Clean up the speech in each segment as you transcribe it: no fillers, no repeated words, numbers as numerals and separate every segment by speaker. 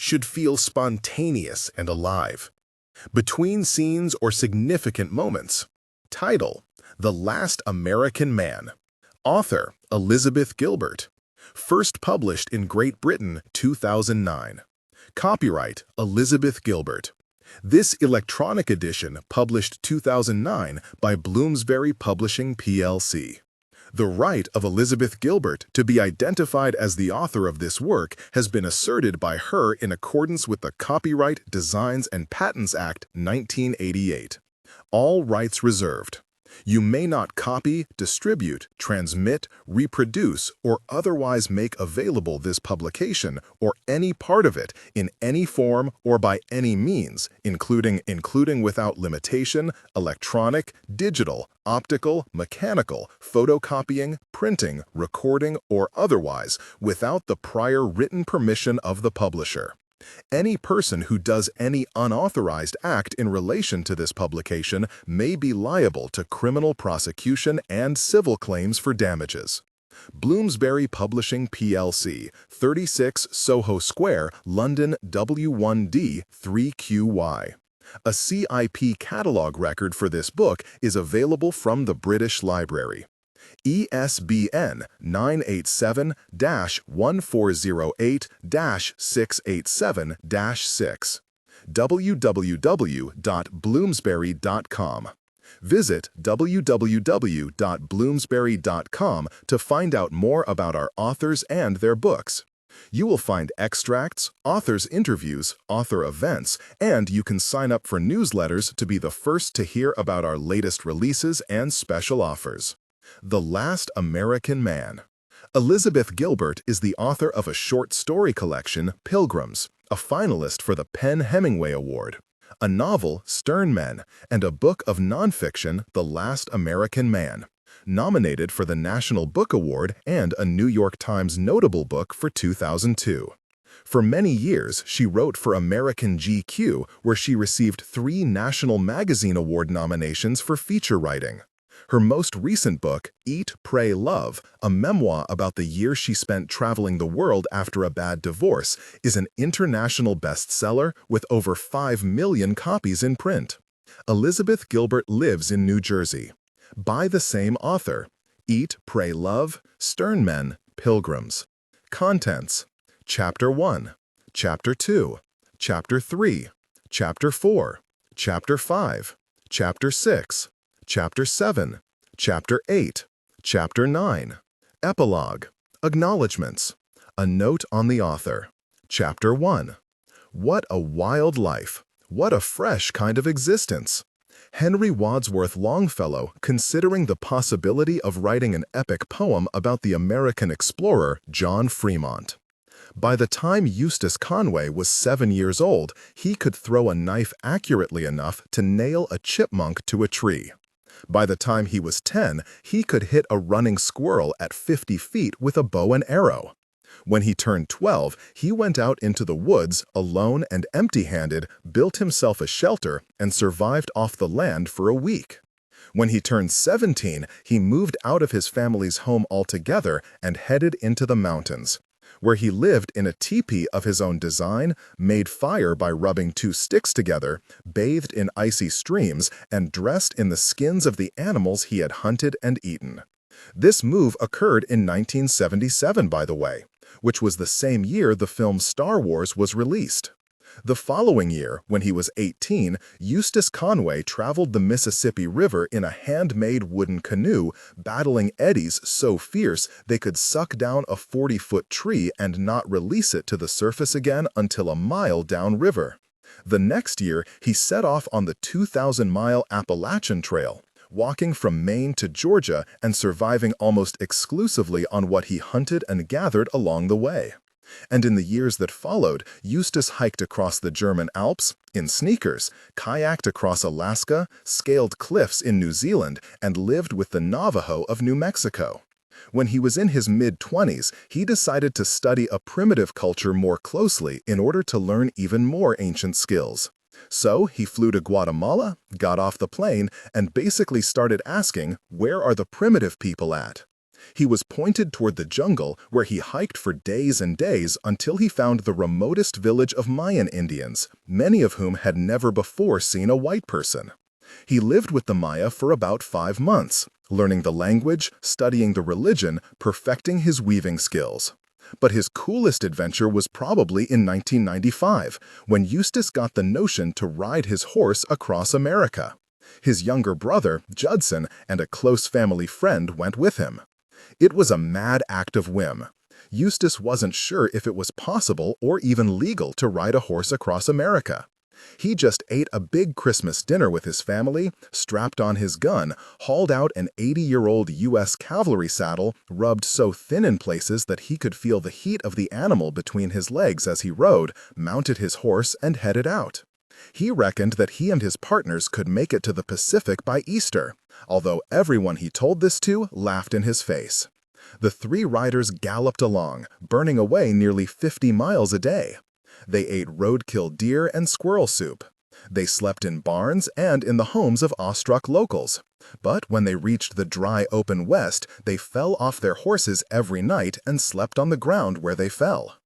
Speaker 1: should feel spontaneous and alive. Between scenes or significant moments. Title: The Last American Man. Author: Elizabeth Gilbert. First published in Great Britain, 2009. Copyright: Elizabeth Gilbert. This electronic edition published 2009 by Bloomsbury Publishing plc. The right of Elizabeth Gilbert to be identified as the author of this work has been asserted by her in accordance with the Copyright, Designs and Patents Act 1988. All rights reserved. You may not copy, distribute, transmit, reproduce, or otherwise make available this publication or any part of it in any form or by any means, including without limitation, electronic, digital, optical, mechanical, photocopying, printing, recording, or otherwise, without the prior written permission of the publisher. Any person who does any unauthorized act in relation to this publication may be liable to criminal prosecution and civil claims for damages. Bloomsbury Publishing plc, 36 Soho Square, London W1D 3QY. A CIP catalog record for this book is available from the British Library. ESBN 987-1408-687-6. www.bloomsbury.com. Visit www.bloomsbury.com to find out more about our authors and their books. You will find extracts, authors' interviews, author events, and you can sign up for newsletters to be the first to hear about our latest releases and special offers. The Last American Man. Elizabeth Gilbert is the author of a short story collection, Pilgrims, a finalist for the PEN/Hemingway Award, a novel, Stern Men, and a book of nonfiction, The Last American Man, nominated for the National Book Award and a New York Times Notable Book for 2002. For many years, she wrote for American GQ, where she received 3 National Magazine Award nominations for feature writing. Her most recent book, Eat, Pray, Love, a memoir about the year she spent traveling the world after a bad divorce, is an international bestseller with over 5 million copies in print. Elizabeth Gilbert lives in New Jersey. By the same author. Eat, Pray, Love, Stern Men, Pilgrims. Contents: Chapter 1, Chapter 2, Chapter 3, Chapter 4, Chapter 5, Chapter 6, Chapter 7, Chapter 8, Chapter 9, Epilogue, Acknowledgements, a note on the author. Chapter 1. What a wild life! What a fresh kind of existence! Henry Wadsworth Longfellow considering the possibility of writing an epic poem about the American explorer John Fremont. By the time Eustace Conway was 7 years old, he could throw a knife accurately enough to nail a chipmunk to a tree. By the time he was 10, he could hit a running squirrel at 50 feet with a bow and arrow. When he turned 12, he went out into the woods, alone and empty-handed, built himself a shelter, and survived off the land for a week. When he turned 17, he moved out of his family's home altogether and headed into the mountains, where he lived in a teepee of his own design, made fire by rubbing 2 sticks together, bathed in icy streams, and dressed in the skins of the animals he had hunted and eaten. This move occurred in 1977, by the way, which was the same year the film Star Wars was released. The following year, when he was 18, Eustace Conway traveled the Mississippi River in a handmade wooden canoe, battling eddies so fierce they could suck down a 40-foot tree and not release it to the surface again until a mile downriver. The next year, he set off on the 2,000-mile Appalachian Trail, walking from Maine to Georgia and surviving almost exclusively on what he hunted and gathered along the way. And in the years that followed, Eustace hiked across the German Alps in sneakers, kayaked across Alaska, scaled cliffs in New Zealand, and lived with the Navajo of New Mexico. When he was in his mid-20s, he decided to study a primitive culture more closely in order to learn even more ancient skills. So he flew to Guatemala, got off the plane, and basically started asking, where are the primitive people at? He was pointed toward the jungle where he hiked for days and days until he found the remotest village of Mayan Indians, many of whom had never before seen a white person. He lived with the Maya for about 5 months, learning the language, studying the religion, perfecting his weaving skills. But his coolest adventure was probably in 1995, when Eustace got the notion to ride his horse across America. His younger brother, Judson, and a close family friend went with him. It was a mad act of whim. Eustace wasn't sure if it was possible or even legal to ride a horse across America. He just ate a big Christmas dinner with his family, strapped on his gun, hauled out an 80-year-old U.S. cavalry saddle, rubbed so thin in places that he could feel the heat of the animal between his legs as he rode, mounted his horse, and headed out. He reckoned that he and his partners could make it to the Pacific by Easter, although everyone he told this to laughed in his face. The 3 riders galloped along, burning away nearly 50 miles a day. They ate roadkill deer and squirrel soup. They slept in barns and in the homes of awestruck locals. But when they reached the dry, open West, they fell off their horses every night and slept on the ground where they fell.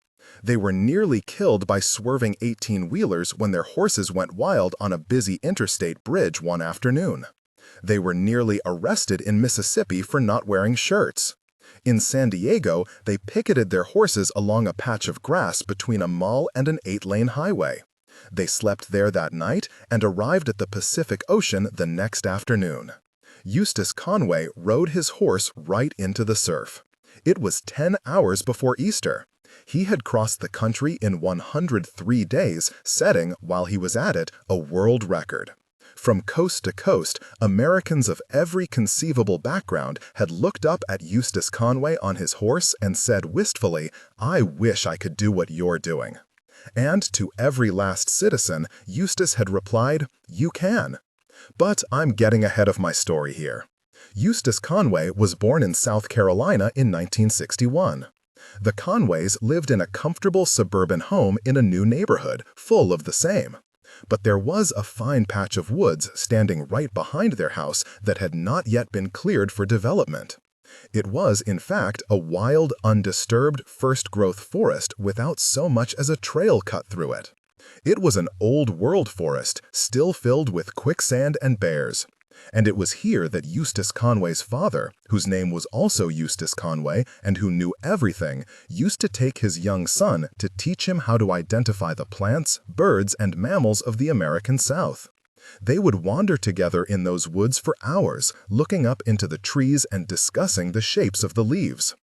Speaker 1: They were nearly killed by swerving 18-wheelers when their horses went wild on a busy interstate bridge one afternoon. They were nearly arrested in Mississippi for not wearing shirts. In San Diego, they picketed their horses along a patch of grass between a mall and an 8-lane highway. They slept there that night and arrived at the Pacific Ocean the next afternoon. Eustace Conway rode his horse right into the surf. It was 10 hours before Easter. He had crossed the country in 103 days, setting, while he was at it, a world record. From coast to coast, Americans of every conceivable background had looked up at Eustace Conway on his horse and said wistfully, "I wish I could do what you're doing." And to every last citizen, Eustace had replied, "You can." But I'm getting ahead of my story here. Eustace Conway was born in South Carolina in 1961. The Conways lived in a comfortable suburban home in a new neighborhood, full of the same. But there was a fine patch of woods standing right behind their house that had not yet been cleared for development. It was, in fact, a wild, undisturbed, first-growth forest without so much as a trail cut through it. It was an old-world forest, still filled with quicksand and bears. And it was here that Eustace Conway's father, whose name was also Eustace Conway and who knew everything, used to take his young son to teach him how to identify the plants, birds, and mammals of the American South. They would wander together in those woods for hours, looking up into the trees and discussing the shapes of the leaves.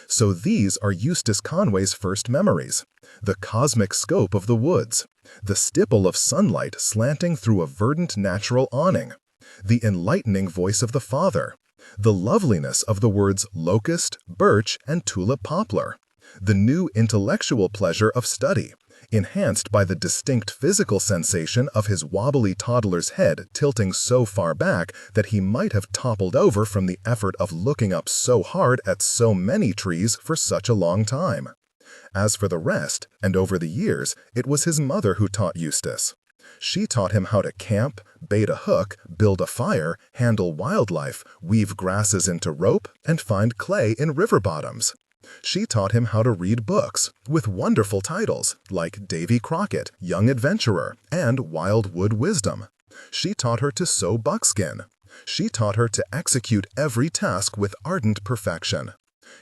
Speaker 1: So these are Eustace Conway's first memories: the cosmic scope of the woods, the stipple of sunlight slanting through a verdant natural awning, the enlightening voice of the father, the loveliness of the words locust, birch, and tulip poplar, the new intellectual pleasure of study, enhanced by the distinct physical sensation of his wobbly toddler's head tilting so far back that he might have toppled over from the effort of looking up so hard at so many trees for such a long time. As for the rest, and over the years, it was his mother who taught Eustace. She taught him how to camp, bait a hook, build a fire, handle wildlife, weave grasses into rope, and find clay in river bottoms. She taught him how to read books, with wonderful titles like Davy Crockett, Young Adventurer, and Wildwood Wisdom. She taught her to sew buckskin. She taught her to execute every task with ardent perfection.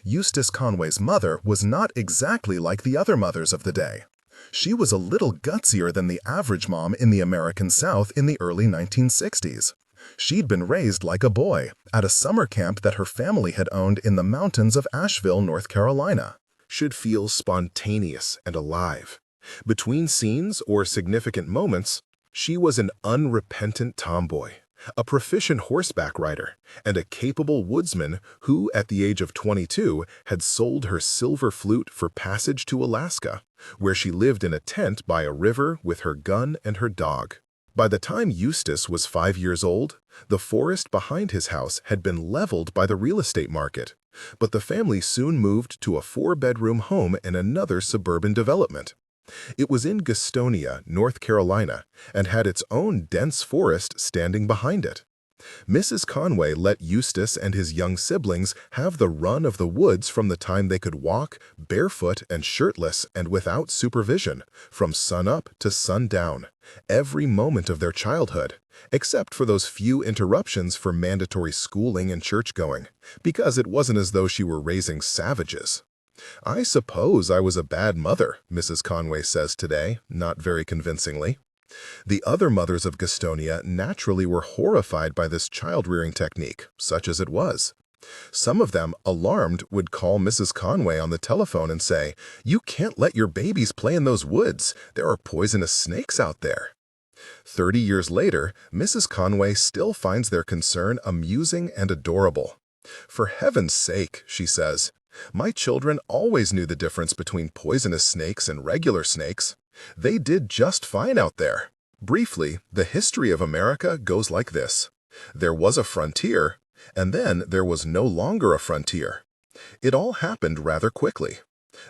Speaker 1: Eustace Conway's mother was not exactly like the other mothers of the day. She was a little gutsier than the average mom in the American South in the early 1960s. She'd been raised like a boy at a summer camp that her family had owned in the mountains of Asheville, North Carolina. Should feel spontaneous and alive. Between scenes or significant moments, she was an unrepentant tomboy, a proficient horseback rider, and a capable woodsman who, at the age of 22, had sold her silver flute for passage to Alaska, where she lived in a tent by a river with her gun and her dog. By the time Eustace was 5 years old, the forest behind his house had been leveled by the real estate market, but the family soon moved to a 4-bedroom home in another suburban development. It was in Gastonia, North Carolina, and had its own dense forest standing behind it. Mrs. Conway let Eustace and his young siblings have the run of the woods from the time they could walk, barefoot and shirtless and without supervision, from sunup to sundown, every moment of their childhood, except for those few interruptions for mandatory schooling and church-going, because it wasn't as though she were raising savages. "I suppose I was a bad mother," Mrs. Conway says today, not very convincingly. The other mothers of Gastonia naturally were horrified by this child-rearing technique, such as it was. Some of them, alarmed, would call Mrs. Conway on the telephone and say, "You can't let your babies play in those woods. There are poisonous snakes out there." 30 years later, Mrs. Conway still finds their concern amusing and adorable. "For heaven's sake," she says, "my children always knew the difference between poisonous snakes and regular snakes. They did just fine out there." Briefly, the history of America goes like this. There was a frontier, and then there was no longer a frontier. It all happened rather quickly.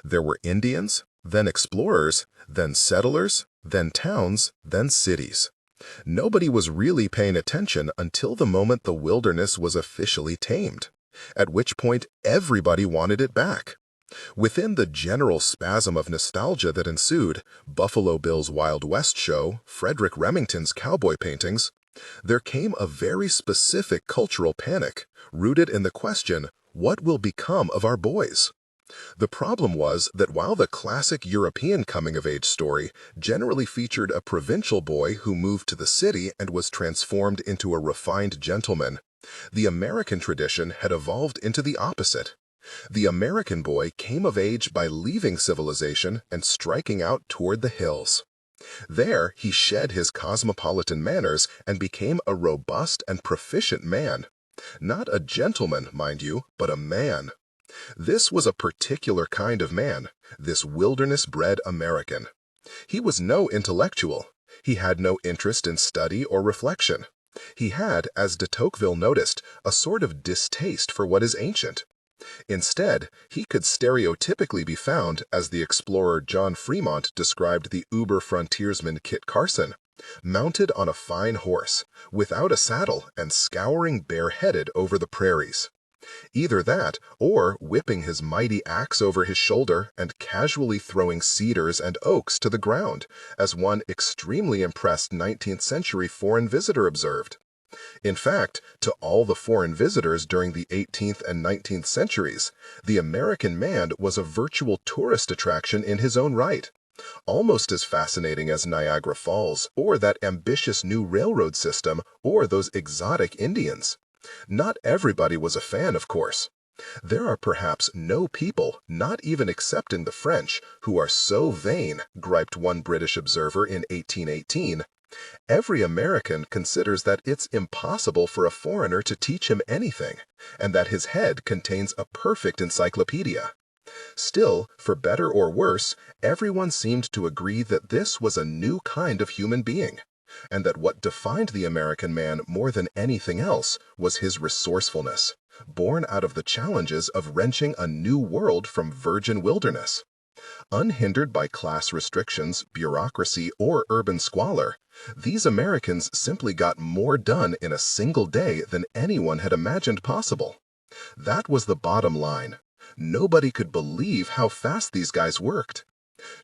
Speaker 1: There were Indians, then explorers, then settlers, then towns, then cities. Nobody was really paying attention until the moment the wilderness was officially tamed, at which point everybody wanted it back. Within the general spasm of nostalgia that ensued, Buffalo Bill's Wild West show, Frederick Remington's cowboy paintings, there came a very specific cultural panic, rooted in the question, what will become of our boys? The problem was that while the classic European coming-of-age story generally featured a provincial boy who moved to the city and was transformed into a refined gentleman, the American tradition had evolved into the opposite. The American boy came of age by leaving civilization and striking out toward the hills. There, he shed his cosmopolitan manners and became a robust and proficient man. Not a gentleman, mind you, but a man. This was a particular kind of man, this wilderness-bred American. He was no intellectual. He had no interest in study or reflection. He had, as de Tocqueville noticed, a sort of distaste for what is ancient. Instead, he could stereotypically be found as the explorer John Fremont described the uber frontiersman Kit Carson, mounted on a fine horse, without a saddle and scouring bareheaded over the prairies. Either that, or whipping his mighty axe over his shoulder and casually throwing cedars and oaks to the ground, as one extremely impressed 19th century foreign visitor observed. In fact, to all the foreign visitors during the 18th and 19th centuries, the American man was a virtual tourist attraction in his own right, almost as fascinating as Niagara Falls or that ambitious new railroad system or those exotic Indians. Not everybody was a fan, of course. There are perhaps no people, not even excepting the French, who are so vain, griped one British observer in 1818. Every American considers that it's impossible for a foreigner to teach him anything, and that his head contains a perfect encyclopedia. Still, for better or worse, everyone seemed to agree that this was a new kind of human being, and that what defined the American man more than anything else was his resourcefulness, born out of the challenges of wrenching a new world from virgin wilderness. Unhindered by class restrictions, bureaucracy, or urban squalor, these Americans simply got more done in a single day than anyone had imagined possible. That was the bottom line. Nobody could believe how fast these guys worked.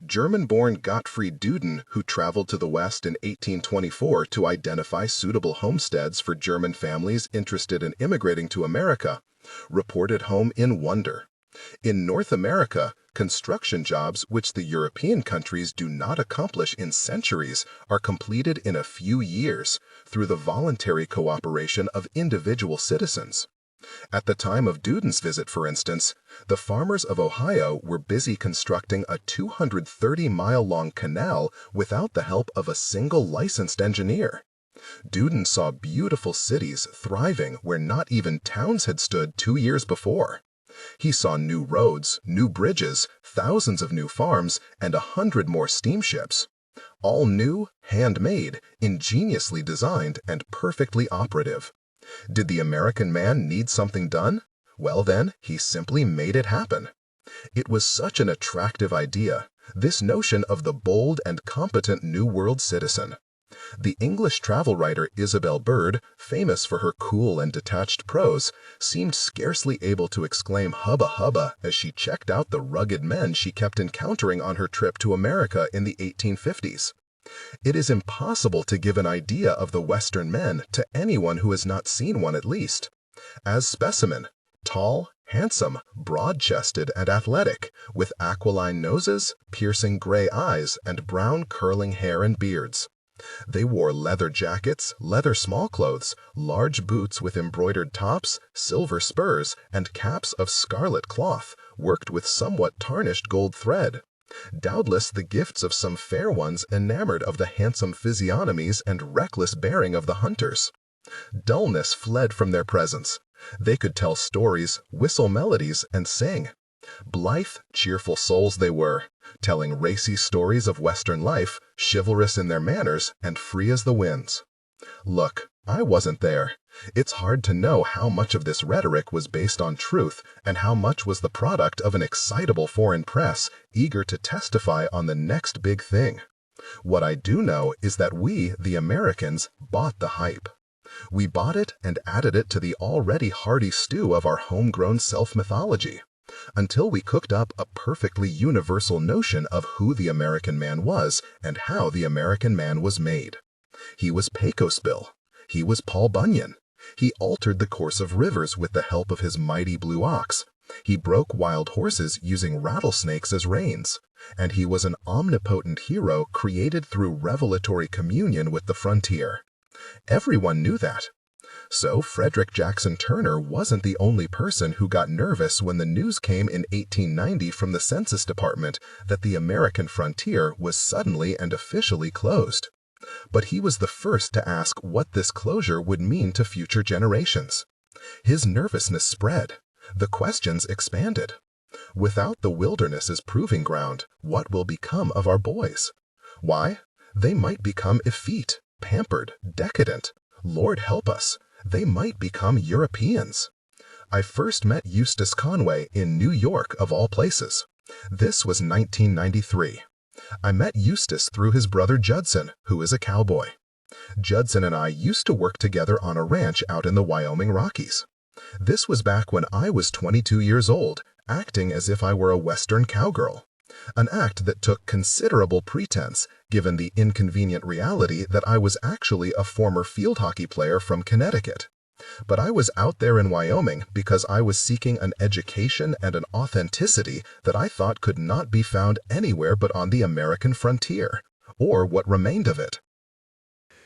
Speaker 1: German-born Gottfried Duden, who traveled to the West in 1824 to identify suitable homesteads for German families interested in immigrating to America, reported home in wonder. In North America, construction jobs which the European countries do not accomplish in centuries are completed in a few years through the voluntary cooperation of individual citizens. At the time of Duden's visit, for instance, the farmers of Ohio were busy constructing a 230-mile-long canal without the help of a single licensed engineer. Duden saw beautiful cities thriving where not even towns had stood 2 years before. He saw new roads, new bridges, thousands of new farms, and 100 more steamships. All new, handmade, ingeniously designed, and perfectly operative. Did the American man need something done? Well then, he simply made it happen. It was such an attractive idea, this notion of the bold and competent New World citizen. The English travel writer Isabel Bird, famous for her cool and detached prose, seemed scarcely able to exclaim hubba hubba as she checked out the rugged men she kept encountering on her trip to America in the 1850s. It is impossible to give an idea of the Western men to anyone who has not seen one at least. As specimen, tall, handsome, broad-chested, and athletic, with aquiline noses, piercing gray eyes, and brown curling hair and beards. They wore leather jackets, leather smallclothes, large boots with embroidered tops, silver spurs, and caps of scarlet cloth, worked with somewhat tarnished gold thread. Doubtless the gifts of some fair ones enamored of the handsome physiognomies and reckless bearing of the hunters. Dullness fled from their presence. They could tell stories, whistle melodies, and sing. Blithe, cheerful souls they were, telling racy stories of Western life, chivalrous in their manners, and free as the winds. Look, I wasn't there. It's hard to know how much of this rhetoric was based on truth and how much was the product of an excitable foreign press eager to testify on the next big thing. What I do know is that we, the Americans, bought the hype. We bought it and added it to the already hearty stew of our homegrown self-mythology, until we cooked up a perfectly universal notion of who the American man was and how the American man was made. He was Pecos-Bill. He was Paul Bunyan. He altered the course of rivers with the help of his mighty blue ox. He broke wild horses using rattlesnakes as reins. And he was an omnipotent hero created through revelatory communion with the frontier. Everyone knew that. So Frederick Jackson Turner wasn't the only person who got nervous when the news came in 1890 from the Census Department that the American frontier was suddenly and officially closed. But he was the first to ask what this closure would mean to future generations. His nervousness spread. The questions expanded. Without the wilderness as proving ground, what will become of our boys? Why? They might become effete, pampered, decadent. Lord help us, they might become Europeans. I first met Eustace Conway in New York, of all places. This was 1993. I met Eustace through his brother Judson, who is a cowboy. Judson and I used to work together on a ranch out in the Wyoming Rockies. This was back when I was 22 years old, acting as if I were a Western cowgirl. An act that took considerable pretense, given the inconvenient reality that I was actually a former field hockey player from Connecticut. But I was out there in Wyoming because I was seeking an education and an authenticity that I thought could not be found anywhere but on the American frontier, or what remained of it.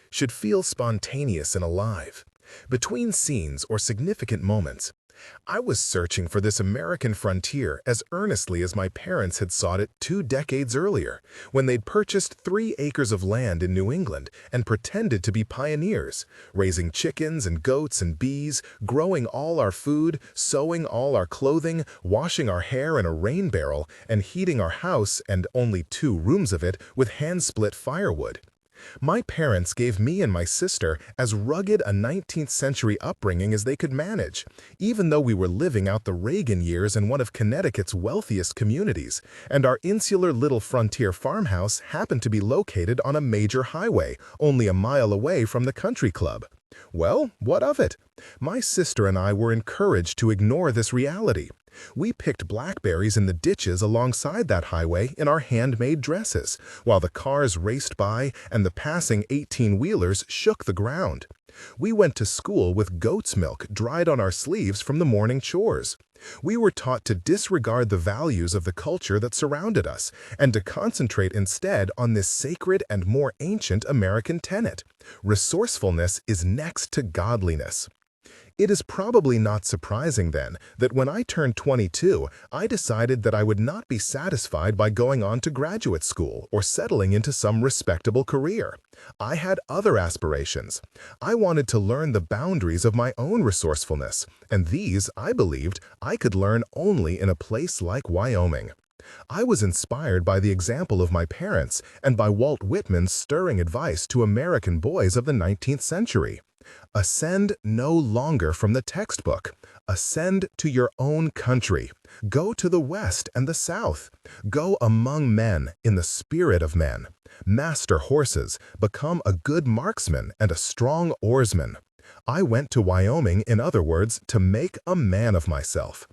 Speaker 1: Should feel spontaneous and alive. Between scenes or significant moments, I was searching for this American frontier as earnestly as my parents had sought it 2 decades earlier, when they'd purchased 3 acres of land in New England and pretended to be pioneers, raising chickens and goats and bees, growing all our food, sewing all our clothing, washing our hair in a rain barrel, and heating our house, and only 2 rooms of it, with hand-split firewood. My parents gave me and my sister as rugged a 19th century upbringing as they could manage, even though we were living out the Reagan years in one of Connecticut's wealthiest communities, and our insular little frontier farmhouse happened to be located on a major highway, only a mile away from the country club. Well, what of it? My sister and I were encouraged to ignore this reality. We picked blackberries in the ditches alongside that highway in our handmade dresses, while the cars raced by and the passing 18-wheelers shook the ground. We went to school with goat's milk dried on our sleeves from the morning chores. We were taught to disregard the values of the culture that surrounded us and to concentrate instead on this sacred and more ancient American tenet: resourcefulness is next to godliness. It is probably not surprising, then, that when I turned 22, I decided that I would not be satisfied by going on to graduate school or settling into some respectable career. I had other aspirations. I wanted to learn the boundaries of my own resourcefulness, and these, I believed, I could learn only in a place like Wyoming. I was inspired by the example of my parents and by Walt Whitman's stirring advice to American boys of the 19th century. Ascend no longer from the textbook. Ascend to your own country. Go to the West and the South. Go among men in the spirit of men. Master horses, become a good marksman and a strong oarsman. I went to Wyoming, in other words, to make a man of myself.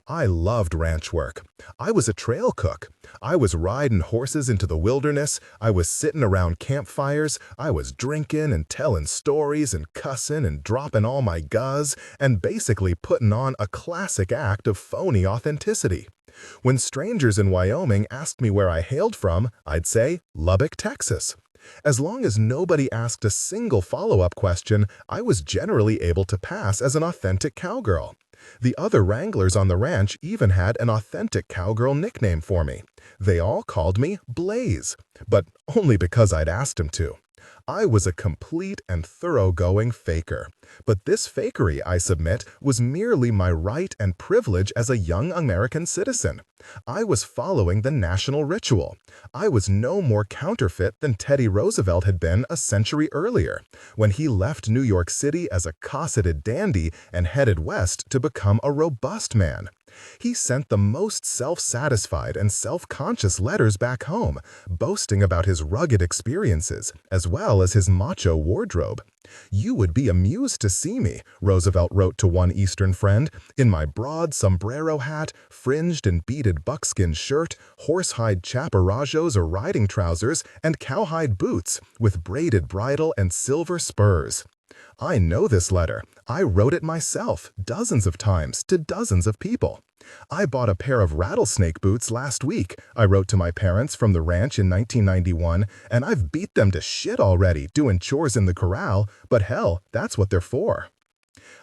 Speaker 1: I loved ranch work. I was a trail cook. I was riding horses into the wilderness. I was sitting around campfires. I was drinking and telling stories and cussing and dropping all my guzz and basically putting on a classic act of phony authenticity. When strangers in Wyoming asked me where I hailed from, I'd say, Lubbock, Texas. As long as nobody asked a single follow-up question, I was generally able to pass as an authentic cowgirl. The other wranglers on the ranch even had an authentic cowgirl nickname for me. They all called me Blaze, but only because I'd asked them to. I was a complete and thoroughgoing faker. But this fakery, I submit, was merely my right and privilege as a young American citizen. I was following the national ritual. I was no more counterfeit than Teddy Roosevelt had been a century earlier, when he left New York City as a cosseted dandy and headed west to become a robust man. He sent the most self-satisfied and self-conscious letters back home, boasting about his rugged experiences, as well as his macho wardrobe. "You would be amused to see me," Roosevelt wrote to one Eastern friend, "in my broad sombrero hat, fringed and beaded buckskin shirt, horsehide chaparajos or riding trousers, and cowhide boots, with braided bridle and silver spurs." I know this letter. I wrote it myself, dozens of times, to dozens of people. "I bought a pair of rattlesnake boots last week," I wrote to my parents from the ranch in 1991, "and I've beat them to shit already doing chores in the corral, but hell, that's what they're for."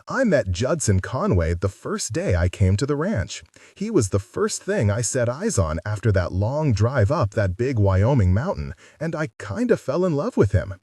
Speaker 1: I met Judson Conway the first day I came to the ranch. He was the first thing I set eyes on after that long drive up that big Wyoming mountain, and I kinda fell in love with him.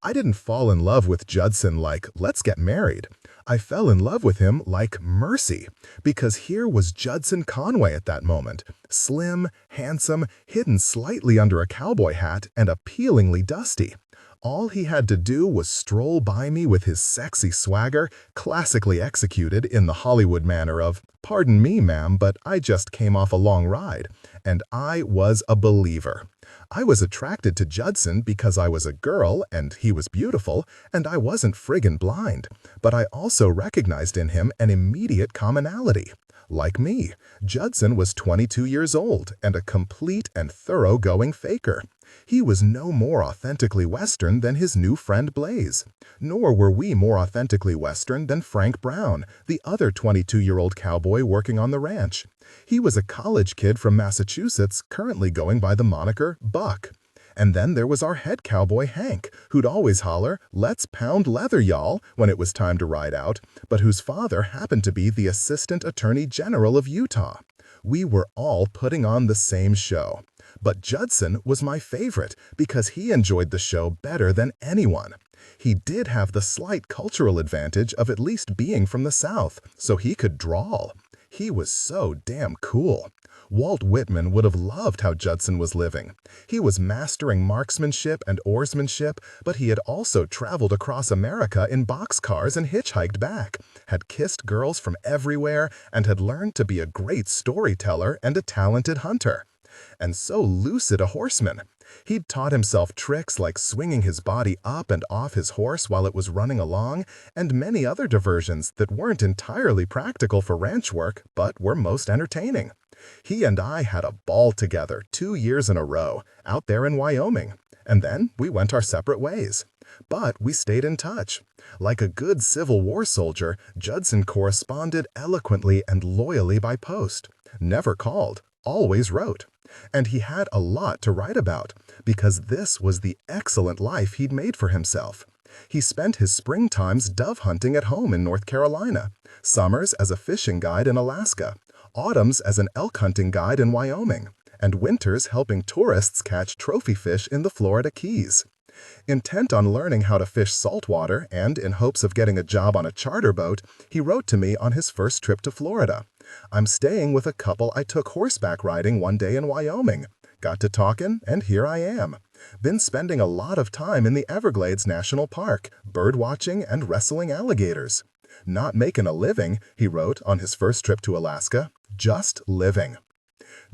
Speaker 1: I didn't fall in love with Judson like, let's get married. I fell in love with him like mercy, because here was Judson Conway at that moment, slim, handsome, hidden slightly under a cowboy hat, and appealingly dusty. All he had to do was stroll by me with his sexy swagger, classically executed in the Hollywood manner of, "Pardon me, ma'am, but I just came off a long ride," and I was a believer. I was attracted to Judson because I was a girl and he was beautiful, and I wasn't friggin' blind, but I also recognized in him an immediate commonality. Like me, Judson was 22 years old and a complete and thoroughgoing faker. He was no more authentically Western than his new friend Blaze. Nor were we more authentically Western than Frank Brown, the other 22-year-old cowboy working on the ranch. He was a college kid from Massachusetts, currently going by the moniker Buck. And then there was our head cowboy Hank, who'd always holler, "Let's pound leather, y'all," when it was time to ride out, but whose father happened to be the Assistant Attorney General of Utah. We were all putting on the same show. But Judson was my favorite because he enjoyed the show better than anyone. He did have the slight cultural advantage of at least being from the South, so he could drawl. He was so damn cool. Walt Whitman would have loved how Judson was living. He was mastering marksmanship and oarsmanship, but he had also traveled across America in boxcars and hitchhiked back, had kissed girls from everywhere, and had learned to be a great storyteller and a talented hunter. And so lucid a horseman. He'd taught himself tricks like swinging his body up and off his horse while it was running along, and many other diversions that weren't entirely practical for ranch work, but were most entertaining. He and I had a ball together 2 years in a row, out there in Wyoming, and then we went our separate ways. But we stayed in touch. Like a good Civil War soldier, Judson corresponded eloquently and loyally by post. Never called, always wrote. And he had a lot to write about, because this was the excellent life he'd made for himself. He spent his spring times dove hunting at home in North Carolina, summers as a fishing guide in Alaska, autumns as an elk hunting guide in Wyoming, and winters helping tourists catch trophy fish in the Florida Keys. Intent on learning how to fish saltwater and in hopes of getting a job on a charter boat, he wrote to me on his first trip to Florida. "I'm staying with a couple I took horseback riding one day in Wyoming. Got to talking, and here I am. Been spending a lot of time in the Everglades National Park, birdwatching and wrestling alligators. Not making a living, he wrote on his first trip to Alaska, just living.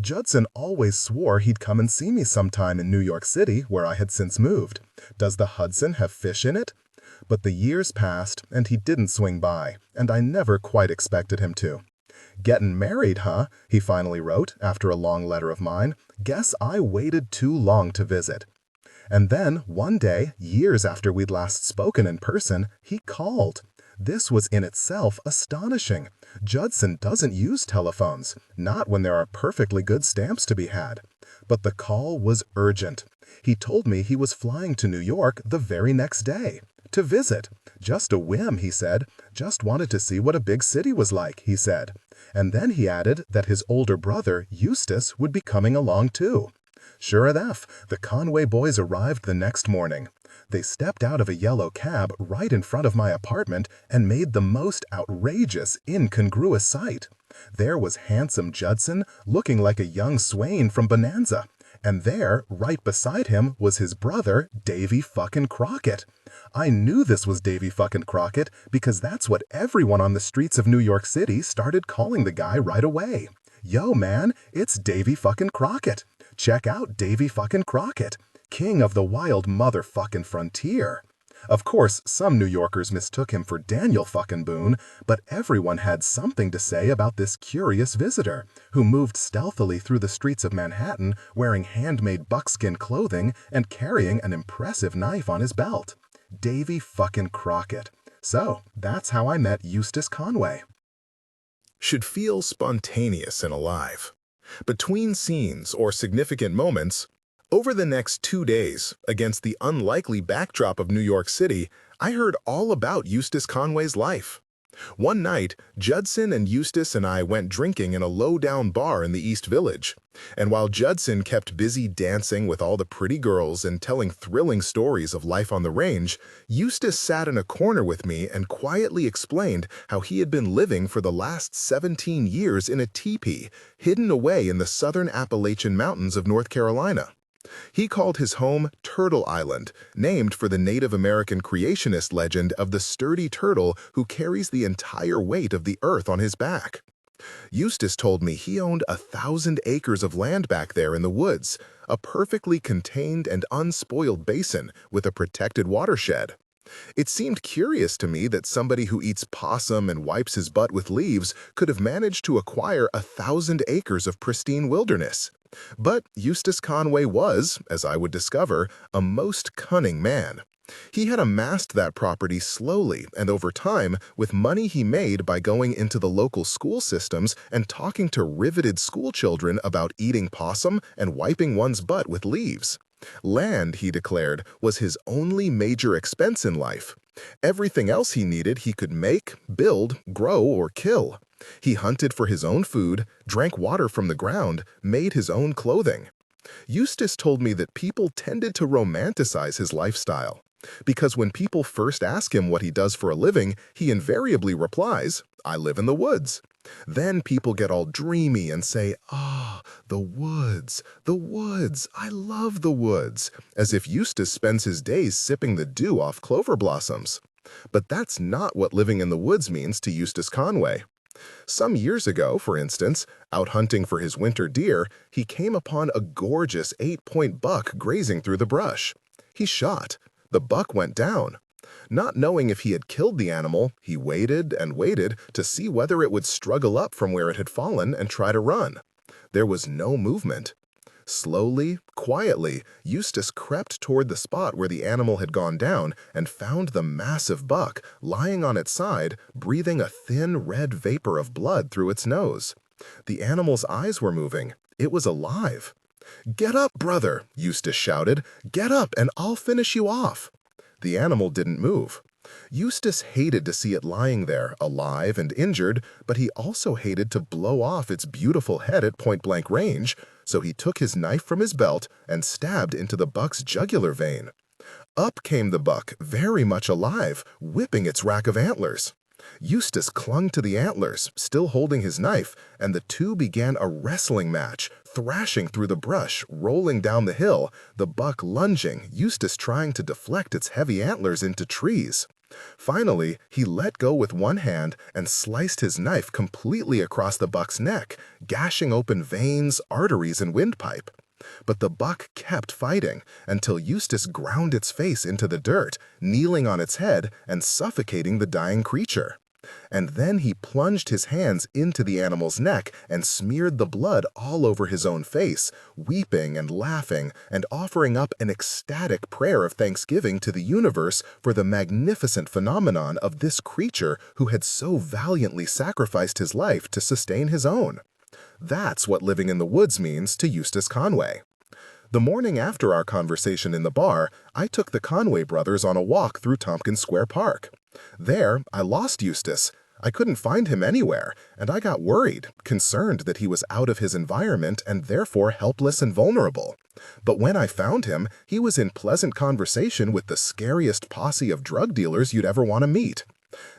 Speaker 1: Judson always swore he'd come and see me sometime in New York City, where I had since moved. Does the Hudson have fish in it? But the years passed, and he didn't swing by, and I never quite expected him to. Getting married, huh? He finally wrote, after a long letter of mine. Guess I waited too long to visit. And then, one day, years after we'd last spoken in person, he called. This was in itself astonishing. Judson doesn't use telephones, not when there are perfectly good stamps to be had. But the call was urgent. He told me he was flying to New York the very next day. To visit. Just a whim, he said. Just wanted to see what a big city was like, he said. And then he added that his older brother, Eustace, would be coming along too. Sure enough, the Conway boys arrived the next morning. They stepped out of a yellow cab right in front of my apartment and made the most outrageous, incongruous sight. There was handsome Judson, looking like a young swain from Bonanza. And there, right beside him, was his brother, Davy fucking Crockett. I knew this was Davy fucking Crockett because that's what everyone on the streets of New York City started calling the guy right away. Yo, man, it's Davy fucking Crockett. Check out Davy fucking Crockett, king of the wild motherfucking frontier. Of course, some New Yorkers mistook him for Daniel fucking Boone, but everyone had something to say about this curious visitor, who moved stealthily through the streets of Manhattan wearing handmade buckskin clothing and carrying an impressive knife on his belt. Davy fucking Crockett. So, that's how I met Eustace Conway.
Speaker 2: Should feel spontaneous and alive. Between scenes or significant moments, over the next 2 days, against the unlikely backdrop of New York City, I heard all about Eustace Conway's life. One night, Judson and Eustace and I went drinking in a low-down bar in the East Village. And while Judson kept busy dancing with all the pretty girls and telling thrilling stories of life on the range, Eustace sat in a corner with me and quietly explained how he had been living for the last 17 years in a teepee, hidden away in the southern Appalachian Mountains of North Carolina. He called his home Turtle Island, named for the Native American creationist legend of the sturdy turtle who carries the entire weight of the earth on his back. Eustace told me he owned 1,000 acres of land back there in the woods, a perfectly contained and unspoiled basin with a protected watershed. It seemed curious to me that somebody who eats possum and wipes his butt with leaves could have managed to acquire 1,000 acres of pristine wilderness. But Eustace Conway was, as I would discover, a most cunning man. He had amassed that property slowly and over time with money he made by going into the local school systems and talking to riveted school children about eating possum and wiping one's butt with leaves. Land, he declared, was his only major expense in life. Everything else he needed he could make, build, grow, or kill. He hunted for his own food, drank water from the ground, made his own clothing. Eustace told me that people tended to romanticize his lifestyle, because when people first ask him what he does for a living, he invariably replies, "I live in the woods." Then people get all dreamy and say, "Ah, the woods, I love the woods," as if Eustace spends his days sipping the dew off clover blossoms. But that's not what living in the woods means to Eustace Conway. Some years ago, for instance, out hunting for his winter deer, he came upon a gorgeous 8-point buck grazing through the brush. He shot. The buck went down. Not knowing if he had killed the animal, he waited and waited to see whether it would struggle up from where it had fallen and try to run. There was no movement. Slowly, quietly, Eustace crept toward the spot where the animal had gone down and found the massive buck lying on its side, breathing a thin red vapor of blood through its nose. The animal's eyes were moving. It was alive. "Get up, brother," Eustace shouted. "Get up and I'll finish you off." The animal didn't move. Eustace hated to see it lying there, alive and injured, but he also hated to blow off its beautiful head at point-blank range, so he took his knife from his belt and stabbed into the buck's jugular vein. Up came the buck, very much alive, whipping its rack of antlers. Eustace clung to the antlers, still holding his knife, and the two began a wrestling match, thrashing through the brush, rolling down the hill, the buck lunging, Eustace trying to deflect its heavy antlers into trees. Finally, he let go with one hand and sliced his knife completely across the buck's neck, gashing open veins, arteries, and windpipe. But the buck kept fighting until Eustace ground its face into the dirt, kneeling on its head and suffocating the dying creature. And then he plunged his hands into the animal's neck and smeared the blood all over his own face, weeping and laughing and offering up an ecstatic prayer of thanksgiving to the universe for the magnificent phenomenon of this creature who had so valiantly sacrificed his life to sustain his own. That's what living in the woods means to Eustace Conway. The morning after our conversation in the bar, I took the Conway brothers on a walk through Tompkins Square Park. There, I lost Eustace. I couldn't find him anywhere, and I got worried, concerned that he was out of his environment and therefore helpless and vulnerable. But when I found him, he was in pleasant conversation with the scariest posse of drug dealers you'd ever want to meet.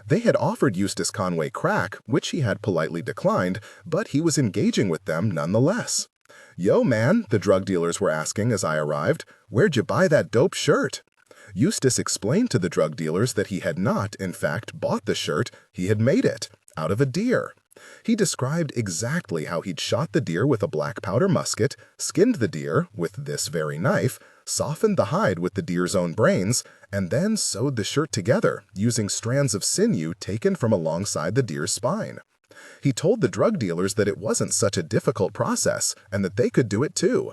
Speaker 2: They had offered Eustace Conway crack, which he had politely declined, but he was engaging with them nonetheless. "Yo, man," the drug dealers were asking as I arrived, "where'd you buy that dope shirt?" Eustace explained to the drug dealers that he had not, in fact, bought the shirt, he had made it, out of a deer. He described exactly how he'd shot the deer with a black powder musket, skinned the deer with this very knife, softened the hide with the deer's own brains, and then sewed the shirt together using strands of sinew taken from alongside the deer's spine. He told the drug dealers that it wasn't such a difficult process and that they could do it too.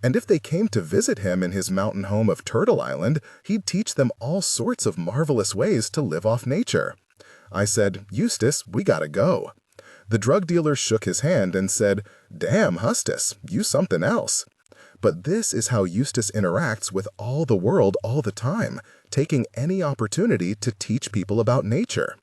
Speaker 2: And if they came to visit him in his mountain home of Turtle Island, he'd teach them all sorts of marvelous ways to live off nature. I said, "Eustace, we gotta go." The drug dealer shook his hand and said, "Damn, Hustus, you something else." But this is how Eustace interacts with all the world all the time, taking any opportunity to teach people about nature.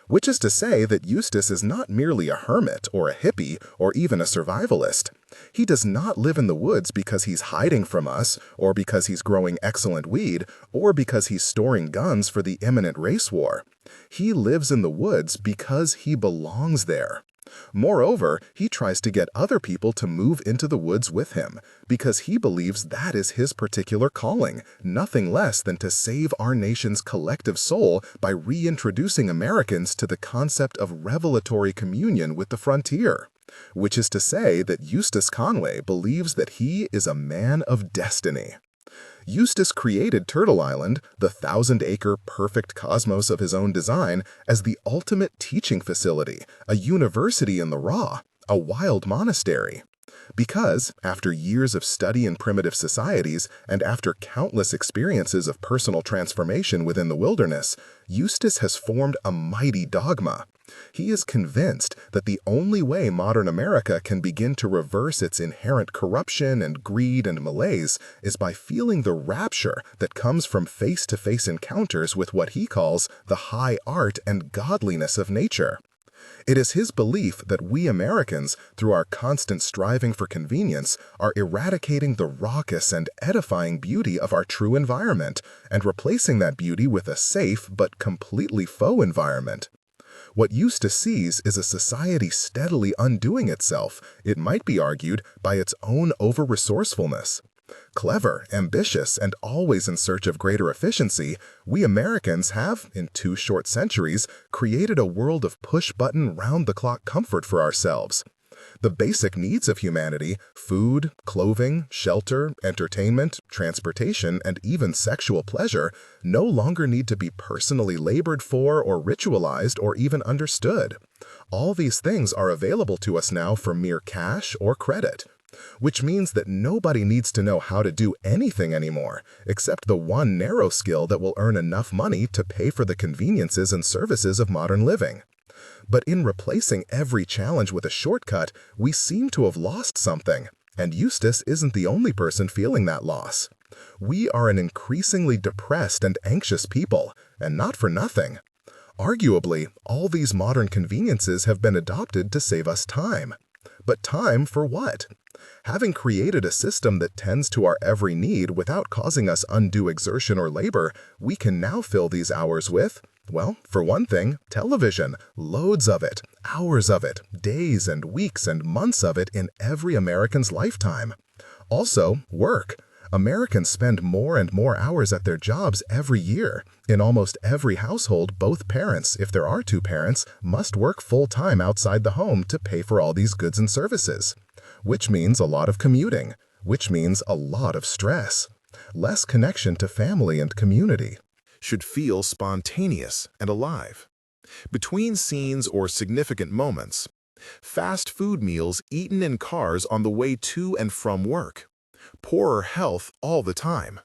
Speaker 2: Which is to say that Eustace is not merely a hermit or a hippie or even a survivalist. He does not live in the woods because he's hiding from us, or because he's growing excellent weed, or because he's storing guns for the imminent race war. He lives in the woods because he belongs there. Moreover, he tries to get other people to move into the woods with him, because he believes that is his particular calling, nothing less than to save our nation's collective soul by reintroducing Americans to the concept of revelatory communion with the frontier. Which is to say that Eustace Conway believes that he is a man of destiny. Eustace created Turtle Island, the 1,000-acre perfect cosmos of his own design, as the ultimate teaching facility, a university in the raw, a wild monastery. Because, after years of study in primitive societies and after countless experiences of personal transformation within the wilderness, Eustace has formed a mighty dogma. He is convinced that the only way modern America can begin to reverse its inherent corruption and greed and malaise is by feeling the rapture that comes from face-to-face encounters with what he calls the high art and godliness of nature. It is his belief that we Americans, through our constant striving for convenience, are eradicating the raucous and edifying beauty of our true environment and replacing that beauty with a safe but completely faux environment. What Eustace sees is a society steadily undoing itself, it might be argued, by its own over-resourcefulness. Clever, ambitious, and always in search of greater efficiency, we Americans have, in 2 short centuries, created a world of push-button, round-the-clock comfort for ourselves. The basic needs of humanity, food, clothing, shelter, entertainment, transportation, and even sexual pleasure, no longer need to be personally labored for or ritualized or even understood. All these things are available to us now for mere cash or credit. Which means that nobody needs to know how to do anything anymore, except the one narrow skill that will earn enough money to pay for the conveniences and services of modern living. But in replacing every challenge with a shortcut, we seem to have lost something, and Eustace isn't the only person feeling that loss. We are an increasingly depressed and anxious people, and not for nothing. Arguably, all these modern conveniences have been adopted to save us time. But time for what? Having created a system that tends to our every need without causing us undue exertion or labor, we can now fill these hours with
Speaker 1: Well, for one thing, television, loads of it, hours of it, days and weeks and months of it in every American's lifetime. Also, work. Americans spend more and more hours at their jobs every year. In almost every household, both parents, if there are two parents, must work full-time outside the home to pay for all these goods and services. Which means a lot of commuting, which means a lot of stress. Less connection to family and community.
Speaker 2: Should feel spontaneous and alive. Between scenes or significant moments. Fast food meals eaten in cars on the way to and from work. Poorer health all the time.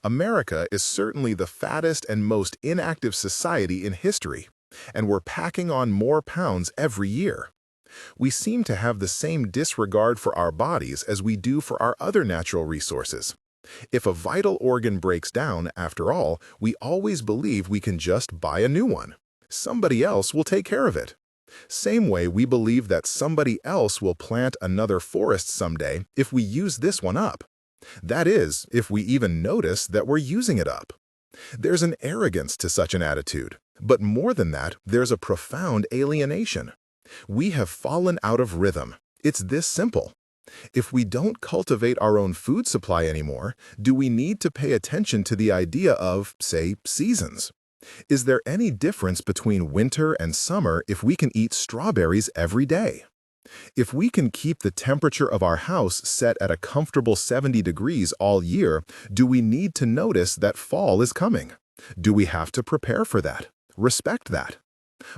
Speaker 2: America is certainly the fattest and most inactive society in history, and we're packing on more pounds every year. We seem to have the same disregard for our bodies as we do for our other natural resources. If a vital organ breaks down, after all, we always believe we can just buy a new one. Somebody else will take care of it. Same way we believe that somebody else will plant another forest someday if we use this one up. That is, if we even notice that we're using it up. There's an arrogance to such an attitude, but more than that, there's a profound alienation. We have fallen out of rhythm. It's this simple. If we don't cultivate our own food supply anymore, do we need to pay attention to the idea of, say, seasons? Is there any difference between winter and summer if we can eat strawberries every day? If we can keep the temperature of our house set at a comfortable 70 degrees all year, do we need to notice that fall is coming? Do we have to prepare for that? Respect that?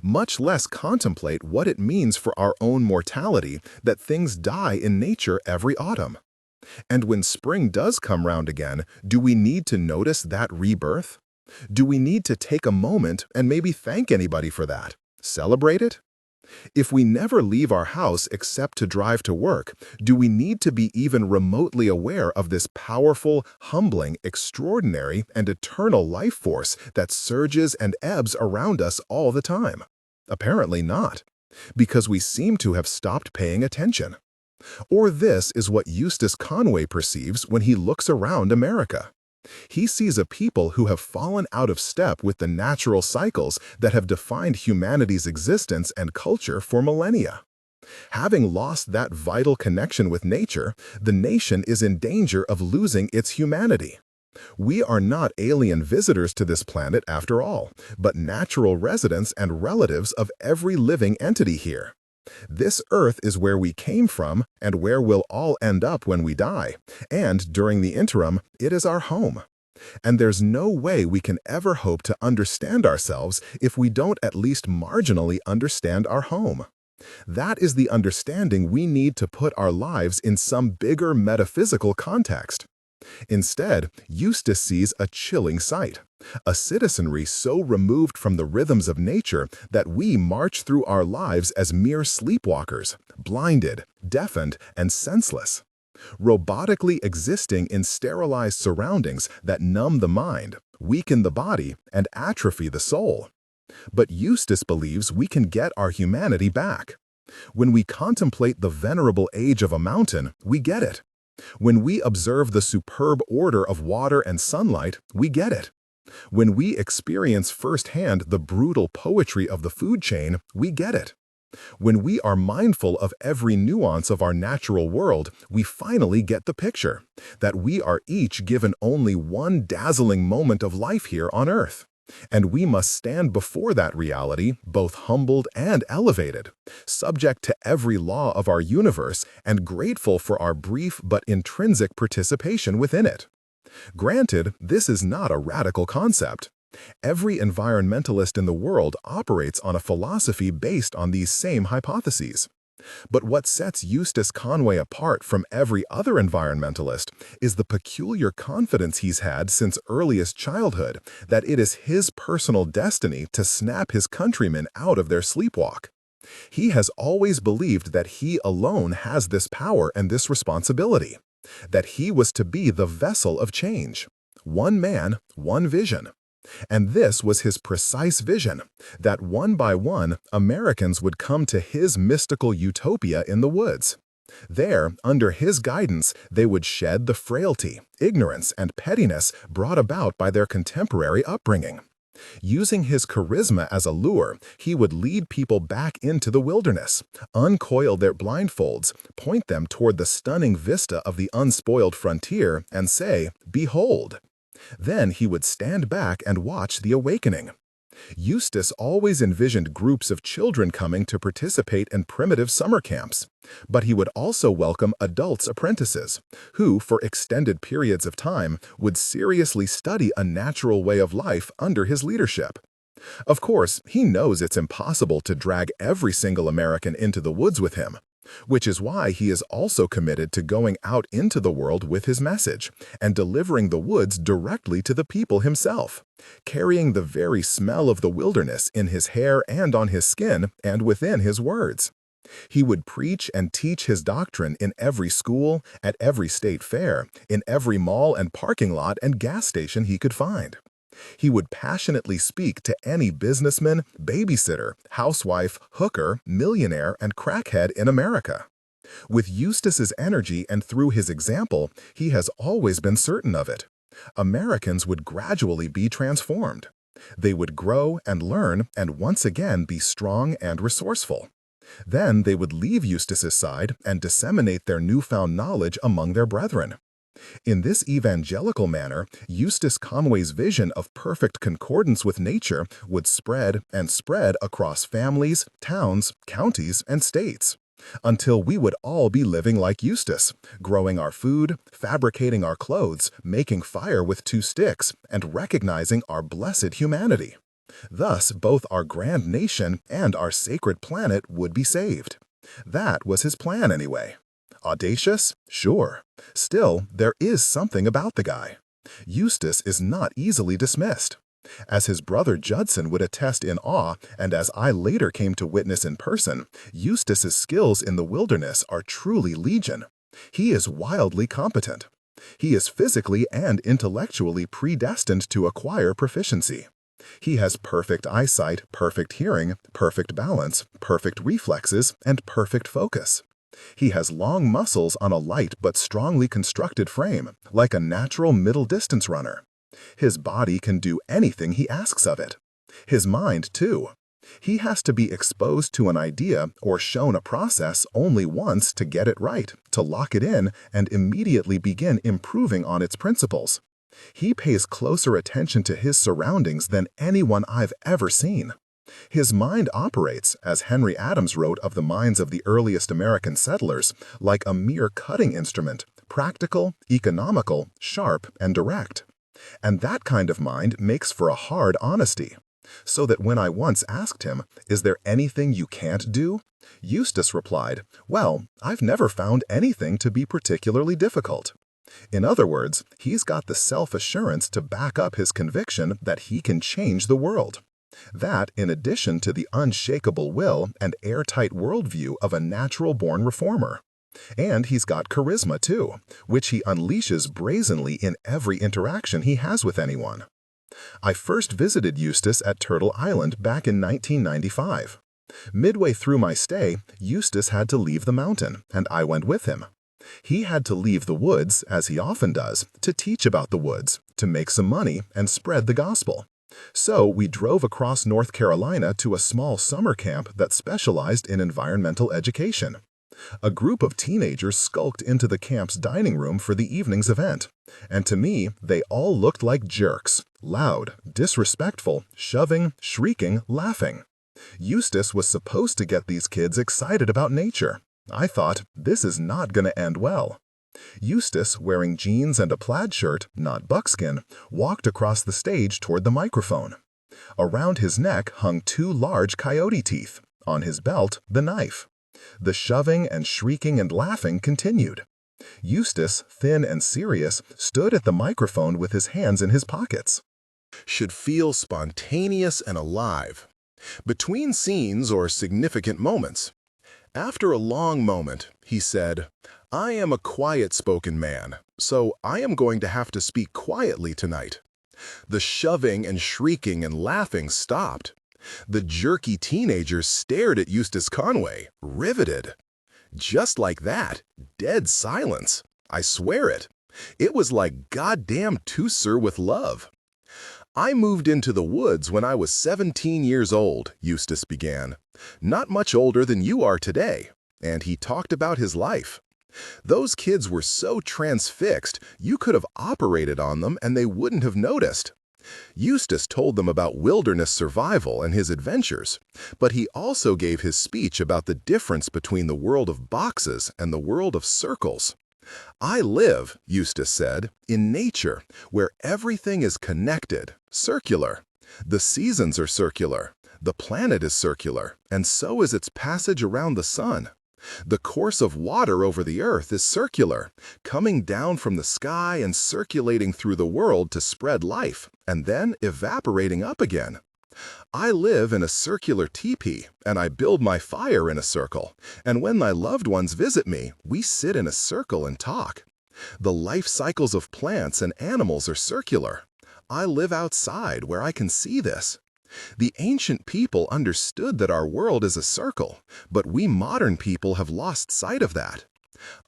Speaker 2: Much less contemplate what it means for our own mortality that things die in nature every autumn. And when spring does come round again, do we need to notice that rebirth? Do we need to take a moment and maybe thank anybody for that? Celebrate it? If we never leave our house except to drive to work, do we need to be even remotely aware of this powerful, humbling, extraordinary, and eternal life force that surges and ebbs around us all the time? Apparently not, because we seem to have stopped paying attention. Or this is what Eustace Conway perceives when he looks around America. He sees a people who have fallen out of step with the natural cycles that have defined humanity's existence and culture for millennia. Having lost that vital connection with nature, the nation is in danger of losing its humanity. We are not alien visitors to this planet after all, but natural residents and relatives of every living entity here. This earth is where we came from and where we'll all end up when we die, and during the interim, it is our home. And there's no way we can ever hope to understand ourselves if we don't at least marginally understand our home. That is the understanding we need to put our lives in some bigger metaphysical context. Instead, Eustace sees a chilling sight, a citizenry so removed from the rhythms of nature that we march through our lives as mere sleepwalkers, blinded, deafened, and senseless, robotically existing in sterilized surroundings that numb the mind, weaken the body, and atrophy the soul. But Eustace believes we can get our humanity back. When we contemplate the venerable age of a mountain, we get it. When we observe the superb order of water and sunlight, we get it. When we experience firsthand the brutal poetry of the food chain, we get it. When we are mindful of every nuance of our natural world, we finally get the picture that we are each given only one dazzling moment of life here on Earth. And we must stand before that reality, both humbled and elevated, subject to every law of our universe and grateful for our brief but intrinsic participation within it. Granted, this is not a radical concept. Every environmentalist in the world operates on a philosophy based on these same hypotheses. But what sets Eustace Conway apart from every other environmentalist is the peculiar confidence he's had since earliest childhood that it is his personal destiny to snap his countrymen out of their sleepwalk. He has always believed that he alone has this power and this responsibility, that he was to be the vessel of change. One man, one vision. And this was his precise vision, that one by one, Americans would come to his mystical utopia in the woods. There, under his guidance, they would shed the frailty, ignorance, and pettiness brought about by their contemporary upbringing.
Speaker 1: Using his charisma as a lure, he would lead people back into the wilderness, uncoil their blindfolds, point them toward the stunning vista of the unspoiled frontier, and say, "Behold." Then he would stand back and watch the awakening. Eustace always envisioned groups of children coming to participate in primitive summer camps, but he would also welcome adults apprentices, who, for extended periods of time, would seriously study a natural way of life under his leadership. Of course, he knows it's impossible to drag every single American into the woods with him, which is why he is also committed to going out into the world with his message and delivering the woods directly to the people himself, carrying the very smell of the wilderness in his hair and on his skin and within his words. He would preach and teach his doctrine in every school, at every state fair, in every mall and parking lot and gas station he could find. He would passionately speak to any businessman, babysitter, housewife, hooker, millionaire, and crackhead in America. With Eustace's energy and through his example, he has always been certain of it. Americans would gradually be transformed. They would grow and learn and once again be strong and resourceful. Then they would leave Eustace's side and disseminate their newfound knowledge among their brethren. In this evangelical manner, Eustace Conway's vision of perfect concordance with nature would spread and spread across families, towns, counties, and states, until we would all be living like Eustace, growing our food, fabricating our clothes, making fire with 2 sticks, and recognizing our blessed humanity. Thus, both our grand nation and our sacred planet would be saved. That was his plan anyway. Audacious? Sure. Still, there is something about the guy. Eustace is not easily dismissed. As his brother Judson would attest in awe, and as I later came to witness in person, Eustace's skills in the wilderness are truly legion. He is wildly competent. He is physically and intellectually predestined to acquire proficiency. He has perfect eyesight, perfect hearing, perfect balance, perfect reflexes, and perfect focus. He has long muscles on a light but strongly constructed frame, like a natural middle-distance runner. His body can do anything he asks of it. His mind, too. He has to be exposed to an idea or shown a process only once to get it right, to lock it in, and immediately begin improving on its principles. He pays closer attention to his surroundings than anyone I've ever seen. His mind operates, as Henry Adams wrote of the minds of the earliest American settlers, like a mere cutting instrument, practical, economical, sharp, and direct. And that kind of mind makes for a hard honesty. So that when I once asked him, "Is there anything you can't do?" Eustace replied, "Well, I've never found anything to be particularly difficult." In other words, he's got the self-assurance to back up his conviction that he can change the world. That, in addition to the unshakable will and airtight worldview of a natural-born reformer. And he's got charisma, too, which he unleashes brazenly in every interaction he has with anyone. I first visited Eustace at Turtle Island back in 1995. Midway through my stay, Eustace had to leave the mountain, and I went with him. He had to leave the woods, as he often does, to teach about the woods, to make some money, and spread the gospel. So we drove across North Carolina to a small summer camp that specialized in environmental education. A group of teenagers skulked into the camp's dining room for the evening's event, and to me, they all looked like jerks, loud, disrespectful, shoving, shrieking, laughing. Eustace was supposed to get these kids excited about nature. I thought, this is not going to end well. Eustace, wearing jeans and a plaid shirt, not buckskin, walked across the stage toward the microphone. Around his neck hung 2 large coyote teeth. On his belt, the knife. The shoving and shrieking and laughing continued. Eustace, thin and serious, stood at the microphone with his hands in his pockets.
Speaker 2: Should feel spontaneous and alive. Between scenes or significant moments. After a long moment, he said, "I am a quiet-spoken man, so I am going to have to speak quietly tonight." The shoving and shrieking and laughing stopped. The jerky teenagers stared at Eustace Conway, riveted. Just like that, dead silence. I swear it. It was like goddamn Tusser with love.
Speaker 1: I moved into the woods when I was 17 years old, Eustace began. Not much older than you are today. And he talked about his life. Those kids were so transfixed, you could have operated on them and they wouldn't have noticed. Eustace told them about wilderness survival and his adventures, but he also gave his speech about the difference between the world of boxes and the world of circles. I live, Eustace said, in nature, where everything is connected, circular. The seasons are circular, the planet is circular, and so is its passage around the sun. The course of water over the earth is circular, coming down from the sky and circulating through the world to spread life, and then evaporating up again. I live in a circular teepee, and I build my fire in a circle, and when my loved ones visit me, we sit in a circle and talk. The life cycles of plants and animals are circular. I live outside where I can see this. The ancient people understood that our world is a circle, but we modern people have lost sight of that.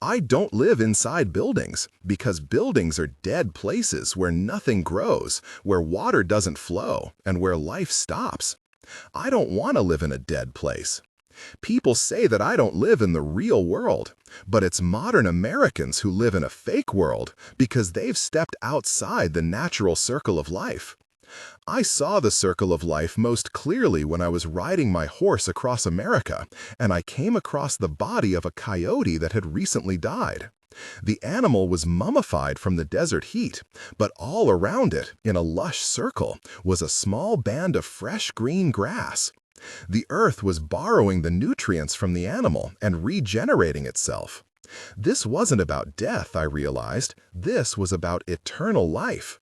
Speaker 1: I don't live inside buildings, because buildings are dead places where nothing grows, where water doesn't flow, and where life stops. I don't want to live in a dead place. People say that I don't live in the real world, but it's modern Americans who live in a fake world because they've stepped outside the natural circle of life. I saw the circle of life most clearly when I was riding my horse across America, and I came across the body of a coyote that had recently died. The animal was mummified from the desert heat, but all around it, in a lush circle, was a small band of fresh green grass. The earth was borrowing the nutrients from the animal and regenerating itself. This wasn't about death, I realized. This was about eternal life.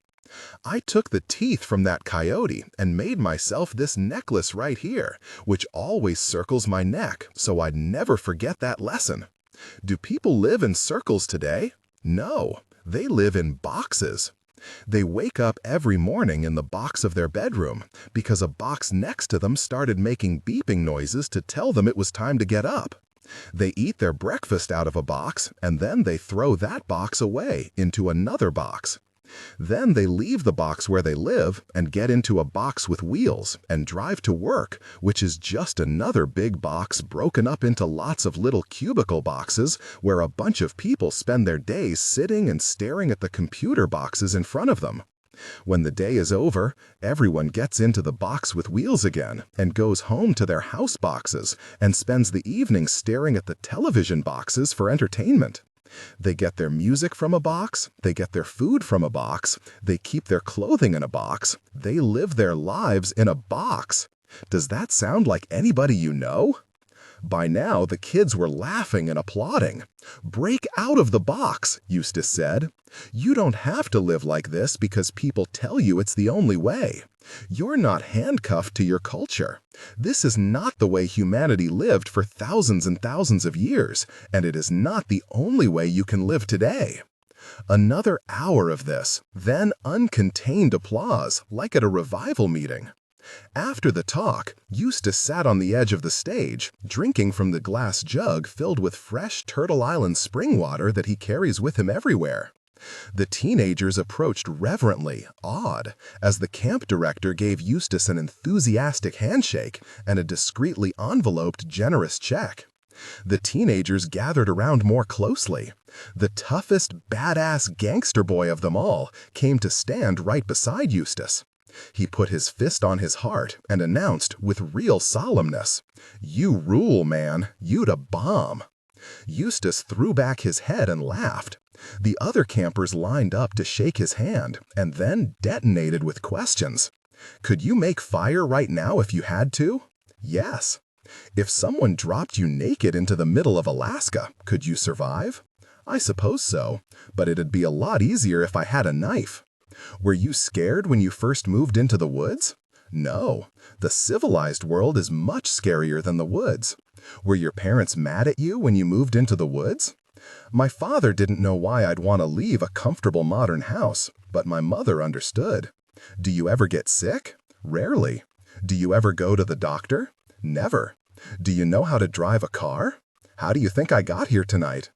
Speaker 1: I took the teeth from that coyote and made myself this necklace right here, which always circles my neck, so I'd never forget that lesson. Do people live in circles today? No, they live in boxes. They wake up every morning in the box of their bedroom because a box next to them started making beeping noises to tell them it was time to get up. They eat their breakfast out of a box, and then they throw that box away into another box. Then they leave the box where they live and get into a box with wheels and drive to work, which is just another big box broken up into lots of little cubicle boxes where a bunch of people spend their days sitting and staring at the computer boxes in front of them. When the day is over, everyone gets into the box with wheels again and goes home to their house boxes and spends the evening staring at the television boxes for entertainment. They get their music from a box, they get their food from a box, they keep their clothing in a box, they live their lives in a box. Does that sound like anybody you know? By now, the kids were laughing and applauding. "Break out of the box," Eustace said. "You don't have to live like this because people tell you it's the only way. You're not handcuffed to your culture. This is not the way humanity lived for thousands and thousands of years, and it is not the only way you can live today." Another hour of this, then uncontained applause, like at a revival meeting. After the talk, Eustace sat on the edge of the stage, drinking from the glass jug filled with fresh Turtle Island spring water that he carries with him everywhere. The teenagers approached reverently, awed, as the camp director gave Eustace an enthusiastic handshake and a discreetly enveloped, generous check. The teenagers gathered around more closely. The toughest, badass gangster boy of them all came to stand right beside Eustace. He put his fist on his heart and announced with real solemnness, "You rule, man. You'd a bomb." Eustace threw back his head and laughed. The other campers lined up to shake his hand and then detonated with questions. Could you make fire right now if you had to? Yes. If someone dropped you naked into the middle of Alaska, could you survive? I suppose so, but it'd be a lot easier if I had a knife. Were you scared when you first moved into the woods? No, the civilized world is much scarier than the woods. Were your parents mad at you when you moved into the woods? My father didn't know why I'd want to leave a comfortable modern house, but my mother understood. Do you ever get sick? Rarely. Do you ever go to the doctor? Never. Do you know how to drive a car? How do you think I got here tonight?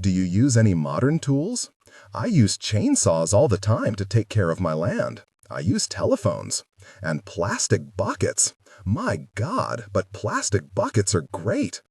Speaker 1: Do you use any modern tools? I use chainsaws all the time to take care of my land. I use telephones. And plastic buckets. My God, but plastic buckets are great.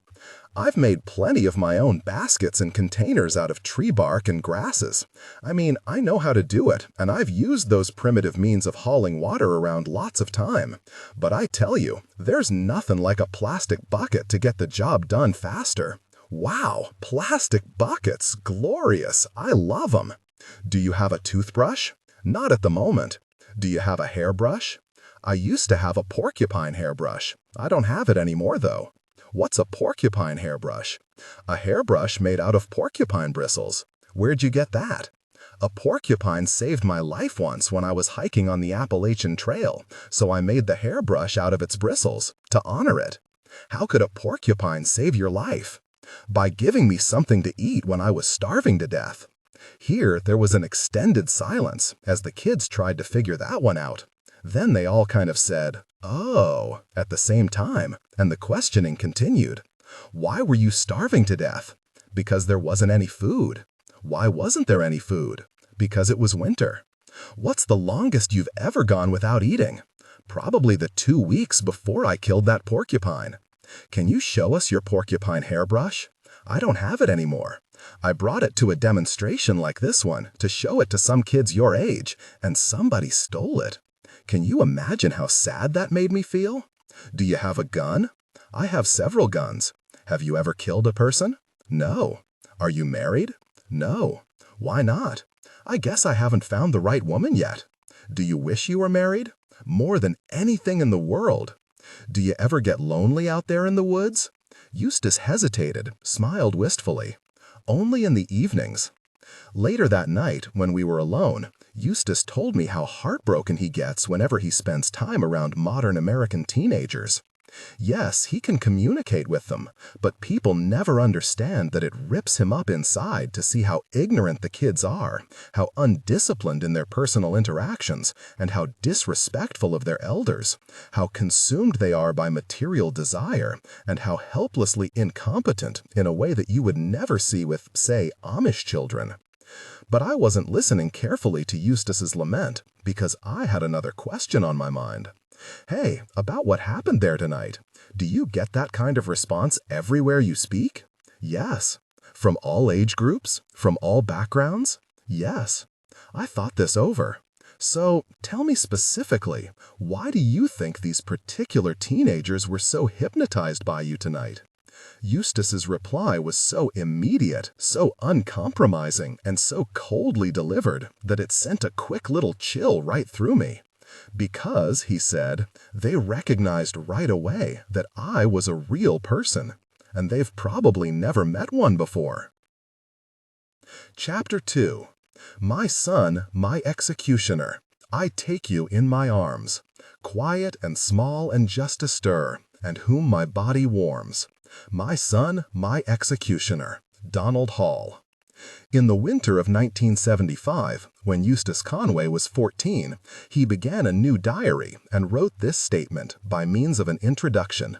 Speaker 1: I've made plenty of my own baskets and containers out of tree bark and grasses. I mean, I know how to do it, and I've used those primitive means of hauling water around lots of time. But I tell you, there's nothing like a plastic bucket to get the job done faster. Wow, plastic buckets, glorious, I love them. Do you have a toothbrush? Not at the moment. Do you have a hairbrush? I used to have a porcupine hairbrush. I don't have it anymore though. What's a porcupine hairbrush? A hairbrush made out of porcupine bristles. Where'd you get that? A porcupine saved my life once when I was hiking on the Appalachian Trail, so I made the hairbrush out of its bristles to honor it. How could a porcupine save your life? By giving me something to eat when I was starving to death. Here, there was an extended silence as the kids tried to figure that one out. Then they all kind of said, "Oh," at the same time, and the questioning continued. Why were you starving to death? Because there wasn't any food. Why wasn't there any food? Because it was winter. What's the longest you've ever gone without eating? Probably the 2 weeks before I killed that porcupine. Can you show us your porcupine hairbrush? I don't have it anymore. I brought it to a demonstration like this one to show it to some kids your age, and somebody stole it. Can you imagine how sad that made me feel? Do you have a gun? I have several guns. Have you ever killed a person? No. Are you married? No. Why not? I guess I haven't found the right woman yet. Do you wish you were married? More than anything in the world. Do you ever get lonely out there in the woods? Eustace hesitated, smiled wistfully. Only in the evenings. Later that night, when we were alone, Eustace told me how heartbroken he gets whenever he spends time around modern American teenagers. Yes, he can communicate with them, but people never understand that it rips him up inside to see how ignorant the kids are, how undisciplined in their personal interactions, and how disrespectful of their elders, how consumed they are by material desire, and how helplessly incompetent in a way that you would never see with, say, Amish children. But I wasn't listening carefully to Eustace's lament because I had another question on my mind. Hey, about what happened there tonight. Do you get that kind of response everywhere you speak? Yes. From all age groups? From all backgrounds? Yes. I thought this over. So, tell me specifically, why do you think these particular teenagers were so hypnotized by you tonight? Eustace's reply was so immediate, so uncompromising, and so coldly delivered that it sent a quick little chill right through me. Because, he said, they recognized right away that I was a real person, and they've probably never met one before. Chapter 2. My son, my executioner, I take you in my arms, quiet and small and just astir, and whom my body warms. My son, my executioner, Donald Hall. In the winter of 1975, when Eustace Conway was 14, he began a new diary and wrote this statement by means of an introduction.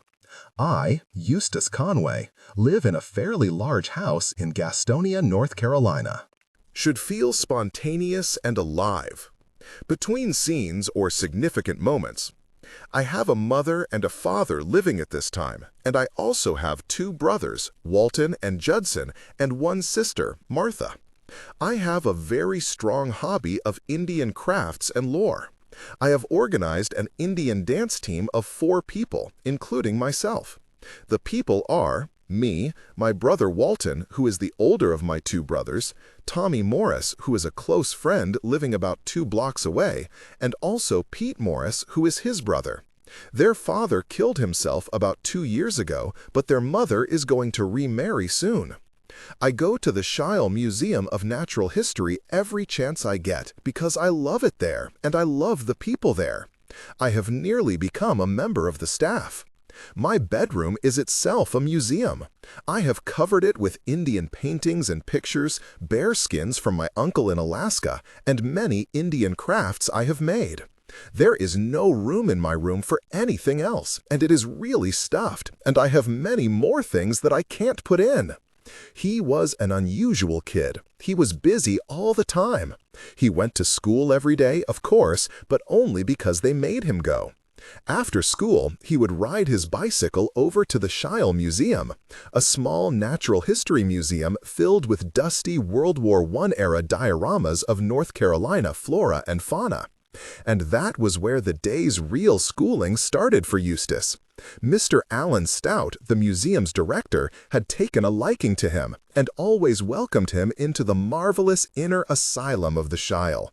Speaker 1: I, Eustace Conway, live in a fairly large house in Gastonia, North Carolina.
Speaker 2: Should feel spontaneous and alive. Between scenes or significant moments. I have a mother and a father living at this time, and I also have 2 brothers, Walton and Judson, and 1 sister, Martha. I have a very strong hobby of Indian crafts and lore. I have organized an Indian dance team of 4 people, including myself. The people are me, my brother Walton, who is the older of my 2 brothers, Tommy Morris, who is a close friend living about 2 blocks away, and also Pete Morris, who is his brother. Their father killed himself about 2 years ago, but their mother is going to remarry soon. I go to the Shiel Museum of Natural History every chance I get because I love it there and I love the people there. I have nearly become a member of the staff. My bedroom is itself a museum. I have covered it with Indian paintings and pictures, bear skins from my uncle in Alaska, and many Indian crafts I have made. There is no room in my room for anything else, and it is really stuffed, and I have many more things that I can't put in.
Speaker 1: He was an unusual kid. He was busy all the time. He went to school every day, of course, but only because they made him go. After school, he would ride his bicycle over to the Shile Museum, a small natural history museum filled with dusty World War I-era dioramas of North Carolina flora and fauna. And that was where the day's real schooling started for Eustace. Mr. Alan Stout, the museum's director, had taken a liking to him and always welcomed him into the marvelous inner asylum of the Shile.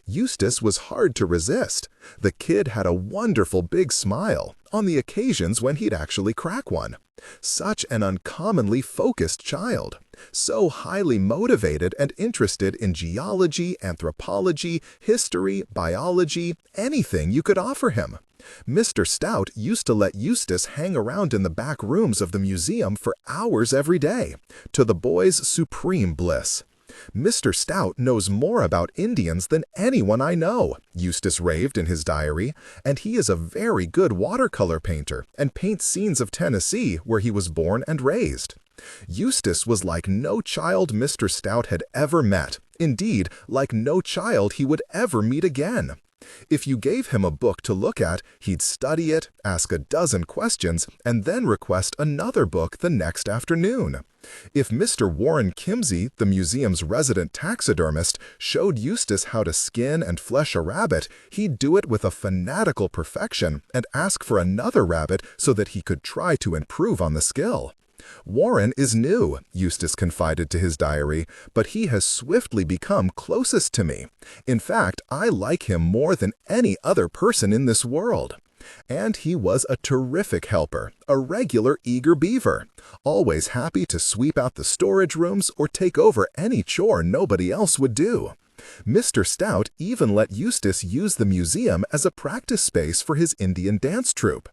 Speaker 1: Eustace was hard to resist. The kid had a wonderful big smile on the occasions when he'd actually crack one. Such an uncommonly focused child, so highly motivated and interested in geology, anthropology, history, biology, anything you could offer him. Mr. Stout used to let Eustace hang around in the back rooms of the museum for hours every day, to the boy's supreme bliss. "Mr. Stout knows more about Indians than anyone I know," Eustace raved in his diary, "and he is a very good watercolor painter and paints scenes of Tennessee where he was born and raised." Eustace was like no child Mr. Stout had ever met, indeed, like no child he would ever meet again. If you gave him a book to look at, he'd study it, ask a dozen questions, and then request another book the next afternoon. If Mr. Warren Kimsey, the museum's resident taxidermist, showed Eustace how to skin and flesh a rabbit, he'd do it with a fanatical perfection and ask for another rabbit so that he could try to improve on the skill. "Warren is new," Eustace confided to his diary, "but he has swiftly become closest to me. In fact, I like him more than any other person in this world." And he was a terrific helper, a regular eager beaver, always happy to sweep out the storage rooms or take over any chore nobody else would do. Mr. Stout even let Eustace use the museum as a practice space for his Indian dance troupe.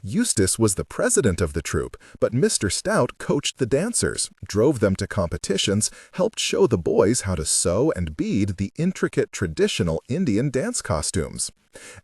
Speaker 1: Eustace was the president of the troupe, but Mr. Stout coached the dancers, drove them to competitions, helped show the boys how to sew and bead the intricate traditional Indian dance costumes.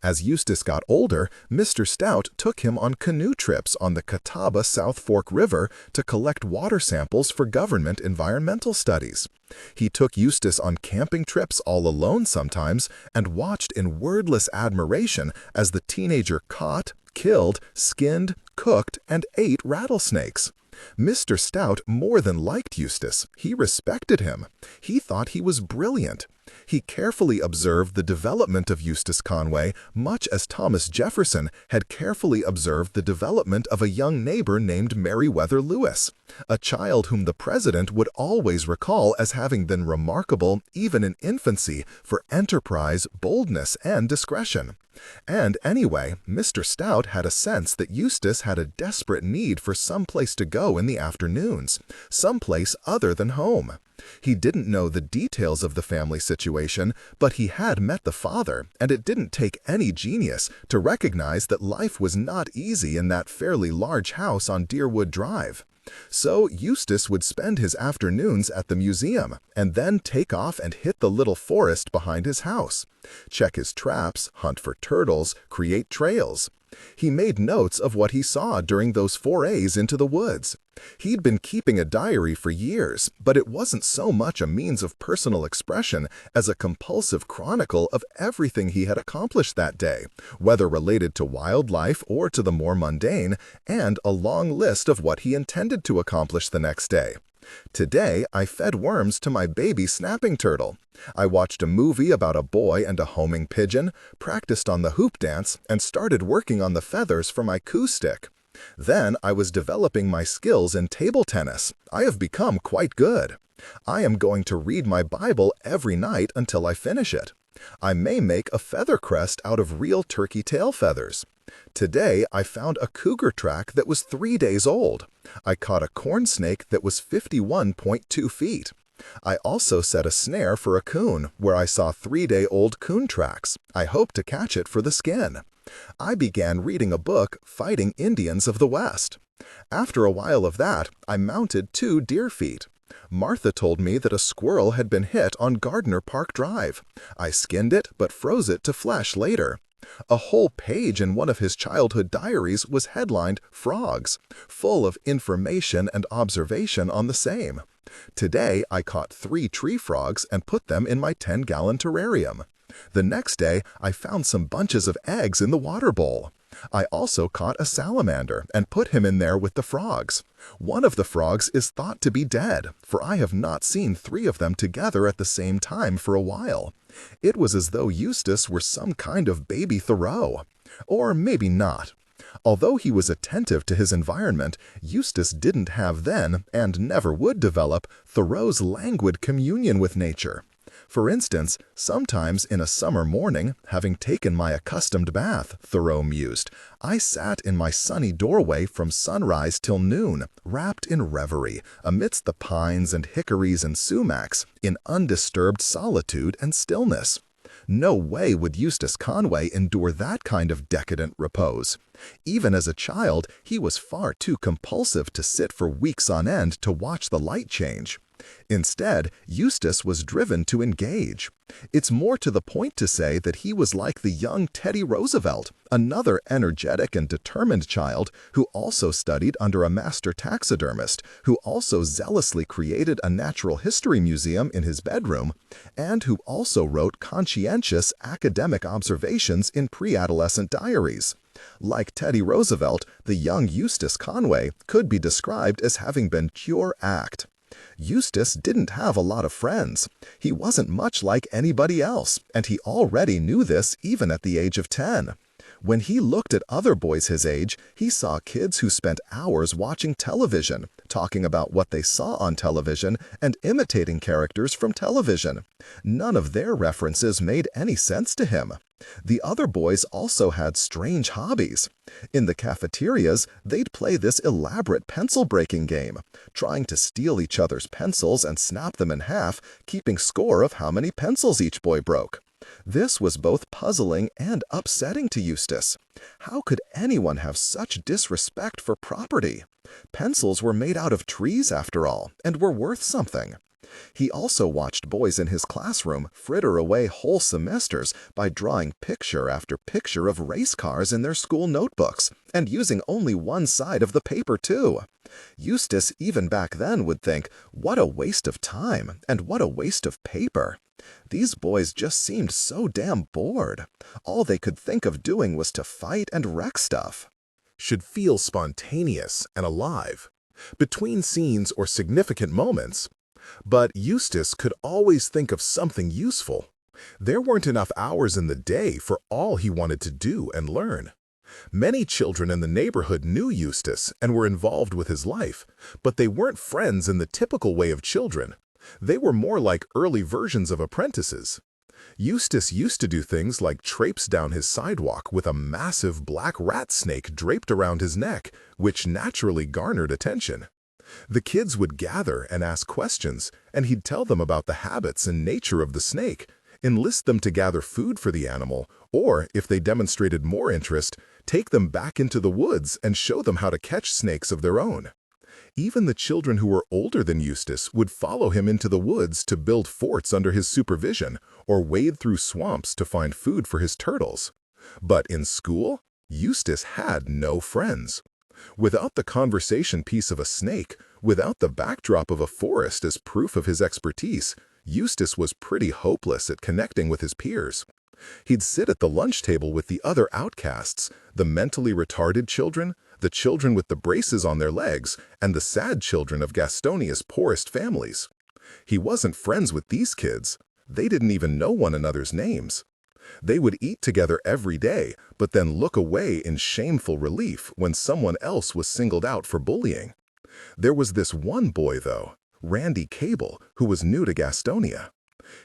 Speaker 1: As Eustace got older, Mr. Stout took him on canoe trips on the Catawba South Fork River to collect water samples for government environmental studies. He took Eustace on camping trips all alone sometimes and watched in wordless admiration as the teenager caught, killed, skinned, cooked, and ate rattlesnakes. Mr. Stout more than liked Eustace. He respected him. He thought he was brilliant. He carefully observed the development of Eustace Conway, much as Thomas Jefferson had carefully observed the development of a young neighbor named Meriwether Lewis, a child whom the president would always recall as having been remarkable, even in infancy, for enterprise, boldness, and discretion. And anyway, Mr. Stout had a sense that Eustace had a desperate need for some place to go in the afternoons, some place other than home. He didn't know the details of the family situation, but he had met the father, and it didn't take any genius to recognize that life was not easy in that fairly large house on Deerwood Drive. So Eustace would spend his afternoons at the museum and then take off and hit the little forest behind his house, check his traps, hunt for turtles, create trails. He made notes of what he saw during those forays into the woods. He'd been keeping a diary for years, but it wasn't so much a means of personal expression as a compulsive chronicle of everything he had accomplished that day, whether related to wildlife or to the more mundane, and a long list of what he intended to accomplish the next day. "Today, I fed worms to my baby snapping turtle. I watched a movie about a boy and a homing pigeon, practiced on the hoop dance, and started working on the feathers for my coo stick. Then I was developing my skills in table tennis. I have become quite good. I am going to read my Bible every night until I finish it. I may make a feather crest out of real turkey tail feathers. Today I found a cougar track that was 3 days old. I caught a corn snake that was 51.2 feet. I also set a snare for a coon where I saw 3-day-old coon tracks. I hope to catch it for the skin. I began reading a book, Fighting Indians of the West. After a while of that, I mounted 2 deer feet. Martha told me that a squirrel had been hit on Gardner Park Drive. I skinned it but froze it to flesh later. A whole page in one of his childhood diaries was headlined Frogs, full of information and observation on the same. Today, I caught 3 tree frogs and put them in my 10-gallon terrarium. The next day, I found some bunches of eggs in the water bowl. I also caught a salamander and put him in there with the frogs. One of the frogs is thought to be dead, for I have not seen 3 of them together at the same time for a while. It was as though Eustace were some kind of baby Thoreau. Or maybe not. Although he was attentive to his environment, Eustace didn't have then, and never would develop, Thoreau's languid communion with nature. For instance, sometimes in a summer morning, having taken my accustomed bath, Thoreau mused, I sat in my sunny doorway from sunrise till noon, wrapped in reverie, amidst the pines and hickories and sumacs, in undisturbed solitude and stillness. No way would Eustace Conway endure that kind of decadent repose. Even as a child, he was far too compulsive to sit for weeks on end to watch the light change. Instead, Eustace was driven to engage. It's more to the point to say that he was like the young Teddy Roosevelt, another energetic and determined child who also studied under a master taxidermist, who also zealously created a natural history museum in his bedroom, and who also wrote conscientious academic observations in pre-adolescent diaries. Like Teddy Roosevelt, the young Eustace Conway could be described as having been pure act. Eustace didn't have a lot of friends. He wasn't much like anybody else, and he already knew this even at the age of 10. When he looked at other boys his age, he saw kids who spent hours watching television, talking about what they saw on television, and imitating characters from television. None of their references made any sense to him. The other boys also had strange hobbies. In the cafeterias, they'd play this elaborate pencil-breaking game, trying to steal each other's pencils and snap them in half, keeping score of how many pencils each boy broke. This was both puzzling and upsetting to Eustace. How could anyone have such disrespect for property? Pencils were made out of trees, after all, and were worth something. He also watched boys in his classroom fritter away whole semesters by drawing picture after picture of race cars in their school notebooks, and using only one side of the paper, too. Eustace, even back then, would think, what a waste of time, and what a waste of paper. These boys just seemed so damn bored. All they could think of doing was to fight and wreck stuff.
Speaker 2: Should feel spontaneous and alive, between scenes or significant moments. But Eustace could always think of something useful. There weren't enough hours in the day for all he wanted to do and learn. Many children in the neighborhood knew Eustace and were involved with his life, but they weren't friends in the typical way of children. They were more like early versions of apprentices. Eustace used to do things like traipse down his sidewalk with a massive black rat snake draped around his neck, which naturally garnered attention. The kids would gather and ask questions, and he'd tell them about the habits and nature of the snake, enlist them to gather food for the animal, or, if they demonstrated more interest, take them back into the woods and show them how to catch snakes of their own. Even the children who were older than Eustace would follow him into the woods to build forts under his supervision, or wade through swamps to find food for his turtles. But in school, Eustace had no friends. Without the conversation piece of a snake, without the backdrop of a forest as proof of his expertise, Eustace was pretty hopeless at connecting with his peers. He'd sit at the lunch table with the other outcasts, the mentally retarded children, the children with the braces on their legs, and the sad children of Gastonia's poorest families. He wasn't friends with these kids. They didn't even know one another's names. They would eat together every day, but then look away in shameful relief when someone else was singled out for bullying. There was this one boy, though, Randy Cable, who was new to Gastonia.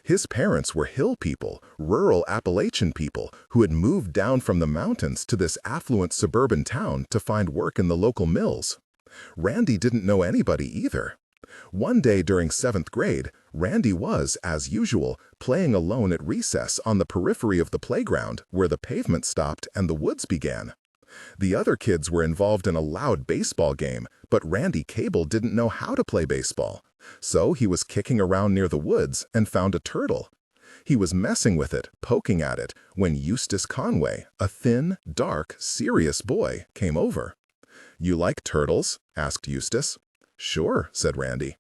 Speaker 2: His parents were hill people, rural Appalachian people, who had moved down from the mountains to this affluent suburban town to find work in the local mills. Randy didn't know anybody either. One day during 7th grade, Randy was, as usual, playing alone at recess on the periphery of the playground where the pavement stopped and the woods began. The other kids were involved in a loud baseball game, but Randy Cable didn't know how to play baseball. So he was kicking around near the woods and found a turtle.
Speaker 1: He was messing with it, poking at it, when Eustace Conway, a thin, dark, serious boy, came over. "You like turtles?" asked Eustace. "Sure," said Randy.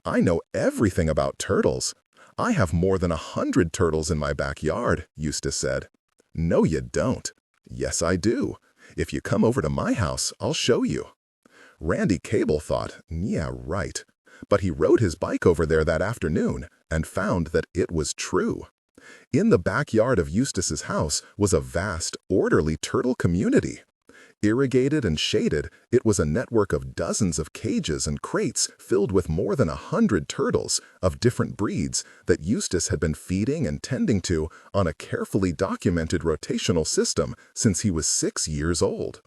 Speaker 1: "I know everything about turtles. I have more than 100 turtles in my backyard," Eustace said. "No, you don't." "Yes, I do. If you come over to my house, I'll show you." Randy Cable thought, yeah, right. But he rode his bike over there that afternoon and found that it was true. In the backyard of Eustace's house was a vast, orderly turtle community. Irrigated and shaded, it was a network of dozens of cages and crates filled with more than 100 turtles of different breeds that Eustace had been feeding and tending to on a carefully documented rotational system since he was 6 years old.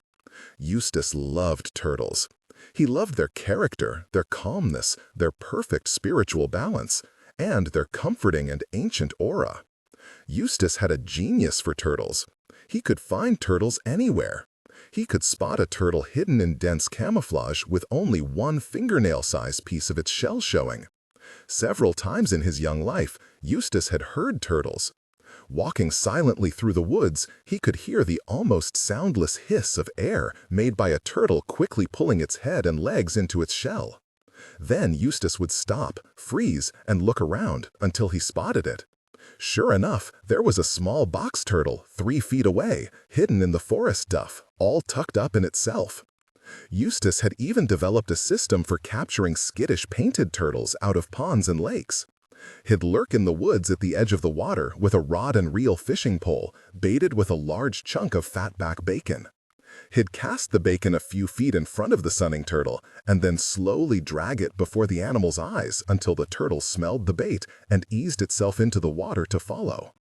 Speaker 1: Eustace loved turtles. He loved their character, their calmness, their perfect spiritual balance, and their comforting and ancient aura. Eustace had a genius for turtles. He could find turtles anywhere. He could spot a turtle hidden in dense camouflage with only one fingernail-sized piece of its shell showing. Several times in his young life, Eustace had heard turtles. Walking silently through the woods, he could hear the almost soundless hiss of air made by a turtle quickly pulling its head and legs into its shell. Then Eustace would stop, freeze, and look around until he spotted it. Sure enough, there was a small box turtle 3 feet away, hidden in the forest duff, all tucked up in itself. Eustace had even developed a system for capturing skittish painted turtles out of ponds and lakes. He'd lurk in the woods at the edge of the water with a rod and reel fishing pole, baited with a large chunk of fatback bacon. He'd cast the bacon a few feet in front of the sunning turtle and then slowly drag it before the animal's eyes until the turtle smelled the bait and eased itself into the water to follow.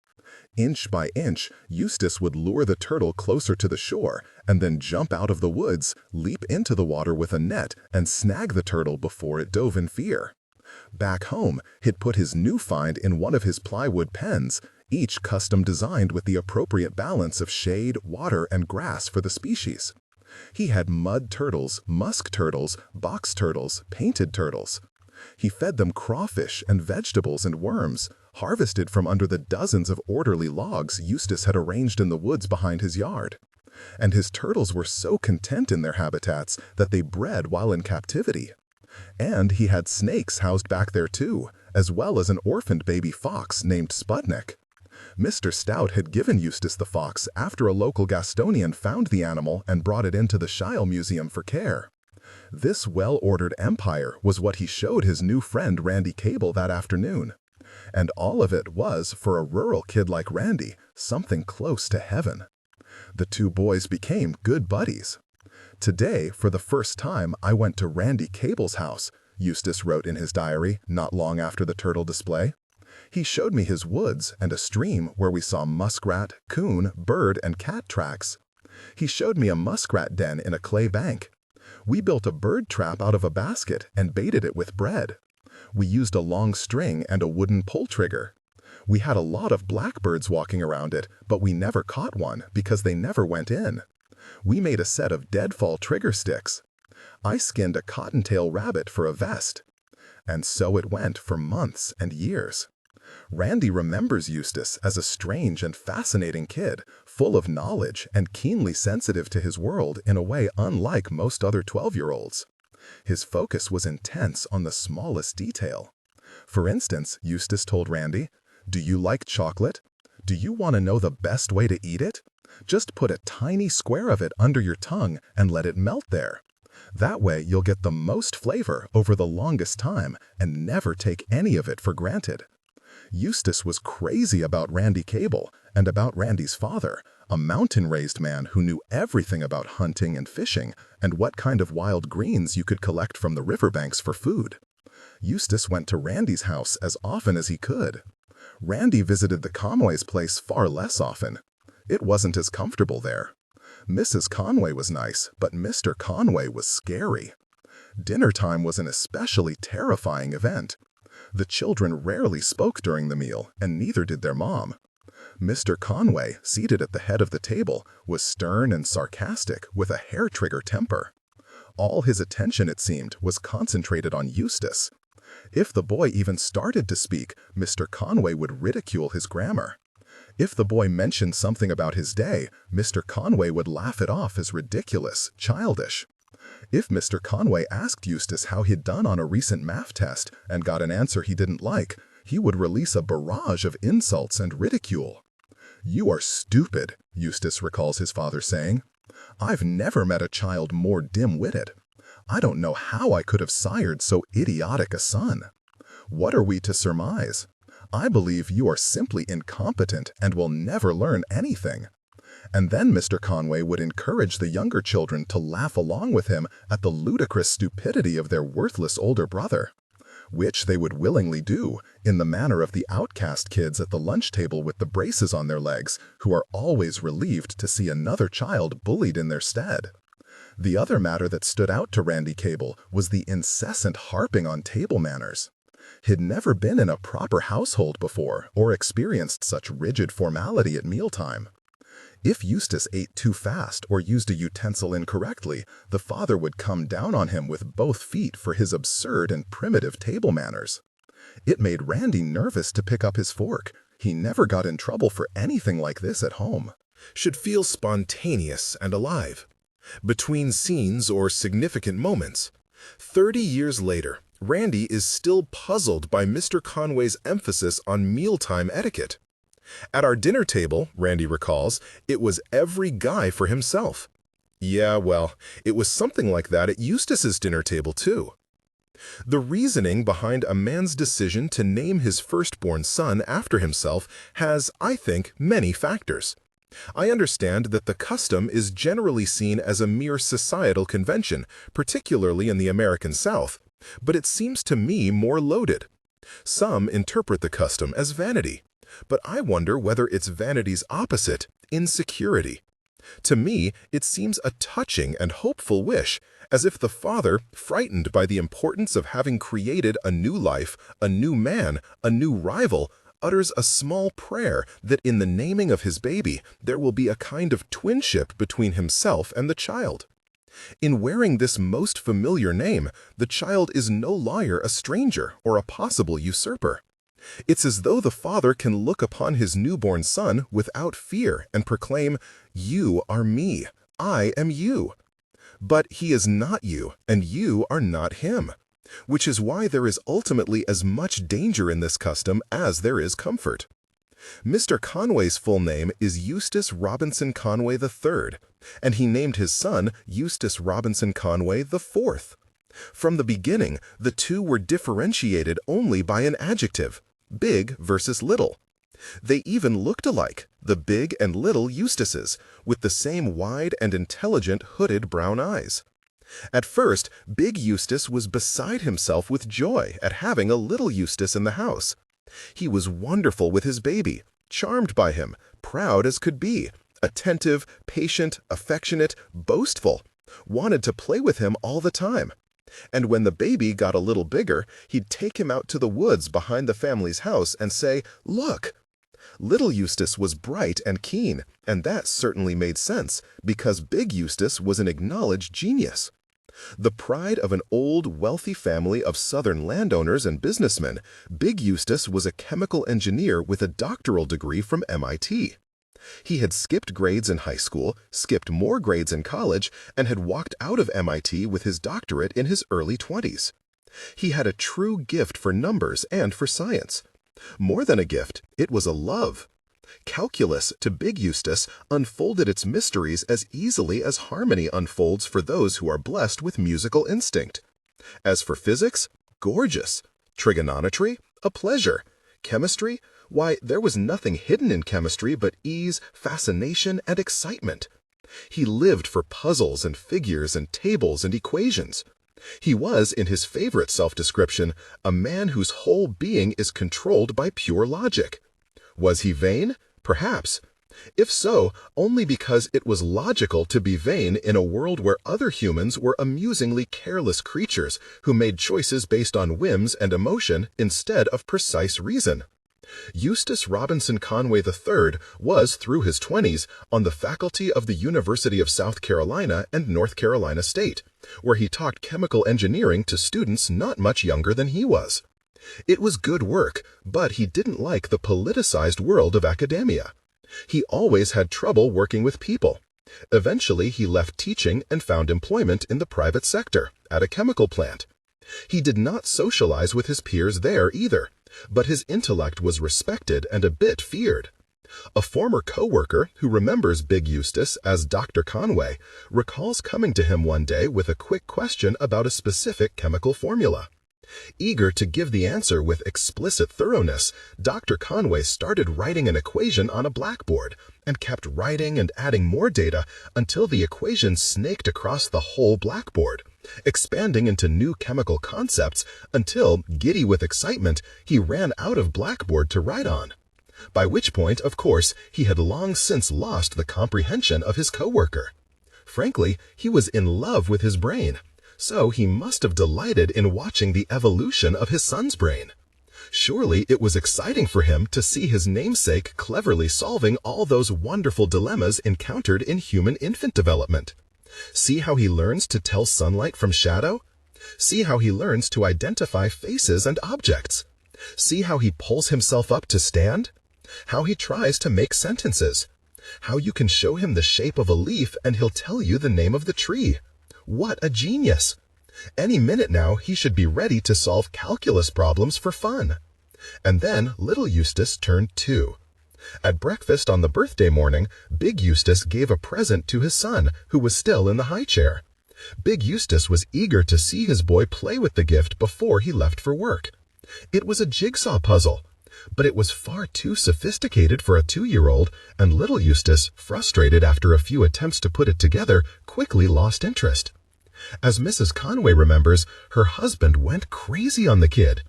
Speaker 1: Inch by inch, Eustace would lure the turtle closer to the shore and then jump out of the woods, leap into the water with a net, and snag the turtle before it dove in fear. Back home, he'd put his new find in one of his plywood pens, each custom designed with the appropriate balance of shade, water, and grass for the species. He had mud turtles, musk turtles, box turtles, painted turtles. He fed them crawfish and vegetables and worms, harvested from under the dozens of orderly logs Eustace had arranged in the woods behind his yard. And his turtles were so content in their habitats that they bred while in captivity. And he had snakes housed back there too, as well as an orphaned baby fox named Sputnik. Mr. Stout had given Eustace the fox after a local Gastonian found the animal and brought it into the Shile Museum for care. This well-ordered empire was what he showed his new friend Randy Cable that afternoon. And all of it was, for a rural kid like Randy, something close to heaven. The two boys became good buddies. "Today, for the first time, I went to Randy Cable's house," Eustace wrote in his diary not long after the turtle display. "He showed me his woods and a stream where we saw muskrat, coon, bird, and cat tracks. He showed me a muskrat den in a clay bank. We built a bird trap out of a basket and baited it with bread. We used a long string and a wooden pull trigger. We had a lot of blackbirds walking around it, but we never caught one because they never went in. We made a set of deadfall trigger sticks. I skinned a cottontail rabbit for a vest." And so it went for months and years. Randy remembers Eustace as a strange and fascinating kid, full of knowledge and keenly sensitive to his world in a way unlike most other 12-year-olds. His focus was intense on the smallest detail. For instance, Eustace told Randy, "Do you like chocolate? Do you want to know the best way to eat it? Just put a tiny square of it under your tongue and let it melt there. That way you'll get the most flavor over the longest time and never take any of it for granted." Eustace was crazy about Randy Cable and about Randy's father, a mountain-raised man who knew everything about hunting and fishing and what kind of wild greens you could collect from the riverbanks for food. Eustace went to Randy's house as often as he could. Randy visited the Conways' place far less often. It wasn't as comfortable there. Mrs. Conway was nice, but Mr. Conway was scary. Dinner time was an especially terrifying event. The children rarely spoke during the meal, and neither did their mom. Mr. Conway, seated at the head of the table, was stern and sarcastic with a hair-trigger temper. All his attention, it seemed, was concentrated on Eustace. If the boy even started to speak, Mr. Conway would ridicule his grammar. If the boy mentioned something about his day, Mr. Conway would laugh it off as ridiculous, childish. If Mr. Conway asked Eustace how he'd done on a recent math test and got an answer he didn't like, he would release a barrage of insults and ridicule. "You are stupid," Eustace recalls his father saying. "I've never met a child more dim-witted. I don't know how I could have sired so idiotic a son. What are we to surmise? I believe you are simply incompetent and will never learn anything." And then Mr. Conway would encourage the younger children to laugh along with him at the ludicrous stupidity of their worthless older brother, which they would willingly do, in the manner of the outcast kids at the lunch table with the braces on their legs, who are always relieved to see another child bullied in their stead. The other matter that stood out to Randy Cable was the incessant harping on table manners. He'd never been in a proper household before or experienced such rigid formality at mealtime. If Eustace ate too fast or used a utensil incorrectly, the father would come down on him with both feet for his absurd and primitive table manners. It made Randy nervous to pick up his fork. He never got in trouble for anything like this at home.
Speaker 2: Should feel spontaneous and alive. Between scenes or significant moments. 30 years later, Randy is still puzzled by Mr. Conway's emphasis on mealtime etiquette. At our dinner table, Randy recalls, it was every guy for himself. Yeah, well, it was something like that at Eustace's dinner table too. The reasoning behind a man's decision to name his firstborn son after himself has, I think, many factors. I understand that the custom is generally seen as a mere societal convention, particularly in the American South, but it seems to me more loaded. Some interpret the custom as vanity, but I wonder whether it's vanity's opposite, insecurity. To me, it seems a touching and hopeful wish, as if the father, frightened by the importance of having created a new life, a new man, a new rival, utters a small prayer that in the naming of his baby there will be a kind of twinship between himself and the child. In wearing this most familiar name, the child is no longer a stranger or a possible usurper. It's as though the father can look upon his newborn son without fear and proclaim, "You are me, I am you." But he is not you, and you are not him, which is why there is ultimately as much danger in this custom as there is comfort. Mr. Conway's full name is Eustace Robinson Conway III, and he named his son Eustace Robinson Conway IV. From the beginning, the two were differentiated only by an adjective, big versus little. They even looked alike, the big and little Eustaces, with the same wide and intelligent hooded brown eyes. At first, Big Eustace was beside himself with joy at having a little Eustace in the house. He was wonderful with his baby, charmed by him, proud as could be, attentive, patient, affectionate, boastful, wanted to play with him all the time. And when the baby got a little bigger, he'd take him out to the woods behind the family's house and say, "Look." Little Eustace was bright and keen, and that certainly made sense, because Big Eustace was an acknowledged genius. The pride of an old, wealthy family of Southern landowners and businessmen, Big Eustace was a chemical engineer with a doctoral degree from MIT. He had skipped grades in high school, skipped more grades in college, and had walked out of MIT with his doctorate in his early 20s. He had a true gift for numbers and for science. More than a gift, it was a love. Calculus, to Big Eustace, unfolded its mysteries as easily as harmony unfolds for those who are blessed with musical instinct. As for physics, gorgeous. Trigonometry, a pleasure. Chemistry, why, there was nothing hidden in chemistry but ease, fascination, and excitement. He lived for puzzles and figures and tables and equations. He was, in his favorite self-description, a man whose whole being is controlled by pure logic. Was he vain? Perhaps. If so, only because it was logical to be vain in a world where other humans were amusingly careless creatures who made choices based on whims and emotion instead of precise reason. Eustace Robinson Conway III was, through his 20s, on the faculty of the University of South Carolina and North Carolina State,
Speaker 1: where he taught chemical engineering to students not much younger than he was. It was good work, but he didn't like the politicized world of academia. He always had trouble working with people. Eventually, he left teaching and found employment in the private sector, at a chemical plant. He did not socialize with his peers there either, but his intellect was respected and a bit feared. A former co-worker who remembers Big Eustace as Dr. Conway recalls coming to him one day with a quick question about a specific chemical formula. Eager to give the answer with explicit thoroughness, Dr. Conway started writing an equation on a blackboard and kept writing and adding more data until the equation snaked across the whole blackboard, expanding into new chemical concepts until, giddy with excitement, he ran out of blackboard to write on. By which point, of course, he had long since lost the comprehension of his coworker. Frankly, he was in love with his brain, so he must have delighted in watching the evolution of his son's brain. Surely it was exciting for him to see his namesake cleverly solving all those wonderful dilemmas encountered in human infant development. See how he learns to tell sunlight from shadow? See how he learns to identify faces and objects? See how he pulls himself up to stand? How he tries to make sentences? How you can show him the shape of a leaf and he'll tell you the name of the tree? What a genius! Any minute now he should be ready to solve calculus problems for fun. And then little Eustace turned 2. At breakfast on the birthday morning, Big Eustace gave a present to his son, who was still in the high chair. Big Eustace was eager to see his boy play with the gift before he left for work. It was a jigsaw puzzle, but it was far too sophisticated for a 2-year-old, and little Eustace, frustrated after a few attempts to put it together, quickly lost interest. As Mrs. Conway remembers, her husband went crazy on the kid.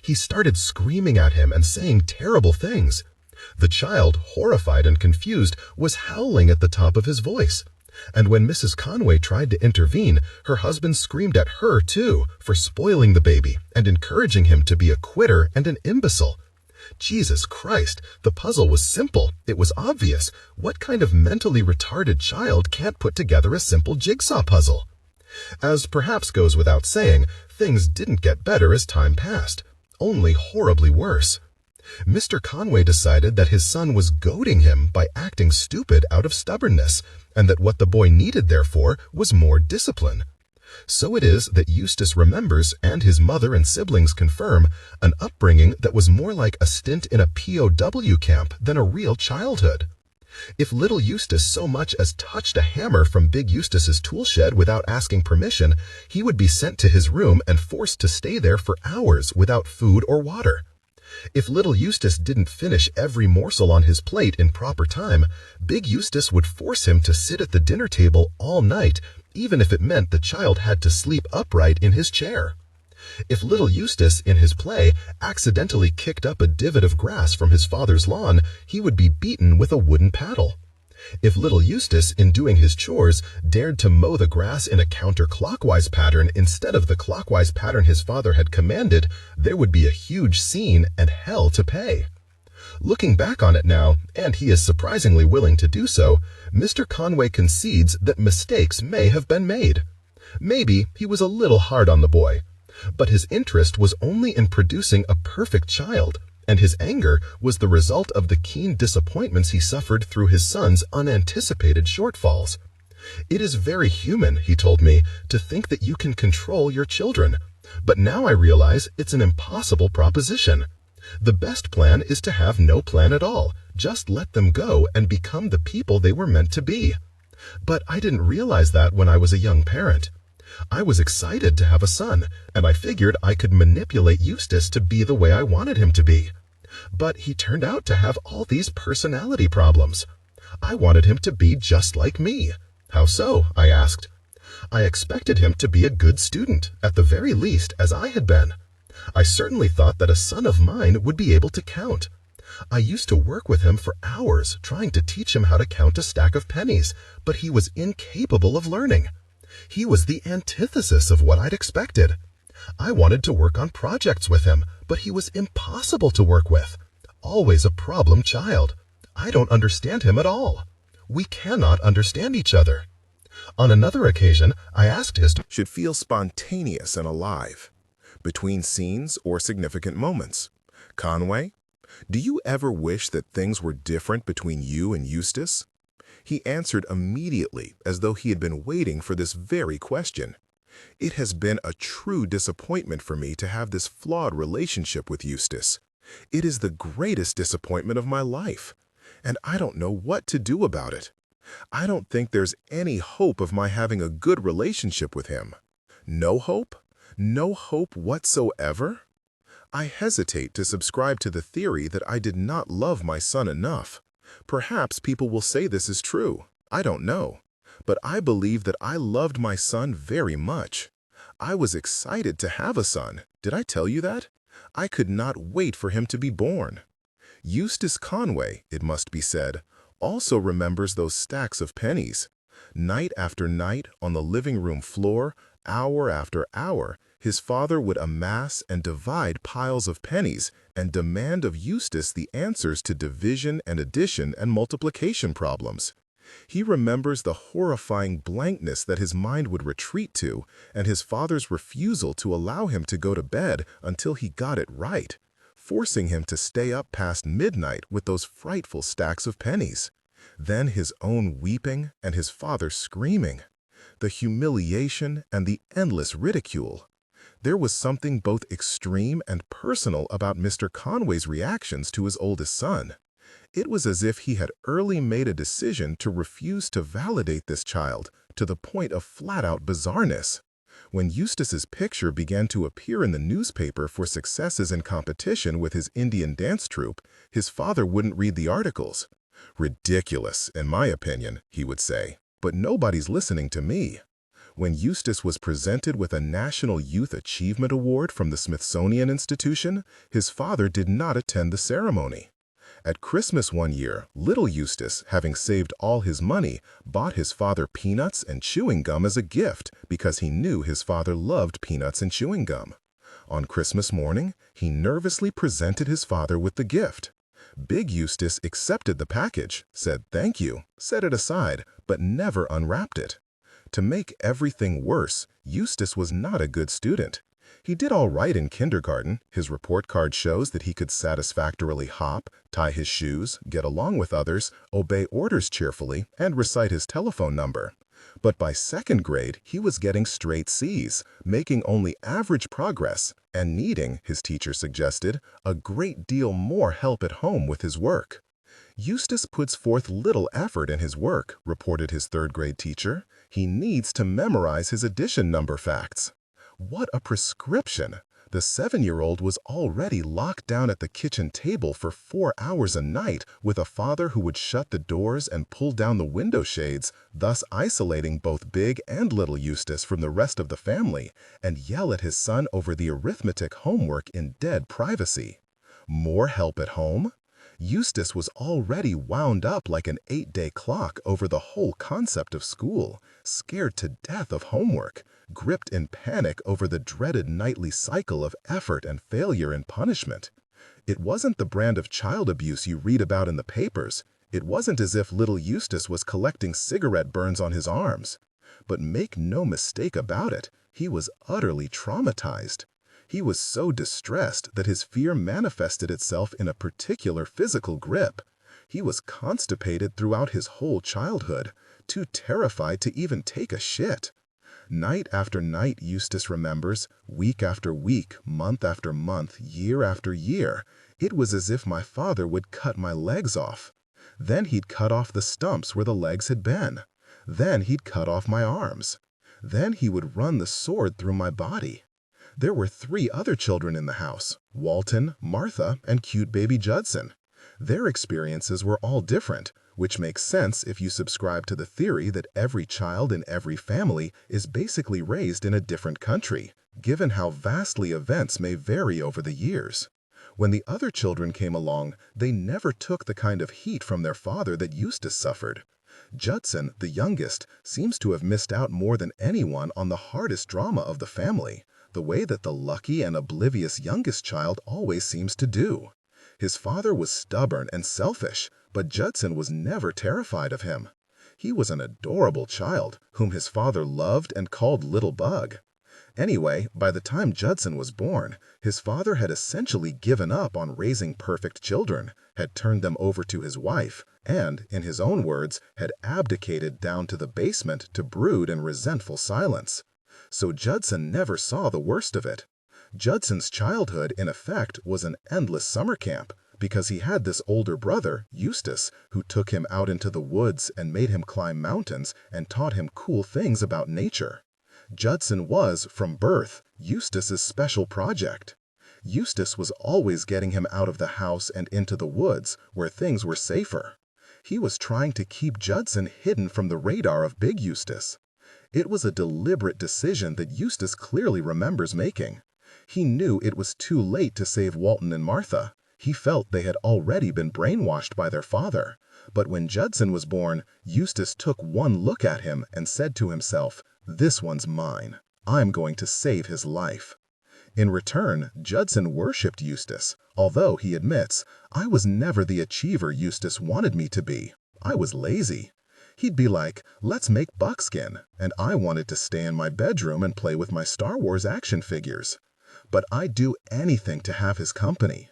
Speaker 1: He started screaming at him and saying terrible things. The child, horrified and confused, was howling at the top of his voice. And when Mrs. Conway tried to intervene, her husband screamed at her, too, for spoiling the baby and encouraging him to be a quitter and an imbecile. Jesus Christ, the puzzle was simple. It was obvious. What kind of mentally retarded child can't put together a simple jigsaw puzzle? As perhaps goes without saying, things didn't get better as time passed, only horribly worse. Mr. Conway decided that his son was goading him by acting stupid out of stubbornness, and that what the boy needed, therefore, was more discipline. So it is that Eustace remembers, and his mother and siblings confirm, an upbringing that was more like a stint in a POW camp than a real childhood. If little Eustace so much as touched a hammer from Big Eustace's tool shed without asking permission, he would be sent to his room and forced to stay there for hours without food or water. If little Eustace didn't finish every morsel on his plate in proper time, Big Eustace would force him to sit at the dinner table all night, even if it meant the child had to sleep upright in his chair. If little Eustace, in his play, accidentally kicked up a divot of grass from his father's lawn, he would be beaten with a wooden paddle. If little Eustace, in doing his chores, dared to mow the grass in a counterclockwise pattern instead of the clockwise pattern his father had commanded, there would be a huge scene and hell to pay. Looking back on it now, and he is surprisingly willing to do so, Mr. Conway concedes that mistakes may have been made. Maybe he was a little hard on the boy, but his interest was only in producing a perfect child, and his anger was the result of the keen disappointments he suffered through his son's unanticipated shortfalls. It is very human, he told me, to think that you can control your children, but now I realize it's an impossible proposition. The best plan is to have no plan at all, just let them go and become the people they were meant to be. But I didn't realize that when I was a young parent. I was excited to have a son, and I figured I could manipulate Eustace to be the way I wanted him to be. But he turned out to have all these personality problems. I wanted him to be just like me. How so? I asked. I expected him to be a good student, at the very least, as I had been. I certainly thought that a son of mine would be able to count. I used to work with him for hours trying to teach him how to count a stack of pennies, but he was incapable of learning. He was the antithesis of what I'd expected. I wanted to work on projects with him, but he was impossible to work with. Always a problem child. I don't understand him at all. We cannot understand each other.
Speaker 2: On another occasion, I asked his should feel spontaneous and alive, between scenes or significant moments. Conway, do you ever wish that things were different between you and Eustace? He answered immediately, as though he had been waiting for this very question. It has been a true disappointment for me to have this flawed relationship with Eustace. It is the greatest disappointment of my life, and I don't know what to do about it. I don't think there's any hope of my having a good relationship with him. No hope? No hope whatsoever? I hesitate to subscribe to the theory that I did not love my son enough. Perhaps people will say this is true. I don't know. But I believe that I loved my son very much. I was excited to have a son. Did I tell you that? I could not wait for him to be born. Eustace Conway, it must be said, also remembers those stacks of pennies. Night after night, on the living room floor, hour after hour, his father would amass and divide piles of pennies and demand of Eustace the answers to division and addition and multiplication problems. He remembers the horrifying blankness that his mind would retreat to and his father's refusal to allow him to go to bed until he got it right, forcing him to stay up past midnight with those frightful stacks of pennies. Then his own weeping and his father screaming. The humiliation and the endless ridicule. There was something both extreme and personal about Mr. Conway's reactions to his oldest son. It was as if he had early made a decision to refuse to validate this child to the point of flat-out bizarreness. When Eustace's picture began to appear in the newspaper for successes in competition with his Indian dance troupe, his father wouldn't read the articles. "Ridiculous, in my opinion," he would say, "but nobody's listening to me." When Eustace was presented with a National Youth Achievement Award from the Smithsonian Institution, his father did not attend the ceremony. At Christmas one year, little Eustace, having saved all his money, bought his father peanuts and chewing gum as a gift because he knew his father loved peanuts and chewing gum. On Christmas morning, he nervously presented his father with the gift. Big Eustace accepted the package, said thank you, set it aside, but never unwrapped it. To make everything worse, Eustace was not a good student. He did all right in kindergarten. His report card shows that he could satisfactorily hop, tie his shoes, get along with others, obey orders cheerfully, and recite his telephone number. But by second grade, he was getting straight C's, making only average progress, and needing, his teacher suggested, a great deal more help at home with his work. Eustace puts forth little effort in his work, reported his third-grade teacher. He needs to memorize his addition number facts. What a prescription! The 7-year-old was already locked down at the kitchen table for 4 hours a night with a father who would shut the doors and pull down the window shades, thus isolating both big and little Eustace from the rest of the family, and yell at his son over the arithmetic homework in dead privacy. More help at home? Eustace was already wound up like an 8-day clock over the whole concept of school, scared to death of homework, gripped in panic over the dreaded nightly cycle of effort and failure and punishment. It wasn't the brand of child abuse you read about in the papers. It wasn't as if little Eustace was collecting cigarette burns on his arms. But make no mistake about it, he was utterly traumatized. He was so distressed that his fear manifested itself in a particular physical grip. He was constipated throughout his whole childhood, too terrified to even take a shit. Night after night, Eustace remembers, week after week, month after month, year after year, it was as if my father would cut my legs off. Then he'd cut off the stumps where the legs had been. Then he'd cut off my arms. Then he would run the sword through my body. There were 3 other children in the house, Walton, Martha, and cute baby Judson. Their experiences were all different, which makes sense if you subscribe to the theory that every child in every family is basically raised in a different country, given how vastly events may vary over the years. When the other children came along, they never took the kind of heat from their father that Eustace suffered. Judson, the youngest, seems to have missed out more than anyone on the hardest drama of the family, the way that the lucky and oblivious youngest child always seems to do. His father was stubborn and selfish, but Judson was never terrified of him. He was an adorable child whom his father loved and called Little Bug. Anyway, by the time Judson was born, his father had essentially given up on raising perfect children, had turned them over to his wife, and, in his own words, had abdicated down to the basement to brood in resentful silence. So Judson never saw the worst of it. Judson's childhood, in effect, was an endless summer camp, because he had this older brother, Eustace, who took him out into the woods and made him climb mountains and taught him cool things about nature. Judson was, from birth, Eustace's special project. Eustace was always getting him out of the house and into the woods, where things were safer. He was trying to keep Judson hidden from the radar of Big Eustace. It was a deliberate decision that Eustace clearly remembers making. He knew it was too late to save Walton and Martha. He felt they had already been brainwashed by their father. But when Judson was born, Eustace took one look at him and said to himself, "This one's mine. I'm going to save his life." In return, Judson worshipped Eustace, although he admits, "I was never the achiever Eustace wanted me to be. I was lazy." He'd be like, "Let's make buckskin," and I wanted to stay in my bedroom and play with my Star Wars action figures. But I'd do anything to have his company.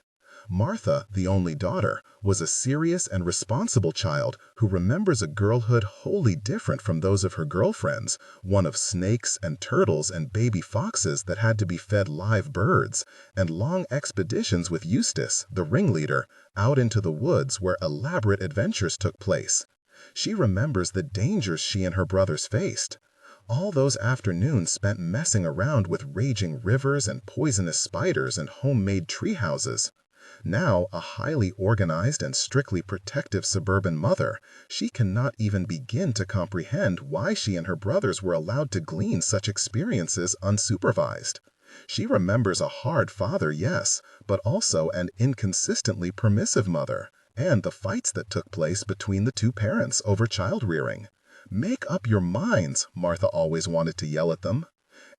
Speaker 2: Martha, the only daughter, was a serious and responsible child who remembers a girlhood wholly different from those of her girlfriends, one of snakes and turtles and baby foxes that had to be fed live birds, and long expeditions with Eustace, the ringleader, out into the woods where elaborate adventures took place. She remembers the dangers she and her brothers faced. All those afternoons spent messing around with raging rivers and poisonous spiders and homemade tree houses. Now, a highly organized and strictly protective suburban mother, she cannot even begin to comprehend why she and her brothers were allowed to glean such experiences unsupervised. She remembers a hard father, yes, but also an inconsistently permissive mother, and the fights that took place between the two parents over child-rearing. "Make up your minds," Martha always wanted to yell at them.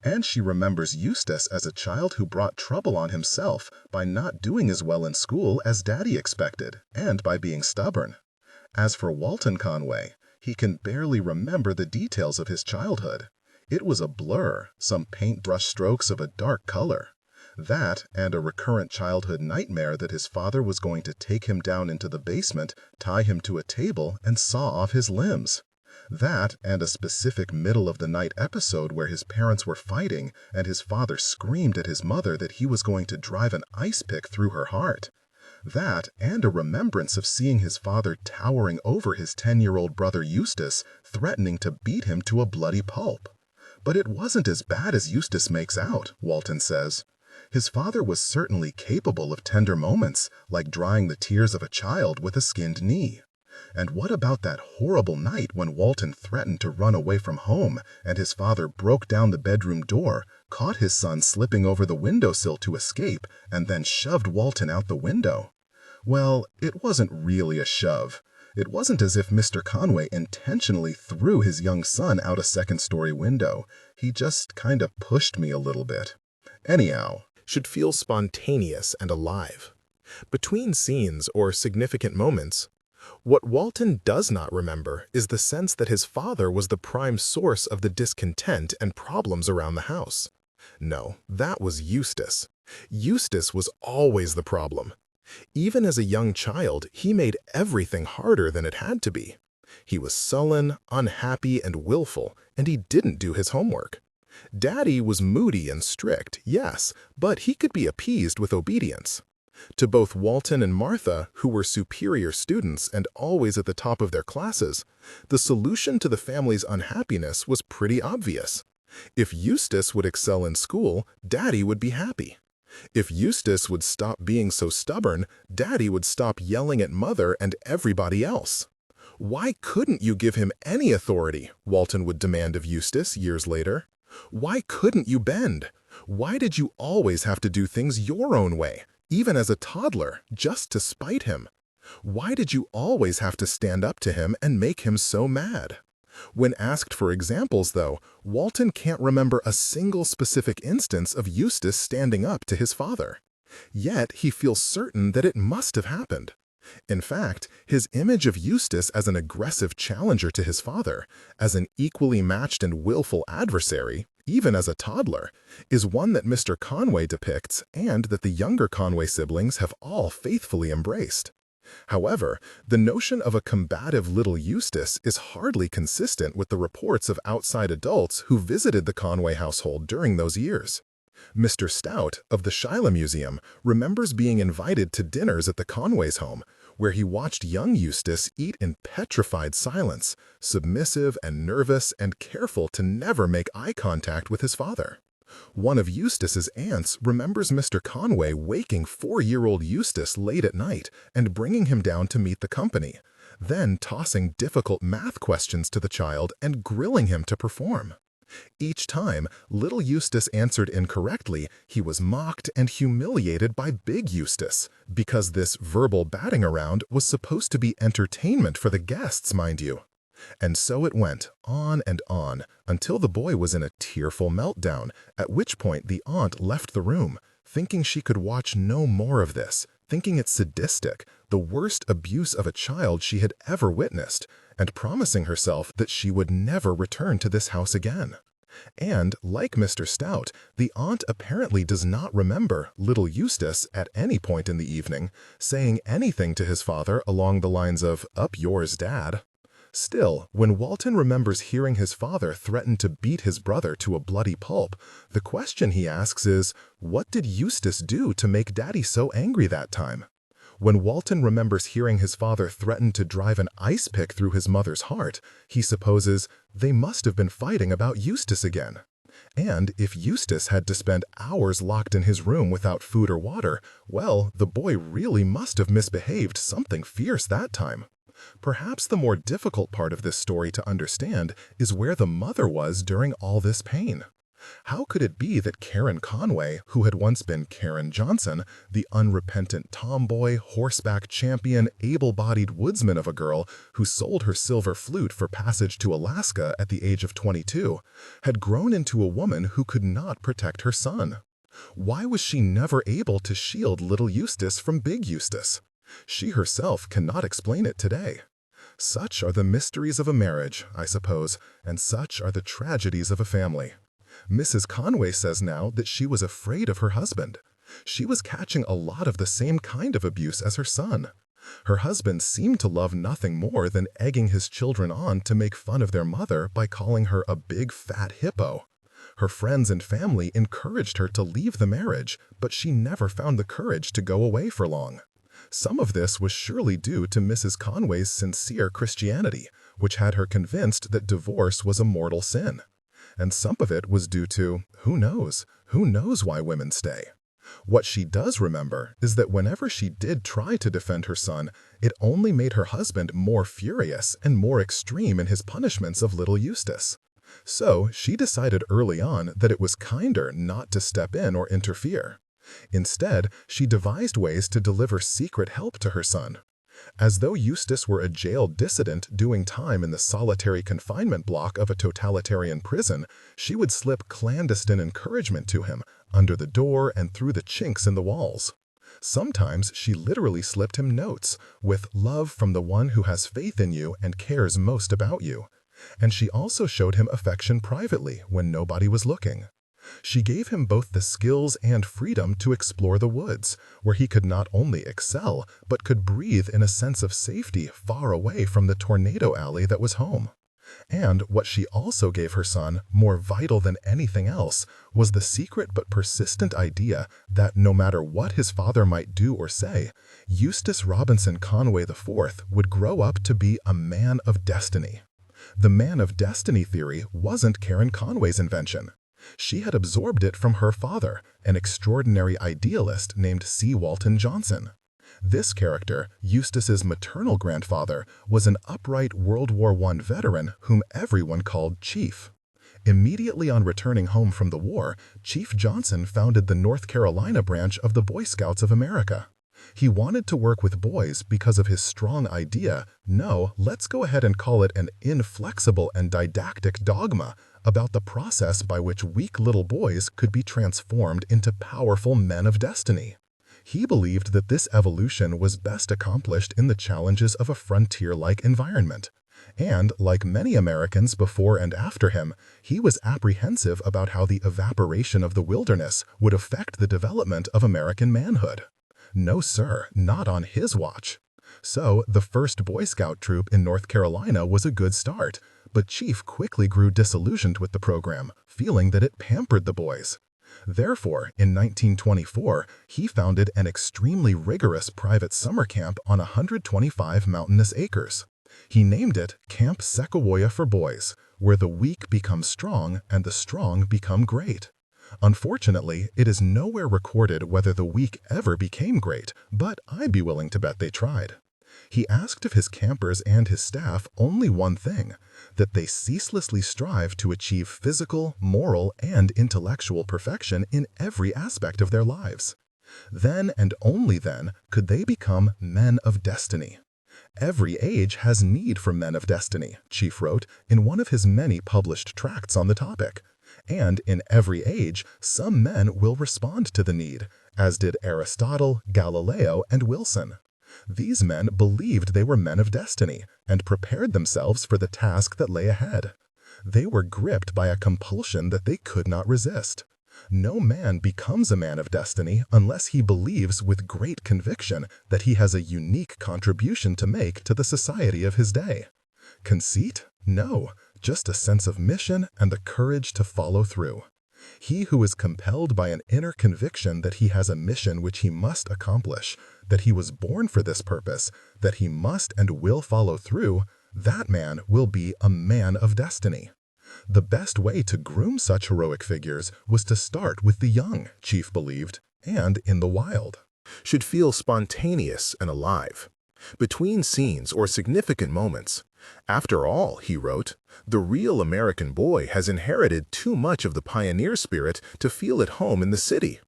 Speaker 2: And she remembers Eustace as a child who brought trouble on himself by not doing as well in school as Daddy expected, and by being stubborn. As for Walton Conway, he can barely remember the details of his childhood. It was a blur, some paintbrush strokes of a dark color. That, and a recurrent childhood nightmare that his father was going to take him down into the basement, tie him to a table, and saw off his limbs. That, and a specific middle-of-the-night episode where his parents were fighting and his father screamed at his mother that he was going to drive an ice pick through her heart. That, and a remembrance of seeing his father towering over his 10-year-old brother Eustace, threatening to beat him to a bloody pulp. But it wasn't as bad as Eustace makes out, Walton says. His father was certainly capable of tender moments, like drying the tears of a child with a skinned knee. And what about that horrible night when Walton threatened to run away from home and his father broke down the bedroom door, caught his son slipping over the windowsill to escape, and then shoved Walton out the window? Well, it wasn't really a shove. It wasn't as if Mr. Conway intentionally threw his young son out a second-story window. He just kind of pushed me a little bit. Anyhow, should feel spontaneous and alive. Between scenes or significant moments, what Walton does not remember is the sense that his father was the prime source of the discontent and problems around the house. No, that was Eustace. Eustace was always the problem. Even as a young child, he made everything harder than it had to be. He was sullen, unhappy, and willful, and he didn't do his homework. Daddy was moody and strict, yes, but he could be appeased with obedience. To both Walton and Martha, who were superior students and always at the top of their classes, the solution to the family's unhappiness was pretty obvious. If Eustace would excel in school, Daddy would be happy. If Eustace would stop being so stubborn, Daddy would stop yelling at Mother and everybody else. "Why couldn't you give him any authority?" Walton would demand of Eustace years later. "Why couldn't you bend? Why did you always have to do things your own way, even as a toddler, just to spite him? Why did you always have to stand up to him and make him so mad?" When asked for examples, though, Walton can't remember a single specific instance of Eustace standing up to his father. Yet he feels certain that it must have happened.
Speaker 1: In fact, his image of Eustace as an aggressive challenger to his father, as an equally matched and willful adversary, even as a toddler, is one that Mr. Conway depicts and that the younger Conway siblings have all faithfully embraced. However, the notion of a combative little Eustace is hardly consistent with the reports of outside adults who visited the Conway household during those years. Mr. Stout of the Schuyler Museum remembers being invited to dinners at the Conways' home, where he watched young Eustace eat in petrified silence, submissive and nervous and careful to never make eye contact with his father. One of Eustace's aunts remembers Mr. Conway waking 4-year-old Eustace late at night and bringing him down to meet the company, then tossing difficult math questions to the child and grilling him to perform. Each time little Eustace answered incorrectly, he was mocked and humiliated by big Eustace, because this verbal batting around was supposed to be entertainment for the guests, mind you. And so it went on and on, until the boy was in a tearful meltdown, at which point the aunt left the room, thinking she could watch no more of this, thinking it sadistic, the worst abuse of a child she had ever witnessed, and promising herself that she would never return to this house again. And, like Mr. Stout, the aunt apparently does not remember little Eustace, at any point in the evening, saying anything to his father along the lines of, "Up yours, Dad." Still, when Walton remembers hearing his father threaten to beat his brother to a bloody pulp, the question he asks is, what did Eustace do to make Daddy so angry that time? When Walton remembers hearing his father threaten to drive an ice pick through his mother's heart, he supposes they must have been fighting about Eustace again. And if Eustace had to spend hours locked in his room without food or water, well, the boy really must have misbehaved something fierce that time. Perhaps the more difficult part of this story to understand is where the mother was during all this pain. How could it be that Karen Conway, who had once been Karen Johnson, the unrepentant tomboy, horseback champion, able-bodied woodsman of a girl who sold her silver flute for passage to Alaska at the age of 22, had grown into a woman who could not protect her son? Why was she never able to shield little Eustace from big Eustace? She herself cannot explain it today. Such are the mysteries of a marriage, I suppose, and such are the tragedies of a family. Mrs. Conway says now that she was afraid of her husband. She was catching a lot of the same kind of abuse as her son. Her husband seemed to love nothing more than egging his children on to make fun of their mother by calling her a big fat hippo. Her friends and family encouraged her to leave the marriage, but she never found the courage to go away for long. Some of this was surely due to Mrs. Conway's sincere Christianity, which had her convinced that divorce was a mortal sin. And some of it was due to, who knows why women stay. What she does remember is that whenever she did try to defend her son, it only made her husband more furious and more extreme in his punishments of little Eustace. So she decided early on that it was kinder not to step in or interfere. Instead, she devised ways to deliver secret help to her son. As though Eustace were a jailed dissident doing time in the solitary confinement block of a totalitarian prison, she would slip clandestine encouragement to him, under the door and through the chinks in the walls. Sometimes she literally slipped him notes, with love from the one who has faith in you and cares most about you. And she also showed him affection privately when nobody was looking. She gave him both the skills and freedom to explore the woods, where he could not only excel, but could breathe in a sense of safety far away from the tornado alley that was home. And what she also gave her son, more vital than anything else, was the secret but persistent idea that no matter what his father might do or say, Eustace Robinson Conway IV would grow up to be a man of destiny. The man of destiny theory wasn't Karen Conway's invention. She had absorbed it from her father, an extraordinary idealist named C. Walton Johnson. This character, Eustace's maternal grandfather, was an upright World War I veteran whom everyone called Chief. Immediately on returning home from the war, Chief Johnson founded the North Carolina branch of the Boy Scouts of America. He wanted to work with boys because of his strong idea, no, let's go ahead and call it an inflexible and didactic dogma, about the process by which weak little boys could be transformed into powerful men of destiny. He believed that this evolution was best accomplished in the challenges of a frontier-like environment. And, like many Americans before and after him, he was apprehensive about how the evaporation of the wilderness would affect the development of American manhood. No, sir, not on his watch. So, the first Boy Scout troop in North Carolina was a good start, but Chief quickly grew disillusioned with the program, feeling that it pampered the boys. Therefore, in 1924, he founded an extremely rigorous private summer camp on 125 mountainous acres. He named it Camp Sequoia for Boys, where the weak become strong and the strong become great. Unfortunately, it is nowhere recorded whether the weak ever became great, but I'd be willing to bet they tried. He asked of his campers and his staff only one thing, that they ceaselessly strive to achieve physical, moral, and intellectual perfection in every aspect of their lives. Then and only then could they become men of destiny. Every age has need for men of destiny, Chief wrote in one of his many published tracts on the topic. And in every age, some men will respond to the need, as did Aristotle, Galileo, and Wilson. These men believed they were men of destiny and prepared themselves for the task that lay ahead. They were gripped by a compulsion that they could not resist. No man becomes a man of destiny unless he believes with great conviction that he has a unique contribution to make to the society of his day. Conceit? No, just a sense of mission and the courage to follow through. He who is compelled by an inner conviction that he has a mission which he must accomplish, that he was born for this purpose, that he must and will follow through, that man will be a man of destiny. The best way to groom such heroic figures was to start with the young, Chief believed, and in the wild.
Speaker 2: Should feel spontaneous and alive. Between scenes or significant moments. After all, he wrote, the real American boy has inherited too much of the pioneer spirit to feel at home in the city.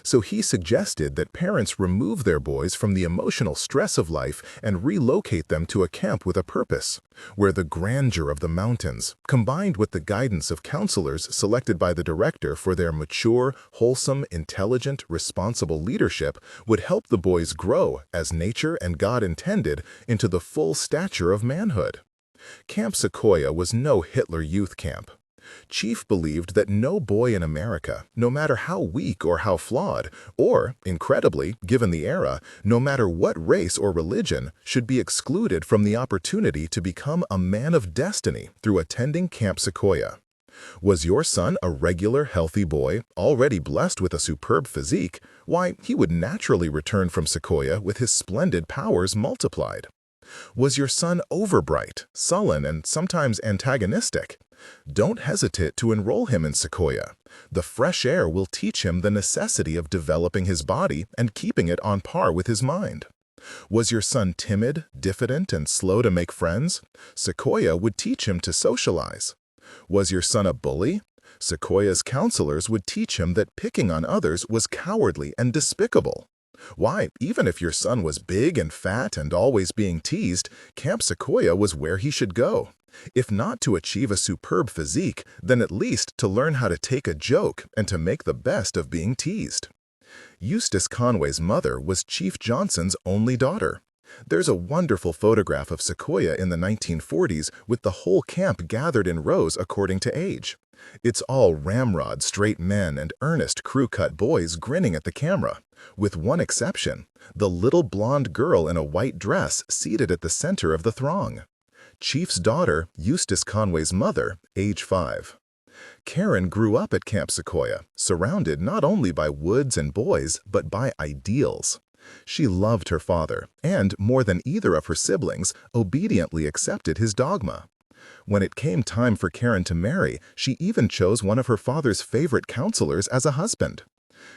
Speaker 2: So he suggested that parents remove their boys from the emotional stress of life and relocate them to a camp with a purpose, where the grandeur of the mountains, combined with the guidance of counselors selected by the director for their mature, wholesome, intelligent, responsible leadership, would help the boys grow, as nature and God intended, into the full stature of manhood. Camp Sequoia was no Hitler Youth Camp. Chief believed that no boy in America, no matter how weak or how flawed, or, incredibly, given the era, no matter what race or religion, should be excluded from the opportunity to become a man of destiny through attending Camp Sequoia. Was your son a regular, healthy boy, already blessed with a superb physique? Why, he would naturally return from Sequoia with his splendid powers multiplied. Was your son overbright, sullen, and sometimes antagonistic? Don't hesitate to enroll him in Sequoia. The fresh air will teach him the necessity of developing his body and keeping it on par with his mind. Was your son timid, diffident, and slow to make friends? Sequoia would teach him to socialize. Was your son a bully? Sequoia's counselors would teach him that picking on others was cowardly and despicable. Why, even if your son was big and fat and always being teased, Camp Sequoia was where he should go. If not to achieve a superb physique, then at least to learn how to take a joke and to make the best of being teased. Eustace Conway's mother was Chief Johnson's only daughter. There's a wonderful photograph of Sequoia in the 1940s with the whole camp gathered in rows according to age. It's all ramrod straight men and earnest crew-cut boys grinning at the camera, with one exception, the little blonde girl in a white dress seated at the center of the throng. Chief's daughter, Eustace Conway's mother, age 5. Karen grew up at Camp Sequoia, surrounded not only by woods and boys, but by ideals. She loved her father, and, more than either of her siblings, obediently accepted his dogma. When it came time for Karen to marry, she even chose one of her father's favorite counselors as a husband.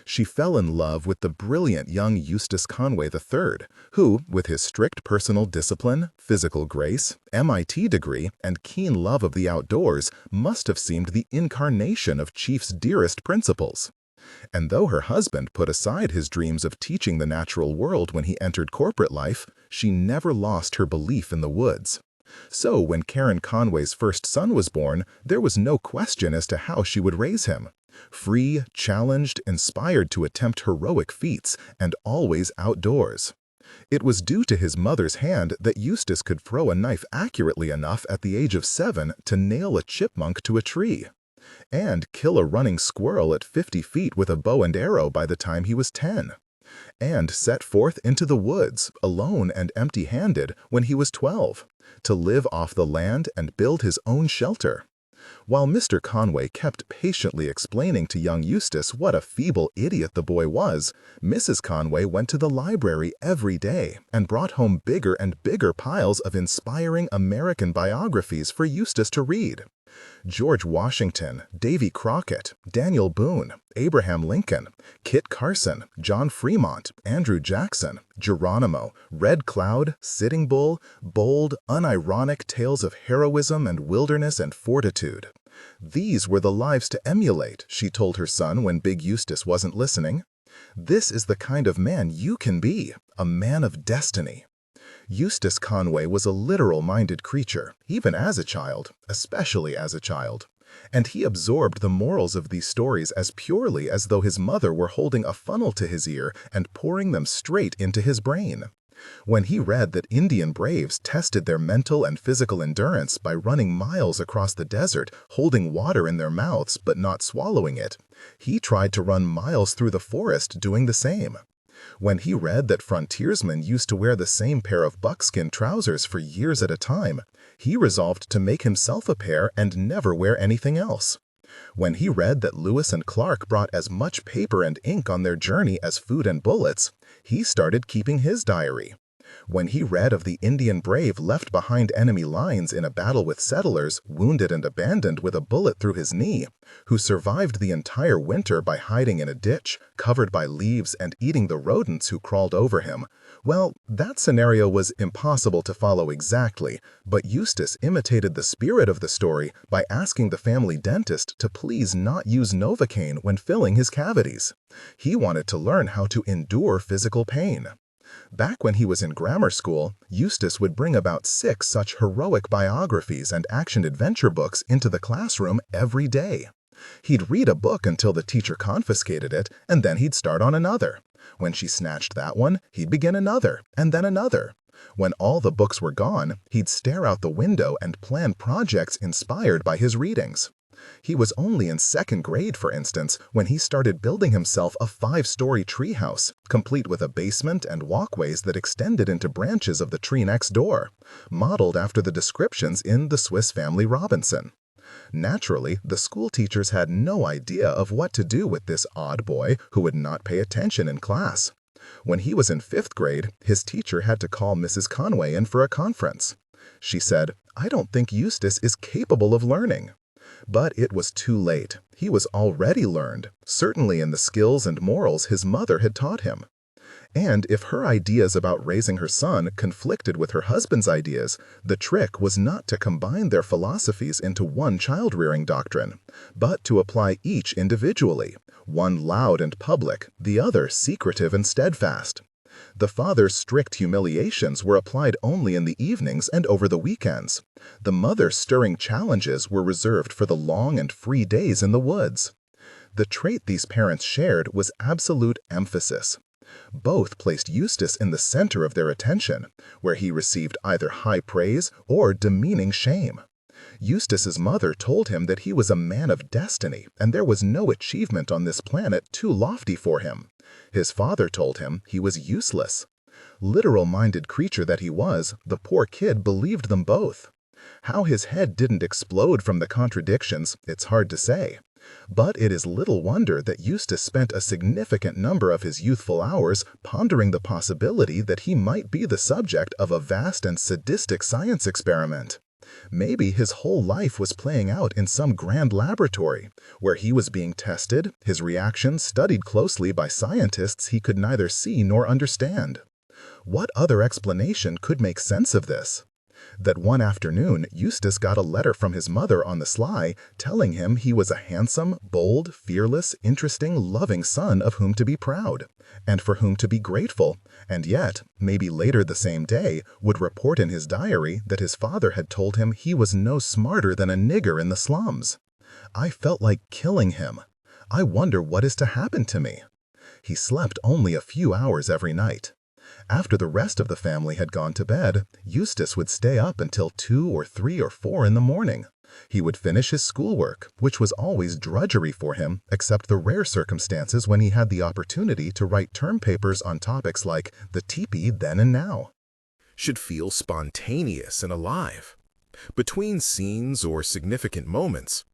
Speaker 2: She fell in love with the brilliant young Eustace Conway III, who, with his strict personal discipline, physical grace, MIT degree, and keen love of the outdoors, must have seemed the incarnation of Chief's dearest principles. And though her husband put aside his dreams of teaching the natural world when he entered corporate life, she never lost her belief in the woods. So when Karen Conway's first son was born, there was no question as to how she would raise him.
Speaker 1: Free, challenged, inspired to attempt heroic feats, and always outdoors. It was due to his mother's hand that Eustace could throw a knife accurately enough at the age of 7 to nail a chipmunk to a tree, and kill a running squirrel at 50 feet with a bow and arrow by the time he was 10, and set forth into the woods, alone and empty-handed, when he was 12, to live off the land and build his own shelter. While Mr. Conway kept patiently explaining to young Eustace what a feeble idiot the boy was, Mrs. Conway went to the library every day and brought home bigger and bigger piles of inspiring American biographies for Eustace to read. George Washington, Davy Crockett, Daniel Boone, Abraham Lincoln, Kit Carson, John Fremont, Andrew Jackson, Geronimo, Red Cloud, Sitting Bull, bold, unironic tales of heroism and wilderness and fortitude. These were the lives to emulate, she told her son when Big Eustace wasn't listening. This is the kind of man you can be, a man of destiny. Eustace Conway was a literal-minded creature, even as a child, especially as a child, and he absorbed the morals of these stories as purely as though his mother were holding a funnel to his ear and pouring them straight into his brain. When he read that Indian braves tested their mental and physical endurance by running miles across the desert, holding water in their mouths but not swallowing it, he tried to run miles through the forest doing the same. When he read that frontiersmen used to wear the same pair of buckskin trousers for years at a time, he resolved to make himself a pair and never wear anything else. When he read that Lewis and Clark brought as much paper and ink on their journey as food and bullets, he started keeping his diary. When he read of the Indian brave left behind enemy lines in a battle with settlers, wounded and abandoned with a bullet through his knee, who survived the entire winter by hiding in a ditch, covered by leaves and eating the rodents who crawled over him, well, that scenario was impossible to follow exactly, but Eustace imitated the spirit of the story by asking the family dentist to please not use Novocaine when filling his cavities. He wanted to learn how to endure physical pain. Back when he was in grammar school, Eustace would bring about 6 such heroic biographies and action-adventure books into the classroom every day. He'd read a book until the teacher confiscated it, and then he'd start on another. When she snatched that one, he'd begin another, and then another. When all the books were gone, he'd stare out the window and plan projects inspired by his readings. He was only in 2nd grade, for instance, when he started building himself a 5-story treehouse, complete with a basement and walkways that extended into branches of the tree next door, modeled after the descriptions in The Swiss Family Robinson. Naturally, the school teachers had no idea of what to do with this odd boy who would not pay attention in class. When he was in 5th grade, his teacher had to call Mrs. Conway in for a conference. She said, "I don't think Eustace is capable of learning." But it was too late. He was already learned, certainly in the skills and morals his mother had taught him. And if her ideas about raising her son conflicted with her husband's ideas, the trick was not to combine their philosophies into one child-rearing doctrine, but to apply each individually, one loud and public, the other secretive and steadfast. The father's strict humiliations were applied only in the evenings and over the weekends. The mother's stirring challenges were reserved for the long and free days in the woods. The trait these parents shared was absolute emphasis. Both placed Eustace in the center of their attention, where he received either high praise or demeaning shame. Eustace's mother told him that he was a man of destiny and there was no achievement on this planet too lofty for him. His father told him he was useless. Literal-minded creature that he was, the poor kid believed them both. How his head didn't explode from the contradictions, it's hard to say. But it is little wonder that Eustace spent a significant number of his youthful hours pondering the possibility that he might be the subject of a vast and sadistic science experiment. Maybe his whole life was playing out in some grand laboratory, where he was being tested, his reactions studied closely by scientists he could neither see nor understand. What other explanation could make sense of this? That one afternoon Eustace got a letter from his mother on the sly telling him he was a handsome, bold, fearless, interesting, loving son of whom to be proud, and for whom to be grateful, and yet, maybe later the same day, would report in his diary that his father had told him he was no smarter than a nigger in the slums. I felt like killing him.
Speaker 2: I wonder what is to happen to me. He slept only a few hours every night. After the rest of the family had gone to bed, Eustace would stay up until 2 or 3 or 4 in the morning. He would finish his schoolwork, which was always drudgery for him, except the rare circumstances when he had the opportunity to write term papers on topics like the teepee then and now.
Speaker 1: Should feel spontaneous and alive. Between scenes or significant moments.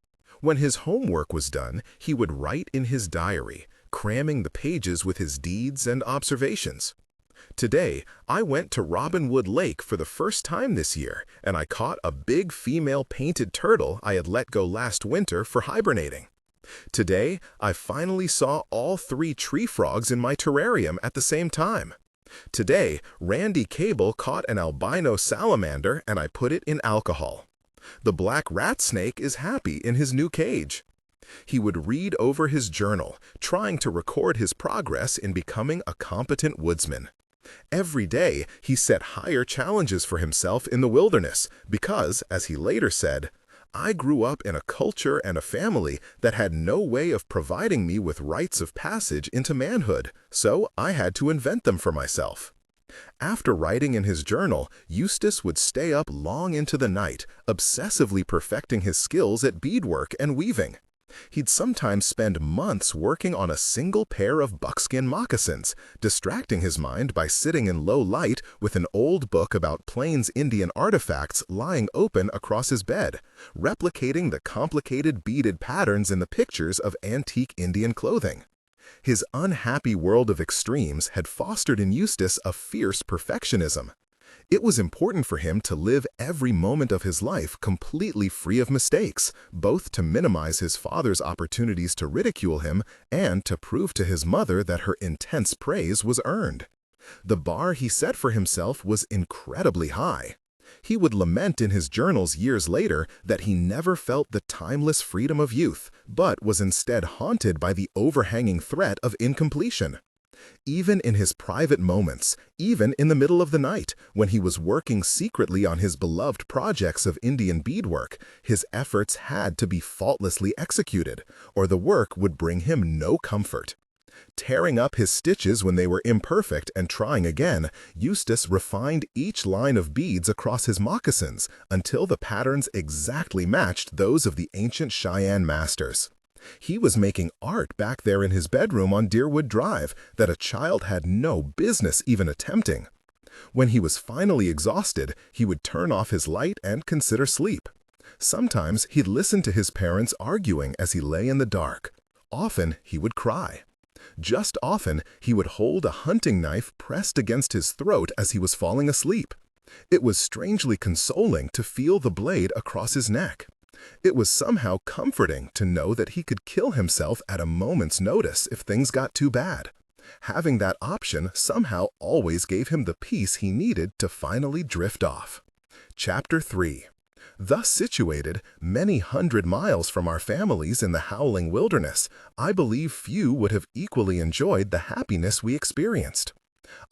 Speaker 1: When his homework was done, he would write in his diary, cramming the pages with his deeds and observations. Today, I went to Robinwood Lake for the first time this year, and I caught a big female painted turtle I had let go last winter for hibernating. Today, I finally saw all 3 tree frogs in my terrarium at the same time. Today, Randy Cable caught an albino salamander and I put it in alcohol. The black rat snake is happy in his new cage. He would read over his journal, trying to record his progress in becoming a competent woodsman. Every day, he set higher challenges for himself in the wilderness because, as he later said, I grew up in a culture and a family that had no way of providing me with rites of passage into manhood, so I had to invent them for myself. After writing in his journal, Eustace would stay up long into the night, obsessively perfecting his skills at beadwork and weaving. He'd sometimes spend months working on a single pair of buckskin moccasins, distracting his mind by sitting in low light with an old book about Plains Indian artifacts lying open across his bed, replicating the complicated beaded patterns in the pictures of antique Indian clothing. His unhappy world of extremes had fostered in Eustace a fierce perfectionism. It was important for him to live every moment of his life completely free of mistakes, both to minimize his father's opportunities to ridicule him and to prove to his mother that her intense praise was earned. The bar he set for himself was incredibly high. He would lament in his journals years later that he never felt the timeless freedom of youth, but was instead haunted by the overhanging threat of incompletion. Even in his private moments, even in the middle of the night, when he was working secretly on his beloved projects of Indian beadwork, his efforts had to be faultlessly executed, or the work would bring him no comfort. Tearing up his stitches when they were imperfect and trying again, Eustace refined each line of beads across his moccasins until the patterns exactly matched those of the ancient Cheyenne masters. He was making art back there in his bedroom on Deerwood Drive that a child had no business even attempting. When he was finally exhausted, he would turn off his light and consider sleep. Sometimes he'd listen to his parents arguing as he lay in the dark. Often he would cry. Just often he would hold a hunting knife pressed against his throat as he was falling asleep. It was strangely consoling to feel the blade across his neck. It was somehow comforting to know that he could kill himself at a moment's notice if things got too bad. Having that option somehow always gave him the peace he needed to finally drift off. Chapter 3. Thus situated, many hundred miles from our families in the howling wilderness, I believe few would have equally enjoyed the happiness we experienced.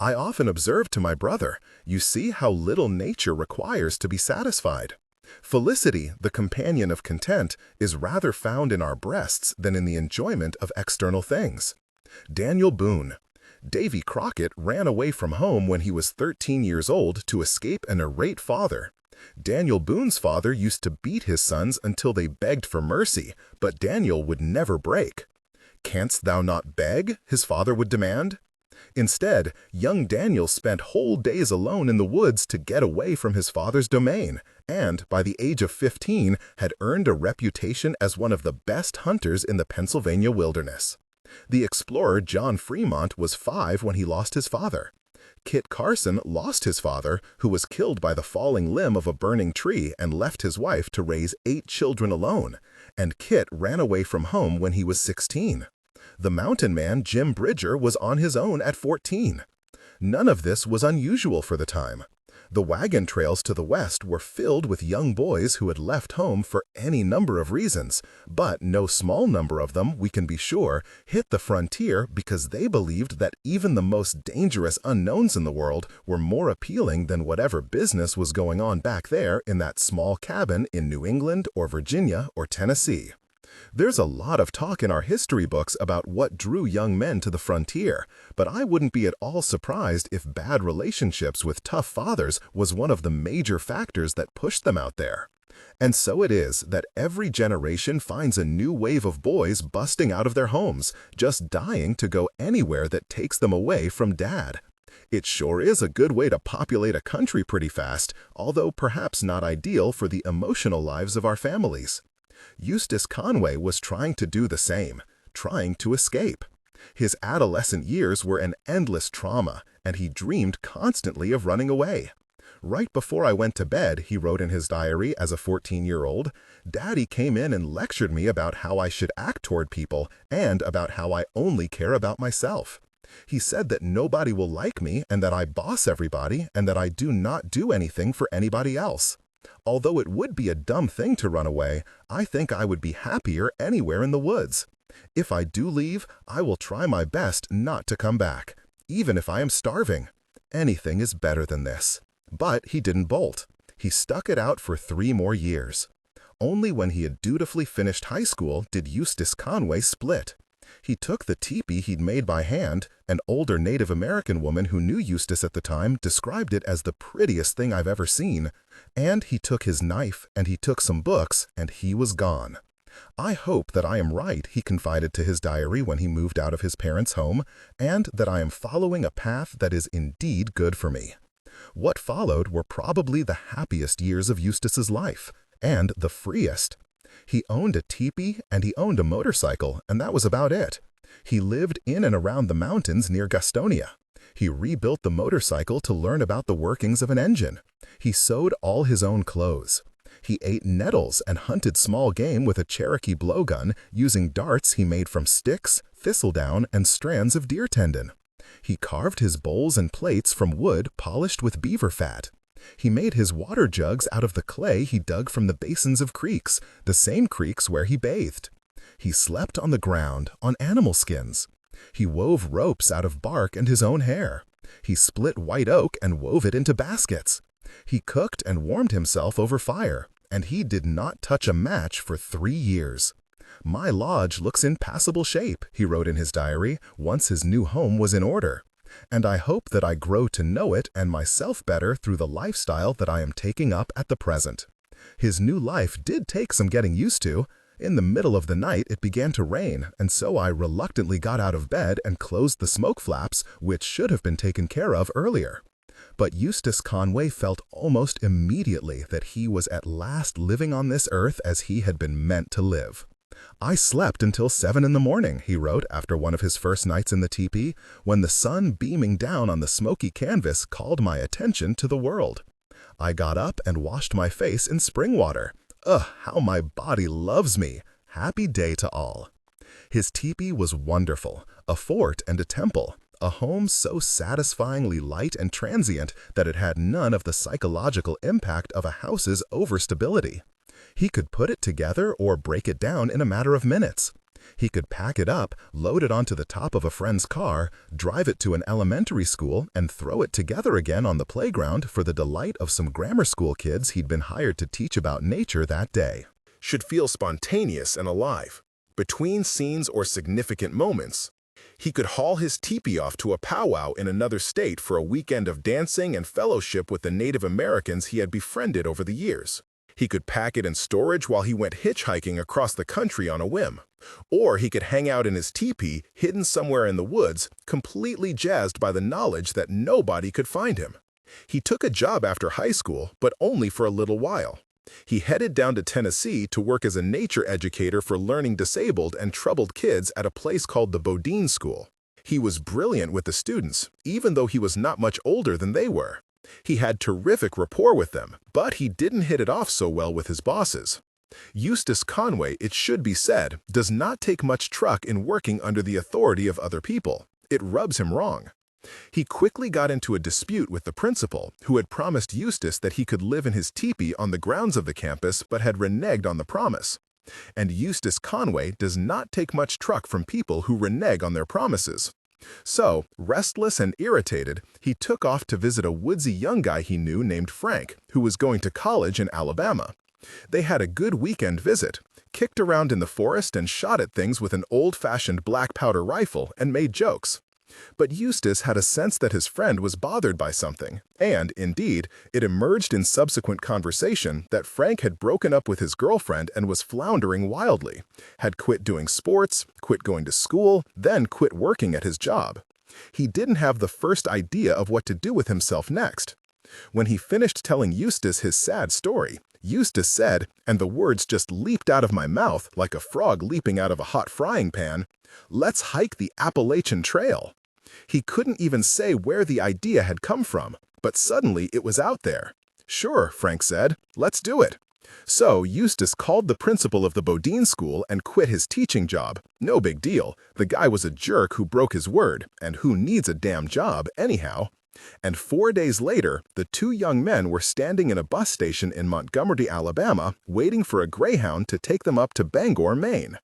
Speaker 1: I often observed to my brother, you see how little nature requires to be satisfied. Felicity, the companion of content, is rather found in our breasts than in the enjoyment of external things. Daniel Boone. Davy Crockett ran away from home when he was 13 years old to escape an irate father. Daniel Boone's father used to beat his sons until they begged for mercy, but Daniel would never break. "Canst thou not beg?" his father would demand. Instead, young Daniel spent whole days alone in the woods to get away from his father's domain, and by the age of 15 had earned a reputation as one of the best hunters in the Pennsylvania wilderness. The explorer John Fremont was 5 when he lost his father. Kit Carson lost his father, who was killed by the falling limb of a burning tree and left his wife to raise 8 children alone, and Kit ran away from home when he was 16. The mountain man Jim Bridger was on his own at 14. None of this was unusual for the time. The wagon trails to the west were filled with young boys who had left home for any number of reasons, but no small number of them, we can be sure, hit the frontier because they believed that even the most dangerous unknowns in the world were more appealing than whatever business was going on back there in that small cabin in New England or Virginia or Tennessee. There's a lot of talk in our history books about what drew young men to the frontier, but I wouldn't be at all surprised if bad relationships with tough fathers was one of the major factors that pushed them out there. And so it is that every generation finds a new wave of boys busting out of their homes, just dying to go anywhere that takes them away from dad. It sure is a good way to populate a country pretty fast, although perhaps not ideal for the emotional lives of our families. Eustace Conway was trying to do the same, trying to escape. His adolescent years were an endless trauma, and he dreamed constantly of running away. Right before I went to bed, he wrote in his diary as a 14-year-old, Daddy came in and lectured me about how I should act toward people and about how I only care about myself. He said that nobody will like me and that I boss everybody and that I do not do anything for anybody else. Although it would be a dumb thing to run away, I think I would be happier anywhere in the woods. If I do leave, I will try my best not to come back, even if I am starving. Anything is better than this. But he didn't bolt. He stuck it out for 3 more years. Only when he had dutifully finished high school did Eustace Conway split. He took the teepee he'd made by hand. An older Native American woman who knew Eustace at the time described it as the prettiest thing I've ever seen. And he took his knife, and he took some books, and he was gone. I hope that I am right, he confided to his diary when he moved out of his parents' home, and that I am following a path that is indeed good for me. What followed were probably the happiest years of Eustace's life, and the freest. He owned a teepee and he owned a motorcycle, and that was about it. He lived in and around the mountains near Gastonia. He rebuilt the motorcycle to learn about the workings of an engine. He sewed all his own clothes. He ate nettles and hunted small game with a Cherokee blowgun using darts he made from sticks, thistledown, and strands of deer tendon. He carved his bowls and plates from wood polished with beaver fat. He made his water jugs out of the clay he dug from the basins of creeks, the same creeks where he bathed. He slept on the ground, on animal skins. He wove ropes out of bark and his own hair. He split white oak and wove it into baskets. He cooked and warmed himself over fire, and he did not touch a match for 3 years. My lodge looks in passable shape, he wrote in his diary, once his new home was in order. And I hope that I grow to know it and myself better through the lifestyle that I am taking up at the present. His new life did take some getting used to. In the middle of the night it began to rain, and so I reluctantly got out of bed and closed the smoke flaps, which should have been taken care of earlier. But Eustace Conway felt almost immediately that he was at last living on this earth as he had been meant to live. I slept until 7 in the morning, he wrote after one of his first nights in the teepee, when the sun beaming down on the smoky canvas called my attention to the world. I got up and washed my face in spring water. Ugh, how my body loves me! Happy day to all. His teepee was wonderful, a fort and a temple, a home so satisfyingly light and transient that it had none of the psychological impact of a house's overstability. He could put it together or break it down in a matter of minutes. He could pack it up, load it onto the top of a friend's car, drive it to an elementary school, and throw it together again on the playground for the delight of some grammar school kids he'd been hired to teach about nature that day.
Speaker 2: Should feel spontaneous and alive. Between scenes or significant moments, he could haul his teepee off to a powwow in another state for a weekend of dancing and fellowship with the Native Americans he had befriended over the years. He could pack it in storage while he went hitchhiking across the country on a whim. Or he could hang out in his teepee, hidden somewhere in the woods, completely jazzed by the knowledge that nobody could find him. He took a job after high school, but only for a little while. He headed down to Tennessee to work as a nature educator for learning disabled and troubled kids at a place called the Bodine School. He was brilliant with the students, even though he was not much older than they were. He had terrific rapport with them, but he didn't hit it off so well with his bosses. Eustace Conway, it should be said, does not take much truck in working under the authority of other people. It rubs him wrong. He quickly got into a dispute with the principal, who had promised Eustace that he could live in his teepee on the grounds of the campus but had reneged on the promise. And Eustace Conway does not take much truck from people who renege on their promises. So, restless and irritated, he took off to visit a woodsy young guy he knew named Frank, who was going to college in Alabama. They had a good weekend visit,
Speaker 1: kicked around in the forest and shot at things with an old-fashioned black powder rifle and made jokes. But Eustace had a sense that his friend was bothered by something, and, indeed, it emerged in subsequent conversation that Frank had broken up with his girlfriend and was floundering wildly, had quit doing sports, quit going to school, then quit working at his job. He didn't have the first idea of what to do with himself next. When he finished telling Eustace his sad story, Eustace said, and the words just leaped out of my mouth like a frog leaping out of a hot frying pan, "Let's hike the Appalachian Trail." He couldn't even say where the idea had come from, but suddenly it was out there. "Sure," Frank said, "let's do it." So Eustace called the principal of the Bodine School and quit his teaching job. No big deal. The guy was a jerk who broke his word, and who needs a damn job anyhow? And 4 days later, the two young men were standing in a bus station in Montgomery, Alabama, waiting for a Greyhound to take them up to Bangor, Maine.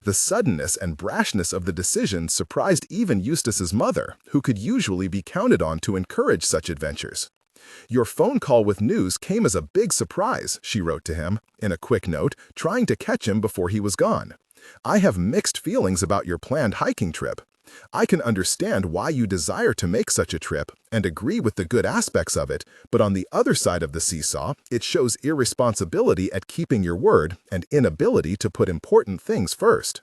Speaker 1: The suddenness and brashness of the decision surprised even Eustace's mother, who could usually be counted on to encourage such adventures. "Your phone call with news came as a big surprise," she wrote to him, in a quick note, trying to catch him before he was gone. "I have mixed feelings about your planned hiking trip. I can understand why you desire to make such a trip and agree with the good aspects of it, but on the other side of the seesaw, it shows irresponsibility at keeping your word and inability to put important things first."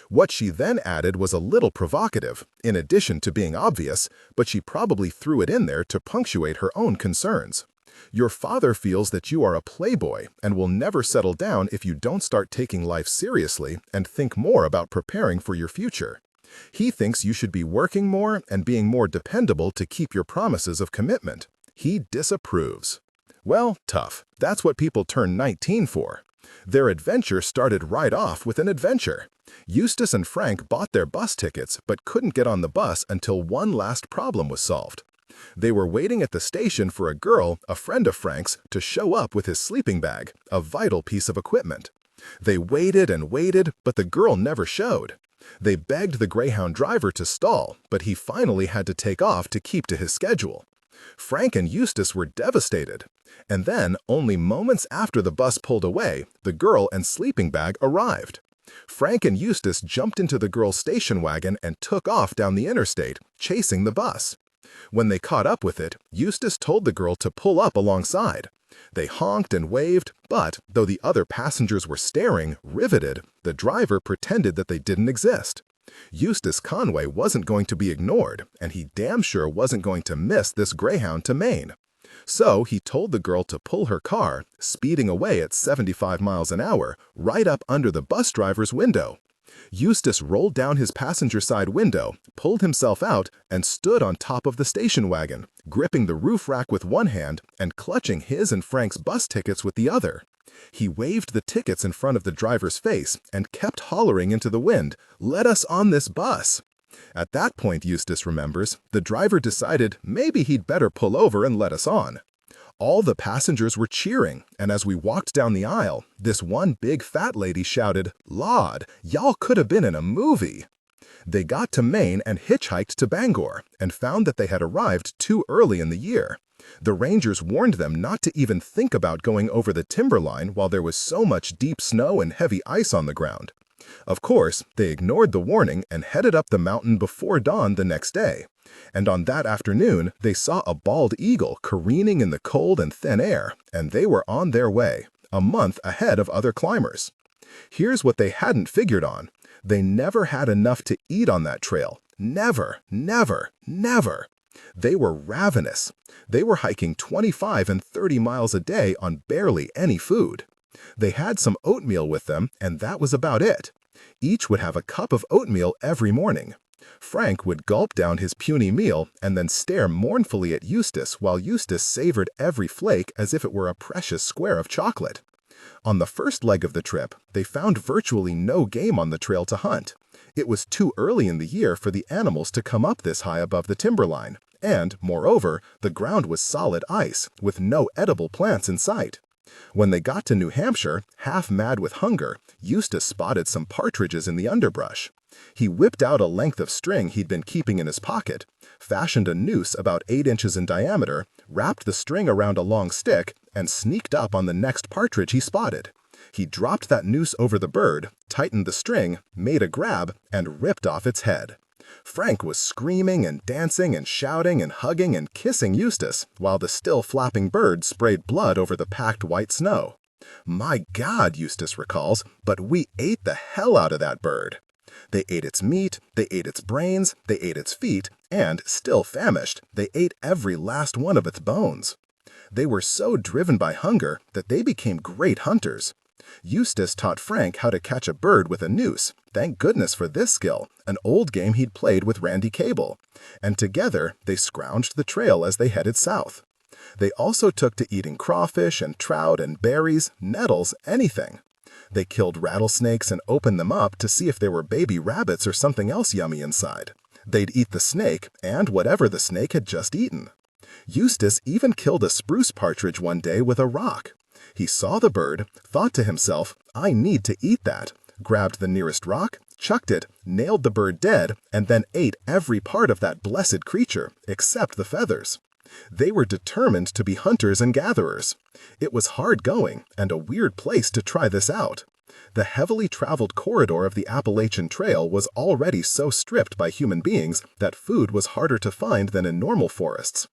Speaker 1: What she then added was a little provocative, in addition to being obvious, but she probably threw it in there to punctuate her own concerns. "Your father feels that you are a playboy and will never settle down if you don't start taking life seriously and think more about preparing for your future. He thinks you should be working more and being more dependable to keep your promises of commitment. He disapproves." Well, tough. That's what people turn 19 for. Their adventure started right off with an adventure. Eustace and Frank bought their bus tickets but couldn't get on the bus until one last problem was solved. They were waiting at the station for a girl, a friend of Frank's, to show up with his sleeping bag, a vital piece of equipment. They waited and waited, but the girl never showed. They begged the Greyhound driver to stall, but he finally had to take off to keep to his schedule. Frank and Eustace were devastated. And then, only moments after the bus pulled away, the girl and sleeping bag arrived. Frank and Eustace jumped into the girl's station wagon and took off down the interstate, chasing the bus. When they caught up with it, Eustace told the girl to pull up alongside. They honked and waved, but, though the other passengers were staring, riveted, the driver pretended that they didn't exist. Eustace Conway wasn't going to be ignored, and he damn sure wasn't going to miss this Greyhound to Maine. So he told the girl to pull her car, speeding away at 75 miles an hour, right up under the bus driver's window. Eustace rolled down his passenger side window, pulled himself out, and stood on top of the station wagon, gripping the roof rack with one hand and clutching his and Frank's bus tickets with the other. He waved the tickets in front of the driver's face and kept hollering into the wind, "Let us on this bus." At that point, Eustace remembers, the driver decided maybe he'd better pull over and let us on. All the passengers were cheering, and as we walked down the aisle, this one big fat lady shouted, "Lord, y'all could have been in a movie." They got to Maine and hitchhiked to Bangor, and found that they had arrived too early in the year. The rangers warned them not to even think about going over the timberline while there was so much deep snow and heavy ice on the ground. Of course, they ignored the warning and headed up the mountain before dawn the next day. And on that afternoon, they saw a bald eagle careening in the cold and thin air, and they were on their way, a month ahead of other climbers. Here's what they hadn't figured on. They never had enough to eat on that trail. Never, never, never. They were ravenous. They were hiking 25 and 30 miles a day on barely any food. They had some oatmeal with them, and that was about it. Each would have a cup of oatmeal every morning. Frank would gulp down his puny meal and then stare mournfully at Eustace while Eustace savored every flake as if it were a precious square of chocolate. On the first leg of the trip, they found virtually no game on the trail to hunt. It was too early in the year for the animals to come up this high above the timberline, and, moreover, the ground was solid ice, with no edible plants in sight. When they got to New Hampshire, half mad with hunger, Eustace spotted some partridges in the underbrush. He whipped out a length of string he'd been keeping in his pocket, fashioned a noose about 8 inches in diameter, wrapped the string around a long stick, and sneaked up on the next partridge he spotted. He dropped that noose over the bird, tightened the string, made a grab, and ripped off its head. Frank was screaming and dancing and shouting and hugging and kissing Eustace, while the still flapping bird sprayed blood over the packed white snow. "My God," Eustace recalls, "but we ate the hell out of that bird." They ate its meat, they ate its brains, they ate its feet, and, still famished, they ate every last one of its bones. They were so driven by hunger that they became great hunters. Eustace taught Frank how to catch a bird with a noose. Thank goodness for this skill, an old game he'd played with Randy Cable. And together, they scrounged the trail as they headed south. They also took to eating crawfish and trout and berries, nettles, anything. They killed rattlesnakes and opened them up to see if there were baby rabbits or something else yummy inside. They'd eat the snake and whatever the snake had just eaten. Eustace even killed a spruce partridge one day with a rock. He saw the bird, thought to himself, "I need to eat that," grabbed the nearest rock, chucked it, nailed the bird dead, and then ate every part of that blessed creature, except the feathers. They were determined to be hunters and gatherers. It was hard going and a weird place to try this out. The heavily traveled corridor of the Appalachian Trail was already so stripped by human beings that food was harder to find than in normal forests.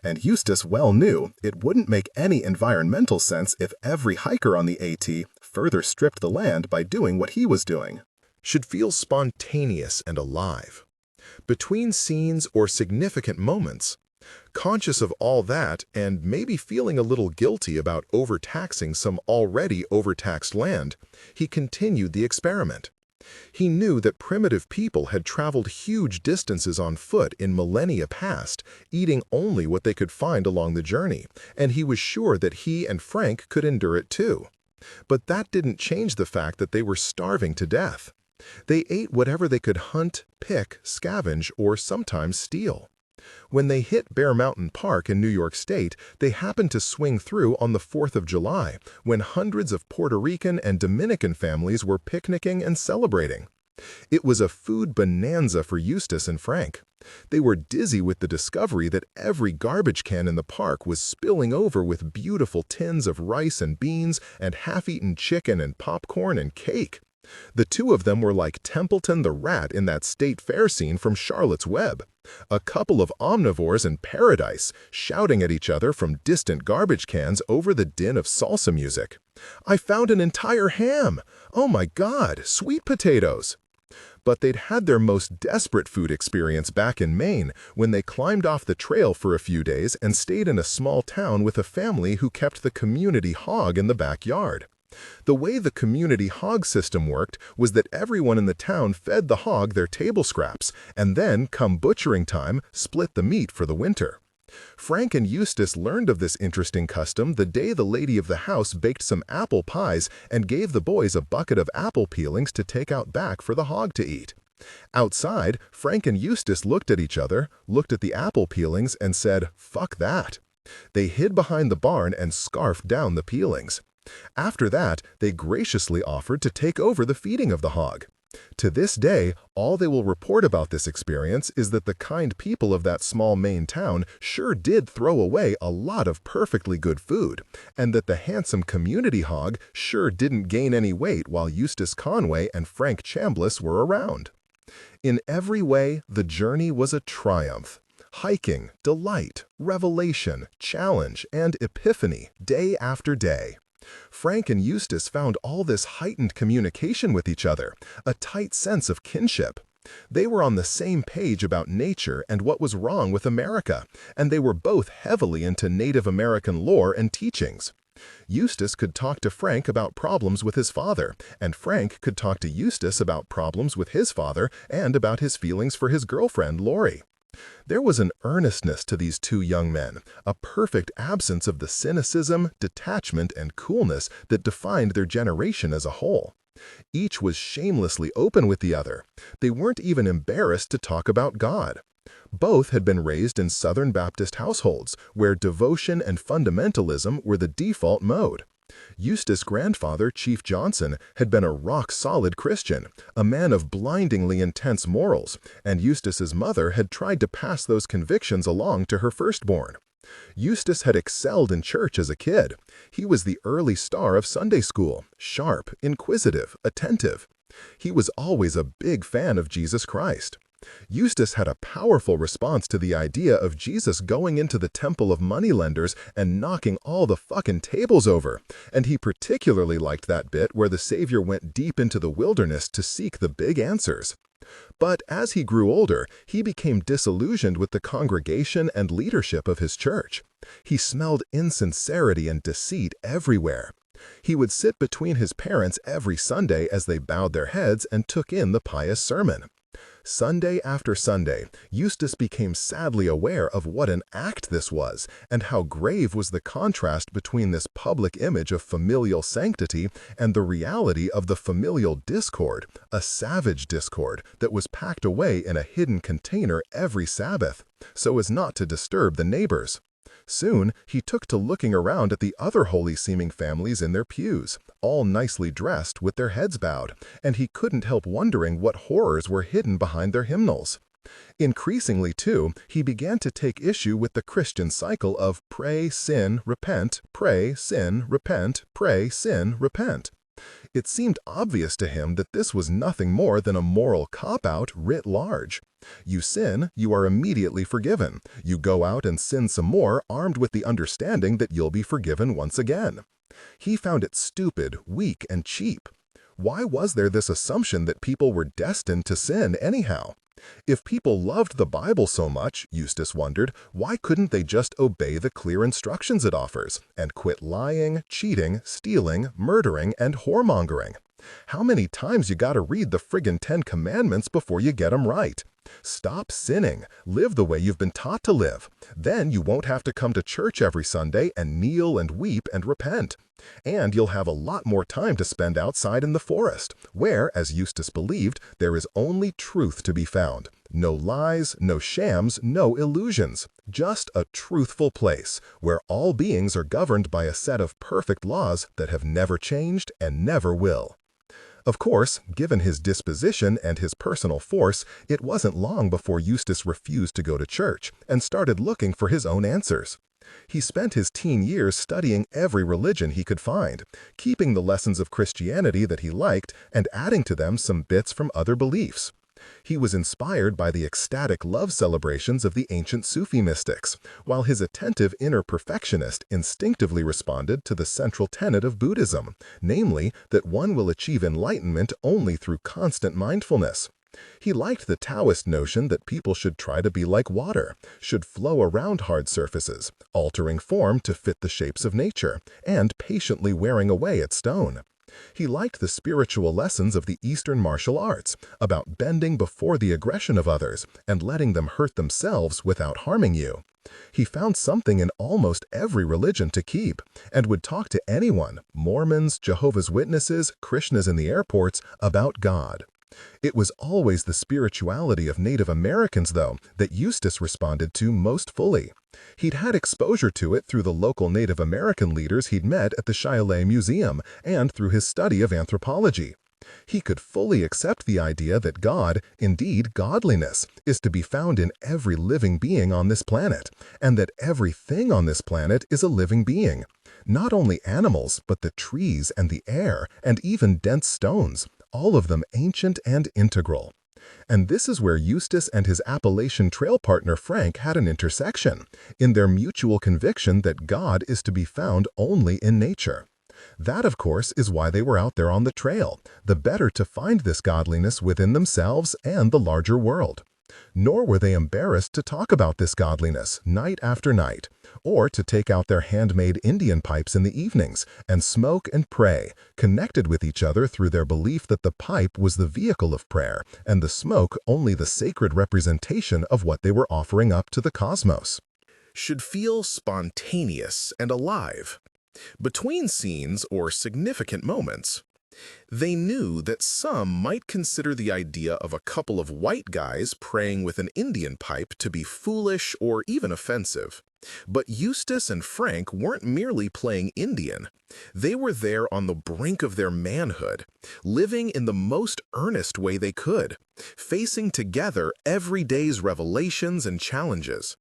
Speaker 1: And Eustace well knew it wouldn't make any environmental sense if every hiker on the AT further stripped the land by doing what he was doing.
Speaker 2: Should feel spontaneous and alive. Between scenes or significant moments. Conscious of all that and maybe feeling a little guilty about overtaxing some already overtaxed land, he continued the experiment. He knew that primitive people had traveled huge distances on foot in millennia past, eating only what they could find along the journey, and he was sure that he and Frank could endure it too. But that didn't change the fact that they were starving to death. They ate whatever they could hunt, pick, scavenge, or sometimes steal. When they hit Bear Mountain Park in New York State, they happened to swing through on the 4th of July, when hundreds of Puerto Rican and Dominican families were picnicking and celebrating. It was a food bonanza for Eustace and Frank. They were dizzy with the discovery that every garbage can in the park was spilling over with beautiful tins of rice and beans and half-eaten chicken and popcorn and cake. The two of them were like Templeton the Rat in that state fair scene from Charlotte's Web. A couple of omnivores in paradise, shouting at each other from distant garbage cans over the din of salsa music. "I found an entire ham! Oh my God, sweet potatoes!" But they'd had their most desperate food experience back in Maine when they climbed off the trail for a few days and stayed in a small town with a family who kept the community hog in the backyard. The way the community hog system worked was that everyone in the town fed the hog their table scraps, and then, come butchering time, split the meat for the winter. Frank and Eustace learned of this interesting custom the day the lady of the house baked some apple pies and gave the boys a bucket of apple peelings to take out back for the hog to eat. Outside, Frank and Eustace looked at each other, looked at the apple peelings, and said, "Fuck that." They hid behind the barn and scarfed down the peelings. After that, they graciously offered to take over the feeding of the hog. To this day, all they will report about this experience is that the kind people of that small Maine town sure did throw away a lot of perfectly good food, and that the handsome community hog sure didn't gain any weight while Eustace Conway and Frank Chambliss were around. In every way, the journey was a triumph. Hiking, delight, revelation, challenge, and epiphany, day after day. Frank and Eustace found all this heightened communication with each other, a tight sense of kinship. They were on the same page about nature and what was wrong with America, and they were both heavily into Native American lore and teachings. Eustace could talk to Frank about problems with his father, and Frank could talk to Eustace about problems with his father and about his feelings for his girlfriend, Lori. There was an earnestness to these two young men, a perfect absence of the cynicism, detachment, and coolness that defined their generation as a whole. Each was shamelessly open with the other. They weren't even embarrassed to talk about God. Both had been raised in Southern Baptist households, where devotion and fundamentalism were the default mode. Eustace's grandfather, Chief Johnson, had been a rock-solid Christian, a man of blindingly intense morals, and Eustace's mother had tried to pass those convictions along to her firstborn.
Speaker 1: Eustace had excelled in church as a kid. He was the early star of Sunday school, sharp, inquisitive, attentive. He was always a big fan of Jesus Christ. Eustace had a powerful response to the idea of Jesus going into the temple of moneylenders and knocking all the fucking tables over, and he particularly liked that bit where the Savior went deep into the wilderness to seek the big answers. But as he grew older, he became disillusioned with the congregation and leadership of his church. He smelled insincerity and deceit everywhere. He would sit between his parents every Sunday as they bowed their heads and took in the pious sermon. Sunday after Sunday, Eustace became sadly aware of what an act this was, and how grave was the contrast between this public image of familial sanctity and the reality of the familial discord, a savage discord that was packed away in a hidden container every Sabbath, so as not to disturb the neighbors. Soon, he took to looking around at the other holy-seeming families in their pews, all nicely dressed with their heads bowed, and he couldn't help wondering what horrors were hidden behind their hymnals. Increasingly, too, he began to take issue with the Christian cycle of pray, sin, repent, pray, sin, repent, pray, sin, repent. It seemed obvious to him that this was nothing more than a moral cop-out writ large. You sin, you are immediately forgiven. You go out and sin some more, armed with the understanding that you'll be forgiven once again. He found it stupid, weak, and cheap. Why was there this assumption that people were destined to sin anyhow? If people loved the Bible so much, Eustace wondered, why couldn't they just obey the clear instructions it offers and quit lying, cheating, stealing, murdering, and whoremongering? How many times you gotta read the friggin' 10 Commandments before you get 'em right? Stop sinning. Live the way you've been taught to live. Then you won't have to come to church every Sunday and kneel and weep and repent. And you'll have a lot more time to spend outside in the forest, where, as Eustace believed, there is only truth to be found. No lies, no shams, no illusions. Just a truthful place, where all beings are governed by a set of perfect laws that have never changed and never will. Of course, given his disposition and his personal force, it wasn't long before Eustace refused to go to church and started looking for his own answers. He spent his teen years studying every religion he could find, keeping the lessons of Christianity that he liked and adding to them some bits from other beliefs. He was inspired by the ecstatic love celebrations of the ancient Sufi mystics, while his attentive inner perfectionist instinctively responded to the central tenet of Buddhism, namely that one will achieve enlightenment only through constant mindfulness. He liked the Taoist notion that people should try to be like water, should flow around hard surfaces, altering form to fit the shapes of nature, and patiently wearing away at stone. He liked the spiritual lessons of the Eastern martial arts, about bending before the aggression of others and letting them hurt themselves without harming you. He found something in almost every religion to keep, and would talk to anyone, Mormons, Jehovah's Witnesses, Krishnas in the airports, about God. It was always the spirituality of Native Americans, though, that Eustace responded to most fully. He'd had exposure to it through the local Native American leaders he'd met at the Shialeh Museum and through his study of anthropology. He could fully accept the idea that God, indeed godliness, is to be found in every living being on this planet, and that everything on this planet is a living being. Not only animals, but the trees and the air, and even dense stones, all of them ancient and integral. And this is where Eustace and his Appalachian trail partner Frank had an intersection, in their mutual conviction that God is to be found only in nature. That, of course, is why they were out there on the trail, the better to find this godliness within themselves and the larger world. Nor were they embarrassed to talk about this godliness night after night, or to take out their handmade Indian pipes in the evenings and smoke and pray, connected with each other through their belief that the pipe was the vehicle of prayer and the smoke only the sacred representation of what they were offering up to the cosmos.
Speaker 2: Should feel spontaneous and alive. Between scenes or significant moments, they knew that some might consider the idea of a couple of white guys praying with an Indian pipe to be foolish or even offensive. But Eustace and Frank weren't merely playing Indian. They were there on the brink of their manhood, living in the most earnest way they could, facing together every day's revelations and challenges.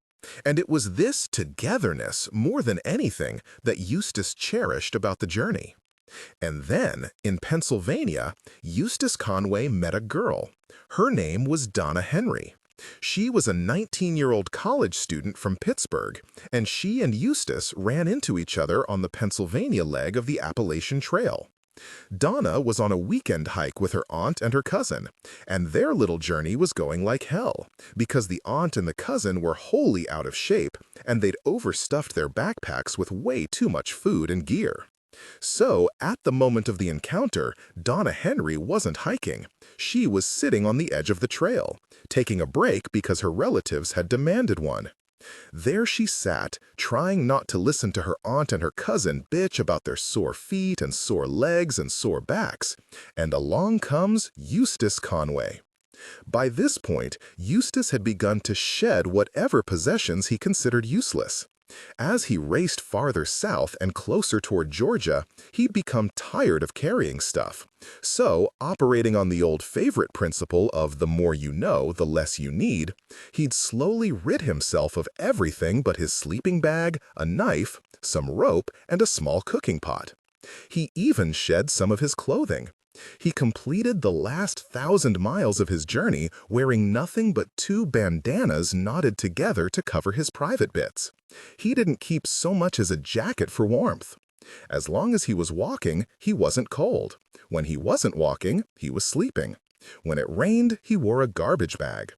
Speaker 1: And it was this togetherness, more than anything, that Eustace cherished about the journey. And then, in Pennsylvania, Eustace Conway met a girl. Her name was Donna Henry. She was a 19-year-old college student from Pittsburgh, and she and Eustace ran into each other on the Pennsylvania leg of the Appalachian Trail. Donna was on a weekend hike with her aunt and her cousin, and their little journey was going like hell, because the aunt and the cousin were wholly out of shape, and they'd overstuffed their backpacks with way too much food and gear. So, at the moment of the encounter, Donna Henry wasn't hiking. She was sitting on the edge of the trail, taking a break because her relatives had demanded one. There she sat, trying not to listen to her aunt and her cousin bitch about their sore feet and sore legs and sore backs, and along comes Eustace Conway. By this point, Eustace had begun to shed whatever possessions he considered useless. As he raced farther south and closer toward Georgia, he'd become tired of carrying stuff. So, operating on the old favorite principle of the more you know, the less you need, he'd slowly rid himself of everything but his sleeping bag, a knife, some rope, and a small cooking pot. He even shed some of his clothing. He completed the last 1,000 miles of his journey wearing nothing but 2 bandanas knotted together to cover his private bits. He didn't keep so much as a jacket for warmth. As long as he was walking, he wasn't cold. When he wasn't walking, he was sleeping. When it rained, he wore a garbage bag.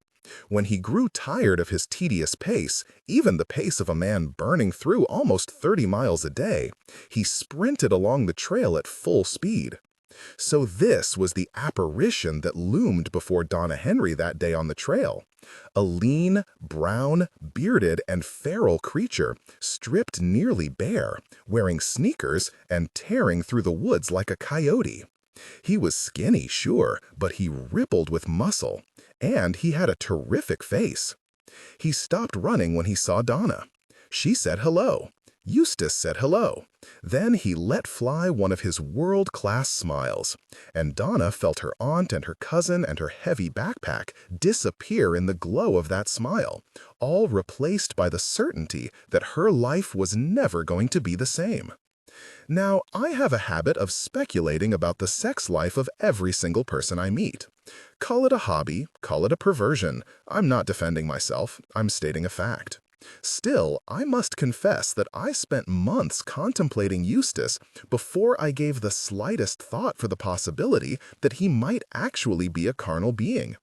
Speaker 1: When he grew tired of his tedious pace, even the pace of a man burning through almost 30 miles a day, he sprinted along the trail at full speed. So this was the apparition that loomed before Donna Henry that day on the trail. A lean, brown, bearded, and feral creature, stripped nearly bare, wearing sneakers and tearing through the woods like a coyote. He was skinny, sure, but he rippled with muscle, and he had a terrific face. He stopped running when he saw Donna. She said hello. Eustace said hello. Then he let fly one of his world-class smiles, and Donna felt her aunt and her cousin and her heavy backpack disappear in the glow of that smile, all replaced by the certainty that her life was never going to be the same. Now, I have a habit of speculating about the sex life of every single person I meet. Call it a hobby, call it a perversion. I'm not defending myself, I'm stating a fact. Still, I must confess that I spent months contemplating Eustace before I gave the slightest thought for the possibility that he might actually be a carnal being.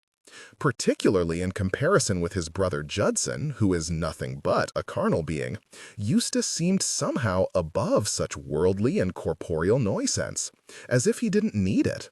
Speaker 1: Particularly in comparison with his brother Judson, who is nothing but a carnal being, Eustace seemed somehow above such worldly and corporeal nonsense, as if he didn't need it.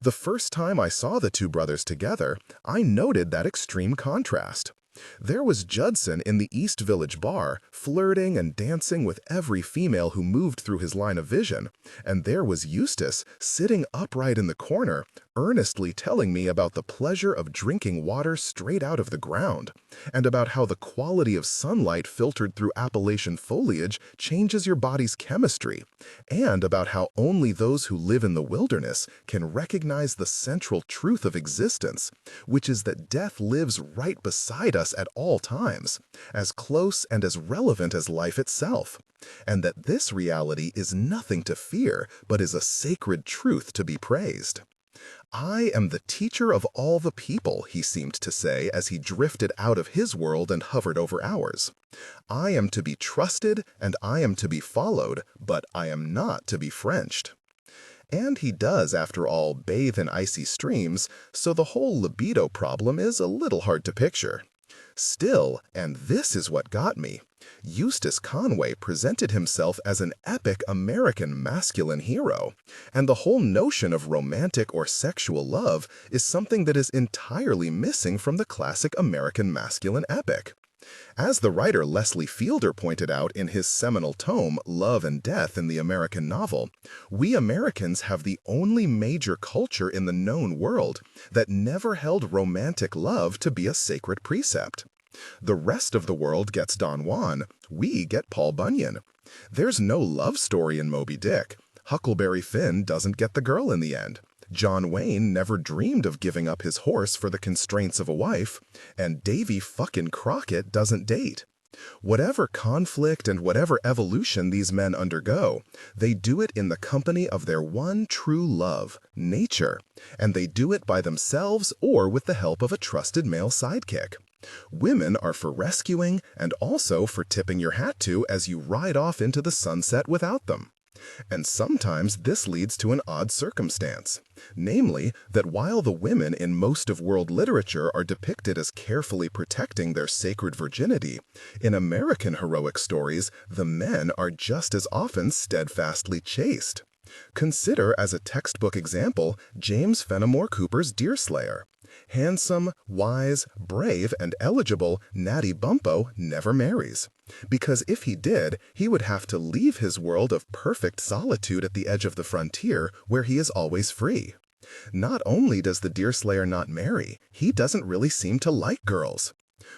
Speaker 1: The first time I saw the two brothers together, I noted that extreme contrast. There was Judson in the East Village bar, flirting and dancing with every female who moved through his line of vision, and there was Eustace sitting upright in the corner, earnestly telling me about the pleasure of drinking water straight out of the ground, and about how the quality of sunlight filtered through Appalachian foliage changes your body's chemistry, and about how only those who live in the wilderness can recognize the central truth of existence, which is that death lives right beside us at all times, as close and as relevant as life itself, and that this reality is nothing to fear, but is a sacred truth to be praised. I am the teacher of all the people, he seemed to say as he drifted out of his world and hovered over ours. I am to be trusted and I am to be followed, but I am not to be Frenched. And he does, after all, bathe in icy streams, so the whole libido problem is a little hard to picture. Still, and this is what got me, Eustace Conway presented himself as an epic American masculine hero, and the whole notion of romantic or sexual love is something that is entirely missing from the classic American masculine epic. As the writer Leslie Fielder pointed out in his seminal tome, Love and Death in the American Novel, we Americans have the only major culture in the known world that never held romantic love to be a sacred precept. The rest of the world gets Don Juan, we get Paul Bunyan. There's no love story in Moby Dick. Huckleberry Finn doesn't get the girl in the end. John Wayne never dreamed of giving up his horse for the constraints of a wife, and Davy fucking Crockett doesn't date. Whatever conflict and whatever evolution these men undergo, they do it in the company of their one true love, nature, and they do it by themselves or with the help of a trusted male sidekick. Women are for rescuing and also for tipping your hat to as you ride off into the sunset without them. And sometimes this leads to an odd circumstance, namely that while the women in most of world literature are depicted as carefully protecting their sacred virginity, in American heroic stories, the men are just as often steadfastly chaste. Consider as a textbook example James Fenimore Cooper's Deerslayer. Handsome, wise, brave, and eligible Natty Bumppo never marries. Because if he did, he would have to leave his world of perfect solitude at the edge of the frontier where he is always free. Not only does the Deerslayer not marry, he doesn't really seem to like girls.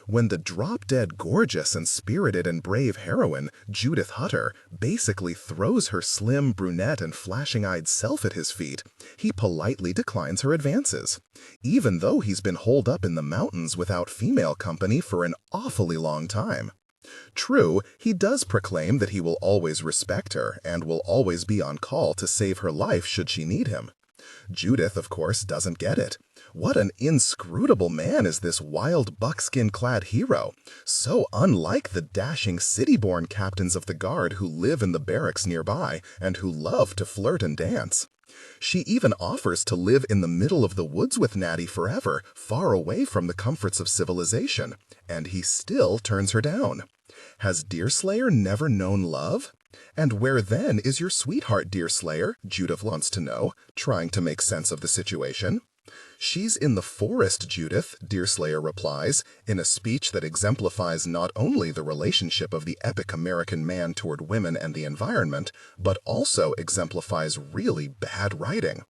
Speaker 1: When the drop-dead gorgeous and spirited and brave heroine, Judith Hutter, basically throws her slim, brunette, and flashing-eyed self at his feet, he politely declines her advances, even though he's been holed up in the mountains without female company for an awfully long time. True, he does proclaim that he will always respect her and will always be on call to save her life should she need him. Judith, of course, doesn't get it. What an inscrutable man is this wild buckskin-clad hero, so unlike the dashing city-born captains of the guard who live in the barracks nearby and who love to flirt and dance. She even offers to live in the middle of the woods with Natty forever, far away from the comforts of civilization, and he still turns her down. Has Deerslayer never known love? And where then is your sweetheart, Deerslayer? Judith wants to know, trying to make sense of the situation. She's in the forest, Judith, Deerslayer replies, in a speech that exemplifies not only the relationship of the epic American man toward women and the environment, but also exemplifies really bad writing.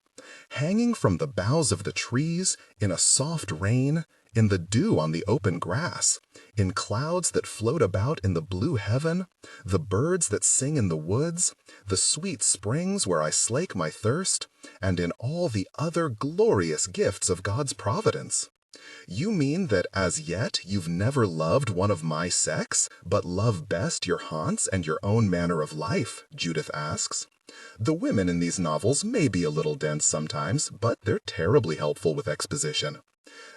Speaker 1: Hanging from the boughs of the trees, in a soft rain, in the dew on the open grass, in clouds that float about in the blue heaven, the birds that sing in the woods, the sweet springs where I slake my thirst, and in all the other glorious gifts of God's providence. You mean that as yet you've never loved one of my sex, but love best your haunts and your own manner of life? Judith asks. The women in these novels may be a little dense sometimes, but they're terribly helpful with exposition.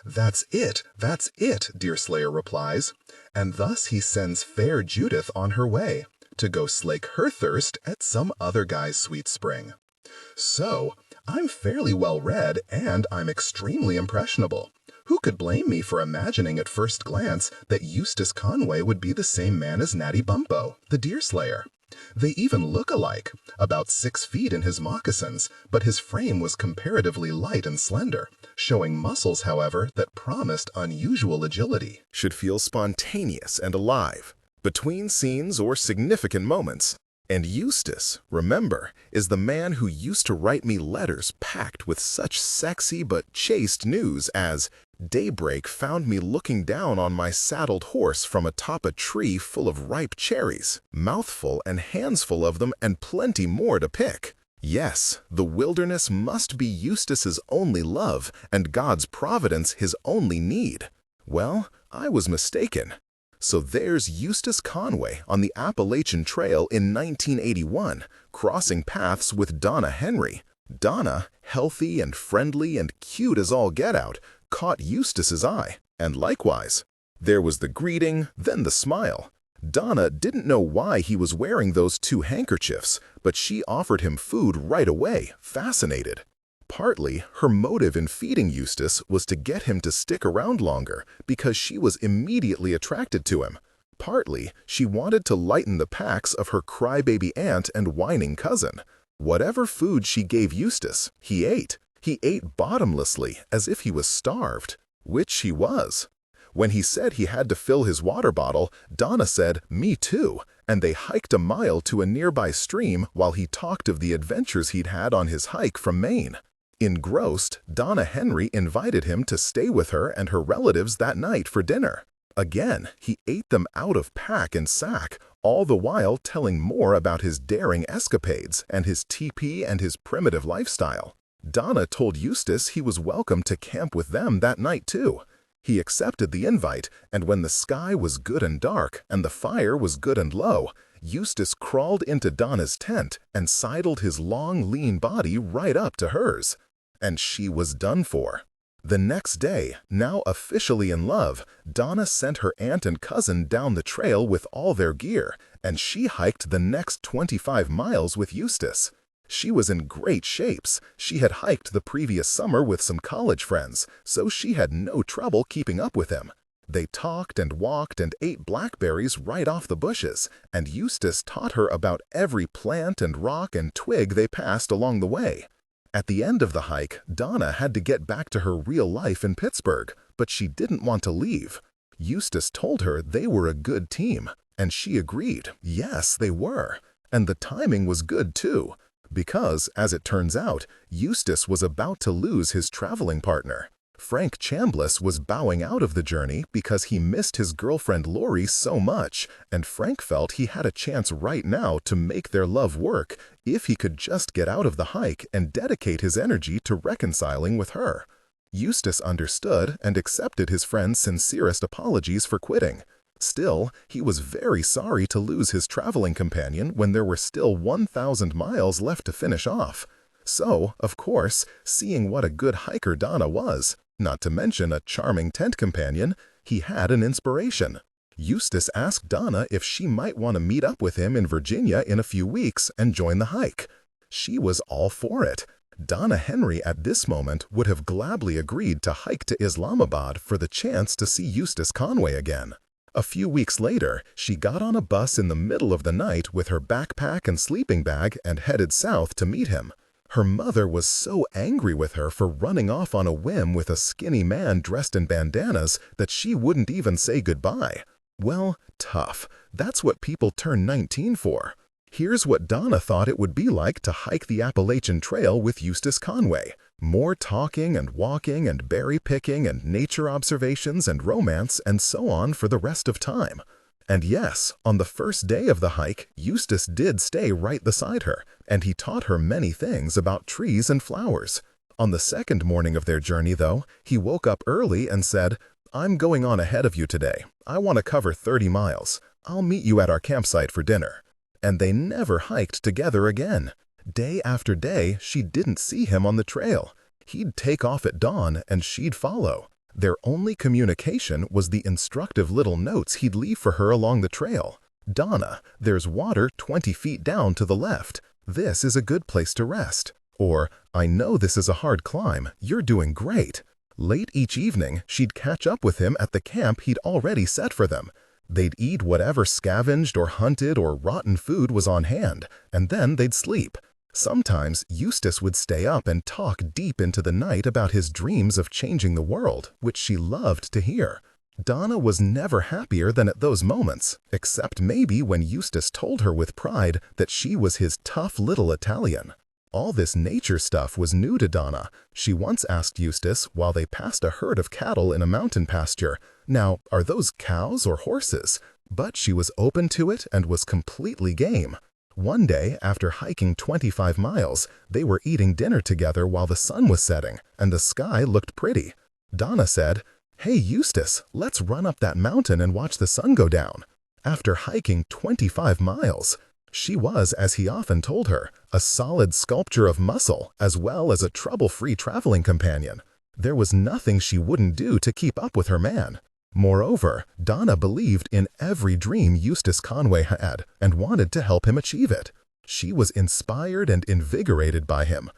Speaker 1: That's it, Deerslayer replies, and thus he sends fair Judith on her way, to go slake her thirst at some other guy's sweet spring. So, I'm fairly well read, and I'm extremely impressionable. Who could blame me for imagining at first glance that Eustace Conway would be the same man as Natty Bumppo, the Deerslayer? They even look alike, about 6 feet in his moccasins, but his frame was comparatively light and slender, showing muscles, however, that promised unusual agility. Should feel spontaneous and alive, between scenes or significant moments. And Eustace, remember, is the man who used to write me letters packed with such sexy but chaste news as, "Daybreak found me looking down on my saddled horse from atop a tree full of ripe cherries, mouthful and handsful of them and plenty more to pick." Yes, the wilderness must be Eustace's only love and God's providence his only need. Well, I was mistaken. So there's Eustace Conway on the Appalachian Trail in 1981, crossing paths with Donna Henry. Donna, healthy and friendly and cute as all get out, caught Eustace's eye, and likewise. There was the greeting, then the smile. Donna didn't know why he was wearing those 2 handkerchiefs, but she offered him food right away, fascinated. Partly, her motive in feeding Eustace was to get him to stick around longer because she was immediately attracted to him. Partly, she wanted to lighten the packs of her crybaby aunt and whining cousin. Whatever food she gave Eustace, he ate. He ate bottomlessly, as if he was starved, which he was. When he said he had to fill his water bottle, Donna said, "Me too," and they hiked a mile to a nearby stream while he talked of the adventures he'd had on his hike from Maine. Engrossed, Donna Henry invited him to stay with her and her relatives that night for dinner. Again, he ate them out of pack and sack, all the while telling more about his daring escapades and his teepee and his primitive lifestyle. Donna told Eustace he was welcome to camp with them that night too. He accepted the invite, and when the sky was good and dark and the fire was good and low, Eustace crawled into Donna's tent and sidled his long, lean body right up to hers. And she was done for. The next day, now officially in love, Donna sent her aunt and cousin down the trail with all their gear, and she hiked the next 25 miles with Eustace. She was in great shapes. She had hiked the previous summer with some college friends, so she had no trouble keeping up with him. They talked and walked and ate blackberries right off the bushes, and Eustace taught her about every plant and rock and twig they passed along the way. At the end of the hike, Donna had to get back to her real life in Pittsburgh, but she didn't want to leave. Eustace told her they were a good team, and she agreed, yes, they were. And the timing was good too, because, as it turns out, Eustace was about to lose his traveling partner. Frank Chambliss was bowing out of the journey because he missed his girlfriend Lori so much, and Frank felt he had a chance right now to make their love work if he could just get out of the hike and dedicate his energy to reconciling with her. Eustace understood and accepted his friend's sincerest apologies for quitting. Still, he was very sorry to lose his traveling companion when there were still 1,000 miles left to finish off. So, of course, seeing what a good hiker Donna was, not to mention a charming tent companion, he had an inspiration. Eustace asked Donna if she might want to meet up with him in Virginia in a few weeks and join the hike. She was all for it. Donna Henry at this moment would have gladly agreed to hike to Islamabad for the chance to see Eustace Conway again. A few weeks later, she got on a bus in the middle of the night with her backpack and sleeping bag and headed south to meet him. Her mother was so angry with her for running off on a whim with a skinny man dressed in bandanas that she wouldn't even say goodbye. Well, tough. That's what people turn 19 for. Here's what Donna thought it would be like to hike the Appalachian Trail with Eustace Conway. More talking and walking and berry picking and nature observations and romance and so on for the rest of time. And yes, on the first day of the hike, Eustace did stay right beside her, and he taught her many things about trees and flowers. On the second morning of their journey, though, he woke up early and said, "I'm going on ahead of you today. I want to cover 30 miles. I'll meet you at our campsite for dinner." And they never hiked together again. Day after day, she didn't see him on the trail. He'd take off at dawn and she'd follow. Their only communication was the instructive little notes he'd leave for her along the trail. "Donna, there's water 20 feet down to the left. This is a good place to rest." Or, "I know this is a hard climb. You're doing great." Late each evening, she'd catch up with him at the camp he'd already set for them. They'd eat whatever scavenged or hunted or rotten food was on hand, and then they'd sleep. Sometimes Eustace would stay up and talk deep into the night about his dreams of changing the world, which she loved to hear. Donna was never happier than at those moments, except maybe when Eustace told her with pride that she was his tough little Italian. All this nature stuff was new to Donna. She once asked Eustace while they passed a herd of cattle in a mountain pasture, "Now, are those cows or horses?" But she was open to it and was completely game. One day, after hiking 25 miles, they were eating dinner together while the sun was setting, and the sky looked pretty. Donna said, "Hey Eustace, let's run up that mountain and watch the sun go down." After hiking 25 miles, she was, as he often told her, a solid sculpture of muscle as well as a trouble-free traveling companion. There was nothing she wouldn't do to keep up with her man. Moreover, Donna believed in every dream Eustace Conway had and wanted to help him achieve it. She was inspired and invigorated by him.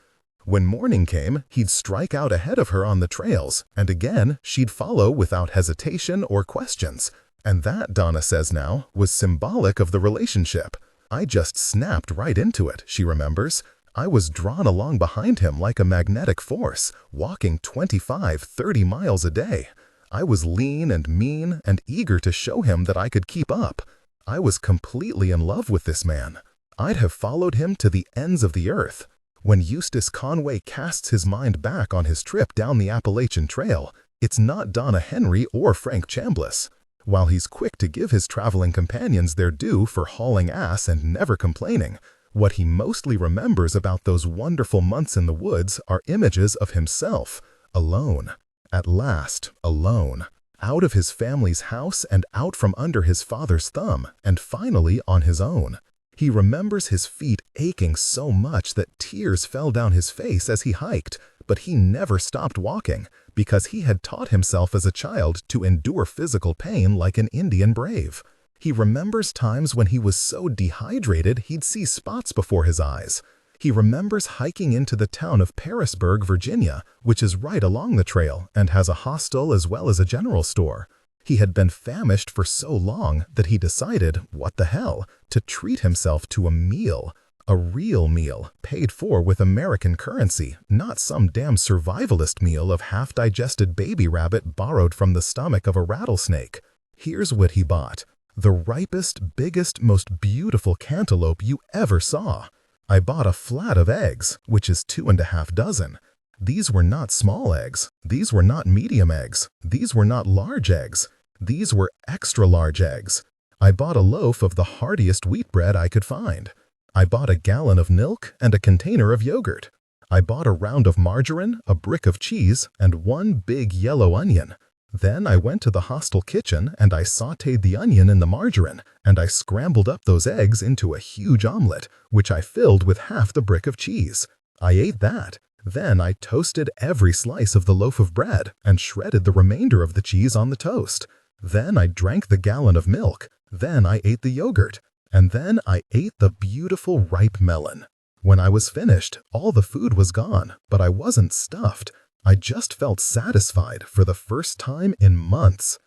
Speaker 1: When morning came, he'd strike out ahead of her on the trails, and again, she'd follow without hesitation or questions. And that, Donna says now, was symbolic of the relationship. "I just snapped right into it," she remembers. "I was drawn along behind him like a magnetic force, walking 25-30 miles a day. I was lean and mean and eager to show him that I could keep up. I was completely in love with this man. I'd have followed him to the ends of the earth." When Eustace Conway casts his mind back on his trip down the Appalachian Trail, it's not Donna Henry or Frank Chambliss. While he's quick to give his traveling companions their due for hauling ass and never complaining, what he mostly remembers about those wonderful months in the woods are images of himself, alone. At last, alone. out of his family's house and out from under his father's thumb, and finally on his own. He remembers his feet aching so much that tears fell down his face as he hiked, but he never stopped walking because he had taught himself as a child to endure physical pain like an Indian brave. He remembers times when he was so dehydrated he'd see spots before his eyes. He remembers hiking into the town of Parisburg, Virginia, which is right along the trail and has a hostel as well as a general store. He had been famished for so long that he decided, what the hell, to treat himself to a meal. A real meal, paid for with American currency, not some damn survivalist meal of half-digested baby rabbit borrowed from the stomach of a rattlesnake. Here's what he bought. The ripest, biggest, most beautiful cantaloupe you ever saw. I bought a flat of eggs, which is 2.5 dozen. These were not small eggs. These were not medium eggs. These were not large eggs. These were extra large eggs. I bought a loaf of the heartiest wheat bread I could find. I bought a gallon of milk and a container of yogurt. I bought a round of margarine, a brick of cheese, and one big yellow onion. Then I went to the hostel kitchen and I sautéed the onion in the margarine, and I scrambled up those eggs into a huge omelet, which I filled with half the brick of cheese. I ate that. Then I toasted every slice of the loaf of bread and shredded the remainder of the cheese on the toast. Then I drank the gallon of milk. Then I ate the yogurt. And then I ate the beautiful ripe melon. When I was finished, all the food was gone, but I wasn't stuffed. I just felt satisfied for the first time in months.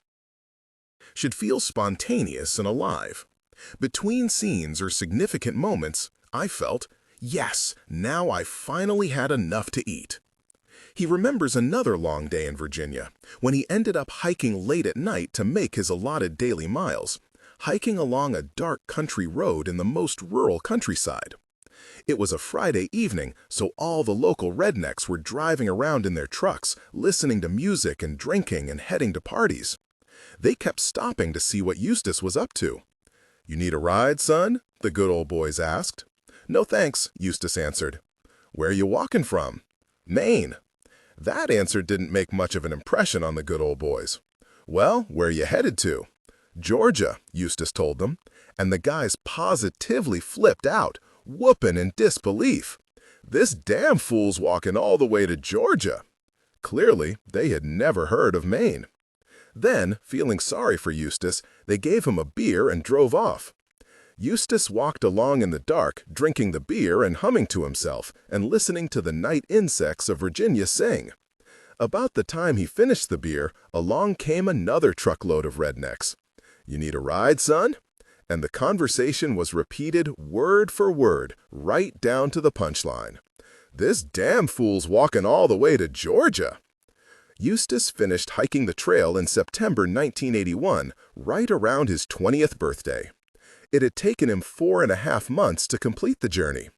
Speaker 2: Should feel spontaneous and alive. Between scenes or significant moments, I felt, yes, now I finally had enough to eat. He remembers another long day in Virginia, when he ended up hiking late at night to make his allotted daily miles, hiking along a dark country road in the most rural countryside. It was a Friday evening, so all the local rednecks were driving around in their trucks, listening to music and drinking and heading to parties. They kept stopping to see what Eustace was up to. "You need a ride, son?" the good old boys asked. "No thanks," Eustace answered. "Where are you walking from?" "Maine." That answer didn't make much of an impression on the good old boys. "Well, where are you headed to?" "Georgia," Eustace told them, and the guys positively flipped out, whooping in disbelief. This damn fool's walking all the way to Georgia. Clearly, they had never heard of Maine. Then, feeling sorry for Eustace, they gave him a beer and drove off. Eustace walked along in the dark, drinking the beer and humming to himself, and listening to the night insects of Virginia sing. About the time he finished the beer, along came another truckload of rednecks. "You need a ride, son?" And the conversation was repeated word for word, right down to the punchline. "This damn fool's walking all the way to Georgia." Eustace finished hiking the trail in September 1981, right around his 20th birthday. It had taken him 4.5 months to complete the journey.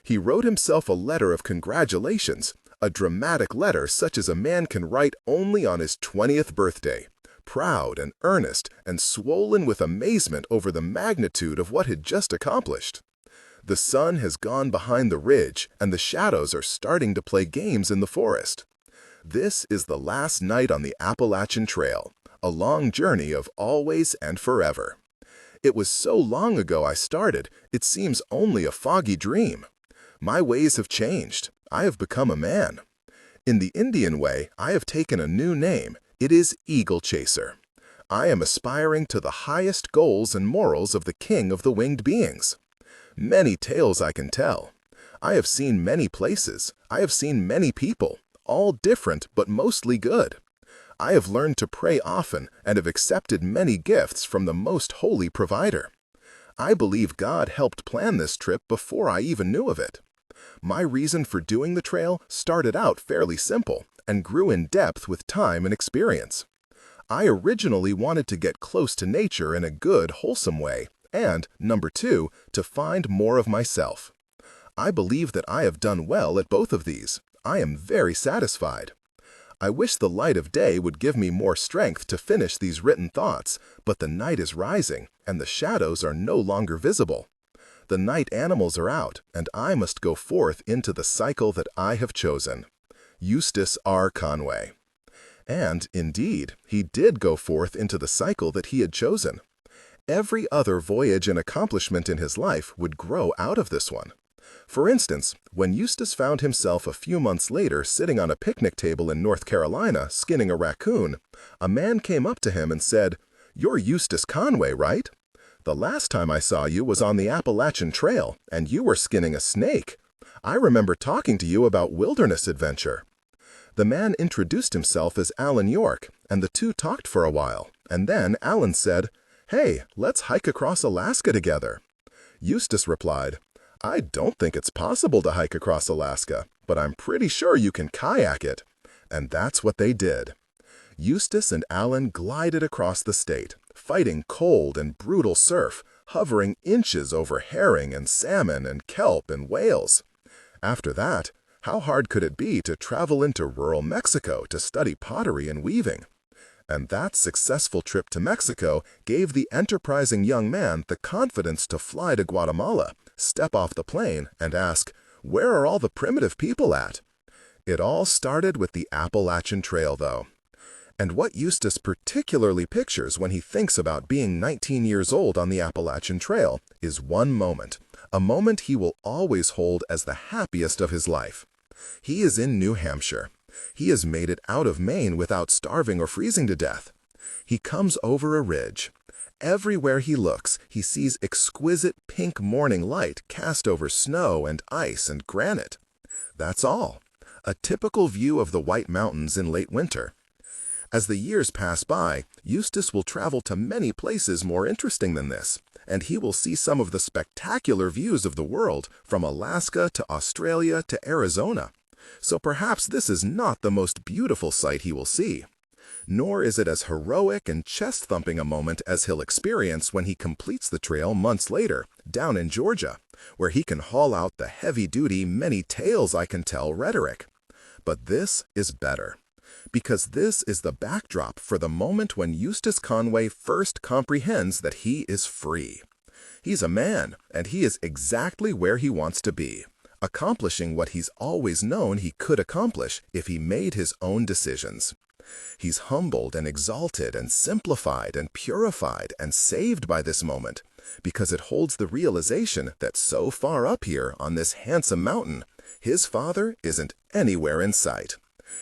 Speaker 2: He wrote himself a letter of congratulations, a dramatic letter such as a man can write only on his 20th birthday. Proud and earnest and swollen with amazement over the magnitude of what he'd just accomplished. The sun has gone behind the ridge and the shadows are starting to play games in the forest. This is the last night on the Appalachian Trail, a long journey of always and forever. It was so long ago I started, it seems only a foggy dream. My ways have changed. I have become a man. In the Indian way, I have taken a new name. It is Eagle Chaser. I am aspiring to the highest goals and morals of the king of the winged beings. Many tales I can tell. I have seen many places. I have seen many people, all different but mostly good. I have learned to pray often and have accepted many gifts from the most holy provider. I believe God helped plan this trip before I even knew of it. My reason for doing the trail started out fairly simple and grew in depth with time and experience. I originally wanted to get close to nature in a good, wholesome way, and, number 2, to find more of myself. I believe that I have done well at both of these. I am very satisfied. I wish the light of day would give me more strength to finish these written thoughts, but the night is rising, and the shadows are no longer visible. The night animals are out, and I must go forth into the cycle that I have chosen. Eustace R. Conway.
Speaker 1: And, indeed, he did go forth into the cycle that he had chosen. Every other voyage and accomplishment in his life would grow out of this one. For instance, when Eustace found himself a few months later sitting on a picnic table in North Carolina skinning a raccoon, a man came up to him and said, "You're Eustace Conway, right? The last time I saw you was on the Appalachian Trail, and you were skinning a snake. I remember talking to you about wilderness adventure." The man introduced himself as Alan York, and the two talked for a while, and then Alan said, "Hey, let's hike across Alaska together." Eustace replied, "I don't think it's possible to hike across Alaska, but I'm pretty sure you can kayak it." And that's what they did. Eustace and Alan glided across the state, fighting cold and brutal surf, hovering inches over herring and salmon and kelp and whales. After that, how hard could it be to travel into rural Mexico to study pottery and weaving? And that successful trip to Mexico gave the enterprising young man the confidence to fly to Guatemala, step off the plane, and ask, "Where are all the primitive people at?" It all started with the Appalachian Trail, though. And what Eustace particularly pictures when he thinks about being 19 years old on the Appalachian Trail is one moment, a moment he will always hold as the happiest of his life. He is in New Hampshire. He has made it out of Maine without starving or freezing to death. He comes over a ridge. Everywhere he looks, he sees exquisite pink morning light cast over snow and ice and granite. That's all. A typical view of the White Mountains in late winter. As the years pass by, Eustace will travel to many places more interesting than this, and he will see some of the spectacular views of the world from Alaska to Australia to Arizona. So perhaps this is not the most beautiful sight he will see. Nor is it as heroic and chest-thumping a moment as he'll experience when he completes the trail months later, down in Georgia, where he can haul out the heavy-duty "many tales I can tell" rhetoric. But this is better, because this is the backdrop for the moment when Eustace Conway first comprehends that he is free. He's a man, and he is exactly where he wants to be, accomplishing what he's always known he could accomplish if he made his own decisions. He's humbled and exalted and simplified and purified and saved by this moment, because it holds the realization that so far up here on this handsome mountain, his father isn't anywhere in sight.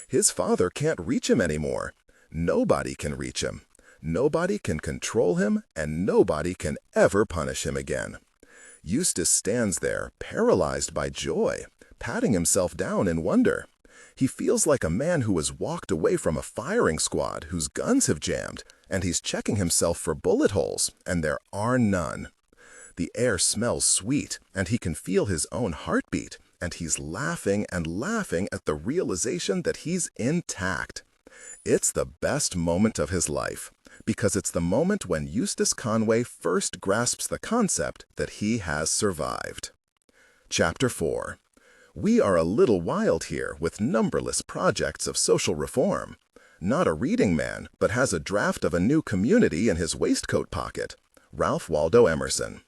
Speaker 1: His father can't reach him anymore. Nobody can reach him. Nobody can control him, and nobody can ever punish him again. Eustace stands there, paralyzed by joy, patting himself down in wonder. He feels like a man who has walked away from a firing squad whose guns have jammed, and he's checking himself for bullet holes, and there are none. The air smells sweet, and he can feel his own heartbeat, and he's laughing and laughing at the realization that he's intact. It's the best moment of his life, because it's the moment when Eustace Conway first grasps the concept that he has survived. Chapter 4. We are a little wild here with numberless projects of social reform. Not a reading man, but has a draft of a new community in his waistcoat pocket. Ralph Waldo Emerson.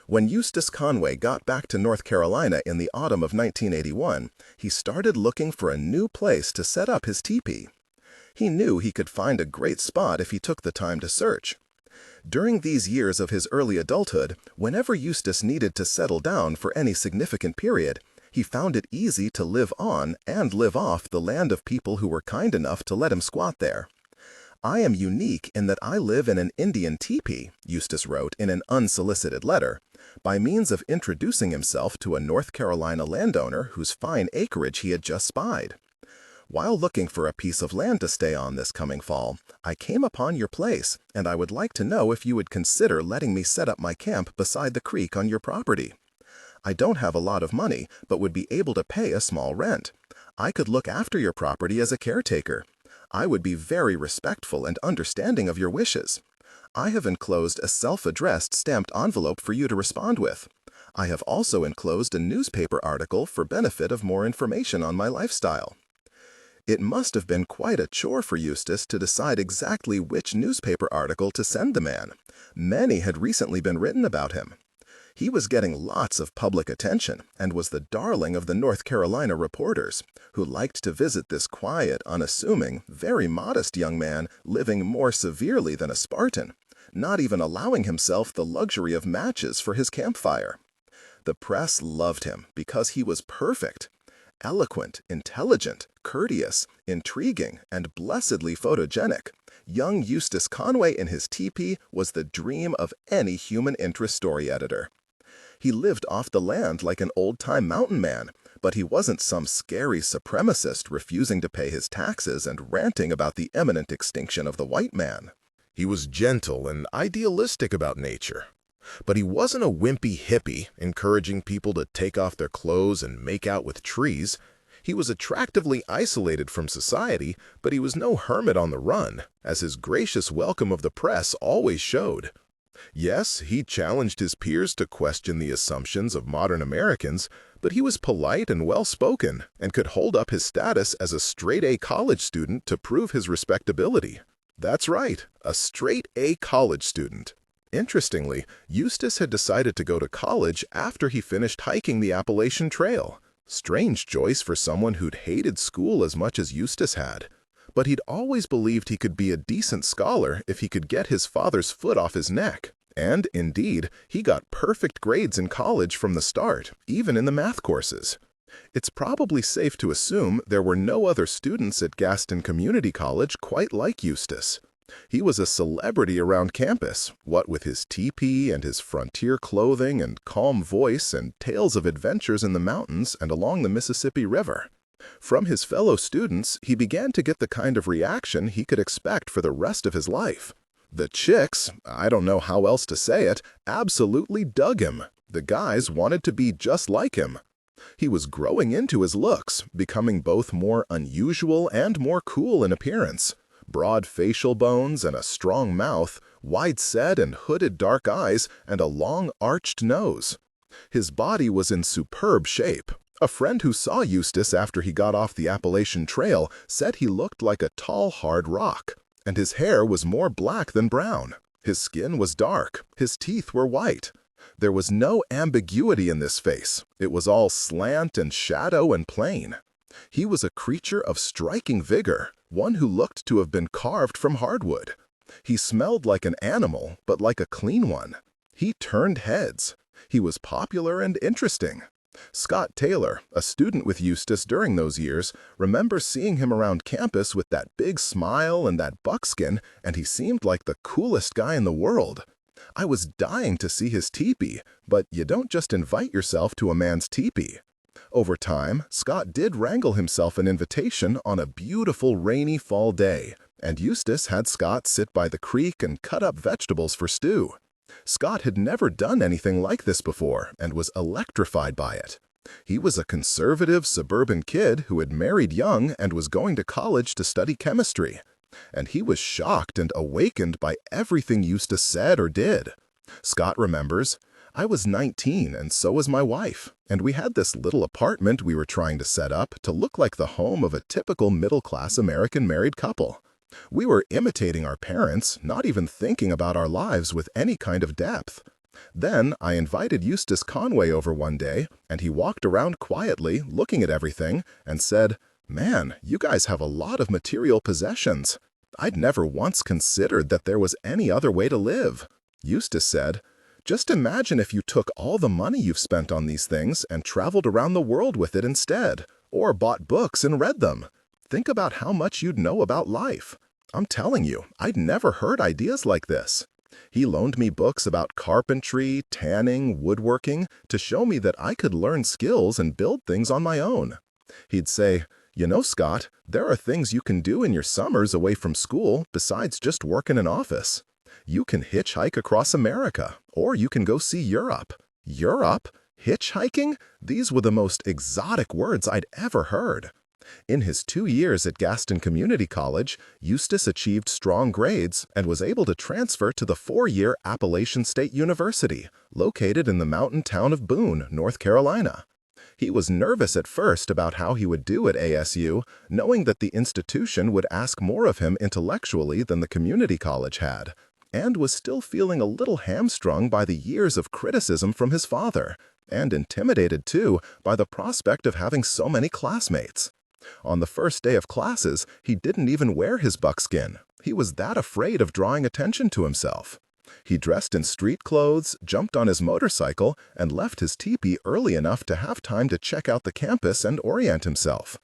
Speaker 1: When Eustace Conway got back to North Carolina in the autumn of 1981, he started looking for a new place to set up his teepee. He knew he could find a great spot if he took the time to search. During these years of his early adulthood, whenever Eustace needed to settle down for any significant period, he found it easy to live on and live off the land of people who were kind enough to let him squat there. "I am unique in that I live in an Indian teepee," Eustace wrote in an unsolicited letter, by means of introducing himself to a North Carolina landowner whose fine acreage he had just spied. "While looking for a piece of land to stay on this coming fall, I came upon your place, and I would like to know if you would consider letting me set up my camp beside the creek on your property. I don't have a lot of money, but would be able to pay a small rent. I could look after your property as a caretaker. I would be very respectful and understanding of your wishes. I have enclosed a self-addressed stamped envelope for you to respond with. I have also enclosed a newspaper article for benefit of more information on my lifestyle." It must have been quite a chore for Eustace to decide exactly which newspaper article to send the man. Many had recently been written about him. He was getting lots of public attention and was the darling of the North Carolina reporters, who liked to visit this quiet, unassuming, very modest young man living more severely than a Spartan, not even allowing himself the luxury of matches for his campfire. The press loved him because he was perfect. Eloquent, intelligent, courteous, intriguing, and blessedly photogenic, young Eustace Conway in his teepee was the dream of any human interest story editor. He lived off the land like an old-time mountain man, but he wasn't some scary supremacist refusing to pay his taxes and ranting about the imminent extinction of the white man.
Speaker 2: He was gentle and idealistic about nature. But he wasn't a wimpy hippie, encouraging people to take off their clothes and make out with trees. He was attractively isolated from society, but he was no hermit on the run, as his gracious welcome of the press always showed. Yes, he challenged his peers to question the assumptions of modern Americans, but he was polite and well-spoken, and could hold up his status as a straight-A college student to prove his respectability. That's right, a straight-A college student. Interestingly, Eustace had decided to go to college after he finished hiking the Appalachian Trail. Strange choice for someone who'd hated school as much as Eustace had. But he'd always believed he could be a decent scholar if he could get his father's foot off his neck. And, indeed, he got perfect grades in college from the start, even in the math courses. It's probably safe to assume there were no other students at Gaston Community College quite like Eustace. He was a celebrity around campus, what with his teepee and his frontier clothing and calm voice and tales of adventures in the mountains and along the Mississippi River. From his fellow students, he began to get the kind of reaction he could expect for the rest of his life. The chicks, I don't know how else to say it, absolutely dug him. The guys wanted to be just like him. He was growing into his looks, becoming both more unusual and more cool in appearance. Broad facial bones and a strong mouth, wide-set and hooded dark eyes, and a long arched nose. His body was in superb shape. A friend who saw Eustace after he got off the Appalachian Trail said he looked like a tall, hard rock, and his hair was more black than brown. His skin was dark, his teeth were white. There was no ambiguity in this face. It was all slant and shadow and plain. He was a creature of striking vigor, one who looked to have been carved from hardwood. He smelled like an animal, but like a clean one. He turned heads. He was popular and interesting. Scott Taylor, a student with Eustace during those years, remembers seeing him around campus with that big smile and that buckskin, and he seemed like the coolest guy in the world. I was dying to see his teepee, but you don't just invite yourself to a man's teepee. Over time, Scott did wrangle himself an invitation on a beautiful rainy fall day, and Eustace had Scott sit by the creek and cut up vegetables for stew. Scott had never done anything like this before and was electrified by it. He was a conservative suburban kid who had married young and was going to college to study chemistry. And he was shocked and awakened by everything Eustace said or did. Scott remembers, "I was 19 and so was my wife, and we had this little apartment we were trying to set up to look like the home of a typical middle-class American married couple. We were imitating our parents, not even thinking about our lives with any kind of depth. Then I invited Eustace Conway over one day, and he walked around quietly, looking at everything, and said, 'Man, you guys have a lot of material possessions. I'd never once considered that there was any other way to live.' Eustace said, 'Just imagine if you took all the money you've spent on these things and traveled around the world with it instead, or bought books and read them. Think about how much you'd know about life.' I'm telling you, I'd never heard ideas like this. He loaned me books about carpentry, tanning, woodworking, to show me that I could learn skills and build things on my own. He'd say, 'You know, Scott, there are things you can do in your summers away from school besides just work in an office. You can hitchhike across America, or you can go see Europe.' Europe? Hitchhiking? These were the most exotic words I'd ever heard. In his 2 years at Gaston Community College, Eustace achieved strong grades and was able to transfer to the 4-year Appalachian State University, located in the mountain town of Boone, North Carolina. He was nervous at first about how he would do at ASU, knowing that the institution would ask more of him intellectually than the community college had.
Speaker 1: and was still feeling a little hamstrung by the years of criticism from his father, and intimidated, too, by the prospect of having so many classmates. On the first day of classes, he didn't even wear his buckskin. He was that afraid of drawing attention to himself. He dressed in street clothes, jumped on his motorcycle, and left his teepee early enough to have time to check out the campus and orient himself.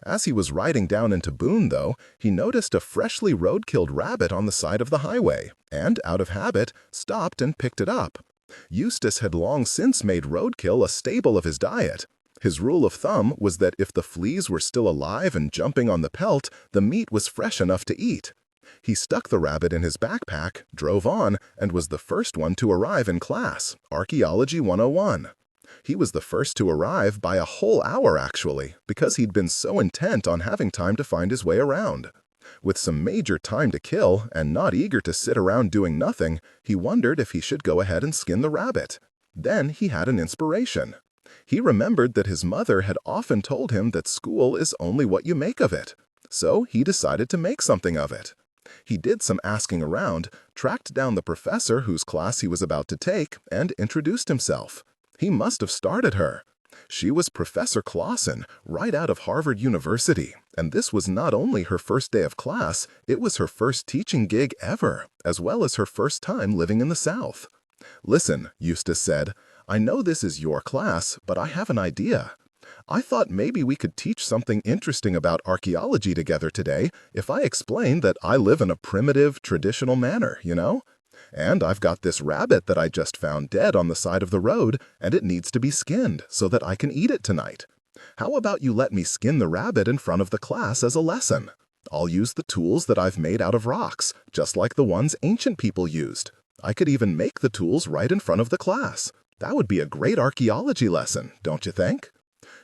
Speaker 1: As he was riding down into Boone, though, he noticed a freshly road-killed rabbit on the side of the highway, and, out of habit, stopped and picked it up. Eustace had long since made roadkill a staple of his diet. His rule of thumb was that if the fleas were still alive and jumping on the pelt, the meat was fresh enough to eat. He stuck the rabbit in his backpack, drove on, and was the first one to arrive in class, Archaeology 101. He was the first to arrive by a whole hour, actually, because he'd been so intent on having time to find his way around. With some major time to kill, and not eager to sit around doing nothing, he wondered if he should go ahead and skin the rabbit. Then he had an inspiration. He remembered that his mother had often told him that school is only what you make of it. So he decided to make something of it. He did some asking around, tracked down the professor whose class he was about to take, and introduced himself. He must have started her. She was Professor Clausen, right out of Harvard University, and this was not only her first day of class, it was her first teaching gig ever, as well as her first time living in the South. "Listen," Eustace said, "I know this is your class, but I have an idea. I thought maybe we could teach something interesting about archaeology together today if I explained that I live in a primitive, traditional manner, you know? And I've got this rabbit that I just found dead on the side of the road, and it needs to be skinned so that I can eat it tonight. How about you let me skin the rabbit in front of the class as a lesson? I'll use the tools that I've made out of rocks, just like the ones ancient people used. I could even make the tools right in front of the class. That would be a great archaeology lesson, don't you think?"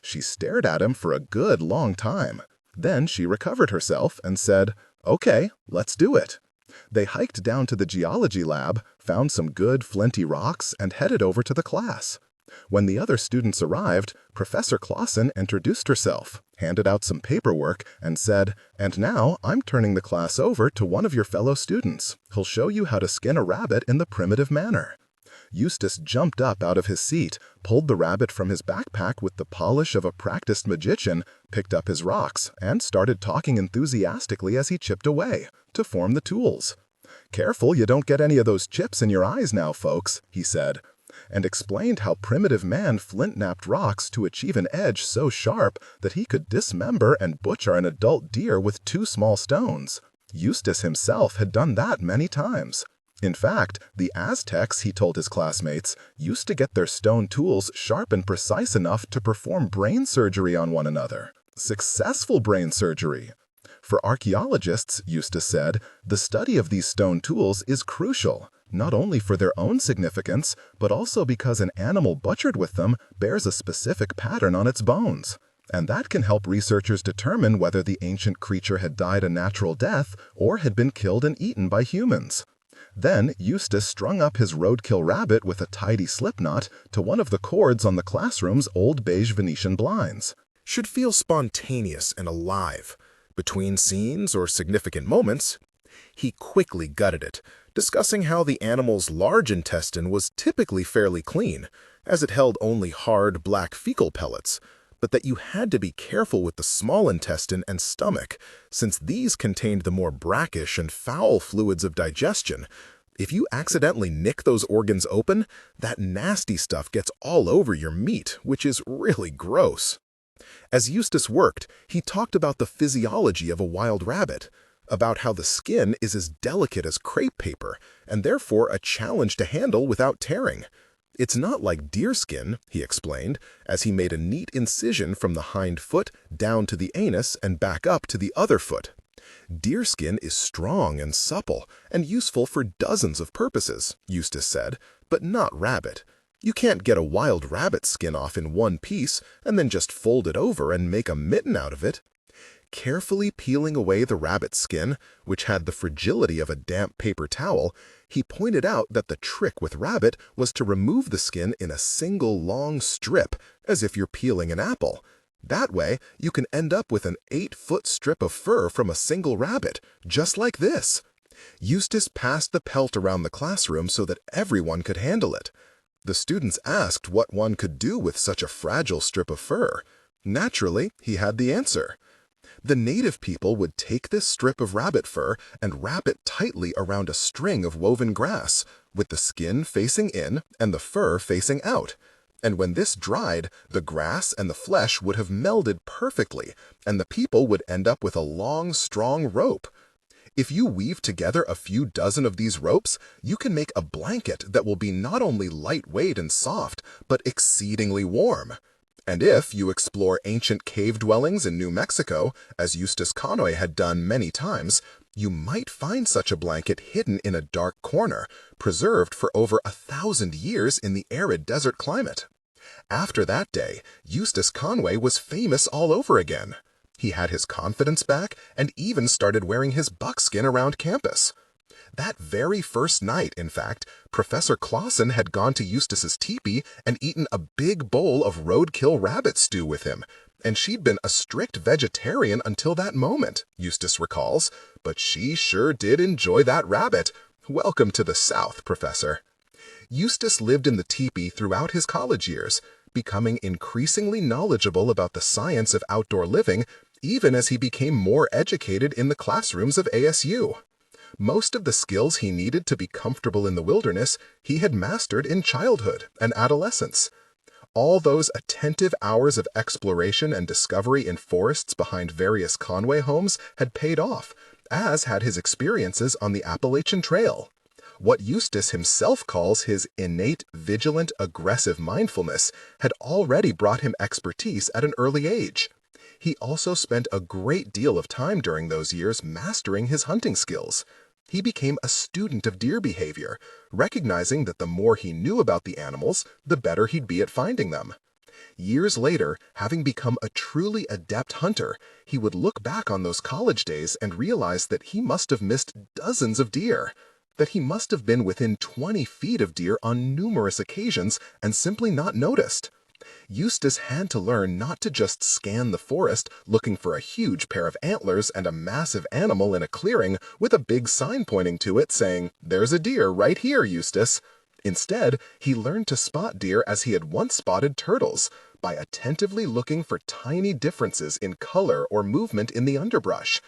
Speaker 1: She stared at him for a good long time. Then she recovered herself and said, "Okay, let's do it." They hiked down to the geology lab, found some good flinty rocks, and headed over to the class. When the other students arrived, Professor Clausen introduced herself, handed out some paperwork, and said, "And now I'm turning the class over to one of your fellow students. He'll show you how to skin a rabbit in the primitive manner." Eustace jumped up out of his seat, pulled the rabbit from his backpack with the polish of a practiced magician, picked up his rocks, and started talking enthusiastically as he chipped away, to form the tools. "Careful you don't get any of those chips in your eyes now, folks," he said, and explained how primitive man flint-knapped rocks to achieve an edge so sharp that he could dismember and butcher an adult deer with 2 small stones. Eustace himself had done that many times. In fact, the Aztecs, he told his classmates, used to get their stone tools sharp and precise enough to perform brain surgery on one another. Successful brain surgery. For archaeologists, Eustace said, the study of these stone tools is crucial, not only for their own significance, but also because an animal butchered with them bears a specific pattern on its bones. And that can help researchers determine whether the ancient creature had died a natural death or had been killed and eaten by humans. Then Eustace strung up his roadkill rabbit with a tidy slipknot to one of the cords on the classroom's old beige Venetian blinds.
Speaker 2: Should feel spontaneous and alive. Between scenes or significant moments, he quickly gutted it, discussing how the animal's large intestine was typically fairly clean, as it held only hard, black fecal pellets, but that you had to be careful with the small intestine and stomach, since these contained the more brackish and foul fluids of digestion. If you accidentally nick those organs open, that nasty stuff gets all over your meat, which is really gross. As Eustace worked, he talked about the physiology of a wild rabbit, about how the skin is as delicate as crepe paper, and therefore a challenge to handle without tearing. It's not like deer skin, he explained, as he made a neat incision from the hind foot down to the anus and back up to the other foot. Deer skin is strong and supple and useful for dozens of purposes, Eustace said, but not rabbit. You can't get a wild rabbit skin off in one piece and then just fold it over and make a mitten out of it. Carefully peeling away the rabbit's skin, which had the fragility of a damp paper towel, he pointed out that the trick with rabbit was to remove the skin in a single long strip, as if you're peeling an apple. That way, you can end up with an 8-foot strip of fur from a single rabbit, just like this.
Speaker 1: Eustace passed the pelt around the classroom so that everyone could handle it. The students asked what one could do with such a fragile strip of fur. Naturally, he had the answer. The native people would take this strip of rabbit fur and wrap it tightly around a string of woven grass, with the skin facing in and the fur facing out. And when this dried, the grass and the flesh would have melded perfectly, and the people would end up with a long, strong rope. If you weave together a few dozen of these ropes, you can make a blanket that will be not only lightweight and soft, but exceedingly warm. And if you explore ancient cave dwellings in New Mexico, as Eustace Conway had done many times, you might find such a blanket hidden in a dark corner, preserved for over 1,000 years in the arid desert climate. After that day, Eustace Conway was famous all over again. He had his confidence back and even started wearing his buckskin around campus. That very first night, in fact, Professor Clausen had gone to Eustace's teepee and eaten a big bowl of roadkill rabbit stew with him, and she'd been a strict vegetarian until that moment, Eustace recalls, but she sure did enjoy that rabbit. Welcome to the South, Professor. Eustace lived in the teepee throughout his college years, becoming increasingly knowledgeable about the science of outdoor living, even as he became more educated in the classrooms of ASU. Most of the skills he needed to be comfortable in the wilderness he had mastered in childhood and adolescence. All those attentive hours of exploration and discovery in forests behind various Conway homes had paid off, as had his experiences on the Appalachian Trail. What Eustace himself calls his innate, vigilant, aggressive mindfulness had already brought him expertise at an early age. He also spent a great deal of time during those years mastering his hunting skills. He became a student of deer behavior, recognizing that the more he knew about the animals, the better he'd be at finding them. Years later, having become a truly adept hunter, he would look back on those college days and realize that he must have missed dozens of deer, that he must have been within 20 feet of deer on numerous occasions and simply not noticed. Eustace had to learn not to just scan the forest looking for a huge pair of antlers and a massive animal in a clearing with a big sign pointing to it saying, "There's a deer right here, Eustace." Instead, he learned to spot deer as he had once spotted turtles, by attentively looking for tiny differences in color or movement in the underbrush.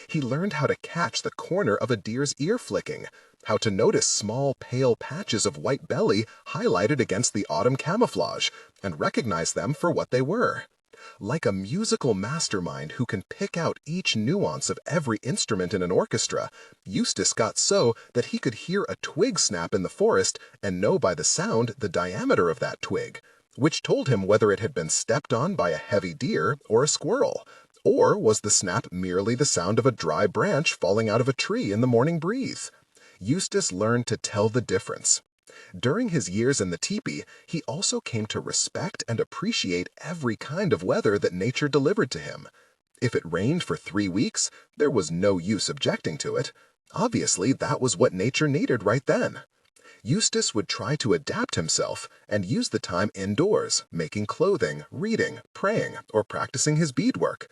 Speaker 1: He learned how to catch the corner of a deer's ear flicking, how to notice small pale patches of white belly highlighted against the autumn camouflage, and recognize them for what they were. Like a musical mastermind who can pick out each nuance of every instrument in an orchestra, Eustace got so that he could hear a twig snap in the forest and know by the sound the diameter of that twig, which told him whether it had been stepped on by a heavy deer or a squirrel. Or was the snap merely the sound of a dry branch falling out of a tree in the morning breeze? Eustace learned to tell the difference. During his years in the teepee, he also came to respect and appreciate every kind of weather that nature delivered to him. If it rained for 3 weeks, there was no use objecting to it. Obviously, that was what nature needed right then. Eustace would try to adapt himself and use the time indoors, making clothing, reading, praying, or practicing his beadwork.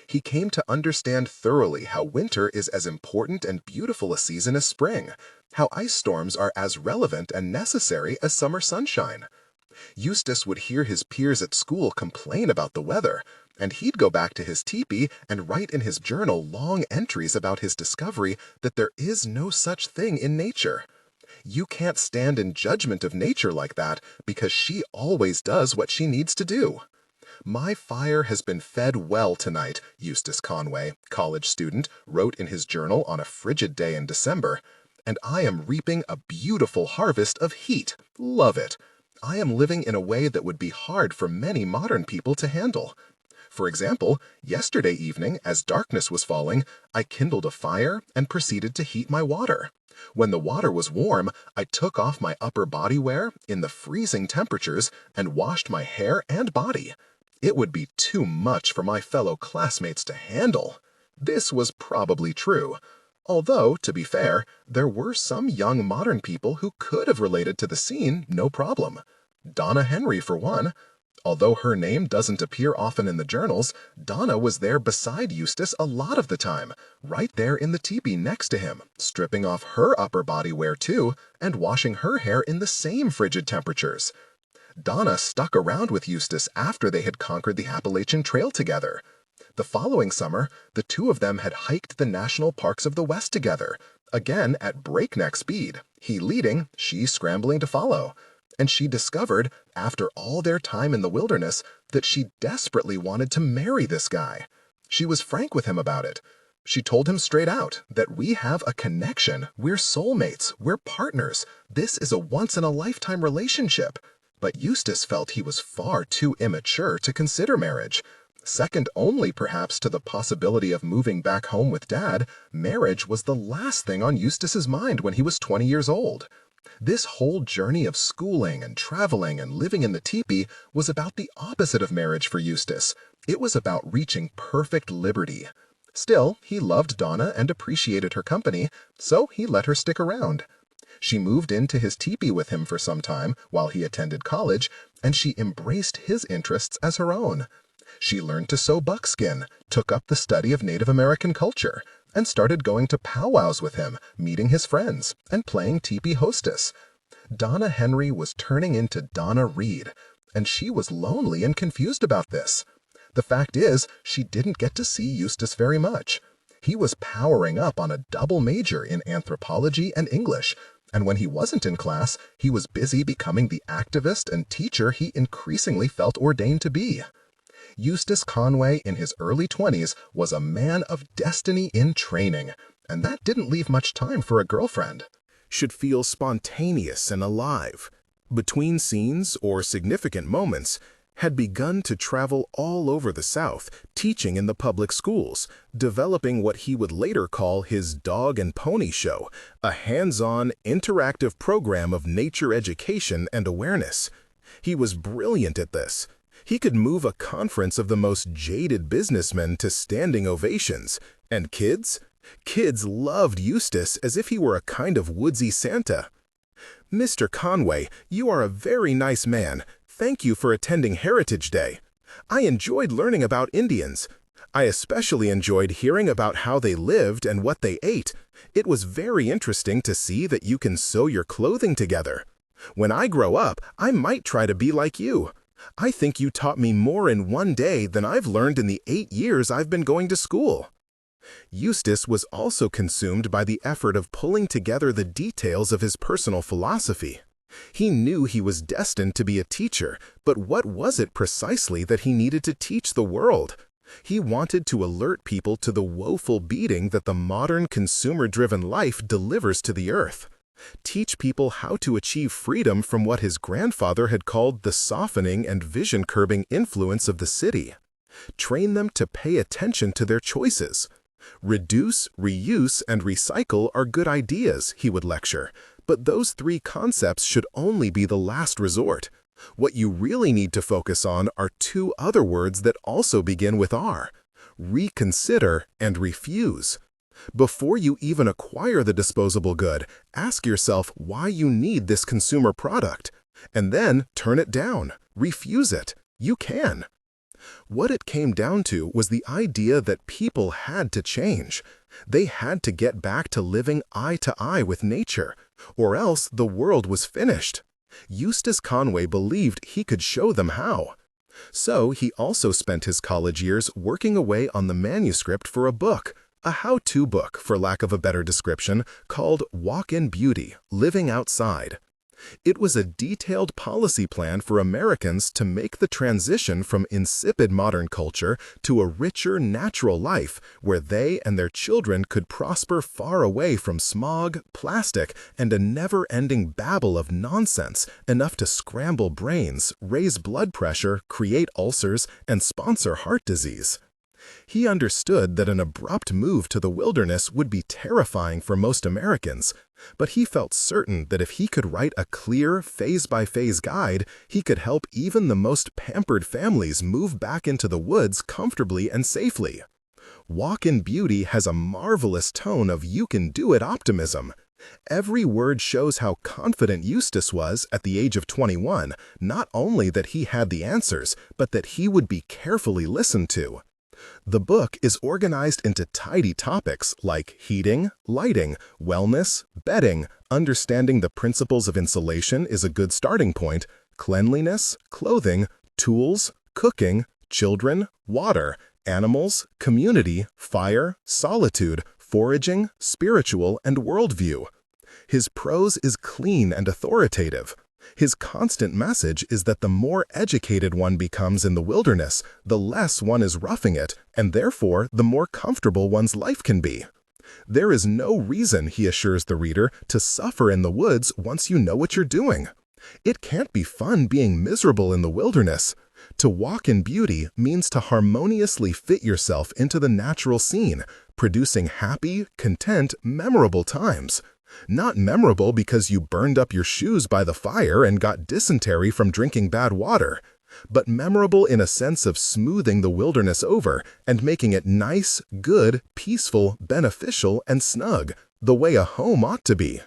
Speaker 1: He came to understand thoroughly how winter is as important and beautiful a season as spring, how ice storms are as relevant and necessary as summer sunshine. Eustace would hear his peers at school complain about the weather, and he'd go back to his teepee and write in his journal long entries about his discovery that there is no such thing in nature. You can't stand in judgment of nature like that because she always does what she needs to do. "My fire has been fed well tonight," Eustace Conway, college student, wrote in his journal on a frigid day in December, "and I am reaping a beautiful harvest of heat. Love it. I am living in a way that would be hard for many modern people to handle. For example, yesterday evening, as darkness was falling, I kindled a fire and proceeded to heat my water. When the water was warm, I took off my upper body wear in the freezing temperatures and washed my hair and body. It would be too much for my fellow classmates to handle." This was probably true. Although, to be fair, there were some young modern people who could have related to the scene no problem. Donna Henry, for one. Although her name doesn't appear often in the journals, Donna was there beside Eustace a lot of the time, right there in the teepee next to him, stripping off her upper body wear too, and washing her hair in the same frigid temperatures. Donna stuck around with Eustace after they had conquered the Appalachian Trail together. The following summer, the two of them had hiked the national parks of the West together, again at breakneck speed, he leading, she scrambling to follow. And she discovered, after all their time in the wilderness, that she desperately wanted to marry this guy. She was frank with him about it. She told him straight out that we have a connection, we're soulmates, we're partners, this is a once-in-a-lifetime relationship. But Eustace felt he was far too immature to consider marriage. Second only perhaps to the possibility of moving back home with Dad, marriage was the last thing on Eustace's mind when he was 20 years old. This whole journey of schooling and traveling and living in the teepee was about the opposite of marriage for Eustace. It was about reaching perfect liberty. Still, he loved Donna and appreciated her company, so he let her stick around. She moved into his teepee with him for some time while he attended college, and she embraced his interests as her own. She learned to sew buckskin, took up the study of Native American culture, and started going to powwows with him, meeting his friends, and playing teepee hostess. Donna Henry was turning into Donna Reed, and she was lonely and confused about this. The fact is, she didn't get to see Eustace very much. He was powering up on a double major in anthropology and English, and when he wasn't in class, he was busy becoming the activist and teacher he increasingly felt ordained to be. Eustace Conway, in his early 20s, was a man of destiny in training, and that didn't leave much time for a girlfriend.
Speaker 2: Should feel spontaneous and alive. Between scenes or significant moments, had begun to travel all over the South, teaching in the public schools, developing what he would later call his Dog and Pony Show, a hands-on, interactive program of nature education and awareness. He was brilliant at this. He could move a conference of the most jaded businessmen to standing ovations. And kids? Kids loved Eustace as if he were a kind of woodsy Santa. "Mr. Conway, you are a very nice man. Thank you for attending Heritage Day. I enjoyed learning about Indians. I especially enjoyed hearing about how they lived and what they ate. It was very interesting to see that you can sew your clothing together. When I grow up, I might try to be like you. I think you taught me more in one day than I've learned in the 8 years I've been going to school." Eustace was also consumed by the effort of pulling together the details of his personal philosophy. He knew he was destined to be a teacher, but what was it precisely that he needed to teach the world? He wanted to alert people to the woeful beating that the modern consumer-driven life delivers to the earth. Teach people how to achieve freedom from what his grandfather had called the softening and vision-curbing influence of the city. Train them to pay attention to their choices. Reduce, reuse, and recycle are good ideas, he would lecture, but those 3 concepts should only be the last resort. What you really need to focus on are 2 other words that also begin with R: reconsider and refuse. Before you even acquire the disposable good, ask yourself why you need this consumer product, and then turn it down, refuse it. You can. What it came down to was the idea that people had to change. They had to get back to living eye to eye with nature, or else the world was finished. Eustace Conway believed he could show them how. So he also spent his college years working away on the manuscript for a book, a how-to book, for lack of a better description, called Walk in Beauty, Living Outside. It was a detailed policy plan for Americans to make the transition from insipid modern culture to a richer, natural life where they and their children could prosper far away from smog, plastic, and a never-ending babble of nonsense enough to scramble brains, raise blood pressure, create ulcers, and sponsor heart disease. He understood that an abrupt move to the wilderness would be terrifying for most Americans, but he felt certain that if he could write a clear, phase-by-phase guide, he could help even the most pampered families move back into the woods comfortably and safely. Walk in Beauty has a marvelous tone of you-can-do-it optimism.
Speaker 1: Every word shows how confident Eustace was at the age of 21, not only that he had the answers, but that he would be carefully listened to. The book is organized into tidy topics like heating, lighting, wellness, bedding, understanding the principles of insulation is a good starting point, cleanliness, clothing, tools, cooking, children, water, animals, community, fire, solitude, foraging, spiritual, and worldview. His prose is clean and authoritative. His constant message is that the more educated one becomes in the wilderness, the less one is roughing it, and therefore the more comfortable one's life can be. There is no reason, he assures the reader, to suffer in the woods once you know what you're doing. It can't be fun being miserable in the wilderness. To walk in beauty means to harmoniously fit yourself into the natural scene, producing happy, content, memorable times. Not memorable because you burned up your shoes by the fire and got dysentery from drinking bad water, but memorable in a sense of smoothing the wilderness over and making it nice, good, peaceful, beneficial, and snug, the way a home ought to be.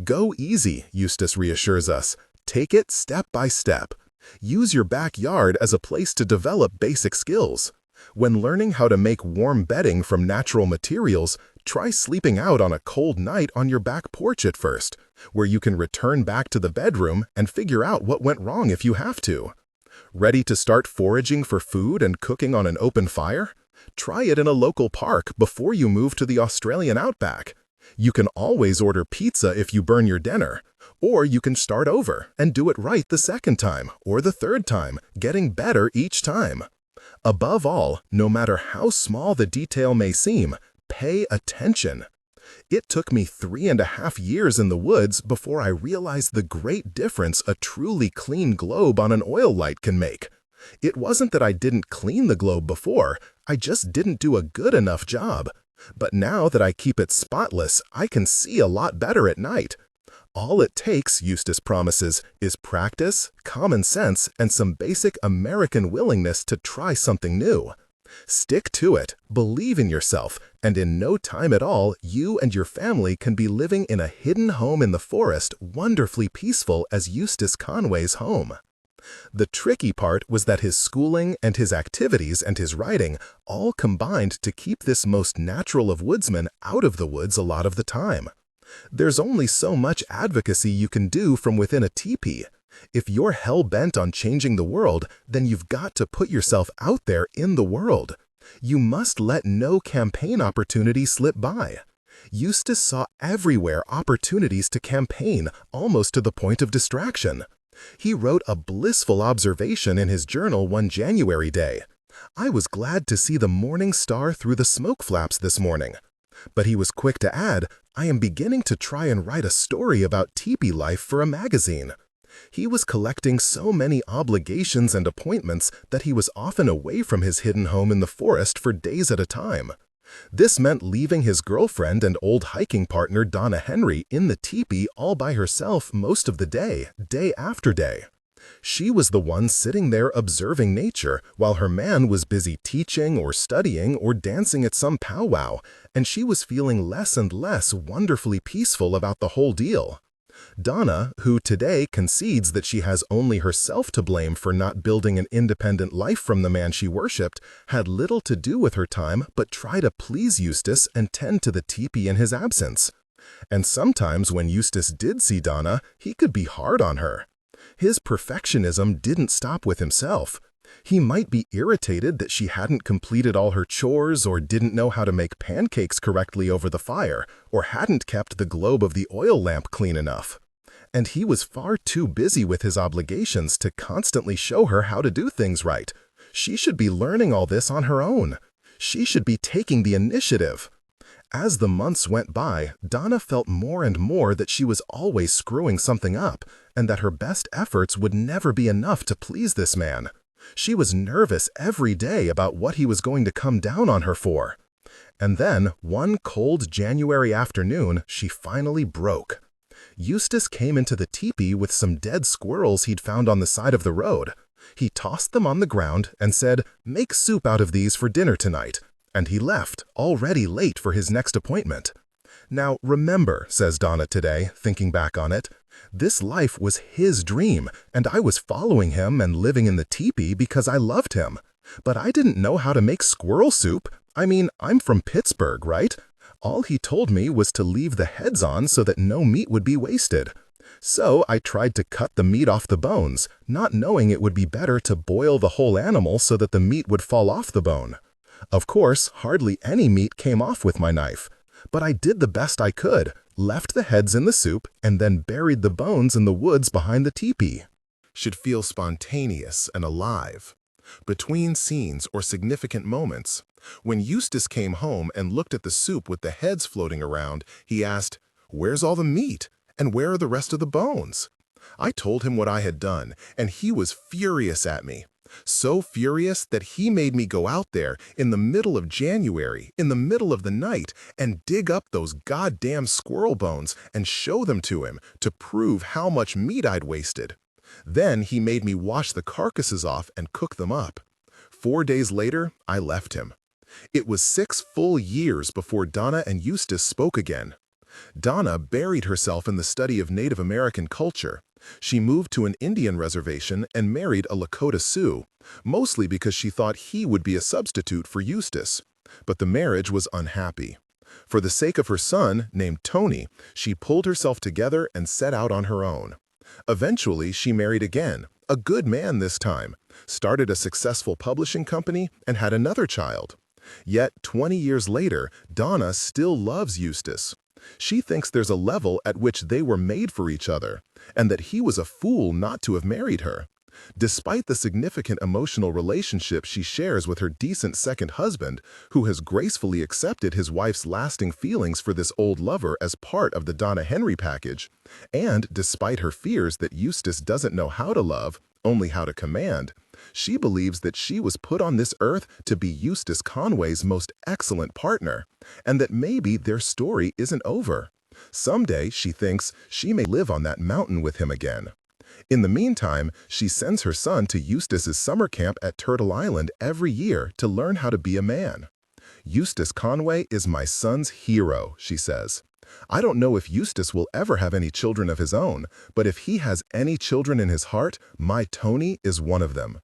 Speaker 1: Go easy, Eustace reassures us. Take it step by step. Use your backyard as a place to develop basic skills. When learning how to make warm bedding from natural materials, try sleeping out on a cold night on your back porch at first, where you can return back to the bedroom and figure out what went wrong if you have to. Ready to start foraging for food and cooking on an open fire? Try it in a local park before you move to the Australian outback. You can always order pizza if you burn your dinner, or you can start over and do it right the second time or the third time, getting better each time. Above all, no matter how small the detail may seem, pay attention. It took me 3.5 years in the woods before I realized the great difference a truly clean globe on an oil light can make. It wasn't that I didn't clean the globe before, I just didn't do a good enough job. But now that I keep it spotless, I can see a lot better at night. All it takes, Eustace promises, is practice, common sense, and some basic American willingness to try something new. Stick to it, believe in yourself, and in no time at all, you and your family can be living in a hidden home in the forest, wonderfully peaceful as Eustace Conway's home. The tricky part was that his schooling and his activities and his writing all combined to keep this most natural of woodsmen out of the woods a lot of the time. There's only so much advocacy you can do from within a teepee. If you're hell-bent on changing the world, then you've got to put yourself out there in the world. You must let no campaign opportunity slip by. Eustace saw everywhere opportunities to campaign, almost to the point of distraction. He wrote a blissful observation in his journal one January day. "I was glad to see the morning star through the smoke flaps this morning." But he was quick to add, "I am beginning to try and write a story about teepee life for a magazine." He was collecting so many obligations and appointments that he was often away from his hidden home in the forest for days at a time. This meant leaving his girlfriend and old hiking partner Donna Henry in the teepee all by herself most of the day, day after day. She was the one sitting there observing nature while her man was busy teaching or studying or dancing at some powwow, and she was feeling less and less wonderfully peaceful about the whole deal. Donna, who today concedes that she has only herself to blame for not building an independent life from the man she worshipped, had little to do with her time but try to please Eustace and tend to the teepee in his absence. And sometimes when Eustace did see Donna, he could be hard on her. His perfectionism didn't stop with himself. He might be irritated that she hadn't completed all her chores or didn't know how to make pancakes correctly over the fire or hadn't kept the globe of the oil lamp clean enough. And he was far too busy with his obligations to constantly show her how to do things right. She should be learning all this on her own. She should be taking the initiative. As the months went by, Donna felt more and more that she was always screwing something up and that her best efforts would never be enough to please this man. She was nervous every day about what he was going to come down on her for. And then, one cold January afternoon, she finally broke. Eustace came into the teepee with some dead squirrels he'd found on the side of the road. He tossed them on the ground and said, "Make soup out of these for dinner tonight." And he left, already late for his next appointment. Now, remember, says Donna today, thinking back on it, this life was his dream, and I was following him and living in the teepee because I loved him. But I didn't know how to make squirrel soup. I mean, I'm from Pittsburgh, right? All he told me was to leave the heads on so that no meat would be wasted. So I tried to cut the meat off the bones, not knowing it would be better to boil the whole animal so that the meat would fall off the bone. Of course, hardly any meat came off with my knife. But I did the best I could, left the heads in the soup, and then buried the bones in the woods behind the teepee.
Speaker 2: Should feel spontaneous and alive. Between scenes or significant moments, when Eustace came home and looked at the soup with the heads floating around, he asked, "Where's all the meat? And where are the rest of the bones?" I told him what I had done, and he was furious at me. So furious that he made me go out there in the middle of January, in the middle of the night, and dig up those goddamn squirrel bones and show them to him to prove how much meat I'd wasted. Then he made me wash the carcasses off and cook them up. 4 days later, I left him. It was 6 full years before Donna and Eustace spoke again. Donna buried herself in the study of Native American culture. She moved to an Indian reservation and married a Lakota Sioux, mostly because she thought he would be a substitute for Eustace. But the marriage was unhappy. For the sake of her son, named Tony, she pulled herself together and set out on her own. Eventually, she married again, a good man this time, started a successful publishing company, and had another child. Yet, 20 years later, Donna still loves Eustace. She thinks there's a level at which they were made for each other, and that he was a fool not to have married her. Despite the significant emotional relationship she shares with her decent second husband, who has gracefully accepted his wife's lasting feelings for this old lover as part of the Donna Henry package, and despite her fears that Eustace doesn't know how to love, only how to command, she believes that she was put on this earth to be Eustace Conway's most excellent partner, and that maybe their story isn't over. Someday, she thinks, she may live on that mountain with him again. In the meantime, she sends her son to Eustace's summer camp at Turtle Island every year to learn how to be a man. "Eustace Conway is my son's hero," she says. "I don't know if Eustace will ever have any children of his own, but if he has any children in his heart, my Tony is one of them."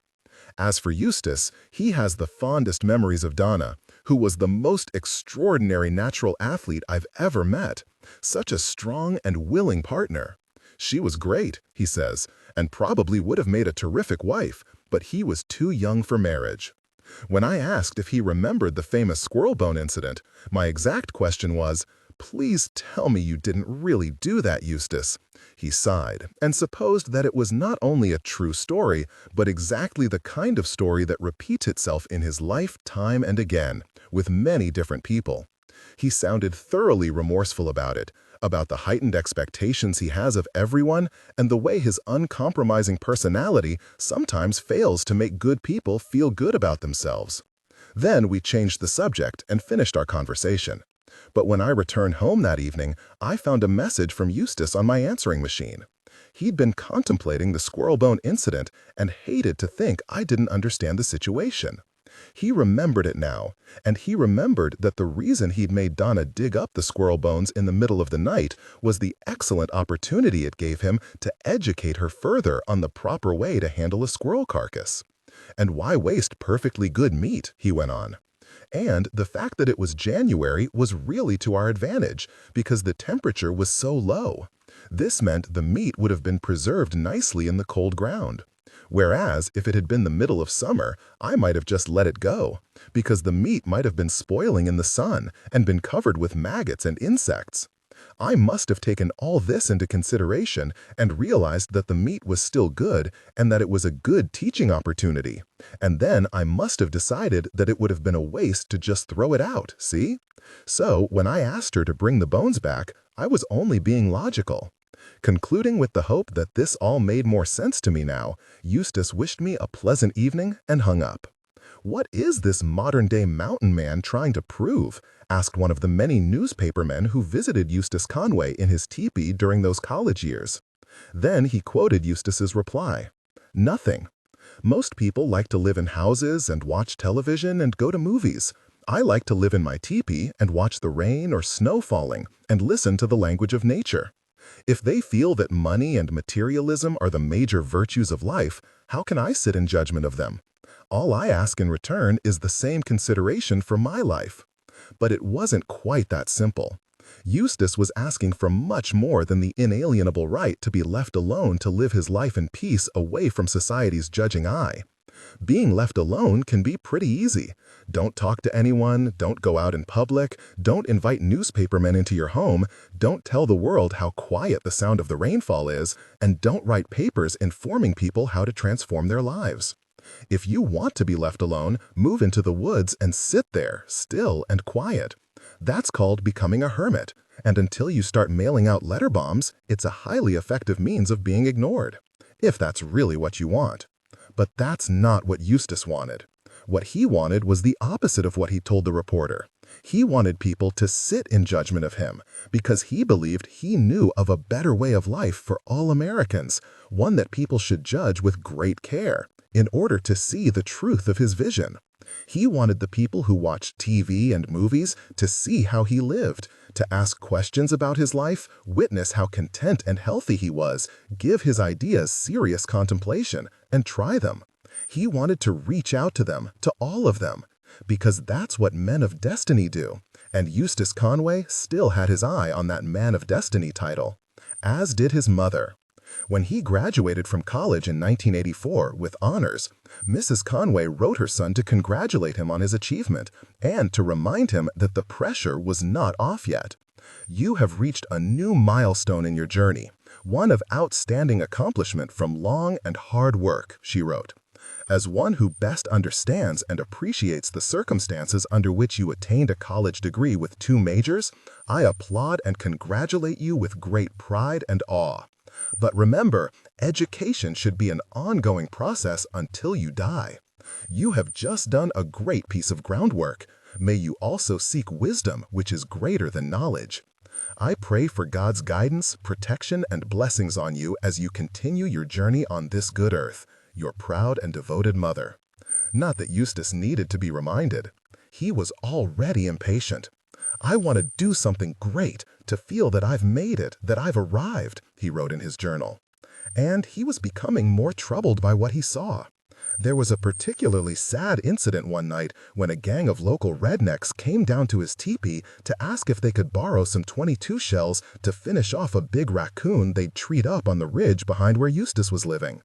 Speaker 2: As for Eustace, he has the fondest memories of Donna, who was the most extraordinary natural athlete I've ever met. Such a strong and willing partner. "She was great," he says, "and probably would have made a terrific wife, but he was too young for marriage." When I asked if he remembered the famous squirrel bone incident, my exact question was, "Please tell me you didn't really do that, Eustace." He sighed and supposed that it was not only a true story, but exactly the kind of story that repeats itself in his life time and again, with many different people. He sounded thoroughly remorseful about it, about the heightened expectations he has of everyone, and the way his uncompromising personality sometimes fails to make good people feel good about themselves. Then we changed the subject and finished our conversation. But when I returned home that evening, I found a message from Eustace on my answering machine. He'd been contemplating the squirrel bone incident and hated to think I didn't understand the situation. He remembered it now, and he remembered that the reason he'd made Donna dig up the squirrel bones in the middle of the night was the excellent opportunity it gave him to educate her further on the proper way to handle a squirrel carcass. "And why waste perfectly good meat?" he went on. And the fact that it was January was really to our advantage because the temperature was so low. This meant the meat would have been preserved nicely in the cold ground. Whereas, if it had been the middle of summer, I might have just let it go, because the meat might have been spoiling in the sun and been covered with maggots and insects. I must have taken all this into consideration and realized that the meat was still good and that it was a good teaching opportunity. And then I must have decided that it would have been a waste to just throw it out, see? So when I asked her to bring the bones back, I was only being logical. Concluding with the hope that this all made more sense to me now, Eustace wished me a pleasant evening and hung up. "What is this modern-day mountain man trying to prove?" asked one of the many newspapermen who visited Eustace Conway in his teepee during those college years. Then he quoted Eustace's reply. "Nothing. Most people like to live in houses and watch television and go to movies.
Speaker 1: I like to live in my teepee and watch the rain or snow falling and listen to the language of nature. If they feel that money and materialism are the major virtues of life, how can I sit in judgment of them? All I ask in return is the same consideration for my life. But it wasn't quite that simple. Eustace was asking for much more than the inalienable right to be left alone to live his life in peace away from society's judging eye. Being left alone can be pretty easy. Don't talk to anyone, don't go out in public, don't invite newspapermen into your home, don't tell the world how quiet the sound of the rainfall is, and don't write papers informing people how to transform their lives. If you want to be left alone, move into the woods and sit there, still and quiet. That's called becoming a hermit, and until you start mailing out letter bombs, it's a highly effective means of being ignored, if that's really what you want. But that's not what Eustace wanted. What he wanted was the opposite of what he told the reporter. He wanted people to sit in judgment of him because he believed he knew of a better way of life for all Americans, one that people should judge with great care in order to see the truth of his vision. He wanted the people who watched TV and movies to see how he lived, to ask questions about his life, witness how content and healthy he was, give his ideas serious contemplation, and try them. He wanted to reach out to them, to all of them, because that's what men of destiny do, and Eustace Conway still had his eye on that Man of Destiny title, as did his mother. When he graduated from college in 1984 with honors, Mrs. Conway wrote her son to congratulate him on his achievement and to remind him that the pressure was not off yet. You have reached a new milestone in your journey, one of outstanding accomplishment from long and hard work, she wrote. As one who best understands and appreciates the circumstances under which you attained a college degree with 2 majors, I applaud and congratulate you with great pride and awe. But remember, education should be an ongoing process until you die. You have just done a great piece of groundwork. May you also seek wisdom, which is greater than knowledge. I pray for God's guidance, protection, and blessings on you as you continue your journey on this good earth. Your proud and devoted mother. Not that Eustace needed to be reminded. He was already impatient. I want to do something great, to feel that I've made it, that I've arrived, he wrote in his journal. And he was becoming more troubled by what he saw. There was a particularly sad incident one night when a gang of local rednecks came down to his teepee to ask if they could borrow some .22 shells to finish off a big raccoon they'd treed up on the ridge behind where Eustace was living.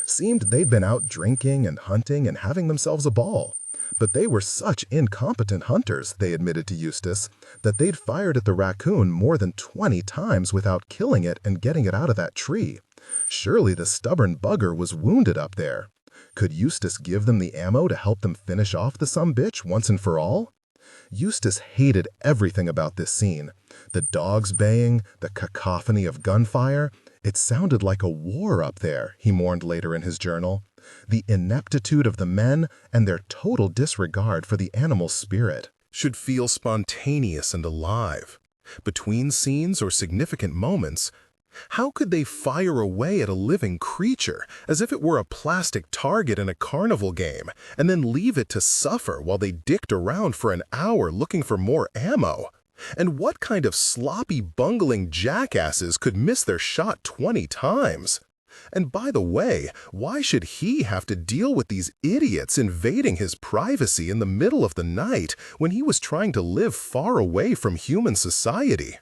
Speaker 1: Seemed they'd been out drinking and hunting and having themselves a ball. But they were such incompetent hunters, they admitted to Eustace, that they'd fired at the raccoon more than 20 times without killing it and getting it out of that tree. Surely the stubborn bugger was wounded up there. Could Eustace give them the ammo to help them finish off the sumbitch once and for all? Eustace hated everything about this scene. The dogs baying, the cacophony of gunfire. It sounded like a war up there, he mourned later in his journal. The ineptitude of the men and their total disregard for the animal spirit.
Speaker 2: Should feel spontaneous and alive. Between scenes or significant moments, how could they fire away at a living creature as if it were a plastic target in a carnival game and then leave it to suffer while they dicked around for an hour looking for more ammo? And what kind of sloppy, bungling jackasses could miss their shot 20 times? And by the way, why should he have to deal with these idiots invading his privacy in the middle of the night when he was trying to live far away from human society?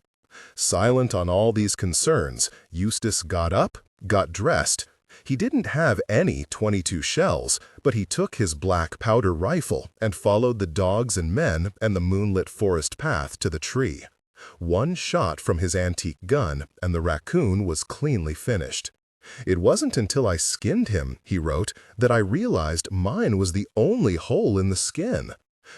Speaker 2: Silent on all these concerns, Eustace got up, got dressed. He didn't have any .22 shells, but he took his black powder rifle and followed the dogs and men and the moonlit forest path to the tree. One shot from his antique gun, and the raccoon was cleanly finished. It wasn't until I skinned him, he wrote, that I realized mine was the only hole in the skin.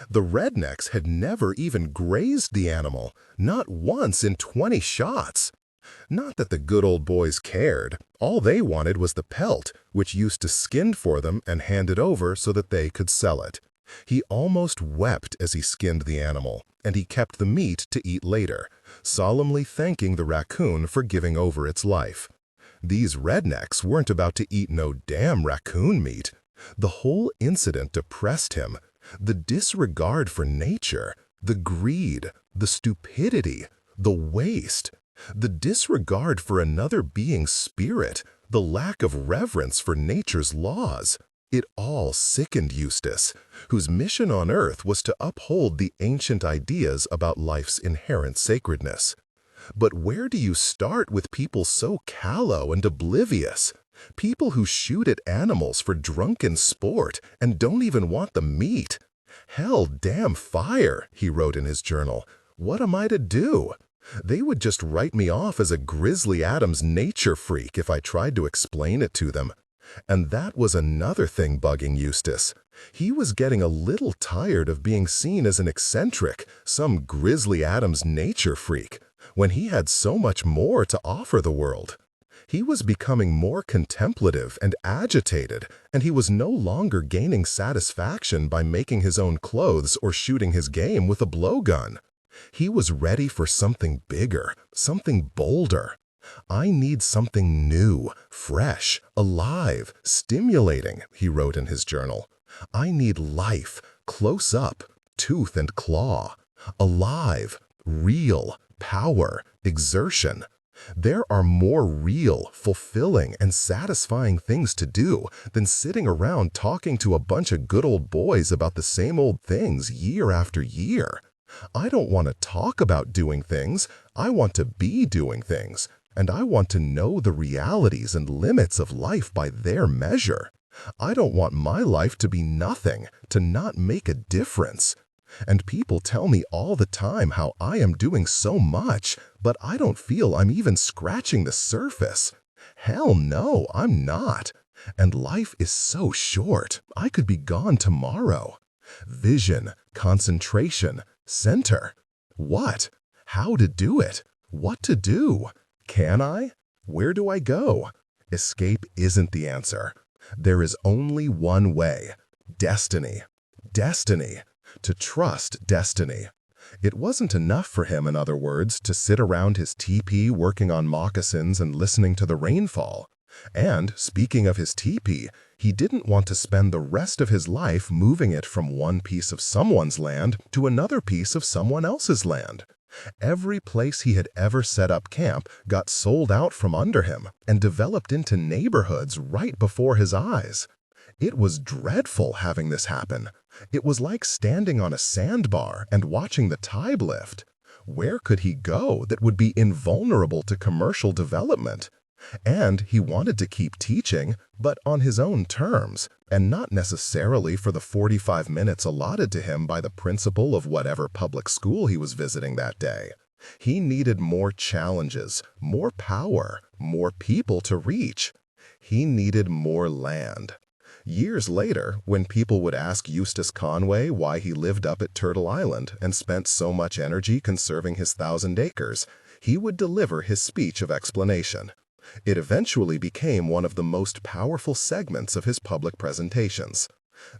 Speaker 2: The rednecks had never even grazed the animal, not once in 20 shots. Not that the good old boys cared. All they wanted was the pelt, which Eustace skinned for them and handed over so that they could sell it. He almost wept as he skinned the animal, and he kept the meat to eat later, solemnly thanking the raccoon for giving over its life. These rednecks weren't about to eat no damn raccoon meat. The whole incident depressed him. The disregard for nature, the greed, the stupidity, the waste, the disregard for another being's spirit, the lack of reverence for nature's laws. It all sickened Eustace, whose mission on earth was to uphold the ancient ideas about life's inherent sacredness. But where do you start with people so callow and oblivious? People who shoot at animals for drunken sport and don't even want the meat. "Hell, damn fire," he wrote in his journal. "What am I to do?" They would just write me off as a Grizzly Adams nature freak if I tried to explain it to them. And that was another thing bugging Eustace. He was getting a little tired of being seen as an eccentric, some Grizzly Adams nature freak, when he had so much more to offer the world. He was becoming more contemplative and agitated, and he was no longer gaining satisfaction by making his own clothes or shooting his game with a blowgun. He was ready for something bigger, something bolder. "I need something new, fresh, alive, stimulating," he wrote in his journal. "I need life, close up, tooth and claw, alive, real, power, exertion. There are more real, fulfilling, and satisfying things to do than sitting around talking to a bunch of good old boys about the same old things year after year. I don't want to talk about doing things, I want to be doing things, and I want to know the realities and limits of life by their measure. I don't want my life to be nothing, to not make a difference. And people tell me all the time how I am doing so much, but I don't feel I'm even scratching the surface. Hell no, I'm not. And life is so short, I could be gone tomorrow. Vision, concentration, center. What? How to do it? What to do? Can I? Where do I go? Escape isn't the answer. There is only one way. Destiny. Destiny. To trust destiny. It wasn't enough for him, in other words, to sit around his teepee working on moccasins and listening to the rainfall. And, speaking of his teepee, he didn't want to spend the rest of his life moving it from one piece of someone's land to another piece of someone else's land. Every place he had ever set up camp got sold out from under him and developed into neighborhoods right before his eyes. It was dreadful having this happen. It was like standing on a sandbar and watching the tide lift. Where could he go that would be invulnerable to commercial development? And he wanted to keep teaching, but on his own terms, and not necessarily for the 45 minutes allotted to him by the principal of whatever public school he was visiting that day. He needed more challenges, more power, more people to reach. He needed more land. Years later, when people would ask Eustace Conway why he lived up at Turtle Island and spent so much energy conserving his 1,000 acres, he would deliver his speech of explanation. It eventually became one of the most powerful segments of his public presentations.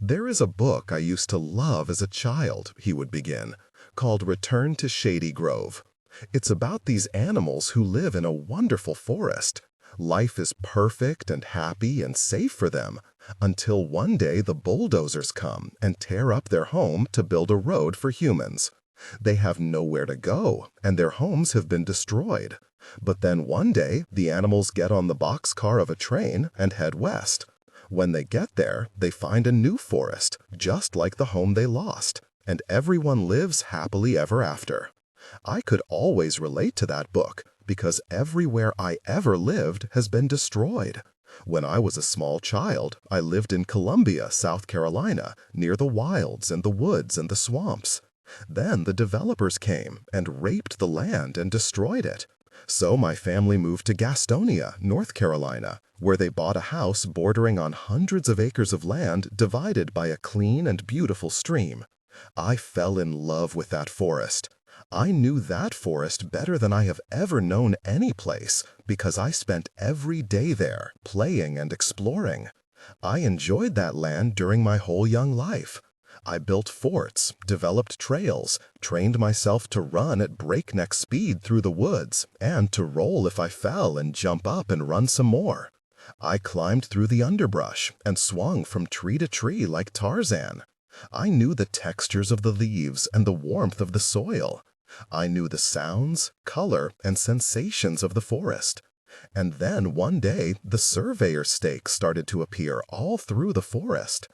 Speaker 2: "There is a book I used to love as a child," he would begin, called Return to Shady Grove. "It's about these animals who live in a wonderful forest. Life is perfect and happy and safe for them, until one day the bulldozers come and tear up their home to build a road for humans. They have nowhere to go, and their homes have been destroyed. But then one day, the animals get on the boxcar of a train and head west. When they get there, they find a new forest, just like the home they lost, and everyone lives happily ever after." I could always relate to that book, because everywhere I ever lived has been destroyed. When I was a small child, I lived in Columbia, South Carolina, near the wilds and the woods and the swamps. Then the developers came and raped the land and destroyed it. So my family moved to Gastonia, North Carolina, where they bought a house bordering on hundreds of acres of land divided by a clean and beautiful stream. I fell in love with that forest. I knew that forest better than I have ever known any place because I spent every day there, playing and exploring. I enjoyed that land during my whole young life. I built forts, developed trails, trained myself to run at breakneck speed through the woods, and to roll if I fell and jump up and run some more. I climbed through the underbrush and swung from tree to tree like Tarzan.
Speaker 1: I knew the textures of the leaves and the warmth of the soil. I knew the sounds, color, and sensations of the forest. And then one day, the surveyor stakes started to appear all through the forest.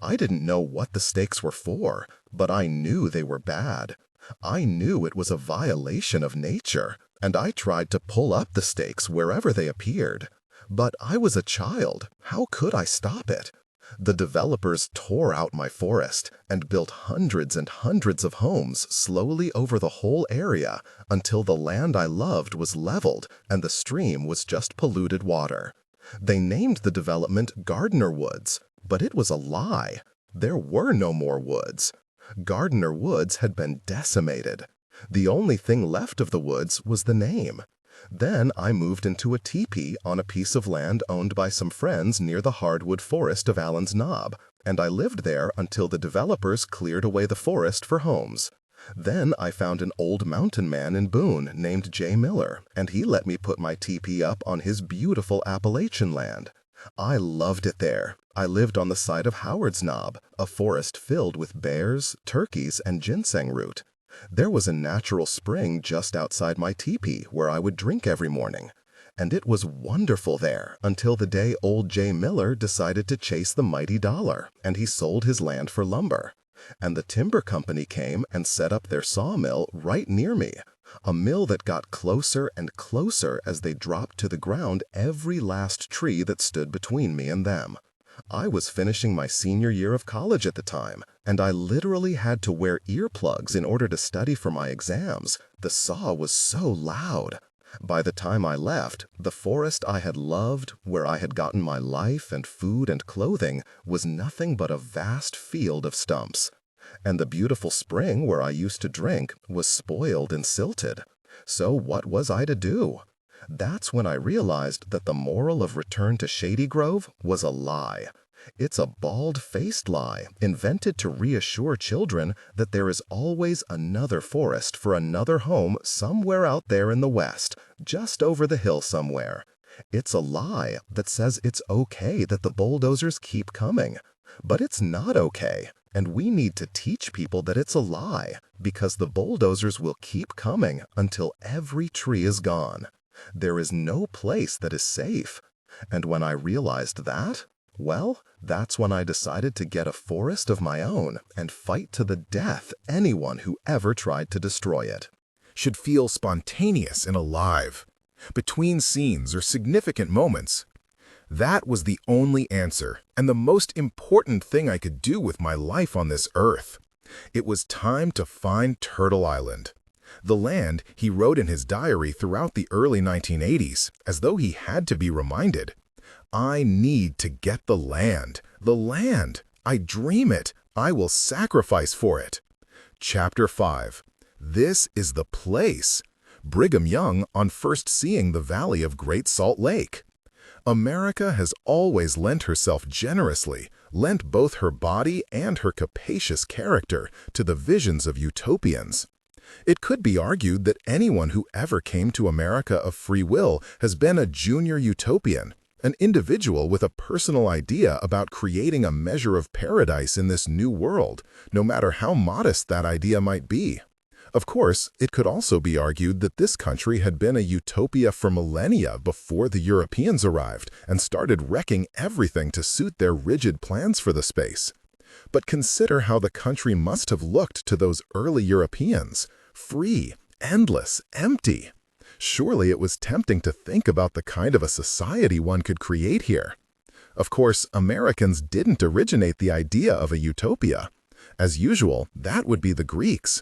Speaker 1: I didn't know what the stakes were for, but I knew they were bad. I knew it was a violation of nature, and I tried to pull up the stakes wherever they appeared. But I was a child. How could I stop it? The developers tore out my forest and built hundreds and hundreds of homes slowly over the whole area until the land I loved was leveled and the stream was just polluted water. They named the development Gardner Woods, but it was a lie. There were no more woods. Gardner Woods had been decimated. The only thing left of the woods was the name. Then I moved into a teepee on a piece of land owned by some friends near the hardwood forest of Allen's Knob, and I lived there until the developers cleared away the forest for homes. Then I found an old mountain man in Boone named J. Miller, and he let me put my teepee up on his beautiful Appalachian land. I loved it there. I lived on the side of Howard's Knob, a forest filled with bears, turkeys, and ginseng root. There was a natural spring just outside my teepee where I would drink every morning. And it was wonderful there until the day old J. Miller decided to chase the mighty dollar, and he sold his land for lumber. And the timber company came and set up their sawmill right near me, a mill that got closer and closer as they dropped to the ground every last tree that stood between me and them. I was finishing my senior year of college at the time, and I literally had to wear earplugs in order to study for my exams. The saw was so loud. By the time I left, the forest I had loved, where I had gotten my life and food and clothing, was nothing but a vast field of stumps. And the beautiful spring where I used to drink was spoiled and silted. So what was I to do? That's when I realized that the moral of Return to Shady Grove was a lie. It's a bald-faced lie invented to reassure children that there is always another forest for another home somewhere out there in the West, just over the hill somewhere. It's a lie that says it's okay that the bulldozers keep coming. But it's not okay, and we need to teach people that it's a lie, because the bulldozers will keep coming until every tree is gone. There is no place that is safe. And when I realized that, well, that's when I decided to get a forest of my own and fight to the death anyone who ever tried to destroy it.
Speaker 2: Should feel spontaneous and alive. Between scenes or significant moments. That was the only answer and the most important thing I could do with my life on this earth. It was time to find Turtle Island. The land he wrote in his diary throughout the early 1980s, as though he had to be reminded. I need to get the land. The land. I dream it. I will sacrifice for it. Chapter 5. This is the place. Brigham Young on first seeing the Valley of Great Salt Lake. America has always lent herself generously, lent both her body and her capacious character to the visions of utopians. It could be argued that anyone who ever came to America of free will has been a junior utopian, an individual with a personal idea about creating a measure of paradise in this new world, no matter how modest that idea might be. Of course, it could also be argued that this country had been a utopia for millennia before the Europeans arrived and started wrecking everything to suit their rigid plans for the space. But consider how the country must have looked to those early Europeans. Free, endless, empty. Surely it was tempting to think about the kind of a society one could create here. Of course, Americans didn't originate the idea of a utopia. As usual, that would be the Greeks.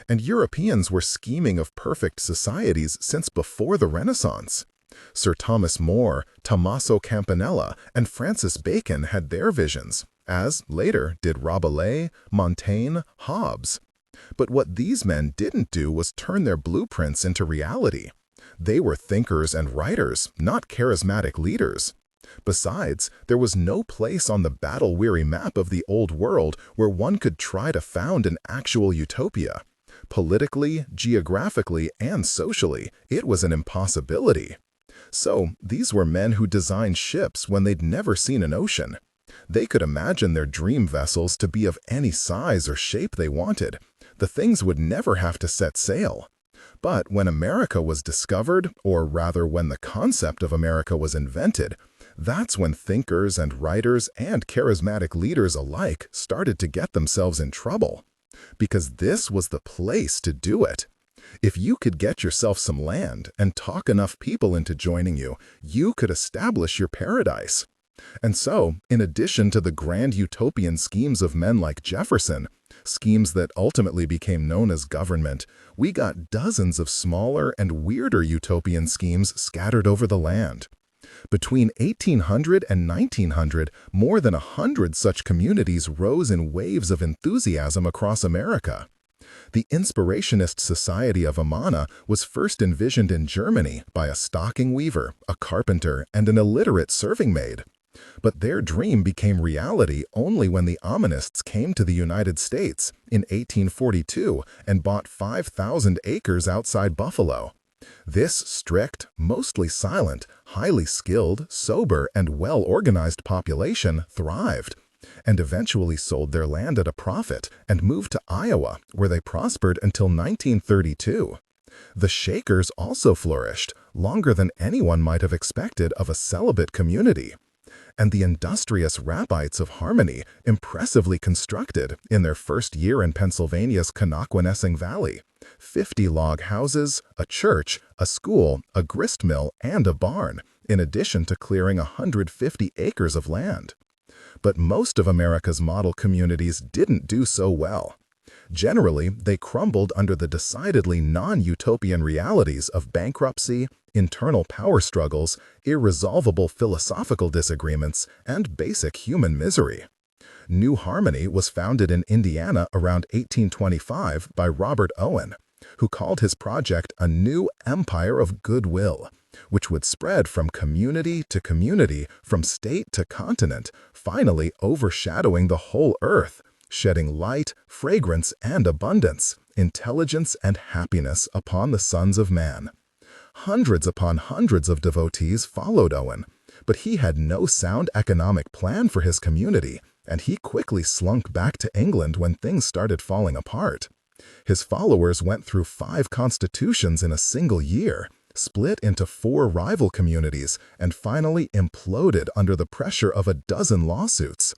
Speaker 2: And Europeans were scheming of perfect societies since before the Renaissance. Sir Thomas More, Tommaso Campanella, and Francis Bacon had their visions, as later did Rabelais, Montaigne, Hobbes. But what these men didn't do was turn their blueprints into reality. They were thinkers and writers, not charismatic leaders. Besides, there was no place on the battle-weary map of the old world where one could try to found an actual utopia. Politically, geographically, and socially, it was an impossibility. So, these were men who designed ships when they'd never seen an ocean.
Speaker 1: They could imagine their dream vessels to be of any size or shape they wanted. The things would never have to set sail. But when America was discovered, or rather when the concept of America was invented, that's when thinkers and writers and charismatic leaders alike started to get themselves in trouble. Because this was the place to do it. If you could get yourself some land and talk enough people into joining you, you could establish your paradise. And so, in addition to the grand utopian schemes of men like Jefferson, schemes that ultimately became known as government, we got dozens of smaller and weirder utopian schemes scattered over the land. Between 1800 and 1900, more than 100 such communities rose in waves of enthusiasm across America. The Inspirationist Society of Amana was first envisioned in Germany by a stocking weaver, a carpenter, and an illiterate serving maid. But their dream became reality only when the Omanists came to the United States in 1842 and bought 5,000 acres outside Buffalo. This strict, mostly silent, highly skilled, sober, and well-organized population thrived, and eventually sold their land at a profit and moved to Iowa, where they prospered until 1932. The Shakers also flourished, longer than anyone might have expected of a celibate community. And the industrious Rabbites of Harmony impressively constructed, in their first year in Pennsylvania's Connoquenessing Valley, 50 log houses, a church, a school, a grist mill, and a barn, in addition to clearing 150 acres of land. But most of America's model communities didn't do so well. Generally, they crumbled under the decidedly non-utopian realities of bankruptcy, internal power struggles, irresolvable philosophical disagreements, and basic human misery. New Harmony was founded in Indiana around 1825 by Robert Owen, who called his project a new empire of goodwill, which would spread from community to community, from state to continent, finally overshadowing the whole earth, shedding light, fragrance, and abundance, intelligence, and happiness upon the sons of man. Hundreds upon hundreds of devotees followed Owen, but he had no sound economic plan for his community, and he quickly slunk back to England when things started falling apart. His followers went through 5 constitutions in a single year, split into 4 rival communities, and finally imploded under the pressure of a dozen lawsuits.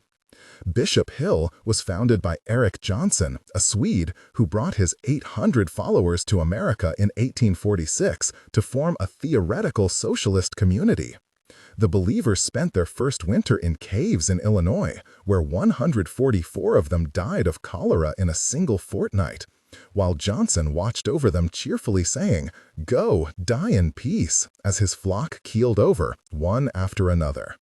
Speaker 1: Bishop Hill was founded by Eric Johnson, a Swede who brought his 800 followers to America in 1846 to form a theoretical socialist community. The believers spent their first winter in caves in Illinois, where 144 of them died of cholera in a single fortnight, while Johnson watched over them cheerfully saying, "Go, die in peace," as his flock keeled over, one after another.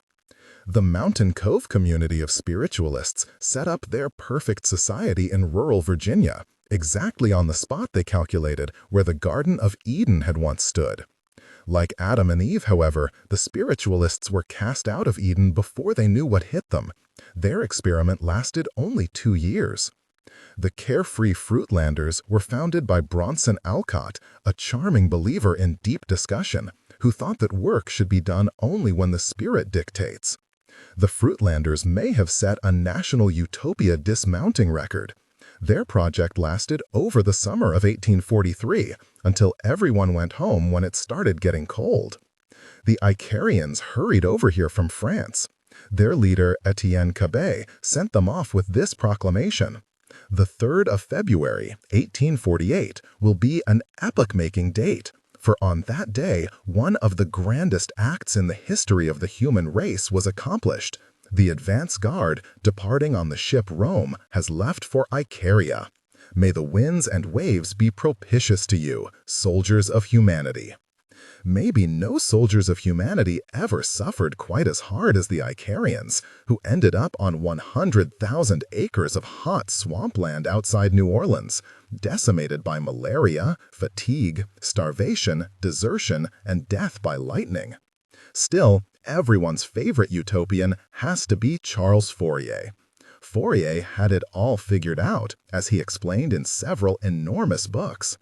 Speaker 1: The Mountain Cove community of spiritualists set up their perfect society in rural Virginia, exactly on the spot they calculated where the Garden of Eden had once stood. Like Adam and Eve, however, the spiritualists were cast out of Eden before they knew what hit them. Their experiment lasted only 2 years. The Carefree Fruitlanders were founded by Bronson Alcott, a charming believer in deep discussion, who thought that work should be done only when the spirit dictates. The Fruitlanders may have set a national utopia dismounting record. Their project lasted over the summer of 1843, until everyone went home when it started getting cold. The Icarians hurried over here from France. Their leader, Etienne Cabet, sent them off with this proclamation: "The 3rd of February, 1848, will be an epoch-making date, for on that day one of the grandest acts in the history of the human race was accomplished. The advance guard, departing on the ship Rome, has left for Icaria. May the winds and waves be propitious to you, soldiers of humanity." Maybe no soldiers of humanity ever suffered quite as hard as the Icarians, who ended up on 100,000 acres of hot swampland outside New Orleans, decimated by malaria, fatigue, starvation, desertion, and death by lightning. Still, everyone's favorite utopian has to be Charles Fourier. Fourier had it all figured out, as he explained in several enormous books.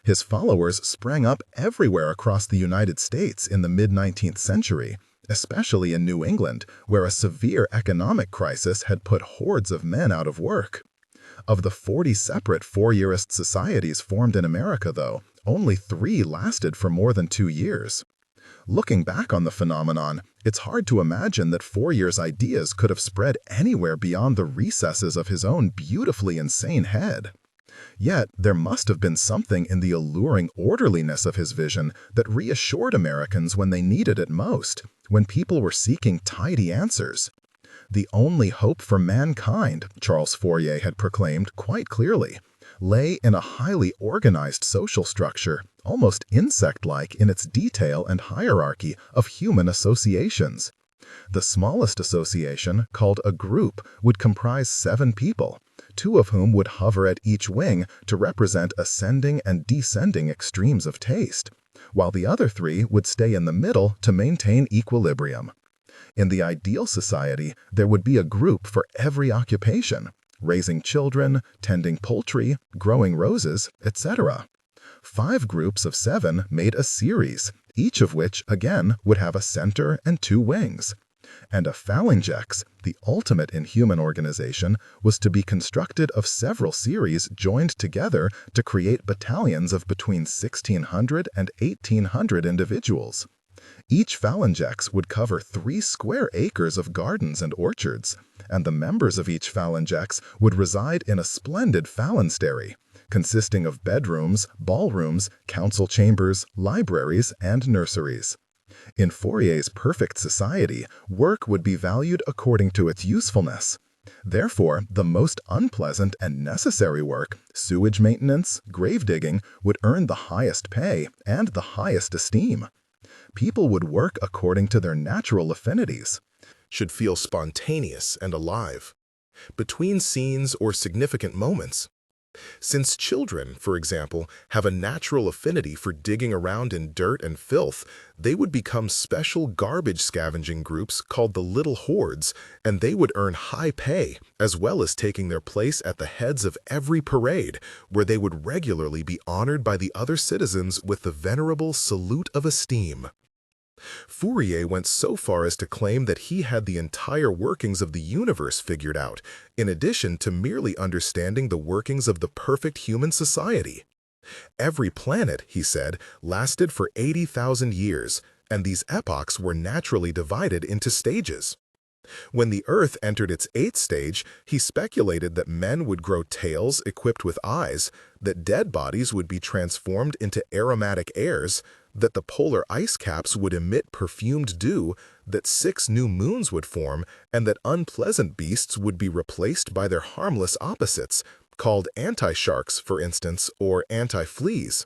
Speaker 1: His followers sprang up everywhere across the United States in the mid-19th century, especially in New England, where a severe economic crisis had put hordes of men out of work. Of the 40 separate Fourierist societies formed in America, though, only 3 lasted for more than 2 years. Looking back on the phenomenon, it's hard to imagine that Fourier's ideas could have spread anywhere beyond the recesses of his own beautifully insane head. Yet, there must have been something in the alluring orderliness of his vision that reassured Americans when they needed it most, when people were seeking tidy answers. The only hope for mankind, Charles Fourier had proclaimed quite clearly, lay in a highly organized social structure, almost insect-like in its detail and hierarchy of human associations. The smallest association, called a group, would comprise 7 people, 2 of whom would hover at each wing to represent ascending and descending extremes of taste, while the other 3 would stay in the middle to maintain equilibrium. In the ideal society, there would be a group for every occupation, raising children, tending poultry, growing roses, etc. 5 groups of 7 made a series, each of which, again, would have a center and 2 wings. And a phalangex, the ultimate in human organization, was to be constructed of several series joined together to create battalions of between 1,600 and 1,800 individuals. Each phalangex would cover 3 square acres of gardens and orchards, and the members of each phalangex would reside in a splendid phalanstery, consisting of bedrooms, ballrooms, council chambers, libraries, and nurseries. In Fourier's perfect society, work would be valued according to its usefulness. Therefore, the most unpleasant and necessary work, sewage maintenance, grave digging, would earn the highest pay and the highest esteem. People would work according to their natural affinities,
Speaker 2: Should feel spontaneous and alive, between scenes or significant moments. Since children, for example, have a natural affinity for digging around in dirt and filth, they would become special garbage scavenging groups called the Little Hordes, and they would earn high pay, as well as taking their place at the heads of every parade, where they would regularly be honored by the other citizens with the venerable salute of esteem. Fourier went so far as to claim that he had the entire workings of the universe figured out, in addition to merely understanding the workings of the perfect human society. Every planet, he said, lasted for 80,000 years, and these epochs were naturally divided into stages. When the Earth entered its 8th stage, he speculated that men would grow tails equipped with eyes, that dead bodies would be transformed into aromatic airs, that the polar ice caps would emit perfumed dew, that 6 new moons would form, and that unpleasant beasts would be replaced by their harmless opposites, called anti-sharks, for instance, or anti-fleas.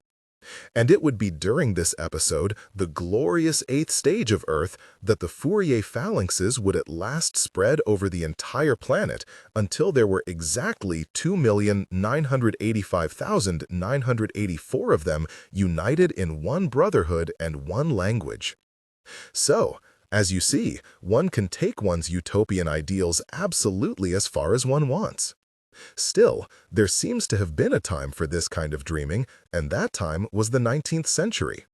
Speaker 2: And it would be during this episode, the glorious 8th stage of Earth, that the Fourier phalanxes would at last spread over the entire planet until there were exactly 2,985,984 of them united in one brotherhood and one language. So, as you see, one can take one's utopian ideals absolutely as far as one wants. Still, there seems to have been a time for this kind of dreaming, and that time was the 19th century.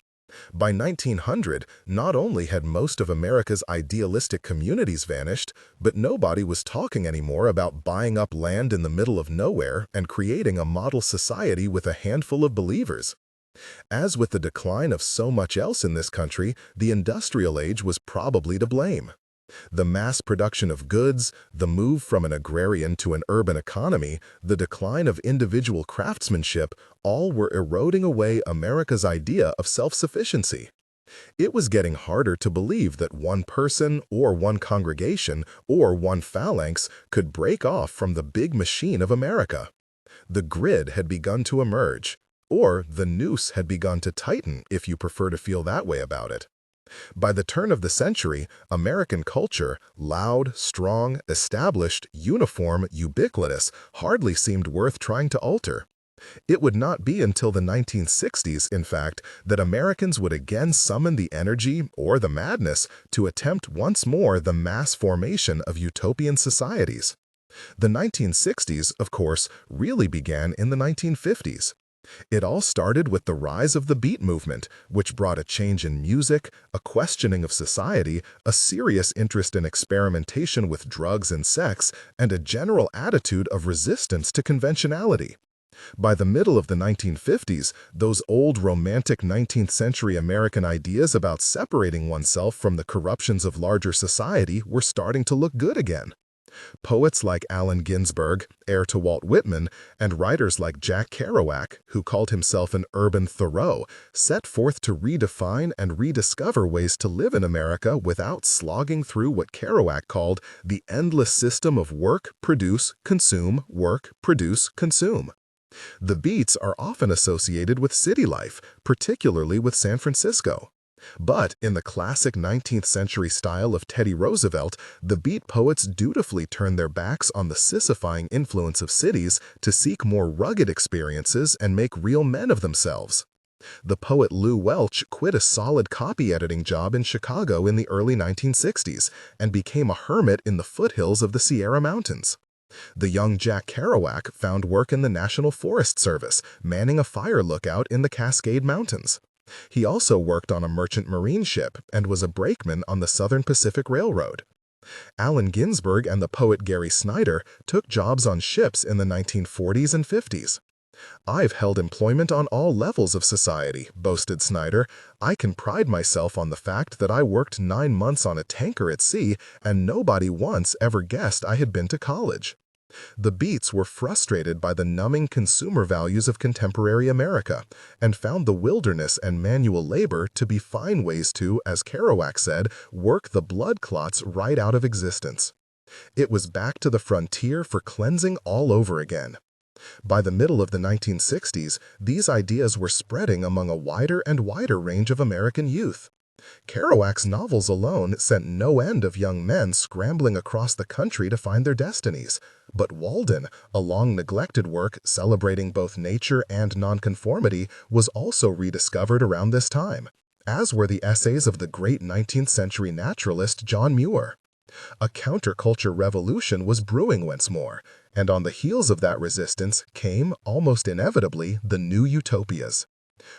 Speaker 2: By 1900, not only had most of America's idealistic communities vanished, but nobody was talking anymore about buying up land in the middle of nowhere and creating a model society with a handful of believers. As with the decline of so much else in this country, the industrial age was probably to blame. The mass production of goods, the move from an agrarian to an urban economy, the decline of individual craftsmanship, all were eroding away America's idea of self-sufficiency. It was getting harder to believe that one person or one congregation or one phalanx could break off from the big machine of America. The grid had begun to emerge, or the noose had begun to tighten if you prefer to feel that way about it. By the turn of the century, American culture, loud, strong, established, uniform, ubiquitous, hardly seemed worth trying to alter. It would not be until the 1960s, in fact, that Americans would again summon the energy or the madness to attempt once more the mass formation of utopian societies. The 1960s, of course, really began in the 1950s.
Speaker 1: It all started with the rise of the beat movement, which brought a change in music, a questioning of society, a serious interest in experimentation with drugs and sex, and a general attitude of resistance to conventionality. By the middle of the 1950s, those old romantic 19th century American ideas about separating oneself from the corruptions of larger society were starting to look good again. Poets like Allen Ginsberg, heir to Walt Whitman, and writers like Jack Kerouac, who called himself an urban Thoreau, set forth to redefine and rediscover ways to live in America without slogging through what Kerouac called the endless system of work, produce, consume, work, produce, consume. The beats are often associated with city life, particularly with San Francisco. But in the classic 19th century style of Teddy Roosevelt, the beat poets dutifully turned their backs on the sissifying influence of cities to seek more rugged experiences and make real men of themselves. The poet Lew Welch quit a solid copy editing job in Chicago in the early 1960s and became a hermit in the foothills of the Sierra Mountains. The young Jack Kerouac found work in the National Forest Service, manning a fire lookout in the Cascade Mountains. He also worked on a merchant marine ship and was a brakeman on the Southern Pacific Railroad. Allen Ginsberg and the poet Gary Snyder took jobs on ships in the 1940s and 50s. "I've held employment on all levels of society," boasted Snyder. "I can pride myself on the fact that I worked 9 months on a tanker at sea and nobody once ever guessed I had been to college." The Beats were frustrated by the numbing consumer values of contemporary America and found the wilderness and manual labor to be fine ways to, as Kerouac said, work the blood clots right out of existence. It was back to the frontier for cleansing all over again. By the middle of the 1960s, these ideas were spreading among a wider and wider range of American youth. Kerouac's novels alone sent no end of young men scrambling across the country to find their destinies. But Walden, a long-neglected work celebrating both nature and nonconformity, was also rediscovered around this time, as were the essays of the great 19th century naturalist John Muir. A counterculture revolution was brewing once more, and on the heels of that resistance came, almost inevitably, the new utopias.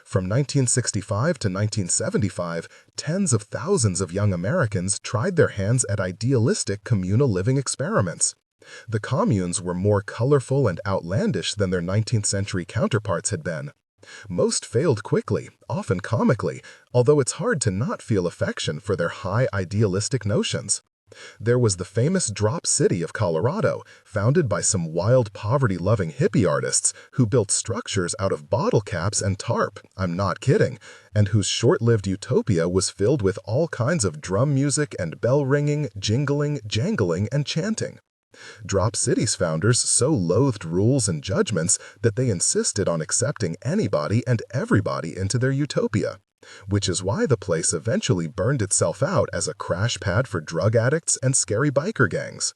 Speaker 1: From 1965 to 1975, tens of thousands of young Americans tried their hands at idealistic communal living experiments. The communes were more colorful and outlandish than their 19th century counterparts had been. Most failed quickly, often comically, although it's hard to not feel affection for their high idealistic notions. There was the famous Drop City of Colorado, founded by some wild poverty-loving hippie artists who built structures out of bottle caps and tarp, I'm not kidding, and whose short-lived utopia was filled with all kinds of drum music and bell-ringing, jingling, jangling, and chanting. Drop City's founders so loathed rules and judgments that they insisted on accepting anybody and everybody into their utopia, which is why the place eventually burned itself out as a crash pad for drug addicts and scary biker gangs.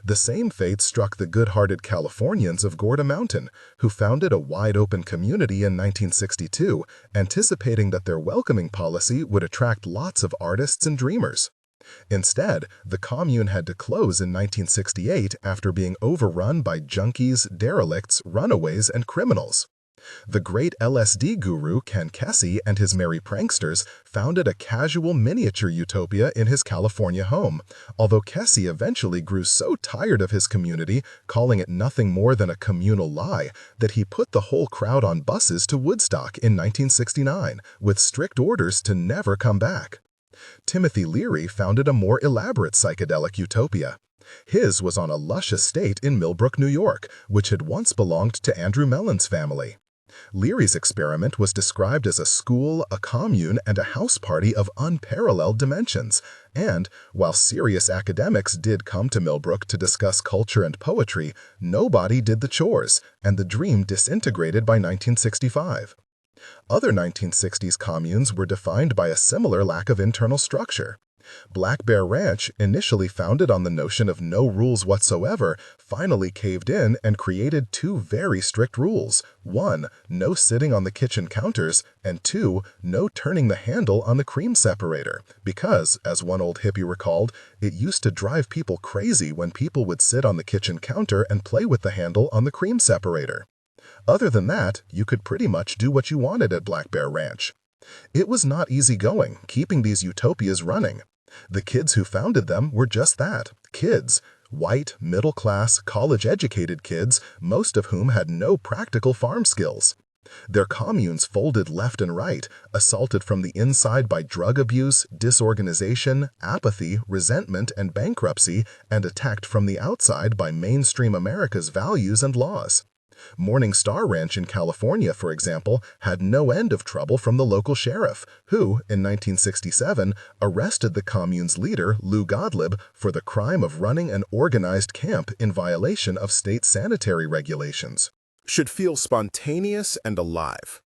Speaker 1: The same fate struck the good-hearted Californians of Gorda Mountain, who founded a wide-open community in 1962, anticipating that their welcoming policy would attract lots of artists and dreamers. Instead, the commune had to close in 1968 after being overrun by junkies, derelicts, runaways, and criminals. The great LSD guru Ken Kesey and his merry pranksters founded a casual miniature utopia in his California home, although Kesey eventually grew so tired of his community, calling it nothing more than a communal lie, that he put the whole crowd on buses to Woodstock in 1969, with strict orders to never come back. Timothy Leary founded a more elaborate psychedelic utopia. His was on a lush estate in Millbrook, New York, which had once belonged to Andrew Mellon's family. Leary's experiment was described as a school, a commune, and a house party of unparalleled dimensions, and, while serious academics did come to Millbrook to discuss culture and poetry, nobody did the chores, and the dream disintegrated by 1965. Other 1960s communes were defined by a similar lack of internal structure. Black Bear Ranch, initially founded on the notion of no rules whatsoever, finally caved in and created 2 very strict rules. 1, no sitting on the kitchen counters, and 2, no turning the handle on the cream separator, because, as one old hippie recalled, it used to drive people crazy when people would sit on the kitchen counter and play with the handle on the cream separator.
Speaker 2: Other than that, you could pretty much do what you wanted at Black Bear Ranch. It was not easy going, keeping these utopias running. The kids who founded them were just that, kids. White, middle-class, college-educated kids, most of whom had no practical farm skills. Their communes folded left and right, assaulted from the inside by drug abuse, disorganization, apathy, resentment, and bankruptcy, and attacked from the outside by mainstream America's values and laws. Morning Star Ranch in California, for example, had no end of trouble from the local sheriff, who, in 1967, arrested the commune's leader, Lou Gottlieb, for the crime of running an organized camp in violation of state sanitary regulations.
Speaker 1: Should feel spontaneous and alive.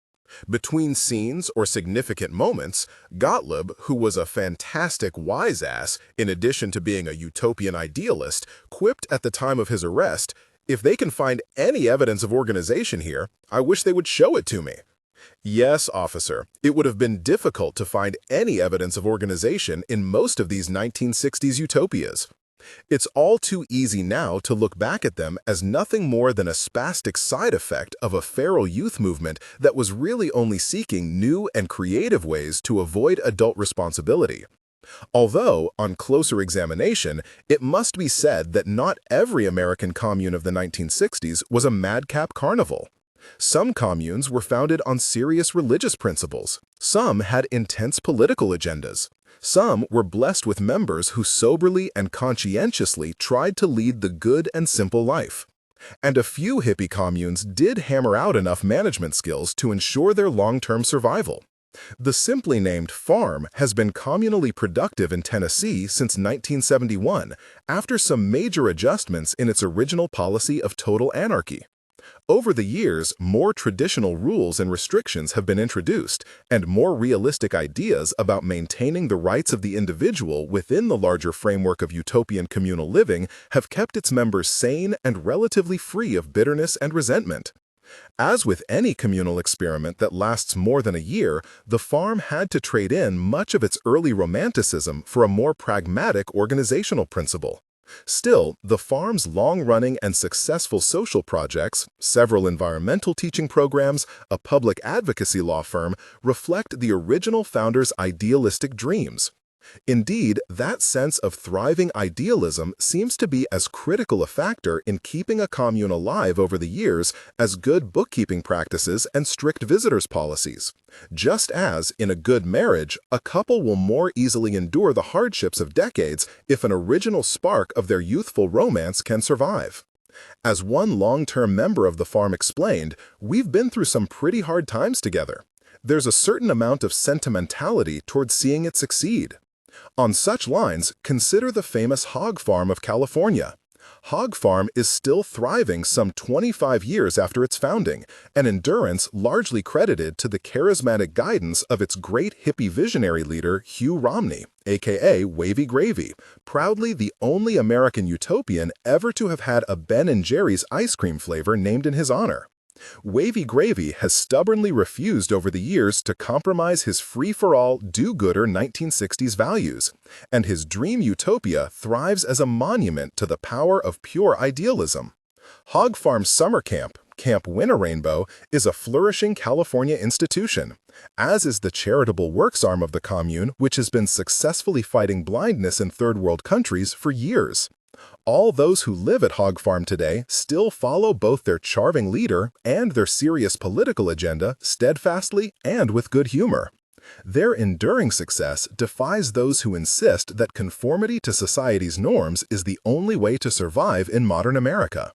Speaker 1: Between scenes or significant moments, Gottlieb, who was a fantastic wise-ass, in addition to being a utopian idealist, quipped at the time of his arrest, "If they can find any evidence of organization here, I wish they would show it to me." Yes, officer, it would have been difficult to find any evidence of organization in most of these 1960s utopias. It's all too easy now to look back at them as nothing more than a spastic side effect of a feral youth movement that was really only seeking new and creative ways to avoid adult responsibility. Although, on closer examination, it must be said that not every American commune of the 1960s was a madcap carnival. Some communes were founded on serious religious principles. Some had intense political agendas. Some were blessed with members who soberly and conscientiously tried to lead the good and simple life. And a few hippie communes did hammer out enough management skills to ensure their long-term survival. The simply named farm has been communally productive in Tennessee since 1971, after some major adjustments in its original policy of total anarchy. Over the years, more traditional rules and restrictions have been introduced, and more realistic ideas about maintaining the rights of the individual within the larger framework of utopian communal living have kept its members sane and relatively free of bitterness and resentment. As with any communal experiment that lasts more than a year, the farm had to trade in much of its early romanticism for a more pragmatic organizational principle. Still, the farm's long-running and successful social projects, several environmental teaching programs, a public advocacy law firm, reflect the original founders' idealistic dreams. Indeed, that sense of thriving idealism seems to be as critical a factor in keeping a commune alive over the years as good bookkeeping practices and strict visitors policies. Just as, in a good marriage, a couple will more easily endure the hardships of decades if an original spark of their youthful romance can survive. As one long-term member of the farm explained, "We've been through some pretty hard times together. There's a certain amount of sentimentality towards seeing it succeed." On such lines, consider the famous hog farm of California. Hog Farm is still thriving some 25 years after its founding, an endurance largely credited to the charismatic guidance of its great hippie visionary leader Hugh Romney, aka Wavy Gravy, proudly the only American utopian ever to have had a Ben & Jerry's ice cream flavor named in his honor. Wavy Gravy has stubbornly refused over the years to compromise his free-for-all, do-gooder 1960s values, and his dream utopia thrives as a monument to the power of pure idealism. Hog Farm Summer Camp, Camp Winter Rainbow, is a flourishing California institution, as is the charitable works arm of the commune, which has been successfully fighting blindness in third-world countries for years. All those who live at Hog Farm today still follow both their charming leader and their serious political agenda steadfastly and with good humor. Their enduring success defies those who insist that conformity to society's norms is the only way to survive in modern America.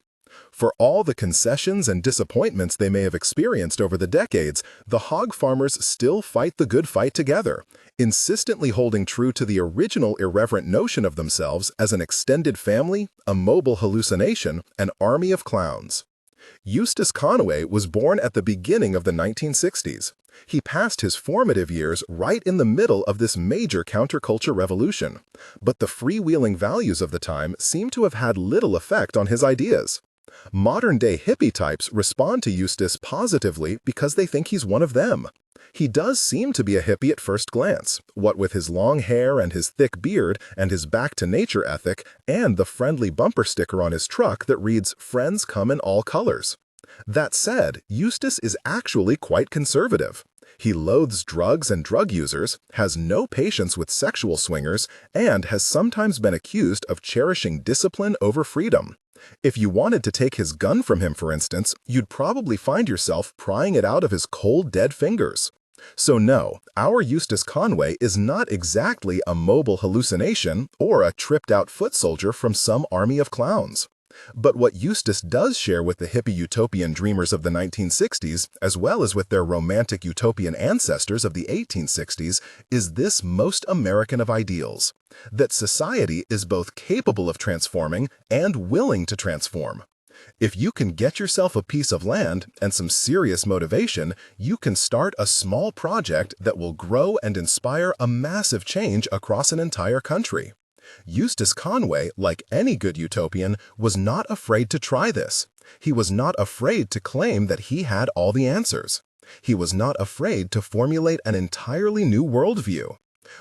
Speaker 1: For all the concessions and disappointments they may have experienced over the decades, the hog farmers still fight the good fight together, insistently holding true to the original irreverent notion of themselves as an extended family, a mobile hallucination, an army of clowns. Eustace Conway was born at the beginning of the 1960s. He passed his formative years right in the middle of this major counterculture revolution, but the freewheeling values of the time seem to have had little effect on his ideas. Modern-day hippie types respond to Eustace positively because they think he's one of them. He does seem to be a hippie at first glance, what with his long hair and his thick beard and his back-to-nature ethic and the friendly bumper sticker on his truck that reads, "Friends come in all colors." That said, Eustace is actually quite conservative. He loathes drugs and drug users, has no patience with sexual swingers, and has sometimes been accused of cherishing discipline over freedom. If you wanted to take his gun from him, for instance, you'd probably find yourself prying it out of his cold, dead fingers. So no, our Eustace Conway is not exactly a mobile hallucination or a tripped-out foot soldier from some army of clowns. But what Eustace does share with the hippie utopian dreamers of the 1960s, as well as with their romantic utopian ancestors of the 1860s, is this most American of ideals: that society is both capable of transforming and willing to transform. If you can get yourself a piece of land and some serious motivation, you can start a small project that will grow and inspire a massive change across an entire country. Eustace Conway, like any good utopian, was not afraid to try this. He was not afraid to claim that he had all the answers. He was not afraid to formulate an entirely new worldview.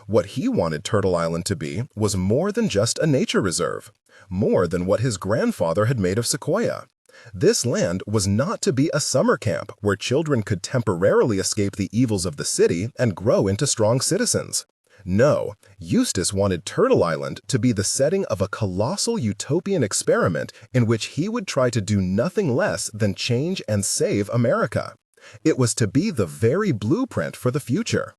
Speaker 1: What he wanted Turtle Island to be was more than just a nature reserve, more than what his grandfather had made of Sequoia. This land was not to be a summer camp where children could temporarily escape the evils of the city and grow into strong citizens. No, Eustace wanted Turtle Island to be the setting of a colossal utopian experiment in which he would try to do nothing less than change and save America. It was to be the very blueprint for the future.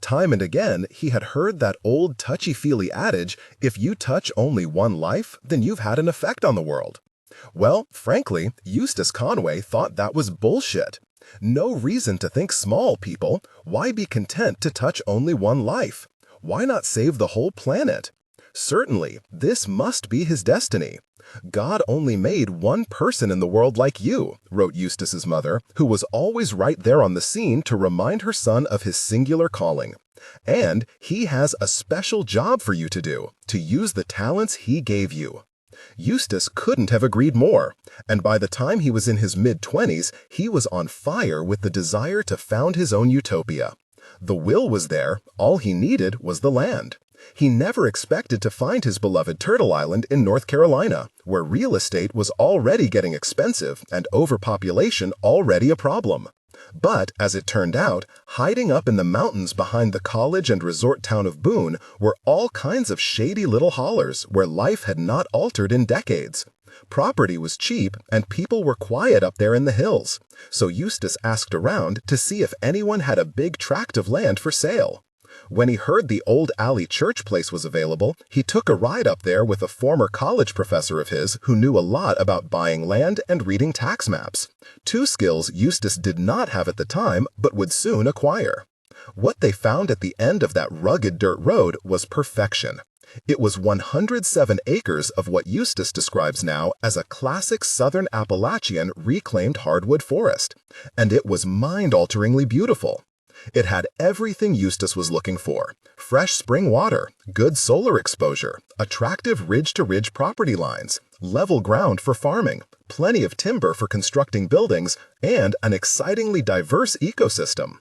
Speaker 1: Time and again, he had heard that old touchy-feely adage, if you touch only one life, then you've had an effect on the world. Well, frankly, Eustace Conway thought that was bullshit. No reason to think small, people. Why be content to touch only one life? Why not save the whole planet? Certainly, this must be his destiny. God only made one person in the world like you, wrote Eustace's mother, who was always right there on the scene to remind her son of his singular calling. And he has a special job for you to do, to use the talents he gave you. Eustace couldn't have agreed more, and by the time he was in his mid-20s, he was on fire with the desire to found his own utopia. The will was there, all he needed was the land. He never expected to find his beloved Turtle Island in North Carolina, where real estate was already getting expensive and overpopulation already a problem. But, as it turned out, hiding up in the mountains behind the college and resort town of Boone were all kinds of shady little hollers where life had not altered in decades. Property was cheap and people were quiet up there in the hills, so Eustace asked around to see if anyone had a big tract of land for sale. When he heard the Old Alley Church place was available, he took a ride up there with a former college professor of his who knew a lot about buying land and reading tax maps. Two skills Eustace did not have at the time but would soon acquire. What they found at the end of that rugged dirt road was perfection. It was 107 acres of what Eustace describes now as a classic southern Appalachian reclaimed hardwood forest, and it was mind-alteringly beautiful. It had everything Eustace was looking for: fresh spring water, good solar exposure, attractive ridge-to-ridge property lines, level ground for farming, plenty of timber for constructing buildings, and an excitingly diverse ecosystem.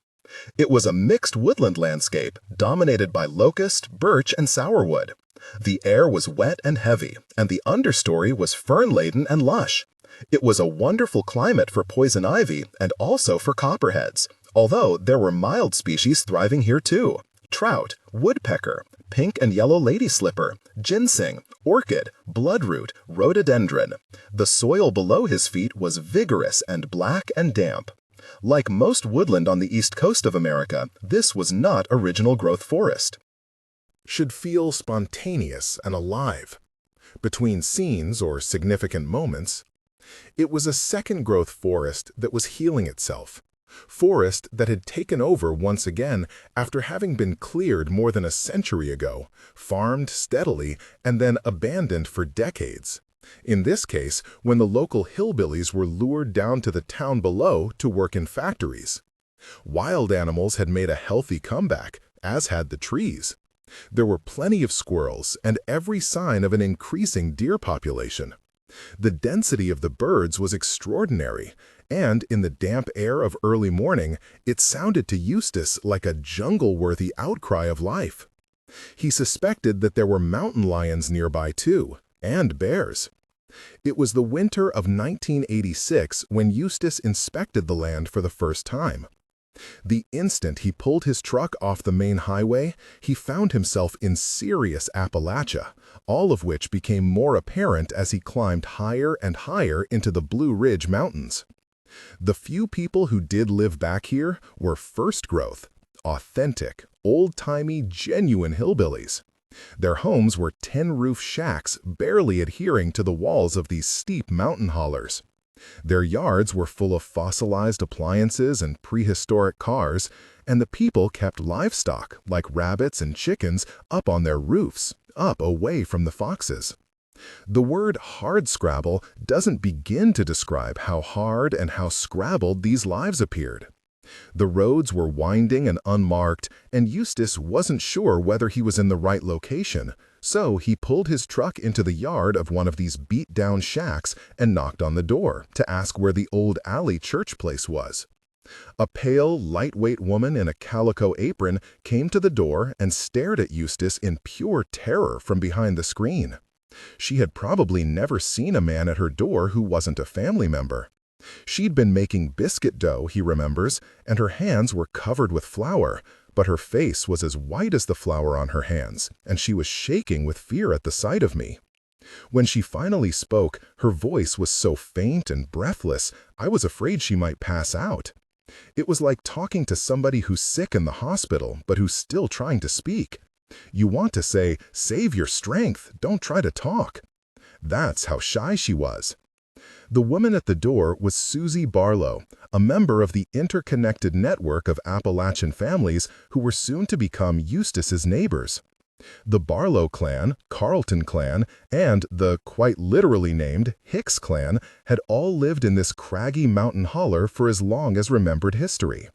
Speaker 1: It was a mixed woodland landscape dominated by locust, birch, and sourwood. The air was wet and heavy, and the understory was fern-laden and lush. It was a wonderful climate for poison ivy and also for copperheads, although there were mild species thriving here too: trout, woodpecker, pink and yellow lady slipper, ginseng, orchid, bloodroot, rhododendron. The soil below his feet was vigorous and black and damp. Like most woodland on the east coast of America, this was not original growth forest.
Speaker 2: Should feel spontaneous and alive. Between scenes or significant moments, it was a second-growth forest that was healing itself. Forest that had taken over once again after having been cleared more than a century ago, farmed steadily, and then abandoned for decades. In this case, when the local hillbillies were lured down to the town below to work in factories. Wild animals had made a healthy comeback, as had the trees. There were plenty of squirrels and every sign of an increasing deer population. The density of the birds was extraordinary, and in the damp air of early morning, it sounded to Eustace like a jungle-worthy outcry of life. He suspected that there were mountain lions nearby too, and bears.
Speaker 1: It was the winter of 1986 when Eustace inspected the land for the first time. The instant he pulled his truck off the main highway, he found himself in serious Appalachia, all of which became more apparent as he climbed higher and higher into the Blue Ridge Mountains. The few people who did live back here were first-growth, authentic, old-timey, genuine hillbillies. Their homes were tin-roof shacks barely adhering to the walls of these steep mountain hollers. Their yards were full of fossilized appliances and prehistoric cars, and the people kept livestock, like rabbits and chickens, up on their roofs, up away from the foxes. The word hardscrabble doesn't begin to describe how hard and how scrabbled these lives appeared. The roads were winding and unmarked, and Eustace wasn't sure whether he was in the right location, so he pulled his truck into the yard of one of these beat-down shacks and knocked on the door to ask where the old alley church place was. A pale, lightweight woman in a calico apron came to the door and stared at Eustace in pure terror from behind the screen. She had probably never seen a man at her door who wasn't a family member. She'd been making biscuit dough, he remembers, and her hands were covered with flour, but her face was as white as the flour on her hands, and she was shaking with fear at the sight of me. When she finally spoke, her voice was so faint and breathless, I was afraid she might pass out. It was like talking to somebody who's sick in the hospital, but who's still trying to speak. You want to say, "Save your strength, don't try to talk." That's how shy she was. The woman at the door was Susie Barlow, a member of the interconnected network of Appalachian families who were soon to become Eustace's neighbors. The Barlow clan, Carleton clan, and the quite literally named Hicks clan had all lived in this craggy mountain holler for as long as remembered history.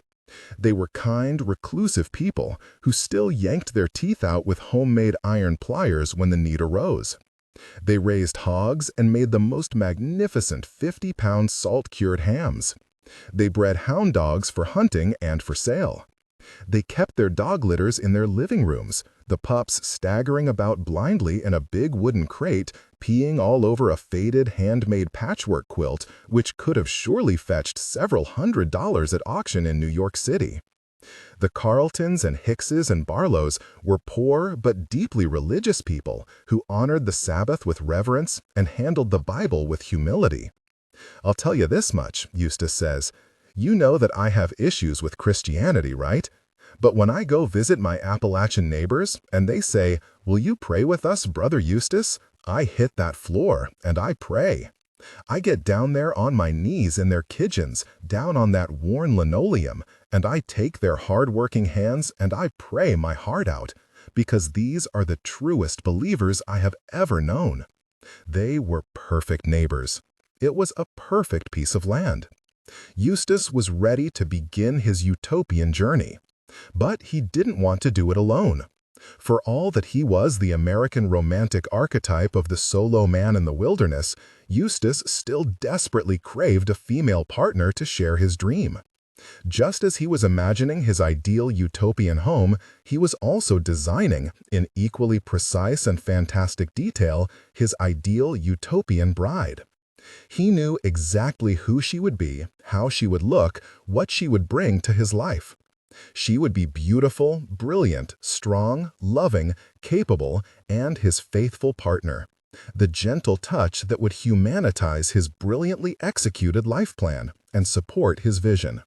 Speaker 1: They were kind, reclusive people who still yanked their teeth out with homemade iron pliers when the need arose. They raised hogs and made the most magnificent 50-pound salt-cured hams. They bred hound dogs for hunting and for sale. They kept their dog litters in their living rooms, the pups staggering about blindly in a big wooden crate, peeing all over a faded handmade patchwork quilt, which could have surely fetched several $100s at auction in New York City. The Carletons and Hickses and Barlows were poor but deeply religious people who honored the Sabbath with reverence and handled the Bible with humility. "I'll tell you this much," Eustace says, "you know that I have issues with Christianity, right? But when I go visit my Appalachian neighbors and they say, 'Will you pray with us, Brother Eustace?' I hit that floor and I pray. I get down there on my knees in their kitchens, down on that worn linoleum, and I take their hard-working hands and I pray my heart out, because these are the truest believers I have ever known." They were perfect neighbors. It was a perfect piece of land. Eustace was ready to begin his utopian journey. But he didn't want to do it alone. For all that he was the American romantic archetype of the solo man in the wilderness, Eustace still desperately craved a female partner to share his dream. Just as he was imagining his ideal utopian home, he was also designing, in equally precise and fantastic detail, his ideal utopian bride. He knew exactly who she would be, how she would look, what she would bring to his life. She would be beautiful, brilliant, strong, loving, capable, and his faithful partner. The gentle touch that would humanitize his brilliantly executed life plan and support his vision.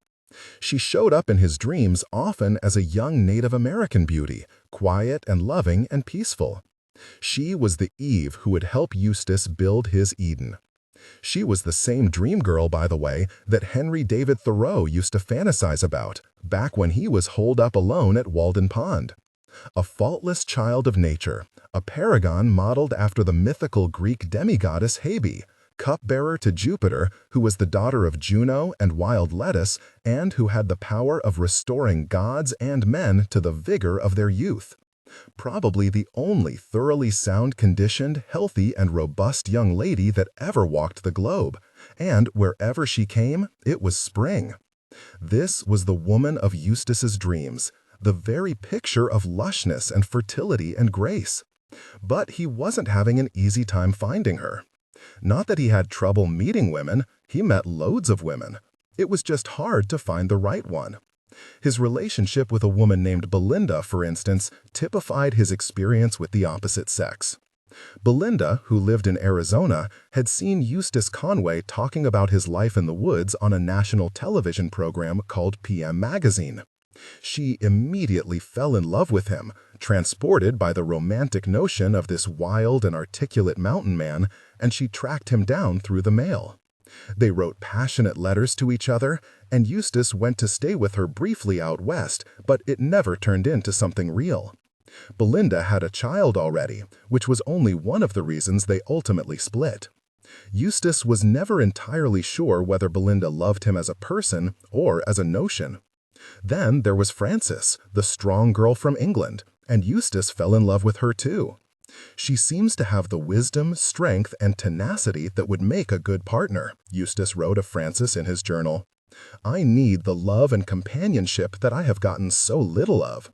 Speaker 1: She showed up in his dreams often as a young Native American beauty, quiet and loving and peaceful. She was the Eve who would help Eustace build his Eden. She was the same dream girl, by the way, that Henry David Thoreau used to fantasize about, back when he was holed up alone at Walden Pond. A faultless child of nature, a paragon modeled after the mythical Greek demigoddess Hebe, cupbearer to Jupiter, who was the daughter of Juno and wild lettuce, and who had the power of restoring gods and men to the vigor of their youth. Probably the only thoroughly sound-conditioned, healthy, and robust young lady that ever walked the globe, and wherever she came, it was spring. This was the woman of Eustace's dreams, the very picture of lushness and fertility and grace. But he wasn't having an easy time finding her. Not that he had trouble meeting women, he met loads of women. It was just hard to find the right one. His relationship with a woman named Belinda, for instance, typified his experience with the opposite sex. Belinda, who lived in Arizona, had seen Eustace Conway talking about his life in the woods on a national television program called PM Magazine. She immediately fell in love with him, transported by the romantic notion of this wild and articulate mountain man, and she tracked him down through the mail. They wrote passionate letters to each other, and Eustace went to stay with her briefly out west, but it never turned into something real. Belinda had a child already, which was only one of the reasons they ultimately split. Eustace was never entirely sure whether Belinda loved him as a person or as a notion. Then there was Frances, the strong girl from England, and Eustace fell in love with her too. She seems to have the wisdom, strength, and tenacity that would make a good partner, Eustace wrote of Frances in his journal. I need the love and companionship that I have gotten so little of.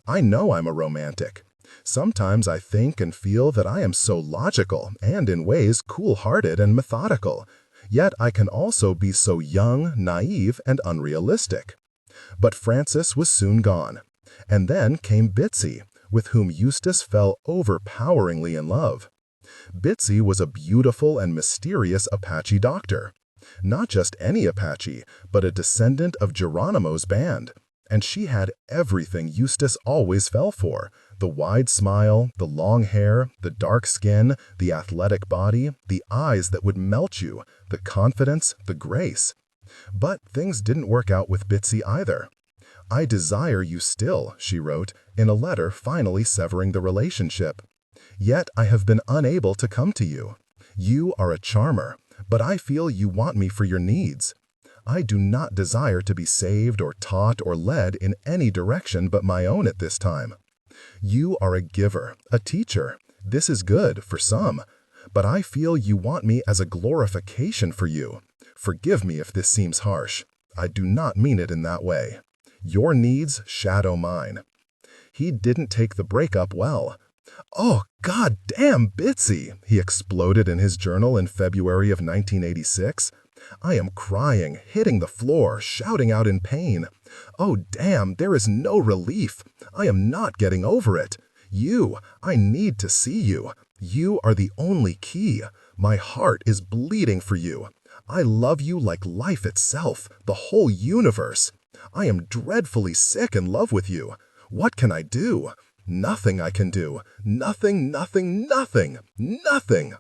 Speaker 1: I know I'm a romantic. Sometimes I think and feel that I am so logical and in ways cool-hearted and methodical, yet I can also be so young, naive, and unrealistic. But Frances was soon gone, and then came Bitsy, with whom Eustace fell overpoweringly in love. Bitsy was a beautiful and mysterious Apache doctor. Not just any Apache, but a descendant of Geronimo's band. And she had everything Eustace always fell for: the wide smile, the long hair, the dark skin, the athletic body, the eyes that would melt you, the confidence, the grace. But things didn't work out with Bitsy either. I desire you still, she wrote, in a letter finally severing the relationship. Yet I have been unable to come to you. You are a charmer, but I feel you want me for your needs. I do not desire to be saved or taught or led in any direction but my own at this time. You are a giver, a teacher. This is good for some, but I feel you want me as a glorification for you. Forgive me if this seems harsh. I do not mean it in that way. Your needs shadow mine. He didn't take the breakup well. Oh, God damn, Bitsy, he exploded in his journal in February of 1986. I am crying, hitting the floor, shouting out in pain. Oh, damn, there is no relief. I am not getting over it. I need to see you. You are the only key. My heart is bleeding for you. I love you like life itself, the whole universe. I am dreadfully sick in love with you. What can I do? Nothing I can do. Nothing, nothing, nothing, nothing.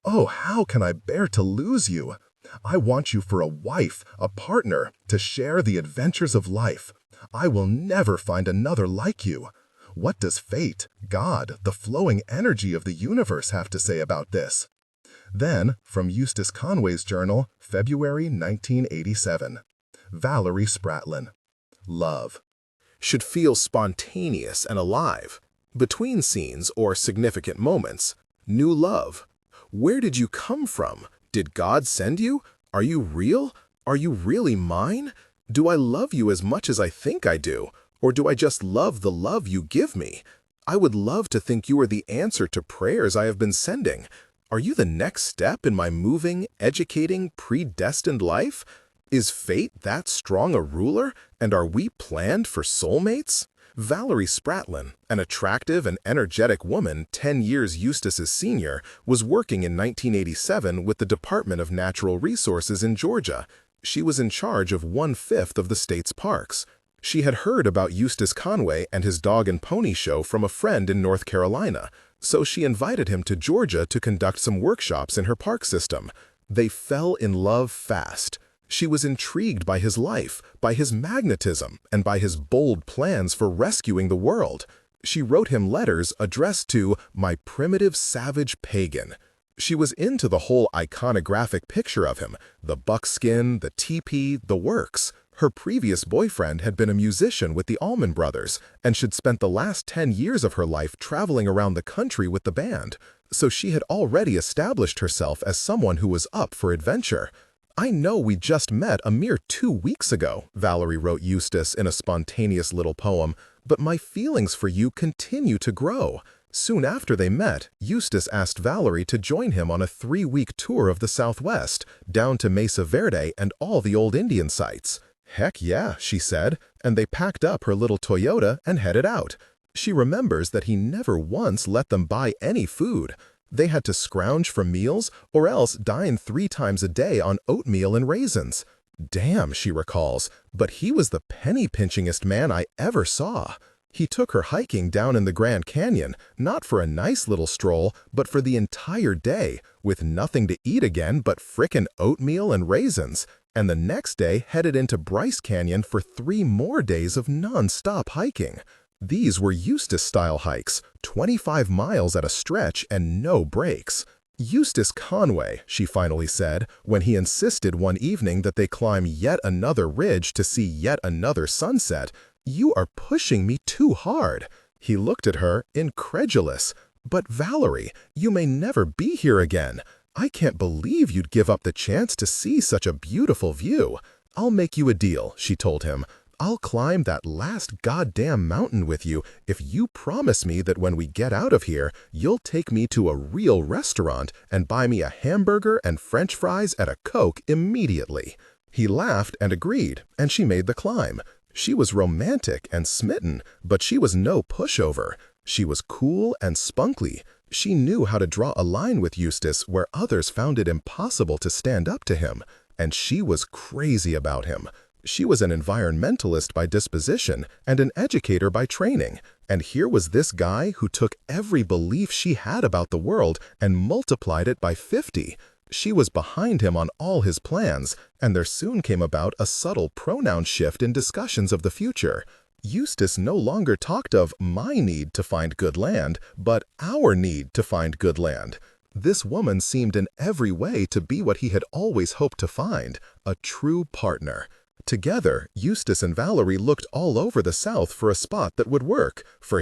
Speaker 1: Oh, how can I bear to lose you? I want you for a wife, a partner, to share the adventures of life. I will never find another like you. What does fate, God, the flowing energy of the universe have to say about this? Then, from Eustace Conway's journal, February 1987. Valerie Spratlin. Love.
Speaker 2: Should feel spontaneous and alive. Between scenes or significant moments. New love. Where did you come from? Did God send you? Are you real? Are you really mine? Do I love you as much as I think I do? Or do I just love the love you give me? I would love to think you are the answer to prayers I have been sending. Are you the next step in my moving, educating, predestined life? Is fate that strong a ruler, and are we planned for soulmates? Valerie Spratlin, an attractive and energetic woman 10 years Eustace's senior, was working in 1987 with the Department of Natural Resources in Georgia. She was in charge of 1/5 of the state's parks. She had heard about Eustace Conway and his dog and pony show from a friend in North Carolina, so she invited him to Georgia to conduct some workshops in her park system. They fell in love fast. She was intrigued by his life, by his magnetism, and by his bold plans for rescuing the world. She wrote him letters addressed to "my primitive savage pagan." She was into the whole iconographic picture of him, the buckskin, the teepee, the works. Her previous boyfriend had been a musician with the Allman Brothers, and she'd spent the last 10 years of her life traveling around the country with the band. So she had already established herself as someone who was up for adventure. I know we just met a mere 2 weeks ago, Valerie wrote Eustace in a spontaneous little poem, but my feelings for you continue to grow.
Speaker 1: Soon after they met, Eustace asked Valerie to join him on a 3-week tour of the Southwest, down to Mesa Verde and all the old Indian sites. "Heck yeah," she said, and they packed up her little Toyota and headed out. She remembers that he never once let them buy any food. They had to scrounge for meals or else dine 3 times a day on oatmeal and raisins. Damn, she recalls, but he was the penny-pinchingest man I ever saw. He took her hiking down in the Grand Canyon, not for a nice little stroll, but for the entire day, with nothing to eat again but frickin' oatmeal and raisins, and the next day headed into Bryce Canyon for 3 more days of non-stop hiking. These were Eustace-style hikes, 25 miles at a stretch and no breaks. "Eustace Conway," she finally said, when he insisted one evening that they climb yet another ridge to see yet another sunset, "you are pushing me too hard." He looked at her, incredulous. "But Valerie, you may never be here again. I can't believe you'd give up the chance to see such a beautiful view. I'll make you a deal," she told him. "I'll climb that last goddamn mountain with you if you promise me that when we get out of here, you'll take me to a real restaurant and buy me a hamburger and French fries and a Coke immediately." He laughed and agreed, and she made the climb. She was romantic and smitten, but she was no pushover. She was cool and spunkly. She knew how to draw a line with Eustace where others found it impossible to stand up to him, and she was crazy about him. She was an environmentalist by disposition and an educator by training, and here was this guy who took every belief she had about the world and multiplied it by 50. She was behind him on all his plans, and there soon came about a subtle pronoun shift in discussions of the future. Eustace no longer talked of my need to find good land, but our need to find good land. This woman seemed in every way to be what he had always hoped to find, a true partner. Together, Eustace and Valerie looked all over the South for a spot that would work, for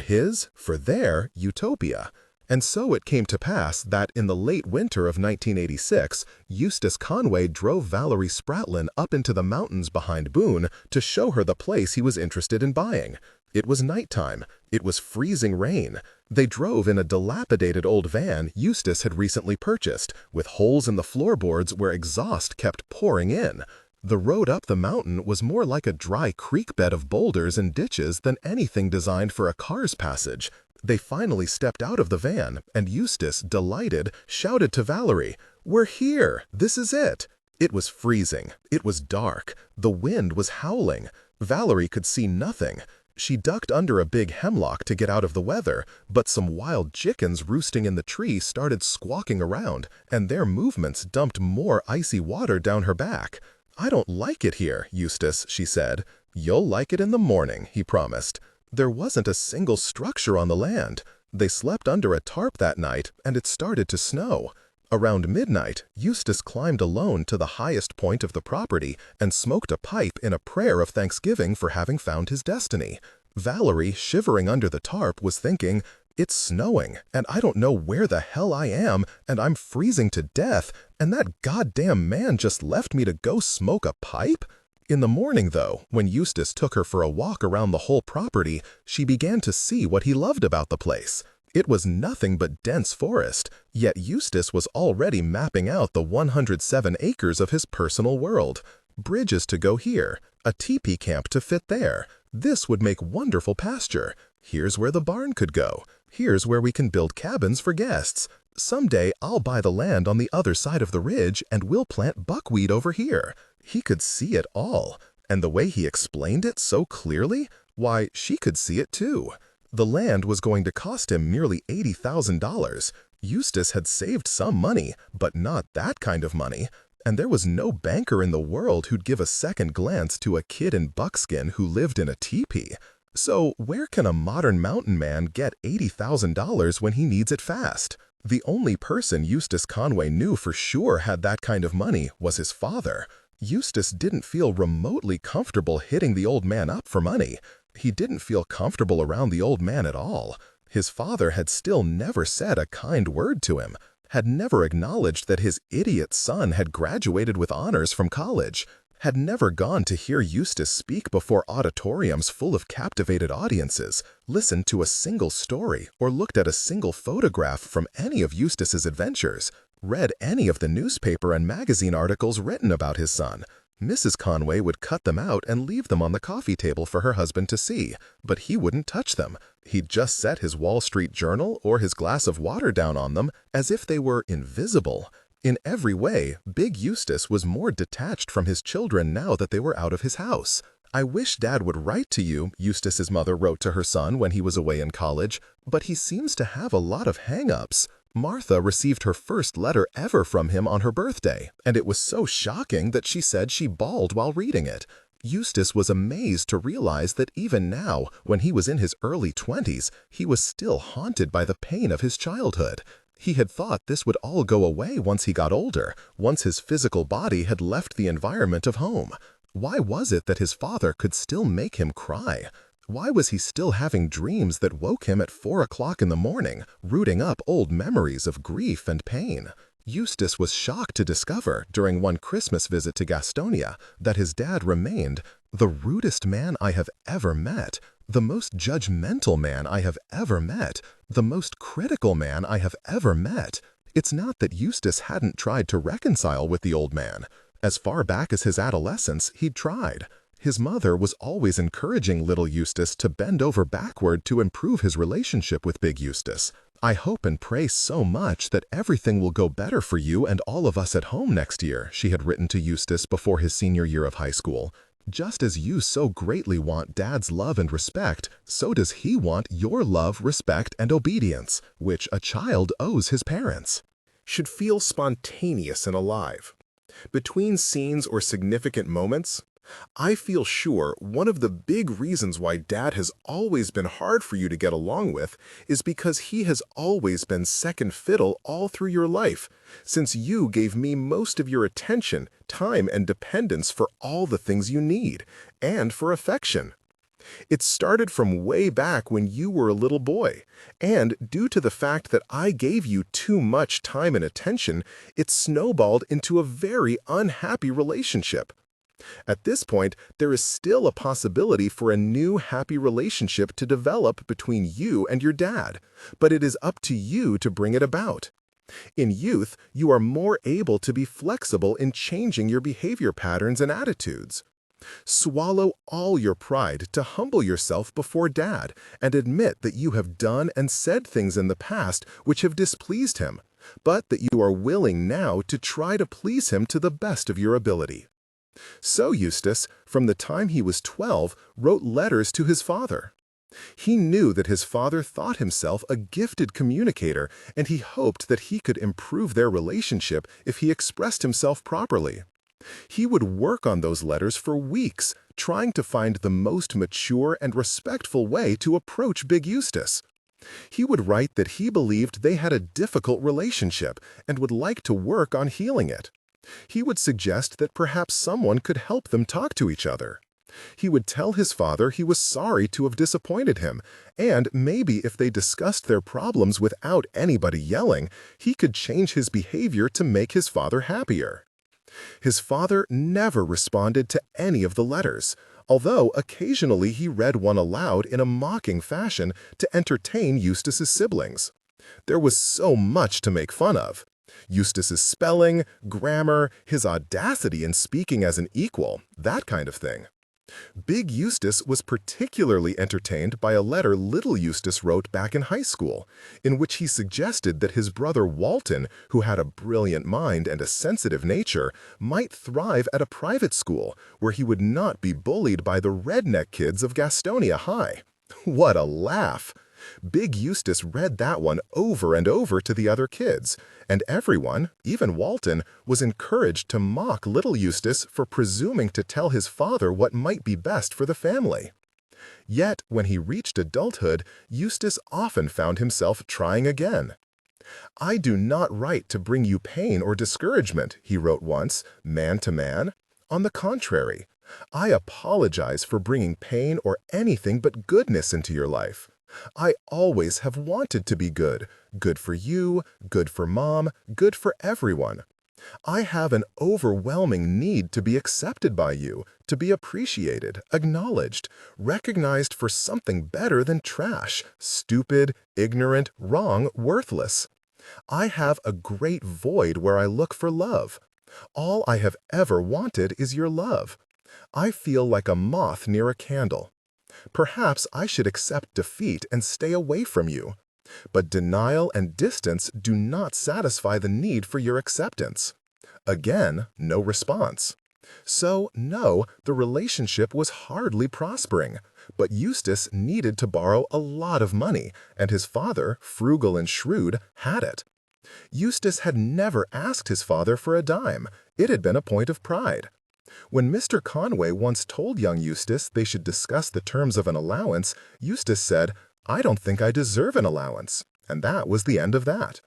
Speaker 1: their utopia. And so it came to pass that in the late winter of 1986, Eustace Conway drove Valerie Spratlin up into the mountains behind Boone to show her the place he was interested in buying. It was nighttime. It was freezing rain. They drove in a dilapidated old van Eustace had recently purchased, with holes in the floorboards where exhaust kept pouring in. The road up the mountain was more like a dry creek bed of boulders and ditches than anything designed for a car's passage. They finally stepped out of the van, and Eustace, delighted, shouted to Valerie, "We're here! This is it!" It was freezing. It was dark. The wind was howling. Valerie could see nothing. She ducked under a big hemlock to get out of the weather, but some wild chickens roosting in the tree started squawking around, and their movements dumped more icy water down her back. "I don't like it here, Eustace," she said. "You'll like it in the morning," he promised. There wasn't a single structure on the land. They slept under a tarp that night, and it started to snow. Around midnight, Eustace climbed alone to the highest point of the property and smoked a pipe in a prayer of thanksgiving for having found his destiny. Valerie, shivering under the tarp, was thinking, "It's snowing, and I don't know where the hell I am, and I'm freezing to death, and that goddamn man just left me to go smoke a pipe?" In the morning, though, when Eustace took her for a walk around the whole property, she began to see what he loved about the place. It was nothing but dense forest, yet Eustace was already mapping out the 107 acres of his personal world. Bridges to go here, a teepee camp to fit there. This would make wonderful pasture. Here's where the barn could go. Here's where we can build cabins for guests. Someday I'll buy the land on the other side of the ridge and we'll plant buckwheat over here. He could see it all, and the way he explained it so clearly, why, she could see it too. The land was going to cost him nearly $80,000. Eustace had saved some money, but not that kind of money, and there was no banker in the world who'd give a second glance to a kid in buckskin who lived in a teepee. So where can a modern mountain man get $80,000 when he needs it fast? The only person Eustace Conway knew for sure had that kind of money was his father. Eustace didn't feel remotely comfortable hitting the old man up for money. He didn't feel comfortable around the old man at all. His father had still never said a kind word to him, had never acknowledged that his idiot son had graduated with honors from college. had never gone to hear Eustace speak before auditoriums full of captivated audiences, listened to a single story, or looked at a single photograph from any of Eustace's adventures, read any of the newspaper and magazine articles written about his son. Mrs. Conway would cut them out and leave them on the coffee table for her husband to see, but he wouldn't touch them. He'd just set his Wall Street Journal or his glass of water down on them as if they were invisible. In every way, Big Eustace was more detached from his children now that they were out of his house. "I wish Dad would write to you," Eustace's mother wrote to her son when he was away in college, "but he seems to have a lot of hang-ups." Martha received her first letter ever from him on her birthday, and it was so shocking that she said she bawled while reading it. Eustace was amazed to realize that even now, when he was in his early 20s, he was still haunted by the pain of his childhood. He had thought this would all go away once he got older, once his physical body had left the environment of home. Why was it that his father could still make him cry? Why was he still having dreams that woke him at 4 o'clock in the morning, rooting up old memories of grief and pain? Eustace was shocked to discover, during one Christmas visit to Gastonia, that his dad remained the rudest man I have ever met, the most judgmental man I have ever met, the most critical man I have ever met. It's not that Eustace hadn't tried to reconcile with the old man. As far back as his adolescence, he'd tried. His mother was always encouraging little Eustace to bend over backward to improve his relationship with Big Eustace. "I hope and pray so much that everything will go better for you and all of us at home next year," she had written to Eustace before his senior year of high school. "Just as you so greatly want Dad's love and respect, so does he want your love, respect, and obedience, which a child owes his parents."
Speaker 2: Should feel spontaneous and alive. Between scenes or significant moments, I feel sure one of the big reasons why Dad has always been hard for you to get along with is because he has always been second fiddle all through your life, since you gave me most of your attention, time, and dependence for all the things you need, and for affection. It started from way back when you were a little boy, and due to the fact that I gave you too much time and attention, it snowballed into a very unhappy relationship. At this point, there is still a possibility for a new happy relationship to develop between you and your dad, but it is up to you to bring it about. In youth, you are more able to be flexible in changing your behavior patterns and attitudes. Swallow all your pride to humble yourself before Dad and admit that you have done and said things in the past which have displeased him, but that you are willing now to try to please him to the best of your ability. So Eustace, from the time he was 12, wrote letters to his father. He knew that his father thought himself a gifted communicator, and he hoped that he could improve their relationship if he expressed himself properly. He would work on those letters for weeks, trying to find the most mature and respectful way to approach Big Eustace. He would write that he believed they had a difficult relationship and would like to work on healing it. He would suggest that perhaps someone could help them talk to each other. He would tell his father he was sorry to have disappointed him, and maybe if they discussed their problems without anybody yelling, he could change his behavior to make his father happier. His father never responded to any of the letters, although occasionally he read one aloud in a mocking fashion to entertain Eustace's siblings. There was so much to make fun of. Eustace's spelling, grammar, his audacity in speaking as an equal, that kind of thing. Big Eustace was particularly entertained by a letter little Eustace wrote back in high school, in which he suggested that his brother Walton, who had a brilliant mind and a sensitive nature, might thrive at a private school where he would not be bullied by the redneck kids of Gastonia High. What a laugh! Big Eustace read that one over and over to the other kids, and everyone, even Walton, was encouraged to mock little Eustace for presuming to tell his father what might be best for the family. Yet, when he reached adulthood, Eustace often found himself trying again. "I do not write to bring you pain or discouragement," he wrote once, man to man. "On the contrary, I apologize for bringing pain or anything but goodness into your life. I always have wanted to be good, good for you, good for Mom, good for everyone.
Speaker 1: I have an overwhelming need to be accepted by you, to be appreciated, acknowledged, recognized for something better than trash, stupid, ignorant, wrong, worthless. I have a great void where I look for love. All I have ever wanted is your love. I feel like a moth near a candle. Perhaps I should accept defeat and stay away from you. But denial and distance do not satisfy the need for your acceptance. Again, no response. So, no, the relationship was hardly prospering. But Eustace needed to borrow a lot of money, and his father, frugal and shrewd, had it. Eustace had never asked his father for a dime. It had been a point of pride. When Mr. Conway once told young Eustace they should discuss the terms of an allowance, Eustace said, "I don't think I deserve an allowance." And that was the end of that.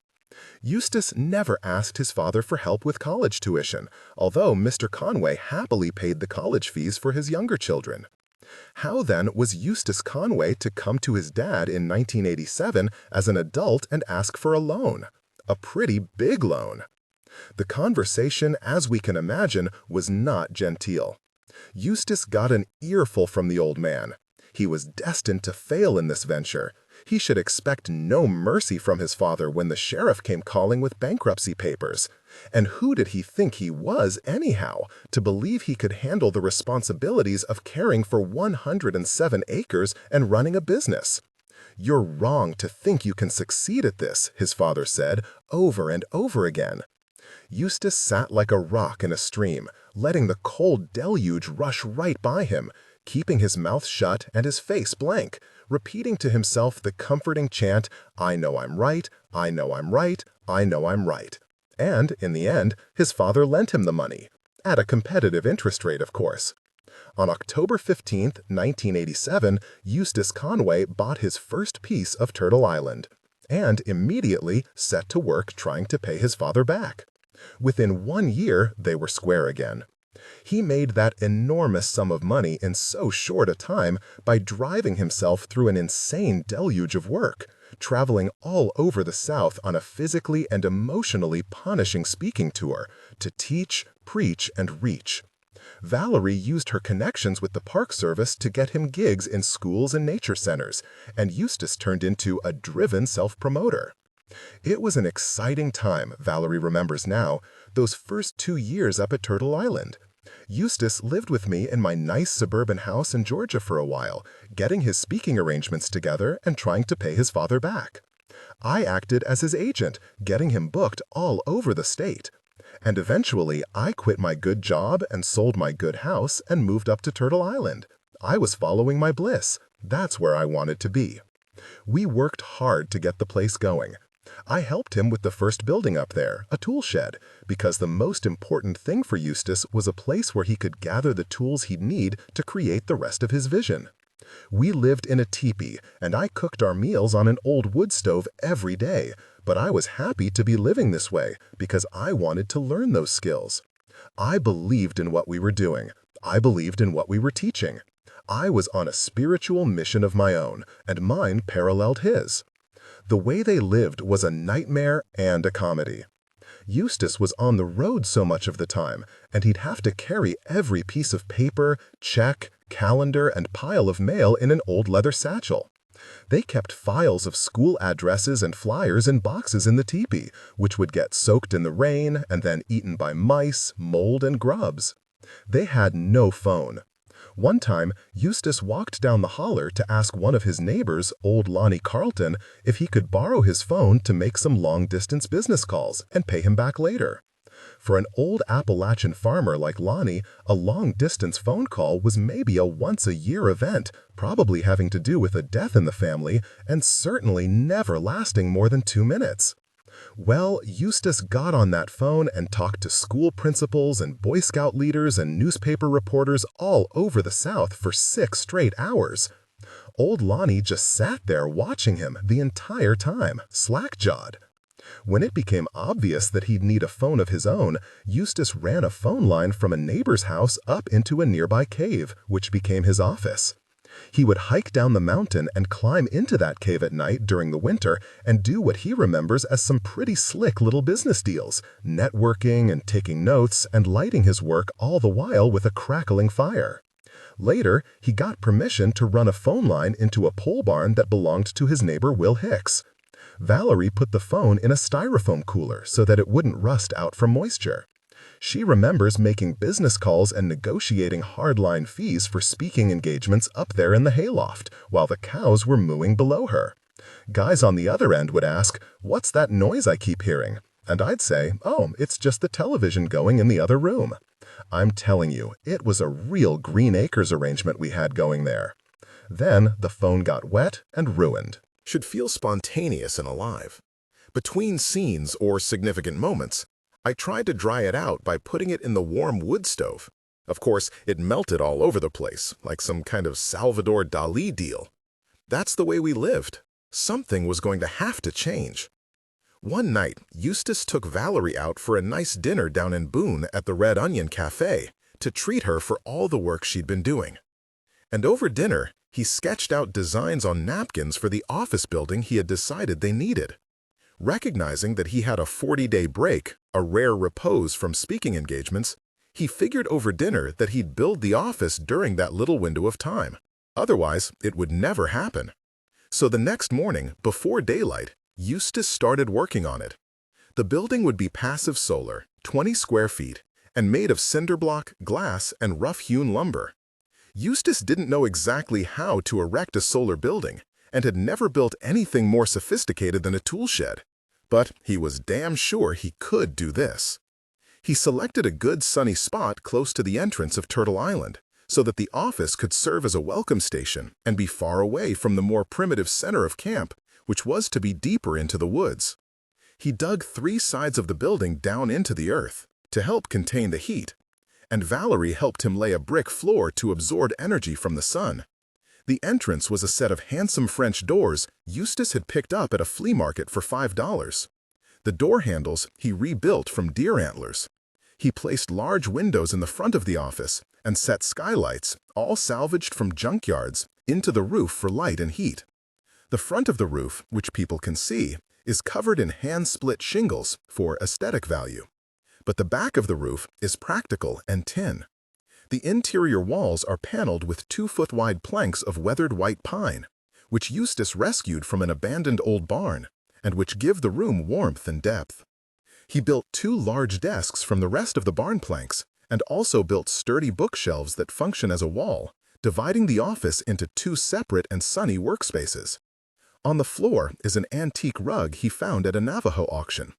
Speaker 1: Eustace never asked his father for help with college tuition, although Mr. Conway happily paid the college fees for his younger children. How then was Eustace Conway to come to his dad in 1987 as an adult and ask for a loan? A pretty big loan. The conversation, as we can imagine, was not genteel. Eustace got an earful from the old man. He was destined to fail in this venture. He should expect no mercy from his father when the sheriff came calling with bankruptcy papers. And who did he think he was, anyhow, to believe he could handle the responsibilities of caring for 107 acres and running a business? "You're wrong to think you can succeed at this," his father said, over and over again. Eustace sat like a rock in a stream, letting the cold deluge rush right by him, keeping his mouth shut and his face blank, repeating to himself the comforting chant, "I know I'm right, I know I'm right, I know I'm right." And, in the end, his father lent him the money. At a competitive interest rate, of course. On October 15, 1987, Eustace Conway bought his first piece of Turtle Island, and immediately set to work trying to pay his father back. Within 1 year, they were square again. He made that enormous sum of money in so short a time by driving himself through an insane deluge of work, traveling all over the South on a physically and emotionally punishing speaking tour to teach, preach, and reach. Valerie used her connections with the Park Service to get him gigs in schools and nature centers, and Eustace turned into a driven self-promoter. It was an exciting time, Valerie remembers now, those first 2 years up at Turtle Island. Eustace lived with me in my nice suburban house in Georgia for a while, getting his speaking arrangements together and trying to pay his father back. I acted as his agent, getting him booked all over the state. And eventually, I quit my good job and sold my good house and moved up to Turtle Island. I was following my bliss. That's where I wanted to be. We worked hard to get the place going. I helped him with the first building up there, a tool shed, because the most important thing for Eustace was a place where he could gather the tools he'd need to create the rest of his vision. We lived in a teepee, and I cooked our meals on an old wood stove every day, but I was happy to be living this way because I wanted to learn those skills. I believed in what we were doing. I believed in what we were teaching. I was on a spiritual mission of my own, and mine paralleled his. The way they lived was a nightmare and a comedy. Eustace was on the road so much of the time, and he'd have to carry every piece of paper, check, calendar, and pile of mail in an old leather satchel. They kept files of school addresses and flyers in boxes in the teepee, which would get soaked in the rain and then eaten by mice, mold, and grubs. They had no phone. One time, Eustace walked down the holler to ask one of his neighbors, old Lonnie Carlton, if he could borrow his phone to make some long-distance business calls and pay him back later. For an old Appalachian farmer like Lonnie, a long-distance phone call was maybe a once-a-year event, probably having to do with a death in the family, and certainly never lasting more than 2 minutes. Well, Eustace got on that phone and talked to school principals and Boy Scout leaders and newspaper reporters all over the South for 6 straight hours. Old Lonnie just sat there watching him the entire time, slack-jawed. When it became obvious that he'd need a phone of his own, Eustace ran a phone line from a neighbor's house up into a nearby cave, which became his office. He would hike down the mountain and climb into that cave at night during the winter and do what he remembers as some pretty slick little business deals, networking and taking notes and lighting his work all the while with a crackling fire. Later, he got permission to run a phone line into a pole barn that belonged to his neighbor Will Hicks. Valerie put the phone in a styrofoam cooler so that it wouldn't rust out from moisture. She remembers making business calls and negotiating hardline fees for speaking engagements up there in the hayloft, while the cows were mooing below her. Guys on the other end would ask, "What's that noise I keep hearing?" And I'd say, "Oh, it's just the television going in the other room." I'm telling you, it was a real Green Acres arrangement we had going there. Then the phone got wet and ruined.
Speaker 2: Should feel spontaneous and alive. Between scenes or significant moments, I tried to dry it out by putting it in the warm wood stove. Of course, it melted all over the place, like some kind of Salvador Dali deal. That's the way we lived. Something was going to have to change. One night, Eustace took Valerie out for a nice dinner down in Boone at the Red Onion Cafe to treat her for all the work she'd been doing. And over dinner, he sketched out designs on napkins for the office building he had decided they needed. Recognizing that he had a 40-day break, a rare repose from speaking engagements, he figured over dinner that he'd build the office during that little window of time. Otherwise, it would never happen. So the next morning, before daylight, Eustace started working on it. The building would be passive solar, 20 square feet, and made of cinder block, glass, and rough-hewn lumber. Eustace didn't know exactly how to erect a solar building and had never built anything more sophisticated than a tool shed. But he was damn sure he could do this. He selected a good sunny spot close to the entrance of Turtle Island so that the office could serve as a welcome station and be far away from the more primitive center of camp, which was to be deeper into the woods. He dug 3 sides of the building down into the earth to help contain the heat, and Valerie helped him lay a brick floor to absorb energy from the sun. The entrance was a set of handsome French doors Eustace had picked up at a flea market for $5. The door handles he rebuilt from deer antlers. He placed large windows in the front of the office and set skylights, all salvaged from junkyards, into the roof for light and heat. The front of the roof, which people can see, is covered in hand-split shingles for aesthetic value. But the back of the roof is practical and tin. The interior walls are paneled with 2-foot-wide planks of weathered white pine, which Eustace rescued from an abandoned old barn, and which give the room warmth and depth. He built 2 large desks from the rest of the barn planks, and also built sturdy bookshelves that function as a wall, dividing the office into 2 separate and sunny workspaces. On the floor is an antique rug he found at a Navajo auction.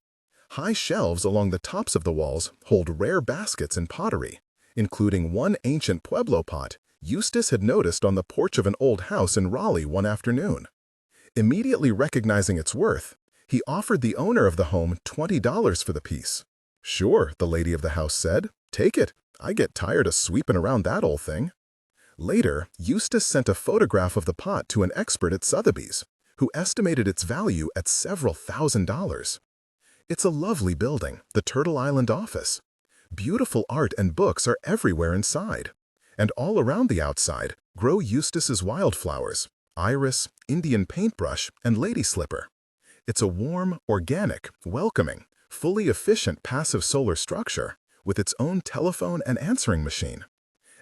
Speaker 2: High shelves along the tops of the walls hold rare baskets and pottery, including one ancient Pueblo pot Eustace had noticed on the porch of an old house in Raleigh one afternoon. Immediately recognizing its worth, he offered the owner of the home $20 for the piece. "Sure," the lady of the house said. "Take it. I get tired of sweeping around that old thing." Later, Eustace sent a photograph of the pot to an expert at Sotheby's, who estimated its value at several $1,000s. It's a lovely building, the Turtle Island office. Beautiful art and books are everywhere inside. And all around the outside grow Eustace's wildflowers, iris, Indian paintbrush, and lady slipper. It's a warm, organic, welcoming, fully efficient passive solar structure with its own telephone and answering machine.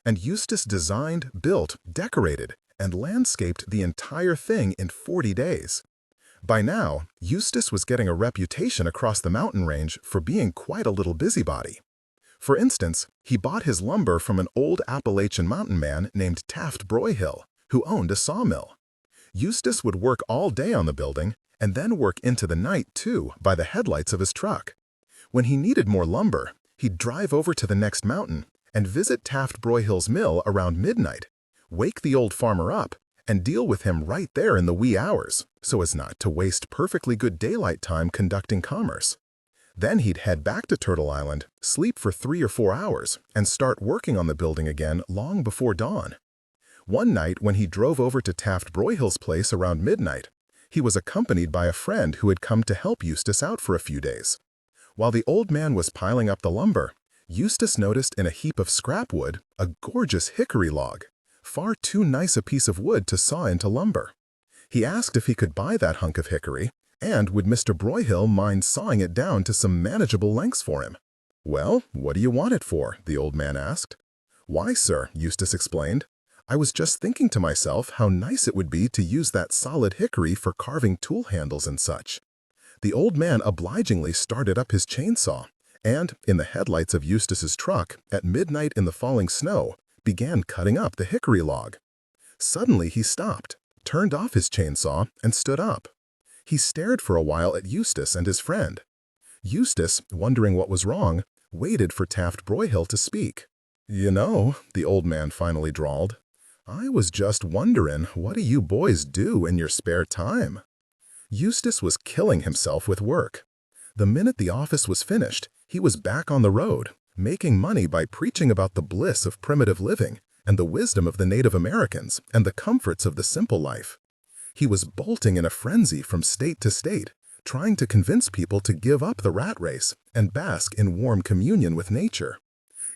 Speaker 2: And Eustace designed, built, decorated, and landscaped the entire thing in 40 days. By now, Eustace was getting a reputation across the mountain range for being quite a little busybody. For instance, he bought his lumber from an old Appalachian mountain man named Taft Broyhill, who owned a sawmill. Eustace would work all day on the building and then work into the night, too, by the headlights of his truck. When he needed more lumber, he'd drive over to the next mountain and visit Taft Broyhill's mill around midnight, wake the old farmer up, and deal with him right there in the wee hours, so as not to waste perfectly good daylight time conducting commerce. Then he'd head back to Turtle Island, sleep for 3 or 4 hours, and start working on the building again long before dawn. One night when he drove over to Taft Broyhill's place around midnight, he was accompanied by a friend who had come to help Eustace out for a few days. While the old man was piling up the lumber, Eustace noticed in a heap of scrap wood a gorgeous hickory log,
Speaker 1: far too nice a piece of wood to saw into lumber. He asked if he could buy that hunk of hickory, and would Mr. Broyhill mind sawing it down to some manageable lengths for him. "Well, what do you want it for?" the old man asked. "Why, sir," Eustace explained, "I was just thinking to myself how nice it would be to use that solid hickory for carving tool handles and such." The old man obligingly started up his chainsaw, and, in the headlights of Eustace's truck, at midnight in the falling snow, began cutting up the hickory log. Suddenly he stopped, turned off his chainsaw, and stood up. He stared for a while at Eustace and his friend. Eustace, wondering what was wrong, waited for Taft Broyhill to speak. "You know," the old man finally drawled, "I was just wondering, what do you boys do in your spare time?" Eustace was killing himself with work. The minute the office was finished, he was back on the road, making money by preaching about the bliss of primitive living and the wisdom of the Native Americans and the comforts of the simple life. He was bolting in a frenzy from state to state, trying to convince people to give up the rat race and bask in warm communion with nature.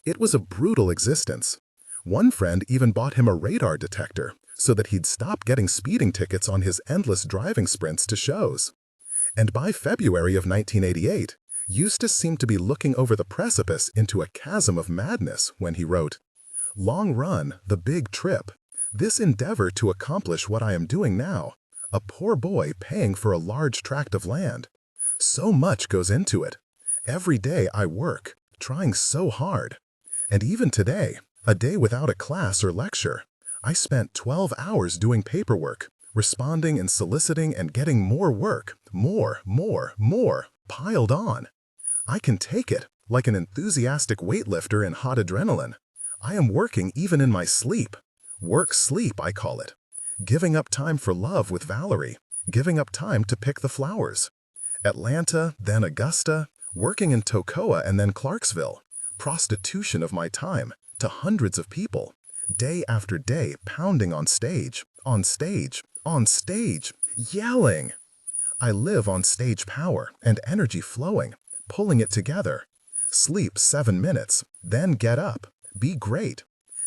Speaker 1: It was a brutal existence. One friend even bought him a radar detector so that he'd stop getting speeding tickets on his endless driving sprints to shows. And by February of 1988, Eustace seemed to be looking over the precipice into a chasm of madness when he wrote, "Long run, the big trip. This endeavor to accomplish what I am doing now, a poor boy paying for a large tract of land. So much goes into it. Every day I work, trying so hard. And even today, a day without a class or lecture, I spent 12 hours doing paperwork, responding and soliciting and getting more work, more, piled on. I can take it, like an enthusiastic weightlifter in hot adrenaline. I am working even in my sleep. Work-sleep, I call it. Giving up time for love with Valerie, giving up time to pick the flowers. Atlanta, then Augusta, working in Toccoa and then Clarksville. Prostitution of my time to hundreds of people. Day after day pounding on stage, yelling. I live on stage power and energy flowing, pulling it together. Sleep 7 minutes, then get up. Be great.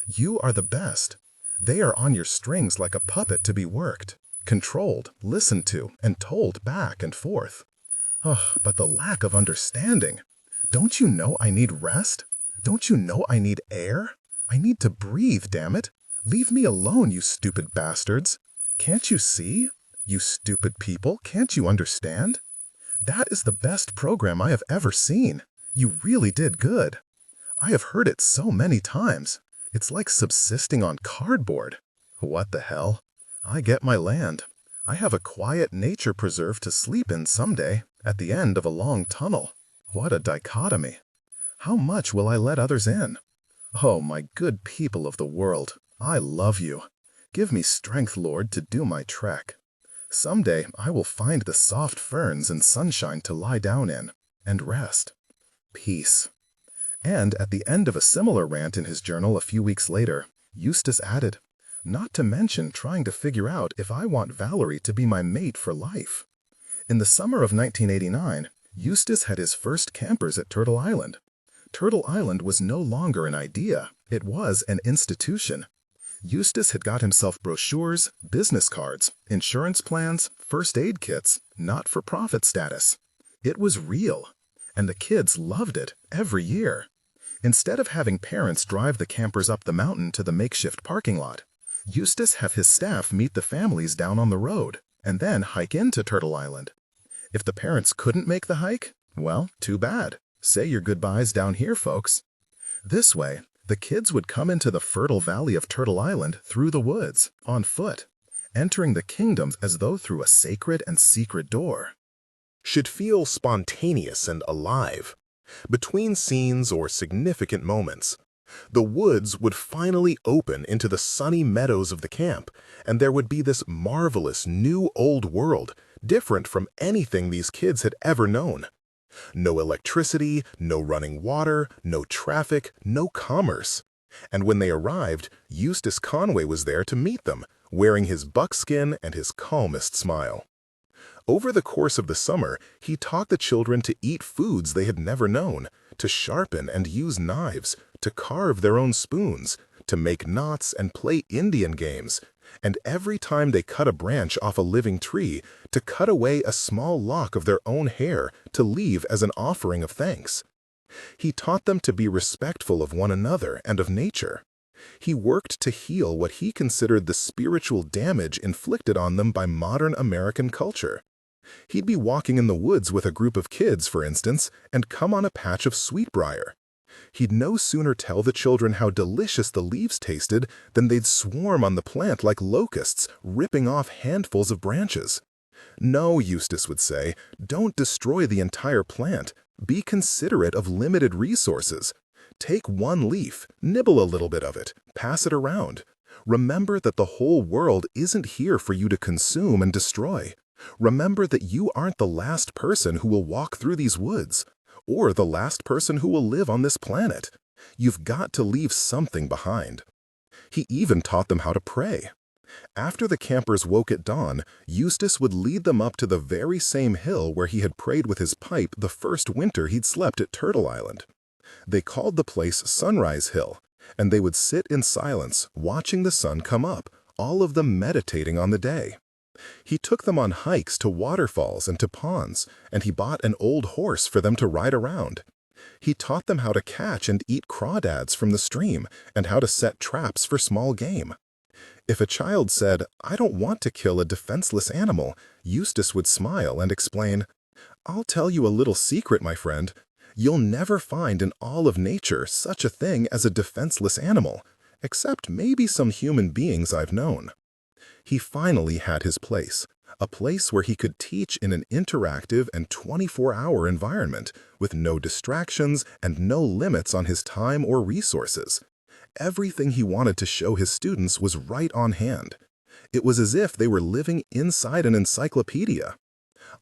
Speaker 1: You are the best. They are on your strings like a puppet to be worked, controlled, listened to, and told back and forth. Oh, but the lack of understanding. Don't you know I need rest? Don't you know I need air? I need to breathe, damn it. Leave me alone, you stupid bastards. Can't you see? You stupid people, can't you understand? That is the best program I have ever seen. You really did good. I have heard it so many times. It's like subsisting on cardboard. What the hell? I get my land. I have a quiet nature preserve to sleep in someday, at the end of a long tunnel. What a dichotomy. How much will I let others in? Oh, my good people of the world, I love you. Give me strength, Lord, to do my trek. Someday I will find the soft ferns and sunshine to lie down in, and rest. Peace. And at the end of a similar rant in his journal a few weeks later, Eustace added, "Not to mention trying to figure out if I want Valerie to be my mate for life." In the summer of 1989, Eustace had his first campers at Turtle Island. Turtle Island was no longer an idea, it was an institution. Eustace had got himself brochures, business cards, insurance plans, first aid kits, not-for-profit status. It was real, and the kids loved it every year. Instead of having parents drive the campers up the mountain to the makeshift parking lot, Eustace had his staff meet the families down on the road, and then hike into Turtle Island. If the parents couldn't make the hike, well, too bad. Say your goodbyes down here, folks. This way, the kids would come into the fertile valley of Turtle Island through the woods, on foot, entering the kingdoms as though through a sacred and secret door.
Speaker 2: Should feel spontaneous and alive. Between scenes or significant moments, the woods would finally open into the sunny meadows of the camp, and there would be this marvelous new old world, different from anything these kids had ever known. No electricity, no running water, no traffic, no commerce. And when they arrived, Eustace Conway was there to meet them, wearing his buckskin and his calmest smile. Over the course of the summer, he taught the children to eat foods they had never known, to sharpen and use knives, to carve their own spoons,
Speaker 1: to make knots and play Indian games, and every time they cut a branch off a living tree, to cut away a small lock of their own hair to leave as an offering of thanks. He taught them to be respectful of one another and of nature. He worked to heal what he considered the spiritual damage inflicted on them by modern American culture. He'd be walking in the woods with a group of kids, for instance, and come on a patch of sweetbriar. He'd no sooner tell the children how delicious the leaves tasted than they'd swarm on the plant like locusts, ripping off handfuls of branches. No, Eustace would say, don't destroy the entire plant. Be considerate of limited resources. Take one leaf, nibble a little bit of it, pass it around. Remember that the whole world isn't here for you to consume and destroy. Remember that you aren't the last person who will walk through these woods, or the last person who will live on this planet. You've got to leave something behind. He even taught them how to pray. After the campers woke at dawn, Eustace would lead them up to the very same hill where he had prayed with his pipe the first winter he'd slept at Turtle Island. They called the place Sunrise Hill, and they would sit in silence, watching the sun come up, all of them meditating on the day. He took them on hikes to waterfalls and to ponds, and he bought an old horse for them to ride around. He taught them how to catch and eat crawdads from the stream and how to set traps for small game. If a child said, "I don't want to kill a defenseless animal," Eustace would smile and explain, "I'll tell you a little secret, my friend. You'll never find in all of nature such a thing as a defenseless animal, except maybe some human beings I've known." He finally had his place, a place where he could teach in an interactive and 24-hour environment with no distractions and no limits on his time or resources. Everything he wanted to show his students was right on hand. It was as if they were living inside an encyclopedia.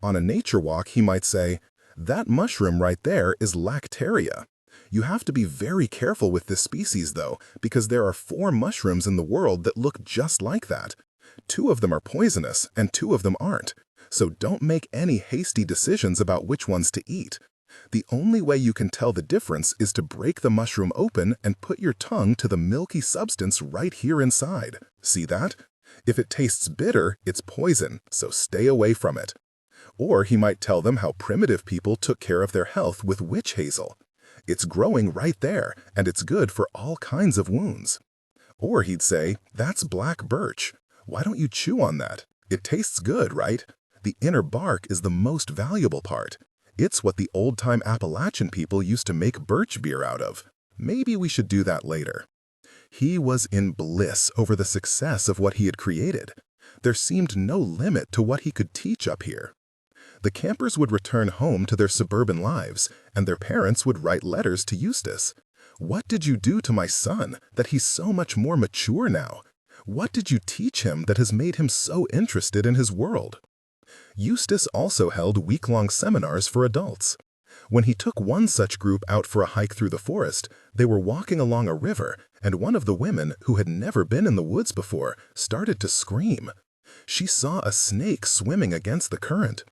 Speaker 1: On a nature walk, he might say, "That mushroom right there is Lactaria. You have to be very careful with this species, though, because there are 4 mushrooms in the world that look just like that. 2 of them are poisonous, and 2 of them aren't. So don't make any hasty decisions about which ones to eat. The only way you can tell the difference is to break the mushroom open and put your tongue to the milky substance right here inside. See that? If it tastes bitter, it's poison, so stay away from it." Or he might tell them how primitive people took care of their health with witch hazel. "It's growing right there, and it's good for all kinds of wounds." Or he'd say, "That's black birch. Why don't you chew on that? It tastes good, right? The inner bark is the most valuable part. It's what the old-time Appalachian people used to make birch beer out of. Maybe we should do that later." He was in bliss over the success of what he had created. There seemed no limit to what he could teach up here. The campers would return home to their suburban lives, and their parents would write letters to Eustace. "What did you do to my son that he's so much more mature now? What did you teach him that has made him so interested in his world?" Eustace also held week-long seminars for adults. When he took one such group out for a hike through the forest, they were walking along a river, and one of the women, who had never been in the woods before, started to scream. She saw a snake swimming against the current.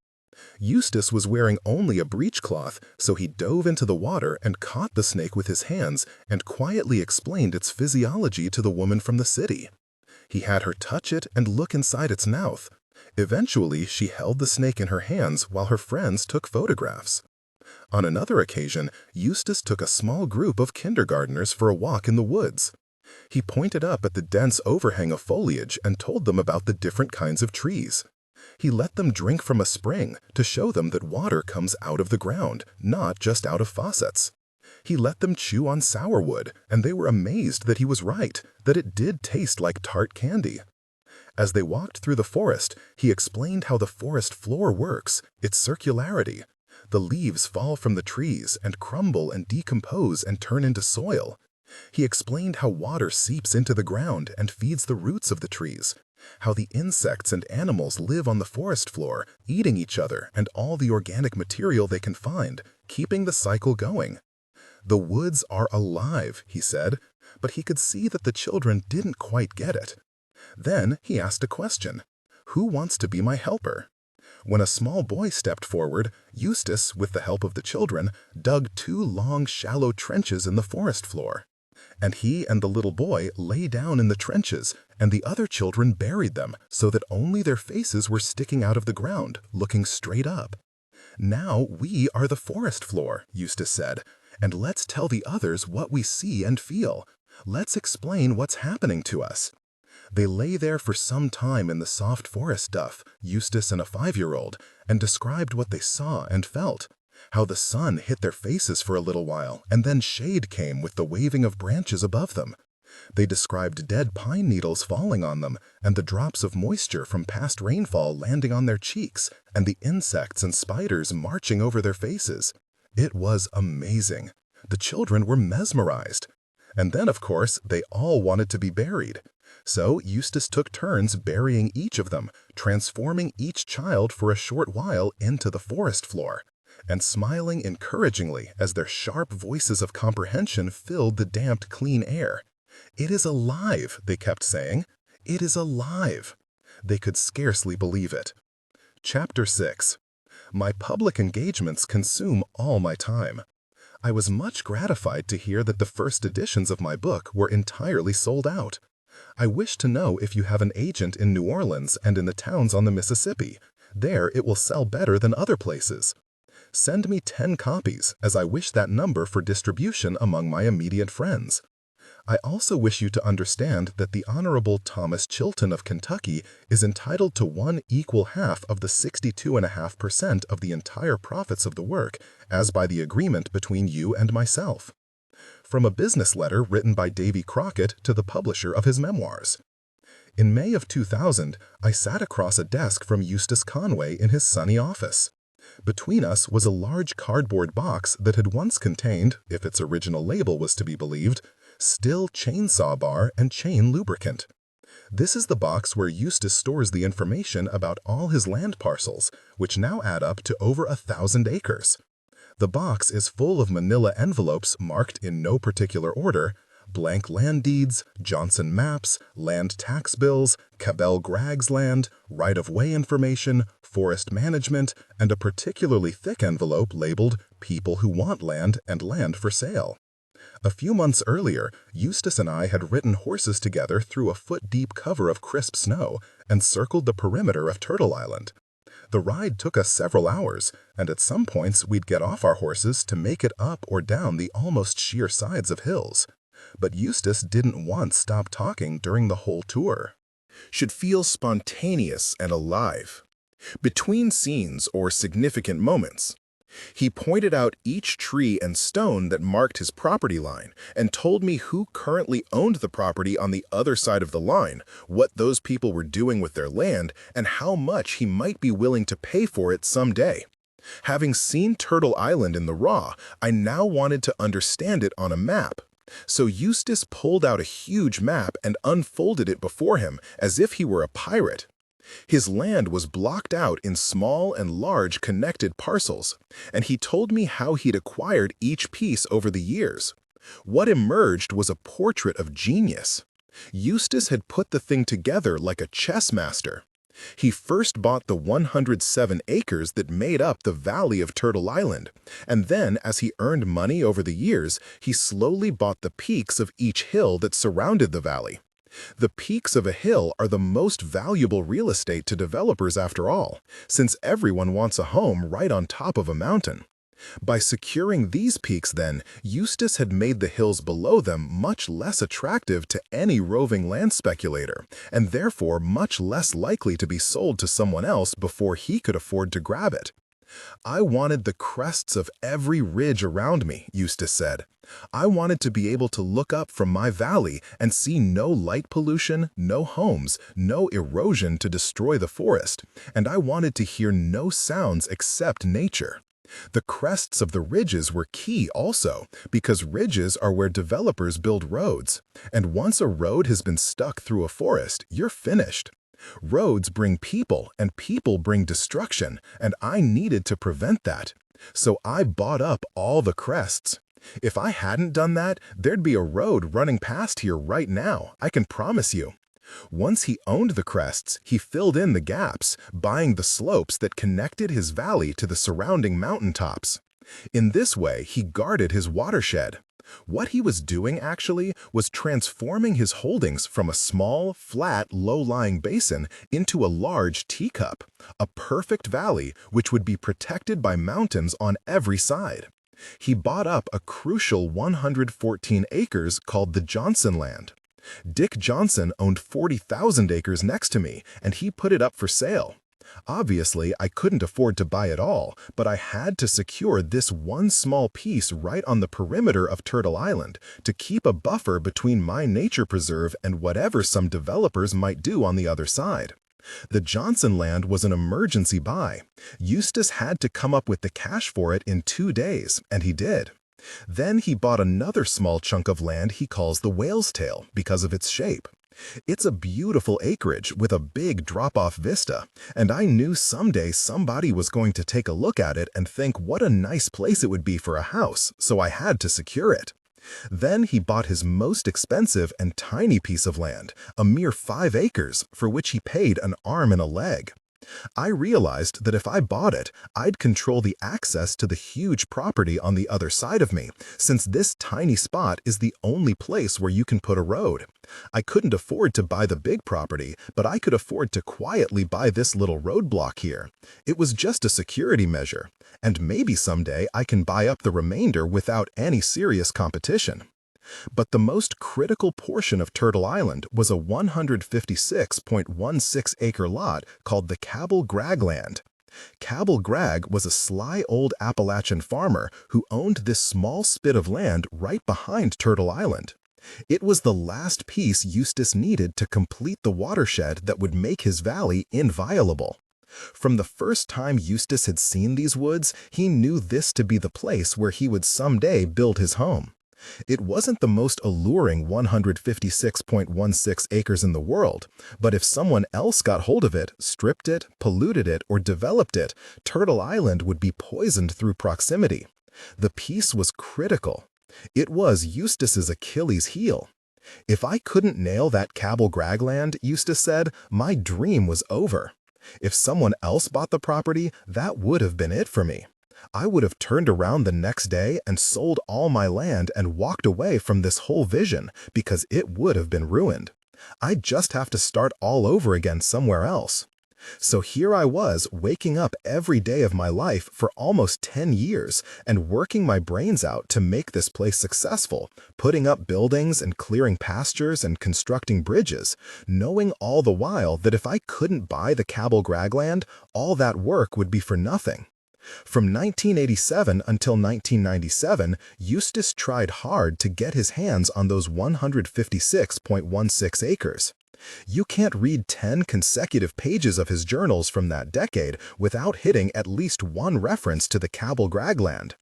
Speaker 1: Eustace was wearing only a breechcloth, so he dove into the water and caught the snake with his hands and quietly explained its physiology to the woman from the city. He had her touch it and look inside its mouth. Eventually, she held the snake in her hands while her friends took photographs. On another occasion, Eustace took a small group of kindergartners for a walk in the woods. He pointed up at the dense overhang of foliage and told them about the different kinds of trees. He let them drink from a spring to show them that water comes out of the ground, not just out of faucets. He let them chew on sourwood, and they were amazed that he was right, that it did taste like tart candy. As they walked through the forest, he explained how the forest floor works, its circularity. The leaves fall from the trees and crumble and decompose and turn into soil. He explained how water seeps into the ground and feeds the roots of the trees, how the insects and animals live on the forest floor, eating each other and all the organic material they can find, keeping the cycle going. "The woods are alive," he said, but he could see that the children didn't quite get it. Then he asked a question: "Who wants to be my helper?" When a small boy stepped forward, Eustace, with the help of the children, dug 2 long, shallow trenches in the forest floor. And he and the little boy lay down in the trenches, and the other children buried them so that only their faces were sticking out of the ground, looking straight up. "Now we are the forest floor," Eustace said, "and let's tell the others what we see and feel. Let's explain what's happening to us." They lay there for some time in the soft forest duff, Eustace and a 5-year-old, and described what they saw and felt. How the sun hit their faces for a little while, and then shade came with the waving of branches above them. They described dead pine needles falling on them, and the drops of moisture from past rainfall landing on their cheeks, and the insects and spiders marching over their faces. It was amazing. The children were mesmerized. And then, of course, they all wanted to be buried. So Eustace took turns burying each of them, transforming each child for a short while into the forest floor, and smiling encouragingly as their sharp voices of comprehension filled the damped, clean air. "It is alive," they kept saying. "It is alive." They could scarcely believe it. Chapter 6. My public engagements consume all my time. I was much gratified to hear that the first editions of my book were entirely sold out. I wish to know if you have an agent in New Orleans and in the towns on the Mississippi. There it will sell better than other places. Send me 10 copies, as I wish that number for distribution among my immediate friends. I also wish you to understand that the Honorable Thomas Chilton of Kentucky is entitled to 1/4 of the 62.5% of the entire profits of the work, as by the agreement between you and myself. From a business letter written by Davy Crockett to the publisher of his memoirs. In May of 2000, I sat across a desk from Eustace Conway in his sunny office. Between us was a large cardboard box that had once contained, if its original label was to be believed, Still chainsaw bar and chain lubricant. This is the box where Eustace stores the information about all his land parcels, which now add up to over 1,000 acres. The box is full of manila envelopes marked in no particular order: blank land deeds, Johnson maps, land tax bills, Cabell Gragg's land, right-of-way information, forest management, and a particularly thick envelope labeled People Who Want Land and Land for Sale. A few months earlier, Eustace and I had ridden horses together through a foot-deep cover of crisp snow and circled the perimeter of Turtle Island. The ride took us several hours, and at some points we'd get off our horses to make it up or down the almost sheer sides of hills. But Eustace didn't once stop talking during the whole tour.
Speaker 2: Should feel spontaneous and alive. Between scenes or significant moments. He pointed out each tree and stone that marked his property line and told me who currently owned the property on the other side of the line, what those people were doing with their land, and how much he might be willing to pay for it someday. Having seen Turtle Island in the raw, I now wanted to understand it on a map. So Eustace pulled out a huge map and unfolded it before him as if he were a pirate. His land was blocked out in small and large connected parcels, and he told me how he'd acquired each piece over the years. What emerged was a portrait of genius. Eustace had put the thing together like a chess master. He first bought the 107 acres that made up the valley of Turtle Island, and then, as he earned money over the years, he slowly bought the peaks of each hill that surrounded the valley. The peaks of a hill are the most valuable real estate to developers after all, since everyone wants a home right on top of a mountain. By securing these peaks, then, Eustace had made the hills below them much less attractive to any roving land speculator, and therefore much less likely to be sold to someone else before he could afford to grab it. "I wanted the crests of every ridge around me," Eustace said. "I wanted to be able to look up from my valley and see no light pollution, no homes, no erosion to destroy the forest, and I wanted to hear no sounds except nature." The crests of the ridges were key also, because ridges are where developers build roads, and once a road has been stuck through a forest, you're finished. Roads bring people, and people bring destruction, and I needed to prevent that. So I bought up all the crests. If I hadn't done that, there'd be a road running past here right now, I can promise you. Once he owned the crests, he filled in the gaps, buying the slopes that connected his valley to the surrounding mountaintops. In this way, he guarded his watershed.
Speaker 1: What he was doing, actually, was transforming his holdings from a small, flat, low-lying basin into a large teacup, a perfect valley which would be protected by mountains on every side. He bought up a crucial 114 acres called the Johnson Land. Dick Johnson owned 40,000 acres next to me, and he put it up for sale. Obviously, I couldn't afford to buy it all, but I had to secure this one small piece right on the perimeter of Turtle Island to keep a buffer between my nature preserve and whatever some developers might do on the other side. The Johnson land was an emergency buy. Eustace had to come up with the cash for it in 2 days, and he did. Then he bought another small chunk of land he calls the Whale's Tail because of its shape. It's a beautiful acreage with a big drop-off vista, and I knew someday somebody was going to take a look at it and think what a nice place it would be for a house, so I had to secure it. Then he bought his most expensive and tiny piece of land, a mere 5 acres, for which he paid an arm and a leg. I realized that if I bought it, I'd control the access to the huge property on the other side of me, since this tiny spot is the only place where you can put a road. I couldn't afford to buy the big property, but I could afford to quietly buy this little roadblock here. It was just a security measure, and maybe someday I can buy up the remainder without any serious competition. But the most critical portion of Turtle Island was a 156.16-acre lot called the Cabell Grag Land. Cabell Grag was a sly old Appalachian farmer who owned this small spit of land right behind Turtle Island. It was the last piece Eustace needed to complete the watershed that would make his valley inviolable. From the first time Eustace had seen these woods, he knew this to be the place where he would someday build his home. It wasn't the most alluring 156.16 acres in the world, but if someone else got hold of it, stripped it, polluted it, or developed it, Turtle Island would be poisoned through proximity. The piece was critical. It was Eustace's Achilles heel. If I couldn't nail that Cabell Grag land, Eustace said, my dream was over. If someone else bought the property, that would have been it for me. I would have turned around the next day and sold all my land and walked away from this whole vision because it would have been ruined. I'd just have to start all over again somewhere else. So here I was, waking up every day of my life for almost 10 years and working my brains out to make this place successful, putting up buildings and clearing pastures and constructing bridges, knowing all the while that if I couldn't buy the Cabell Grag land, all that work would be for nothing. From 1987 until 1997, Eustace tried hard to get his hands on those 156.16 acres. You can't read 10 consecutive pages of his journals from that decade without hitting at least one reference to the Cabell Grag land.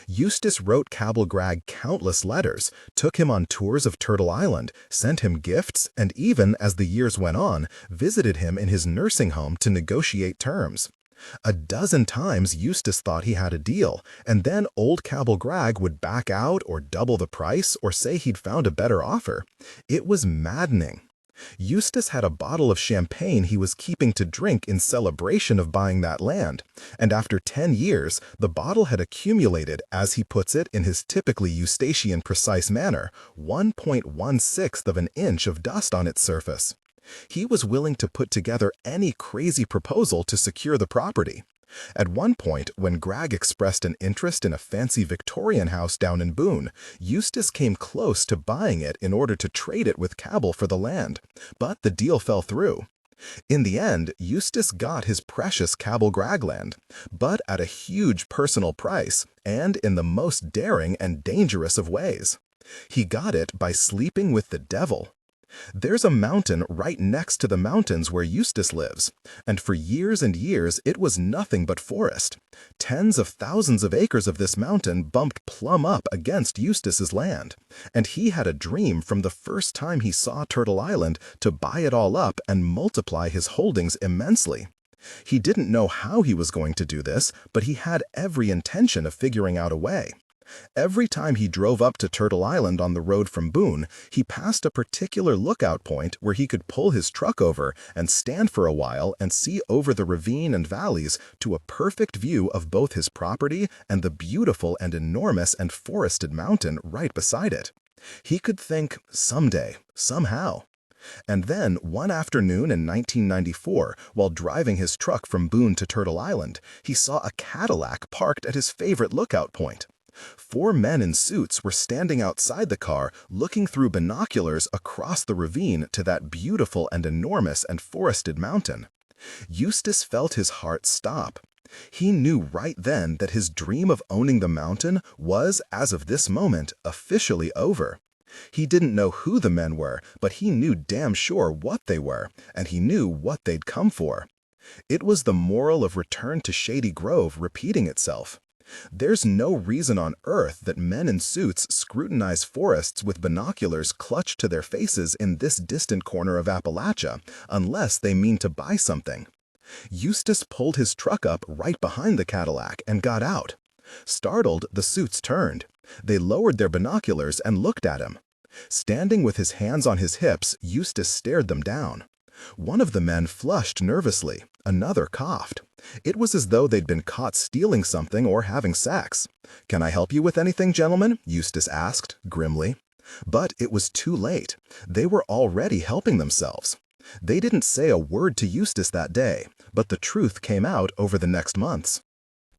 Speaker 1: Eustace wrote Cabell Grag countless letters, took him on tours of Turtle Island, sent him gifts, and even, as the years went on, visited him in his nursing home to negotiate terms. A dozen times Eustace thought he had a deal, and then old Cabell Grag would back out or double the price or say he'd found a better offer. It was maddening. Eustace had a bottle of champagne he was keeping to drink in celebration of buying that land, and after 10 years, the bottle had accumulated, as he puts it in his typically Eustachian precise manner, 1.16 of an inch of dust on its surface. He was willing to put together any crazy proposal to secure the property. At one point, when Grag expressed an interest in a fancy Victorian house down in Boone, Eustace came close to buying it in order to trade it with Cabell for the land, but the deal fell through. In the end, Eustace got his precious Cabell Grag land, but at a huge personal price and in the most daring and dangerous of ways. He got it by sleeping with the devil. There's a mountain right next to the mountains where Eustace lives, and for years and years it was nothing but forest. Tens of thousands of acres of this mountain bumped plumb up against Eustace's land, and he had a dream from the first time he saw Turtle Island to buy it all up and multiply his holdings immensely. He didn't know how he was going to do this, but he had every intention of figuring out a way. Every time he drove up to Turtle Island on the road from Boone, he passed a particular lookout point where he could pull his truck over and stand for a while and see over the ravine and valleys to a perfect view of both his property and the beautiful and enormous and forested mountain right beside it. He could think, someday, somehow. And then, one afternoon in 1994, while driving his truck from Boone to Turtle Island, he saw a Cadillac parked at his favorite lookout point. 4 men in suits were standing outside the car, looking through binoculars across the ravine to that beautiful and enormous and forested mountain. Eustace felt his heart stop. He knew right then that his dream of owning the mountain was, as of this moment, officially over. He didn't know who the men were, but he knew damn sure what they were, and he knew what they'd come for. It was the moral of Return to Shady Grove repeating itself. There's no reason on earth that men in suits scrutinize forests with binoculars clutched to their faces in this distant corner of Appalachia, unless they mean to buy something. Eustace pulled his truck up right behind the Cadillac and got out. Startled, the suits turned. They lowered their binoculars and looked at him. Standing with his hands on his hips, Eustace stared them down. One of the men flushed nervously. Another coughed. It was as though they'd been caught stealing something or having sex. "Can I help you with anything, gentlemen?" Eustace asked, grimly. But it was too late. They were already helping themselves. They didn't say a word to Eustace that day, but the truth came out over the next months.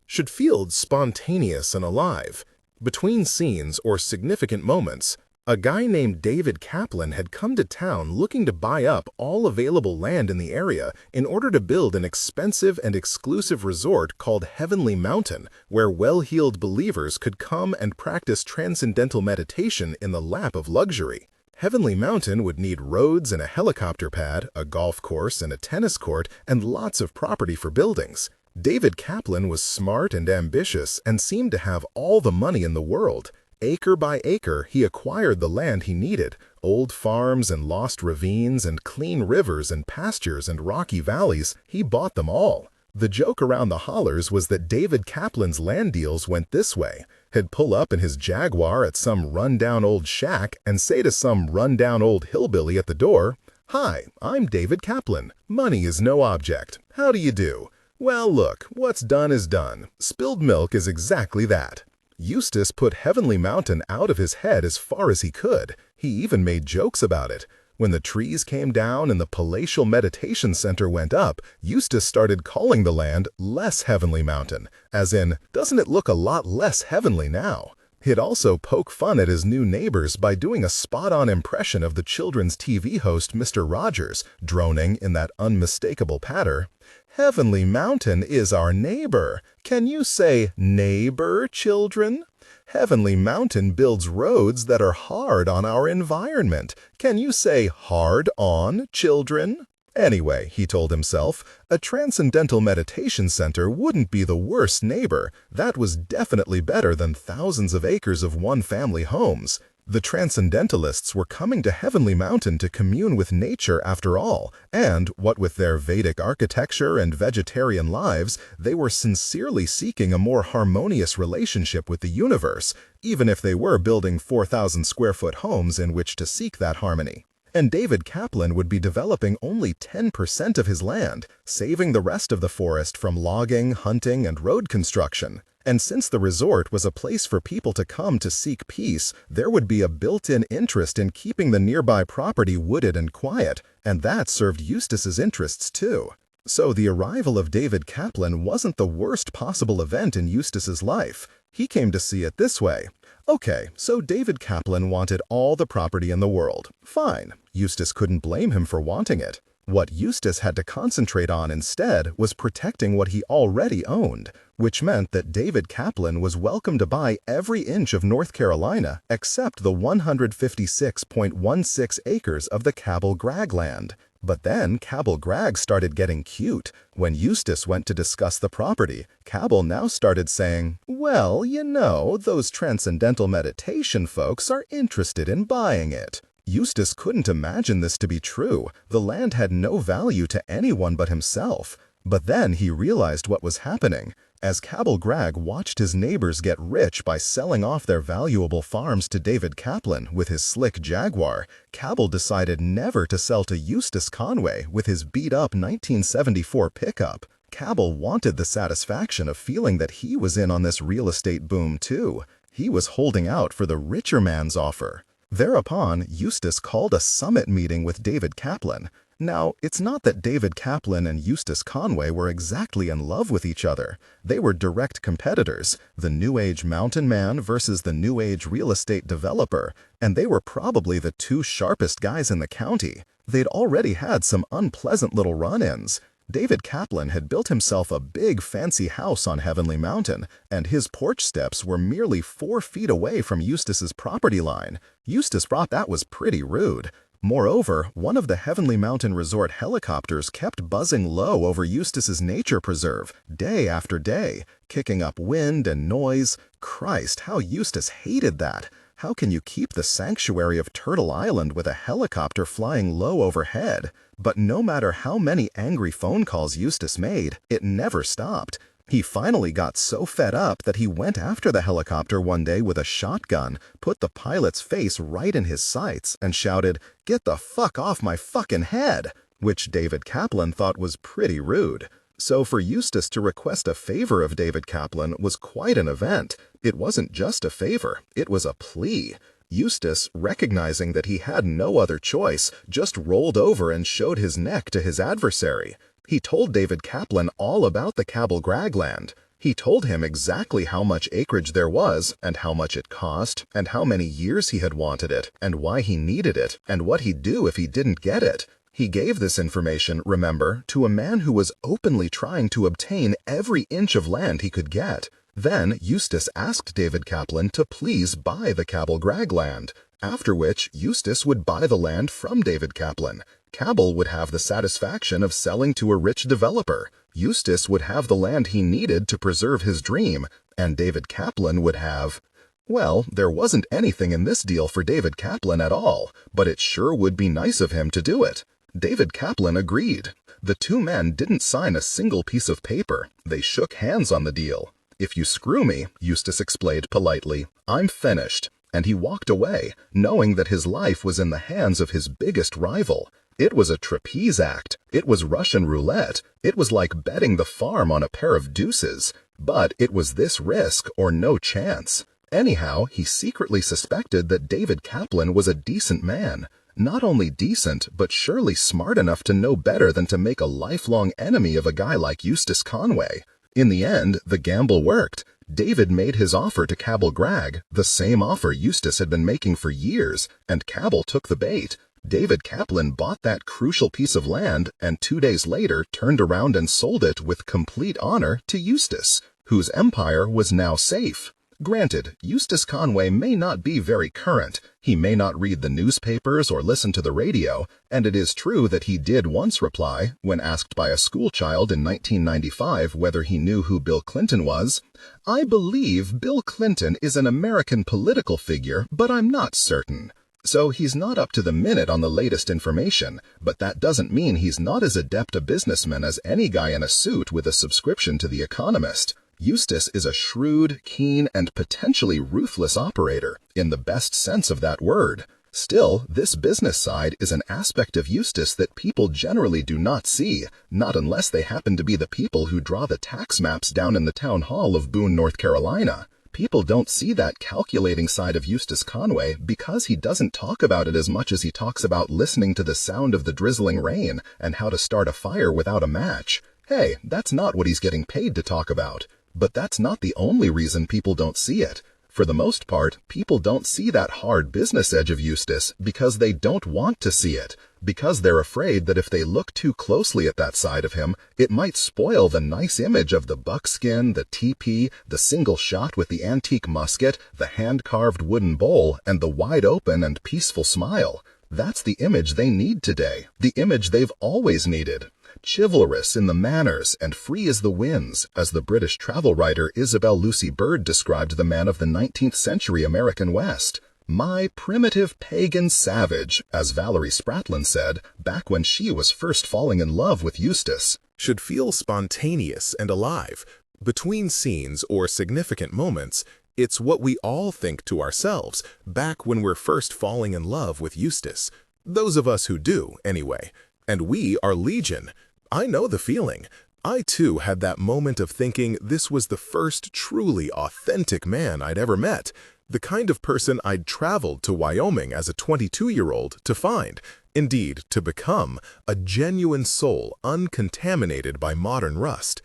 Speaker 2: Should feel spontaneous and alive. Between scenes or significant moments, a guy named David Kaplan had come to town looking to buy up all available land in the area in order to build an expensive and exclusive resort called Heavenly Mountain, where well-heeled believers could come and practice transcendental meditation in the lap of luxury. Heavenly Mountain would need roads and a helicopter pad, a golf course and a tennis court, and lots of property for buildings. David Kaplan was smart and ambitious and seemed to have all the money in the world. Acre by acre, he acquired the land he needed, old farms and lost ravines and clean rivers and pastures and rocky valleys. He bought them all. The joke around the hollers was that David Kaplan's land deals went this way. He'd pull up in his Jaguar at some run-down old shack and say to some run-down old hillbilly at the door, "Hi, I'm David Kaplan. Money is no object. How do you do? Well, look, what's done is done. Spilled milk is exactly that." Eustace put Heavenly Mountain out of his head as far as he could. He even made jokes about it. When the trees came down and the palatial meditation center went up, Eustace started calling the land Less Heavenly Mountain, as in, doesn't it look a lot less heavenly now? He'd also poke fun at his new neighbors by doing a spot-on impression of the children's TV host Mr. Rogers, droning in that unmistakable patter, "Heavenly Mountain is our neighbor. Can you say neighbor, children? Heavenly Mountain builds roads that are hard on our environment. Can you say hard on, children?" Anyway, he told himself, a transcendental meditation center wouldn't be the worst neighbor. That was definitely better than thousands of acres of one-family homes. The transcendentalists were coming to Heavenly Mountain to commune with nature after all, and, what with their Vedic architecture and vegetarian lives, they were sincerely seeking a more harmonious relationship with the universe, even if they were building 4,000-square-foot homes in which to seek that harmony. And David Kaplan would be developing only 10% of his land, saving the rest of the forest from logging, hunting, and road construction. And since the resort was a place for people to come to seek peace, there would be a built-in interest in keeping the nearby property wooded and quiet, and that served Eustace's interests too. So the arrival of David Kaplan wasn't the worst possible event in Eustace's life. He came to see it this way. Okay, so David Kaplan wanted all the property in the world. Fine. Eustace couldn't blame him for wanting it. What Eustace had to concentrate on instead was protecting what he already owned, which meant that David Kaplan was welcome to buy every inch of North Carolina except the 156.16 acres of the Cabell Grag land. But then Cabell Grag started getting cute. When Eustace went to discuss the property, Cabell now started saying, "Well, you know, those transcendental meditation folks are interested in buying it." Eustace couldn't imagine this to be true. The land had no value to anyone but himself. But then he realized what was happening.
Speaker 1: As Cabell Gregg watched his neighbors get rich by selling off their valuable farms to David Kaplan with his slick Jaguar, Cabell decided never to sell to Eustace Conway with his beat-up 1974 pickup. Cabell wanted the satisfaction of feeling that he was in on this real estate boom too. He was holding out for the richer man's offer. Thereupon, Eustace called a summit meeting with David Kaplan. Now, it's not that David Kaplan and Eustace Conway were exactly in love with each other. They were direct competitors, the New Age mountain man versus the New Age real estate developer, and they were probably the two sharpest guys in the county. They'd already had some unpleasant little run-ins. David Kaplan had built himself a big fancy house on Heavenly Mountain, and his porch steps were merely 4 feet away from Eustace's property line. Eustace thought that was pretty rude. Moreover, one of the Heavenly Mountain Resort helicopters kept buzzing low over Eustace's nature preserve, day after day, kicking up wind and noise. Christ, how Eustace hated that! How can you keep the sanctuary of Turtle Island with a helicopter flying low overhead? But no matter how many angry phone calls Eustace made, it never stopped. He finally got so fed up that he went after the helicopter one day with a shotgun, put the pilot's face right in his sights, and shouted, "Get the fuck off my fucking head!" which David Kaplan thought was pretty rude. So for Eustace to request a favor of David Kaplan was quite an event. It wasn't just a favor, it was a plea. Eustace, recognizing that he had no other choice, just rolled over and showed his neck to his adversary. He told David Kaplan all about the Cabell Gregg land. He told him exactly how much acreage there was, and how much it cost, and how many years he had wanted it, and why he needed it, and what he'd do if he didn't get it. He gave this information, remember, to a man who was openly trying to obtain every inch of land he could get. Then Eustace asked David Kaplan to please buy the Cabell Gregg land, after which Eustace would buy the land from David Kaplan. Cabell would have the satisfaction of selling to a rich developer. Eustace would have the land he needed to preserve his dream, and David Kaplan would have... Well, there wasn't anything in this deal for David Kaplan at all, but it sure would be nice of him to do it. David Kaplan agreed. The two men didn't sign a single piece of paper. They shook hands on the deal. "If you screw me," Eustace explained politely, "I'm finished." And he walked away, knowing that his life was in the hands of his biggest rival. It was a trapeze act. It was Russian roulette. It was like betting the farm on a pair of deuces. But it was this risk or no chance. Anyhow, he secretly suspected that David Kaplan was a decent man. Not only decent, but surely smart enough to know better than to make a lifelong enemy of a guy like Eustace Conway. In the end, the gamble worked. David made his offer to Cabell Gregg, the same offer Eustace had been making for years, and Cabell took the bait. David Kaplan bought that crucial piece of land and 2 days later turned around and sold it with complete honor to Eustace, whose empire was now safe. Granted, Eustace Conway may not be very current, he may not read the newspapers or listen to the radio, and it is true that he did once reply, when asked by a schoolchild in 1995 whether he knew who Bill Clinton was, "I believe Bill Clinton is an American political figure, but I'm not certain." So he's not up to the minute on the latest information, but that doesn't mean he's not as adept a businessman as any guy in a suit with a subscription to The Economist. Eustace is a shrewd, keen, and potentially ruthless operator, in the best sense of that word. Still, this business side is an aspect of Eustace that people generally do not see, not unless they happen to be the people who draw the tax maps down in the town hall of Boone, North Carolina. People don't see that calculating side of Eustace Conway because he doesn't talk about it as much as he talks about listening to the sound of the drizzling rain and how to start a fire without a match. Hey, that's not what he's getting paid to talk about. But that's not the only reason people don't see it. For the most part, people don't see that hard business edge of Eustace because they don't want to see it, because they're afraid that if they look too closely at that side of him, it might spoil the nice image of the buckskin, the teepee, the single shot with the antique musket, the hand-carved wooden bowl, and the wide-open and peaceful smile. That's the image they need today, the image they've always needed. Chivalrous in the manners and free as the winds, as the British travel writer Isabel Lucy Bird described the man of the 19th century American West. My primitive pagan savage, as Valerie Spratlin said, back when she was first falling in love with Eustace.
Speaker 2: Should feel spontaneous and alive, Between scenes or significant moments, it's what we all think to ourselves back when we're first falling in love with Eustace. Those of us who do, anyway. And we are legion. I know the feeling. I too had that moment of thinking this was the first truly authentic man I'd ever met, the kind of person I'd traveled to Wyoming as a 22-year-old to find, indeed to become, a genuine soul uncontaminated by modern rust.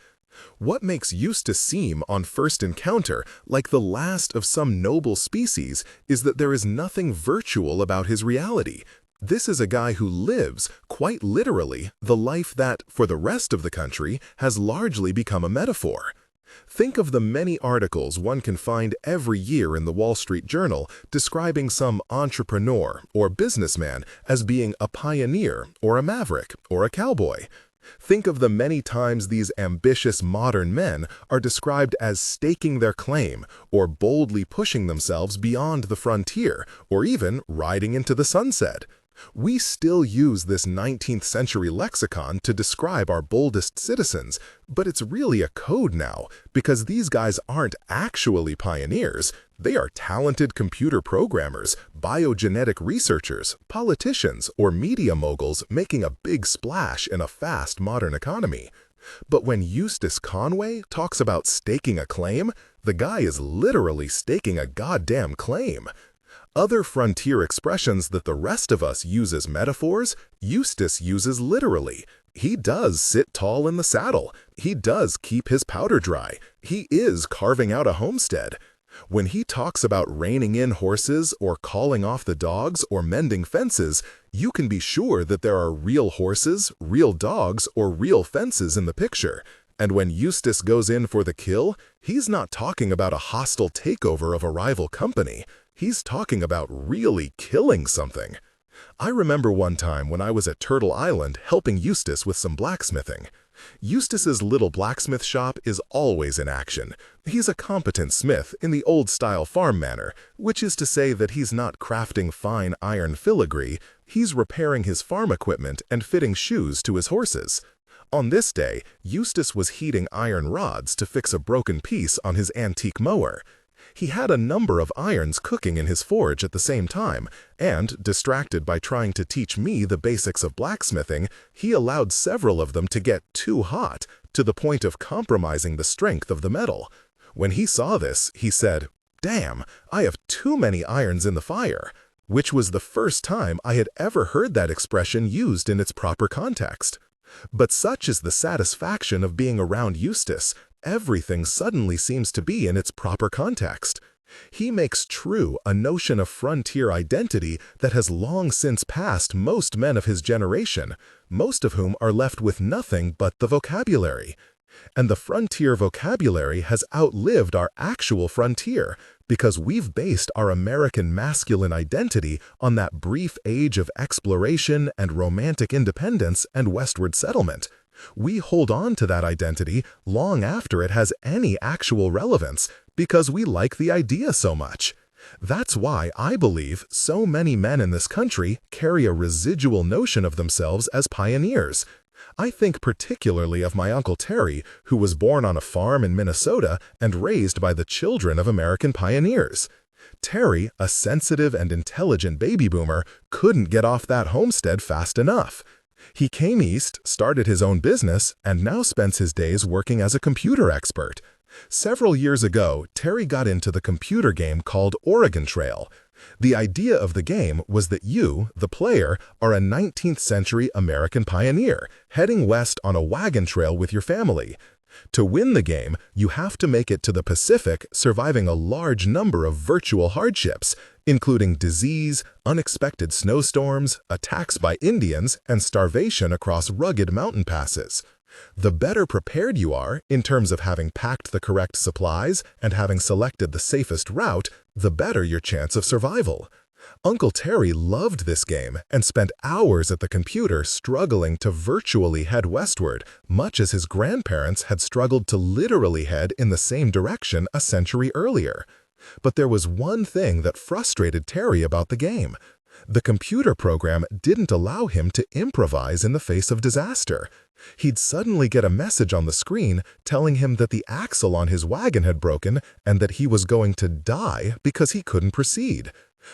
Speaker 2: What makes Eustace seem, on first encounter, like the last of some noble species is that there is nothing virtual about his reality. This is a guy who lives, quite literally, the life that, for the rest of the country, has largely become a metaphor. Think of the many articles one can find every year in the Wall Street Journal describing some entrepreneur or businessman as being a pioneer or a maverick or a cowboy. Think of the many times these ambitious modern men are described as staking their claim or boldly pushing themselves beyond the frontier or even riding into the sunset. We still use this 19th century lexicon to describe our boldest citizens, but it's really a code now because these guys aren't actually pioneers. They are talented computer programmers, biogenetic researchers, politicians, or media moguls making a big splash in a fast modern economy. But when Eustace Conway talks about staking a claim, the guy is literally staking a goddamn claim. Other frontier expressions that the rest of us use as metaphors, Eustace uses literally. He does sit tall in the saddle. He does keep his powder dry. He is carving out a homestead. When he talks about reining in horses or calling off the dogs or mending fences, you can be sure that there are real horses, real dogs, or real fences in the picture. And when Eustace goes in for the kill, he's not talking about a hostile takeover of a rival company. He's talking about really killing something. I remember one time when I was at Turtle Island helping Eustace with some blacksmithing. Eustace's little blacksmith shop is always in action. He's a competent smith in the old-style farm manner, which is to say that he's not crafting fine iron filigree, he's repairing his farm equipment and fitting shoes to his horses. On this day, Eustace was heating iron rods to fix a broken piece on his antique mower. He had a number of irons cooking in his forge at the same time, and, distracted by trying to teach me the basics of blacksmithing, he allowed several of them to get too hot, to the point of compromising the strength of the metal. When he saw this, he said, "Damn, I have too many irons in the fire," which was the first time I had ever heard that expression used in its proper context. But such is the satisfaction of being around Eustace, everything suddenly seems to be in its proper context. He makes true a notion of frontier identity that has long since passed most men of his generation, most of whom are left with nothing but the vocabulary. And the frontier vocabulary has outlived our actual frontier, because we've based our American masculine identity on that brief age of exploration and romantic independence and westward settlement. We hold on to that identity long after it has any actual relevance because we like the idea so much. That's why I believe so many men in this country carry a residual notion of themselves as pioneers. I think particularly of my Uncle Terry, who was born on a farm in Minnesota and raised by the children of American pioneers. Terry, a sensitive and intelligent baby boomer, couldn't get off that homestead fast enough. He came east, started his own business, and now spends his days working as a computer expert. Several years ago, Terry got into the computer game called Oregon Trail. The idea of the game was that you, the player, are a 19th century American pioneer, heading west on a wagon trail with your family. To win the game, you have to make it to the Pacific, surviving a large number of virtual hardships, including disease, unexpected snowstorms, attacks by Indians, and starvation across rugged mountain passes. The better prepared you are, in terms of having packed the correct supplies and having selected the safest route, the better your chance of survival. Uncle Terry loved this game and spent hours at the computer struggling to virtually head westward, much as his grandparents had struggled to literally head in the same direction a century earlier. But there was one thing that frustrated Terry about the game. The computer program didn't allow him to improvise in the face of disaster. He'd suddenly get a message on the screen telling him that the axle on his wagon had broken and that he was going to die because he couldn't proceed.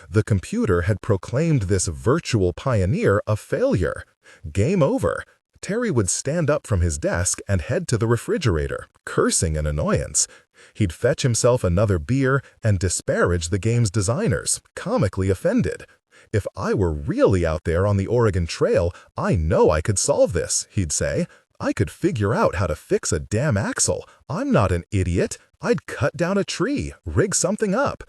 Speaker 2: The computer had proclaimed this virtual pioneer a failure. Game over. Terry would stand up from his desk and head to the refrigerator, cursing in annoyance. He'd fetch himself another beer and disparage the game's designers, comically offended. "If I were really out there on the Oregon Trail, I know I could solve this," he'd say. "I could figure out how to fix a damn axle. I'm not an idiot. I'd cut down a tree, rig something up."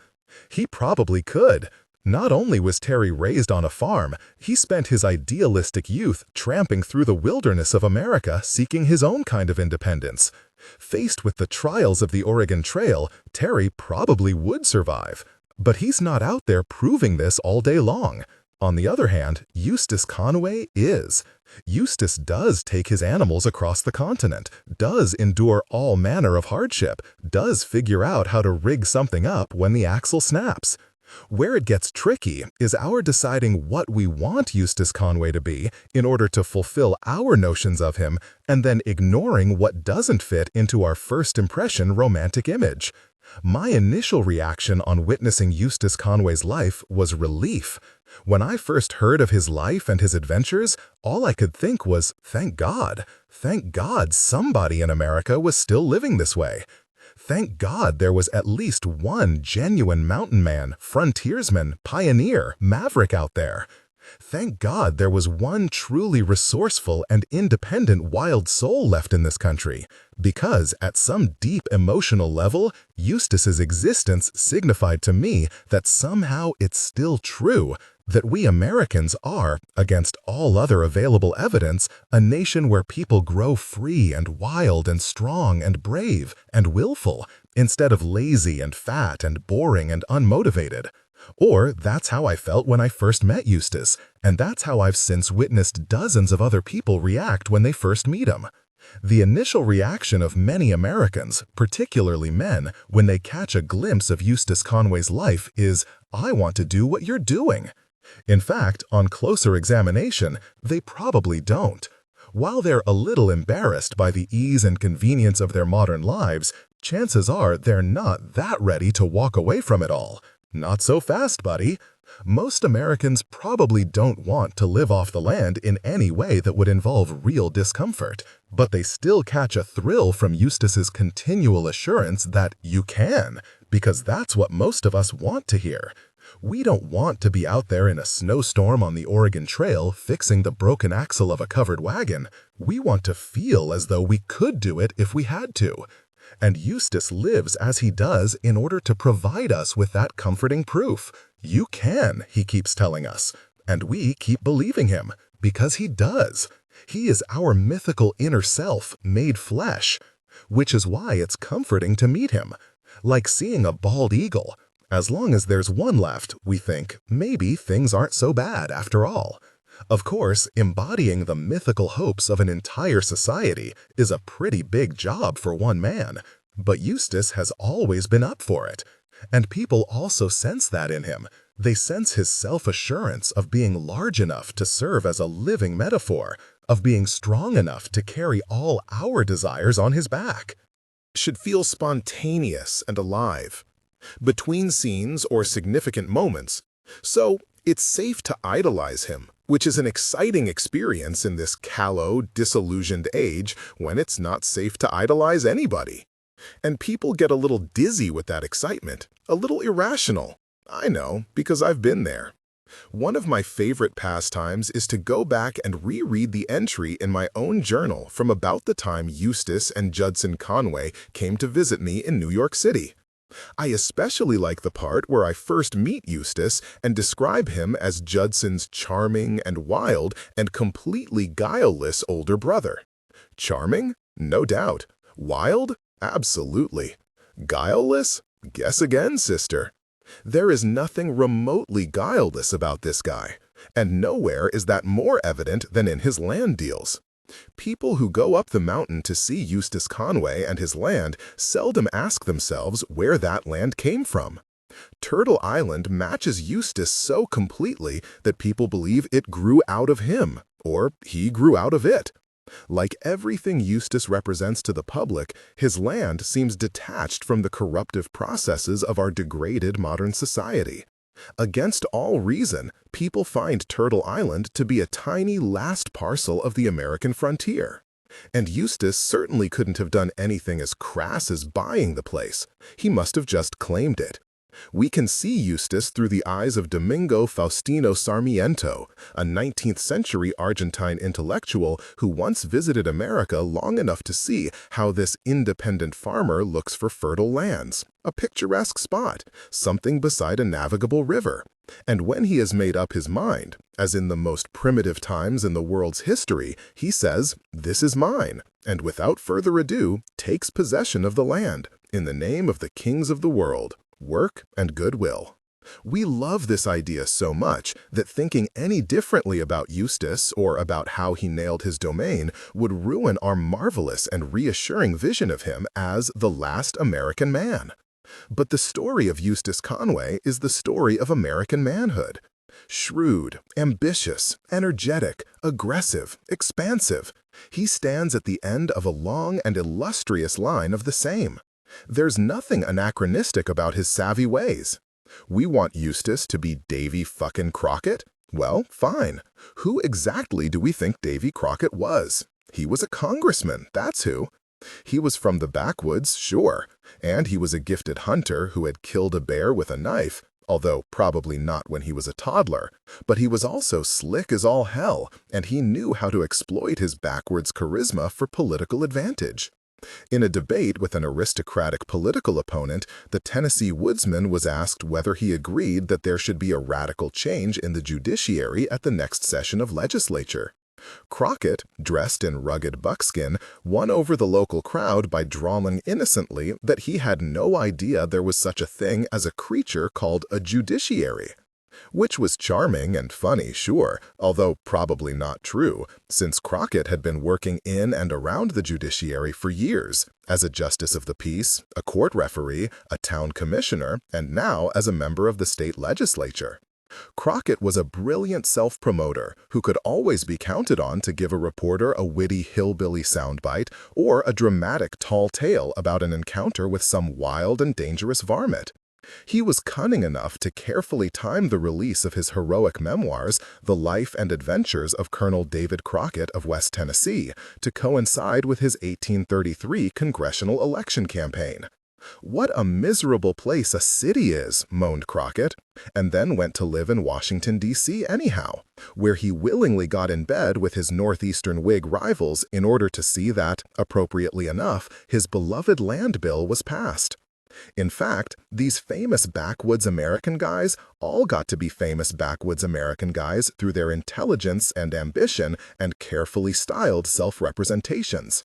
Speaker 2: He probably could. Not only was Terry raised on a farm, he spent his idealistic youth tramping through the wilderness of America seeking his own kind of independence. Faced with the trials of the Oregon Trail, Terry probably would survive. But he's not out there proving this all day long. On the other hand, Eustace Conway is. Eustace does take his animals across the continent, does endure all manner of hardship, does figure out how to rig something up when the axle snaps. Where it gets tricky is our deciding what we want Eustace Conway to be in order to fulfill our notions of him, and then ignoring what doesn't fit into our first impression romantic image. My initial reaction on witnessing Eustace Conway's life was relief. When I first heard of his life and his adventures, all I could think was, thank God. Thank God somebody in America was still living this way. Thank God there was at least one genuine mountain man, frontiersman, pioneer, maverick out there. Thank God there was one truly resourceful and independent wild soul left in this country, because at some deep emotional level, Eustace's existence signified to me that somehow it's still true, that we Americans are, against all other available evidence, a nation where people grow free and wild and strong and brave and willful, instead of lazy and fat and boring and unmotivated. Or that's how I felt when I first met Eustace, and that's how I've since witnessed dozens of other people react when they first meet him. The initial reaction of many Americans, particularly men, when they catch a glimpse of Eustace Conway's life is, "I want to do what you're doing." In fact, on closer examination, they probably don't. While they're a little embarrassed by the ease and convenience of their modern lives, chances are they're not that ready to walk away from it all. Not so fast, buddy. Most Americans probably don't want to live off the land in any way that would involve real discomfort, but they still catch a thrill from Eustace's continual assurance that you can, because that's what most of us want to hear. We don't want to be out there in a snowstorm on the Oregon Trail fixing the broken axle of a covered wagon. We want to feel as though we could do it if we had to. And Eustace lives as he does in order to provide us with that comforting proof. You can, he keeps telling us. And we keep believing him, because he does. He is our mythical inner self made flesh, which is why it's comforting to meet him. Like seeing a bald eagle. As long as there's one left, we think, maybe things aren't so bad after all. Of course, embodying the mythical hopes of an entire society is a pretty big job for one man, but Eustace has always been up for it. And people also sense that in him. They sense his self-assurance of being large enough to serve as a living metaphor, of being strong enough to carry all our desires on his back.
Speaker 1: Should feel spontaneous and alive, between scenes or significant moments, so it's safe to idolize him, which is an exciting experience in this callow, disillusioned age when it's not safe to idolize anybody. And people get a little dizzy with that excitement, a little irrational. I know, because I've been there. One of my favorite pastimes is to go back and reread the entry in my own journal from about the time Eustace and Judson Conway came to visit me in New York City. I especially like the part where I first meet Eustace and describe him as Judson's charming and wild and completely guileless older brother. Charming? No doubt. Wild? Absolutely. Guileless? Guess again, sister. There is nothing remotely guileless about this guy, and nowhere is that more evident than in his land deals. People who go up the mountain to see Eustace Conway and his land seldom ask themselves where that land came from. Turtle Island matches Eustace so completely that people believe it grew out of him, or he grew out of it. Like everything Eustace represents to the public, his land seems detached from the corruptive processes of our degraded modern society. Against all reason, people find Turtle Island to be a tiny last parcel of the American frontier. And Eustace certainly couldn't have done anything as crass as buying the place. He must have just claimed it. We can see Eustace through the eyes of Domingo Faustino Sarmiento, a 19th-century Argentine intellectual who once visited America long enough to see how this independent farmer looks for fertile lands, a picturesque spot, something beside a navigable river. And when he has made up his mind, as in the most primitive times in the world's history, he says, "This is mine," and without further ado takes possession of the land in the name of the kings of the world, work and goodwill. We love this idea so much that thinking any differently about Eustace or about how he nailed his domain would ruin our marvelous and reassuring vision of him as the last American man. But the story of Eustace Conway is the story of American manhood. Shrewd, ambitious, energetic, aggressive, expansive, he stands at the end of a long and illustrious line of the same. There's nothing anachronistic about his savvy ways. We want Eustace to be Davy fucking Crockett? Well, fine. Who exactly do we think Davy Crockett was? He was a congressman, that's who. He was from the backwoods, sure, and he was a gifted hunter who had killed a bear with a knife, although probably not when he was a toddler. But he was also slick as all hell, and he knew how to exploit his backwoods charisma for political advantage. In a debate with an aristocratic political opponent, the Tennessee woodsman was asked whether he agreed that there should be a radical change in the judiciary at the next session of legislature. Crockett, dressed in rugged buckskin, won over the local crowd by drawling innocently that he had no idea there was such a thing as a creature called a judiciary. Which was charming and funny, sure, although probably not true, since Crockett had been working in and around the judiciary for years, as a justice of the peace, a court referee, a town commissioner, and now as a member of the state legislature. Crockett was a brilliant self-promoter who could always be counted on to give a reporter a witty hillbilly soundbite or a dramatic tall tale about an encounter with some wild and dangerous varmint. He was cunning enough to carefully time the release of his heroic memoirs, The Life and Adventures of Colonel David Crockett of West Tennessee, to coincide with his 1833 congressional election campaign. "What a miserable place a city is," moaned Crockett, and then went to live in Washington, D.C. anyhow, where he willingly got in bed with his northeastern Whig rivals in order to see that, appropriately enough, his beloved land bill was passed. In fact, these famous backwoods American guys all got to be famous backwoods American guys through their intelligence and ambition and carefully styled self-representations.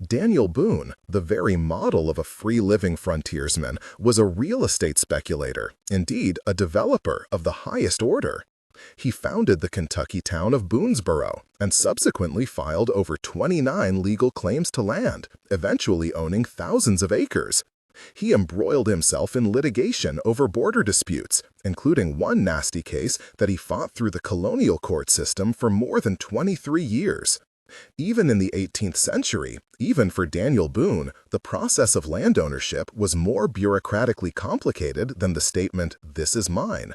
Speaker 1: Daniel Boone, the very model of a free-living frontiersman, was a real estate speculator, indeed a developer of the highest order. He founded the Kentucky town of Boonesboro and subsequently filed over 29 legal claims to land, eventually owning thousands of acres. He embroiled himself in litigation over border disputes, including one nasty case that he fought through the colonial court system for more than 23 years. Even in the 18th century, even for Daniel Boone, the process of land ownership was more bureaucratically complicated than the statement, "This is mine."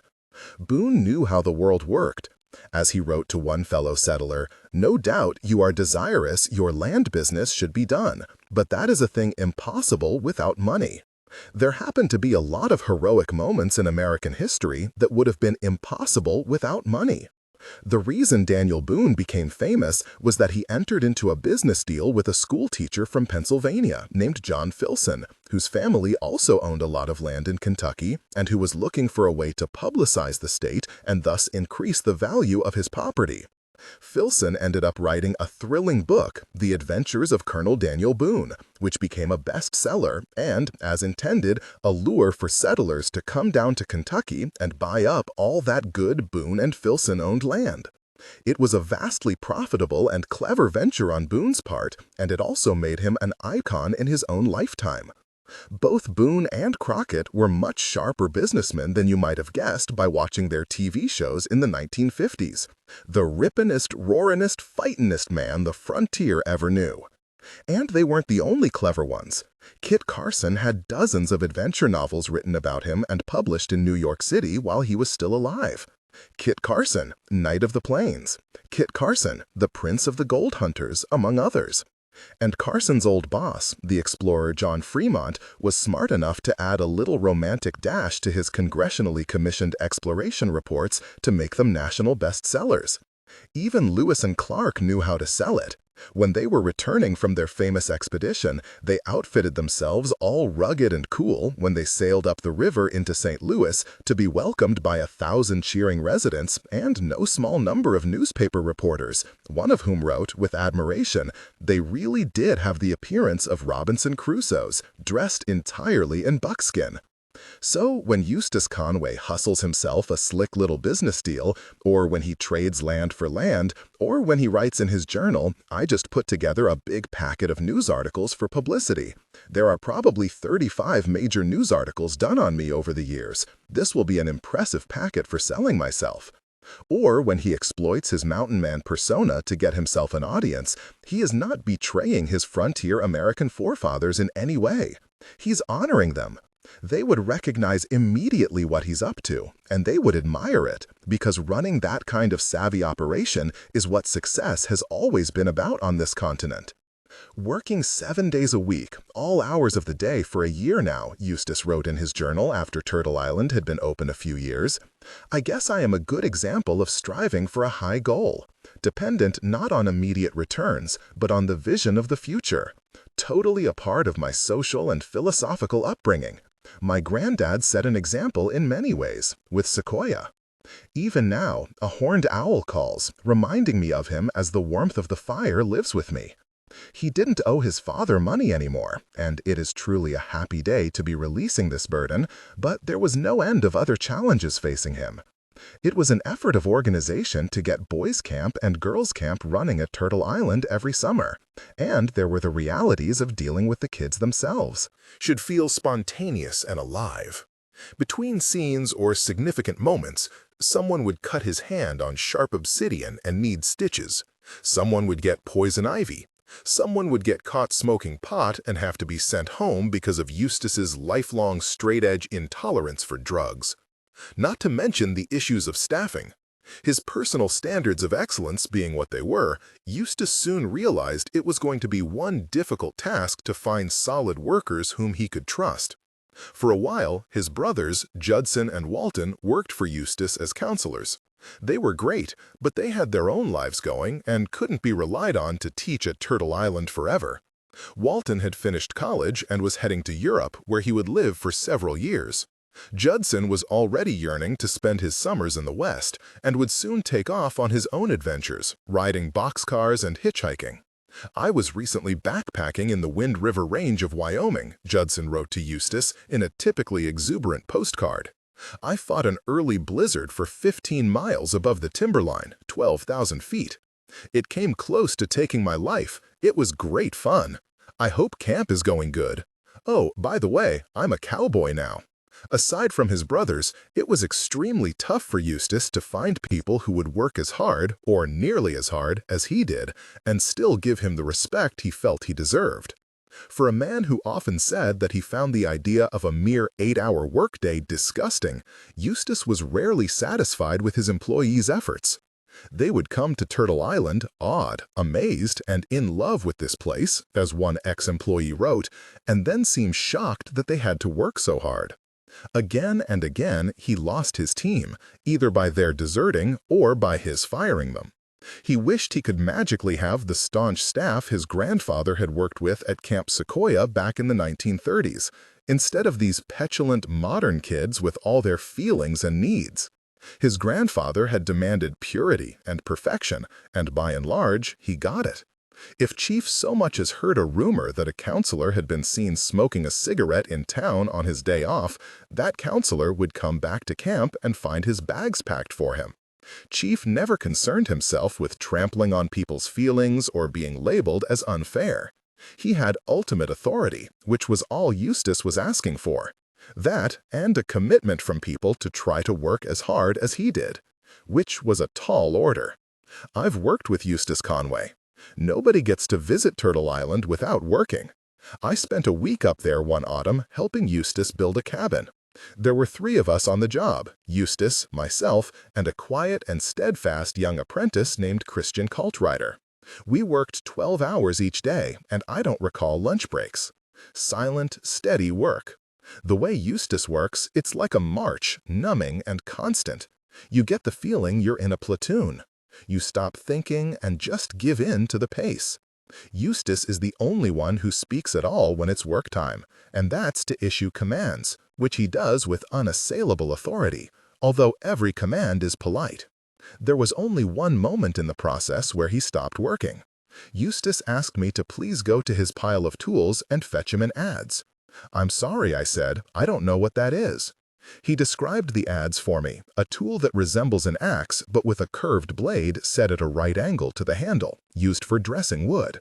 Speaker 1: Boone knew how the world worked. As he wrote to one fellow settler, "No doubt you are desirous your land business should be done, but that is a thing impossible without money." There happened to be a lot of heroic moments in American history that would have been impossible without money. The reason Daniel Boone became famous was that he entered into a business deal with a school teacher from Pennsylvania named John Filson, whose family also owned a lot of land in Kentucky and who was looking for a way to publicize the state and thus increase the value of his property. Filson ended up writing a thrilling book, The Adventures of Colonel Daniel Boone, which became a bestseller and, as intended, a lure for settlers to come down to Kentucky and buy up all that good Boone and Filson-owned land. It was a vastly profitable and clever venture on Boone's part, and it also made him an icon in his own lifetime. Both Boone and Crockett were much sharper businessmen than you might have guessed by watching their TV shows in the 1950s. The rippinest, roarinest, fightinest man the frontier ever knew. And they weren't the only clever ones. Kit Carson had dozens of adventure novels written about him and published in New York City while he was still alive. Kit Carson, Knight of the Plains. Kit Carson, the Prince of the Gold Hunters, among others. And Carson's old boss, the explorer John Fremont, was smart enough to add a little romantic dash to his congressionally commissioned exploration reports to make them national bestsellers. Even Lewis and Clark knew how to sell it. When they were returning from their famous expedition, they outfitted themselves all rugged and cool when they sailed up the river into St. Louis to be welcomed by 1,000 cheering residents and no small number of newspaper reporters, one of whom wrote, with admiration, "They really did have the appearance of Robinson Crusoes, dressed entirely in buckskin." So when Eustace Conway hustles himself a slick little business deal, or when he trades land for land, or when he writes in his journal, "I just put together a big packet of news articles for publicity. There are probably 35 major news articles done on me over the years. This will be an impressive packet for selling myself." Or when he exploits his mountain man persona to get himself an audience, he is not betraying his frontier American forefathers in any way. He's honoring them. They would recognize immediately what he's up to, and they would admire it, because running that kind of savvy operation is what success has always been about on this continent. "Working 7 days a week, all hours of the day for a year now," Eustace wrote in his journal after Turtle Island had been open a few years. "I guess I am a good example of striving for a high goal, dependent not on immediate returns, but on the vision of the future. Totally a part of my social and philosophical upbringing. My granddad set an example in many ways, with Sequoia. Even now, a horned owl calls, reminding me of him as the warmth of the fire lives with me. He didn't owe his father money anymore, and it is truly a happy day to be releasing this burden, but there was no end of other challenges facing him. It was an effort of organization to get boys' camp and girls' camp running at Turtle Island every summer, and there were the realities of dealing with the kids themselves.
Speaker 2: Should feel spontaneous and alive. Between scenes or significant moments, someone would cut his hand on sharp obsidian and need stitches. Someone would get poison ivy. Someone would get caught smoking pot and have to be sent home because of Eustace's lifelong straight-edge intolerance for drugs. Not to mention the issues of staffing. His personal standards of excellence being what they were, Eustace soon realized it was going to be one difficult task to find solid workers whom he could trust. For a while, his brothers, Judson and Walton, worked for Eustace as counselors. They were great, but they had their own lives going and couldn't be relied on to teach at Turtle Island forever. Walton had finished college and was heading to Europe, where he would live for several years. Judson was already yearning to spend his summers in the West and would soon take off on his own adventures, riding boxcars and hitchhiking. "I was recently backpacking in the Wind River Range of Wyoming," Judson wrote to Eustace in a typically exuberant postcard. "I fought an early blizzard for 15 miles above the timberline, 12,000 feet. It came close to taking my life. It was great fun. I hope camp is going good. Oh, by the way, I'm a cowboy now." Aside from his brothers, it was extremely tough for Eustace to find people who would work as hard, or nearly as hard, as he did, and still give him the respect he felt he deserved. For a man who often said that he found the idea of a mere 8-hour workday disgusting, Eustace was rarely satisfied with his employees' efforts. They would come to Turtle Island awed, amazed, and in love with this place, as one ex-employee wrote, and then seem shocked that they had to work so hard. Again and again, he lost his team, either by their deserting or by his firing them. He wished he could magically have the staunch staff his grandfather had worked with at Camp Sequoia back in the 1930s, instead of these petulant modern kids with all their feelings and needs. His grandfather had demanded purity and perfection, and by and large, he got it. If Chief so much as heard a rumor that a counselor had been seen smoking a cigarette in town on his day off, that counselor would come back to camp and find his bags packed for him. Chief never concerned himself with trampling on people's feelings or being labeled as unfair.
Speaker 1: He had ultimate authority, which was all Eustace was asking for. That, and a commitment from people to try to work as hard as he did, which was a tall order. I've worked with Eustace Conway. Nobody gets to visit Turtle Island without working. I spent a week up there one autumn helping Eustace build a cabin. There were 3 of us on the job, Eustace, myself, and a quiet and steadfast young apprentice named Christian Kaltrider. We worked 12 hours each day, and I don't recall lunch breaks. Silent, steady work. The way Eustace works, it's like a march, numbing and constant. You get the feeling you're in a platoon. You stop thinking and just give in to the pace. Eustace is the only one who speaks at all when it's work time, and that's to issue commands, which he does with unassailable authority, although every command is polite. There was only one moment in the process where he stopped working. Eustace asked me to please go to his pile of tools and fetch him an adze. "I'm sorry," I said, "I don't know what that is." He described the adze for me, a tool that resembles an axe but with a curved blade set at a right angle to the handle, used for dressing wood.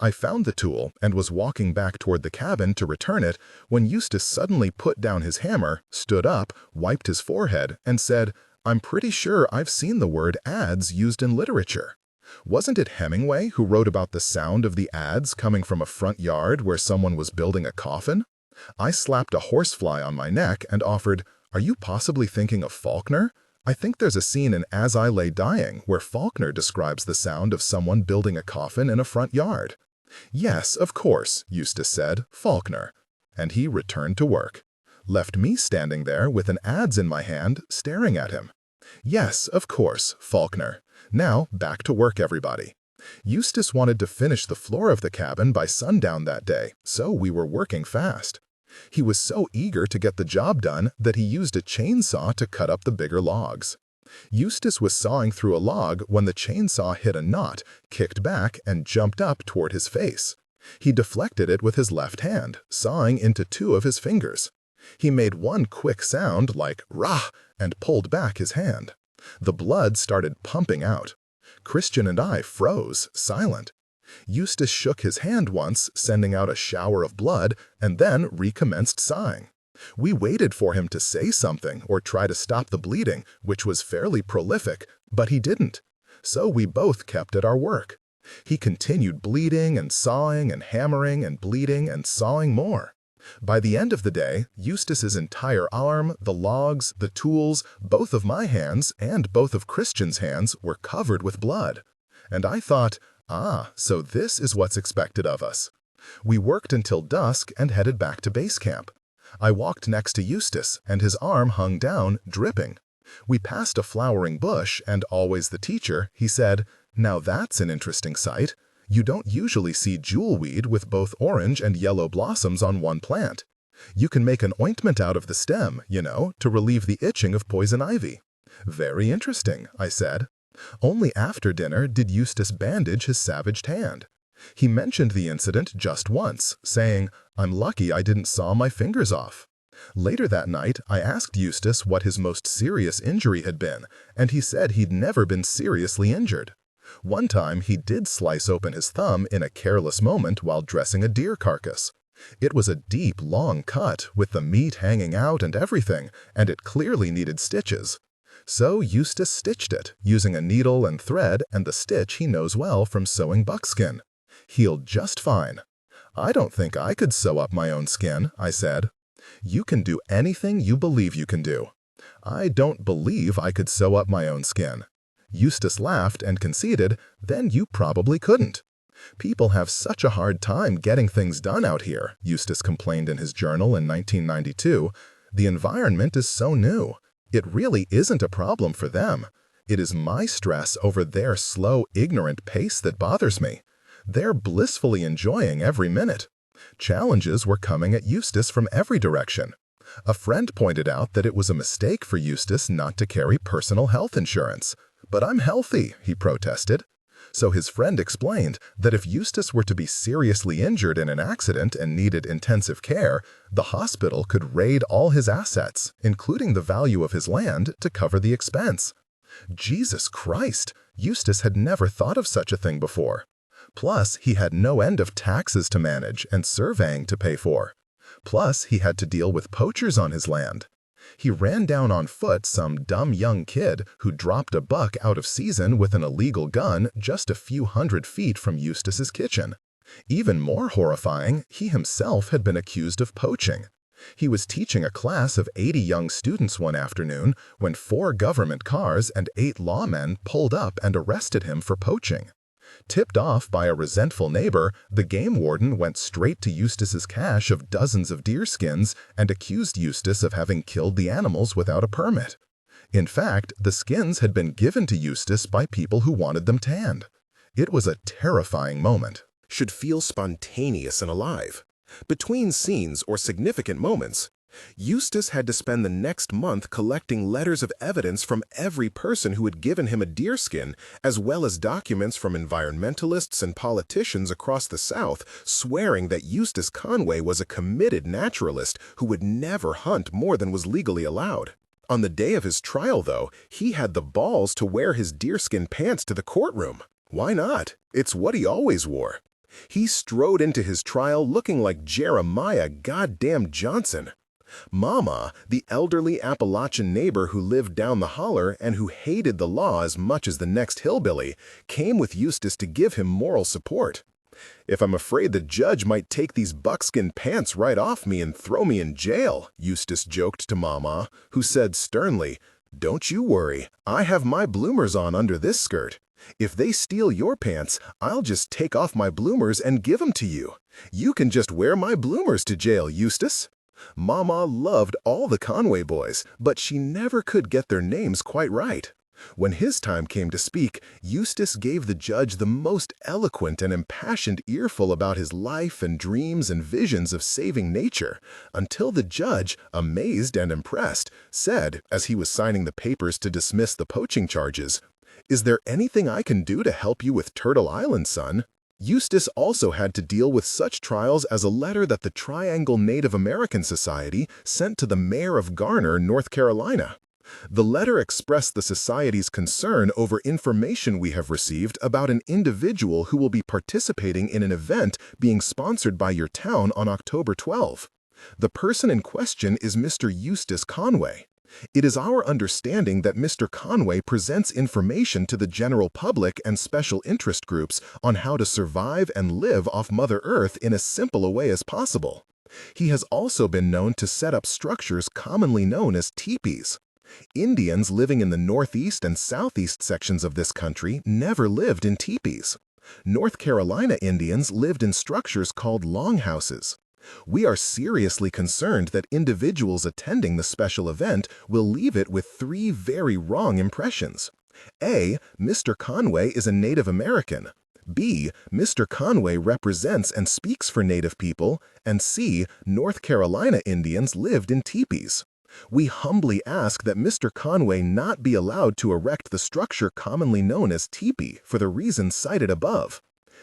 Speaker 1: I found the tool and was walking back toward the cabin to return it when Eustace suddenly put down his hammer, stood up, wiped his forehead, and said, "I'm pretty sure I've seen the word adze used in literature. Wasn't it Hemingway who wrote about the sound of the adze coming from a front yard where someone was building a coffin?" I slapped a horsefly on my neck and offered, "Are you possibly thinking of Faulkner? I think there's a scene in As I Lay Dying where Faulkner describes the sound of someone building a coffin in a front yard." "Yes, of course," Eustace said, "Faulkner." And he returned to work. Left me standing there with an adze in my hand, staring at him. "Yes, of course, Faulkner. Now, back to work, everybody." Eustace wanted to finish the floor of the cabin by sundown that day, so we were working fast. He was so eager to get the job done that he used a chainsaw to cut up the bigger logs. Eustace was sawing through a log when the chainsaw hit a knot, kicked back, and jumped up toward his face. He deflected it with his left hand, sawing into 2 of his fingers. He made one quick sound like "rah" and pulled back his hand. The blood started pumping out. Christian and I froze, silent. Eustace shook his hand once, sending out a shower of blood, and then recommenced sawing. We waited for him to say something or try to stop the bleeding, which was fairly prolific, but he didn't. So we both kept at our work. He continued bleeding and sawing and hammering and bleeding and sawing more. By the end of the day, Eustace's entire arm, the logs, the tools, both of my hands and both of Christian's hands were covered with blood. And I thought, so this is what's expected of us. We worked until dusk and headed back to base camp. I walked next to Eustace, and his arm hung down, dripping. We passed a flowering bush, and always the teacher, he said, "Now that's an interesting sight. You don't usually see jewelweed with both orange and yellow blossoms on one plant. You can make an ointment out of the stem, you know, to relieve the itching of poison ivy." "Very interesting," I said. Only after dinner did Eustace bandage his savaged hand. He mentioned the incident just once, saying, "I'm lucky I didn't saw my fingers off." Later that night, I asked Eustace what his most serious injury had been, and he said he'd never been seriously injured. One time, he did slice open his thumb in a careless moment while dressing a deer carcass. It was a deep, long cut, with the meat hanging out and everything, and it clearly needed stitches. So Eustace stitched it, using a needle and thread and the stitch he knows well from sewing buckskin. Healed just fine. "I don't think I could sew up my own skin," I said. "You can do anything you believe you can do." "I don't believe I could sew up my own skin." Eustace laughed and conceded, "Then you probably couldn't." "People have such a hard time getting things done out here," Eustace complained in his journal in 1992. "The environment is so new. It really isn't a problem for them. It is my stress over their slow, ignorant pace that bothers me. They're blissfully enjoying every minute." Challenges were coming at Eustace from every direction. A friend pointed out that it was a mistake for Eustace not to carry personal health insurance. "But I'm healthy," he protested. So his friend explained that if Eustace were to be seriously injured in an accident and needed intensive care, the hospital could raid all his assets, including the value of his land, to cover the expense. Jesus Christ! Eustace had never thought of such a thing before. Plus, he had no end of taxes to manage and surveying to pay for. Plus, he had to deal with poachers on his land. He ran down on foot some dumb young kid who dropped a buck out of season with an illegal gun just a few hundred feet from Eustace's kitchen. Even more horrifying, he himself had been accused of poaching. He was teaching a class of 80 young students one afternoon when 4 government cars and 8 lawmen pulled up and arrested him for poaching. Tipped off by a resentful neighbor, the game warden went straight to Eustace's cache of dozens of deer skins and accused Eustace of having killed the animals without a permit. In fact, the skins had been given to Eustace by people who wanted them tanned. It was a terrifying moment.
Speaker 3: Should feel spontaneous and alive. Between scenes or significant moments, Eustace had to spend the next month collecting letters of evidence from every person who had given him a deerskin, as well as documents from environmentalists and politicians across the South swearing that Eustace Conway was a committed naturalist who would never hunt more than was legally allowed. On the day of his trial, though, he had the balls to wear his deerskin pants to the courtroom. Why not? It's what he always wore. He strode into his trial looking like Jeremiah goddamn Johnson. Mama, the elderly Appalachian neighbor who lived down the holler and who hated the law as much as the next hillbilly, came with Eustace to give him moral support. "If I'm afraid the judge might take these buckskin pants right off me and throw me in jail," Eustace joked to Mama, who said sternly, "Don't you worry, I have my bloomers on under this skirt. If they steal your pants, I'll just take off my bloomers and give them to you. You can just wear my bloomers to jail, Eustace." Mama loved all the Conway boys, but she never could get their names quite right. When his time came to speak, Eustace gave the judge the most eloquent and impassioned earful about his life and dreams and visions of saving nature, until the judge, amazed and impressed, said, as he was signing the papers to dismiss the poaching charges, "Is there anything I can do to help you with Turtle Island, son?" Eustace also had to deal with such trials as a letter that the Triangle Native American Society sent to the mayor of Garner, North Carolina. The letter expressed the society's concern over information we have received about an individual who will be participating in an event being sponsored by your town on October 12. The person in question is Mr. Eustace Conway. It is our understanding that Mr. Conway presents information to the general public and special interest groups on how to survive and live off Mother Earth in as simple a way as possible. He has also been known to set up structures commonly known as teepees. Indians living in the northeast and southeast sections of this country never lived in teepees. North Carolina Indians lived in structures called longhouses. We are seriously concerned that individuals attending the special event will leave it with 3 very wrong impressions. A. Mr. Conway is a Native American. B. Mr. Conway represents and speaks for Native people. And C. North Carolina Indians lived in teepees. We humbly ask that Mr. Conway not be allowed to erect the structure commonly known as teepee for the reasons cited above.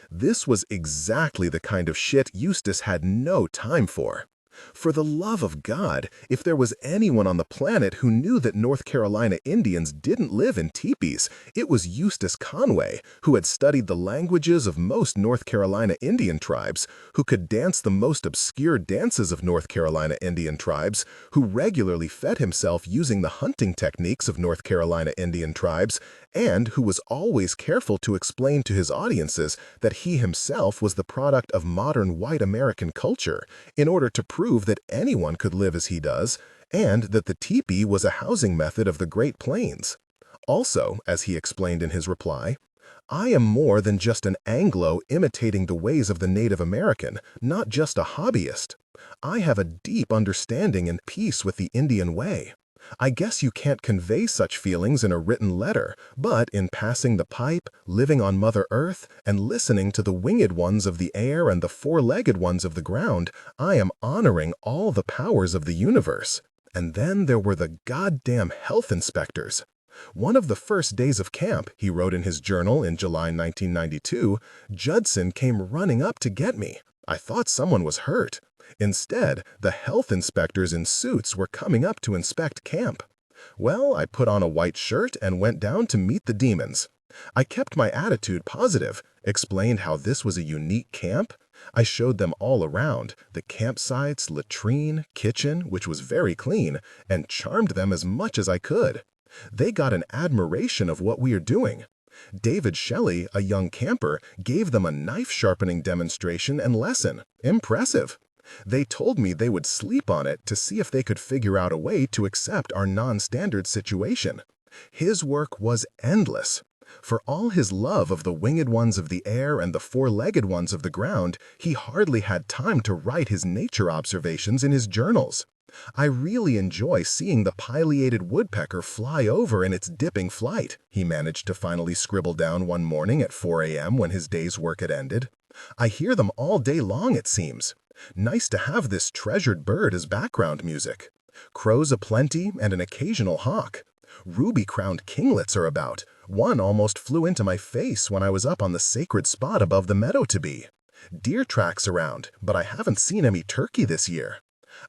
Speaker 3: This was exactly the kind of shit Eustace had no time for. For the love of God, if there was anyone on the planet who knew that North Carolina Indians didn't live in teepees, it was Eustace Conway, who had studied the languages of most North Carolina Indian tribes, who could dance the most obscure dances of North Carolina Indian tribes, who regularly fed himself using the hunting techniques of North Carolina Indian tribes, and who was always careful to explain to his audiences that he himself was the product of modern white American culture in order to prove that anyone could live as he does, and that the teepee was a housing method of the Great Plains. Also, as he explained in his reply, "I am more than just an Anglo imitating the ways of the Native American, not just a hobbyist. I have a deep understanding and peace with the Indian way. I guess you can't convey such feelings in a written letter, but in passing the pipe, living on Mother Earth, and listening to the winged ones of the air and the four-legged ones of the ground, I am honoring all the powers of the universe." And then there were the goddamn health inspectors. One of the first days of camp, he wrote in his journal in July 1992, Judson came running up to get me. I thought someone was hurt. Instead, the health inspectors in suits were coming up to inspect camp. Well, I put on a white shirt and went down to meet the demons. I kept my attitude positive, explained how this was a unique camp. I showed them all around, the campsite's latrine, kitchen, which was very clean, and charmed them as much as I could. They got an admiration of what we are doing. David Shelley, a young camper, gave them a knife-sharpening demonstration and lesson. Impressive. They told me they would sleep on it to see if they could figure out a way to accept our non-standard situation. His work was endless. For all his love of the winged ones of the air and the four-legged ones of the ground, he hardly had time to write his nature observations in his journals. I really enjoy seeing the pileated woodpecker fly over in its dipping flight, he managed to finally scribble down one morning at 4 a.m. when his day's work had ended. I hear them all day long, it seems. Nice to have this treasured bird as background music. Crows aplenty and an occasional hawk. Ruby-crowned kinglets are about. One almost flew into my face when I was up on the sacred spot above the meadow to be. Deer tracks around, but I haven't seen any turkey this year.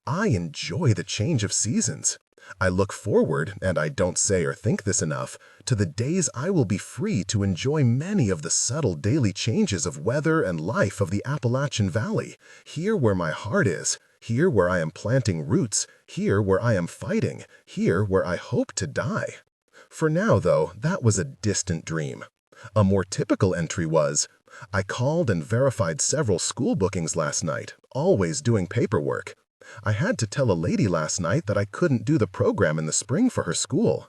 Speaker 3: I enjoy the change of seasons. I look forward, and I don't say or think this enough, to the days I will be free to enjoy many of the subtle daily changes of weather and life of the Appalachian Valley, here where my heart is, here where I am planting roots, here where I am fighting, here where I hope to die. For now, though, that was a distant dream. A more typical entry was, I called and verified several school bookings last night, always doing paperwork. I had to tell a lady last night that I couldn't do the program in the spring for her school.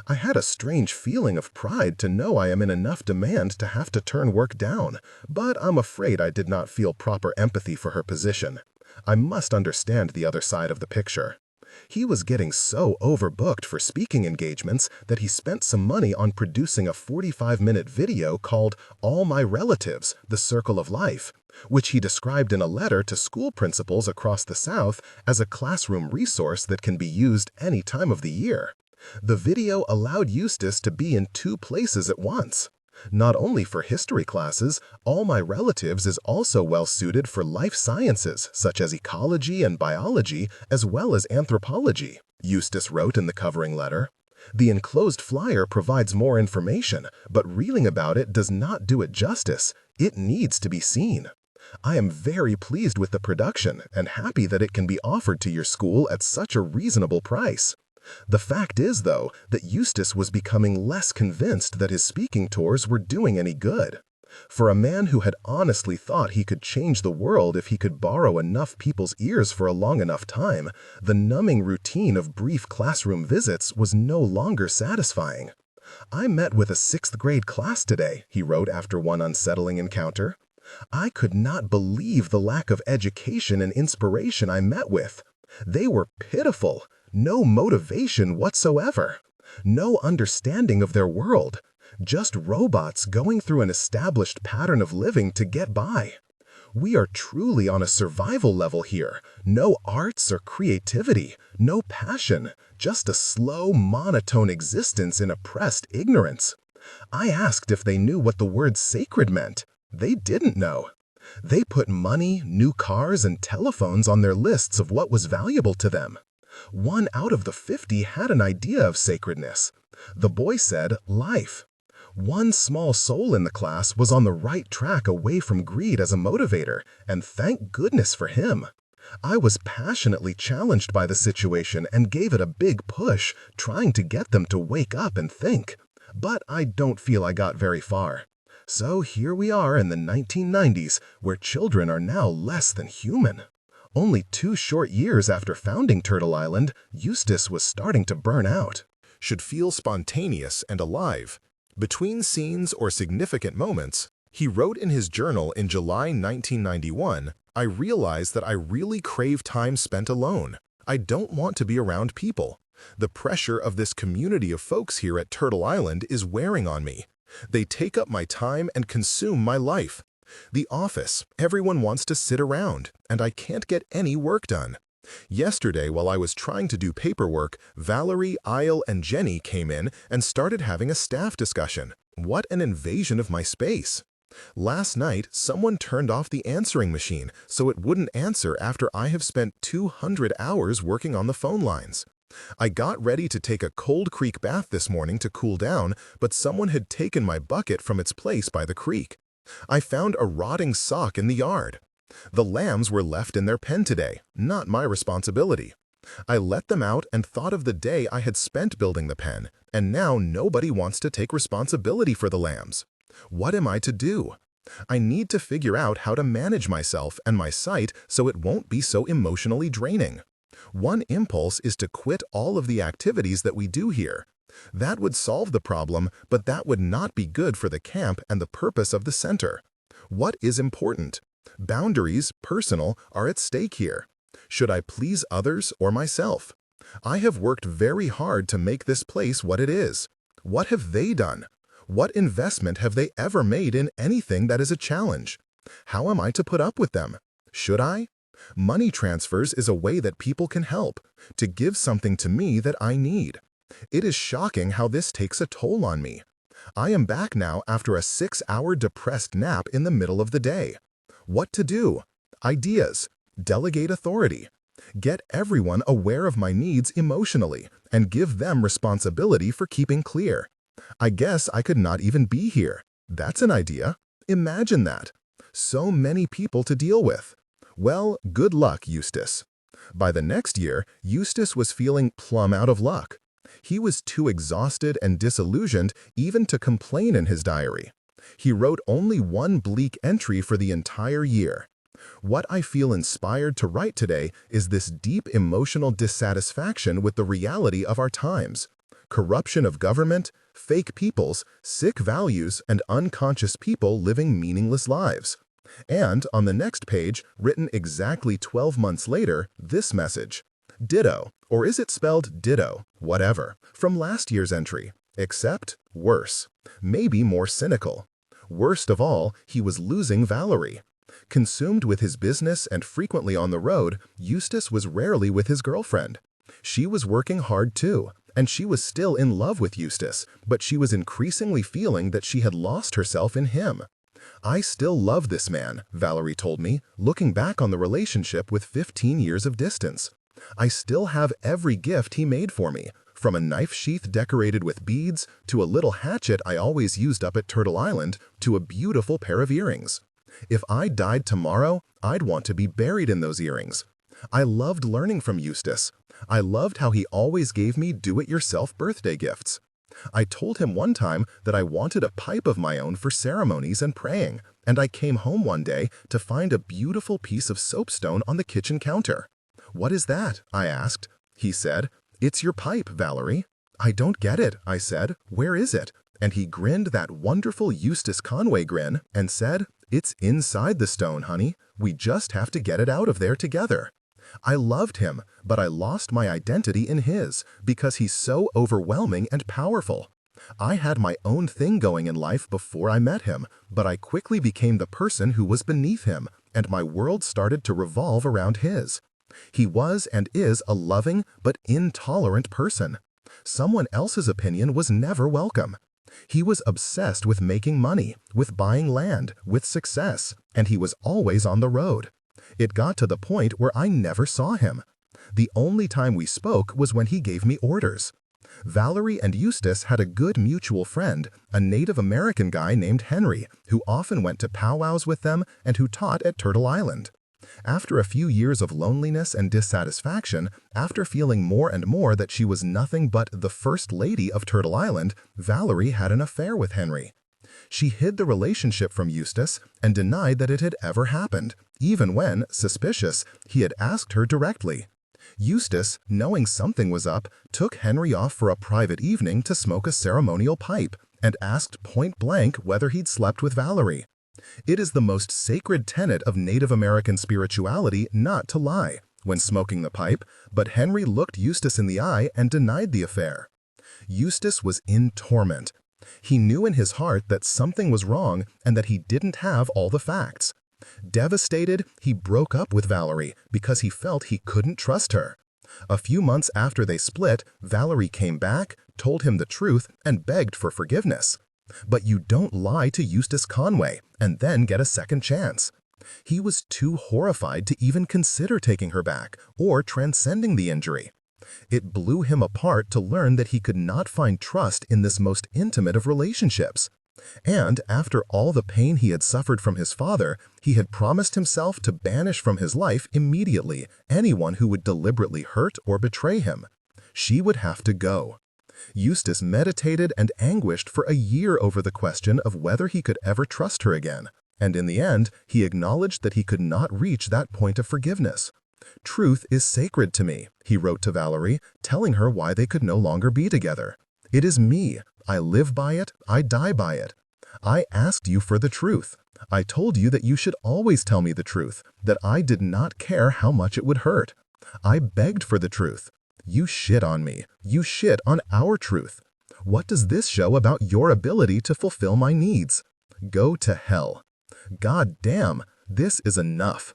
Speaker 3: I had a strange feeling of pride to know I am in enough demand to have to turn work down, but I'm afraid I did not feel proper empathy for her position. I must understand the other side of the picture. He was getting so overbooked for speaking engagements that he spent some money on producing a 45-minute video called All My Relatives, The Circle of Life, which he described in a letter to school principals across the South as a classroom resource that can be used any time of the year. The video allowed Eustace to be in 2 places at once. Not only for history classes, All My Relatives is also well-suited for life sciences, such as ecology and biology, as well as anthropology, Eustace wrote in the covering letter. The enclosed flyer provides more information, but reeling about it does not do it justice. It needs to be seen. I am very pleased with the production and happy that it can be offered to your school at such a reasonable price. The fact is, though, that Eustace was becoming less convinced that his speaking tours were doing any good. For a man who had honestly thought he could change the world if he could borrow enough people's ears for a long enough time, the numbing routine of brief classroom visits was no longer satisfying. I met with a 6th-grade class today, he wrote after one unsettling encounter. I could not believe the lack of education and inspiration I met with. They were pitiful. No motivation whatsoever. No understanding of their world. Just robots going through an established pattern of living to get by. We are truly on a survival level here. No arts or creativity. No passion. Just a slow, monotone existence in oppressed ignorance. I asked if they knew what the word sacred meant. They didn't know. They put money, new cars, and telephones on their lists of what was valuable to them. 1 out of the 50 had an idea of sacredness. The boy said, life. One small soul in the class was on the right track away from greed as a motivator, and thank goodness for him. I was passionately challenged by the situation and gave it a big push, trying to get them to wake up and think. But I don't feel I got very far. So here we are in the 1990s, where children are now less than human. Only 2 short years after founding Turtle Island, Eustace was starting to burn out.
Speaker 2: Should feel spontaneous and alive. Between scenes or significant moments, he wrote in his journal in July 1991, I realize that I really crave time spent alone. I don't want to be around people. The pressure of this community of folks here at Turtle Island is wearing on me. They take up my time and consume my life. The office, everyone wants to sit around, and I can't get any work done. Yesterday, while I was trying to do paperwork, Valerie, Isle, and Jenny came in and started having a staff discussion. What an invasion of my space. Last night, someone turned off the answering machine so it wouldn't answer after I have spent 200 hours working on the phone lines. I got ready to take a cold creek bath this morning to cool down, but someone had taken my bucket from its place by the creek. I found a rotting sock in the yard. The lambs were left in their pen today, not my responsibility. I let them out and thought of the day I had spent building the pen, and now nobody wants to take responsibility for the lambs. What am I to do? I need to figure out how to manage myself and my site so it won't be so emotionally draining. One impulse is to quit all of the activities that we do here. That would solve the problem, but that would not be good for the camp and the purpose of the center. What is important? Boundaries, personal, are at stake here. Should I please others or myself? I have worked very hard to make this place what it is. What have they done? What investment have they ever made in anything that is a challenge? How am I to put up with them? Should I? Money transfers is a way that people can help, to give something to me that I need. It is shocking how this takes a toll on me. I am back now after a 6-hour depressed nap in the middle of the day. What to do? Ideas. Delegate authority. Get everyone aware of my needs emotionally and give them responsibility for keeping clear. I guess I could not even be here. That's an idea. Imagine that. So many people to deal with. Well, good luck, Eustace. By the next year, Eustace was feeling plumb out of luck. He was too exhausted and disillusioned even to complain in his diary. He wrote only one bleak entry for the entire year. What I feel inspired to write today is this deep emotional dissatisfaction with the reality of our times. Corruption of government, fake peoples, sick values, and unconscious people living meaningless lives. And on the next page, written exactly 12 months later, this message. Ditto, or is it spelled ditto, whatever, from last year's entry, except worse, maybe more cynical. Worst of all, he was losing Valerie. Consumed with his business and frequently on the road, Eustace was rarely with his girlfriend. She was working hard too, and she was still in love with Eustace, but she was increasingly feeling that she had lost herself in him. I still love this man, Valerie told me, looking back on the relationship with 15 years of distance. I still have every gift he made for me, from a knife sheath decorated with beads, to a little hatchet I always used up at Turtle Island, to a beautiful pair of earrings. If I died tomorrow, I'd want to be buried in those earrings. I loved learning from Eustace. I loved how he always gave me do-it-yourself birthday gifts. I told him one time that I wanted a pipe of my own for ceremonies and praying, and I came home one day to find a beautiful piece of soapstone on the kitchen counter. "What is that?" I asked. He said, "It's your pipe, Valerie." "I don't get it," I said. "Where is it?" And he grinned that wonderful Eustace Conway grin and said, "It's inside the stone, honey. We just have to get it out of there together." I loved him, but I lost my identity in his because he's so overwhelming and powerful. I had my own thing going in life before I met him, but I quickly became the person who was beneath him, and my world started to revolve around his. He was and is a loving but intolerant person. Someone else's opinion was never welcome. He was obsessed with making money, with buying land, with success, and he was always on the road. It got to the point where I never saw him. The only time we spoke was when he gave me orders. Valerie and Eustace had a good mutual friend, a Native American guy named Henry, who often went to powwows with them and who taught at Turtle Island. After a few years of loneliness and dissatisfaction, after feeling more and more that she was nothing but the First Lady of Turtle Island, Valerie had an affair with Henry. She hid the relationship from Eustace and denied that it had ever happened, even when, suspicious, he had asked her directly. Eustace, knowing something was up, took Henry off for a private evening to smoke a ceremonial pipe and asked point-blank whether he'd slept with Valerie. It is the most sacred tenet of Native American spirituality not to lie when smoking the pipe, but Henry looked Eustace in the eye and denied the affair. Eustace was in torment. He knew in his heart that something was wrong and that he didn't have all the facts. Devastated, he broke up with Valerie because he felt he couldn't trust her. A few months after they split, Valerie came back, told him the truth, and begged for forgiveness. But you don't lie to Eustace Conway and then get a second chance. He was too horrified to even consider taking her back or transcending the injury.
Speaker 1: It blew him apart to learn that he could not find trust in this most intimate of relationships. And after all the pain he had suffered from his father, he had promised himself to banish from his life immediately anyone who would deliberately hurt or betray him. She would have to go. Eustace meditated and anguished for a year over the question of whether he could ever trust her again, and in the end, he acknowledged that he could not reach that point of forgiveness. "Truth is sacred to me," he wrote to Valerie, telling her why they could no longer be together. "It is me. I live by it. I die by it. I asked you for the truth. I told you that you should always tell me the truth, that I did not care how much it would hurt. I begged for the truth. You shit on me. You shit on our truth. What does this show about your ability to fulfill my needs? Go to hell. God damn, this is enough.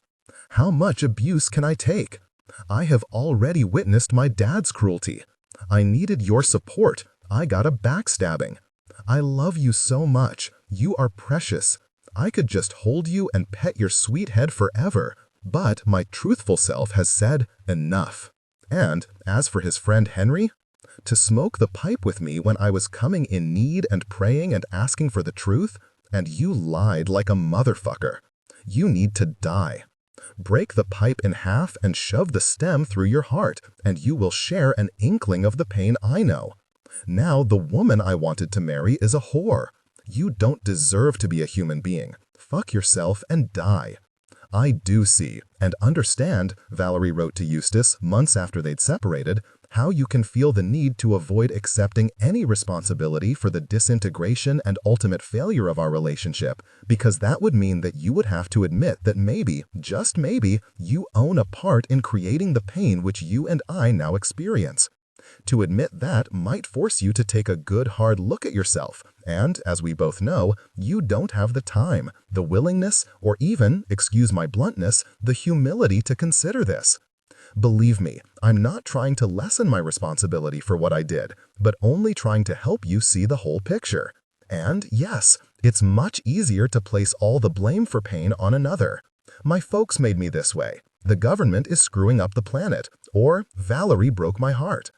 Speaker 1: How much abuse can I take? I have already witnessed my dad's cruelty. I needed your support. I got a backstabbing. I love you so much. You are precious. I could just hold you and pet your sweet head forever, but my truthful self has said enough." And as for his friend Henry, to smoke the pipe with me when I was coming in need and praying and asking for the truth, and you lied like a motherfucker. You need to die. Break the pipe in half and shove the stem through your heart, and you will share an inkling of the pain I know. Now the woman I wanted to marry is a whore. You don't deserve to be a human being. Fuck yourself and die. I do see and understand, Valerie wrote to Eustace months after they'd separated, how you can feel the need to avoid accepting any responsibility for the disintegration and ultimate failure of our relationship, because that would mean that you would have to admit that maybe, just maybe, you own a part in creating the pain which you and I now experience. To admit that might force you to take a good hard look at yourself, and, as we both know, you don't have the time, the willingness, or even, excuse my bluntness, the humility to consider this. Believe me, I'm not trying to lessen my responsibility for what I did, but only trying to help you see the whole picture. And yes, it's much easier to place all the blame for pain on another. My folks made me this way. The government is screwing up the planet. Or Valerie broke my heart.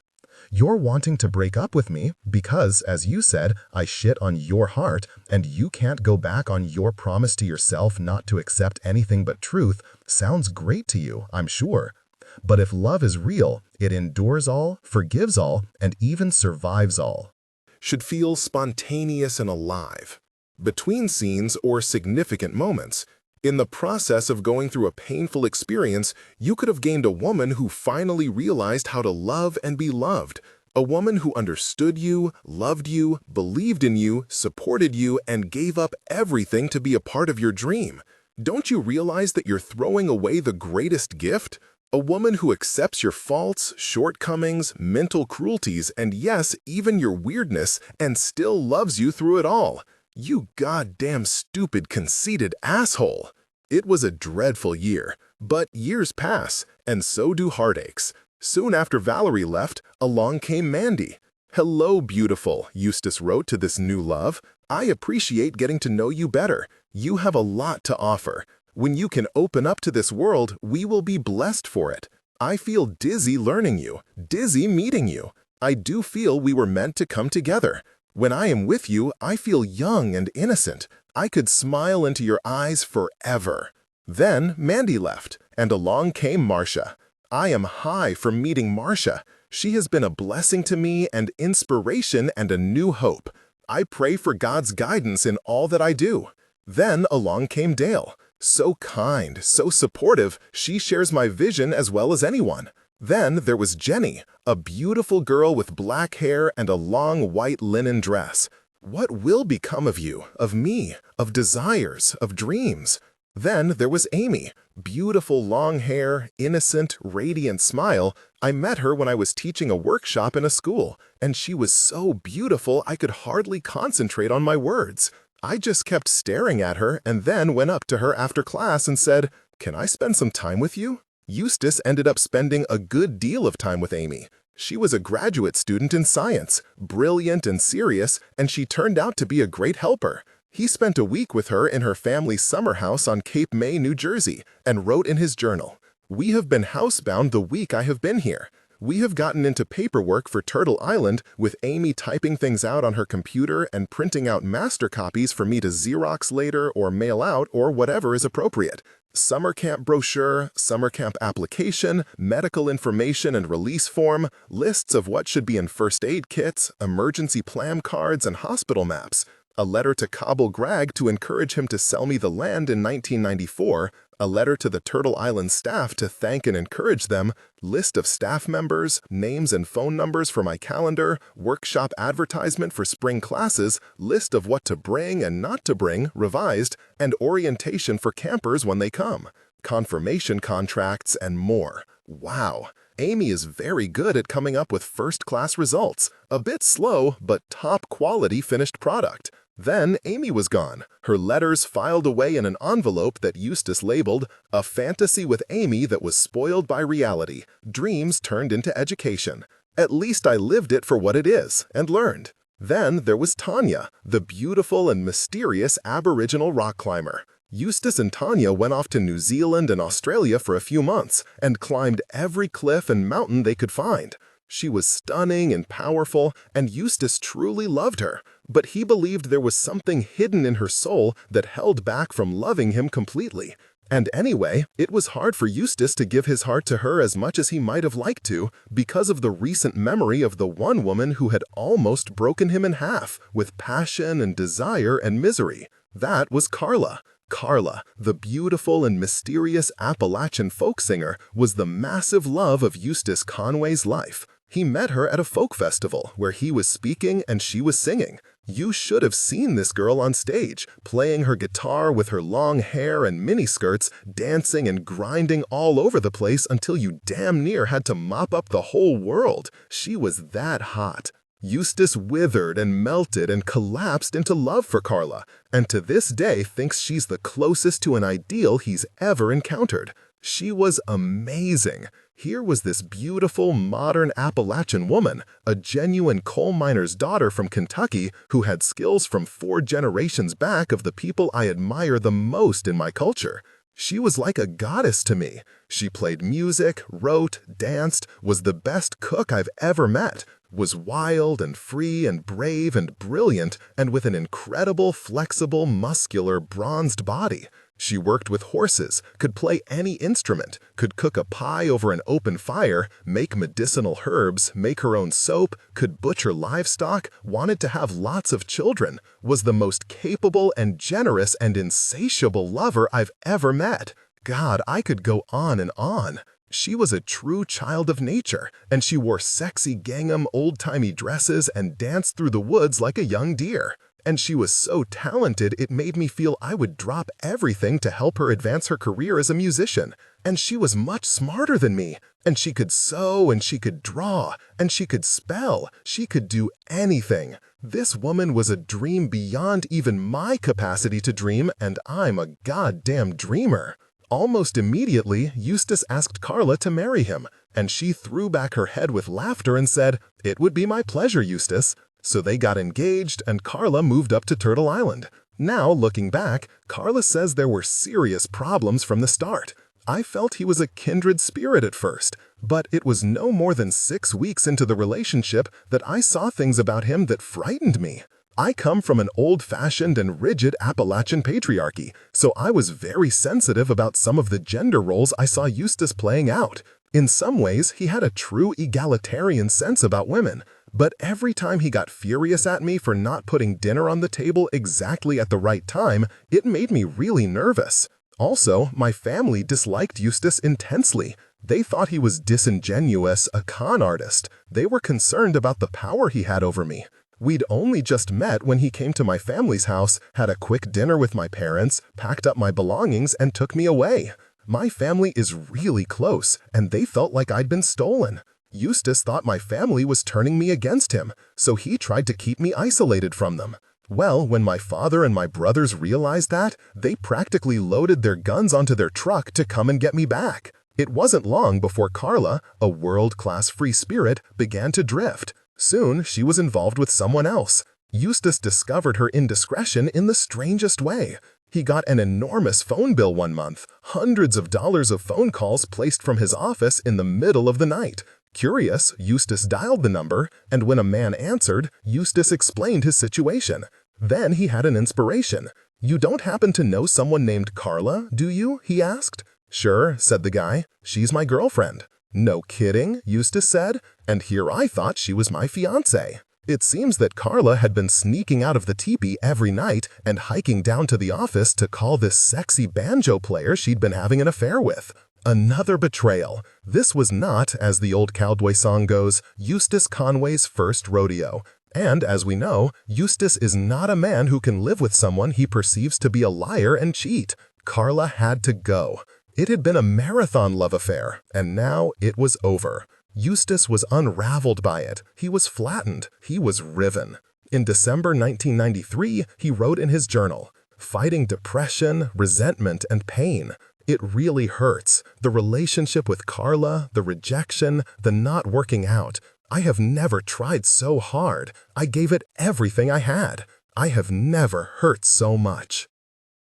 Speaker 1: You're wanting to break up with me because, as you said, I shit on your heart, and you can't go back on your promise to yourself not to accept anything but truth. Sounds great to you, I'm sure. But if love is real, it endures all, forgives all, and even survives all.
Speaker 3: Should feel spontaneous and alive. Between scenes or significant moments, in the process of going through a painful experience, you could have gained a woman who finally realized how to love and be loved. A woman who understood you, loved you, believed in you, supported you, and gave up everything to be a part of your dream. Don't you realize that you're throwing away the greatest gift? A woman who accepts your faults, shortcomings, mental cruelties, and yes, even your weirdness, and still loves you through it all. You goddamn stupid, conceited asshole. It was a dreadful year, but years pass, and so do heartaches. Soon after Valerie left, along came Mandy. "Hello, beautiful," Eustace wrote to this new love. "I appreciate getting to know you better. You have a lot to offer. When you can open up to this world, we will be blessed for it. I feel dizzy learning you, dizzy meeting you. I do feel we were meant to come together. When I am with you, I feel young and innocent. I could smile into your eyes forever." Then Mandy left, and along came Marcia. I am high from meeting Marcia. She has been a blessing to me and inspiration and a new hope. I pray for God's guidance in all that I do. Then along came Dale. So kind, so supportive, she shares my vision as well as anyone. Then there was Jenny, a beautiful girl with black hair and a long white linen dress. What will become of you, of me, of desires, of dreams? Then there was Amy, beautiful long hair, innocent, radiant smile. I met her when I was teaching a workshop in a school, and she was so beautiful I could hardly concentrate on my words. I just kept staring at her and then went up to her after class and said, "Can I spend some time with you?" Eustace ended up spending a good deal of time with Amy. She was a graduate student in science, brilliant and serious, and she turned out to be a great helper. He spent a week with her in her family's summer house on Cape May, New Jersey, and wrote in his journal, "We have been housebound the week I have been here.
Speaker 1: We have gotten into paperwork for Turtle Island, with Amy typing things out on her computer and printing out master copies for me to Xerox later or mail out or whatever is appropriate. Summer camp brochure, summer camp application, medical information and release form, lists of what should be in first aid kits, emergency plan cards, and hospital maps. A letter to Cobble Grag to encourage him to sell me the land in 1994, a letter to the Turtle Island staff to thank and encourage them, list of staff members, names and phone numbers for my calendar, workshop advertisement for spring classes, list of what to bring and not to bring, revised, and orientation for campers when they come, confirmation contracts, and more. Wow! Amy is very good at coming up with first-class results, a bit slow, but top-quality finished product. Then Amy was gone, her letters filed away in an envelope that Eustace labeled, "A fantasy with Amy that was spoiled by reality, dreams turned into education." At least I lived it for what it is, and learned. Then there was Tanya, the beautiful and mysterious Aboriginal rock climber. Eustace and Tanya went off to New Zealand and Australia for a few months and climbed every cliff and mountain they could find. She was stunning and powerful, and Eustace truly loved her, but he believed there was something hidden in her soul that held back from loving him completely. And anyway, it was hard for Eustace to give his heart to her as much as he might have liked to because of the recent memory of the one woman who had almost broken him in half with passion and desire and misery. That was Carla. Carla, the beautiful and mysterious Appalachian folk singer, was the massive love of Eustace Conway's life. He met her at a folk festival where he was speaking and she was singing. You should have seen this girl on stage, playing her guitar with her long hair and miniskirts, dancing and grinding all over the place until you damn near had to mop up the whole world. She was that hot. Eustace withered and melted and collapsed into love for Carla, and to this day thinks she's the closest to an ideal he's ever encountered. She was amazing. Here was this beautiful, modern Appalachian woman, a genuine coal miner's daughter from Kentucky who had skills from 4 generations back of the people I admire the most in my culture. She was like a goddess to me. She played music, wrote, danced, was the best cook I've ever met, was wild and free and brave and brilliant, and with an incredible, flexible, muscular, bronzed body. She worked with horses, could play any instrument, could cook a pie over an open fire, make medicinal herbs, make her own soap, could butcher livestock, wanted to have lots of children, was the most capable and generous and insatiable lover I've ever met. God, I could go on and on. She was a true child of nature, and she wore sexy gingham, old-timey dresses and danced through the woods like a young deer. And she was so talented it made me feel I would drop everything to help her advance her career as a musician. And she was much smarter than me. And she could sew, and she could draw, and she could spell. She could do anything. This woman was a dream beyond even my capacity to dream, and I'm a goddamn dreamer. Almost immediately, Eustace asked Carla to marry him, and she threw back her head with laughter and said, "It would be my pleasure, Eustace." So they got engaged, and Carla moved up to Turtle Island. Now, looking back, Carla says there were serious problems from the start. I felt he was a kindred spirit at first, but it was no more than 6 weeks into the relationship that I saw things about him that frightened me. I come from an old-fashioned and rigid Appalachian patriarchy, so I was very sensitive about some of the gender roles I saw Eustace playing out. In some ways, he had a true egalitarian sense about women, but every time he got furious at me for not putting dinner on the table exactly at the right time, it made me really nervous. Also, my family disliked Eustace intensely. They thought he was disingenuous, a con artist. They were concerned about the power he had over me. We'd only just met when he came to my family's house, had a quick dinner with my parents, packed up my belongings, and took me away. My family is really close, and they felt like I'd been stolen. Eustace thought my family was turning me against him, so he tried to keep me isolated from them. Well, when my father and my brothers realized that, they practically loaded their guns onto their truck to come and get me back. It wasn't long before Carla, a world-class free spirit, began to drift. Soon, she was involved with someone else. Eustace discovered her indiscretion in the strangest way. He got an enormous phone bill one month, hundreds of dollars of phone calls placed from his office in the middle of the night.
Speaker 2: Curious, Eustace dialed the number, and when a man answered, Eustace explained his situation. Then he had an inspiration. "You don't happen to know someone named Carla, do you?" he asked. "Sure," said the guy. "She's my girlfriend." "No kidding," Eustace said, "and here I thought she was my fiancé." It seems that Carla had been sneaking out of the teepee every night and hiking down to the office to call this sexy banjo player she'd been having an affair with. Another betrayal. This was not, as the old cowboy song goes, Eustace Conway's first rodeo. And as we know, Eustace is not a man who can live with someone he perceives to be a liar and cheat. Carla had to go. It had been a marathon love affair, and now it was over. Eustace was unraveled by it. He was flattened. He was riven. In December 1993, he wrote in his journal, "Fighting depression, resentment, and pain. It really hurts. The relationship with Carla, the rejection, the not working out. I have never tried so hard. I gave it everything I had. I have never hurt so much."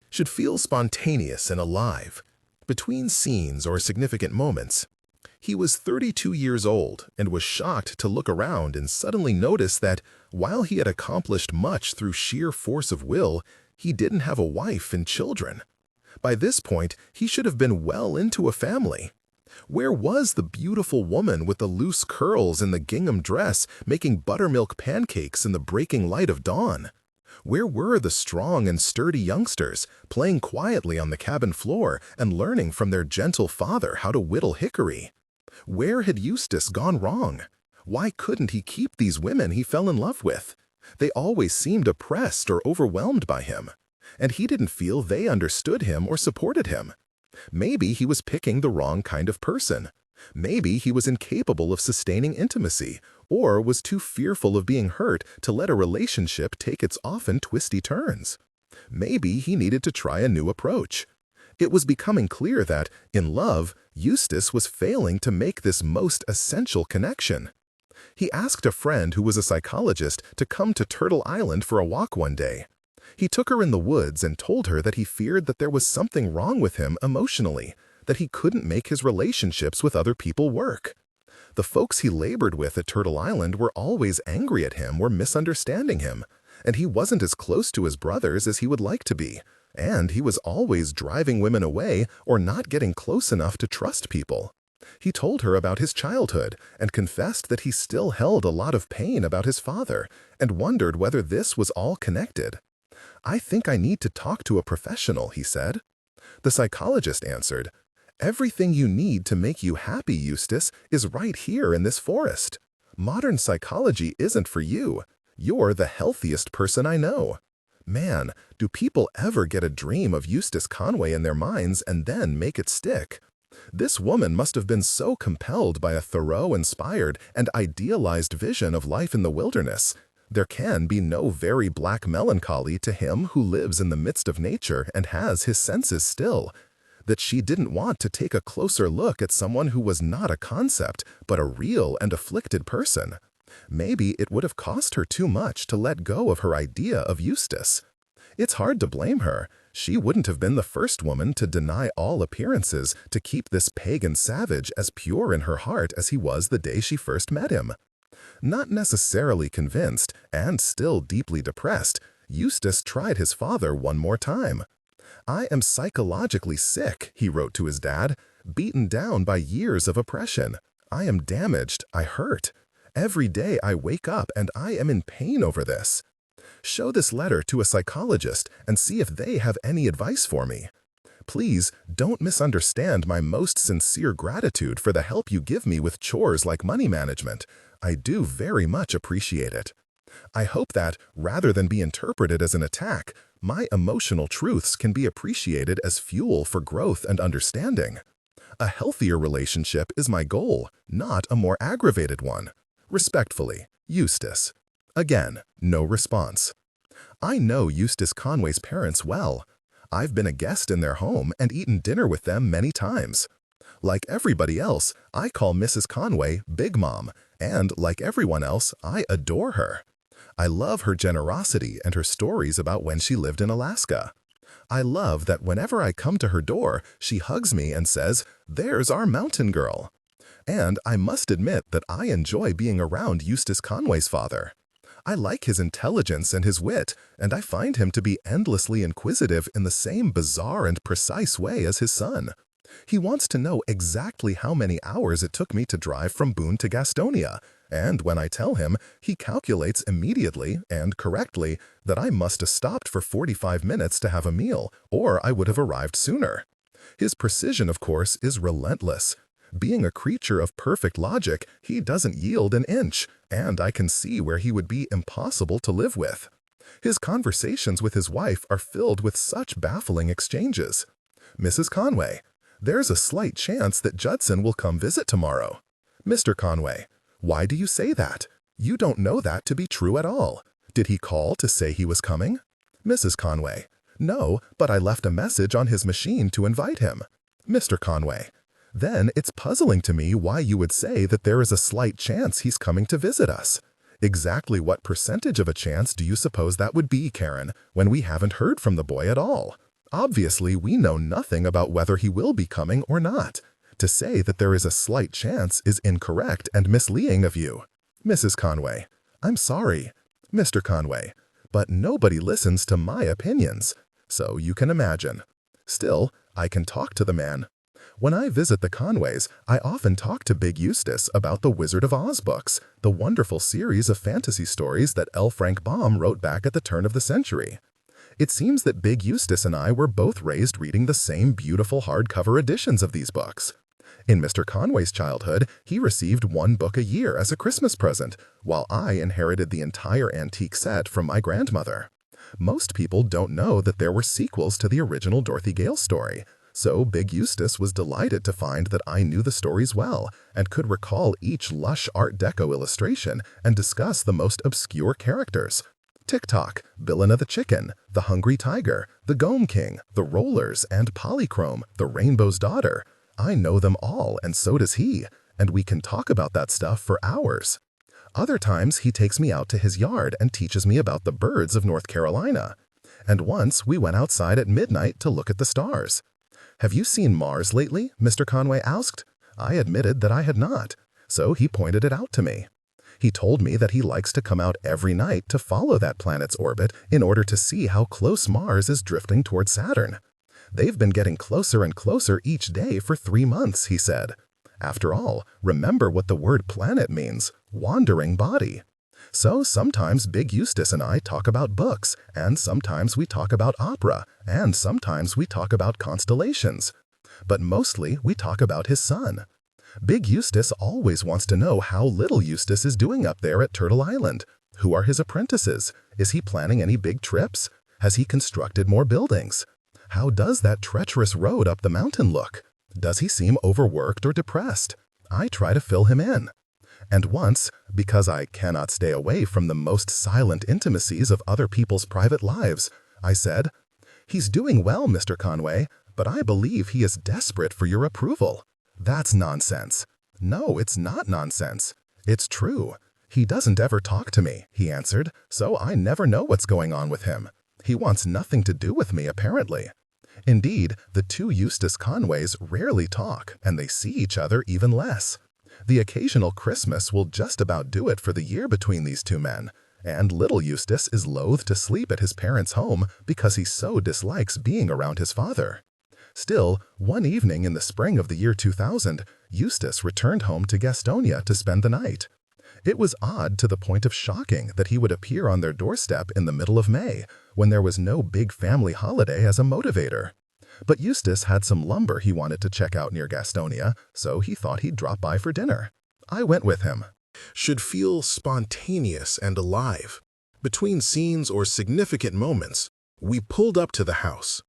Speaker 3: Should feel spontaneous and alive. Between scenes or significant moments. He was 32 years old and was shocked to look around and suddenly notice that while he had accomplished much through sheer force of will, he didn't have a wife and children. By this point, he should have been well into a family. Where was the beautiful woman with the loose curls and the gingham dress making buttermilk pancakes in the breaking light of dawn? Where were the strong and sturdy youngsters playing quietly on the cabin floor and learning from their gentle father how to whittle hickory? Where had Eustace gone wrong? Why couldn't he keep these women he fell in love with? They always seemed oppressed or overwhelmed by him, and he didn't feel they understood him or supported him. Maybe he was picking the wrong kind of person. Maybe he was incapable of sustaining intimacy, or was too fearful of being hurt to let a relationship take its often twisty turns. Maybe he needed to try a new approach. It was becoming clear that, in love, Eustace was failing to make this most essential connection. He asked a friend who was a psychologist to come to Turtle Island for a walk one day. He took her in the woods and told her that he feared that there was something wrong with him emotionally, that he couldn't make his relationships with other people work. The folks he labored with at Turtle Island were always angry at him or misunderstanding him, and he wasn't as close to his brothers as he would like to be, and he was always driving women away or not getting close enough to trust people. He told her about his childhood and confessed that he still held a lot of pain about his father and wondered whether this was all connected. "I think I need to talk to a professional," he said. The psychologist answered, "Everything you need to make you happy, Eustace, is right here in this forest. Modern psychology isn't for you. You're the healthiest person I know." Man, do people ever get a dream of Eustace Conway in their minds and then make it stick? This woman must have been so compelled by a thorough, inspired, and idealized vision of life in the wilderness. There can be no very black melancholy to him who lives in the midst of nature and has his senses still. That she didn't want to take a closer look at someone who was not a concept, but a real and afflicted person. Maybe it would have cost her too much to let go of her idea of Eustace. It's hard to blame her. She wouldn't have been the first woman to deny all appearances to keep this pagan savage as pure in her heart as he was the day she first met him. Not necessarily convinced, and still deeply depressed, Eustace tried his father one more time. "I am psychologically sick," he wrote to his dad, "beaten down by years of oppression. I am damaged, I hurt. Every day I wake up and I am in pain over this. Show this letter to a psychologist and see if they have any advice for me. Please don't misunderstand my most sincere gratitude for the help you give me with chores like money management. I do very much appreciate it. I hope that, rather than be interpreted as an attack, my emotional truths can be appreciated as fuel for growth and understanding. A healthier relationship is my goal, not a more aggravated one. Respectfully, Eustace." Again, no response. I know Eustace Conway's parents well. I've been a guest in their home and eaten dinner with them many times. Like everybody else, I call Mrs. Conway Big Mom, and like everyone else, I adore her. I love her generosity and her stories about when she lived in Alaska. I love that whenever I come to her door, she hugs me and says, "There's our mountain girl."
Speaker 1: And I must admit that I enjoy being around Eustace Conway's father. I like his intelligence and his wit, and I find him to be endlessly inquisitive in the same bizarre and precise way as his son. He wants to know exactly how many hours it took me to drive from Boone to Gastonia, and when I tell him, he calculates immediately and correctly that I must have stopped for 45 minutes to have a meal, or I would have arrived sooner. His precision, of course, is relentless. Being a creature of perfect logic, he doesn't yield an inch, and I can see where he would be impossible to live with. His conversations with his wife are filled with such baffling exchanges. Mrs. Conway, there's a slight chance that Judson will come visit tomorrow. Mr. Conway, why do you say that? You don't know that to be true at all. Did he call to say he was coming? Mrs. Conway, no, but I left a message on his machine to invite him. Mr. Conway, then it's puzzling to me why you would say that there is a slight chance he's coming to visit us. Exactly what percentage of a chance do you suppose that would be, Karen, when we haven't heard from the boy at all? Obviously, we know nothing about whether he will be coming or not. To say that there is a slight chance is incorrect and misleading of you. Mrs. Conway, I'm sorry. Mr. Conway, but nobody listens to my opinions. So you can imagine. Still, I can talk to the man. When I visit the Conways, I often talk to Big Eustace about the Wizard of Oz books, the wonderful series of fantasy stories that L. Frank Baum wrote back at the turn of the century. It seems that Big Eustace and I were both raised reading the same beautiful hardcover editions of these books. In Mr. Conway's childhood, he received one book a year as a Christmas present, while I inherited the entire antique set from my grandmother. Most people don't know that there were sequels to the original Dorothy Gale story, so Big Eustace was delighted to find that I knew the stories well and could recall each lush Art Deco illustration and discuss the most obscure characters. Tick-Tock, Billina the Chicken, the Hungry Tiger, the Gome King, the Rollers, and Polychrome, the Rainbow's Daughter. I know them all, and so does he, and we can talk about that stuff for hours. Other times, he takes me out to his yard and teaches me about the birds of North Carolina. And once, we went outside at midnight to look at the stars. Have you seen Mars lately? Mr. Conway asked. I admitted that I had not, so he pointed it out to me. He told me that he likes to come out every night to follow that planet's orbit in order to see how close Mars is drifting toward Saturn. They've been getting closer and closer each day for 3 months, he said. After all, remember what the word planet means, wandering body. So sometimes Big Eustace and I talk about books, and sometimes we talk about opera, and sometimes we talk about constellations. But mostly we talk about his son. Big Eustace always wants to know how little Eustace is doing up there at Turtle Island. Who are his apprentices? Is he planning any big trips? Has he constructed more buildings? How does that treacherous road up the mountain look? Does he seem overworked or depressed? I try to fill him in. And once, because I cannot stay away from the most silent intimacies of other people's private lives, I said, "He's doing well, Mr. Conway, but I believe he is desperate for your approval." That's nonsense. No, it's not nonsense. It's true. He doesn't ever talk to me, he answered, so I never know what's going on with him. He wants nothing to do with me, apparently. Indeed, the two Eustace Conways rarely talk, and they see each other even less. The occasional Christmas will just about do it for the year between these two men, and little Eustace is loath to sleep at his parents' home because he so dislikes being around his father. Still, one evening in the spring of the year 2000, Eustace returned home to Gastonia to spend the night. It was odd to the point of shocking that he would appear on their doorstep in the middle of May, when there was no big family holiday as a motivator. But Eustace had some lumber he wanted to check out near Gastonia, so he thought he'd drop by for dinner. I went with him.
Speaker 3: Should feel spontaneous and alive. Between scenes or significant moments, we pulled up to the house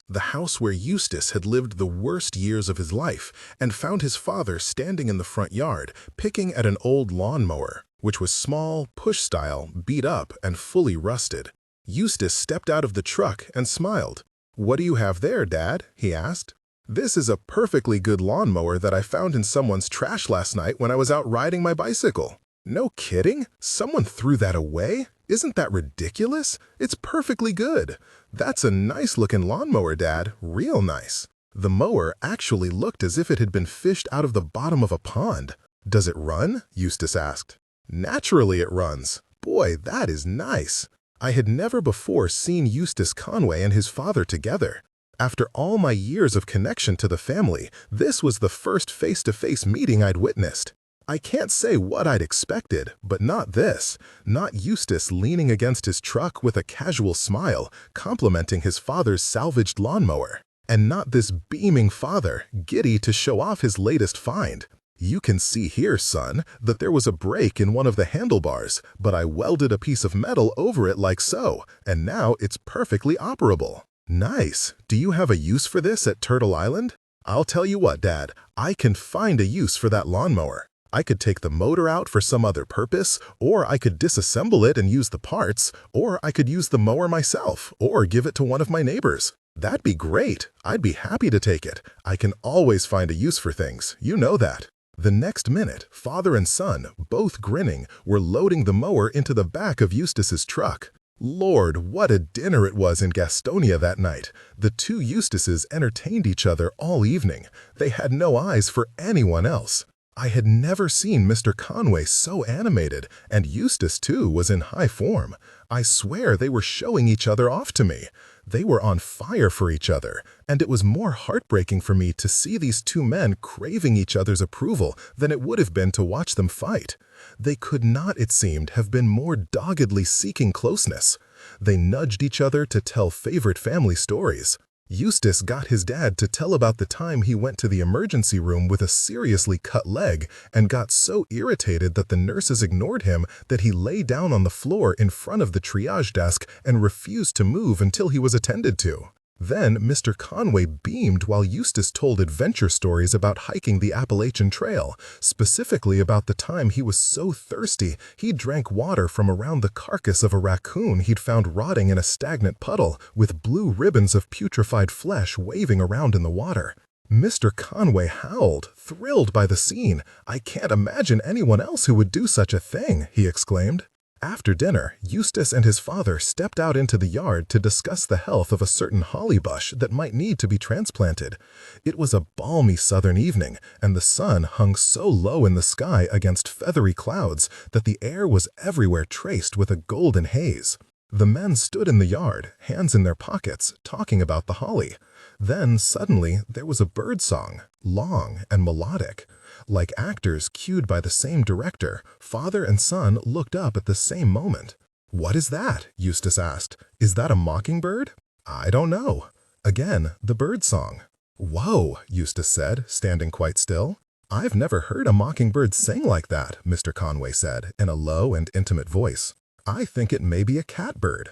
Speaker 3: where Eustace had lived the worst years of his life, and found his father standing in the front yard, picking at an old lawnmower, which was small, push-style, beat up, and fully rusted. Eustace stepped out of the truck and smiled. "What do you have there, Dad?" he asked. "This is a perfectly good lawnmower that I found in someone's trash last night when I was out riding my bicycle." "No kidding? Someone threw that away? Isn't that ridiculous? It's perfectly good. That's a nice-looking lawnmower, Dad, real nice." The mower actually looked as if it had been fished out of the bottom of a pond.
Speaker 2: "Does it run?" Eustace asked. "Naturally it runs. Boy, that is nice." I had never before seen Eustace Conway and his father together. After all my years of connection to the family, this was the first face-to-face meeting I'd witnessed. I can't say what I'd expected, but not this. Not Eustace leaning against his truck with a casual smile, complimenting his father's salvaged lawnmower. And not this beaming father, giddy to show off his latest find. "You can see here, son, that there was a break in one of the handlebars, but I welded a piece of metal over it like so, and now it's perfectly operable." "Nice. Do you have a use for this at Turtle Island?" "I'll tell you what, Dad, I can find a use for that lawnmower. I could take the motor out for some other purpose, or I could disassemble it and use the parts, or I could use the mower myself, or give it to one of my neighbors. That'd be great. I'd be happy to take it. I can always find a use for things. You know that." The next minute, father and son, both grinning, were loading the mower into the back of Eustace's truck. Lord, what a dinner it was in Gastonia that night. The two Eustaces entertained each other all evening. They had no eyes for anyone else. I had never seen Mr. Conway so animated, and Eustace, too, was in high form. I swear they were showing each other off to me. They were on fire for each other, and it was more heartbreaking for me to see these two men craving each other's approval than it would have been to watch them fight. They could not, it seemed, have been more doggedly seeking closeness. They nudged each other to tell favorite family stories. Eustace got his dad to tell about the time he went to the emergency room with a seriously cut leg and got so irritated that the nurses ignored him that he lay down on the floor in front of the triage desk and refused to move until he was attended to. Then Mr. Conway beamed while Eustace told adventure stories about hiking the Appalachian Trail, specifically about the time he was so thirsty he drank water from around the carcass of a raccoon he'd found rotting in a stagnant puddle with blue ribbons of putrefied flesh waving around in the water. Mr. Conway howled, thrilled by the scene. "I can't imagine anyone else who would do such a thing," he exclaimed. After dinner, Eustace and his father stepped out into the yard to discuss the health of a certain holly bush that might need to be transplanted. It was a balmy southern evening, and the sun hung so low in the sky against feathery clouds that the air was everywhere traced with a golden haze. The men stood in the yard, hands in their pockets, talking about the holly. Then, suddenly, there was a bird song, long and melodic. Like actors cued by the same director, father and son looked up at the same moment. "What is that?" Eustace asked. "Is that a mockingbird?" "I don't know." Again, the bird song. "Whoa," Eustace said, standing quite still. "I've never heard a mockingbird sing like that," Mr. Conway said, in a low and intimate voice. "I think it may be a catbird."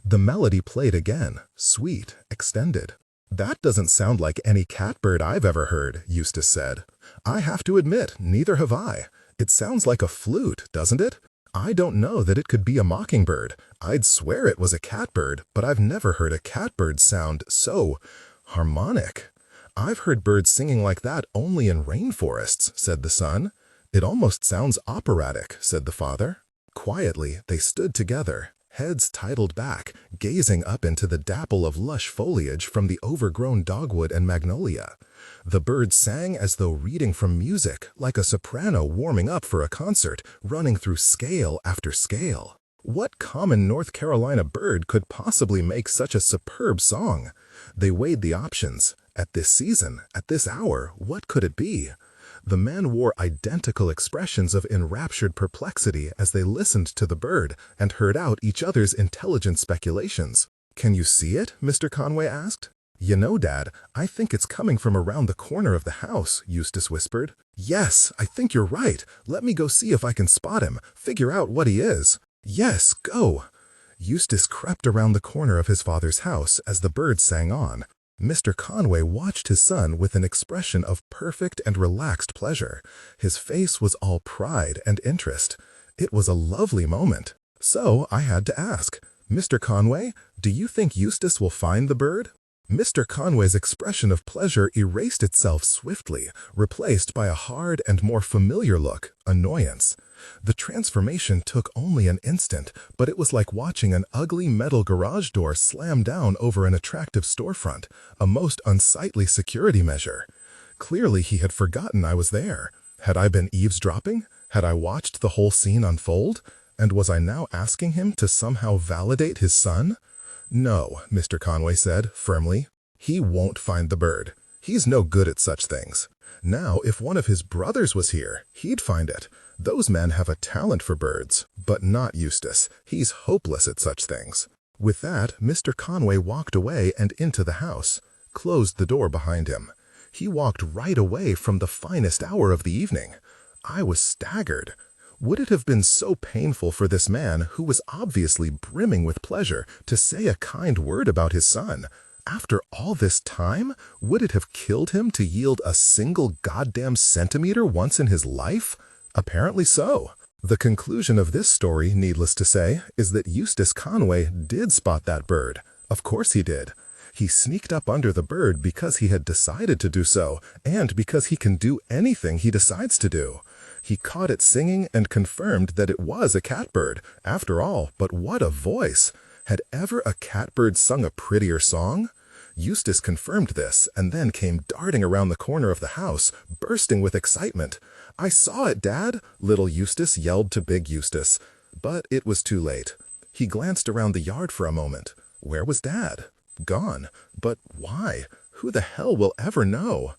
Speaker 2: The melody played again, sweet, extended. "That doesn't sound like any catbird I've ever heard," Eustace said. "I have to admit, neither have I. It sounds like a flute, doesn't it? I don't know that it could be a mockingbird. I'd swear it was a catbird, but I've never heard a catbird sound so harmonic." "I've heard birds singing like that only in rainforests," said the son. "It almost sounds operatic," said the father. Quietly, they stood together, heads titled back, gazing up into the dapple of lush foliage from the overgrown dogwood and magnolia. The bird sang as though reading from music, like a soprano warming up for a concert, running through scale after scale. What common North Carolina bird could possibly make such a superb song? They weighed the options. At this season, at this hour, what could it be? The men wore identical expressions of enraptured perplexity as they listened to the bird and heard out each other's intelligent speculations. "Can you see it?" Mr. Conway asked. "You know, Dad, I think it's coming from around the corner of the house," Eustace whispered. "Yes, I think you're right. Let me go see if I can spot him, figure out what he is." "Yes, go." Eustace crept around the corner of his father's house as the bird sang on. Mr. Conway watched his son with an expression of perfect and relaxed pleasure. His face was all pride and interest. It was a lovely moment. So I had to ask, "Mr. Conway, do you think Eustace will find the bird?" Mr. Conway's expression of pleasure erased itself swiftly, replaced by a hard and more familiar look, annoyance. The transformation took only an instant, but it was like watching an ugly metal garage door slam down over an attractive storefront, a most unsightly security measure. Clearly he had forgotten I was there.
Speaker 1: Had I been eavesdropping? Had I watched the whole scene unfold? And was I now asking him to somehow validate his son? No, Mr. Conway said, firmly. He won't find the bird. He's no good at such things. Now, if one of his brothers was here, he'd find it. Those men have a talent for birds, but not Eustace. He's hopeless at such things. With that, Mr. Conway walked away and into the house, closed the door behind him. He walked right away from the finest hour of the evening. I was staggered. Would it have been so painful for this man, who was obviously brimming with pleasure, to say a kind word about his son? After all this time, would it have killed him to yield a single goddamn centimeter once in his life? Apparently so. The conclusion of this story, needless to say, is that Eustace Conway did spot that bird. Of course he did. He sneaked up under the bird because he had decided to do so, and because he can do anything he decides to do. He caught it singing and confirmed that it was a catbird. After all, but what a voice! Had ever a catbird sung a prettier song? Eustace confirmed this, and then came darting around the corner of the house, bursting with excitement. "I saw it, Dad!" little Eustace yelled to big Eustace. But it was too late. He glanced around the yard for a moment. Where was Dad? Gone. But why? Who the hell will ever know?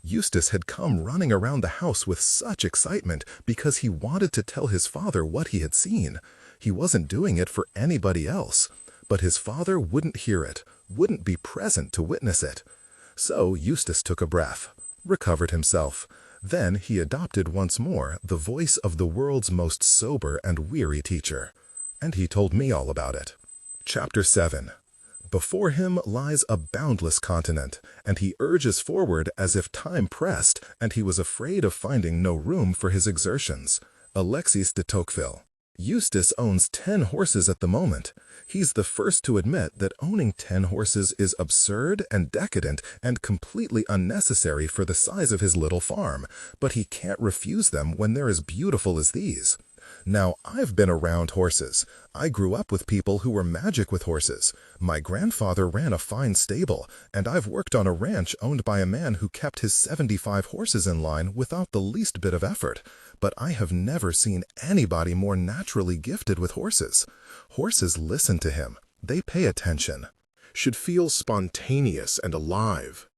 Speaker 1: Eustace had come running around the house with such excitement because he wanted to tell his father what he had seen. He wasn't doing it for anybody else. But his father wouldn't hear it, wouldn't be present to witness it. So Eustace took a breath, recovered himself. Then he adopted once more the voice of the world's most sober and weary teacher. And he told me all about it. Chapter 7. Before him lies a boundless continent, and he urges forward as if time pressed and he was afraid of finding no room for his exertions. Alexis de Tocqueville. Eustace owns 10 horses at the moment. He's the first to admit that owning 10 horses is absurd and decadent and completely unnecessary for the size of his little farm, but he can't refuse them when they're as beautiful as these. Now, I've been around horses. I grew up with people who were magic with horses. My grandfather ran a fine stable, and I've worked on a ranch owned by a man who kept his 75 horses in line without the least bit of effort. But I have never seen anybody more naturally gifted with horses. Horses listen to him. They pay attention.
Speaker 2: Should feel spontaneous and alive.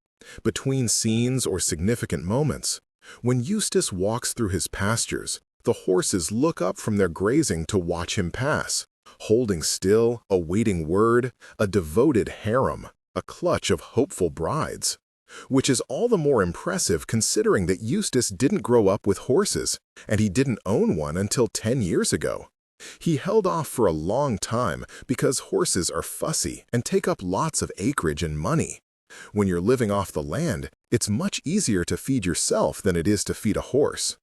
Speaker 2: Between scenes or significant moments, when Eustace walks through his pastures, the horses look up from their grazing to watch him pass, holding still, awaiting word, a devoted harem, a clutch of hopeful brides. Which is all the more impressive considering that Eustace didn't grow up with horses, and he didn't own one until 10 years ago. He held off for a long time because horses are fussy and take up lots of acreage and money. When you're living off the land, it's much easier to feed yourself than it is to feed a horse.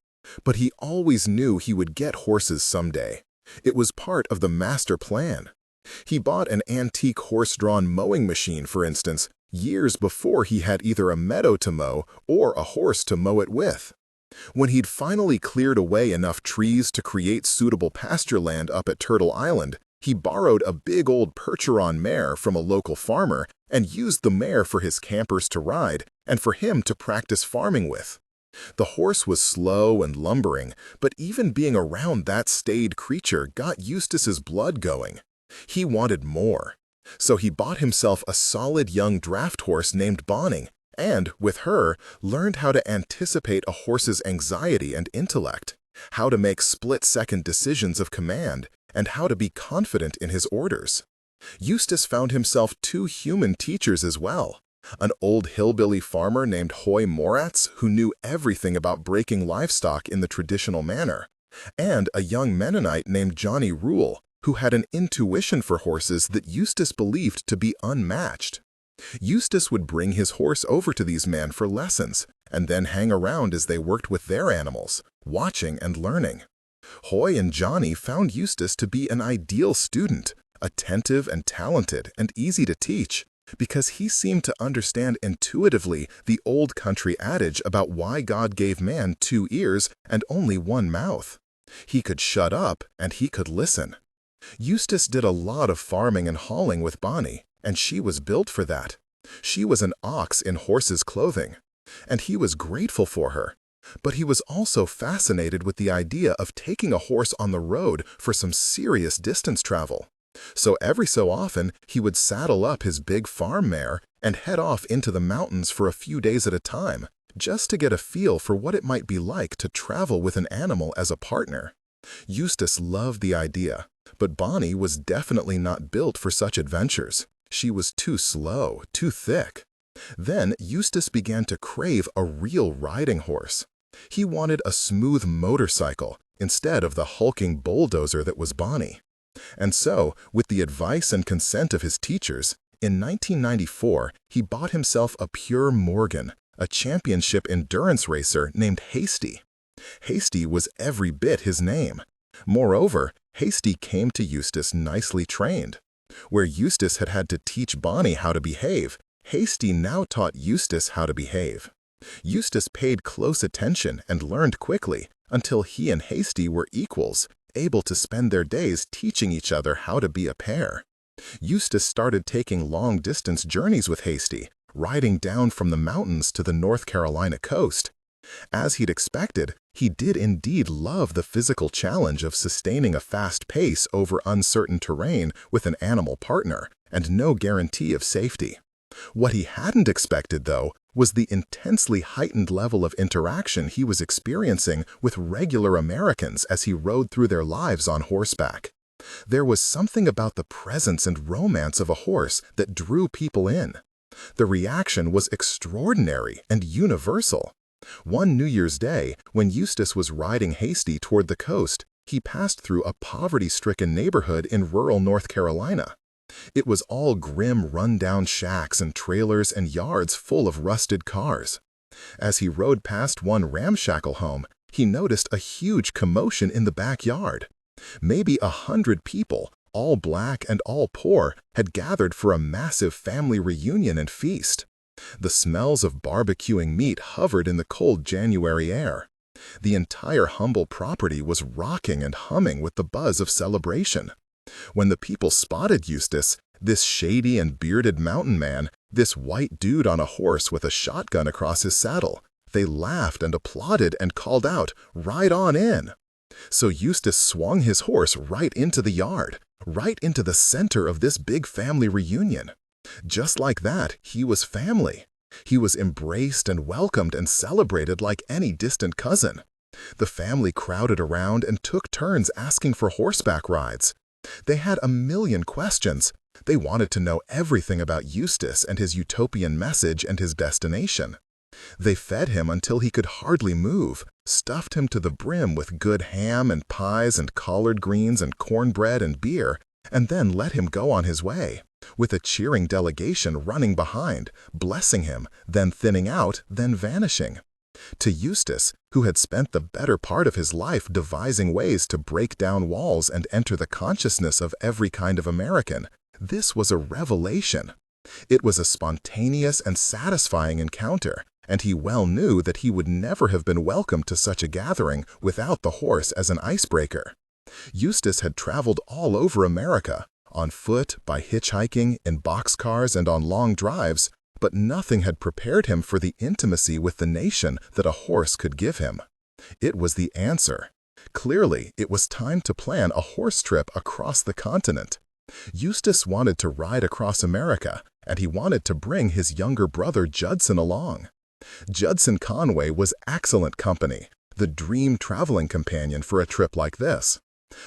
Speaker 2: But he always knew he would get horses someday. It was part of the master plan. He bought an antique horse-drawn mowing machine, for instance, years before he had either a meadow to mow or a horse to mow it with. When he'd finally cleared away enough trees to create suitable pasture land up at Turtle Island, he borrowed a big old Percheron mare from a local farmer and used the mare for his campers to ride and for him to practice farming with. The horse was slow and lumbering, but even being around that staid creature got Eustace's blood going. He wanted more. So he bought himself a solid young draft horse named Bonning, and, with her, learned how to anticipate a horse's anxiety and intellect, how to make split-second decisions of command, and how to be confident in his orders. Eustace found himself 2 human teachers as well. An old hillbilly farmer named Hoy Moratz, who knew everything about breaking livestock in the traditional manner, and a young Mennonite named Johnny Rule, who had an intuition for horses that Eustace believed to be unmatched. Eustace would bring his horse over to these men for lessons, and then hang around as they worked with their animals, watching and learning. Hoy and Johnny found Eustace to be an ideal student, attentive and talented and easy to teach, because he seemed to understand intuitively the old country adage about why God gave man 2 ears and only 1 mouth. He could shut up and he could listen. Eustace did a lot of farming and hauling with Bonnie, and she was built for that. She was an ox in horse's clothing, and he was grateful for her.
Speaker 1: But he was also fascinated with the idea of taking a horse on the road for some serious distance travel. So every so often, he would saddle up his big farm mare and head off into the mountains for a few days at a time, just to get a feel for what it might be like to travel with an animal as a partner. Eustace loved the idea, but Bonnie was definitely not built for such adventures. She was too slow, too thick. Then Eustace began to crave a real riding horse. He wanted a smooth motorcycle instead of the hulking bulldozer that was Bonnie. And so, with the advice and consent of his teachers, in 1994, he bought himself a pure Morgan, a championship endurance racer named Hasty. Hasty was every bit his name. Moreover, Hasty came to Eustace nicely trained. Where Eustace had had to teach Bonnie how to behave, Hasty now taught Eustace how to behave. Eustace paid close attention and learned quickly until he and Hasty were equals, able to spend their days teaching each other how to be a pair. Eustace started taking long-distance journeys with Hasty, riding down from the mountains to the North Carolina coast. As he'd expected, he did indeed love the physical challenge of sustaining a fast pace over uncertain terrain with an animal partner, and no guarantee of safety. What he hadn't expected, though, was the intensely heightened level of interaction he was experiencing with regular Americans as he rode through their lives on horseback. There was something about the presence and romance of a horse that drew people in. The reaction was extraordinary and universal. One New Year's Day, when Eustace was riding Hasty toward the coast, he passed through a poverty-stricken neighborhood in rural North Carolina. It was all grim, run-down shacks and trailers and yards full of rusted cars. As he rode past one ramshackle home, he noticed a huge commotion in the backyard. Maybe 100 people, all black and all poor, had gathered for a massive family reunion and feast. The smells of barbecuing meat hovered in the cold January air. The entire humble property was rocking and humming with the buzz of celebration. When the people spotted Eustace, this shady and bearded mountain man, this white dude on a horse with a shotgun across his saddle, they laughed and applauded and called out, "Ride on in!" So Eustace swung his horse right into the yard, right into the center of this big family reunion. Just like that, he was family. He was embraced and welcomed and celebrated like any distant cousin. The family crowded around and took turns asking for horseback rides. They had a million questions. They wanted to know everything about Eustace and his utopian message and his destination. They fed him until he could hardly move, stuffed him to the brim with good ham and pies and collard greens and cornbread and beer, and then let him go on his way, with a cheering delegation running behind, blessing him, then thinning out, then vanishing. To Eustace, who had spent the better part of his life devising ways to break down walls and enter the consciousness of every kind of American, this was a revelation. It was a spontaneous and satisfying encounter, and he well knew that he would never have been welcomed to such a gathering without the horse as an icebreaker. Eustace had traveled all over America, on foot, by hitchhiking, in boxcars, and on long drives, but nothing had prepared him for the intimacy with the nation that a horse could give him. It was the answer. Clearly, it was time to plan a horse trip across the continent. Eustace wanted to ride across America, and he wanted to bring his younger brother Judson along. Judson Conway was excellent company, the dream traveling companion for a trip like this.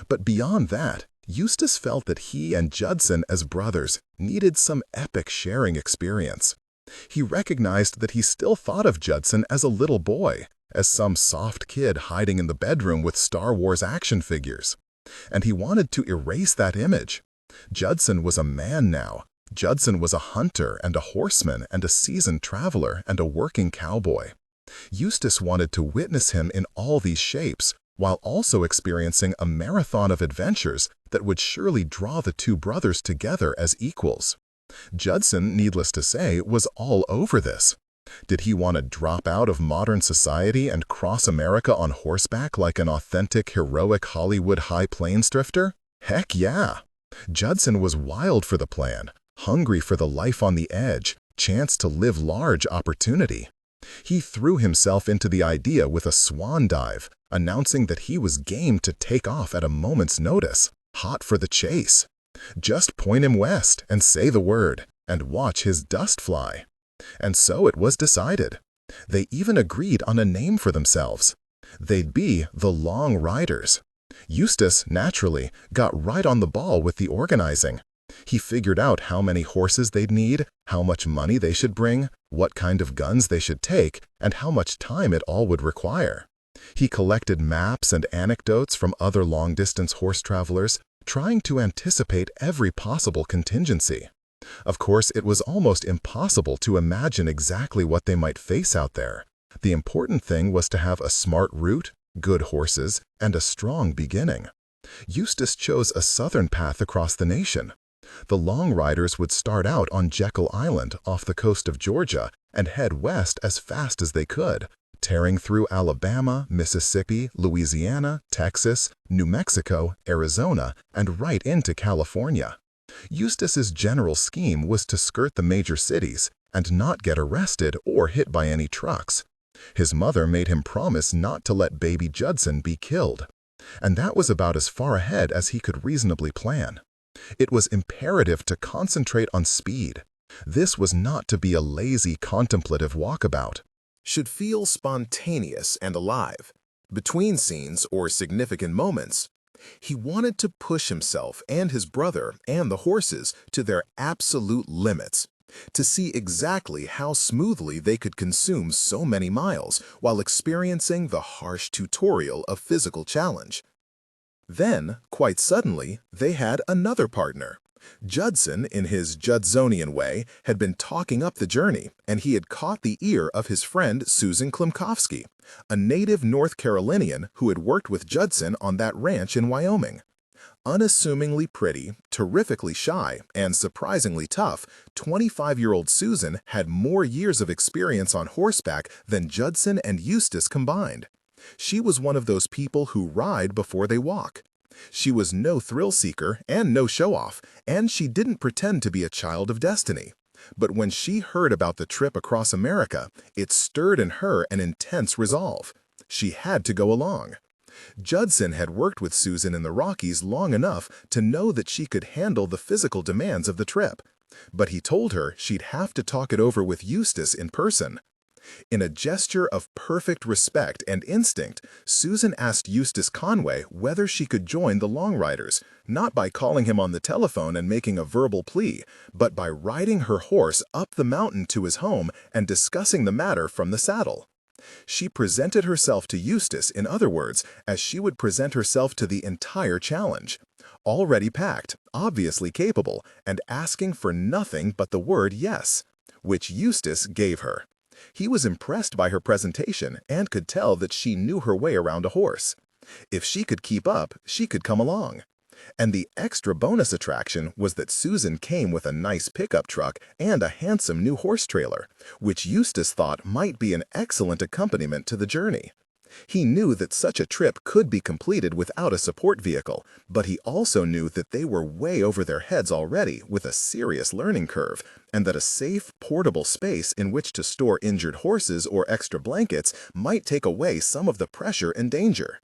Speaker 1: But beyond that, Eustace felt that he and Judson as brothers needed some epic sharing experience. He recognized that he still thought of Judson as a little boy, as some soft kid hiding in the bedroom with Star Wars action figures. And he wanted to erase that image. Judson was a man now. Judson was a hunter and a horseman and a seasoned traveler and a working cowboy. Eustace wanted to witness him in all these shapes, while also experiencing a marathon of adventures that would surely draw the two brothers together as equals. Judson, needless to say, was all over this. Did he want to drop out of modern society and cross America on horseback like an authentic, heroic Hollywood high plains drifter? Heck yeah! Judson was wild for the plan, hungry for the life on the edge, chance to live large opportunity. He threw himself into the idea with a swan dive, announcing that he was game to take off at a moment's notice, hot for the chase. Just point him west and say the word, and watch his dust fly. And so it was decided. They even agreed on a name for themselves. They'd be the Long Riders. Eustace, naturally, got right on the ball with the organizing. He figured out how many horses they'd need, how much money they should bring, what kind of guns they should take, and how much time it all would require. He collected maps and anecdotes from other long-distance horse travelers, trying to anticipate every possible contingency. Of course, it was almost impossible to imagine exactly what they might face out there. The important thing was to have a smart route, good horses, and a strong beginning. Eustace chose a southern path across the nation. The Long Riders would start out on Jekyll Island off the coast of Georgia and head west as fast as they could, tearing through Alabama, Mississippi, Louisiana, Texas, New Mexico, Arizona, and right into California. Eustace's general scheme was to skirt the major cities and not get arrested or hit by any trucks. His mother made him promise not to let baby Judson be killed. And that was about as far ahead as he could reasonably plan. It was imperative to concentrate on speed. This was not to be a lazy, contemplative walkabout.
Speaker 2: Should feel spontaneous and alive. Between scenes or significant moments, he wanted to push himself and his brother and the horses to their absolute limits, to see exactly how smoothly they could consume so many miles while experiencing the harsh tutorial of physical challenge. Then, quite suddenly, they had another partner. Judson, in his Judsonian way, had been talking up the journey, and he had caught the ear of his friend Susan Klimkowski, a native North Carolinian who had worked with Judson on that ranch in Wyoming. Unassumingly pretty, terrifically shy, and surprisingly tough, 25-year-old Susan had more years of experience on horseback than Judson and Eustace combined. She was one of those people who ride before they walk. She was no thrill-seeker and no show-off, and she didn't pretend to be a child of destiny. But when she heard about the trip across America, it stirred in her an intense resolve. She had to go along. Judson had worked with Susan in the Rockies long enough to know that she could handle the physical demands of the trip. But he told her she'd have to talk it over with Eustace in person. In a gesture of perfect respect and instinct, Susan asked Eustace Conway whether she could join the Long Riders, not by calling him on the telephone and making a verbal plea, but by riding her horse up the mountain to his home and discussing the matter from the saddle. She presented herself to Eustace, in other words, as she would present herself to the entire challenge. Already packed, obviously capable, and asking for nothing but the word yes, which Eustace gave her. He was impressed by her presentation and could tell that she knew her way around a horse. If she could keep up, she could come along. And the extra bonus attraction was that Susan came with a nice pickup truck and a handsome new horse trailer, which Eustace thought might be an excellent accompaniment to the journey. He knew that such a trip could be completed without a support vehicle, but he also knew that they were way over their heads already with a serious learning curve, and that a safe, portable space in which to store injured horses or extra blankets might take away some of the pressure and danger.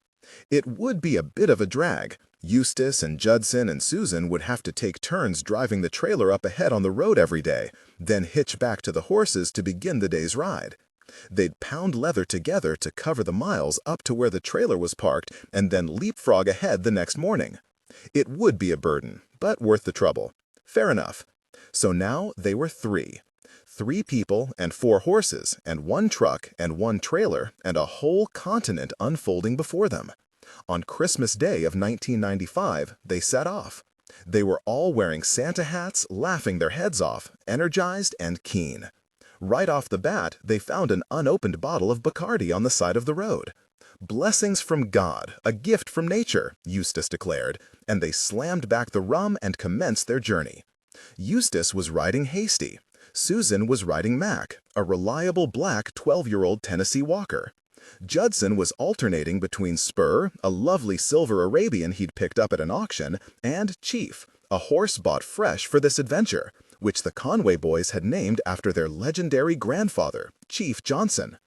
Speaker 2: It would be a bit of a drag. Eustace and Judson and Susan would have to take turns driving the trailer up ahead on the road every day, then hitch back to the horses to begin the day's ride. They'd pound leather together to cover the miles up to where the trailer was parked and then leapfrog ahead the next morning. It would be a burden, but worth the trouble. Fair enough. So now they were three. 3 people and 4 horses and 1 truck and 1 trailer and a whole continent unfolding before them. On Christmas Day of 1995, they set off. They were all wearing Santa hats, laughing their heads off, energized and keen. Right off the bat, they found an unopened bottle of Bacardi on the side of the road. "Blessings from God, a gift from nature," Eustace declared, and they slammed back the rum and commenced their journey. Eustace was riding Hasty. Susan was riding Mac, a reliable black 12-year-old Tennessee Walker. Judson was alternating between Spur, a lovely silver Arabian he'd picked up at an auction, and Chief, a horse bought fresh for this adventure,
Speaker 1: which the Conway boys had named after their legendary grandfather, Chief Johnson.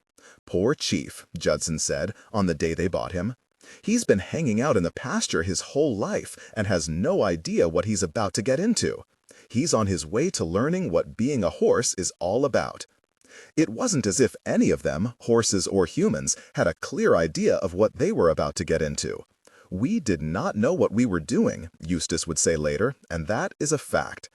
Speaker 1: "Poor Chief," Judson said on the day they bought him. "He's been hanging out in the pasture his whole life and has no idea what he's about to get into. He's on his way to learning what being a horse is all about." It wasn't as if any of them, horses or humans, had a clear idea of what they were about to get into. "We did not know what we were doing," Eustace would say later, and that is a fact.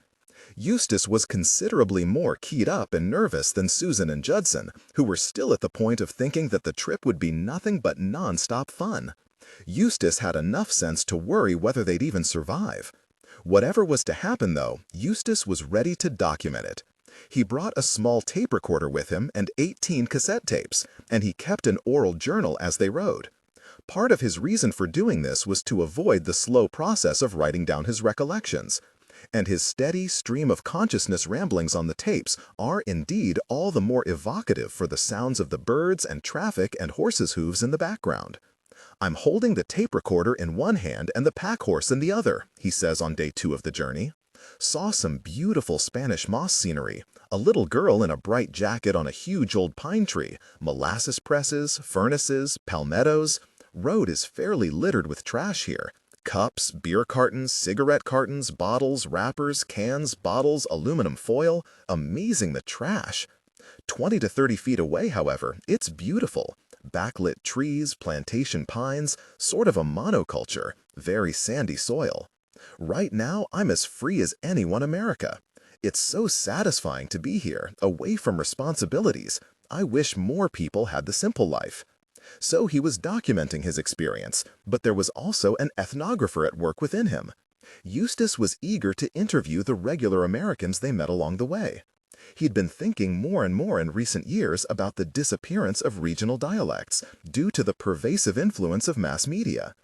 Speaker 1: Eustace was considerably more keyed up and nervous than Susan and Judson, who were still at the point of thinking that the trip would be nothing but non-stop fun. Eustace had enough sense to worry whether they'd even survive. Whatever was to happen, though, Eustace was ready to document it. He brought a small tape recorder with him and 18 cassette tapes, and he kept an oral journal as they rode. Part of his reason for doing this was to avoid the slow process of writing down his recollections. And his steady stream of consciousness ramblings on the tapes are indeed all the more evocative for the sounds of the birds and traffic and horses' hooves in the background. "I'm holding the tape recorder in one hand and the pack horse in the other," he says on day 2 of the journey. "Saw some beautiful Spanish moss scenery, a little girl in a bright jacket on a huge old pine tree, molasses presses, furnaces, palmettos. Road is fairly littered with trash here. Cups, beer cartons, cigarette cartons, bottles, wrappers, cans, bottles, aluminum foil. Amazing the trash. 20 to 30 feet away, however, it's beautiful. Backlit trees, plantation pines, sort of a monoculture, very sandy soil. Right now, I'm as free as anyone in America. It's so satisfying to be here, away from responsibilities. I wish more people had the simple life." So he was documenting his experience, but there was also an ethnographer at work within him. Eustace was eager to interview the regular Americans they met along the way. He'd been thinking more and more in recent years about the disappearance of regional dialects due to the pervasive influence of mass media.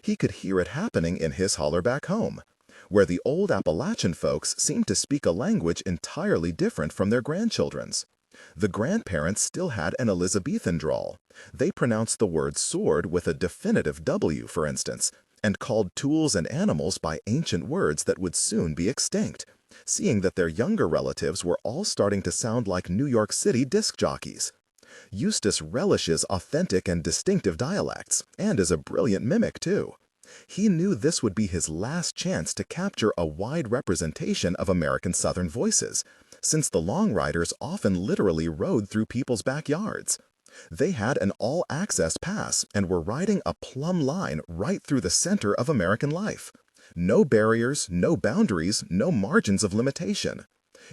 Speaker 1: He could hear it happening in his holler back home, where the old Appalachian folks seemed to speak a language entirely different from their grandchildren's. The grandparents still had an Elizabethan drawl. They pronounced the word sword with a definitive W, for instance, and called tools and animals by ancient words that would soon be extinct, seeing that their younger relatives were all starting to sound like New York City disc jockeys. Eustace relishes authentic and distinctive dialects, and is a brilliant mimic, too. He knew this would be his last chance to capture a wide representation of American Southern voices, since the long riders often literally rode through people's backyards. They had an all-access pass and were riding a plumb line right through the center of American life. No barriers, no boundaries, no margins of limitation.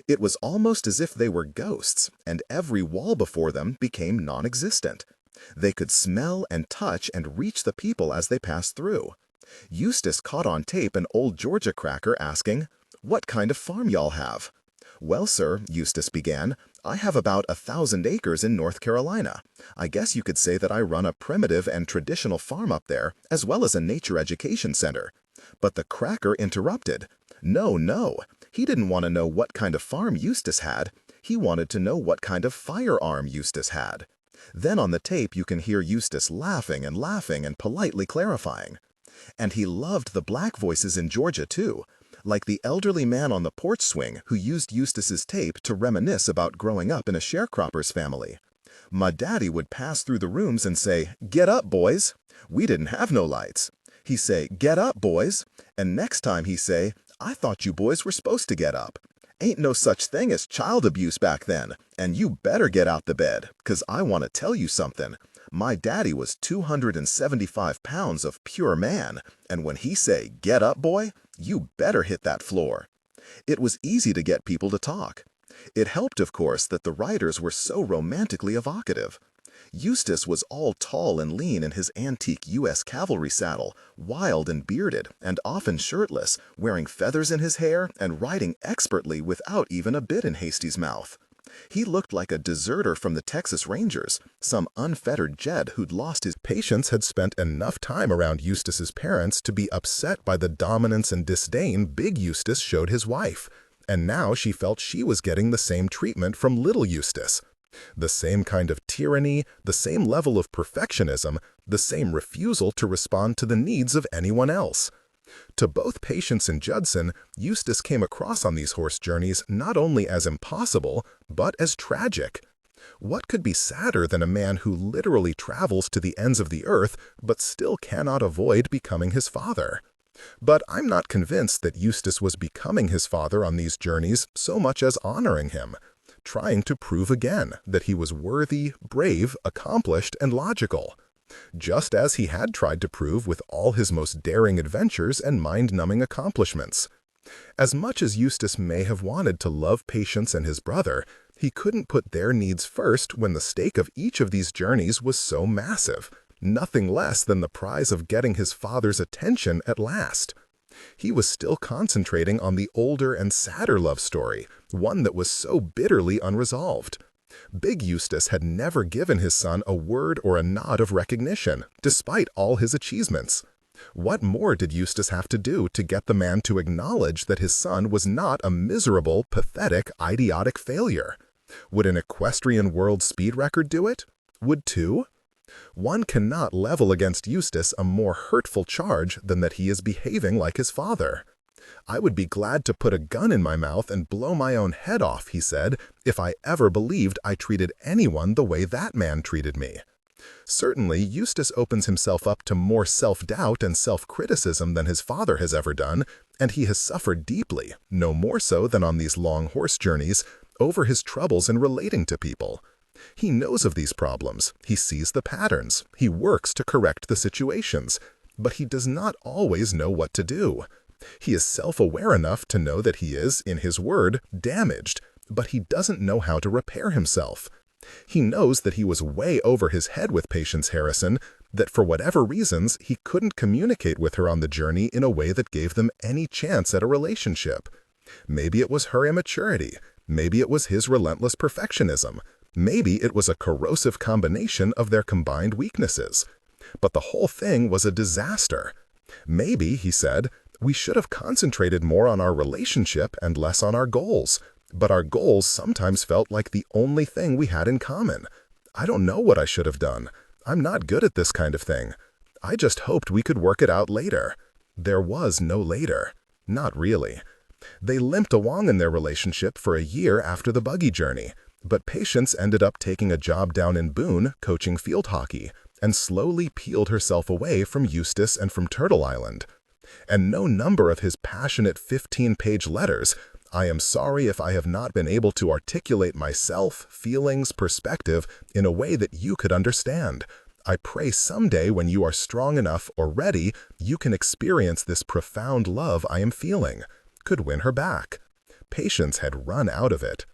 Speaker 1: It was almost as if they were ghosts, and every wall before them became non-existent. They could smell and touch and reach the people as they passed through. Eustace caught on tape an old Georgia cracker asking, "What kind of farm y'all have?" "Well, sir," Eustace began, "I have about 1,000 acres in North Carolina. I guess you could say that I run a primitive and traditional farm up there, as well as a nature education center." But the cracker interrupted. No. He didn't want to know what kind of farm Eustace had. He wanted to know what kind of firearm Eustace had. Then on the tape you can hear Eustace laughing and politely clarifying. And he loved the black voices in Georgia, too, like the elderly man on the porch swing who used Eustace's tape to reminisce about growing up in a sharecropper's family. "My daddy would pass through the rooms and say, 'Get up, boys.' We didn't have no lights. He say, 'Get up, boys.' And next time he say, 'I thought you boys were supposed to get up. Ain't no such thing as child abuse back then, and you better get out the bed, 'cause I want to tell you something. My daddy was 275 pounds of pure man, and when he say, 'Get up, boy,' you better hit that floor." It was easy to get people to talk. It helped, of course, that the riders were so romantically evocative. Eustace was all tall and lean in his antique U.S. cavalry saddle, wild and bearded, and often shirtless, wearing feathers in his hair and riding expertly without even a bit in Hasty's mouth. He looked like a deserter from the Texas Rangers. Some unfettered Jed who'd lost his patience had spent enough time around Eustace's parents to be upset by the dominance and disdain Big Eustace showed his wife. And now she felt she was getting the same treatment from Little Eustace. The same kind of tyranny, the same level of perfectionism, the same refusal to respond to the needs of anyone else. To both Patience and Judson, Eustace came across on these horse journeys not only as impossible, but as tragic. What could be sadder than a man who literally travels to the ends of the earth but still cannot avoid becoming his father? But I'm not convinced that Eustace was becoming his father on these journeys so much as honoring him, trying to prove again that he was worthy, brave, accomplished, and logical, just as he had tried to prove with all his most daring adventures and mind-numbing accomplishments. As much as Eustace may have wanted to love Patience and his brother, he couldn't put their needs first when the stake of each of these journeys was so massive, nothing less than the prize of getting his father's attention at last. He was still concentrating on the older and sadder love story, one that was so bitterly unresolved. Big Eustace had never given his son a word or a nod of recognition, despite all his achievements. What more did Eustace have to do to get the man to acknowledge that his son was not a miserable, pathetic, idiotic failure? Would an equestrian world speed record do it? Would two? One cannot level against Eustace a more hurtful charge than that he is behaving like his father. "I would be glad to put a gun in my mouth and blow my own head off," he said, "if I ever believed I treated anyone the way that man treated me." Certainly, Eustace opens himself up to more self-doubt and self-criticism than his father has ever done, and he has suffered deeply, no more so than on these long horse journeys, over his troubles in relating to people. He knows of these problems, he sees the patterns, he works to correct the situations, but he does not always know what to do. He is self-aware enough to know that he is, in his word, damaged, but he doesn't know how to repair himself. He knows that he was way over his head with Patience Harrison, that for whatever reasons he couldn't communicate with her on the journey in a way that gave them any chance at a relationship. Maybe it was her immaturity, maybe it was his relentless perfectionism, maybe it was a corrosive combination of their combined weaknesses. But the whole thing was a disaster. Maybe, he said, we should have concentrated more on our relationship and less on our goals. But our goals sometimes felt like the only thing we had in common. I don't know what I should have done. I'm not good at this kind of thing. I just hoped we could work it out later. There was no later. Not really. They limped along in their relationship for a year after the buggy journey, but Patience ended up taking a job down in Boone coaching field hockey and slowly peeled herself away from Eustace and from Turtle Island. And no number of his passionate 15-page letters, "I am sorry if I have not been able to articulate myself, feelings, perspective in a way that you could understand. I pray someday when you are strong enough or ready, you can experience this profound love I am feeling," could win her back. Patience had run out of it.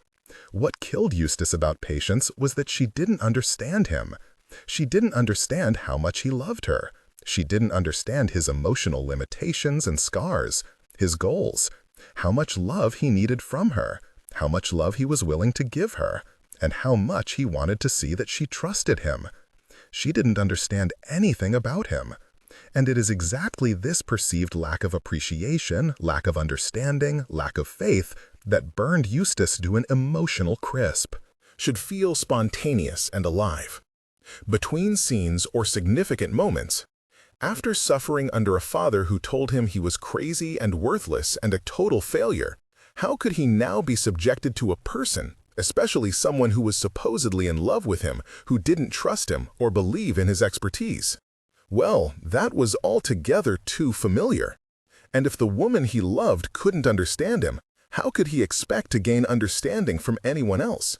Speaker 1: What killed Eustace about Patience was that she didn't understand him. She didn't understand how much he loved her. She didn't understand his emotional limitations and scars, his goals, how much love he needed from her, how much love he was willing to give her, and how much he wanted to see that she trusted him. She didn't understand anything about him. And it is exactly this perceived lack of appreciation, lack of understanding, lack of faith that burned Eustace to an emotional crisp.
Speaker 2: Should feel spontaneous and alive. Between scenes or significant moments, after suffering under a father who told him he was crazy and worthless and a total failure, how could he now be subjected to a person, especially someone who was supposedly in love with him, who didn't trust him or believe in his expertise? Well, that was altogether too familiar. And if the woman he loved couldn't understand him, how could he expect to gain understanding from anyone else?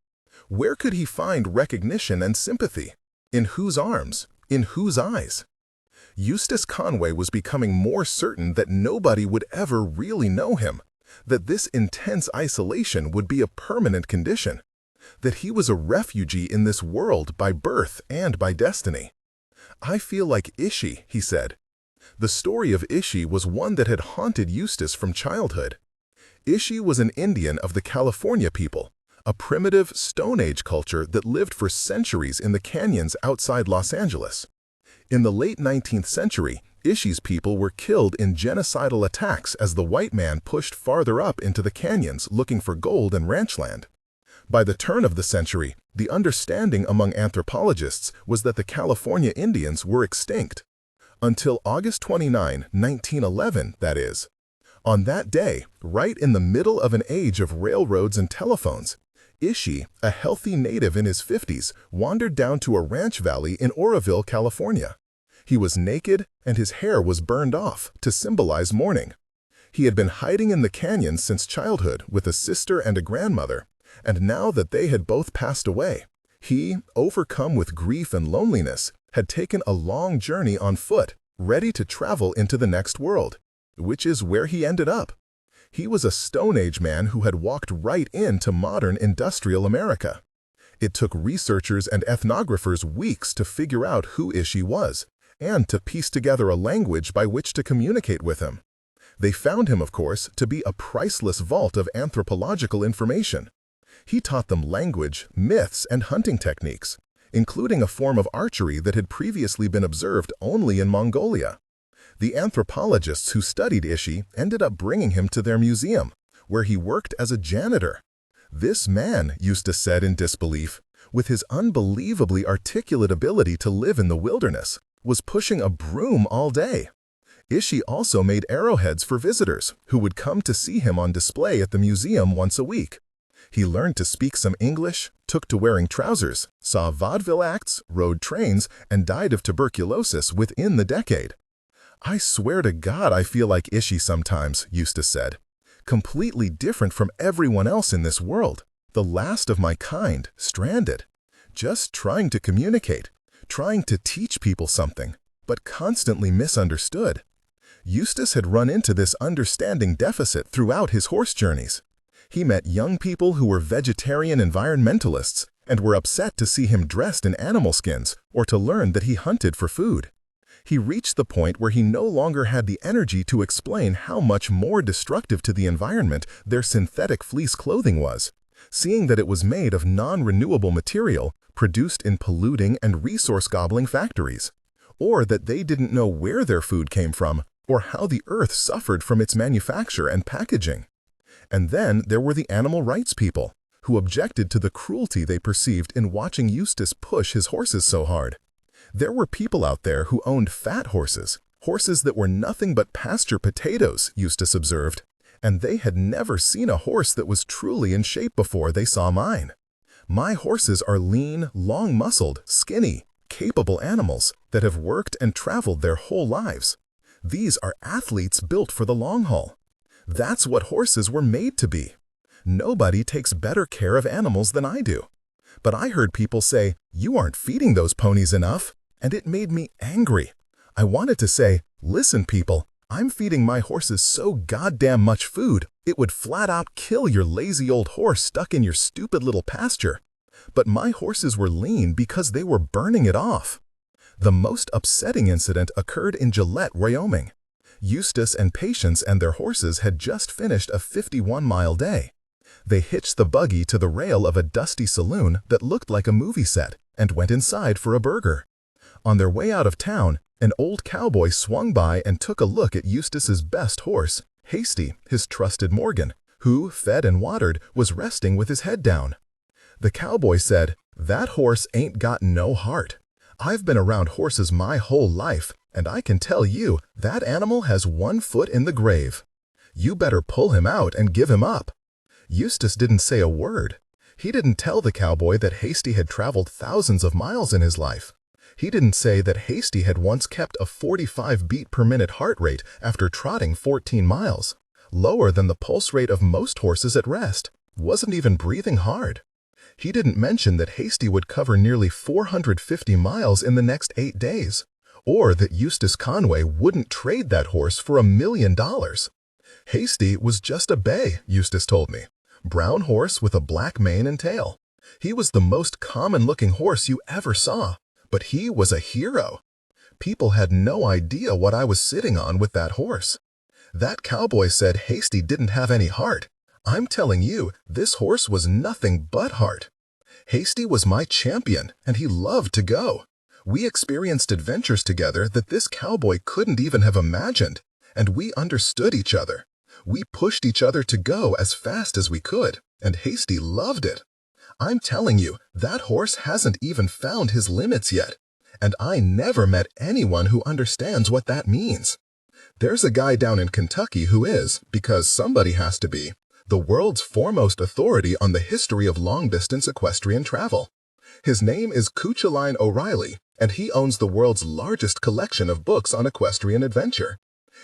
Speaker 2: Where could he find recognition and sympathy? In whose arms? In whose eyes? Eustace Conway was becoming more certain that nobody would ever really know him, that this intense isolation would be a permanent condition, that he was a refugee in this world by birth and by destiny. "I feel like Ishi," he said. The story of Ishi was one that had haunted Eustace from childhood. Ishi was an Indian of the California people, a primitive Stone Age culture that lived for centuries in the canyons outside Los Angeles. In the late 19th century, Ishi's people were killed in genocidal attacks as the white man pushed farther up into the canyons looking for gold and ranchland. By the turn of the century, the understanding among anthropologists was that the California Indians were extinct. Until August 29, 1911, that is. On that day, right in the middle of an age of railroads and telephones, Ishi, a healthy native in his 50s, wandered down to a ranch valley in Oroville, California. He was naked and his hair was burned off to symbolize mourning. He had been hiding in the canyon since childhood with a sister and a grandmother, and now that they had both passed away, he, overcome with grief and loneliness, had taken a long journey on foot, ready to travel into the next world, which is where he ended up. He was a Stone Age man who had walked right into modern industrial America. It took researchers and ethnographers weeks to figure out who Ishi was, and to piece together a language by which to communicate with him. They found him, of course, to be a priceless vault of anthropological information. He taught them language, myths, and hunting techniques, including a form of archery that had previously been observed only in Mongolia. The anthropologists who studied Ishi ended up bringing him to their museum, where he worked as a janitor. This man, Eustace said in disbelief, with his unbelievably articulate ability to live in the wilderness, was pushing a broom all day. Ishi also made arrowheads for visitors who would come to see him on display at the museum once a week. He learned to speak some English, took to wearing trousers, saw vaudeville acts, rode trains, and died of tuberculosis within the decade. "I swear to God I feel like Ishi sometimes," Eustace said. "Completely different from everyone else in this world, the last of my kind, stranded. Just trying to communicate, trying to teach people something, but constantly misunderstood." Eustace had run into this understanding deficit throughout his horse journeys. He met young people who were vegetarian environmentalists and were upset to see him dressed in animal skins or to learn that he hunted for food. He reached the point where he no longer had the energy to explain how much more destructive to the environment their synthetic fleece clothing was, seeing that it was made of non-renewable material produced in polluting and resource-gobbling factories, or that they didn't know where their food came from or how the earth suffered from its manufacture and packaging. And then there were the animal rights people, who objected to the cruelty they perceived in watching Eustace push his horses so hard. There were people out there who owned fat horses, horses that were nothing but pasture potatoes, Eustace observed, and they had never seen a horse that was truly in shape before they saw mine. "My horses are lean, long-muscled, skinny, capable animals that have worked and traveled their whole lives. These are athletes built for the long haul. That's what horses were made to be. Nobody takes better care of animals than I do." But I heard people say, "You aren't feeding those ponies enough," and it made me angry. I wanted to say, "Listen, people, I'm feeding my horses so goddamn much food, it would flat out kill your lazy old horse stuck in your stupid little pasture. But my horses were lean because they were burning it off." The most upsetting incident occurred in Gillette, Wyoming. Eustace and Patience and their horses had just finished a 51-mile day. They hitched the buggy to the rail of a dusty saloon that looked like a movie set and went inside for a burger. On their way out of town, an old cowboy swung by and took a look at Eustace's best horse, Hasty, his trusted Morgan, who, fed and watered, was resting with his head down. The cowboy said, "That horse ain't got no heart. I've been around horses my whole life, and I can tell you that animal has one foot in the grave. You better pull him out and give him up." Eustace didn't say a word. He didn't tell the cowboy that Hasty had traveled thousands of miles in his life. He didn't say that Hasty had once kept a 45 beat per minute heart rate after trotting 14 miles, lower than the pulse rate of most horses at rest, wasn't even breathing hard. He didn't mention that Hasty would cover nearly 450 miles in the next 8 days, or that Eustace Conway wouldn't trade that horse for $1 million. Hasty was just a bay, Eustace told me. Brown horse with a black mane and tail. He was the most common-looking horse you ever saw, but he was a hero. People had no idea what I was sitting on with that horse. That cowboy said Hasty didn't have any heart. I'm telling you, this horse was nothing but heart. Hasty was my champion, and he loved to go. We experienced adventures together that this cowboy couldn't even have imagined, and we understood each other. We pushed each other to go as fast as we could, and Hasty loved it. I'm telling you, that horse hasn't even found his limits yet, And I never met anyone who understands what that means. There's a guy down in Kentucky who is, because somebody has to be, the world's foremost authority on the history of long-distance equestrian travel. His name is Cuchulainn O'Reilly, and he owns the world's largest collection of books on equestrian adventure.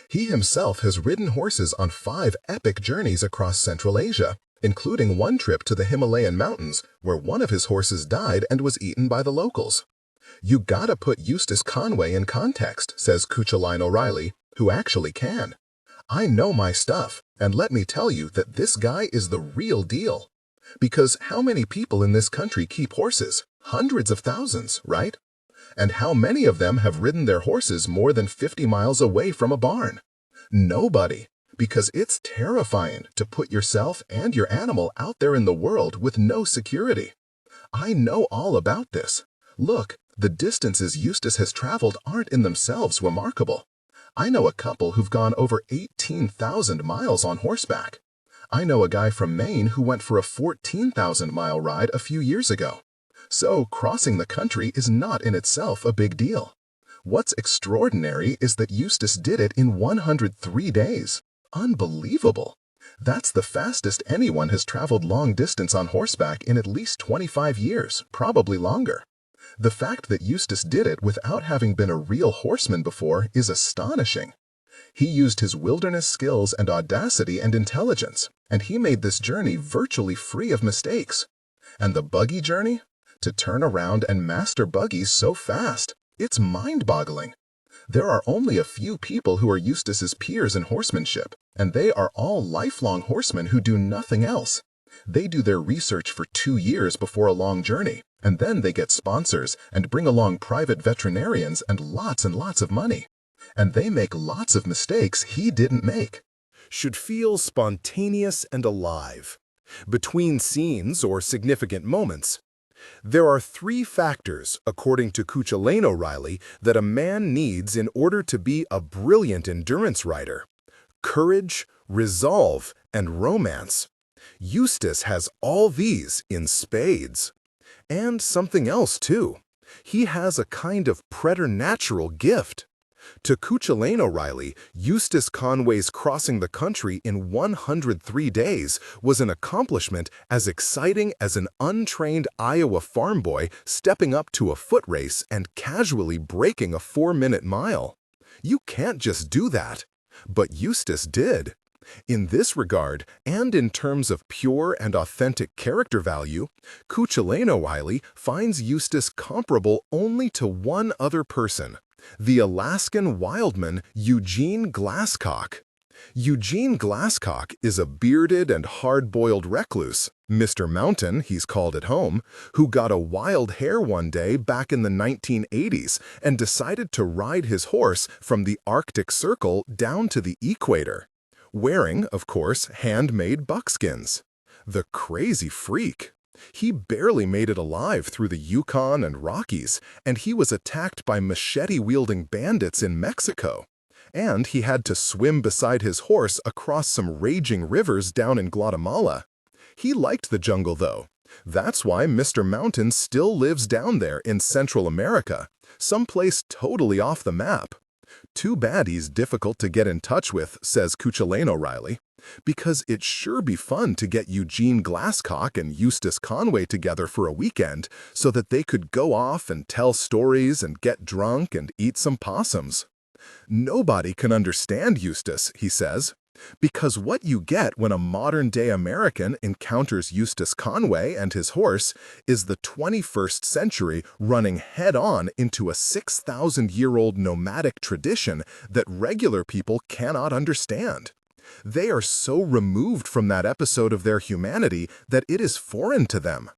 Speaker 2: He himself has ridden horses on 5 epic journeys across Central Asia, including one trip to the Himalayan mountains where one of his horses died and was eaten by the locals. You gotta put Eustace Conway in context, says Cuchulainn O'Reilly, who actually can. I know my stuff, and let me tell you that this guy is the real deal. Because how many people in this country keep horses? Hundreds of thousands, right? And how many of them have ridden their horses more than 50 miles away from a barn? Nobody, because it's terrifying to put yourself and your animal out there in the world with no security. I know all about this. Look, the distances Eustace has traveled aren't in themselves remarkable. I know a couple who've gone over 18,000 miles on horseback. I know a guy from Maine who went for a 14,000-mile ride a few years ago. So crossing the country is not in itself a big deal. What's extraordinary is that Eustace did it in 103 days. Unbelievable. That's the fastest anyone has traveled long distance on horseback in at least 25 years, probably longer. The fact that Eustace did it without having been a real horseman before is astonishing. He used his wilderness skills and audacity and intelligence, and he made this journey virtually free of mistakes. And the buggy journey? To turn around and master buggies so fast, it's mind-boggling. There are only a few people who are Eustace's peers in horsemanship, and they are all lifelong horsemen who do nothing else. They do their research for 2 years before a long journey, and then they get sponsors and bring along private veterinarians and lots of money. And they make lots of mistakes he didn't make.
Speaker 3: Should feel spontaneous and alive. Between scenes or significant moments. There are 3 factors, according to Cuchulainn O'Reilly, that a man needs in order to be a brilliant endurance rider: courage, resolve, and romance. Eustace has all these in spades. And something else, too. He has a kind of preternatural gift. To Cuchulainn O'Reilly, Eustace Conway's crossing the country in 103 days was an accomplishment as exciting as an untrained Iowa farm boy stepping up to a foot race and casually breaking a 4-minute mile. You can't just do that. But Eustace did. In this regard, and in terms of pure and authentic character value, Cuchulainn O'Reilly finds Eustace comparable only to one other person: the Alaskan wildman Eugene Glasscock. Eugene Glasscock is a bearded and hard-boiled recluse, Mr. Mountain, he's called at home, who got a wild hair one day back in the 1980s and decided to ride his horse from the Arctic Circle down to the equator, wearing, of course, handmade buckskins. The crazy freak. He barely made it alive through the Yukon and Rockies, and he was attacked by machete-wielding bandits in Mexico. And he had to swim beside his horse across some raging rivers down in Guatemala. He liked the jungle, though. That's why Mr. Mountain still lives down there in Central America, someplace totally off the map. Too bad he's difficult to get in touch with, says Cuchulainn O'Reilly, because it'd sure be fun to get Eugene Glasscock and Eustace Conway together for a weekend so that they could go off and tell stories and get drunk and eat some possums. Nobody can understand Eustace, he says, because what you get when a modern-day American encounters Eustace Conway and his horse is the 21st century running head-on into a 6,000-year-old nomadic tradition that regular people cannot understand. They are so removed from that episode of their humanity that it is foreign to them.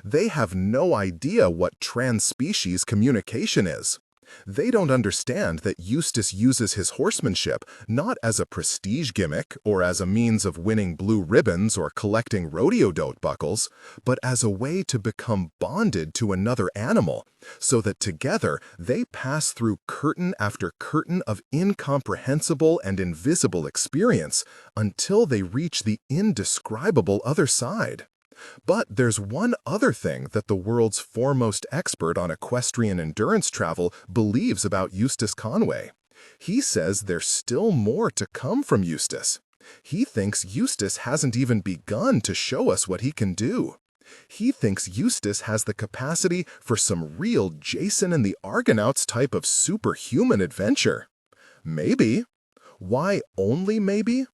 Speaker 3: They have no idea what trans-species communication is. They don't understand that Eustace uses his horsemanship not as a prestige gimmick or as a means of winning blue ribbons or collecting rodeo dote buckles, but as a way to become bonded to another animal, so that together they pass through curtain after curtain of incomprehensible and invisible experience until they reach the indescribable other side.
Speaker 1: But there's one other thing that the world's foremost expert on equestrian endurance travel believes about Eustace Conway. He says there's still more to come from Eustace. He thinks Eustace hasn't even begun to show us what he can do. He thinks Eustace has the capacity for some real Jason and the Argonauts type of superhuman adventure. Maybe. Why only maybe?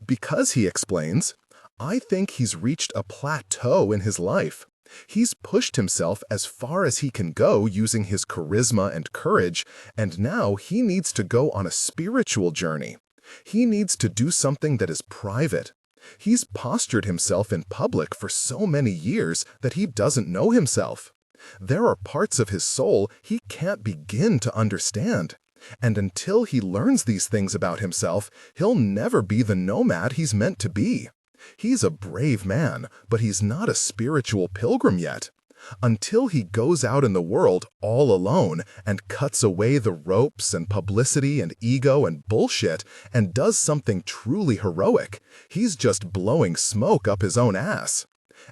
Speaker 1: Because, he explains, I think he's reached a plateau in his life. He's pushed himself as far as he can go using his charisma and courage, and now he needs to go on a spiritual journey. He needs to do something that is private. He's postured himself in public for so many years that he doesn't know himself. There are parts of his soul he can't begin to understand. And until he learns these things about himself, he'll never be the nomad he's meant to be. He's a brave man, but he's not a spiritual pilgrim yet. Until he goes out in the world all alone and cuts away the ropes and publicity and ego and bullshit and does something truly heroic, he's just blowing smoke up his own ass.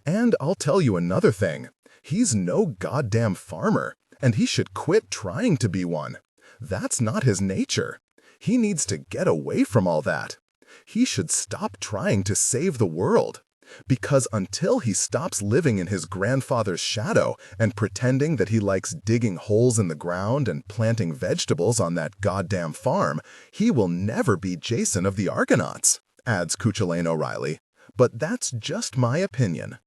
Speaker 1: And I'll tell you another thing. He's no goddamn farmer, and he should quit trying to be one. That's not his nature. He needs to get away from all that. He should stop trying to save the world. Because until he stops living in his grandfather's shadow and pretending that he likes digging holes in the ground and planting vegetables on that goddamn farm, he will never be Jason of the Argonauts, adds Cuchulainn O'Reilly. But that's just my opinion.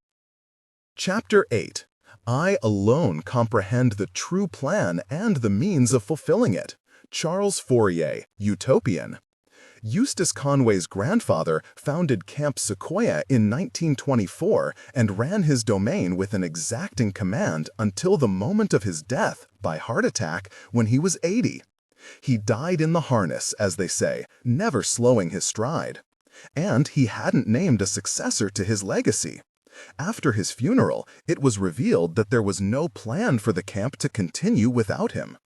Speaker 1: Chapter 8. I alone comprehend the true plan and the means of fulfilling it. Charles Fourier, Utopian. Eustace Conway's grandfather founded Camp Sequoia in 1924 and ran his domain with an exacting command until the moment of his death by heart attack when he was 80. He died in the harness, as they say, never slowing his stride. And he hadn't named a successor to his legacy. After his funeral, it was revealed that there was no plan for the camp to continue without him.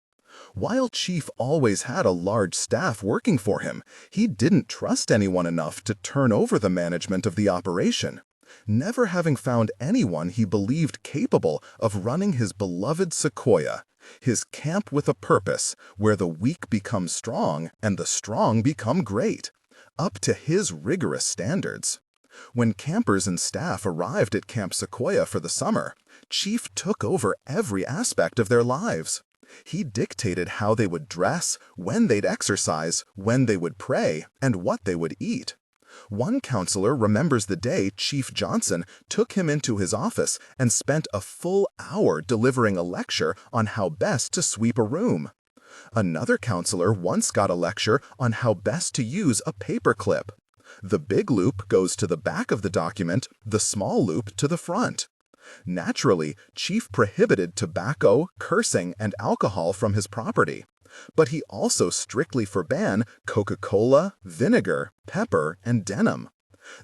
Speaker 1: While Chief always had a large staff working for him, he didn't trust anyone enough to turn over the management of the operation. Never having found anyone he believed capable of running his beloved Sequoia, his camp with a purpose, where the weak become strong and the strong become great, up to his rigorous standards. When campers and staff arrived at Camp Sequoia for the summer, Chief took over every aspect of their lives. He dictated how they would dress, when they'd exercise, when they would pray, and what they would eat. One counselor remembers the day Chief Johnson took him into his office and spent a full hour delivering a lecture on how best to sweep a room. Another counselor once got a lecture on how best to use a paperclip. The big loop goes to the back of the document, the small loop to the front. Naturally, Chief prohibited tobacco, cursing, and alcohol from his property. But he also strictly forbade Coca-Cola, vinegar, pepper, and denim.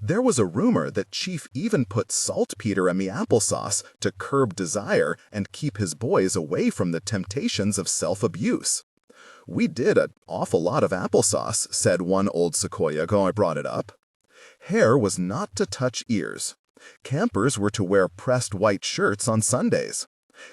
Speaker 1: There was a rumor that Chief even put saltpeter in the applesauce to curb desire and keep his boys away from the temptations of self-abuse. "We did an awful lot of applesauce," said one old Sequoia when I brought it up. Hair was not to touch ears. Campers were to wear pressed white shirts on Sundays.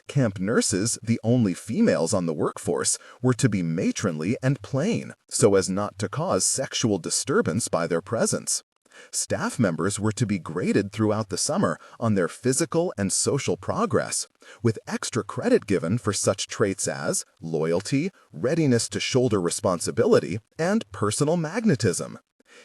Speaker 1: Camp nurses, the only females on the workforce, were to be matronly and plain, so as not to cause sexual disturbance by their presence. Staff members were to be graded throughout the summer on their physical and social progress, with extra credit given for such traits as loyalty, readiness to shoulder responsibility, and personal magnetism.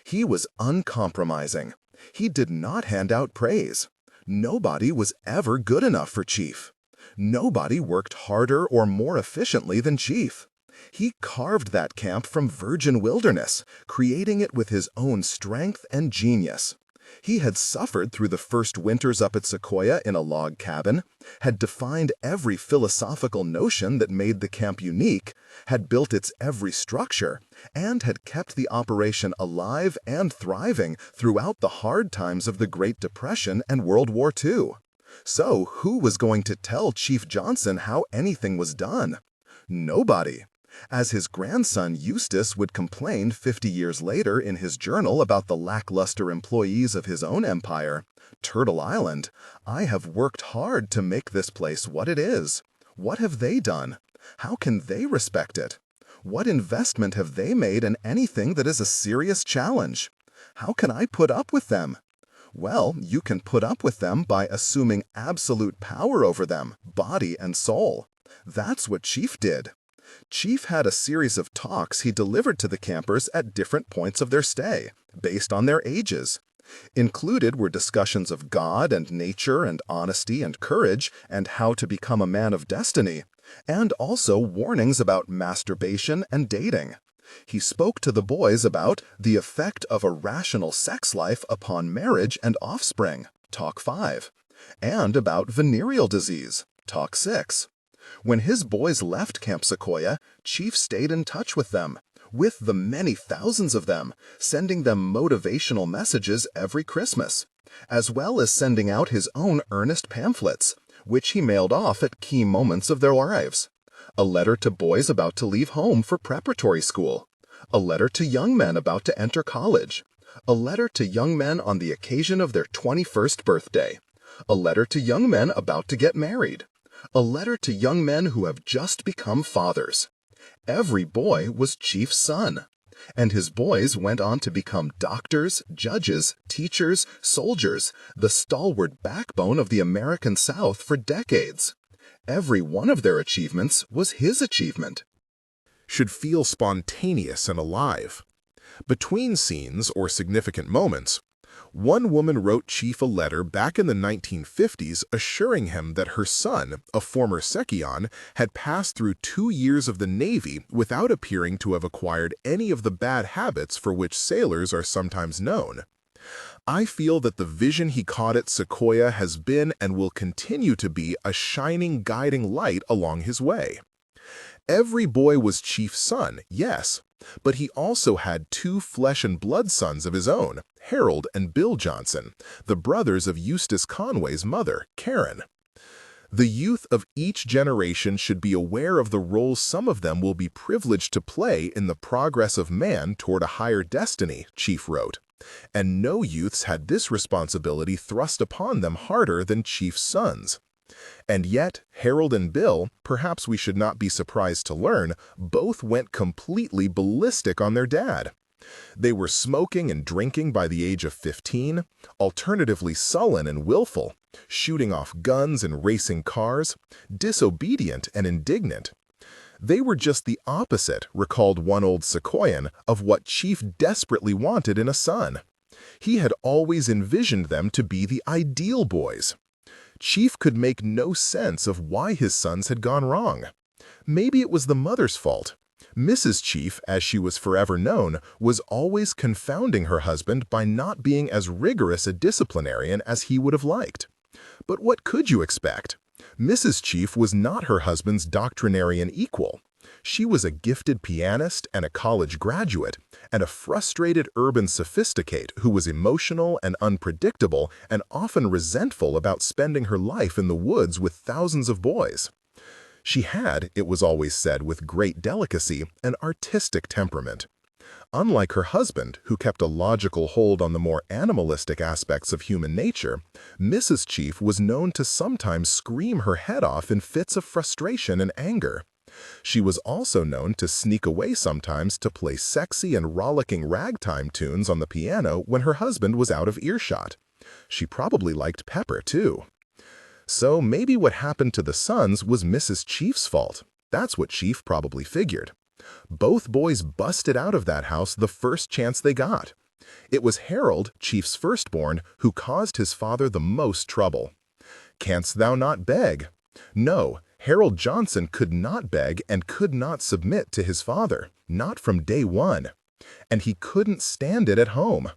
Speaker 1: He was uncompromising. He did not hand out praise. Nobody was ever good enough for Chief. Nobody worked harder or more efficiently than Chief. He carved that camp from virgin wilderness, creating it with his own strength and genius. He had suffered through the first winters up at Sequoia in a log cabin, had defined every philosophical notion that made the camp unique, had built its every structure, and had kept the operation alive and thriving throughout the hard times of the Great Depression and World War II. So who was going to tell Chief Johnson how anything was done? Nobody. As his grandson Eustace would complain 50 years later in his journal about the lackluster employees of his own empire, Turtle Island, "I have worked hard to make this place what it is. What have they done? How can they respect it? What investment have they made in anything that is a serious challenge? How can I put up with them?" Well, you can put up with them by assuming absolute power over them, body and soul. That's what Chief did. Chief had a series of talks he delivered to the campers at different points of their stay, based on their ages. Included were discussions of God and nature and honesty and courage and how to become a man of destiny, and also warnings about masturbation and dating. He spoke to the boys about the effect of a rational sex life upon marriage and offspring, Talk 5, and about venereal disease, Talk 6. When his boys left Camp Sequoia, Chief stayed in touch with them, with the many thousands of them, sending them motivational messages every Christmas, as well as sending out his own earnest pamphlets, which he mailed off at key moments of their lives. A letter to boys about to leave home for preparatory school, a letter to young men about to enter college, a letter to young men on the occasion of their 21st birthday, a letter to young men about to get married, a letter to young men who have just become fathers. Every boy was Chief's son, and his boys went on to become doctors, judges, teachers, soldiers, the stalwart backbone of the American South for decades. Every one of their achievements was his achievement.
Speaker 2: Should feel spontaneous and alive. Between scenes or significant moments, one woman wrote Chief a letter back in the 1950s assuring him that her son, a former Sekion, had passed through 2 years of the Navy without appearing to have acquired any of the bad habits for which sailors are sometimes known. I feel that the vision he caught at Sequoia has been and will continue to be a shining guiding light along his way. Every boy was Chief's son, yes, but he also had 2 flesh and blood sons of his own, Harold and Bill Johnson, the brothers of Eustace Conway's mother, Karen. The youth of each generation should be aware of the roles some of them will be privileged to play in the progress of man toward a higher destiny, Chief wrote, and no youths had this responsibility thrust upon them harder than Chief's sons. And yet, Harold and Bill, perhaps we should not be surprised to learn, both went completely ballistic on their dad. They were smoking and drinking by the age of 15, alternatively sullen and willful, shooting off guns and racing cars, disobedient and indignant. They were just the opposite, recalled one old Sequoian, of what Chief desperately wanted in a son. He had always envisioned them to be the ideal boys. Chief could make no sense of why his sons had gone wrong. Maybe it was the mother's fault. Mrs. Chief, as she was forever known, was always confounding her husband by not being as rigorous a disciplinarian as he would have liked. But what could you expect? Mrs. Chief was not her husband's doctrinarian equal. She was a gifted pianist and a college graduate, and a frustrated urban sophisticate who was emotional and unpredictable and often resentful about spending her life in the woods with thousands of boys. She had, it was always said with great delicacy, an artistic temperament. Unlike her husband, who kept a logical hold on the more animalistic aspects of human nature, Mrs. Chief was known to sometimes scream her head off in fits of frustration and anger. She was also known to sneak away sometimes to play sexy and rollicking ragtime tunes on the piano when her husband was out of earshot. She probably liked pepper, too. So maybe what happened to the sons was Mrs. Chief's fault. That's what Chief probably figured. Both boys busted out of that house the first chance they got. It was Harold, Chief's firstborn, who caused his father the most trouble. Canst thou not beg? No, Harold Johnson could not beg and could not submit to his father, not from day one. And he couldn't stand it at home.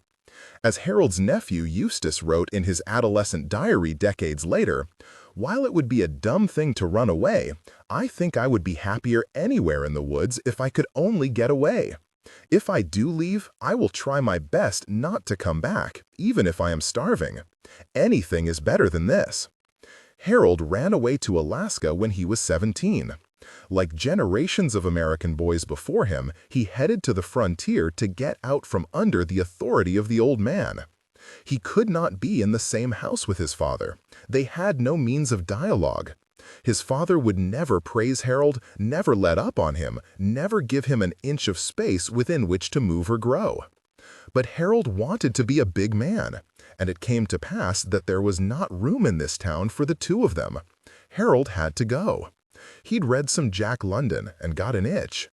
Speaker 2: As Harold's nephew Eustace wrote in his adolescent diary decades later, "While it would be a dumb thing to run away, I think I would be happier anywhere in the woods if I could only get away. If I do leave, I will try my best not to come back, even if I am starving. Anything is better than this." Harold ran away to Alaska when he was 17. Like generations of American boys before him, he headed to the frontier to get out from under the authority of the old man. He could not be in the same house with his father. They had no means of dialogue. His father would never praise Harold, never let up on him, never give him an inch of space within which to move or grow. But Harold wanted to be a big man, and it came to pass that there was not room in this town for the two of them. Harold had to go. He'd read some Jack London and got an itch.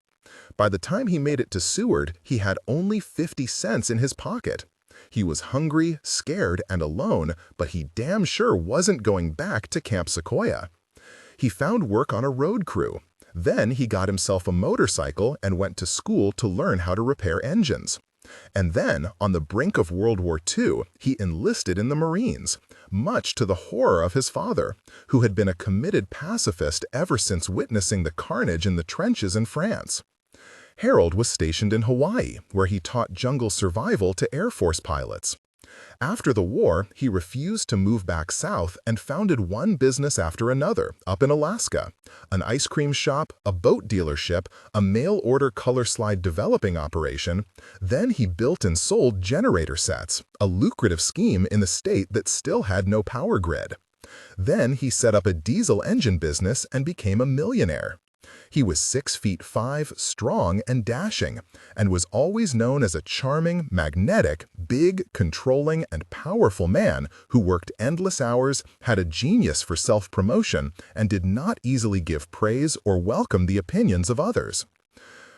Speaker 2: By the time he made it to Seward, he had only 50 cents in his pocket. He was hungry, scared, and alone, but he damn sure wasn't going back to Camp Sequoia. He found work on a road crew. Then he got himself a motorcycle and went to school to learn how to repair engines. And then, on the brink of World War II, he enlisted in the Marines, much to the horror of his father, who had been a committed pacifist ever since witnessing the carnage in the trenches in France. Harold was stationed in Hawaii, where he taught jungle survival to Air Force pilots. After the war, he refused to move back south and founded one business after another up in Alaska: an ice cream shop, a boat dealership, a mail-order color slide developing operation. Then he built and sold generator sets, a lucrative scheme in the state that still had no power grid. Then he set up a diesel engine business and became a millionaire. He was 6'5", strong and dashing, and was always known as a charming, magnetic, big, controlling, and powerful man who worked endless hours, had a genius for self-promotion, and did not easily give praise or welcome the opinions of others.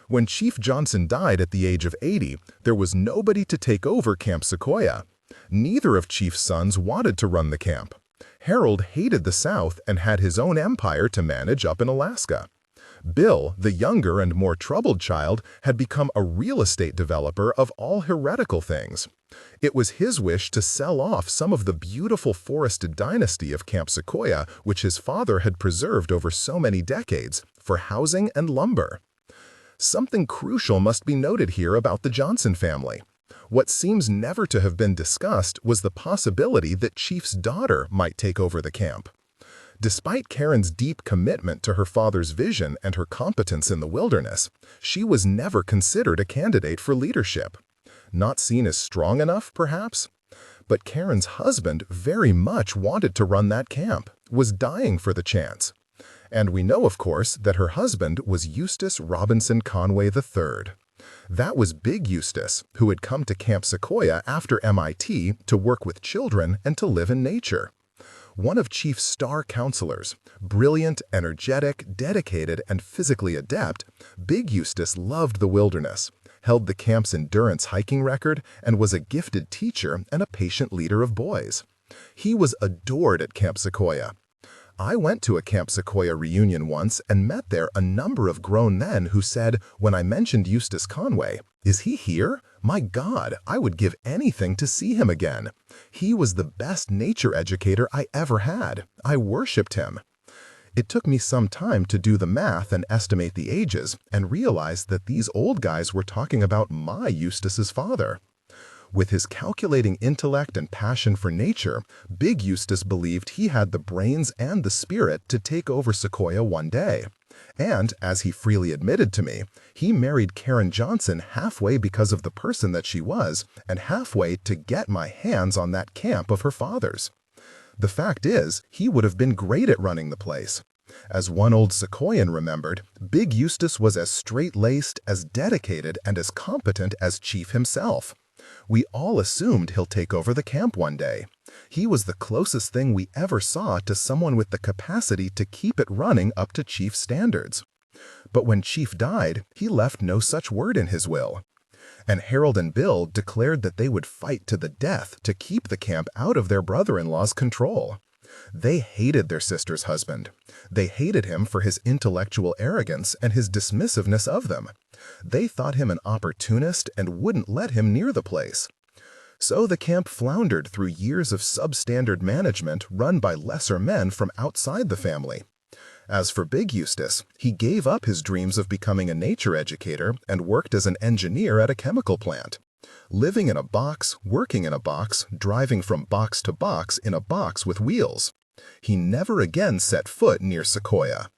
Speaker 2: When Chief Johnson died at the age of 80, there was nobody to take over Camp Sequoia. Neither of Chief's sons wanted to run the camp. Harold hated the South and had his own empire to manage up in Alaska. Bill, the younger and more troubled child, had become a real estate developer of all heretical things. It was his wish to sell off some of the beautiful forested dynasty of Camp Sequoia, which his father had preserved over so many decades, for housing and lumber. Something crucial must be noted here about the Johnson family. What seems never to have been discussed was the possibility that Chief's daughter might take over the camp. Despite Karen's deep commitment to her father's vision and her competence in the wilderness, she was never considered a candidate for leadership. Not seen as strong enough, perhaps? But Karen's husband very much wanted to run that camp, was dying for the chance. And we know, of course, that her husband was Eustace Robinson Conway III. That was Big Eustace, who had come to Camp Sequoia after MIT to work with children and to live in nature. One of Chief's star counselors, brilliant, energetic, dedicated, and physically adept, Big Eustace loved the wilderness, held the camp's endurance hiking record, and was a gifted teacher and a patient leader of boys. He was adored at Camp Sequoia. I went to a Camp Sequoia reunion once and met there a number of grown men who said, when I mentioned Eustace Conway, "Is he here? My God, I would give anything to see him again. He was the best nature educator I ever had. I worshipped him." It took me some time to do the math and estimate the ages and realize that these old guys were talking about my Eustace's father. With his calculating intellect and passion for nature, Big Eustace believed he had the brains and the spirit to take over Sequoia one day. And, as he freely admitted to me, he married Karen Johnson halfway because of the person that she was, and halfway to get my hands on that camp of her father's. The fact is, he would have been great at running the place. As one old Sequoian remembered, Big Eustace was as straight-laced, as dedicated, and as competent as Chief himself. We all assumed he'll take over the camp one day. He was the closest thing we ever saw to someone with the capacity to keep it running up to Chief's standards. But when Chief died, he left no such word in his will. And Harold and Bill declared that they would fight to the death to keep the camp out of their brother-in-law's control. They hated their sister's husband. They hated him for his intellectual arrogance and his dismissiveness of them. They thought him an opportunist and wouldn't let him near the place. So the camp floundered through years of substandard management run by lesser men from outside the family. As for Big Eustace, he gave up his dreams of becoming a nature educator and worked as an engineer at a chemical plant. Living in a box, working in a box, driving from box to box in a box with wheels. He never again set foot near Sequoia.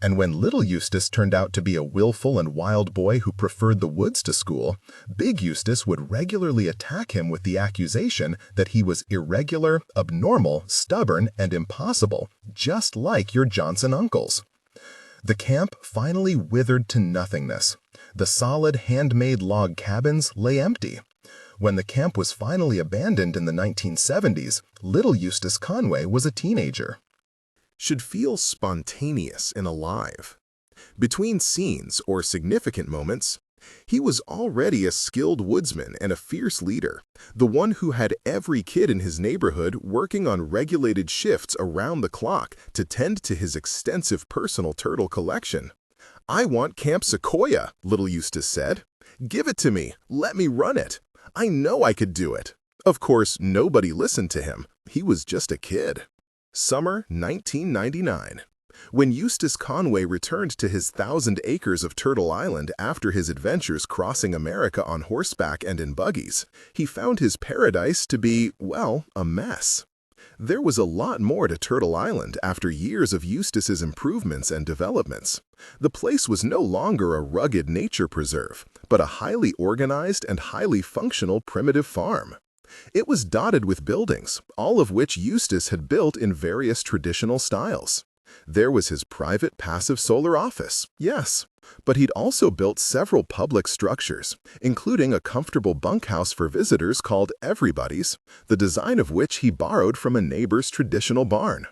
Speaker 1: And when little Eustace turned out to be a willful and wild boy who preferred the woods to school, Big Eustace would regularly attack him with the accusation that he was irregular, abnormal, stubborn, and impossible, just like your Johnson uncles. The camp finally withered to nothingness. The solid handmade log cabins lay empty. When the camp was finally abandoned in the 1970s, little Eustace Conway was a teenager.
Speaker 3: Should feel spontaneous and alive. Between scenes or significant moments, he was already a skilled woodsman and a fierce leader, the one who had every kid in his neighborhood working on regulated shifts around the clock to tend to his extensive personal turtle collection. "I want Camp Sequoia," little Eustace said. "Give it to me. Let me run it. I know I could do it." Of course, nobody listened to him. He was just a kid. Summer 1999. When Eustace Conway returned to his 1,000 acres of Turtle Island after his adventures crossing America on horseback and in buggies, he found his paradise to be, well, a mess. There was a lot more to Turtle Island after years of Eustace's improvements and developments. The place was no longer a rugged nature preserve, but a highly organized and highly functional primitive farm. It was dotted with buildings, all of which Eustace had built in various traditional styles. There was his private passive solar office, yes, but he'd also built several public structures, including a comfortable bunkhouse for visitors called Everybody's, the design of which he borrowed from a neighbor's traditional barn.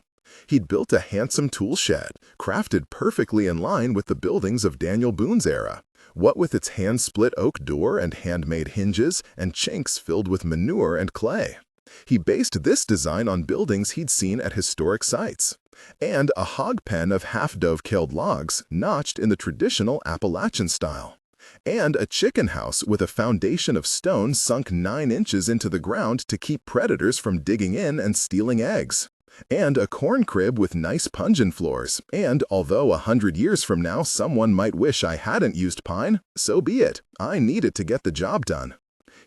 Speaker 3: He'd built a handsome tool shed, crafted perfectly in line with the buildings of Daniel Boone's era, what with its hand-split oak door and handmade hinges and chinks filled with manure and clay. He based this design on buildings he'd seen at historic sites, and a hog pen of half-dove-killed logs notched in the traditional Appalachian style, and a chicken house with a foundation of stone sunk 9 inches into the ground to keep predators from digging in and stealing eggs, and a corn crib with nice puncheon floors, and although 100 years from now someone might wish I hadn't used pine, so be it, I needed to get the job done.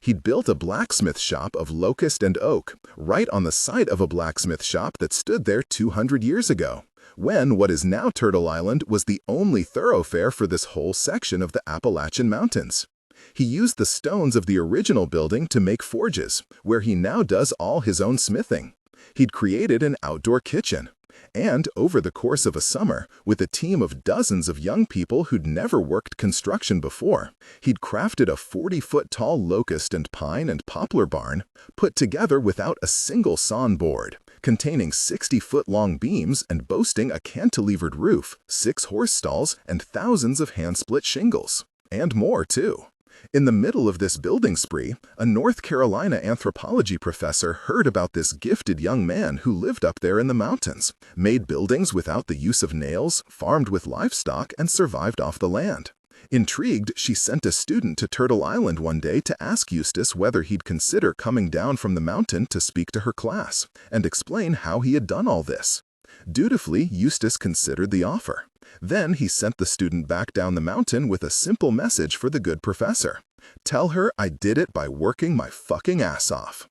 Speaker 3: He'd built a blacksmith shop of locust and oak, right on the site of a blacksmith shop that stood there 200 years ago, when what is now Turtle Island was the only thoroughfare for this whole section of the Appalachian Mountains. He used the stones of the original building to make forges, where he now does all his own smithing. He'd created an outdoor kitchen. And over the course of a summer, with a team of dozens of young people who'd never worked construction before, he'd crafted a 40-foot-tall locust and pine and poplar barn, put together without a single sawn board, containing 60-foot-long beams and boasting a cantilevered roof, 6 horse stalls, and thousands of hand-split shingles. And more, too. In the middle of this building spree, a North Carolina anthropology professor heard about this gifted young man who lived up there in the mountains, made buildings without the use of nails, farmed with livestock, and survived off the land. Intrigued, she sent a student to Turtle Island one day to ask Eustace whether he'd consider coming down from the mountain to speak to her class and explain how he had done all this. Dutifully, Eustace considered the offer. Then he sent the student back down the mountain with a simple message for the good professor. "Tell her I did it by working my fucking ass off."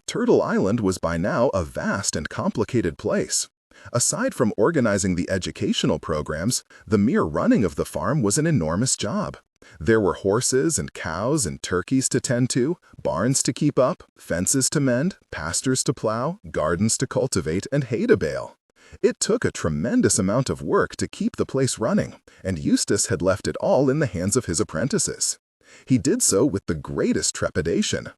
Speaker 3: Turtle Island was by now a vast and complicated place. Aside from organizing the educational programs, the mere running of the farm was an enormous job. There were horses and cows and turkeys to tend to, barns to keep up, fences to mend, pastures to plow, gardens to cultivate, and hay to bale. It took a tremendous amount of work to keep the place running, and Eustace had left it all in the hands of his apprentices. He did so with the greatest trepidation.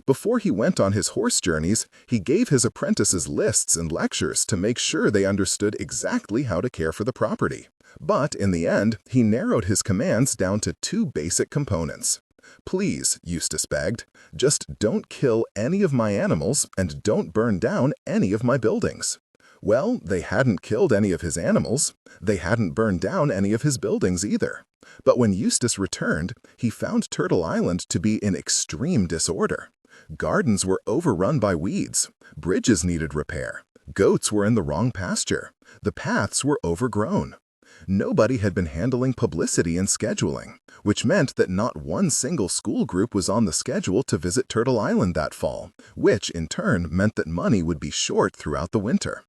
Speaker 3: Before he went on his horse journeys, he gave his apprentices lists and lectures to make sure they understood exactly how to care for the property. But in the end, he narrowed his commands down to 2 basic components. "Please," Eustace begged, "just don't kill any of my animals and don't burn down any of my buildings." Well, they hadn't killed any of his animals. They hadn't burned down any of his buildings either. But when Eustace returned, he found Turtle Island to be in extreme disorder. Gardens were overrun by weeds. Bridges needed repair. Goats were in the wrong pasture. The paths were overgrown. Nobody had been handling publicity and scheduling, which meant that not one single school group was on the schedule to visit Turtle Island that fall, which in turn meant that money would be short throughout the winter.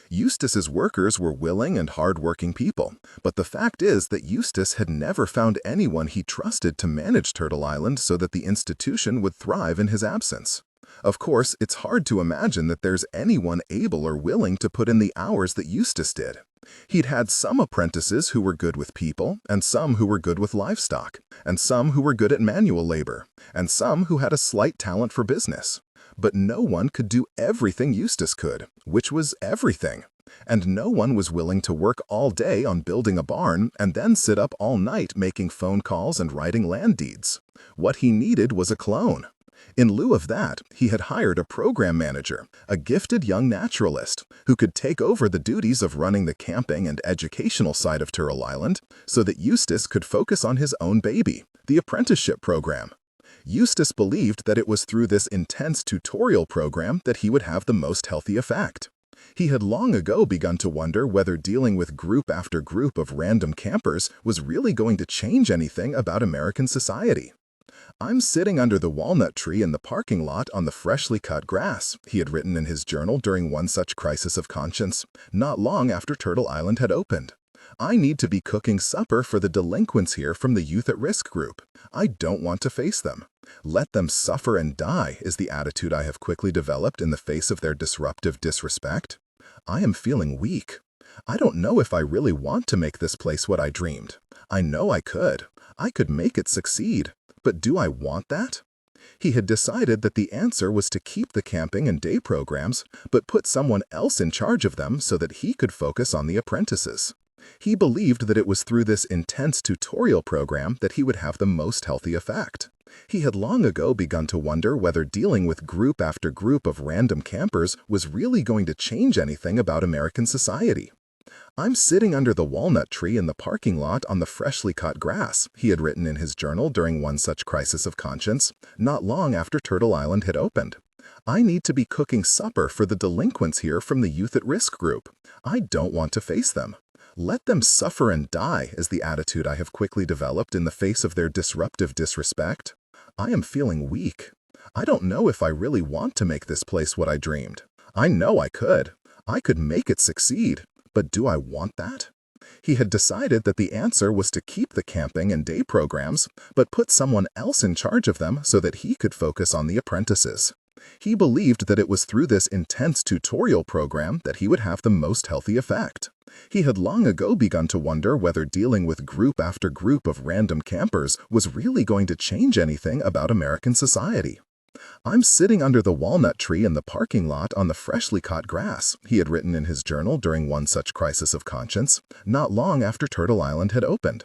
Speaker 1: Eustace's workers were willing and hard-working people, but the fact is that Eustace had never found anyone he trusted to manage Turtle Island so that the institution would thrive in his absence. Of course, it's hard to imagine that there's anyone able or willing to put in the hours that Eustace did. He'd had some apprentices who were good with people, and some who were good with livestock, and some who were good at manual labor, and some who had a slight talent for business. But no one could do everything Eustace could, which was everything. And no one was willing to work all day on building a barn and then sit up all night making phone calls and writing land deeds. What he needed was a clone. In lieu of that, he had hired a program manager, a gifted young naturalist, who could take over the duties of running the camping and educational side of Turtle Island so that Eustace could focus on his own baby, the apprenticeship program. Eustace believed that it was through this intense tutorial program that he would have the most healthy effect. He had long ago begun to wonder whether dealing with group after group of random campers was really going to change anything about American society. "I'm sitting under the walnut tree in the parking lot on the freshly cut grass," he had written in his journal during one such crisis of conscience, not long after Turtle Island had opened. "I need to be cooking supper for the delinquents here from the Youth at Risk group. I don't want to face them. Let them suffer and die is the attitude I have quickly developed in the face of their disruptive disrespect. I am feeling weak. I don't know if I really want to make this place what I dreamed. I know I could. I could make it succeed. But do I want that?" He had decided that the answer was to keep the camping and day programs, but put someone else in charge of them so that he could focus on the apprentices. He believed that it was through this intense tutorial program that he would have the most healthy effect. He had long ago begun to wonder whether dealing with group after group of random campers was really going to change anything about American society. "I'm sitting under the walnut tree in the parking lot on the freshly cut grass," he had written in his journal during one such crisis of conscience, not long after Turtle Island had opened. "I need to be cooking supper for the delinquents here from the Youth at Risk group. I don't want to face them. Let them suffer and die is the attitude I have quickly developed in the face of their disruptive disrespect. I am feeling weak. I don't know if I really want to make this place what I dreamed. I know I could. I could make it succeed. But do I want that?" He had decided that the answer was to keep the camping and day programs, but put someone else in charge of them so that he could focus on the apprentices. He believed that it was through this intense tutorial program that he would have the most healthy effect. He had long ago begun to wonder whether dealing with group after group of random campers was really going to change anything about American society. "I'm sitting under the walnut tree in the parking lot on the freshly cut grass," he had written in his journal during one such crisis of conscience, not long after Turtle Island had opened.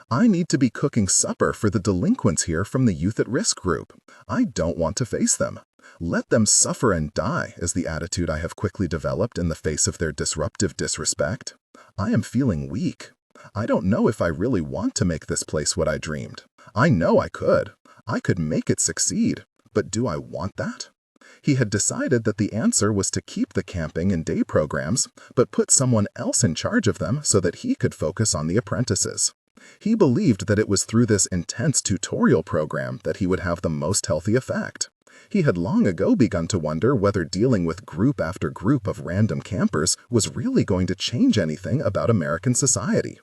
Speaker 1: "I need to be cooking supper for the delinquents here from the Youth at Risk group. I don't want to face them. Let them suffer and die is the attitude I have quickly developed in the face of their disruptive disrespect. I am feeling weak. I don't know if I really want to make this place what I dreamed. I know I could. I could make it succeed. But do I want that?" He had decided that the answer was to keep the camping and day programs, but put someone else in charge of them so that he could focus on the apprentices. He believed that it was through this intense tutorial program that he would have the most healthy effect. He had long ago begun to wonder whether dealing with group after group of random campers was really going to change anything about American society.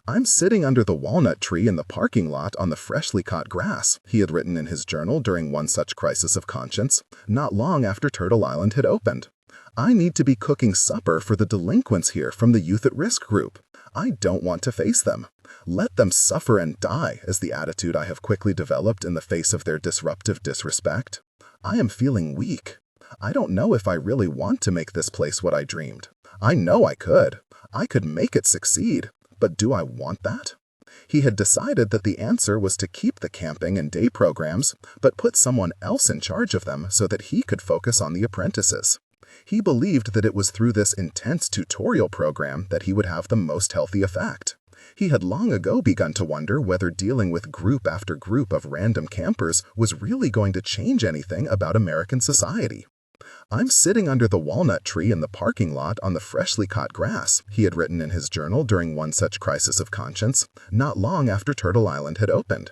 Speaker 1: "I'm sitting under the walnut tree in the parking lot on the freshly cut grass," he had written in his journal during one such crisis of conscience, not long after Turtle Island had opened. "I need to be cooking supper for the delinquents here from the Youth at Risk group. I don't want to face them. Let them suffer and die is the attitude I have quickly developed in the face of their disruptive disrespect. I am feeling weak. I don't know if I really want to make this place what I dreamed. I know I could. I could make it succeed. But do I want that?" He had decided that the answer was to keep the camping and day programs, but put someone else in charge of them so that he could focus on the apprentices. He believed that it was through this intense tutorial program that he would have the most healthy effect. He had long ago begun to wonder whether dealing with group after group of random campers was really going to change anything about American society. "I'm sitting under the walnut tree in the parking lot on the freshly cut grass," he had written in his journal during one such crisis of conscience, not long after Turtle Island had opened.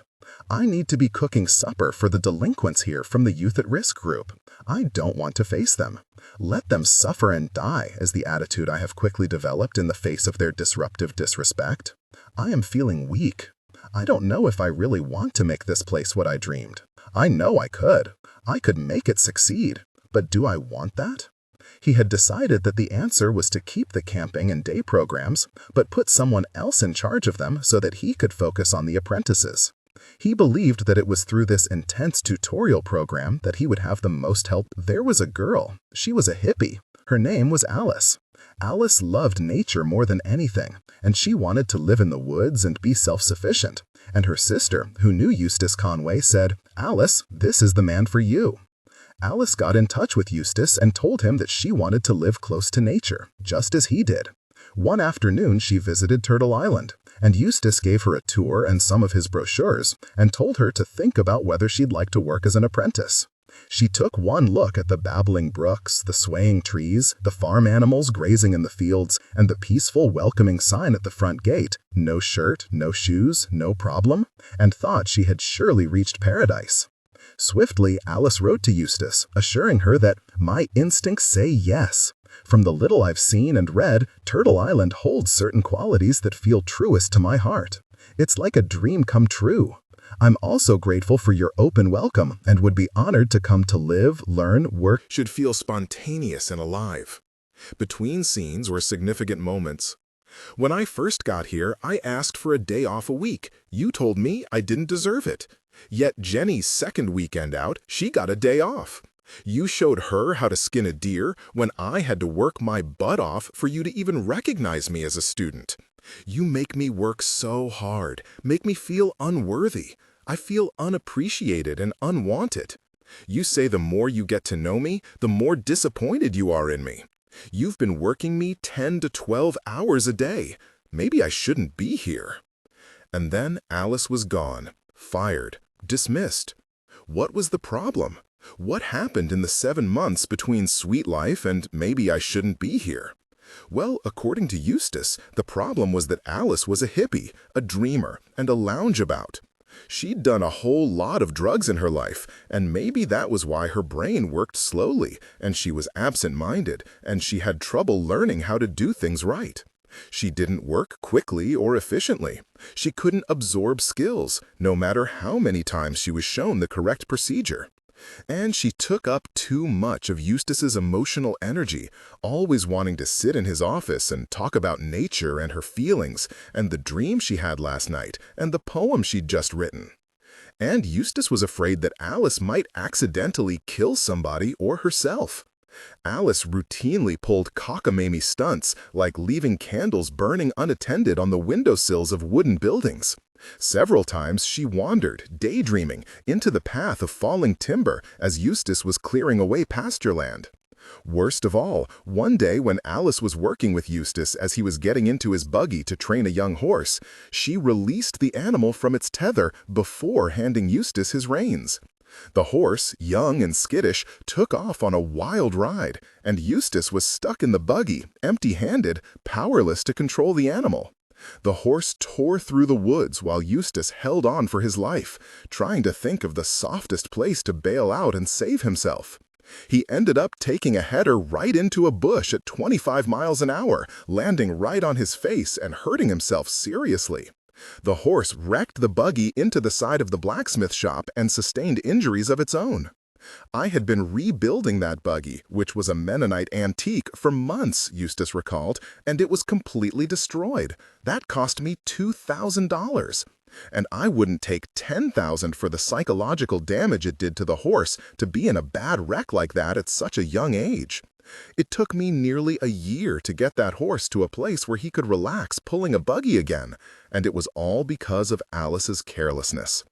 Speaker 1: I need to be cooking supper for the delinquents here from the Youth at Risk group. I don't want to face them. Let them suffer and die is the attitude I have quickly developed in the face of their disruptive disrespect. I am feeling weak. I don't know if I really want to make this place what I dreamed. I know I could. I could make it succeed. But do I want that? He had decided that the answer was to keep the camping and day programs, but put someone else in charge of them so that he could focus on the apprentices. He believed that it was through this intense tutorial program that he would have the most help. There was a girl. She was a hippie. Her name was Alice. Alice loved nature more than anything, and she wanted to live in the woods and be self-sufficient. And her sister, who knew Eustace Conway, said, "Alice, this is the man for you." Alice got in touch with Eustace and told him that she wanted to live close to nature, just as he did. One afternoon she visited Turtle Island, and Eustace gave her a tour and some of his brochures and told her to think about whether she'd like to work as an apprentice. She took one look at the babbling brooks, the swaying trees, the farm animals grazing in the fields, and the peaceful, welcoming sign at the front gate, "No shirt, no shoes, no problem," and thought she had surely reached paradise. Swiftly, Alice wrote to Eustace, assuring her that, "My instincts say yes. From the little I've seen and read, Turtle Island holds certain qualities that feel truest to my heart. It's like a dream come true. I'm also grateful for your open welcome and would be honored to come to live, learn, work."
Speaker 3: Should feel spontaneous and alive. Between scenes or significant moments. When I first got here, I asked for a day off a week. You told me I didn't deserve it. Yet Jenny's second weekend out, she got a day off. You showed her how to skin a deer when I had to work my butt off for you to even recognize me as a student. You make me work so hard, make me feel unworthy. I feel unappreciated and unwanted. You say the more you get to know me, the more disappointed you are in me. You've been working me 10 to 12 hours a day. Maybe I shouldn't be here. And then Alice was gone, fired, dismissed. What was the problem? What happened in the 7 months between Sweet Life and maybe I shouldn't be here? Well, according to Eustace, the problem was that Alice was a hippie, a dreamer, and a loungeabout. She'd done a whole lot of drugs in her life, and maybe that was why her brain worked slowly, and she was absent-minded, and she had trouble learning how to do things right. She didn't work quickly or efficiently. She couldn't absorb skills, no matter how many times she was shown the correct procedure. And she took up too much of Eustace's emotional energy, always wanting to sit in his office and talk about nature and her feelings, and the dream she had last night, and the poem she'd just written. And Eustace was afraid that Alice might accidentally kill somebody or herself. Alice routinely pulled cockamamie stunts, like leaving candles burning unattended on the windowsills of wooden buildings. Several times she wandered, daydreaming, into the path of falling timber as Eustace was clearing away pasture land. Worst of all, one day when Alice was working with Eustace as he was getting into his buggy to train a young horse, she released the animal from its tether before handing Eustace his reins. The horse, young and skittish, took off on a wild ride, and Eustace was stuck in the buggy, empty-handed, powerless to control the animal. The horse tore through the woods while Eustace held on for his life, trying to think of the softest place to bail out and save himself. He ended up taking a header right into a bush at 25 miles an hour, landing right on his face and hurting himself seriously. The horse wrecked the buggy into the side of the blacksmith shop and sustained injuries of its own. I had been rebuilding that buggy, which was a Mennonite antique, for months, Eustace recalled, and it was completely destroyed. That cost me $2,000. And I wouldn't take $10,000 for the psychological damage it did to the horse to be in a bad wreck like that at such a young age. It took me nearly a year to get that horse to a place where he could relax pulling a buggy again, and it was all because of Alice's carelessness.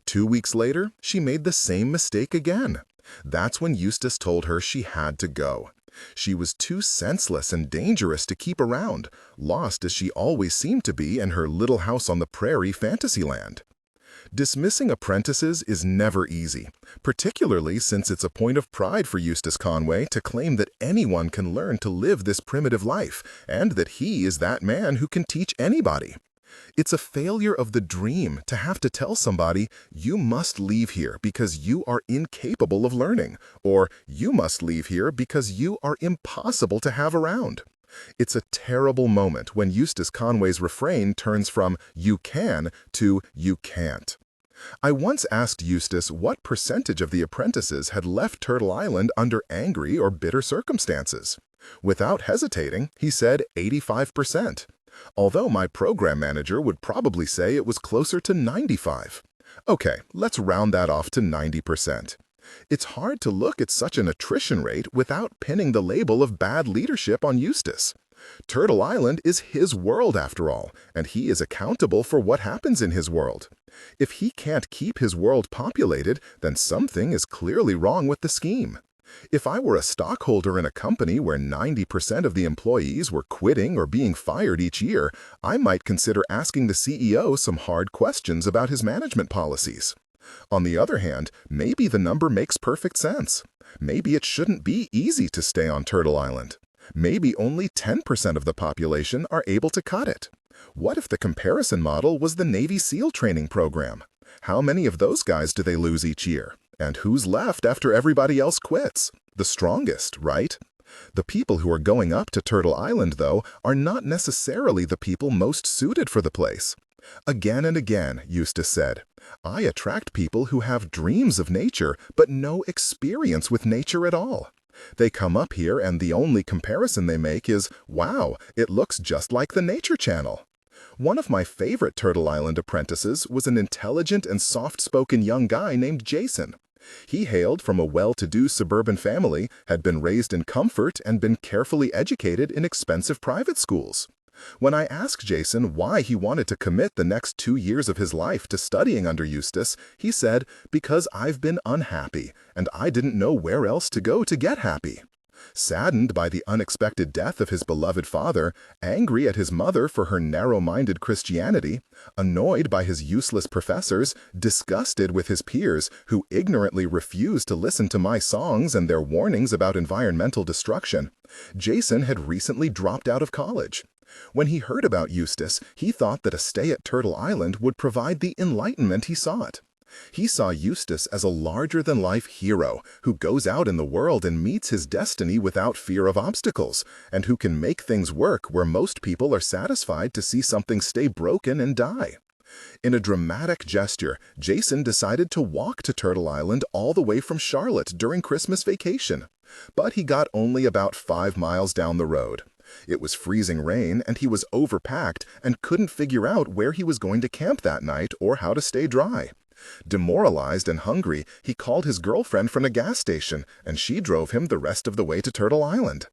Speaker 3: 2 weeks later, she made the same mistake again. That's when Eustace told her she had to go. She was too senseless and dangerous to keep around, lost as she always seemed to be in her little house on the prairie fantasyland. Dismissing apprentices is never easy, particularly since it's a point of pride for Eustace Conway to claim that anyone can learn to live this primitive life, and that he is that man who can teach anybody.
Speaker 1: It's a failure of the dream to have to tell somebody, you must leave here because you are incapable of learning, or you must leave here because you are impossible to have around. It's a terrible moment when Eustace Conway's refrain turns from you can to you can't. I once asked Eustace what percentage of the apprentices had left Turtle Island under angry or bitter circumstances. Without hesitating, he said 85%. Although my program manager would probably say it was closer to 95. Okay, let's round that off to 90%. It's hard to look at such an attrition rate without pinning the label of bad leadership on Eustace. Turtle Island is his world after all, and he is accountable for what happens in his world. If he can't keep his world populated, then something is clearly wrong with the scheme. If I were a stockholder in a company where 90% of the employees were quitting or being fired each year, I might consider asking the CEO some hard questions about his management policies. On the other hand, maybe the number makes perfect sense. Maybe it shouldn't be easy to stay on Turtle Island. Maybe only 10% of the population are able to cut it. What if the comparison model was the Navy SEAL training program? How many of those guys do they lose each year? And who's left after everybody else quits? The strongest, right? The people who are going up to Turtle Island, though, are not necessarily the people most suited for the place. Again and again, Eustace said, I attract people who have dreams of nature, but no experience with nature at all. They come up here and the only comparison they make is, wow, it looks just like the Nature Channel. One of my favorite Turtle Island apprentices was an intelligent and soft-spoken young guy named Jason. He hailed from a well-to-do suburban family, had been raised in comfort, and been carefully educated in expensive private schools. When I asked Jason why he wanted to commit the next 2 years of his life to studying under Eustace, he said, because I've been unhappy, and I didn't know where else to go to get happy. Saddened by the unexpected death of his beloved father, angry at his mother for her narrow-minded Christianity, annoyed by his useless professors, disgusted with his peers who ignorantly refused to listen to my songs and their warnings about environmental destruction, Jason had recently dropped out of college. When he heard about Eustace, he thought that a stay at Turtle Island would provide the enlightenment he sought. He saw Eustace as a larger-than-life hero who goes out in the world and meets his destiny without fear of obstacles, and who can make things work where most people are satisfied to see something stay broken and die. In a dramatic gesture, Jason decided to walk to Turtle Island all the way from Charlotte during Christmas vacation. But he got only about 5 miles down the road. It was freezing rain, and he was overpacked and couldn't figure out where he was going to camp that night or how to stay dry. Demoralized and hungry, he called his girlfriend from a gas station, and she drove him the rest of the way to Turtle Island.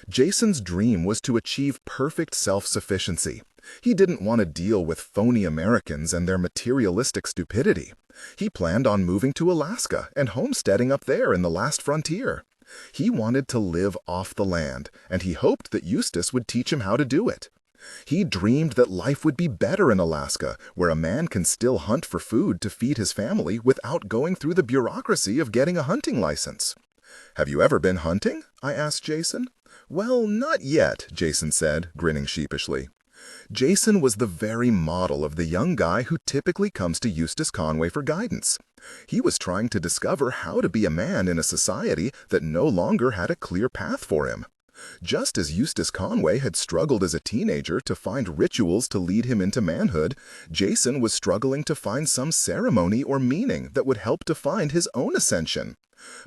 Speaker 1: Jason's dream was to achieve perfect self-sufficiency. He didn't want to deal with phony Americans and their materialistic stupidity. He planned on moving to Alaska and homesteading up there in the last frontier. He wanted to live off the land, and he hoped that Eustace would teach him how to do it. He dreamed that life would be better in Alaska, where a man can still hunt for food to feed his family without going through the bureaucracy of getting a hunting license. "Have you ever been hunting?" I asked Jason. "Well, not yet," Jason said, grinning sheepishly. Jason was the very model of the young guy who typically comes to Eustace Conway for guidance. He was trying to discover how to be a man in a society that no longer had a clear path for him. Just as Eustace Conway had struggled as a teenager to find rituals to lead him into manhood, Jason was struggling to find some ceremony or meaning that would help define his own ascension.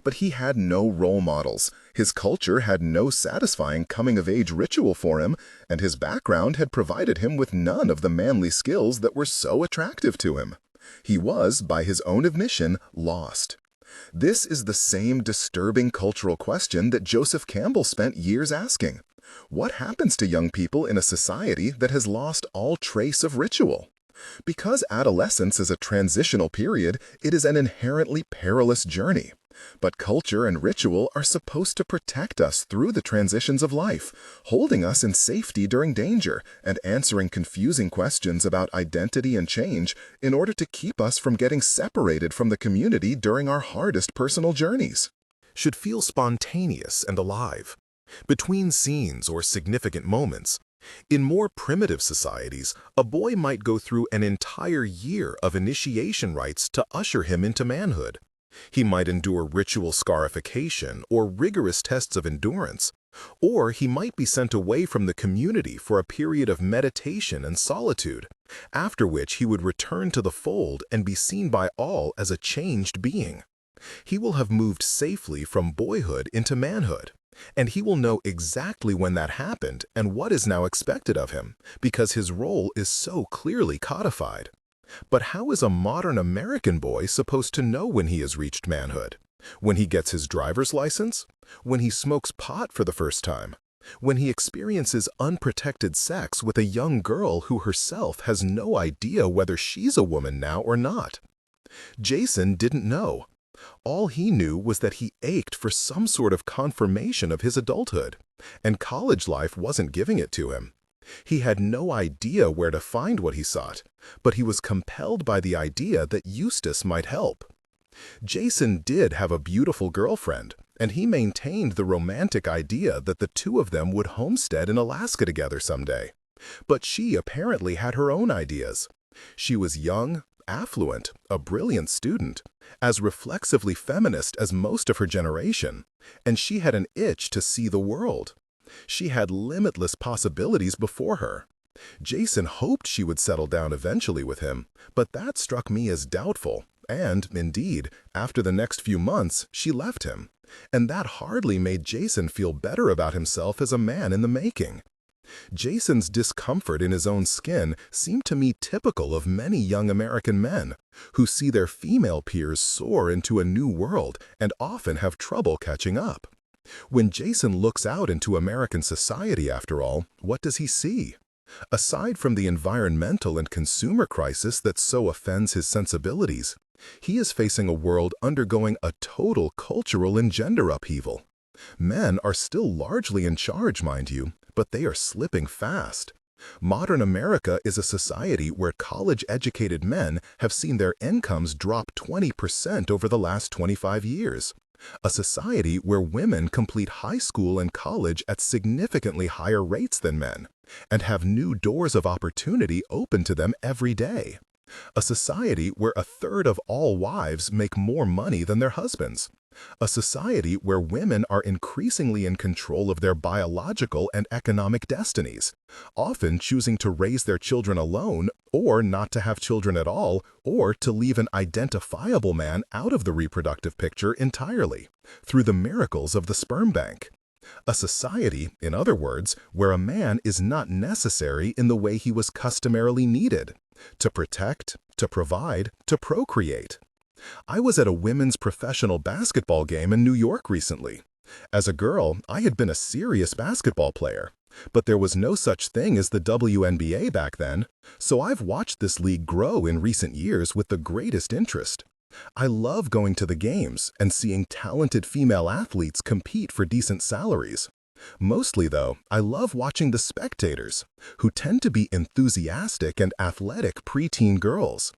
Speaker 1: But he had no role models, his culture had no satisfying coming-of-age ritual for him, and his background had provided him with none of the manly skills that were so attractive to him. He was, by his own admission, lost. This is the same disturbing cultural question that Joseph Campbell spent years asking. What happens to young people in a society that has lost all trace of ritual? Because adolescence is a transitional period, it is an inherently perilous journey. But culture and ritual are supposed to protect us through the transitions of life, holding us in safety during danger, and answering confusing questions about identity and change in order to keep us from getting separated from the community during our hardest personal journeys.
Speaker 3: Should feel spontaneous and alive. Between scenes or significant moments, In more primitive societies, a boy might go through an entire year of initiation rites to usher him into manhood. He might endure ritual scarification or rigorous tests of endurance, or he might be sent away from the community for a period of meditation and solitude, after which he would return to the fold and be seen by all as a changed being. He will have moved safely from boyhood into manhood, and he will know exactly when that happened and what is now expected of him, because his role is so clearly codified. But how is a modern American boy supposed to know when he has reached manhood? When he gets his driver's license? When he smokes pot for the first time? When he experiences unprotected sex with a young girl who herself has no idea whether she's a woman now or not? Jason didn't know. All he knew was that he ached for some sort of confirmation of his adulthood, and college life wasn't giving it to him. He had no idea where to find what he sought, but he was compelled by the idea that Eustace might help. Jason did have a beautiful girlfriend, and he maintained the romantic idea that the two of them would homestead in Alaska together someday. But she apparently had her own ideas. She was young, affluent, a brilliant student, as reflexively feminist as most of her generation, and she had an itch to see the world. She had limitless possibilities before her. Jason hoped she would settle down eventually with him, but that struck me as doubtful, and, indeed, after the next few months, she left him, and that hardly made Jason feel better about himself as a man in the making. Jason's discomfort in his own skin seemed to me typical of many young American men, who see their female peers soar into a new world and often have trouble catching up. When Jason looks out into American society, after all, what does he see? Aside from the environmental and consumer crisis that so offends his sensibilities, he is facing a world undergoing a total cultural and gender upheaval. Men are still largely in charge, mind you, but they are slipping fast. Modern America is a society where college-educated men have seen their incomes drop 20% over the last 25 years. A society where women complete high school and college at significantly higher rates than men, and have new doors of opportunity open to them every day. A society where a third of all wives make more money than their husbands. A society where women are increasingly in control of their biological and economic destinies, often choosing to raise their children alone, or not to have children at all, or to leave an identifiable man out of the reproductive picture entirely, through the miracles of the sperm bank. A society, in other words, where a man is not necessary in the way he was customarily needed, to protect, to provide, to procreate. I was at a women's professional basketball game in New York recently. As a girl, I had been a serious basketball player, but there was no such thing as the WNBA back then, so I've watched this league grow in recent years with the greatest interest. I love going to the games and seeing talented female athletes compete for decent salaries. Mostly, though, I love watching the spectators, who tend to be enthusiastic and athletic preteen girls.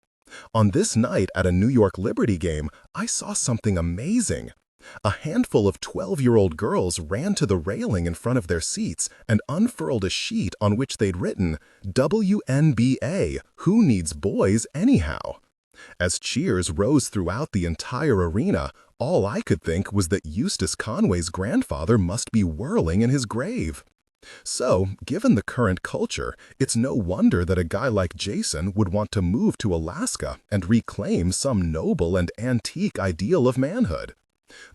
Speaker 3: On this night at a New York Liberty game, I saw something amazing. A handful of 12-year-old girls ran to the railing in front of their seats and unfurled a sheet on which they'd written, "WNBA, who needs boys anyhow?" As cheers rose throughout the entire arena, all I could think was that Eustace Conway's grandfather must be whirling in his grave. So, given the current culture, it's no wonder that a guy like Jason would want to move to Alaska and reclaim some noble and antique ideal of manhood.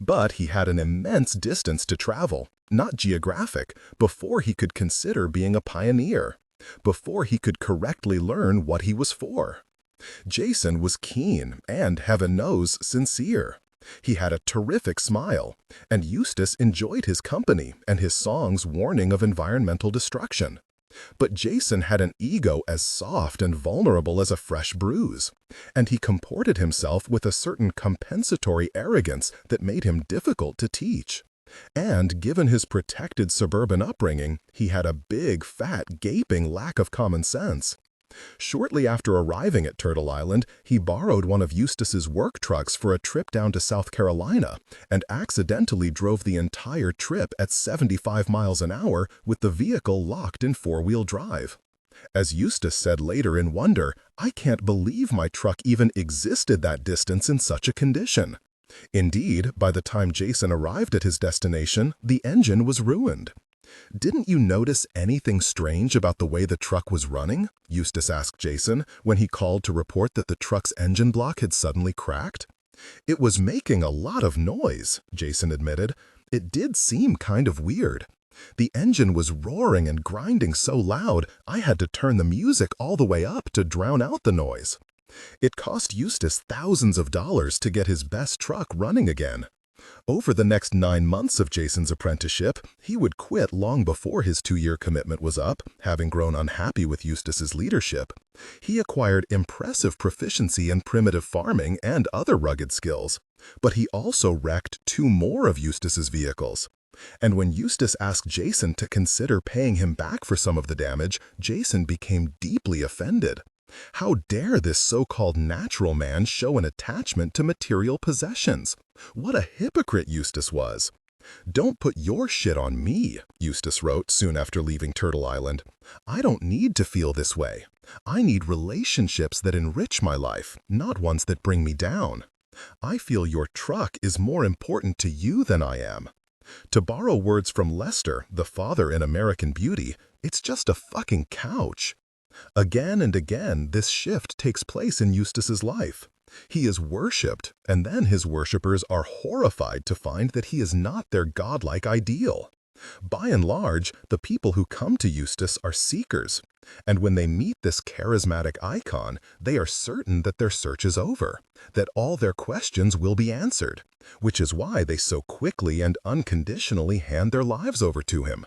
Speaker 3: But he had an immense distance to travel, not geographic, before he could consider being a pioneer, before he could correctly learn what he was for. Jason was keen and, heaven knows, sincere. He had a terrific smile, and Eustace enjoyed his company and his song's warning of environmental destruction. But Jason had an ego as soft and vulnerable as a fresh bruise, and he comported himself with a certain compensatory arrogance that made him difficult to teach. And given his protected suburban upbringing, he had a big, fat, gaping lack of common sense.
Speaker 1: Shortly after arriving at Turtle Island, he borrowed one of Eustace's work trucks for a trip down to South Carolina and accidentally drove the entire trip at 75 miles an hour with the vehicle locked in four-wheel drive. As Eustace said later in wonder, "I can't believe my truck even existed that distance in such a condition." Indeed, by the time Jason arrived at his destination, the engine was ruined. "Didn't you notice anything strange about the way the truck was running?" Eustace asked Jason when he called to report that the truck's engine block had suddenly cracked. "It was making a lot of noise," Jason admitted. "It did seem kind of weird. The engine was roaring and grinding so loud, I had to turn the music all the way up to drown out the noise." It cost Eustace thousands of dollars to get his best truck running again. Over the next 9 months of Jason's apprenticeship, he would quit long before his 2-year commitment was up, having grown unhappy with Eustace's leadership. He acquired impressive proficiency in primitive farming and other rugged skills, but he also wrecked 2 more of Eustace's vehicles. And when Eustace asked Jason to consider paying him back for some of the damage, Jason became deeply offended. How dare this so-called natural man show an attachment to material possessions? What a hypocrite Eustace was. "Don't put your shit on me," Eustace wrote soon after leaving Turtle Island. "I don't need to feel this way. I need relationships that enrich my life, not ones that bring me down. I feel your truck is more important to you than I am." To borrow words from Lester, the father in American Beauty, it's just a fucking couch. Again and again, this shift takes place in Eustace's life. He is worshipped, and then his worshippers are horrified to find that he is not their godlike ideal. By and large, the people who come to Eustace are seekers, and when they meet this charismatic icon, they are certain that their search is over, that all their questions will be answered, which is why they so quickly and unconditionally hand their lives over to him.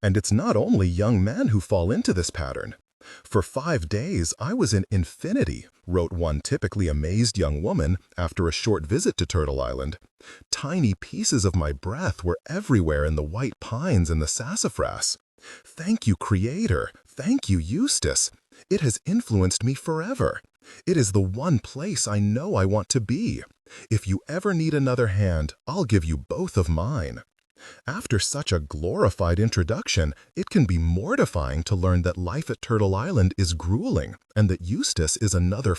Speaker 1: And it's not only young men who fall into this pattern. "For 5 days, I was in infinity," wrote one typically amazed young woman after a short visit to Turtle Island. "Tiny pieces of my breath were everywhere in the white pines and the sassafras. Thank you, Creator. Thank you, Eustace. It has influenced me forever. It is the one place I know I want to be. If you ever need another hand, I'll give you both of mine." After such a glorified introduction, it can be mortifying to learn that life at Turtle Island is grueling and that Eustace is another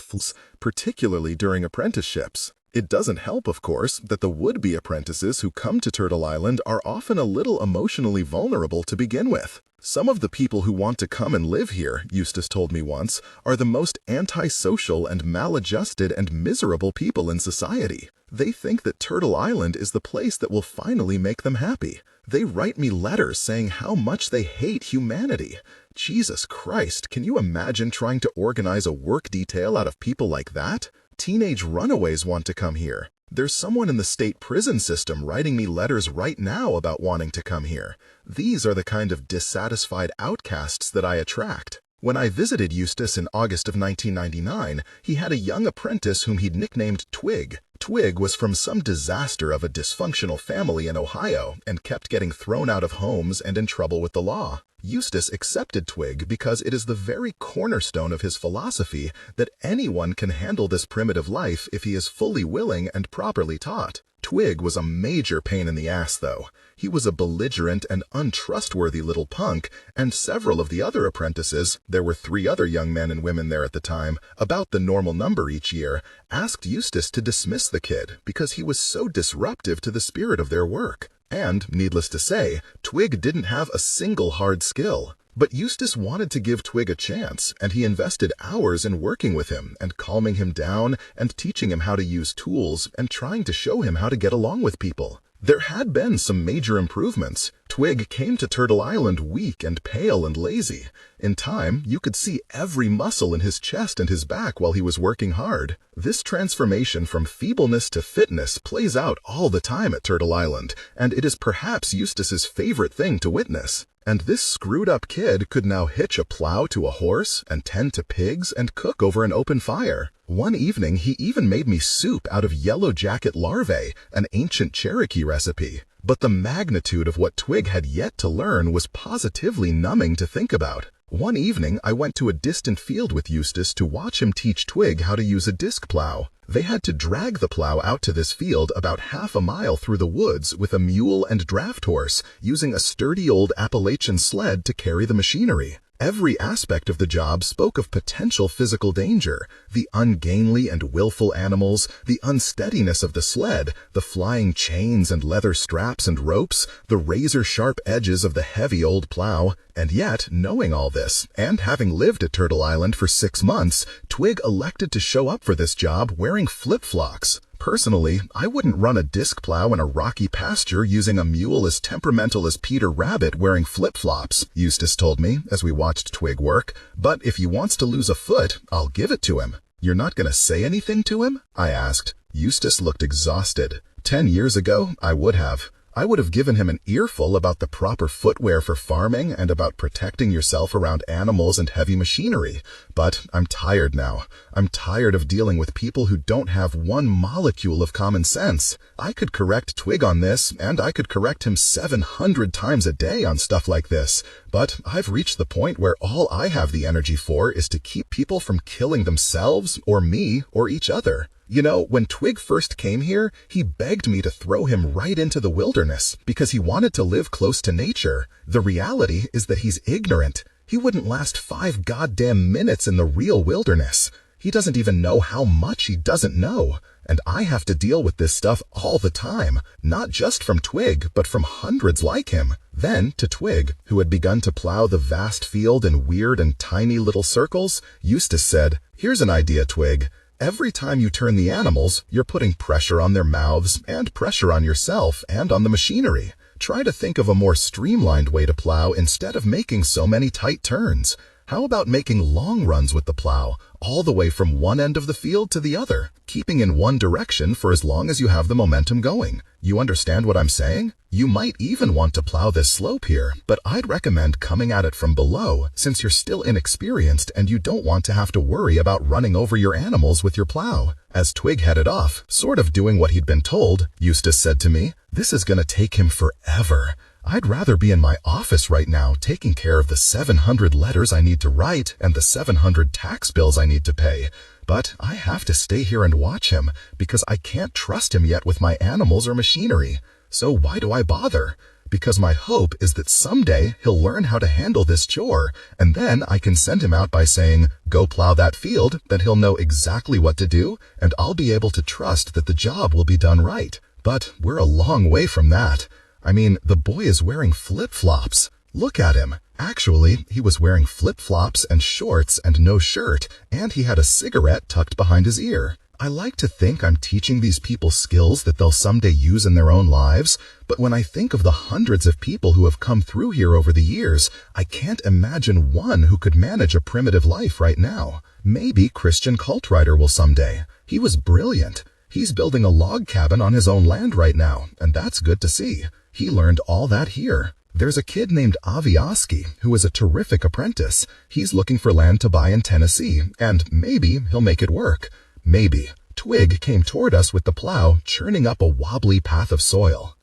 Speaker 1: particularly during apprenticeships. It doesn't help, of course, that the would-be apprentices who come to Turtle Island are often a little emotionally vulnerable to begin with. "Some of the people who want to come and live here," Eustace told me once, "are the most antisocial and maladjusted and miserable people in society. They think that Turtle Island is the place that will finally make them happy. They write me letters saying how much they hate humanity. Jesus Christ, can you imagine trying to organize a work detail out of people like that? Teenage runaways want to come here. There's someone in the state prison system writing me letters right now about wanting to come here. These are the kind of dissatisfied outcasts that I attract." When I visited Eustace in August of 1999, he had a young apprentice whom he'd nicknamed Twig. Twig was from some disaster of a dysfunctional family in Ohio and kept getting thrown out of homes and in trouble with the law. Eustace accepted Twig because it is the very cornerstone of his philosophy that anyone can handle this primitive life if he is fully willing and properly taught. Twig was a major pain in the ass, though. He was a belligerent and untrustworthy little punk, and several of the other apprentices, there were 3 other young men and women there at the time, about the normal number each year, asked Eustace to dismiss the kid because he was so disruptive to the spirit of their work. And, needless to say, Twig didn't have a single hard skill. But Eustace wanted to give Twig a chance, and he invested hours in working with him and calming him down and teaching him how to use tools and trying to show him how to get along with people. There had been some major improvements. Twig came to Turtle Island weak and pale and lazy. In time, you could see every muscle in his chest and his back while he was working hard. This transformation from feebleness to fitness plays out all the time at Turtle Island, and it is perhaps Eustace's favorite thing to witness. And this screwed-up kid could now hitch a plow to a horse and tend to pigs and cook over an open fire. One evening, he even made me soup out of yellow jacket larvae, an ancient Cherokee recipe. But the magnitude of what Twig had yet to learn was positively numbing to think about. One evening, I went to a distant field with Eustace to watch him teach Twig how to use a disc plow. They had to drag the plow out to this field about half a mile through the woods with a mule and draft horse, using a sturdy old Appalachian sled to carry the machinery. Every aspect of the job spoke of potential physical danger: the ungainly and willful animals, the unsteadiness of the sled, the flying chains and leather straps and ropes, the razor-sharp edges of the heavy old plow. And yet, knowing all this, and having lived at Turtle Island for 6 months, Twig elected to show up for this job wearing flip-flops. Personally, I wouldn't run a disc plow in a rocky pasture using a mule as temperamental as Peter Rabbit wearing flip-flops, Eustace told me as we watched Twig work. But if he wants to lose a foot, I'll give it to him. You're not going to say anything to him? I asked. Eustace looked exhausted. 10 years ago, I would have. I would have given him an earful about the proper footwear for farming and about protecting yourself around animals and heavy machinery. But I'm tired now. I'm tired of dealing with people who don't have one molecule of common sense. I could correct Twig on this, and I could correct him 700 times a day on stuff like this. But I've reached the point where all I have the energy for is to keep people from killing themselves, or me, or each other. You know, when Twig first came here, he begged me to throw him right into the wilderness because he wanted to live close to nature. The reality is that he's ignorant. He wouldn't last 5 goddamn minutes in the real wilderness. He doesn't even know how much he doesn't know. And I have to deal with this stuff all the time, not just from Twig, but from hundreds like him. Then, to Twig, who had begun to plow the vast field in weird and tiny little circles, Eustace said, "Here's an idea, Twig. Every time you turn the animals, you're putting pressure on their mouths and pressure on yourself and on the machinery. Try to think of a more streamlined way to plow instead of making so many tight turns. How about making long runs with the plow, all the way from one end of the field to the other, keeping in one direction for as long as you have the momentum going? You understand what I'm saying? You might even want to plow this slope here, but I'd recommend coming at it from below, since you're still inexperienced and you don't want to have to worry about running over your animals with your plow." As Twig headed off, sort of doing what he'd been told, Eustace said to me, "This is going to take him forever. I'd rather be in my office right now taking care of the 700 letters I need to write and the 700 tax bills I need to pay. But I have to stay here and watch him because I can't trust him yet with my animals or machinery. So why do I bother? Because my hope is that someday he'll learn how to handle this chore, and then I can send him out by saying, 'Go plow that field,' then he'll know exactly what to do, and I'll be able to trust that the job will be done right. But we're a long way from that. I mean, the boy is wearing flip-flops. Look at him. Actually, he was wearing flip-flops and shorts and no shirt, and he had a cigarette tucked behind his ear. I like to think I'm teaching these people skills that they'll someday use in their own lives, but when I think of the hundreds of people who have come through here over the years, I can't imagine one who could manage a primitive life right now. Maybe Christian Cultrider will someday. He was brilliant. He's building a log cabin on his own land right now, and that's good to see. He learned all that here. There's a kid named Avi Oski who is a terrific apprentice. He's looking for land to buy in Tennessee, and maybe he'll make it work. Maybe. Twig came toward us with the plow, churning up a wobbly path of soil.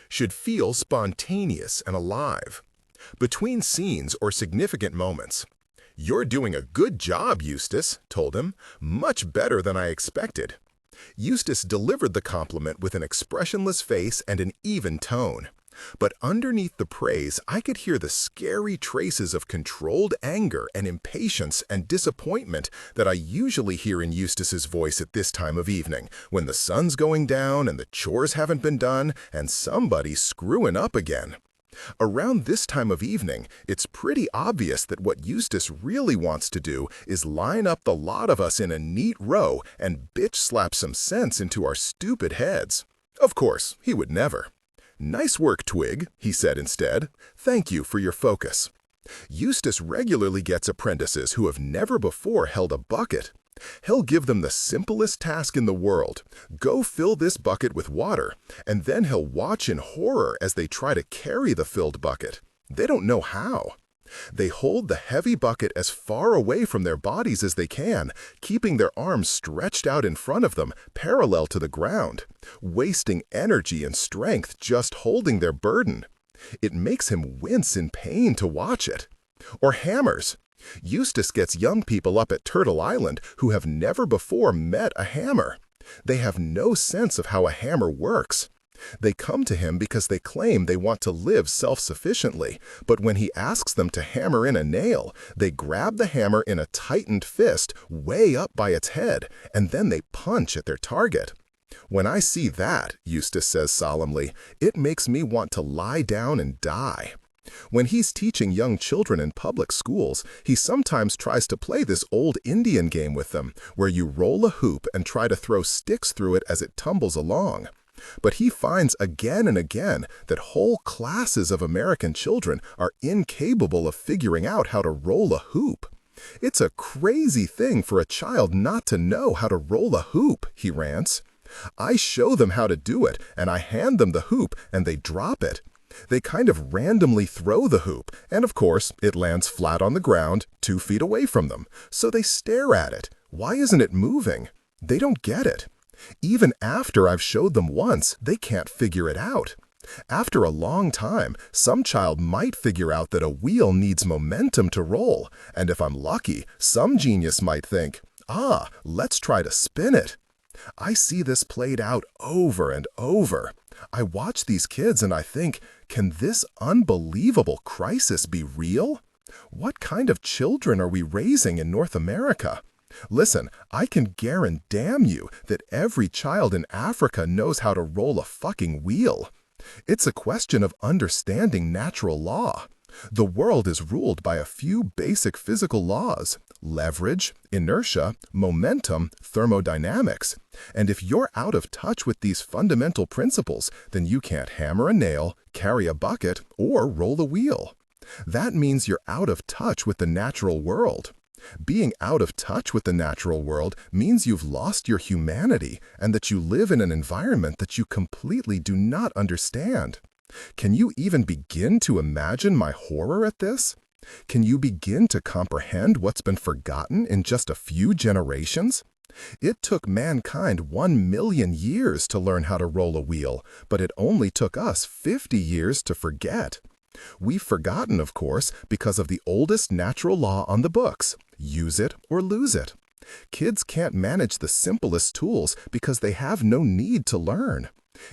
Speaker 3: Should feel spontaneous and alive. Between scenes or significant moments. "You're doing a good job, Eustace," told him. "Much better than I expected." Eustace delivered the compliment with an expressionless face and an even tone. But underneath the praise, I could hear the scary traces of controlled anger and impatience and disappointment that I usually hear in Eustace's voice at this time of evening, when the sun's going down and the chores haven't been done and somebody's screwing up again. Around this time of evening, it's pretty obvious that what Eustace really wants to do is line up the lot of us in a neat row and bitch slap some sense into our stupid heads. Of course, he would never. "Nice work, Twig," he said instead. "Thank you for your focus." Eustace regularly gets apprentices who have never before held a bucket. He'll give them the simplest task in the world: go fill this bucket with water, and then he'll watch in horror as they try to carry the filled bucket. They don't know how. They hold the heavy bucket as far away from their bodies as they can, keeping their arms stretched out in front of them, parallel to the ground, wasting energy and strength just holding their burden. It makes him wince in pain to watch it. Or hammers. Eustace gets young people up at Turtle Island who have never before met a hammer. They have no sense of how a hammer works. They come to him because they claim they want to live self-sufficiently, but when he asks them to hammer in a nail, they grab the hammer in a tightened fist way up by its head, and then they punch at their target. When I see that, Eustace says solemnly, it makes me want to lie down and die. When he's teaching young children in public schools, he sometimes tries to play this old Indian game with them, where you roll a hoop and try to throw sticks through it as it tumbles along. But he finds again and again that whole classes of American children are incapable of figuring out how to roll a hoop. It's a crazy thing for a child not to know how to roll a hoop, he rants. I show them how to do it, and I hand them the hoop, and they drop it. They kind of randomly throw the hoop, and of course, it lands flat on the ground, 2 feet away from them. So they stare at it. Why isn't it moving? They don't get it. Even after I've showed them once, they can't figure it out. After a long time, some child might figure out that a wheel needs momentum to roll, and if I'm lucky, some genius might think, let's try to spin it. I see this played out over and over. I watch these kids and I think, can this unbelievable crisis be real? What kind of children are we raising in North America? Listen, I can guarantee you that every child in Africa knows how to roll a fucking wheel. It's a question of understanding natural law. The world is ruled by a few basic physical laws: leverage, inertia, momentum, thermodynamics. And if you're out of touch with these fundamental principles, then you can't hammer a nail, carry a bucket, or roll a wheel. That means you're out of touch with the natural world. Being out of touch with the natural world means you've lost your humanity and that you live in an environment that you completely do not understand. Can you even begin to imagine my horror at this? Can you begin to comprehend what's been forgotten in just a few generations? It took mankind 1 million years to learn how to roll a wheel, but it only took us 50 years to forget. We've forgotten, of course, because of the oldest natural law on the books: use it or lose it. Kids can't manage the simplest tools because they have no need to learn.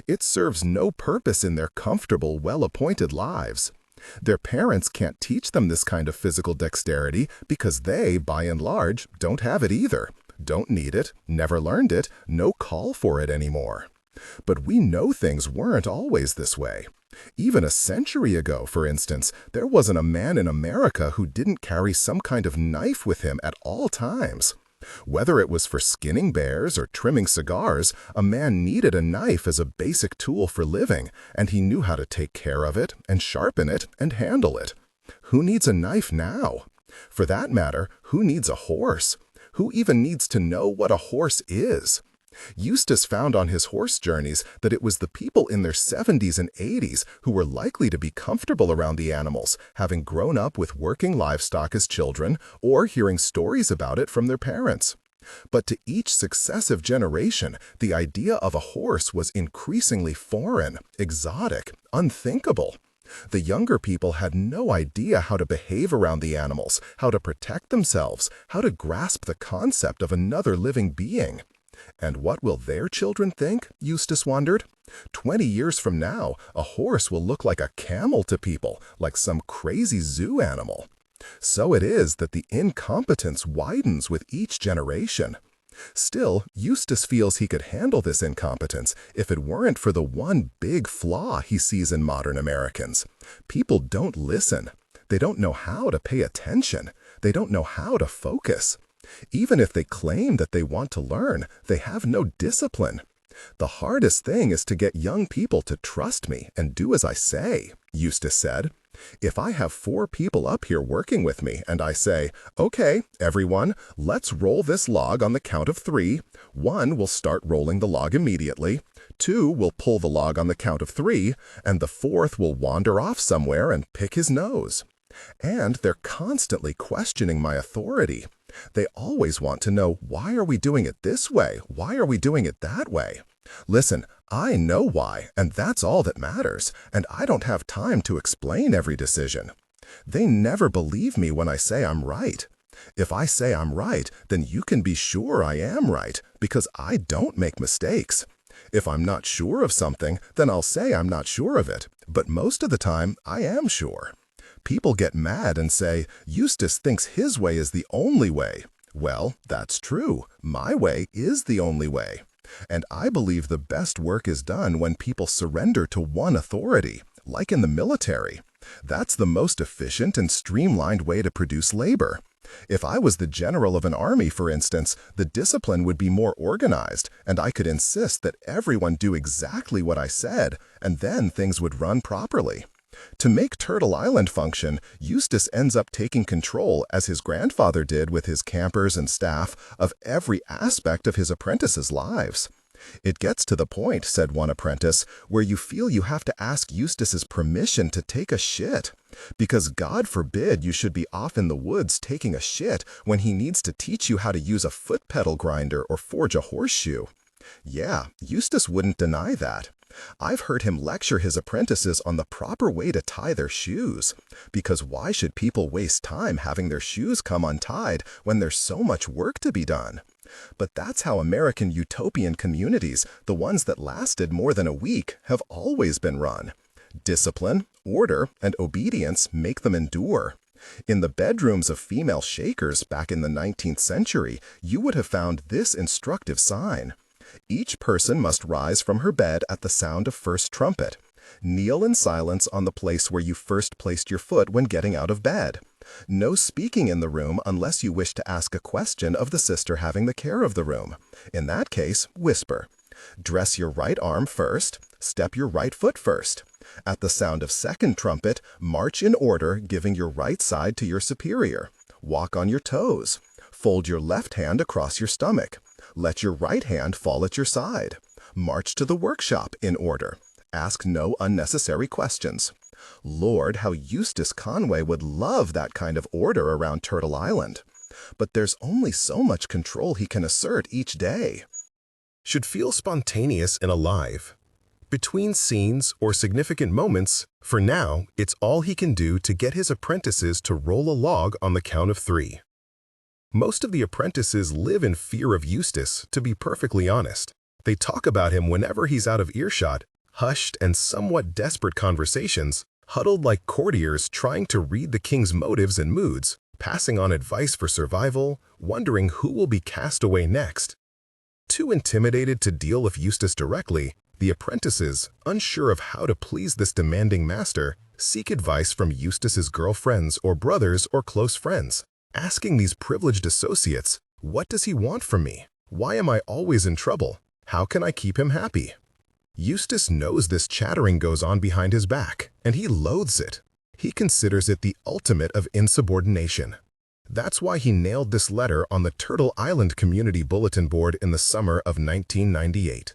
Speaker 3: It serves no purpose in their comfortable, well-appointed lives. Their parents can't teach them this kind of physical dexterity because they, by and large, don't have it either. Don't need it, never learned it, no call for it anymore. But we know things weren't always this way. Even a century ago, for instance, there wasn't a man in America who didn't carry some kind of knife with him at all times. Whether it was for skinning bears or trimming cigars, a man needed a knife as a basic tool for living, and he knew how to take care of it and sharpen it and handle it. Who needs a knife now? For that matter, who needs a horse? Who even needs to know what a horse is? Eustace found on his horse journeys that it was the people in their 70s and 80s who were likely to be comfortable around the animals, having grown up with working livestock as children or hearing stories about it from their parents. But to each successive generation, the idea of a horse was increasingly foreign, exotic, unthinkable. The younger people had no idea how to behave around the animals, how to protect themselves, how to grasp the concept of another living being. And what will their children think? Eustace wondered. 20 years from now, a horse will look like a camel to people, like some crazy zoo animal. So it is that the incompetence widens with each generation. Still, Eustace feels he could handle this incompetence if it weren't for the one big flaw he sees in modern Americans. People don't listen. They don't know how to pay attention. They don't know how to focus. Even if they claim that they want to learn, they have no discipline. The hardest thing is to get young people to trust me and do as I say, Eustace said. If I have 4 people up here working with me and I say, okay, everyone, let's roll this log on the count of 3. 1 will start rolling the log immediately. 2 will pull the log on the count of 3, and the 4th will wander off somewhere and pick his nose. And they're constantly questioning my authority. They always want to know, why are we doing it this way? Why are we doing it that way? Listen, I know why, and that's all that matters, and I don't have time to explain every decision. They never believe me when I say I'm right. If I say I'm right, then you can be sure I am right, because I don't make mistakes. If I'm not sure of something, then I'll say I'm not sure of it, but most of the time, I am sure. People get mad and say, Eustace thinks his way is the only way. Well, that's true. My way is the only way. And I believe the best work is done when people surrender to one authority, like in the military. That's the most efficient and streamlined way to produce labor. If I was the general of an army, for instance, the discipline would be more organized, and I could insist that everyone do exactly what I said, and then things would run properly. To make Turtle Island function, Eustace ends up taking control, as his grandfather did with his campers and staff, of every aspect of his apprentices' lives. It gets to the point, said one apprentice, where you feel you have to ask Eustace's permission to take a shit. Because God forbid you should be off in the woods taking a shit when he needs to teach you how to use a foot pedal grinder or forge a horseshoe. Yeah, Eustace wouldn't deny that. I've heard him lecture his apprentices on the proper way to tie their shoes. Because why should people waste time having their shoes come untied when there's so much work to be done? But that's how American utopian communities, the ones that lasted more than a week, have always been run. Discipline, order, and obedience make them endure. In the bedrooms of female Shakers back in the 19th century, you would have found this instructive sign. Each person must rise from her bed at the sound of first trumpet. Kneel in silence on the place where you first placed your foot when getting out of bed. No speaking in the room unless you wish to ask a question of the sister having the care of the room. In that case, whisper. Dress your right arm first. Step your right foot first. At the sound of second trumpet, march in order, giving your right side to your superior. Walk on your toes. Fold your left hand across your stomach. Let your right hand fall at your side. March to the workshop in order. Ask no unnecessary questions. Lord, how Eustace Conway would love that kind of order around Turtle Island. But there's only so much control he can assert each day.
Speaker 2: Should feel spontaneous and alive. Between scenes or significant moments, for now, it's all he can do to get his apprentices to roll a log on the count of 3. Most of the apprentices live in fear of Eustace, to be perfectly honest. They talk about him whenever he's out of earshot, hushed and somewhat desperate conversations, huddled like courtiers trying to read the king's motives and moods, passing on advice for survival, wondering who will be cast away next. Too intimidated to deal with Eustace directly, the apprentices, unsure of how to please this demanding master, seek advice from Eustace's girlfriends or brothers or close friends, asking these privileged associates, what does he want from me? Why am I always in trouble? How can I keep him happy? Eustace knows this chattering goes on behind his back, and he loathes it. He considers it the ultimate of insubordination. That's why he nailed this letter on the Turtle Island Community Bulletin Board in the summer of 1998.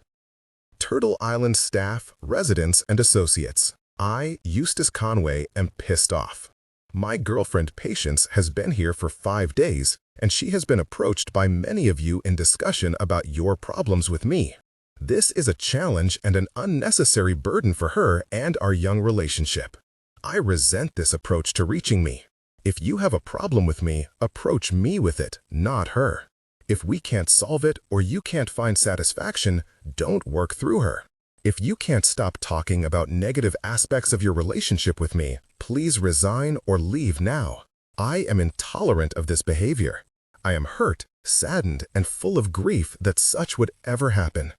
Speaker 2: Turtle Island staff, residents, and associates. I, Eustace Conway, am pissed off. My girlfriend Patience has been here for 5 days, and she has been approached by many of you in discussion about your problems with me. This is a challenge and an unnecessary burden for her and our young relationship. I resent this approach to reaching me. If you have a problem with me, approach me with it, not her. If we can't solve it or you can't find satisfaction, don't work through her. If you can't stop talking about negative aspects of your relationship with me, please resign or leave now. I am intolerant of this behavior. I am hurt, saddened, and full of grief that such would ever happen.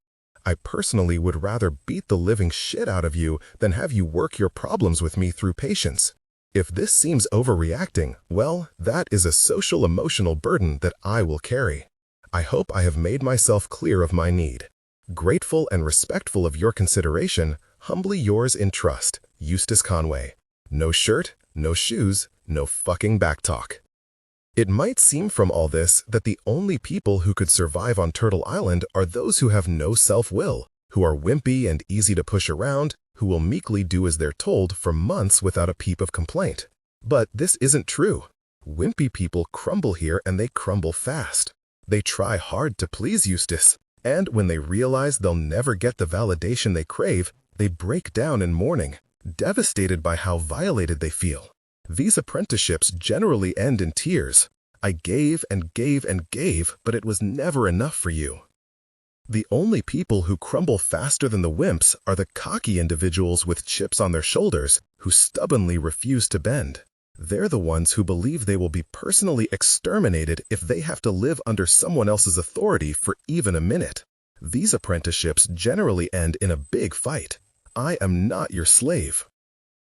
Speaker 2: I personally would rather beat the living shit out of you than have you work your problems with me through patience. If this seems overreacting, well, that is a social-emotional burden that I will carry. I hope I have made myself clear of my need. Grateful and respectful of your consideration, humbly yours in trust, Eustace Conway. No shirt, no shoes, no fucking backtalk. It might seem from all this that the only people who could survive on Turtle Island are those who have no self-will, who are wimpy and easy to push around, who will meekly do as they're told for months without a peep of complaint. But this isn't true. Wimpy people crumble here, and they crumble fast. They try hard to please Eustace, and when they realize they'll never get the validation they crave, they break down in mourning, devastated by how violated they feel.
Speaker 3: These apprenticeships generally end in tears. I gave and gave and gave, but it was never enough for you. The only people who crumble faster than the wimps are the cocky individuals with chips on their shoulders who stubbornly refuse to bend. They're the ones who believe they will be personally exterminated if they have to live under someone else's authority for even a minute. These apprenticeships generally end in a big fight. I am not your slave.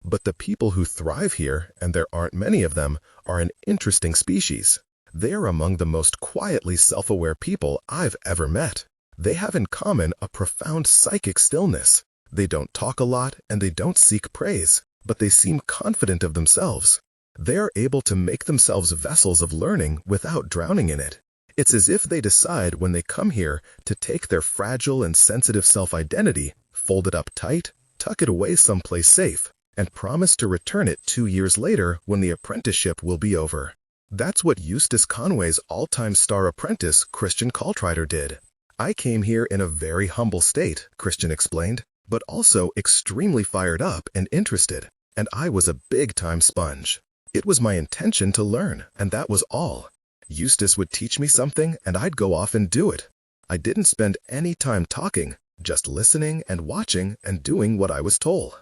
Speaker 3: But the people who thrive here, and there aren't many of them, are an interesting species. They are among the most quietly self-aware people I've ever met. They have in common a profound psychic stillness. They don't talk a lot and they don't seek praise, but they seem confident of themselves. They are able to make themselves vessels of learning without drowning in it. It's as if they decide when they come here to take their fragile and sensitive self-identity, fold it up tight, tuck it away someplace safe, and promise to return it 2 years later when the apprenticeship will be over. That's what Eustace Conway's all-time star apprentice, Christian Caltrider, did. I came here in a very humble state, Christian explained, but also extremely fired up and interested, and I was a big-time sponge. It was my intention to learn, and that was all. Eustace would teach me something, and I'd go off and do it. I didn't spend any time talking, just listening and watching and doing what I was told.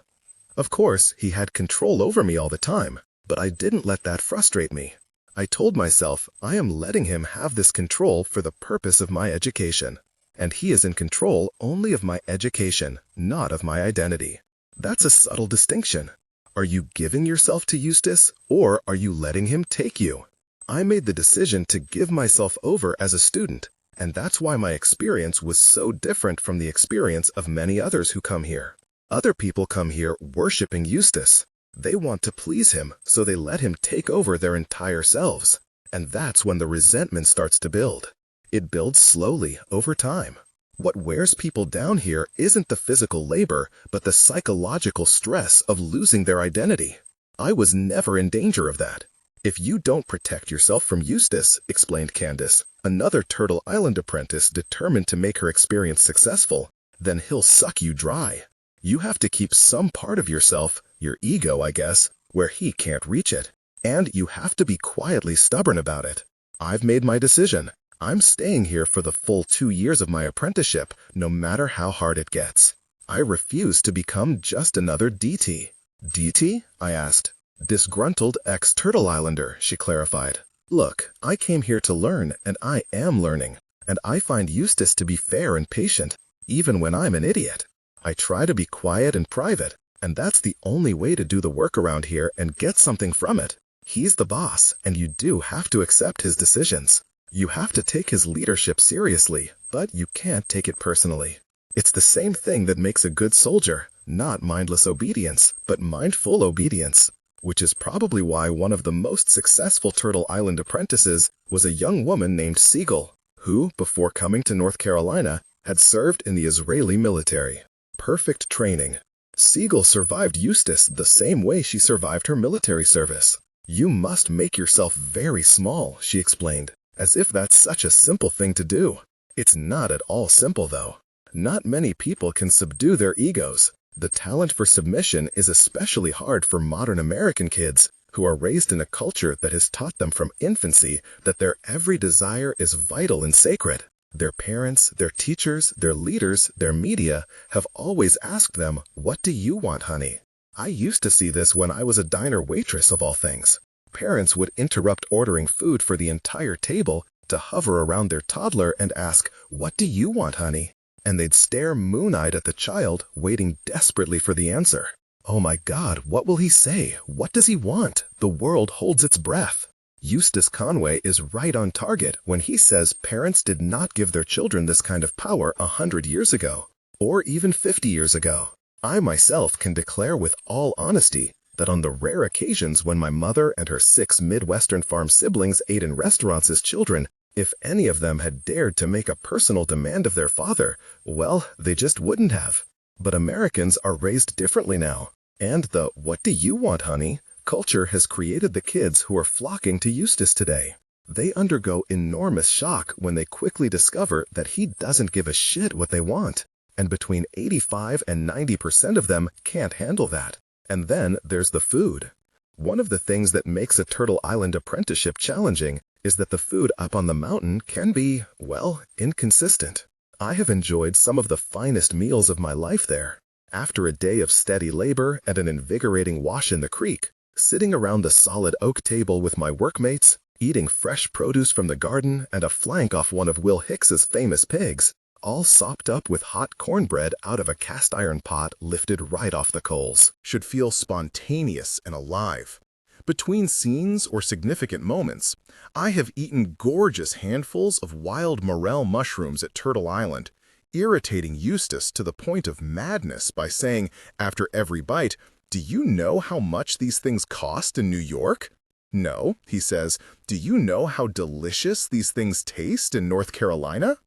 Speaker 3: Of course, he had control over me all the time, but I didn't let that frustrate me. I told myself I am letting him have this control for the purpose of my education, and he is in control only of my education, not of my identity. That's a subtle distinction. Are you giving yourself to Eustace, or are you letting him take you? I made the decision to give myself over as a student, and that's why my experience was so different from the experience of many others who come here. Other people come here worshiping Eustace. They want to please him, so they let him take over their entire selves. And that's when the resentment starts to build. It builds slowly, over time. What wears people down here isn't the physical labor, but the psychological stress of losing their identity. I was never in danger of that. If you don't protect yourself from Eustace, explained Candace, another Turtle Island apprentice determined to make her experience successful, then he'll suck you dry. You have to keep some part of yourself, your ego, I guess, where he can't reach it. And you have to be quietly stubborn about it. I've made my decision. I'm staying here for the full 2 years of my apprenticeship, no matter how hard it gets. I refuse to become just another DT. DT? I asked. Disgruntled ex-Turtle Islander, she clarified. Look, I came here to learn, and I am learning. And I find Eustace to be fair and patient, even when I'm an idiot. I try to be quiet and private, and that's the only way to do the work around here and get something from it. He's the boss, and you do have to accept his decisions. You have to take his leadership seriously, but you can't take it personally. It's the same thing that makes a good soldier, not mindless obedience, but mindful obedience, which is probably why one of the most successful Turtle Island apprentices was a young woman named Siegel, who, before coming to North Carolina, had served in the Israeli military. Perfect training. Siegel survived Eustace the same way she survived her military service. You must make yourself very small, she explained, as if that's such a simple thing to do. It's not at all simple, though. Not many people can subdue their egos. The talent for submission is especially hard for modern American kids who are raised in a culture that has taught them from infancy that their every desire is vital and sacred. Their parents, their teachers, their leaders, their media have always asked them, "What do you want, honey?" I used to see this when I was a diner waitress of all things. Parents would interrupt ordering food for the entire table to hover around their toddler and ask, "What do you want, honey?" And they'd stare moon-eyed at the child, waiting desperately for the answer. Oh my God, what will he say? What does he want? The world holds its breath. Eustace Conway is right on target when he says parents did not give their children this kind of power 100 years ago, or even 50 years ago. I myself can declare with all honesty that on the rare occasions when my mother and her 6 Midwestern farm siblings ate in restaurants as children, if any of them had dared to make a personal demand of their father, well, they just wouldn't have. But Americans are raised differently now, and the "what do you want, honey?" culture has created the kids who are flocking to Eustace today. They undergo enormous shock when they quickly discover that he doesn't give a shit what they want, and between 85 and 90% of them can't handle that. And then there's the food.
Speaker 1: One of the things that makes a Turtle Island apprenticeship challenging is that the food up on the mountain can be, well, inconsistent. I have enjoyed some of the finest meals of my life there. After a day of steady labor and an invigorating wash in the creek, sitting around the solid oak table with my workmates, eating fresh produce from the garden and a flank off one of Will Hicks's famous pigs, all sopped up with hot cornbread out of a cast iron pot lifted right off the coals,
Speaker 3: should feel spontaneous and alive. Between scenes or significant moments, I have eaten gorgeous handfuls of wild morel mushrooms at Turtle Island, irritating Eustace to the point of madness by saying, after every bite, "Do you know how much these things cost in New York?" "No," he says, "Do you know how delicious these things taste in North Carolina?"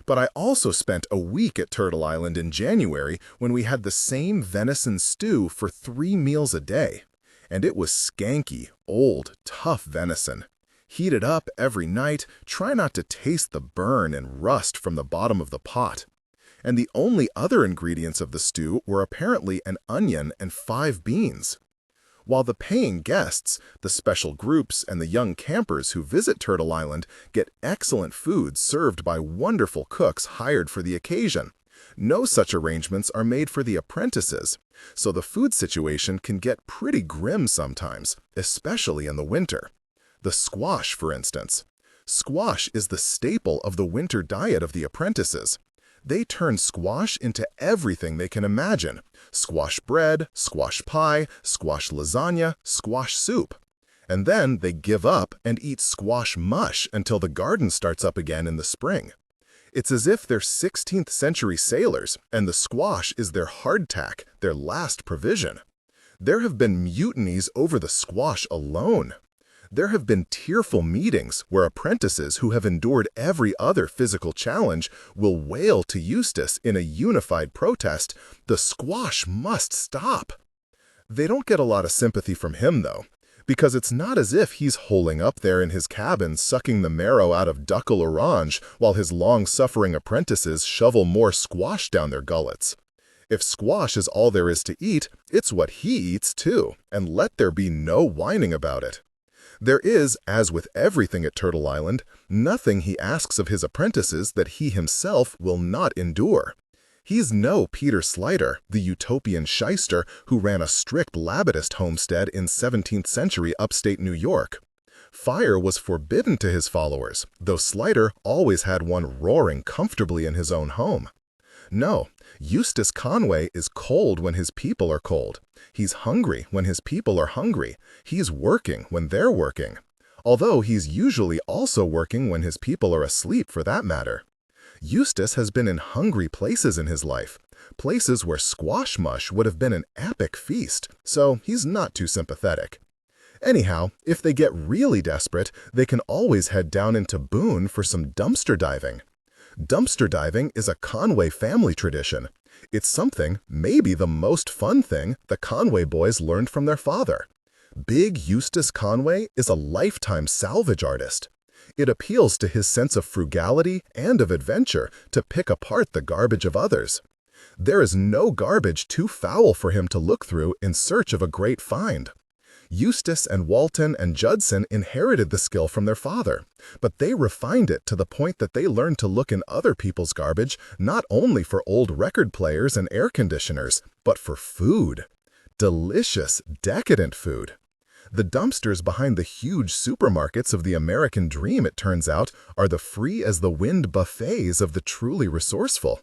Speaker 3: But I also spent a week at Turtle Island in January when we had the same venison stew for 3 meals a day. And it was skanky, old, tough venison. Heat it up every night, try not to taste the burn and rust from the bottom of the pot. And the only other ingredients of the stew were apparently an onion and 5 beans. While the paying guests, the special groups, and the young campers who visit Turtle Island get excellent food served by wonderful cooks hired for the occasion, no such arrangements are made for the apprentices, so the food situation can get pretty grim sometimes, especially in the winter. The squash, for instance. Squash is the staple of the winter diet of the apprentices. They turn squash into everything they can imagine: squash bread, squash pie, squash lasagna, squash soup. And then they give up and eat squash mush until the garden starts up again in the spring. It's as if they're 16th century sailors, and the squash is their hardtack, their last provision. There have been mutinies over the squash alone. There have been tearful meetings where apprentices who have endured every other physical challenge will wail to Eustace in a unified protest, "The squash must stop." They don't get a lot of sympathy from him, though, because it's not as if he's holing up there in his cabin sucking the marrow out of duckle orange while his long-suffering apprentices shovel more squash down their gullets. If squash is all there is to eat, it's what he eats too, and let there be no whining about it. There is, as with everything at Turtle Island, nothing he asks of his apprentices that he himself will not endure. He's no Peter Slider, the utopian shyster who ran a strict Labadist homestead in 17th century upstate New York. Fire was forbidden to his followers, though Slider always had one roaring comfortably in his own home. No, Eustace Conway is cold when his people are cold. He's hungry when his people are hungry. He's working when they're working. Although he's usually also working when his people are asleep, for that matter. Eustace has been in hungry places in his life, places where squash mush would have been an epic feast, so he's not too sympathetic. Anyhow, if they get really desperate, they can always head down into Boone for some dumpster diving. Dumpster diving is a Conway family tradition. It's something, maybe the most fun thing, the Conway boys learned from their father. Big Eustace Conway is a lifetime salvage artist. It appeals to his sense of frugality and of adventure to pick apart the garbage of others. There is no garbage too foul for him to look through in search of a great find. Eustace and Walton and Judson inherited the skill from their father, but they refined it to the point that they learned to look in other people's garbage not only for old record players and air conditioners, but for food. Delicious, decadent food. The dumpsters behind the huge supermarkets of the American dream, it turns out, are the free-as-the-wind buffets of the truly resourceful.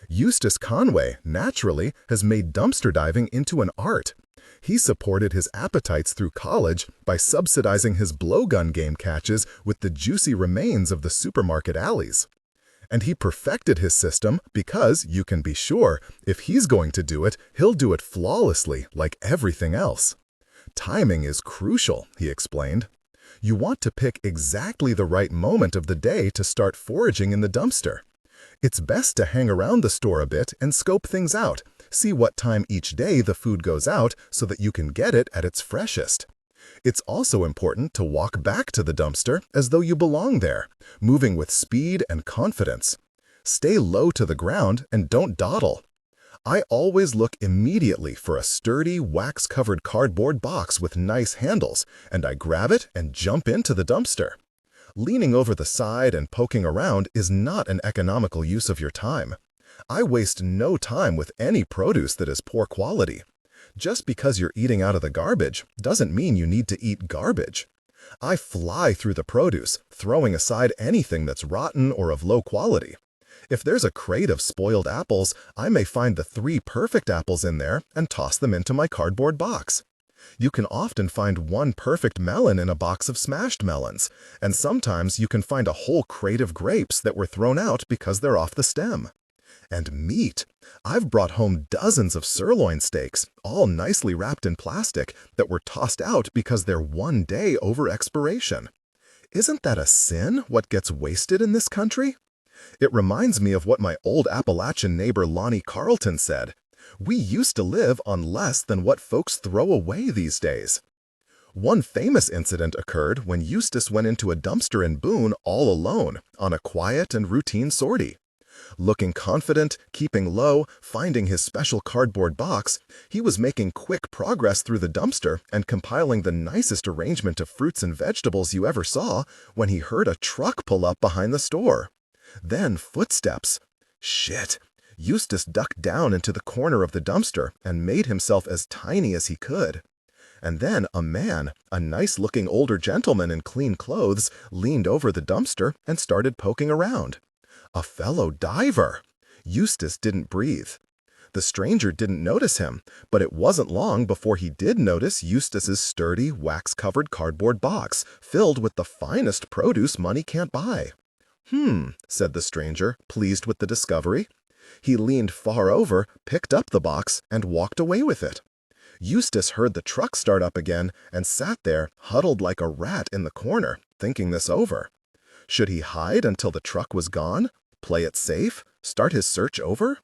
Speaker 3: Eustace Conway, naturally, has made dumpster diving into an art. He supported his appetites through college by subsidizing his blowgun game catches with the juicy remains of the supermarket alleys. And he perfected his system because, you can be sure, if he's going to do it, he'll do it flawlessly, like everything else. Timing is crucial, he explained. You want to pick exactly the right moment of the day to start foraging in the dumpster. It's best to hang around the store a bit and scope things out, see what time each day the food goes out so that you can get it at its freshest. It's also important to walk back to the dumpster as though you belong there, moving with speed and confidence. Stay low to the ground and don't dawdle.
Speaker 1: I always look immediately for a sturdy, wax-covered cardboard box with nice handles, and I grab it and jump into the dumpster. Leaning over the side and poking around is not an economical use of your time. I waste no time with any produce that is poor quality. Just because you're eating out of the garbage doesn't mean you need to eat garbage. I fly through the produce, throwing aside anything that's rotten or of low quality. If there's a crate of spoiled apples, I may find the 3 perfect apples in there and toss them into my cardboard box. You can often find 1 perfect melon in a box of smashed melons, and sometimes you can find a whole crate of grapes that were thrown out because they're off the stem. And meat. I've brought home dozens of sirloin steaks, all nicely wrapped in plastic, that were tossed out because they're 1 day over expiration. Isn't that a sin, what gets wasted in this country? It reminds me of what my old Appalachian neighbor Lonnie Carlton said. We used to live on less than what folks throw away these days. One famous incident occurred when Eustace went into a dumpster in Boone all alone on a quiet and routine sortie. Looking confident, keeping low, finding his special cardboard box, he was making quick progress through the dumpster and compiling the nicest arrangement of fruits and vegetables you ever saw when he heard a truck pull up behind the store. Then footsteps. Shit. Eustace ducked down into the corner of the dumpster and made himself as tiny as he could. And then a man, a nice-looking older gentleman in clean clothes, leaned over the dumpster and started poking around. A fellow diver. Eustace didn't breathe. The stranger didn't notice him, but it wasn't long before he did notice Eustace's sturdy, wax-covered cardboard box filled with the finest produce money can't buy. Said the stranger, pleased with the discovery. He leaned far over, picked up the box, and walked away with it. Eustace heard the truck start up again and sat there, huddled like a rat in the corner, thinking this over. Should he hide until the truck was gone? Play it safe? Start his search over?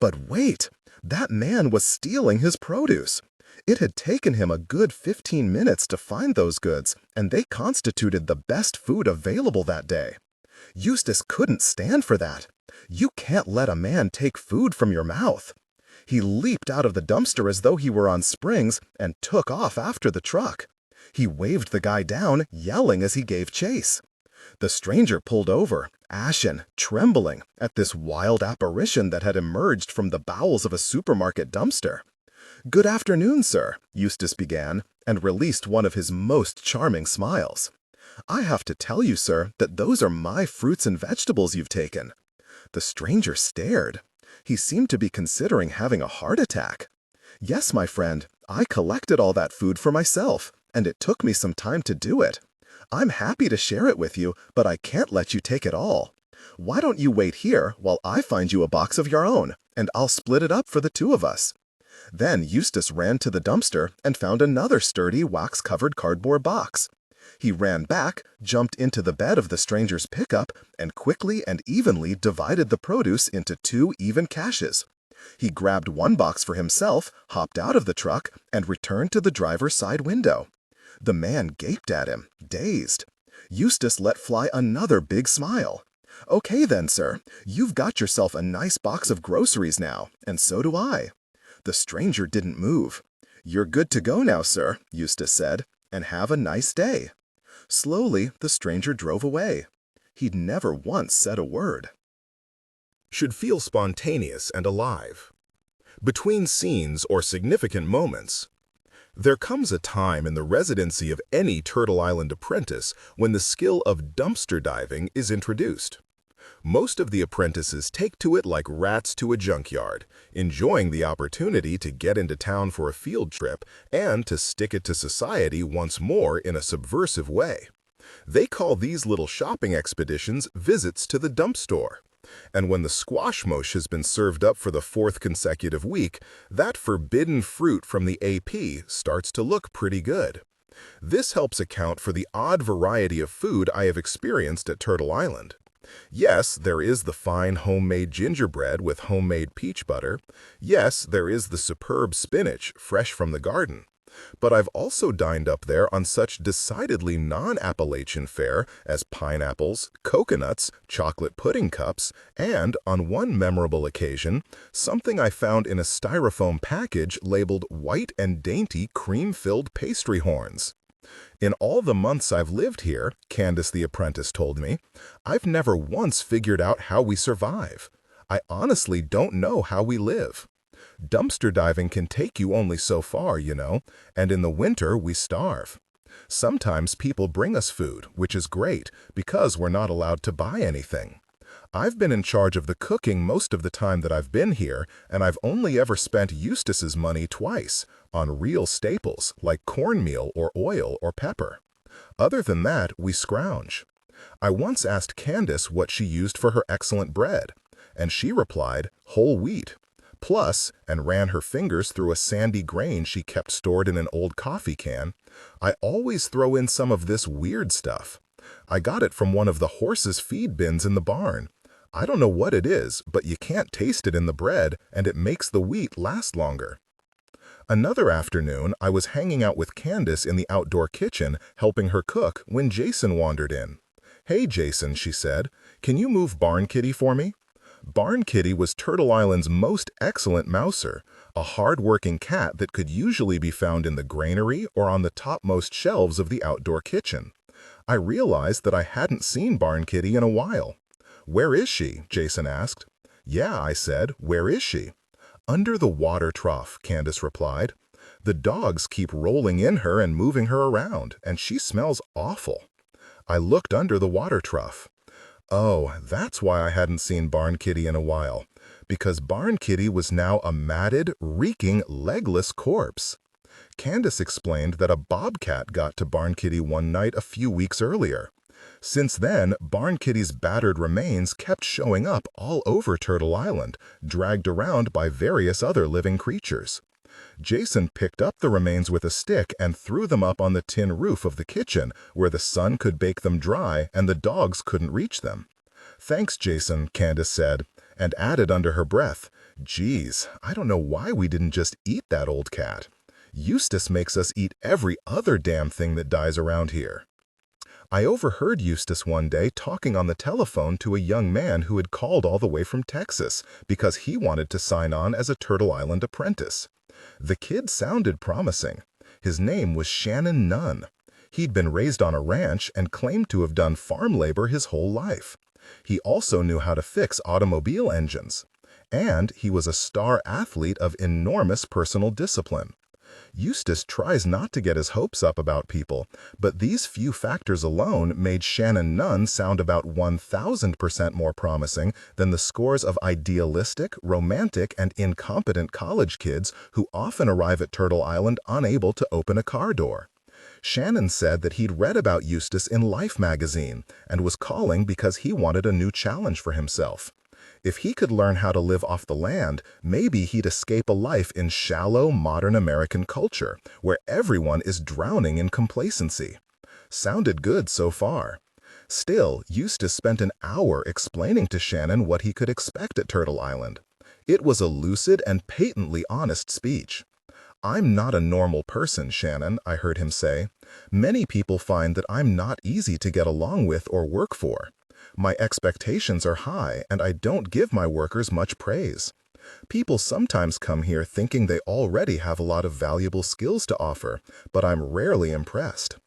Speaker 1: But wait! That man was stealing his produce. It had taken him a good 15 minutes to find those goods, and they constituted the best food available that day. Eustace couldn't stand for that. You can't let a man take food from your mouth. He leaped out of the dumpster as though he were on springs and took off after the truck. He waved the guy down, yelling as he gave chase. The stranger pulled over, ashen, trembling, at this wild apparition that had emerged from the bowels of a supermarket dumpster. "Good afternoon, sir," Eustace began, and released one of his most charming smiles. "I have to tell you, sir, that those are my fruits and vegetables you've taken." The stranger stared. He seemed to be considering having a heart attack. "Yes, my friend, I collected all that food for myself, and it took me some time to do it. I'm happy to share it with you, but I can't let you take it all. Why don't you wait here while I find you a box of your own, and I'll split it up for the 2 of us." Then Eustace ran to the dumpster and found another sturdy, wax-covered cardboard box. He ran back, jumped into the bed of the stranger's pickup, and quickly and evenly divided the produce into 2 even caches. He grabbed 1 box for himself, hopped out of the truck, and returned to the driver's side window. The man gaped at him, dazed. Eustace let fly another big smile. "Okay then, sir, you've got yourself a nice box of groceries now, and so do I." The stranger didn't move. "You're good to go now, sir," Eustace said, "and have a nice day." Slowly, the stranger drove away. He'd never once said a word.
Speaker 2: Should feel spontaneous and alive. Between scenes or significant moments. There comes a time in the residency of any Turtle Island apprentice when the skill of dumpster diving is introduced. Most of the apprentices take to it like rats to a junkyard, enjoying the opportunity to get into town for a field trip and to stick it to society once more in a subversive way. They call these little shopping expeditions visits to the dump store. And when the squash mush has been served up for the 4th consecutive week, that forbidden fruit from the AP starts to look pretty good. This helps account for the odd variety of food I have experienced at Turtle Island. Yes, there is the fine homemade gingerbread with homemade peach butter. Yes, there is the superb spinach fresh from the garden.
Speaker 1: But I've also dined up there on such decidedly non-Appalachian fare as pineapples, coconuts, chocolate pudding cups, and, on one memorable occasion, something I found in a styrofoam package labeled white and dainty cream-filled pastry horns. In all the months I've lived here, Candace the apprentice told me, I've never once figured out how we survive. I honestly don't know how we live. Dumpster diving can take you only so far, you know, and in the winter we starve. Sometimes people bring us food, which is great, because we're not allowed to buy anything. I've been in charge of the cooking most of the time that I've been here, and I've only ever spent Eustace's money twice, on real staples like cornmeal or oil or pepper. Other than that, we scrounge. I once asked Candace what she used for her excellent bread, and she replied, whole wheat. Plus, and ran her fingers through a sandy grain she kept stored in an old coffee can, I always throw in some of this weird stuff. I got it from one of the horses' feed bins in the barn. I don't know what it is, but you can't taste it in the bread, and it makes the wheat last longer. Another afternoon, I was hanging out with Candace in the outdoor kitchen, helping her cook, when Jason wandered in. "Hey, Jason," she said, "can you move Barn Kitty for me?" Barn Kitty was Turtle Island's most excellent mouser, a hard-working cat that could usually be found in the granary or on the topmost shelves of the outdoor kitchen. I realized that I hadn't seen Barn Kitty in a while. "Where is she?" Jason asked. "Yeah," I said, "where is she?" "Under the water trough," Candace replied. "The dogs keep rolling in her and moving her around, and she smells awful." I looked under the water trough. Oh, that's why I hadn't seen Barn Kitty in a while, because Barn Kitty was now a matted, reeking, legless corpse. Candace explained that a bobcat got to Barn Kitty one night a few weeks earlier. Since then, Barn Kitty's battered remains kept showing up all over Turtle Island, dragged around by various other living creatures. Jason picked up the remains with a stick and threw them up on the tin roof of the kitchen, where the sun could bake them dry and the dogs couldn't reach them. "Thanks, Jason," Candace said, and added under her breath, "Geez, I don't know why we didn't just eat that old cat. Eustace makes us eat every other damn thing that dies around here." I overheard Eustace one day talking on the telephone to a young man who had called all the way from Texas because he wanted to sign on as a Turtle Island apprentice. The kid sounded promising. His name was Shannon Nunn. He'd been raised on a ranch and claimed to have done farm labor his whole life. He also knew how to fix automobile engines. And he was a star athlete of enormous personal discipline. Eustace tries not to get his hopes up about people, but these few factors alone made Shannon Nunn sound about 1,000% more promising than the scores of idealistic, romantic, and incompetent college kids who often arrive at Turtle Island unable to open a car door. Shannon said that he'd read about Eustace in Life magazine and was calling because he wanted a new challenge for himself. If he could learn how to live off the land, maybe he'd escape a life in shallow, modern American culture, where everyone is drowning in complacency. Sounded good so far. Still, Eustace spent an hour explaining to Shannon what he could expect at Turtle Island. It was a lucid and patently honest speech. "I'm not a normal person, Shannon," I heard him say. "Many people find that I'm not easy to get along with or work for. My expectations are high, and I don't give my workers much praise. People sometimes come here thinking they already have a lot of valuable skills to offer, but I'm rarely impressed.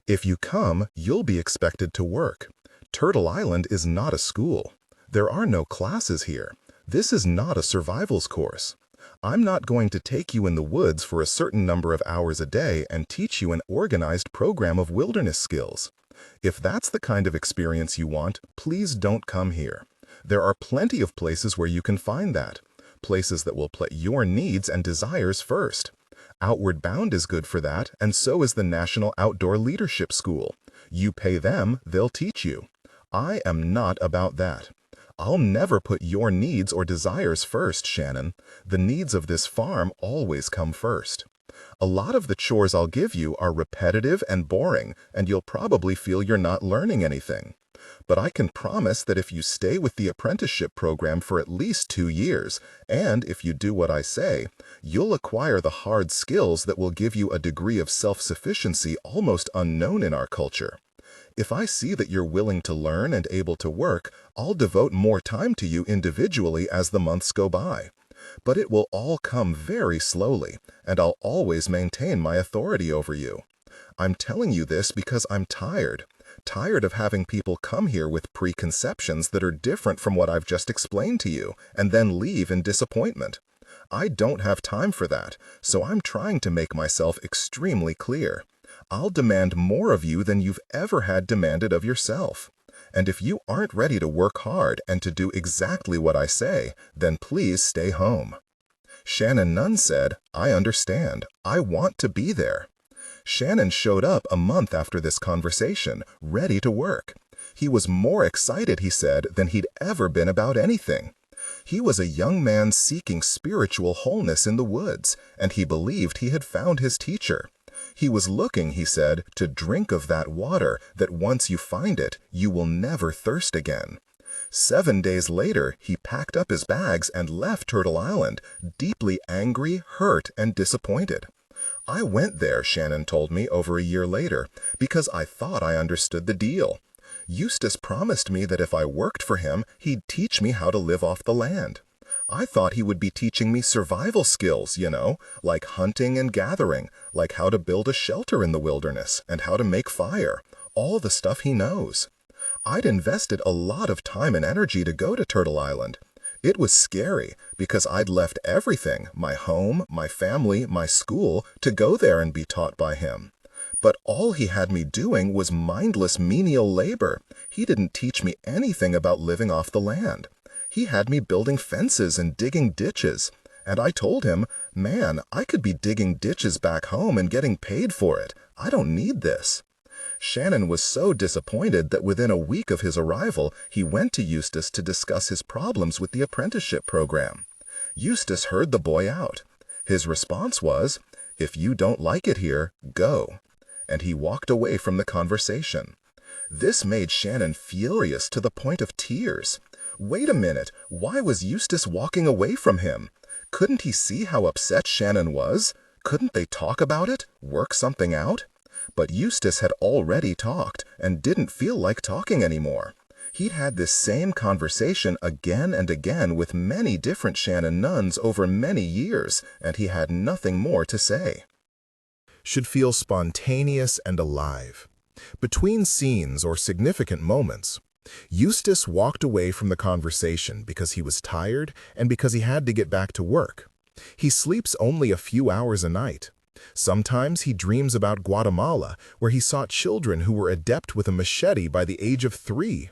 Speaker 1: If you come, you'll be expected to work. Turtle Island is not a school. There are no classes here. This is not a survivals course. I'm not going to take you in the woods for a certain number of hours a day and teach you an organized program of wilderness skills. If that's the kind of experience you want, please don't come here. There are plenty of places where you can find that. Places that will put your needs and desires first. Outward Bound is good for that, and so is the National Outdoor Leadership School. You pay them, they'll teach you. I am not about that. I'll never put your needs or desires first, Shannon. The needs of this farm always come first. A lot of the chores I'll give you are repetitive and boring, and you'll probably feel you're not learning anything. But I can promise that if you stay with the apprenticeship program for at least 2 years, and if you do what I say, you'll acquire the hard skills that will give you a degree of self-sufficiency almost unknown in our culture. If I see that you're willing to learn and able to work, I'll devote more time to you individually as the months go by. But it will all come very slowly, and I'll always maintain my authority over you. I'm telling you this because I'm tired of having people come here with preconceptions that are different from what I've just explained to you, and then leave in disappointment. I don't have time for that, so I'm trying to make myself extremely clear. I'll demand more of you than you've ever had demanded of yourself. And if you aren't ready to work hard and to do exactly what I say, then please stay home. Shannon Nunn said, I understand. I want to be there. Shannon showed up a month after this conversation, ready to work. He was more excited, he said, than he'd ever been about anything. He was a young man seeking spiritual wholeness in the woods, and he believed he had found his teacher. He was looking, he said, to drink of that water that once you find it, you will never thirst again. 7 days later, he packed up his bags and left Turtle Island, deeply angry, hurt, and disappointed. I went there, Shannon told me over a year later, because I thought I understood the deal. Eustace promised me that if I worked for him, he'd teach me how to live off the land. I thought he would be teaching me survival skills, like hunting and gathering, like how to build a shelter in the wilderness, and how to make fire, all the stuff he knows. I'd invested a lot of time and energy to go to Turtle Island. It was scary because I'd left everything, my home, my family, my school, to go there and be taught by him. But all he had me doing was mindless menial labor. He didn't teach me anything about living off the land. He had me building fences and digging ditches. And I told him, man, I could be digging ditches back home and getting paid for it. I don't need this. Shannon was so disappointed that within a week of his arrival, he went to Eustace to discuss his problems with the apprenticeship program. Eustace heard the boy out. His response was, if you don't like it here, go. And he walked away from the conversation. This made Shannon furious to the point of tears. Wait a minute, why was Eustace walking away from him? Couldn't he see how upset Shannon was? Couldn't they talk about it, work something out? But Eustace had already talked and didn't feel like talking anymore. He'd had this same conversation again and again with many different Shannon nuns over many years, and he had nothing more to say.
Speaker 2: Should feel spontaneous and alive. Between scenes or significant moments, Eustace walked away from the conversation because he was tired and because he had to get back to work. He sleeps only a few hours a night. Sometimes he dreams about Guatemala, where he saw children who were adept with a machete by the age of 3.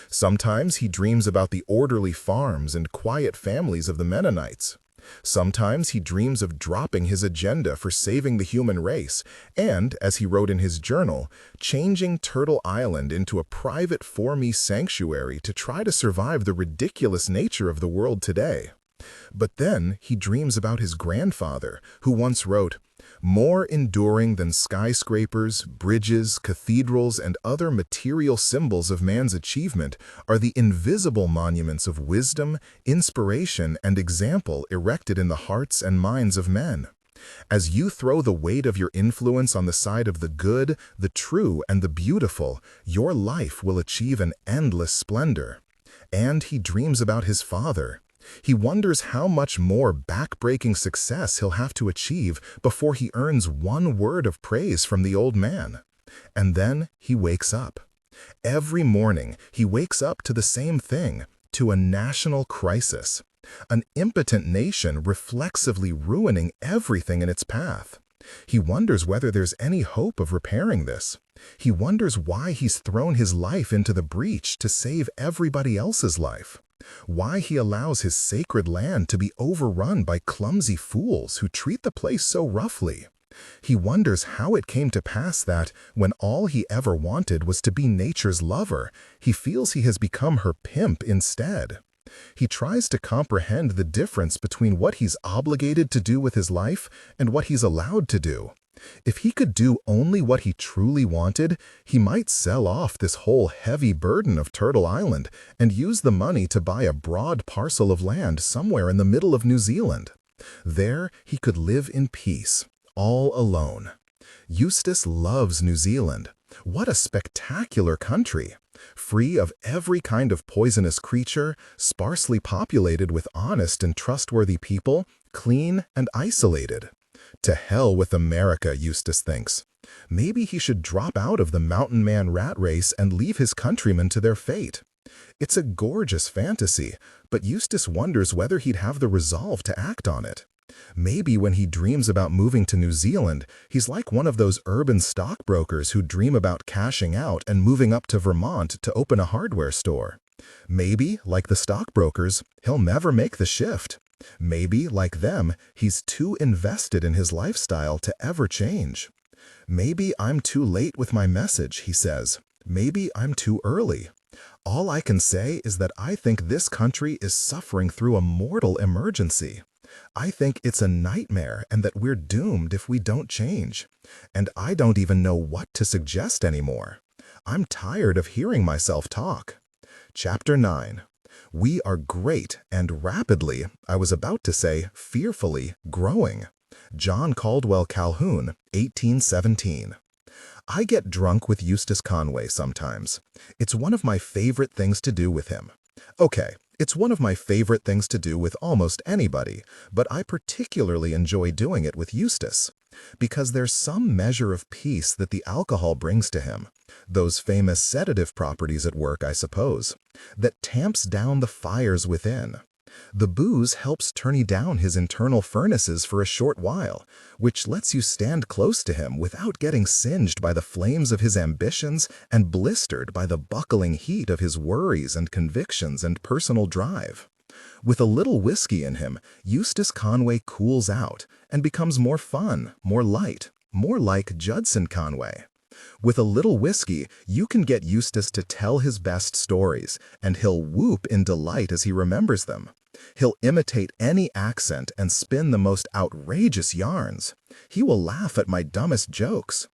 Speaker 2: Sometimes he dreams about the orderly farms and quiet families of the Mennonites. Sometimes he dreams of dropping his agenda for saving the human race and, as he wrote in his journal, changing Turtle Island into a private for-me sanctuary to try to survive the ridiculous nature of the world today. But then he dreams about his grandfather, who once wrote, "More enduring than skyscrapers, bridges, cathedrals, and other material symbols of man's achievement are the invisible monuments of wisdom, inspiration, and example erected in the hearts and minds of men. As you throw the weight of your influence on the side of the good, the true, and the beautiful, your life will achieve an endless splendor." And he dreams about his father. He wonders how much more back-breaking success he'll have to achieve before he earns one word of praise from the old man. And then he wakes up. Every morning, he wakes up to the same thing, to a national crisis. An impotent nation reflexively ruining everything in its path. He wonders whether there's any hope of repairing this. He wonders why he's thrown his life into the breach to save everybody else's life. Why he allows his sacred land to be overrun by clumsy fools who treat the place so roughly. He wonders how it came to pass that, when all he ever wanted was to be nature's lover, he feels he has become her pimp instead.
Speaker 1: He tries to comprehend the difference between what he's obligated to do with his life and what he's allowed to do. If he could do only what he truly wanted, he might sell off this whole heavy burden of Turtle Island and use the money to buy a broad parcel of land somewhere in the middle of New Zealand. There, he could live in peace, all alone. Eustace loves New Zealand. What a spectacular country! Free of every kind of poisonous creature, sparsely populated with honest and trustworthy people, clean and isolated. To hell with America, Eustace thinks. Maybe he should drop out of the mountain man rat race and leave his countrymen to their fate. It's a gorgeous fantasy, but Eustace wonders whether he'd have the resolve to act on it. Maybe when he dreams about moving to New Zealand, he's like one of those urban stockbrokers who dream about cashing out and moving up to Vermont to open a hardware store. Maybe, like the stockbrokers, he'll never make the shift. Maybe, like them, he's too invested in his lifestyle to ever change. Maybe I'm too late with my message, he says. Maybe I'm too early. All I can say is that I think this country is suffering through a mortal emergency. I think it's a nightmare and that we're doomed if we don't change. And I don't even know what to suggest anymore. I'm tired of hearing myself talk. Chapter 9. We are great and rapidly, I was about to say fearfully, growing. John Caldwell Calhoun, 1817. I get drunk with Eustace Conway sometimes. It's one of my favorite things to do with him. Okay, it's one of my favorite things to do with almost anybody, but I particularly enjoy doing it with Eustace. Because there's some measure of peace that the alcohol brings to him. Those famous sedative properties at work, I suppose. That tamps down the fires within. The booze helps turn down his internal furnaces for a short while, which lets you stand close to him without getting singed by the flames of his ambitions and blistered by the buckling heat of his worries and convictions and personal drive. With a little whiskey in him, Eustace Conway cools out and becomes more fun, more light, more like Judson Conway. With a little whiskey, you can get Eustace to tell his best stories, and he'll whoop in delight as he remembers them. He'll imitate any accent and spin the most outrageous yarns. He will laugh at my dumbest jokes.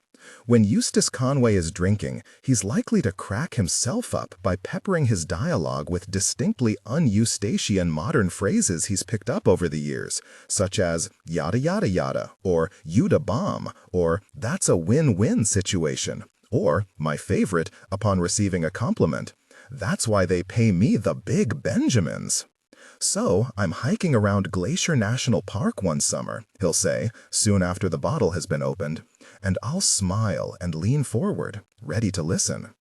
Speaker 1: When Eustace Conway is drinking, he's likely to crack himself up by peppering his dialogue with distinctly un-Eustachian modern phrases he's picked up over the years, such as yada yada yada, or you da bomb, or that's a win-win situation, or, my favorite, upon receiving a compliment, that's why they pay me the big Benjamins. So, I'm hiking around Glacier National Park one summer, he'll say, soon after the bottle has been opened, and I'll smile and lean forward, ready to listen.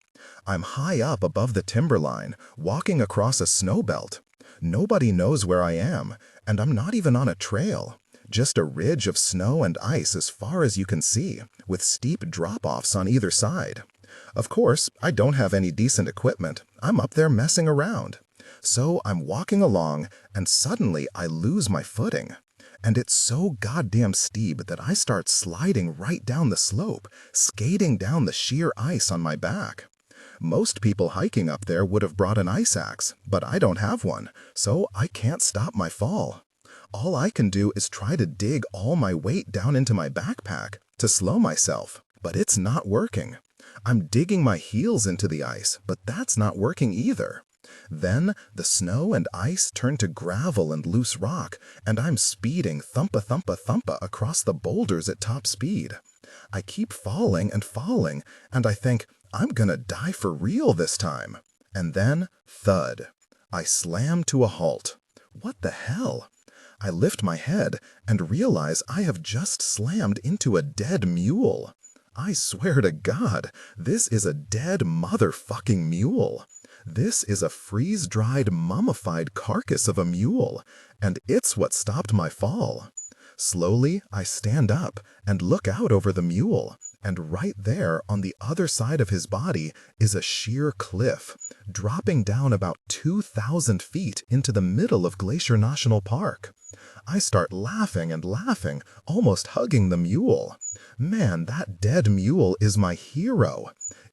Speaker 1: I'm high up above the timberline, walking across a snow belt. Nobody knows where I am, and I'm not even on a trail. Just a ridge of snow and ice as far as you can see, with steep drop-offs on either side. Of course, I don't have any decent equipment. I'm up there messing around. So I'm walking along, and suddenly I lose my footing. And it's so goddamn steep that I start sliding right down the slope, skating down the sheer ice on my back. Most people hiking up there would have brought an ice axe, but I don't have one, so I can't stop my fall. All I can do is try to dig all my weight down into my backpack to slow myself, but it's not working. I'm digging my heels into the ice, but that's not working either. Then the snow and ice turn to gravel and loose rock, and I'm speeding thumpa across the boulders at top speed. I keep falling, and I think, I'm gonna die for real this time. And then, thud. I slam to a halt. What the hell? I lift my head and realize I have just slammed into a dead mule. I swear to God, this is a dead motherfucking mule. This is a freeze-dried, mummified carcass of a mule, and it's what stopped my fall. Slowly, I stand up and look out over the mule, and right there on the other side of his body is a sheer cliff, dropping down about 2,000 feet into the middle of Glacier National Park. I start laughing and laughing, almost hugging the mule. Man, that dead mule is my hero.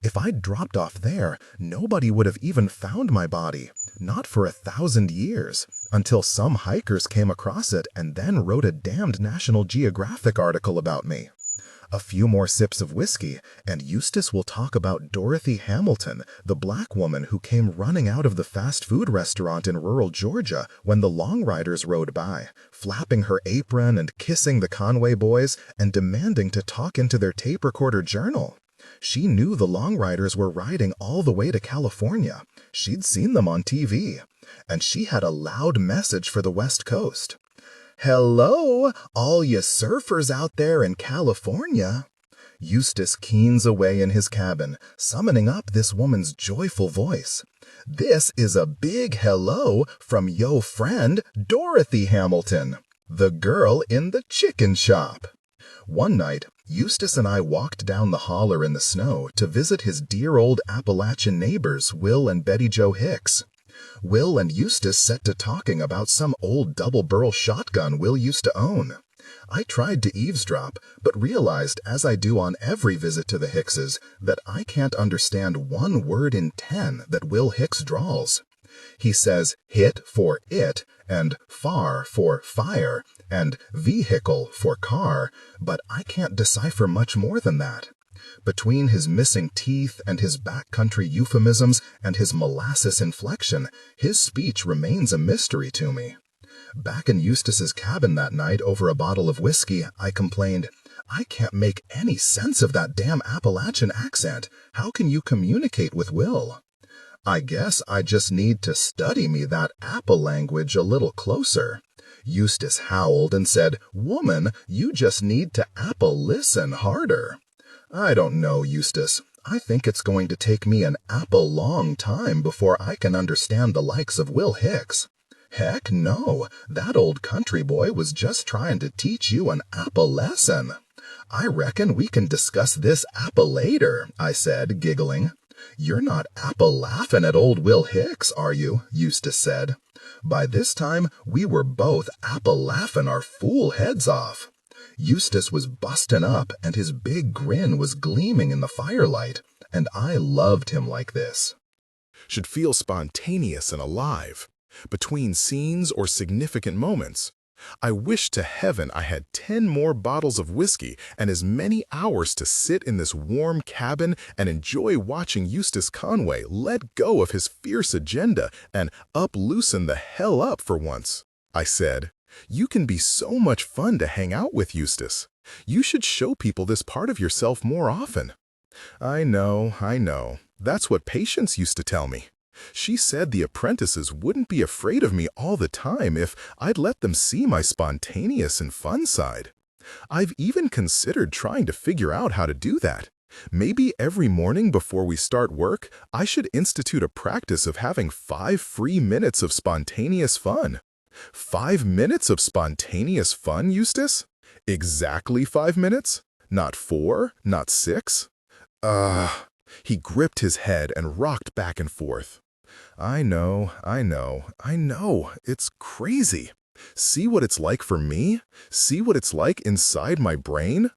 Speaker 1: If I'd dropped off there, nobody would have even found my body. Not for 1,000 years, until some hikers came across it and then wrote a damned National Geographic article about me. A few more sips of whiskey, and Eustace will talk about Dorothy Hamilton, the black woman who came running out of the fast food restaurant in rural Georgia when the Long Riders rode by, flapping her apron and kissing the Conway boys and demanding to talk into their tape recorder journal. She knew the Long Riders were riding all the way to California. She'd seen them on TV. And she had a loud message for the West Coast. "Hello, all you surfers out there in California." Eustace keens away in his cabin, summoning up this woman's joyful voice. "This is a big hello from yo friend, Dorothy Hamilton, the girl in the chicken shop." One night, Eustace and I walked down the holler in the snow to visit his dear old Appalachian neighbors, Will and Betty Jo Hicks. Will and Eustace set to talking about some old double-barrel shotgun Will used to own. I tried to eavesdrop, but realized, as I do on every visit to the Hickses, that I can't understand one word in 10 that Will Hicks drawls. He says hit for it, and far for fire, and vehicle for car, but I can't decipher much more than that. Between his missing teeth and his backcountry euphemisms and his molasses inflection, his speech remains a mystery to me. Back in Eustace's cabin that night over a bottle of whiskey, I complained, "I can't make any sense of that damn Appalachian accent. How can you communicate with Will?" "I guess I just need to study me that Apple language a little closer." Eustace howled and said, "Woman, you just need to Apple listen harder." "I don't know, Eustace. I think it's going to take me an apple long time before I can understand the likes of Will Hicks." "Heck no, that old country boy was just trying to teach you an apple lesson." "I reckon we can discuss this apple later," I said, giggling. "You're not apple laughing at old Will Hicks, are you?" Eustace said. By this time, we were both apple laughing our fool heads off. Eustace was busting up, and his big grin was gleaming in the firelight, and I loved him like this.
Speaker 2: Should feel spontaneous and alive. Between scenes or significant moments. I wish to heaven I had 10 more bottles of whiskey and as many hours to sit in this warm cabin and enjoy watching Eustace Conway let go of his fierce agenda and loosen the hell up for once. I said, "You can be so much fun to hang out with, Eustace. You should show people this part of yourself more often." I know. That's what Patience used to tell me. She said the apprentices wouldn't be afraid of me all the time if I'd let them see my spontaneous and fun side. I've even considered trying to figure out how to do that. Maybe every morning before we start work, I should institute a practice of having 5 free minutes of spontaneous fun. 5 minutes of spontaneous fun, Eustace? Exactly 5 minutes? Not 4? Not 6? He gripped his head and rocked back and forth. I know. It's crazy. See what it's like for me? See what it's like inside my brain?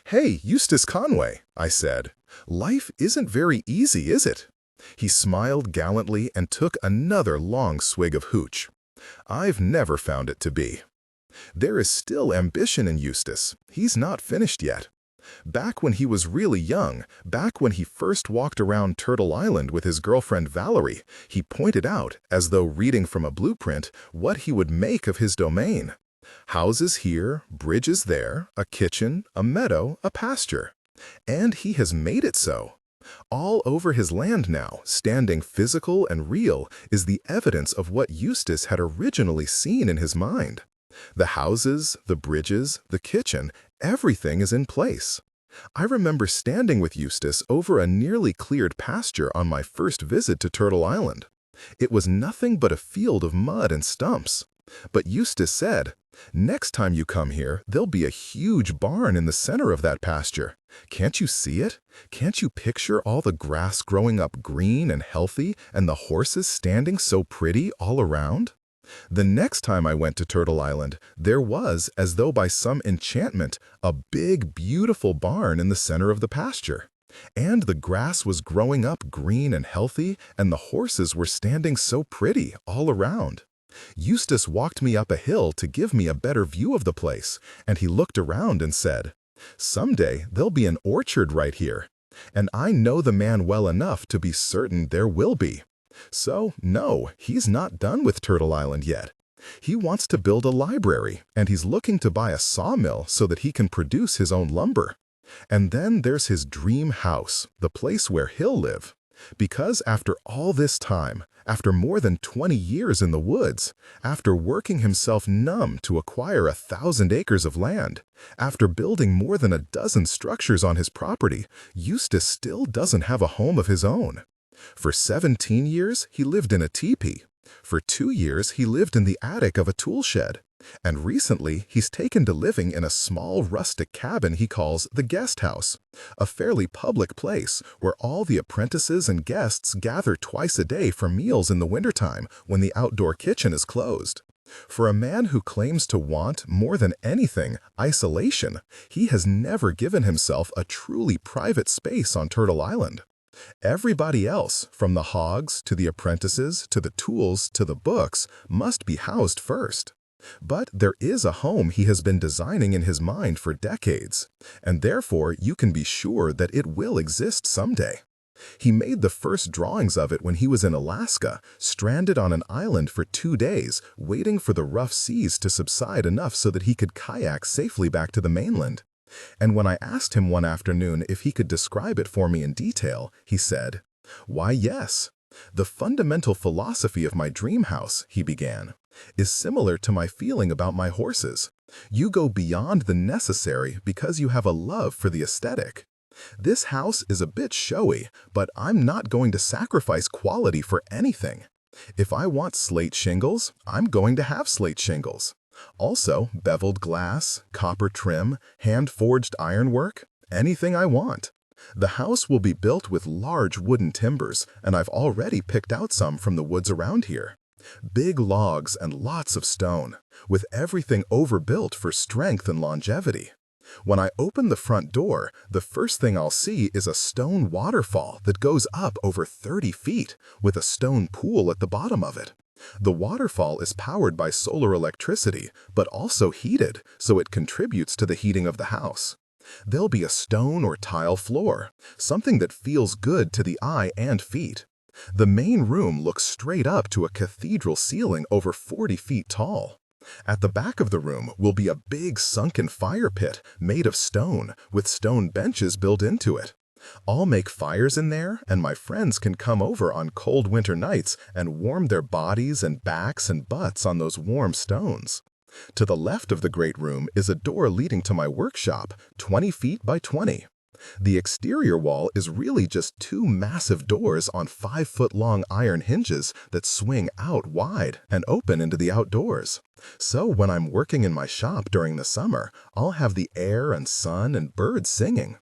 Speaker 2: "Hey, Eustace Conway," I said. "Life isn't very easy, is it?" He smiled gallantly and took another long swig of hooch. I've never found it to be. There is still ambition in Eustace. He's not finished yet. Back when he was really young, back when he first walked around Turtle Island with his girlfriend Valerie, he pointed out, as though reading from a blueprint, what he would make of his domain. Houses here, bridges there, a kitchen, a meadow, a pasture. And he has made it so. All over his land now, standing physical and real, is the evidence of what Eustace had originally seen in his mind. The houses, the bridges, the kitchen, everything is in place. I remember standing with Eustace over a nearly cleared pasture on my first visit to Turtle Island. It was nothing but a field of mud and stumps. But Eustace said, "Next time you come here, there'll be a huge barn in the center of that pasture. Can't you see it? Can't you picture all the grass growing up green and healthy and the horses standing so pretty all around?"
Speaker 1: The next time I went to Turtle Island, there was, as though by some enchantment, a big, beautiful barn in the center of the pasture. And the grass was growing up green and healthy, and the horses were standing so pretty all around. Eustace walked me up a hill to give me a better view of the place, and he looked around and said, "Someday there'll be an orchard right here." And I know the man well enough to be certain there will be. So, no, he's not done with Turtle Island yet. He wants to build a library, and he's looking to buy a sawmill so that he can produce his own lumber. And then there's his dream house, the place where he'll live. Because after all this time, after more than 20 years in the woods, after working himself numb to acquire 1,000 acres of land, after building more than a dozen structures on his property, Eustace still doesn't have a home of his own. For 17 years, he lived in a teepee. For 2 years, he lived in the attic of a tool shed. And recently, he's taken to living in a small rustic cabin he calls the guest house, a fairly public place where all the apprentices and guests gather twice a day for meals in the wintertime when the outdoor kitchen is closed. For a man who claims to want, more than anything, isolation, he has never given himself a truly private space on Turtle Island. Everybody else, from the hogs to the apprentices to the tools to the books, must be housed first. But there is a home he has been designing in his mind for decades, and therefore you can be sure that it will exist someday. He made the first drawings of it when he was in Alaska, stranded on an island for 2 days, waiting for the rough seas to subside enough so that he could kayak safely back to the mainland. And when I asked him one afternoon if he could describe it for me in detail, he said, "Why, yes. The fundamental philosophy of my dream house," he began, "is similar to my feeling about my horses. You go beyond the necessary because you have a love for the aesthetic. This house is a bit showy, but I'm not going to sacrifice quality for anything. If I want slate shingles, I'm going to have slate shingles. Also, beveled glass, copper trim, hand-forged ironwork, anything I want. The house will be built with large wooden timbers, and I've already picked out some from the woods around here. Big logs and lots of stone, with everything overbuilt for strength and longevity. When I open the front door, the first thing I'll see is a stone waterfall that goes up over 30 feet, with a stone pool at the bottom of it. The waterfall is powered by solar electricity, but also heated, so it contributes to the heating of the house. There'll be a stone or tile floor, something that feels good to the eye and feet. The main room looks straight up to a cathedral ceiling over 40 feet tall. At the back of the room will be a big sunken fire pit made of stone, with stone benches built into it. I'll make fires in there, and my friends can come over on cold winter nights and warm their bodies and backs and butts on those warm stones. To the left of the great room is a door leading to my workshop, 20 feet by 20. The exterior wall is really just 2 massive doors on 5-foot-long iron hinges that swing out wide and open into the outdoors. So when I'm working in my shop during the summer, I'll have the air and sun and birds singing.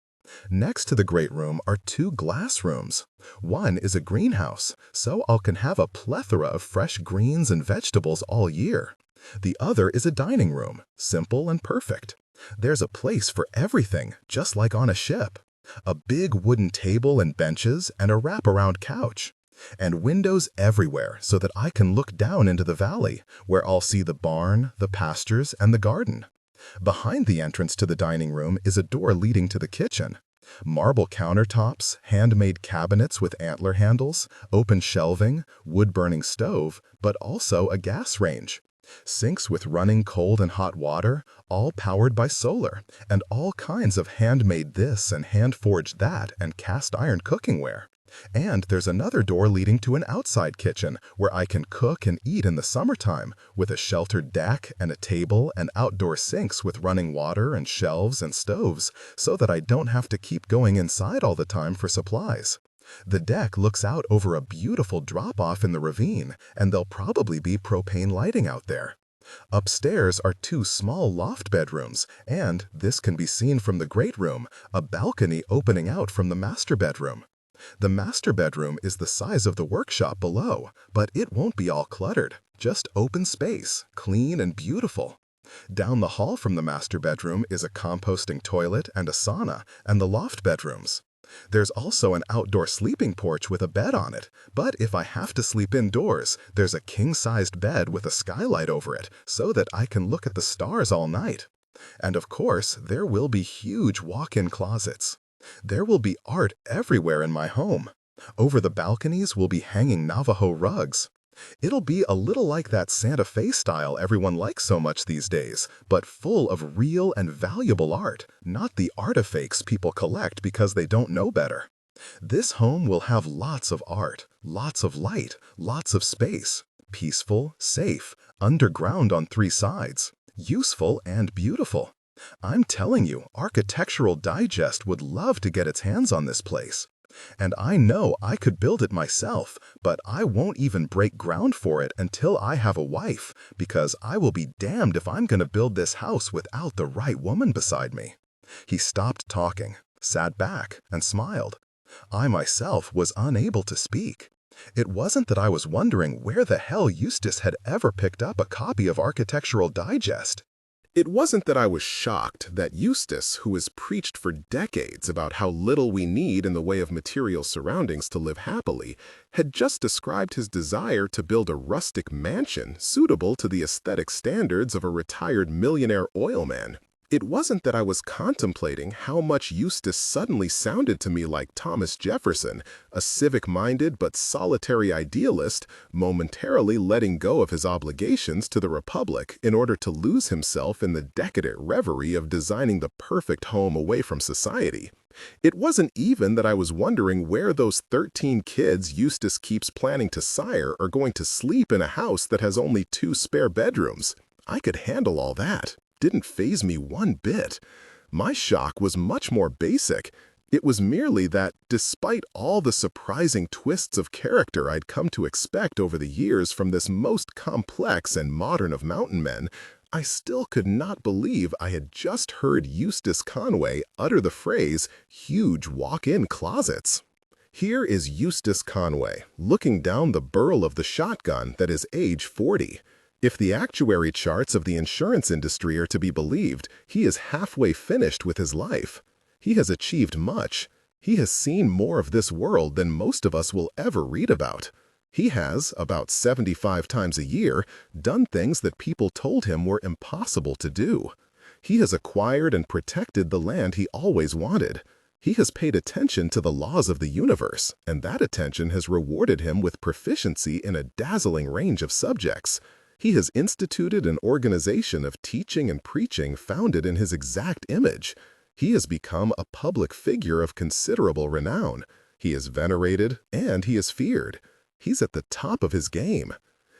Speaker 1: Next to the great room are 2 glass rooms. One is a greenhouse, so I can have a plethora of fresh greens and vegetables all year. The other is a dining room, simple and perfect. There's a place for everything, just like on a ship. A big wooden table and benches and a wraparound couch. And windows everywhere so that I can look down into the valley, where I'll see the barn, the pastures, and the garden. Behind the entrance to the dining room is a door leading to the kitchen. Marble countertops, handmade cabinets with antler handles, open shelving, wood-burning stove, but also a gas range. Sinks with running cold and hot water, all powered by solar, and all kinds of handmade this and hand-forged that and cast-iron cookingware. And there's another door leading to an outside kitchen where I can cook and eat in the summertime, with a sheltered deck and a table and outdoor sinks with running water and shelves and stoves, so that I don't have to keep going inside all the time for supplies. The deck looks out over a beautiful drop-off in the ravine, and there'll probably be propane lighting out there. Upstairs are 2 small loft bedrooms, and, this can be seen from the great room, a balcony opening out from the master bedroom. The master bedroom is the size of the workshop below, but it won't be all cluttered, just open space, clean and beautiful. Down the hall from the master bedroom is a composting toilet and a sauna, and the loft bedrooms. There's also an outdoor sleeping porch with a bed on it, but if I have to sleep indoors, there's a king-sized bed with a skylight over it so that I can look at the stars all night. And of course, there will be huge walk-in closets. There will be art everywhere in my home. Over the balconies will be hanging Navajo rugs. It'll be a little like that Santa Fe style everyone likes so much these days, but full of real and valuable art, not the artifacts people collect because they don't know better. This home will have lots of art, lots of light, lots of space, peaceful, safe, underground on 3 sides, useful and beautiful. I'm telling you, Architectural Digest would love to get its hands on this place. And I know I could build it myself, but I won't even break ground for it until I have a wife, because I will be damned if I'm going to build this house without the right woman beside me. He stopped talking, sat back, and smiled. I myself was unable to speak. It wasn't that I was wondering where the hell Eustace had ever picked up a copy of Architectural Digest.
Speaker 3: It wasn't that I was shocked that Eustace, who has preached for decades about how little we need in the way of material surroundings to live happily, had just described his desire to build a rustic mansion suitable to the aesthetic standards of a retired millionaire oilman. It wasn't that I was contemplating how much Eustace suddenly sounded to me like Thomas Jefferson, a civic-minded but solitary idealist, momentarily letting go of his obligations to the Republic in order to lose himself in the decadent reverie of designing the perfect home away from society. It wasn't even that I was wondering where those 13 kids Eustace keeps planning to sire are going to sleep in a house that has only 2 spare bedrooms. I could handle all that. Didn't faze me one bit. My shock was much more basic. It was merely that, despite all the surprising twists of character I'd come to expect over the years from this most complex and modern of mountain men, I still could not believe I had just heard Eustace Conway utter the phrase, "huge walk-in closets." Here is Eustace Conway, looking down the barrel of the shotgun that is age 40. If the actuary charts of the insurance industry are to be believed, he is halfway finished with his life. He has achieved much. He has seen more of this world than most of us will ever read about. He has, about 75 times a year, done things that people told him were impossible to do. He has acquired and protected the land he always wanted. He has paid attention to the laws of the universe, and that attention has rewarded him with proficiency in a dazzling range of subjects. He has instituted an organization of teaching and preaching founded in his exact image. He has become a public figure of considerable renown. He is venerated and he is feared. He's at the top of his game.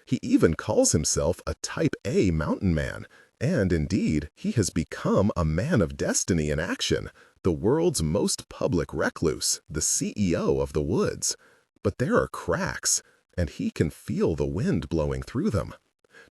Speaker 3: He even calls himself a Type A mountain man, and indeed, he has become a man of destiny in action, the world's most public recluse, the CEO of the woods. But there are cracks, and he can feel the wind blowing through them.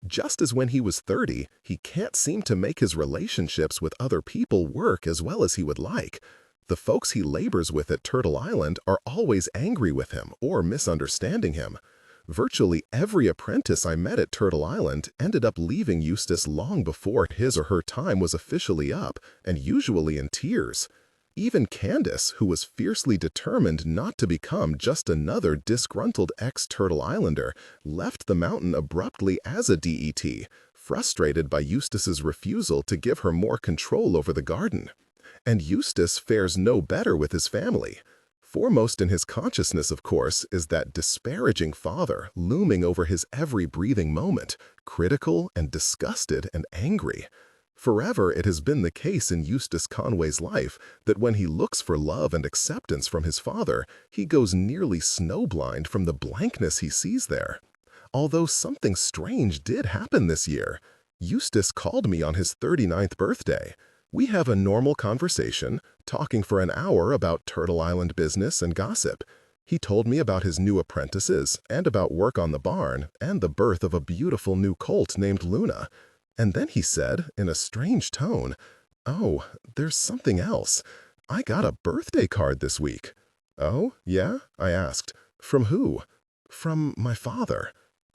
Speaker 3: Just as when he was 30, he can't seem to make his relationships with other people work as well as he would like. The folks he labors with at Turtle Island are always angry with him or misunderstanding him. Virtually every apprentice I met at Turtle Island ended up leaving Eustace long before his or her time was officially up, and usually in tears. Even Candace, who was fiercely determined not to become just another disgruntled ex-Turtle Islander, left the mountain abruptly as a DET, frustrated by Eustace's refusal to give her more control over the garden. And Eustace fares no better with his family. Foremost in his consciousness, of course, is that disparaging father looming over his every breathing moment, critical and disgusted and angry. Forever it has been the case in Eustace Conway's life that when he looks for love and acceptance from his father, he goes nearly snowblind from the blankness he sees there. Although something strange did happen this year. Eustace called me on his 39th birthday. We have a normal conversation, talking for an hour about Turtle Island business and gossip. He told me about his new apprentices and about work on the barn and the birth of a beautiful new colt named Luna. And then he said, in a strange tone, "Oh, there's something else. I got a birthday card this week."
Speaker 1: "Oh, yeah?" I asked. "From who?" "From my father."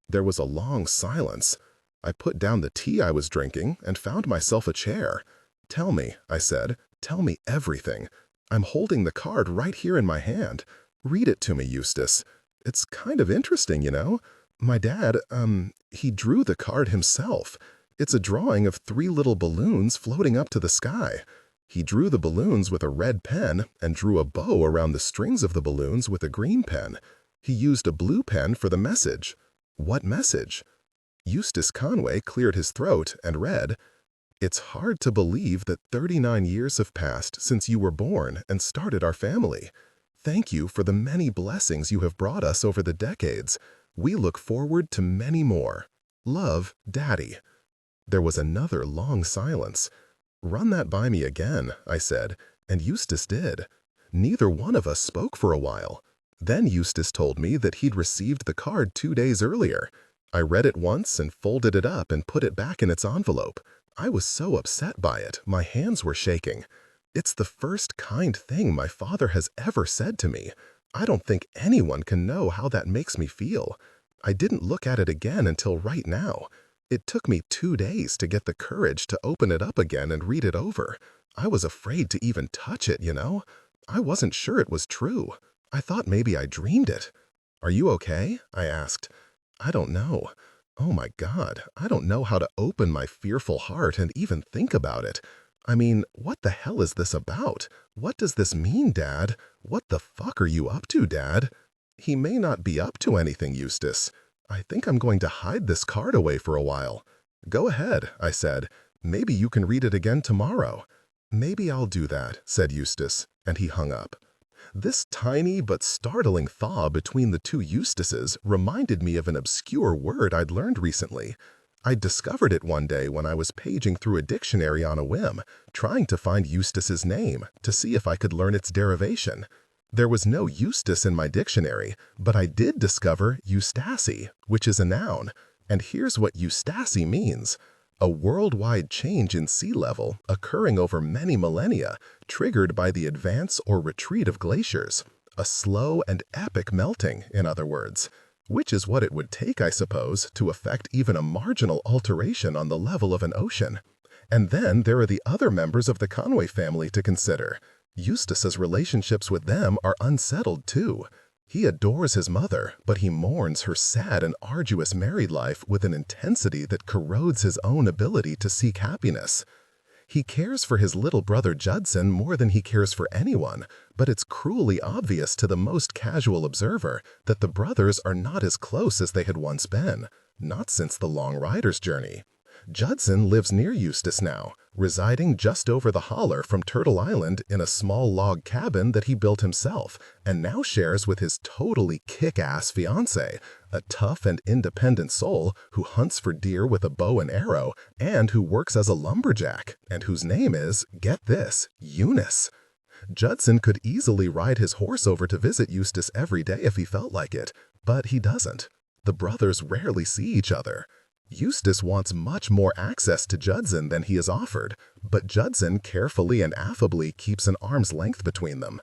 Speaker 1: There was a long silence. I put down the tea I was drinking and found myself a chair. "Tell me," I said. "Tell me everything. I'm holding the card right here in my hand. Read it to me, Eustace. It's kind of interesting, you know. My dad, he drew the card himself. It's a drawing of 3 little balloons floating up to the sky. He drew the balloons with a red pen and drew a bow around the strings of the balloons with a green pen. He used a blue pen for the message." "What message?" Eustace Conway cleared his throat and read, "It's hard to believe that 39 years have passed since you were born and started our family. Thank you for the many blessings you have brought us over the decades. We look forward to many more. Love, Daddy." There was another long silence. "Run that by me again," I said, and Eustace did. Neither one of us spoke for a while. Then Eustace told me that he'd received the card 2 days earlier. I read it once and folded it up and put it back in its envelope. I was so upset by it, my hands were shaking. It's the first kind thing my father has ever said to me. I don't think anyone can know how that makes me feel. I didn't look at it again until right now. It took me 2 days to get the courage to open it up again and read it over. I was afraid to even touch it, you know? I wasn't sure it was true. I thought maybe I dreamed it. "Are you okay?" I asked. "I don't know. Oh my God, I don't know how to open my fearful heart and even think about it. I mean, what the hell is this about? What does this mean, Dad? What the fuck are you up to, Dad?" "He may not be up to anything, Eustace. I think I'm going to hide this card away for a while." "Go ahead," I said. "Maybe you can read it again tomorrow." "Maybe I'll do that," said Eustace, and he hung up. This tiny but startling thaw between the two Eustaces reminded me of an obscure word I'd learned recently. I discovered it one day when I was paging through a dictionary on a whim, trying to find Eustace's name to see if I could learn its derivation. There was no Eustace in my dictionary, but I did discover Eustace, which is a noun. And here's what Eustace means: a worldwide change in sea level occurring over many millennia, triggered by the advance or retreat of glaciers. A slow and epic melting, in other words. Which is what it would take, I suppose, to affect even a marginal alteration on the level of an ocean. And then there are the other members of the Conway family to consider. Eustace's relationships with them are unsettled too. He adores his mother, but he mourns her sad and arduous married life with an intensity that corrodes his own ability to seek happiness. He cares for his little brother Judson more than he cares for anyone, but it's cruelly obvious to the most casual observer that the brothers are not as close as they had once been, not since the long rider's journey. Judson lives near Eustace now, residing just over the holler from Turtle Island in a small log cabin that he built himself, and now shares with his totally kick-ass fiancée, a tough and independent soul who hunts for deer with a bow and arrow, and who works as a lumberjack, and whose name is, get this, Eunice. Judson could easily ride his horse over to visit Eustace every day if he felt like it, but he doesn't. The brothers rarely see each other. Eustace wants much more access to Judson than he is offered, but Judson carefully and affably keeps an arm's length between them.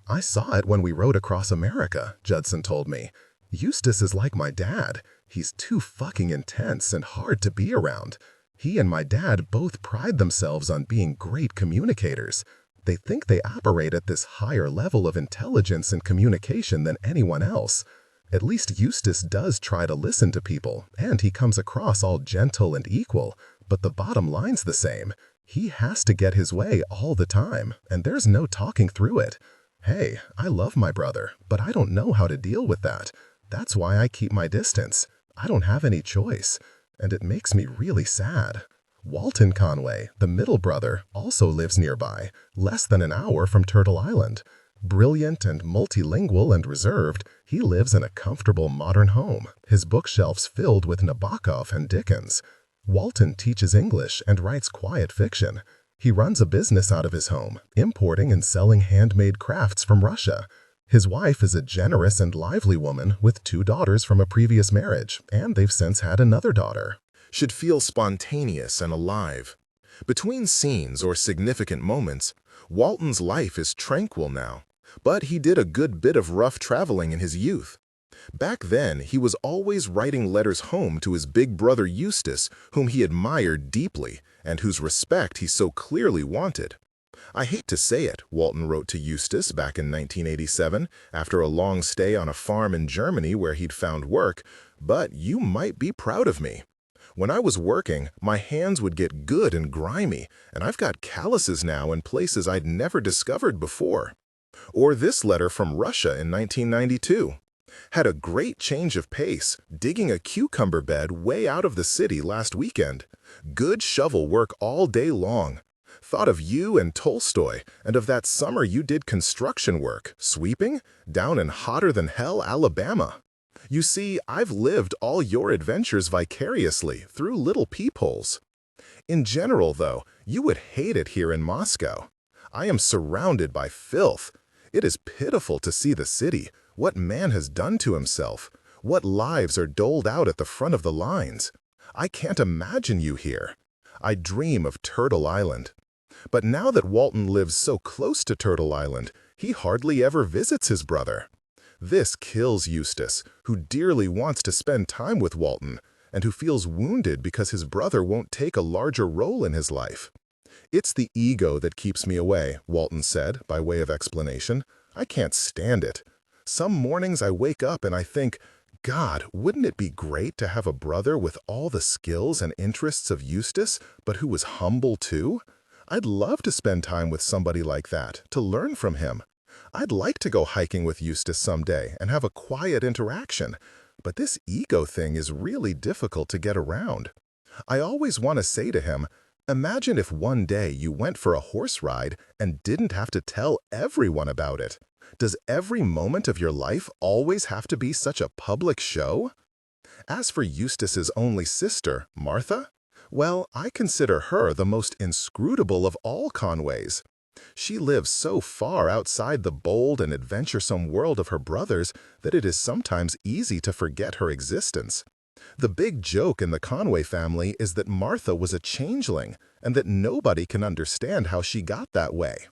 Speaker 1: "I saw it when we rode across America," Judson told me. "Eustace is like my dad. He's too fucking intense and hard to be around. He and my dad both pride themselves on being great communicators. They think they operate at this higher level of intelligence and communication than anyone else. At least Eustace does try to listen to people, and he comes across all gentle and equal, but the bottom line's the same. He has to get his way all the time, and there's no talking through it. Hey, I love my brother, but I don't know how to deal with that. That's why I keep my distance. I don't have any choice, and it makes me really sad." Walton Conway, the middle brother, also lives nearby, less than an hour from Turtle Island. Brilliant and multilingual and reserved, he lives in a comfortable modern home, his bookshelves filled with Nabokov and Dickens. Walton teaches English and writes quiet fiction. He runs a business out of his home, importing and selling handmade crafts from Russia. His wife is a generous and lively woman with 2 daughters from a previous marriage, and they've since had another daughter.
Speaker 3: Should feel spontaneous and alive. Between scenes or significant moments, Walton's life is tranquil now. But he did a good bit of rough traveling in his youth. Back then, he was always writing letters home to his big brother Eustace, whom he admired deeply and whose respect he so clearly wanted. "I hate to say it," Walton wrote to Eustace back in 1987, after a long stay on a farm in Germany where he'd found work, "but you might be proud of me. When I was working, my hands would get good and grimy, and I've got calluses now in places I'd never discovered before." Or this letter from Russia in 1992. "Had a great change of pace, digging a cucumber bed way out of the city last weekend. Good shovel work all day long. Thought of you and Tolstoy, and of that summer you did construction work, sweeping, down in hotter-than-hell Alabama. You see, I've lived all your adventures vicariously through little peepholes. In general, though, you would hate it here in Moscow. I am surrounded by filth. It is pitiful to see the city, what man has done to himself, what lives are doled out at the front of the lines. I can't imagine you here. I dream of Turtle Island." But now that Walton lives so close to Turtle Island, he hardly ever visits his brother. This kills Eustace, who dearly wants to spend time with Walton, and who feels wounded because his brother won't take a larger role in his life. "It's the ego that keeps me away," Walton said, by way of explanation. "I can't stand it. Some mornings I wake up and I think, God, wouldn't it be great to have a brother with all the skills and interests of Eustace, but who was humble too? I'd love to spend time with somebody like that, to learn from him. I'd like to go hiking with Eustace someday and have a quiet interaction, but this ego thing is really difficult to get around. I always want to say to him, imagine if one day you went for a horse ride and didn't have to tell everyone about it. Does every moment of your life always have to be such a public show?" As for Eustace's only sister, Martha, well, I consider her the most inscrutable of all Conways. She lives so far outside the bold and adventuresome world of her brothers that it is sometimes easy to forget her existence. The big joke in the Conway family is that Martha was a changeling, and that nobody can understand how she got that way.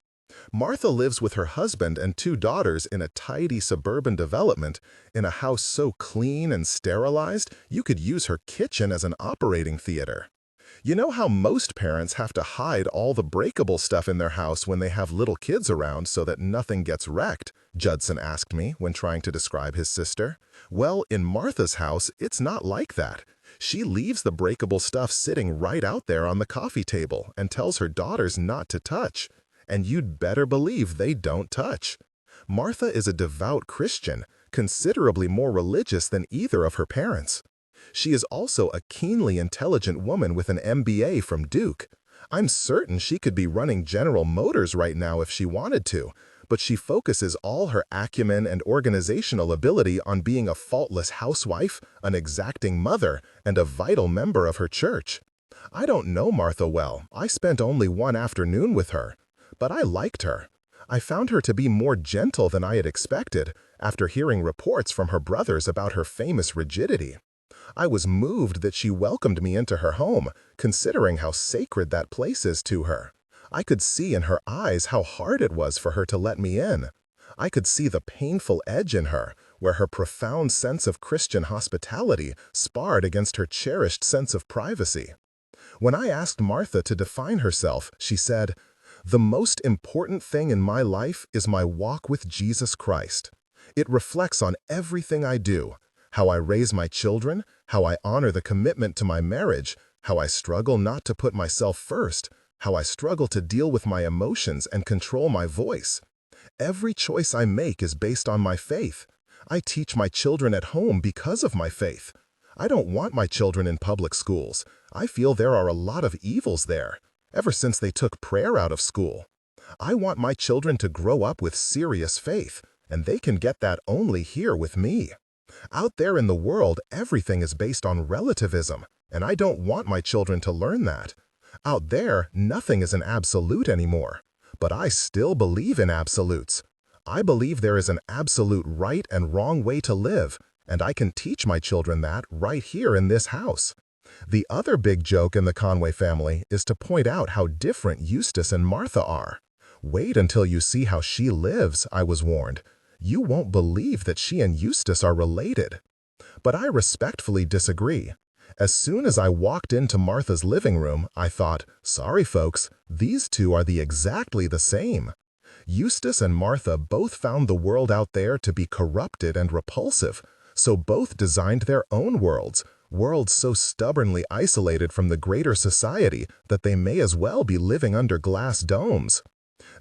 Speaker 3: Martha lives with her husband and 2 daughters in a tidy suburban development, in a house so clean and sterilized you could use her kitchen as an operating theater. You know how most parents have to hide all the breakable stuff in their house when they have little kids around so that nothing gets wrecked? Judson asked me when trying to describe his sister. Well, in Martha's house, it's not like that. She leaves the breakable stuff sitting right out there on the coffee table and tells her daughters not to touch. And you'd better believe they don't touch. Martha is a devout Christian, considerably more religious than either of her parents. She is also a keenly intelligent woman with an MBA from Duke. I'm certain she could be running General Motors right now if she wanted to, but she focuses all her acumen and organizational ability on being a faultless housewife, an exacting mother, and a vital member of her church. I don't know Martha well. I spent only one afternoon with her. But I liked her. I found her to be more gentle than I had expected after hearing reports from her brothers about her famous rigidity. I was moved that she welcomed me into her home, considering how sacred that place is to her. I could see in her eyes how hard it was for her to let me in. I could see the painful edge in her, where her profound sense of Christian hospitality sparred against her cherished sense of privacy. When I asked Martha to define herself, she said, "The most important thing in my life is my walk with Jesus Christ. It reflects on everything I do, how I raise my children, how I honor the commitment to my marriage, how I struggle not to put myself first, how I struggle to deal with my emotions and control my voice. Every choice I make is based on my faith. I teach my children at home because of my faith. I don't want my children in public schools. I feel there are a lot of evils there, ever since they took prayer out of school. I want my children to grow up with serious faith, and they can get that only here with me. Out there in the world, everything is based on relativism, and I don't want my children to learn that. Out there, nothing is an absolute anymore. But I still believe in absolutes. I believe there is an absolute right and wrong way to live, and I can teach my children that right here in this house." The other big joke in the Conway family is to point out how different Eustace and Martha are.
Speaker 2: "Wait until you see how she lives," I was warned. "You won't believe that she and Eustace are related." But I respectfully disagree. As soon as I walked into Martha's living room, I thought, sorry folks, these two are exactly the same. Eustace and Martha both found the world out there to be corrupted and repulsive, so both designed their own worlds, worlds so stubbornly isolated from the greater society that they may as well be living under glass domes.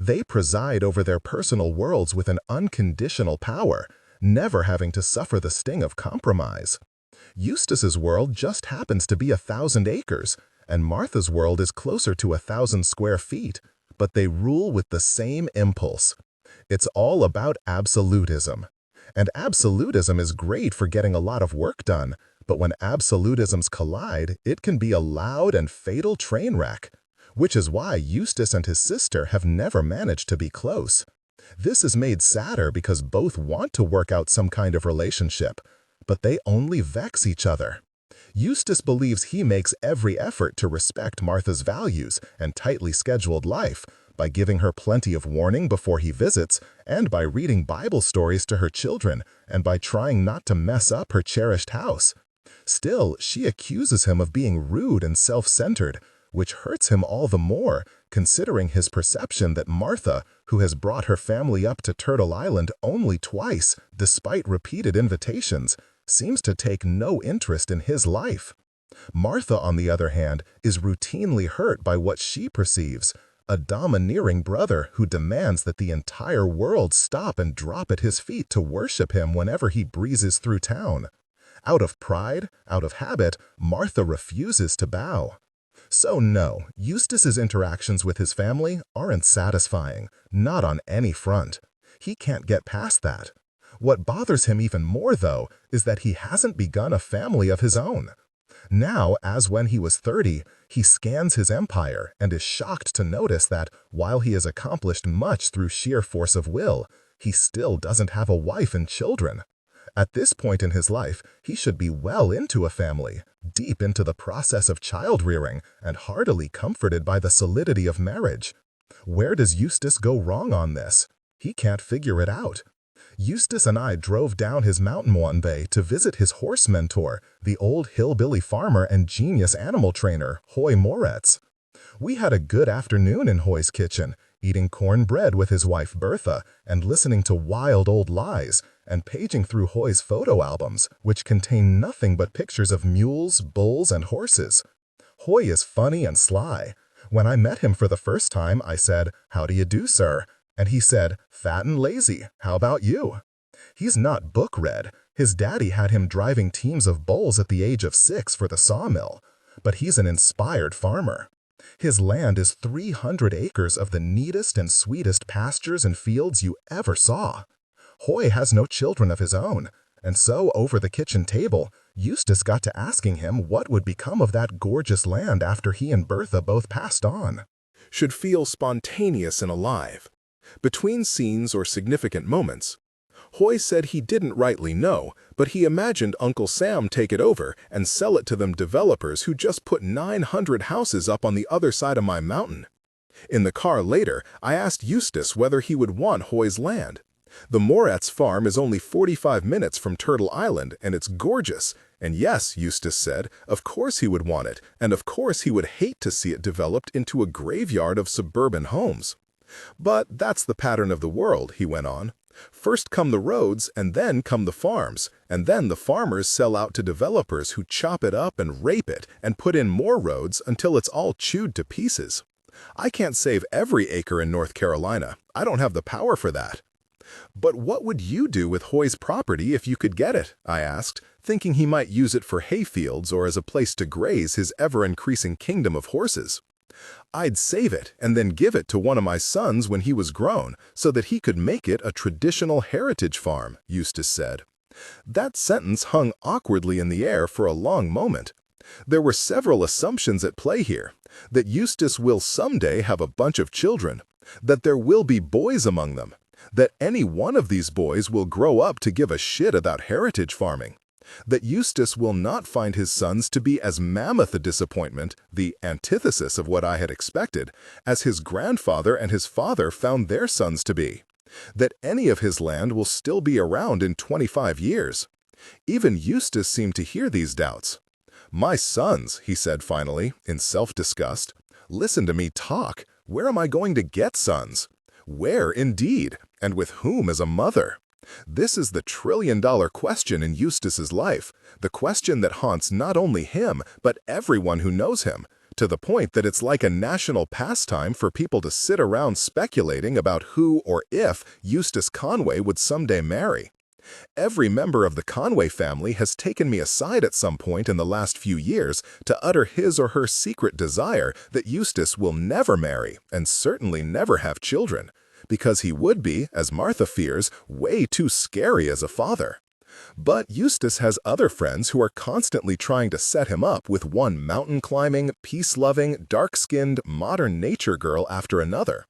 Speaker 2: They preside over their personal worlds with an unconditional power, never having to suffer the sting of compromise. Eustace's world just happens to be 1,000 acres, and Martha's world is closer to 1,000 square feet, but they rule with the same impulse. It's all about absolutism. And absolutism is great for getting a lot of work done, but when absolutisms collide, it can be a loud and fatal train wreck, which is why Eustace and his sister have never managed to be close. This is made sadder because both want to work out some kind of relationship, but they only vex each other. Eustace believes he makes every effort to respect Martha's values and tightly scheduled life by giving her plenty of warning before he visits, and by reading Bible stories to her children, and by trying not to mess up her cherished house. Still, she accuses him of being rude and self-centered, which hurts him all the more, considering his perception that Martha, who has brought her family up to Turtle Island only twice, despite repeated invitations, seems to take no interest in his life. Martha, on the other hand, is routinely hurt by what she perceives, a domineering brother who demands that the entire world stop and drop at his feet to worship him whenever he breezes through town. Out of pride, out of habit, Martha refuses to bow. So no, Eustace's interactions with his family aren't satisfying, not on any front. He can't get past that. What bothers him even more, though, is that he hasn't begun a family of his own. Now, as when he was 30, he scans his empire and is shocked to notice that, while he has accomplished much through sheer force of will, he still doesn't have a wife and children. At this point in his life, he should be well into a family, deep into the process of child-rearing, and heartily comforted by the solidity of marriage. Where does Eustace go wrong on this? He can't figure it out. Eustace and I drove down his mountain one day to visit his horse mentor, the old hillbilly farmer and genius animal trainer, Hoy Moretz. We had a good afternoon in Hoy's kitchen, eating cornbread with his wife Bertha, and listening to wild old lies, and paging through Hoy's photo albums, which contain nothing but pictures of mules, bulls, and horses. Hoy is funny and sly. When I met him for the first time, I said, "How do you do, sir?" And he said, "Fat and lazy. How about you?" He's not book-read. His daddy had him driving teams of bulls at the age of 6 for the sawmill. But he's an inspired farmer. His land is 300 acres of the neatest and sweetest pastures and fields you ever saw. Hoy has no children of his own, and so over the kitchen table, Eustace got to asking him what would become of that gorgeous land after he and Bertha both passed on.
Speaker 3: Should feel spontaneous and alive. Between scenes or significant moments. Hoy said he didn't rightly know, but he imagined Uncle Sam take it over and sell it to them developers who just put 900 houses up on the other side of my mountain. In the car later, I asked Eustace whether he would want Hoy's land. The Moretz farm is only 45 minutes from Turtle Island, and it's gorgeous. And yes, Eustace said, of course he would want it, and of course he would hate to see it developed into a graveyard of suburban homes. But that's the pattern of the world, he went on. First come the roads, and then come the farms, and then the farmers sell out to developers who chop it up and rape it and put in more roads until it's all chewed to pieces. I can't save every acre in North Carolina. I don't have the power for that. But what would you do with Hoy's property if you could get it? I asked, thinking he might use it for hayfields or as a place to graze his ever-increasing kingdom of horses. I'd save it and then give it to one of my sons when he was grown so that he could make it a traditional heritage farm, Eustace said. That sentence hung awkwardly in the air for a long moment. There were several assumptions at play here. That Eustace will someday have a bunch of children, that there will be boys among them, that any one of these boys will grow up to give a shit about heritage farming,
Speaker 2: That Eustace will not find his sons to be as mammoth a disappointment, the antithesis of what I had expected, as his grandfather and his father found their sons to be. That any of his land will still be around in 25 years. Even Eustace seemed to hear these doubts. "My sons," he said finally, in self-disgust, "listen to me talk. Where am I going to get sons? Where, indeed, and with whom as a mother?" This is the trillion-dollar question in Eustace's life, the question that haunts not only him, but everyone who knows him, to the point that it's like a national pastime for people to sit around speculating about who or if Eustace Conway would someday marry. Every member of the Conway family has taken me aside at some point in the last few years to utter his or her secret desire that Eustace will never marry and certainly never have children, because he would be, as Martha fears, way too scary as a father. But Eustace has other friends who are constantly trying to set him up with one mountain-climbing, peace-loving, dark-skinned, modern nature girl after another.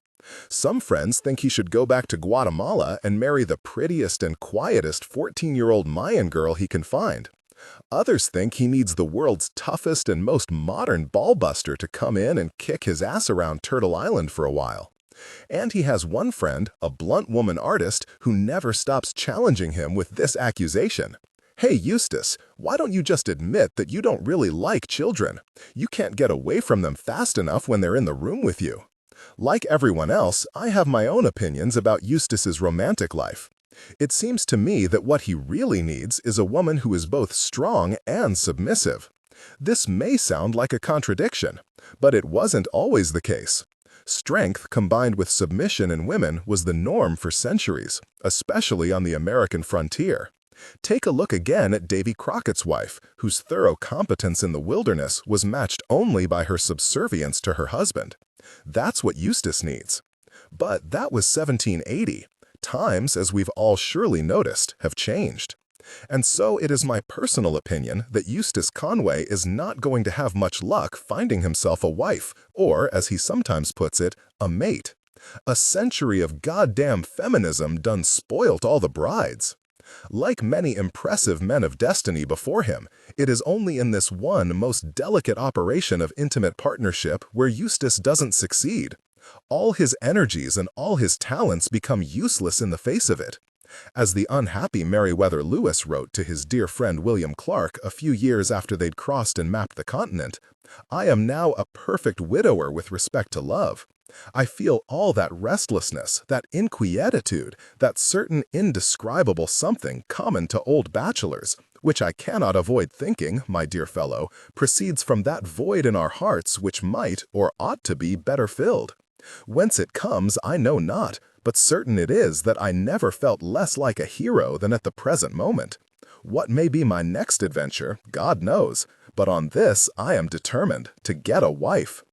Speaker 2: Some friends think he should go back to Guatemala and marry the prettiest and quietest 14-year-old Mayan girl he can find. Others think he needs the world's toughest and most modern ballbuster to come in and kick his ass around Turtle Island for a while. And he has one friend, a blunt woman artist, who never stops challenging him with this accusation. "Hey, Eustace, why don't you just admit that you don't really like children? You can't get away from them fast enough when they're in the room with you." Like everyone else, I have my own opinions about Eustace's romantic life. It seems to me that what he really needs is a woman who is both strong and submissive. This may sound like a contradiction, but it wasn't always the case. Strength combined with submission in women was the norm for centuries, especially on the American frontier. Take a look again at Davy Crockett's wife, whose thorough competence in the wilderness was matched only by her subservience to her husband. That's what Eustace needs. But that was 1780. Times, as we've all surely noticed, have changed. And so it is my personal opinion that Eustace Conway is not going to have much luck finding himself a wife, or, as he sometimes puts it, a mate. A century of goddamn feminism done spoilt all the brides. Like many impressive men of destiny before him, it is only in this one most delicate operation of intimate partnership where Eustace doesn't succeed. All his energies and all his talents become useless in the face of it. As the unhappy Meriwether Lewis wrote to his dear friend William Clark a few years after they'd crossed and mapped the continent, "I am now a perfect widower with respect to love. I feel all that restlessness, that inquietude, that certain indescribable something common to old bachelors, which I cannot avoid thinking, my dear fellow, proceeds from that void in our hearts which might or ought to be better filled. Whence it comes I know not, but certain it is that I never felt less like a hero than at the present moment. What may be my next adventure, God knows, but on this I am determined, to get a wife."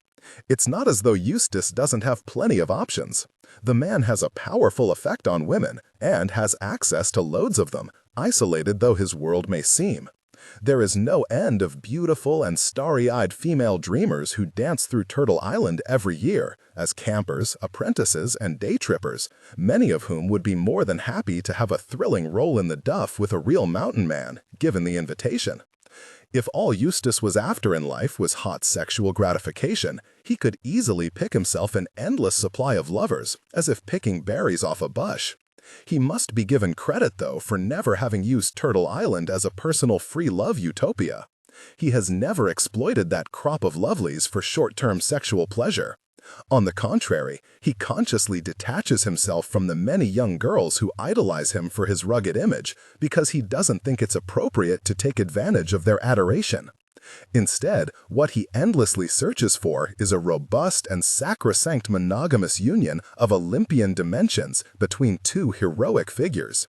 Speaker 2: It's not as though Eustace doesn't have plenty of options. The man has a powerful effect on women and has access to loads of them, isolated though his world may seem. There is no end of beautiful and starry-eyed female dreamers who dance through Turtle Island every year as campers, apprentices, and day trippers, many of whom would be more than happy to have a thrilling roll in the duff with a real mountain man, given the invitation. If all Eustace was after in life was hot sexual gratification, he could easily pick himself an endless supply of lovers, as if picking berries off a bush. He must be given credit, though, for never having used Turtle Island as a personal free love utopia. He has never exploited that crop of lovelies for short-term sexual pleasure. On the contrary, he consciously detaches himself from the many young girls who idolize him for his rugged image because he doesn't think it's appropriate to take advantage of their adoration. Instead, what he endlessly searches for is a robust and sacrosanct monogamous union of Olympian dimensions between two heroic figures.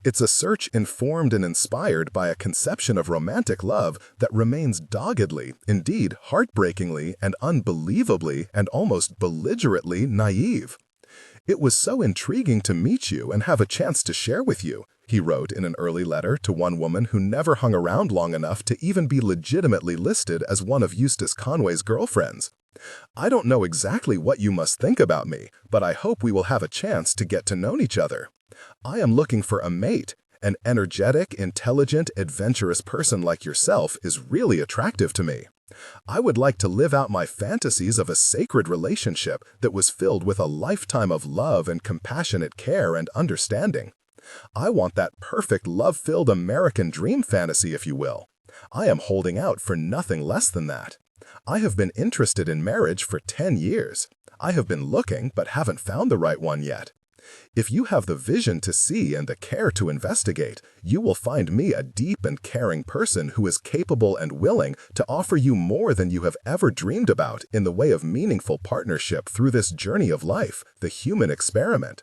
Speaker 2: It's a search informed and inspired by a conception of romantic love that remains doggedly, indeed heartbreakingly and unbelievably and almost belligerently naive. "It was so intriguing to meet you and have a chance to share with you," he wrote in an early letter to one woman who never hung around long enough to even be legitimately listed as one of Eustace Conway's girlfriends. "I don't know exactly what you must think about me, but I hope we will have a chance to get to know each other. I am looking for a mate,
Speaker 1: An energetic, intelligent, adventurous person like yourself is really attractive to me. I would like to live out my fantasies of a sacred relationship that was filled with a lifetime of love and compassionate care and understanding. I want that perfect love-filled American dream fantasy, if you will. I am holding out for nothing less than that. I have been interested in marriage for 10 years. I have been looking but haven't found the right one yet. If you have the vision to see and the care to investigate, you will find me a deep and caring person who is capable and willing to offer you more than you have ever dreamed about in the way of meaningful partnership through this journey of life, the human experiment.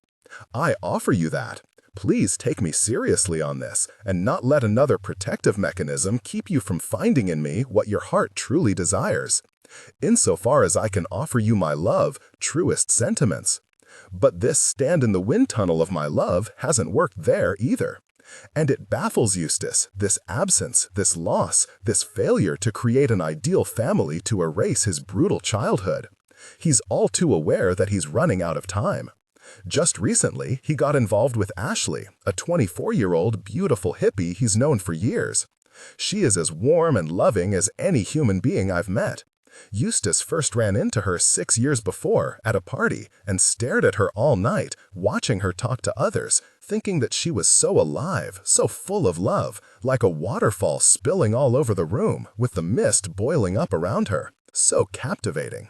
Speaker 1: I offer you that. Please take me seriously on this and not let another protective mechanism keep you from finding in me what your heart truly desires. Insofar as I can offer you my love, truest sentiments. But this stand in the wind tunnel of my love hasn't worked there either. And it baffles Eustace, this absence, this loss, this failure to create an ideal family to erase his brutal childhood. He's all too aware that he's running out of time. Just recently, he got involved with Ashley, a 24-year-old beautiful hippie he's known for years. She is as warm and loving as any human being I've met. Eustace first ran into her 6 years before at a party and stared at her all night, watching her talk to others, thinking that she was so alive, so full of love, like a waterfall spilling all over the room, with the mist boiling up around her. So captivating.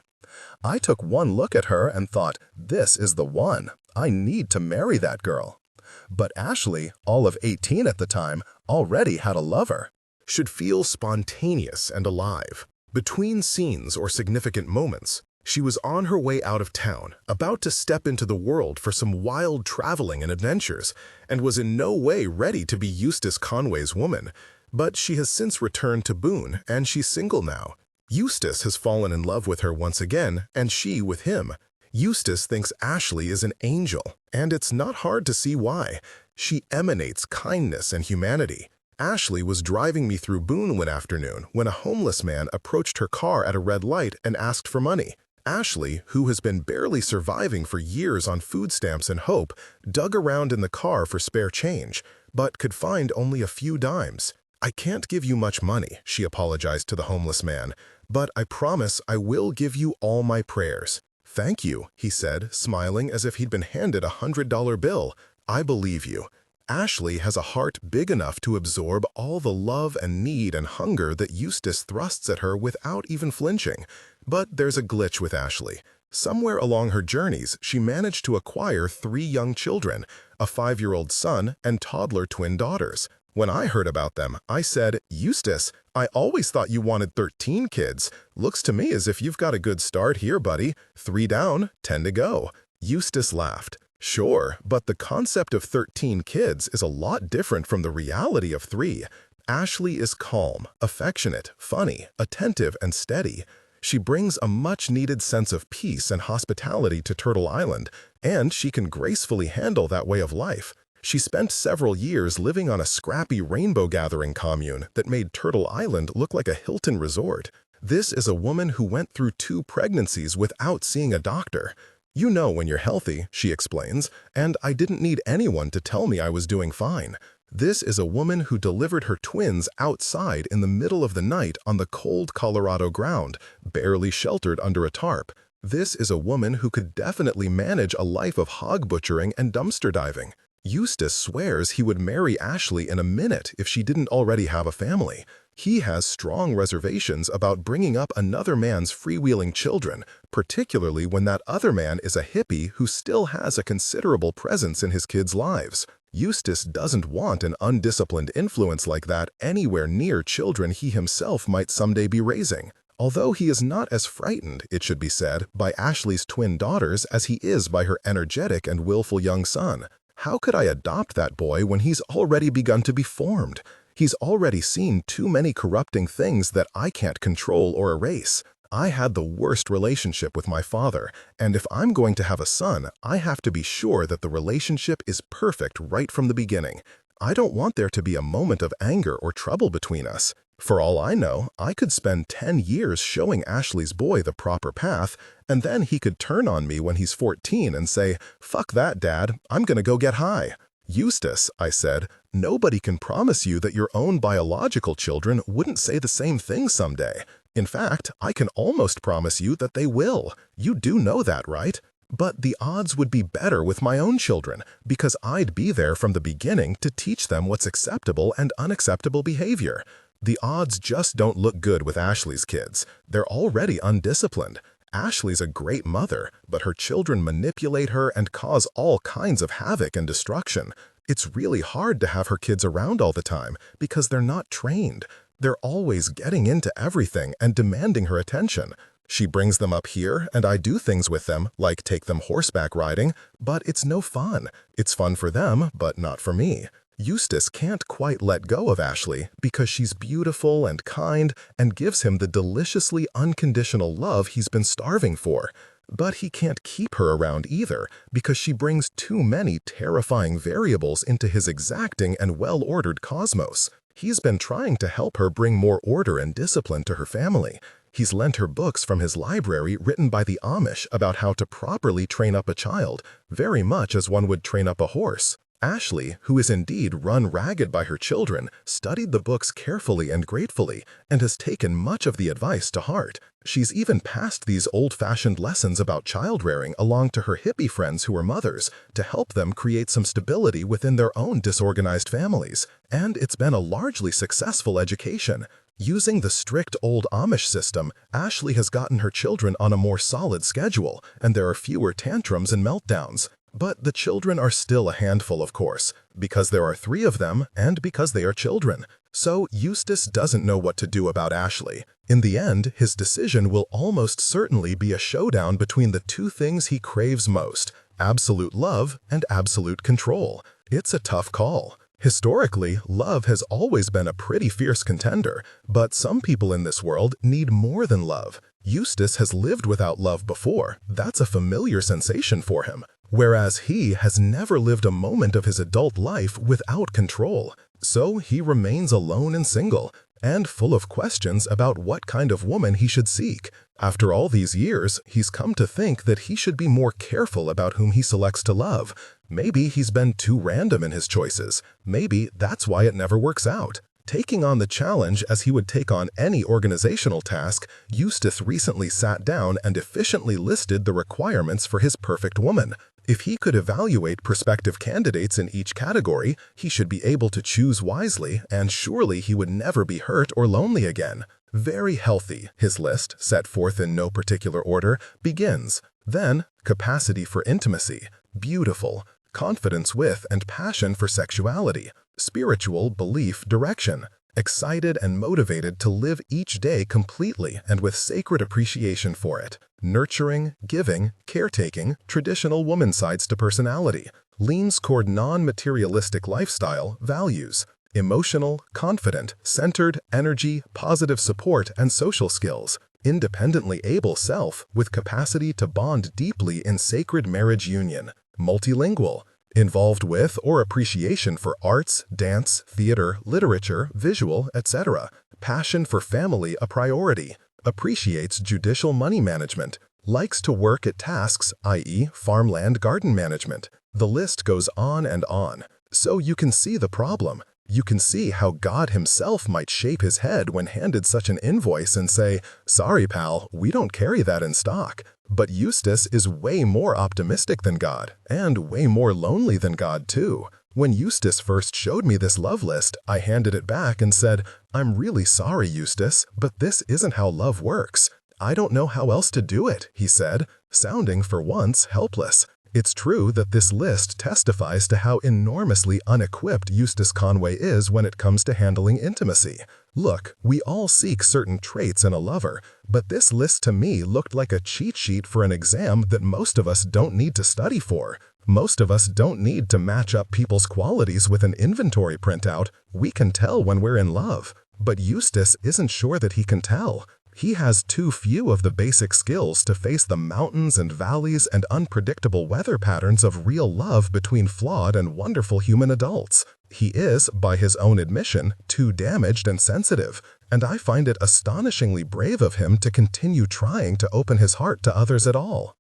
Speaker 1: I took one look at her and thought, this is the one. I need to marry that girl. But Ashley, all of 18 at the time, already had a lover.
Speaker 2: Should feel spontaneous and alive. Between scenes or significant moments, she was on her way out of town, about to step into the world for some wild traveling and adventures, and was in no way ready to be Eustace Conway's woman. But she has since returned to Boone, and she's single now. Eustace has fallen in love with her once again, and she with him. Eustace thinks Ashley is an angel, and it's not hard to see why. She emanates kindness and humanity. Ashley was driving me through Boone one afternoon when a homeless man approached her car at a red light and asked for money. Ashley, who has been barely surviving for years on food stamps and hope, dug around in the car for spare change, but could find only a few dimes. "I can't give you much money," she apologized to the homeless man, "but I promise I will give you all my prayers." "Thank you," he said, smiling as if he'd been handed a $100 bill. "I believe you." Ashley has a heart big enough to absorb all the love and need and hunger that Eustace thrusts at her without even flinching. But there's a glitch with Ashley. Somewhere along her journeys, she managed to acquire 3 young children, a 5-year-old son and toddler twin daughters. When I heard about them, I said, "Eustace, I always thought you wanted 13 kids. Looks to me as if you've got a good start here, buddy. 3 down, 10 to go." Eustace laughed. "Sure, but the concept of 13 kids is a lot different from the reality of 3. Ashley is calm, affectionate, funny, attentive, and steady. She brings a much-needed sense of peace and hospitality to Turtle Island, and she can gracefully handle that way of life. She spent several years living on a scrappy rainbow gathering commune that made Turtle Island look like a Hilton resort. This is a woman who went through 2 pregnancies without seeing a doctor. You know when you're healthy," she explains, "and I didn't need anyone to tell me I was doing fine." This is a woman who delivered her twins outside in the middle of the night on the cold Colorado ground, barely sheltered under a tarp. This is a woman who could definitely manage a life of hog butchering and dumpster diving. Eustace swears he would marry Ashley in a minute if she didn't already have a family. He has strong reservations about bringing up another man's freewheeling children, particularly when that other man is a hippie who still has a considerable presence in his kids' lives. Eustace doesn't want an undisciplined influence like that anywhere near children he himself might someday be raising. Although he is not as frightened, it should be said, by Ashley's twin daughters as he is by her energetic and willful young son. How could I adopt that boy when he's already begun to be formed? He's already seen too many corrupting things that I can't control or erase. I had the worst relationship with my father, and if I'm going to have a son, I have to be sure that the relationship is perfect right from the beginning. I don't want there to be a moment of anger or trouble between us. For all I know, I could spend 10 years showing Ashley's boy the proper path, and then he could turn on me when he's 14 and say, "Fuck that, Dad, I'm gonna go get high."
Speaker 1: Eustace, I said, nobody can promise you that your own biological children wouldn't say the same thing someday. In fact, I can almost promise you that they will. You do know that, right? But the odds would be better with my own children, because I'd be there from the beginning to teach them what's acceptable and unacceptable behavior. The odds just don't look good with Ashley's kids. They're already undisciplined. Ashley's a great mother, but her children manipulate her and cause all kinds of havoc and destruction. It's really hard to have her kids around all the time because they're not trained. They're always getting into everything and demanding her attention. She brings them up here, and I do things with them, like take them horseback riding, but it's no fun. It's fun for them, but not for me. Eustace can't quite let go of Ashley because she's beautiful and kind and gives him the deliciously unconditional love he's been starving for. But he can't keep her around either because she brings too many terrifying variables into his exacting and well-ordered cosmos. He's been trying to help her bring more order and discipline to her family. He's lent her books from his library written by the Amish about how to properly train up a child, very much as one would train up a horse. Ashley, who is indeed run ragged by her children, studied the books carefully and gratefully and has taken much of the advice to heart. She's even passed these old-fashioned lessons about child-rearing along to her hippie friends who are mothers to help them create some stability within their own disorganized families. And it's been a largely successful education. Using the strict old Amish system, Ashley has gotten her children on a more solid schedule, and there are fewer tantrums and meltdowns. But the children are still a handful, of course, because there are 3 of them and because they are children. So Eustace doesn't know what to do about Ashley. In the end, his decision will almost certainly be a showdown between the 2 things he craves most, absolute love and absolute control. It's a tough call. Historically, love has always been a pretty fierce contender, but some people in this world need more than love. Eustace has lived without love before. That's a familiar sensation for him. Whereas he has never lived a moment of his adult life without control. So he remains alone and single, and full of questions about what kind of woman he should seek. After all these years, he's come to think that he should be more careful about whom he selects to love. Maybe he's been too random in his choices. Maybe that's why it never works out. Taking on the challenge as he would take on any organizational task, Eustace recently sat down and efficiently listed the requirements for his perfect woman. If he could evaluate prospective candidates in each category, he should be able to choose wisely, and surely he would never be hurt or lonely again. Very healthy, his list, set forth in no particular order, begins. Then, capacity for intimacy, beautiful, confidence with and passion for sexuality, spiritual belief direction, excited and motivated to live each day completely and with sacred appreciation for it, nurturing, giving, caretaking, traditional woman sides to personality, leans toward non-materialistic lifestyle, values, emotional, confident, centered, energy, positive support, and social skills, independently able self with capacity to bond deeply in sacred marriage union, multilingual, involved with or appreciation for arts, dance, theater, literature, visual, etc., passion for family a priority, appreciates judicial money management, likes to work at tasks, i.e. farmland garden management. The list goes on and on. So you can see the problem. You can see how God himself might shape his head when handed such an invoice and say, "Sorry, pal, we don't carry that in stock." But Eustace is way more optimistic than God, and way more lonely than God too. When Eustace first showed me this love list, I handed it back and said, "I'm really sorry, Eustace, but this isn't how love works." "I don't know how else to do it," he said, sounding for once helpless. It's true that this list testifies to how enormously unequipped Eustace Conway is when it comes to handling intimacy. Look, we all seek certain traits in a lover, but this list to me looked like a cheat sheet for an exam that most of us don't need to study for. Most of us don't need to match up people's qualities with an inventory printout. We can tell when we're in love. But Eustace isn't sure that he can tell. He has too few of the basic skills to face the mountains and valleys and unpredictable weather patterns of real love between flawed and wonderful human adults. He is, by his own admission, too damaged and sensitive, and I find it astonishingly brave of him to continue trying to open his heart to others at all.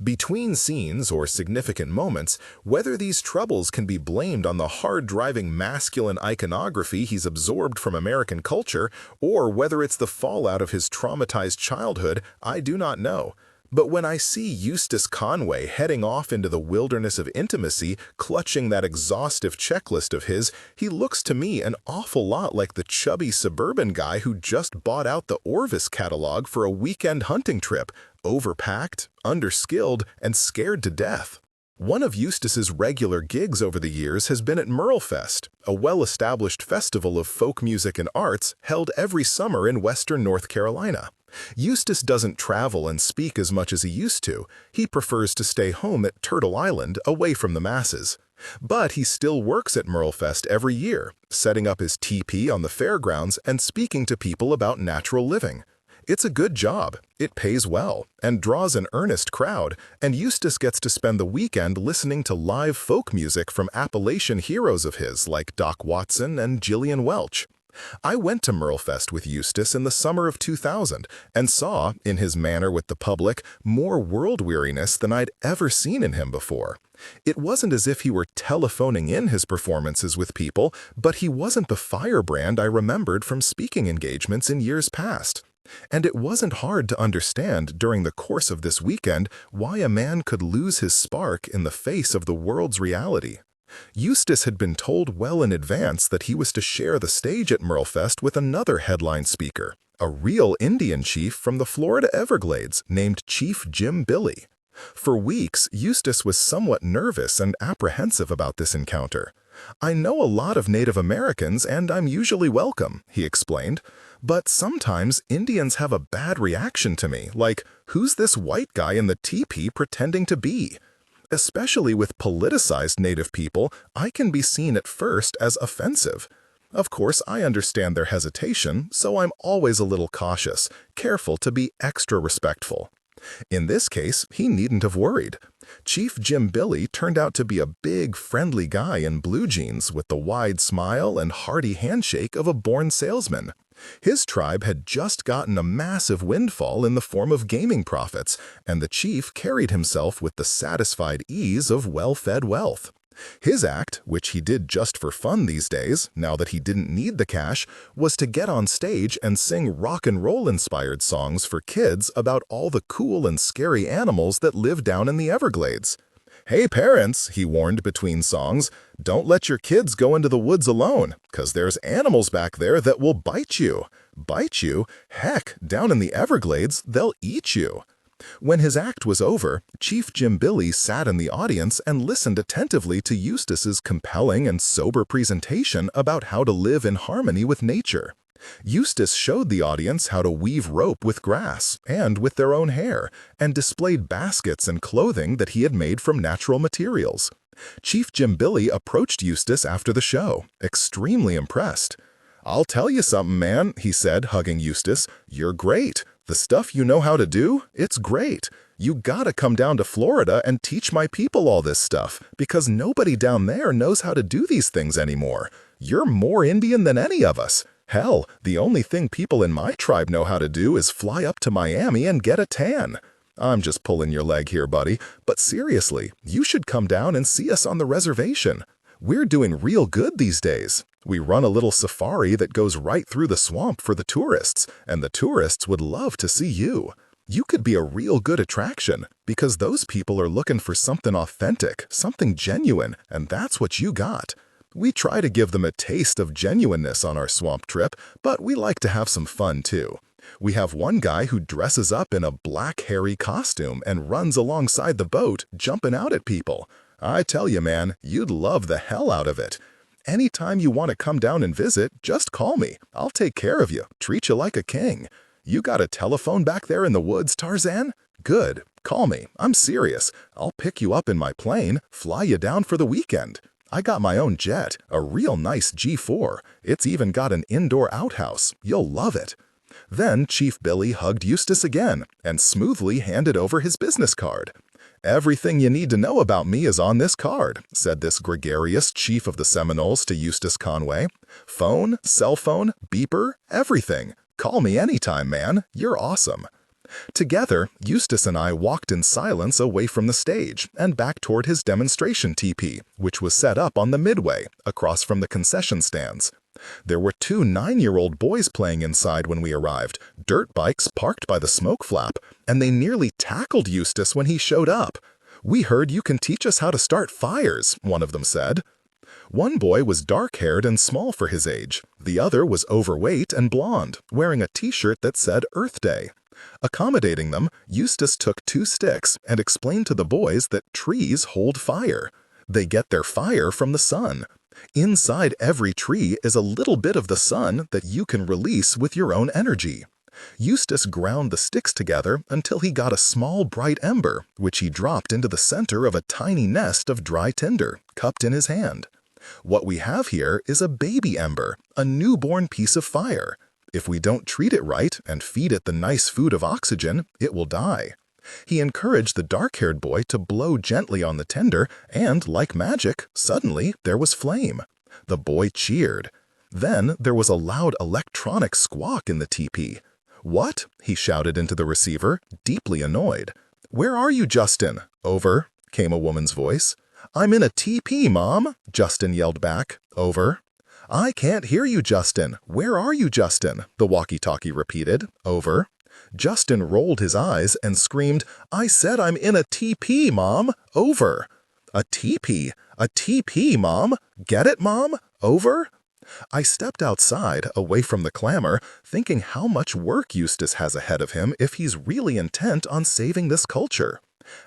Speaker 2: Between scenes or significant moments, whether these troubles can be blamed on the hard-driving masculine iconography he's absorbed from American culture, or whether it's the fallout of his traumatized childhood, I do not know. But when I see Eustace Conway heading off into the wilderness of intimacy, clutching that exhaustive checklist of his, he looks to me an awful lot like the chubby suburban guy who just bought out the Orvis catalog for a weekend hunting trip, overpacked, underskilled, and scared to death. One of Eustace's regular gigs over the years has been at Merlefest, a well-established festival of folk music and arts held every summer in western North Carolina. Eustace doesn't travel and speak as much as he used to. He prefers to stay home at Turtle Island, away from the masses. But he still works at Merlefest every year, setting up his teepee on the fairgrounds and speaking to people about natural living. It's a good job, it pays well, and draws an earnest crowd, and Eustace gets to spend the weekend listening to live folk music from Appalachian heroes of his like Doc Watson and Gillian Welch. I went to Merlefest with Eustace in the summer of 2000 and saw, in his manner with the public, more world-weariness than I'd ever seen in him before. It wasn't as if he were telephoning in his performances with people, but he wasn't the firebrand I remembered from speaking engagements in years past. And it wasn't hard to understand during the course of this weekend why a man could lose his spark in the face of the world's reality. Eustace had been told well in advance that he was to share the stage at Merlefest with another headline speaker, a real Indian chief from the Florida Everglades named Chief Jim Billy. For weeks, Eustace was somewhat nervous and apprehensive about this encounter. "I know a lot of Native Americans and I'm usually welcome," he explained. "But sometimes Indians have a bad reaction to me, like, who's this white guy in the teepee pretending to be? Especially with politicized Native people, I can be seen at first as offensive. Of course, I understand their hesitation, so I'm always a little cautious, careful to be extra respectful." In this case, he needn't have worried. Chief Jim Billy turned out to be a big, friendly guy in blue jeans with the wide smile and hearty handshake of a born salesman. His tribe had just gotten a massive windfall in the form of gaming profits, and the chief carried himself with the satisfied ease of well-fed wealth. His act, which he did just for fun these days, now that he didn't need the cash, was to get on stage and sing rock and roll-inspired songs for kids about all the cool and scary animals that live down in the Everglades. "Hey parents," he warned between songs, "don't let your kids go into the woods alone, 'cause there's animals back there that will bite you. Bite you? Heck, down in the Everglades, they'll eat you." When his act was over, Chief Jim Billy sat in the audience and listened attentively to Eustace's compelling and sober presentation about how to live in harmony with nature. Eustace showed the audience how to weave rope with grass and with their own hair, and displayed baskets and clothing that he had made from natural materials. Chief Jim Billy approached Eustace after the show, extremely impressed. "I'll tell you something, man," he said, hugging Eustace. "You're great. The stuff you know how to do, it's great. You gotta come down to Florida and teach my people all this stuff, because nobody down there knows how to do these things anymore. You're more Indian than any of us. Hell, the only thing people in my tribe know how to do is fly up to Miami and get a tan. I'm just pulling your leg here, buddy, but seriously, you should come down and see us on the reservation. We're doing real good these days. We run a little safari that goes right through the swamp for the tourists, and the tourists would love to see you. You could be a real good attraction, because those people are looking for something authentic, something genuine, and that's what you got. We try to give them a taste of genuineness on our swamp trip, but we like to have some fun too. We have one guy who dresses up in a black hairy costume and runs alongside the boat, jumping out at people. I tell you, man, you'd love the hell out of it. Anytime you want to come down and visit, just call me. I'll take care of you, treat you like a king. You got a telephone back there in the woods, Tarzan? Good. Call me. I'm serious. I'll pick you up in my plane, fly you down for the weekend. I got my own jet, a real nice G4. It's even got an indoor outhouse. You'll love it." Then Chief Billy hugged Eustace again and smoothly handed over his business card. "Everything you need to know about me is on this card," said this gregarious chief of the Seminoles to Eustace Conway. "Phone, cell phone, beeper, everything. Call me anytime, man. You're awesome."
Speaker 1: Together, Eustace and I walked in silence away from the stage and back toward his demonstration teepee, which was set up on the midway, across from the concession stands. There were 2 9-year-old boys playing inside when we arrived, dirt bikes parked by the smoke flap, and they nearly tackled Eustace when he showed up. "We heard you can teach us how to start fires," one of them said. One boy was dark-haired and small for his age. The other was overweight and blonde, wearing a t-shirt that said Earth Day. Accommodating them, Eustace took 2 sticks and explained to the boys that trees hold fire. They get their fire from the sun. Inside every tree is a little bit of the sun that you can release with your own energy. Eustace ground the sticks together until he got a small bright ember, which he dropped into the center of a tiny nest of dry tinder, cupped in his hand. What we have here is a baby ember, a newborn piece of fire. If we don't treat it right and feed it the nice food of oxygen, it will die. He encouraged the dark-haired boy to blow gently on the tinder, and, like magic, suddenly there was flame. The boy cheered. Then there was a loud electronic squawk in the teepee. "What?" he shouted into the receiver, deeply annoyed. "Where are you, Justin?" "Over," came a woman's voice. "I'm in a teepee, Mom," Justin yelled back. "Over." "I can't hear you, Justin. Where are you, Justin?" the walkie-talkie repeated. "Over." Justin rolled his eyes and screamed, "I said I'm in a teepee, Mom. Over." "A teepee? A teepee, Mom? Get it, Mom? Over?" I stepped outside, away from the clamor, thinking how much work Eustace has ahead of him if he's really intent on saving this culture.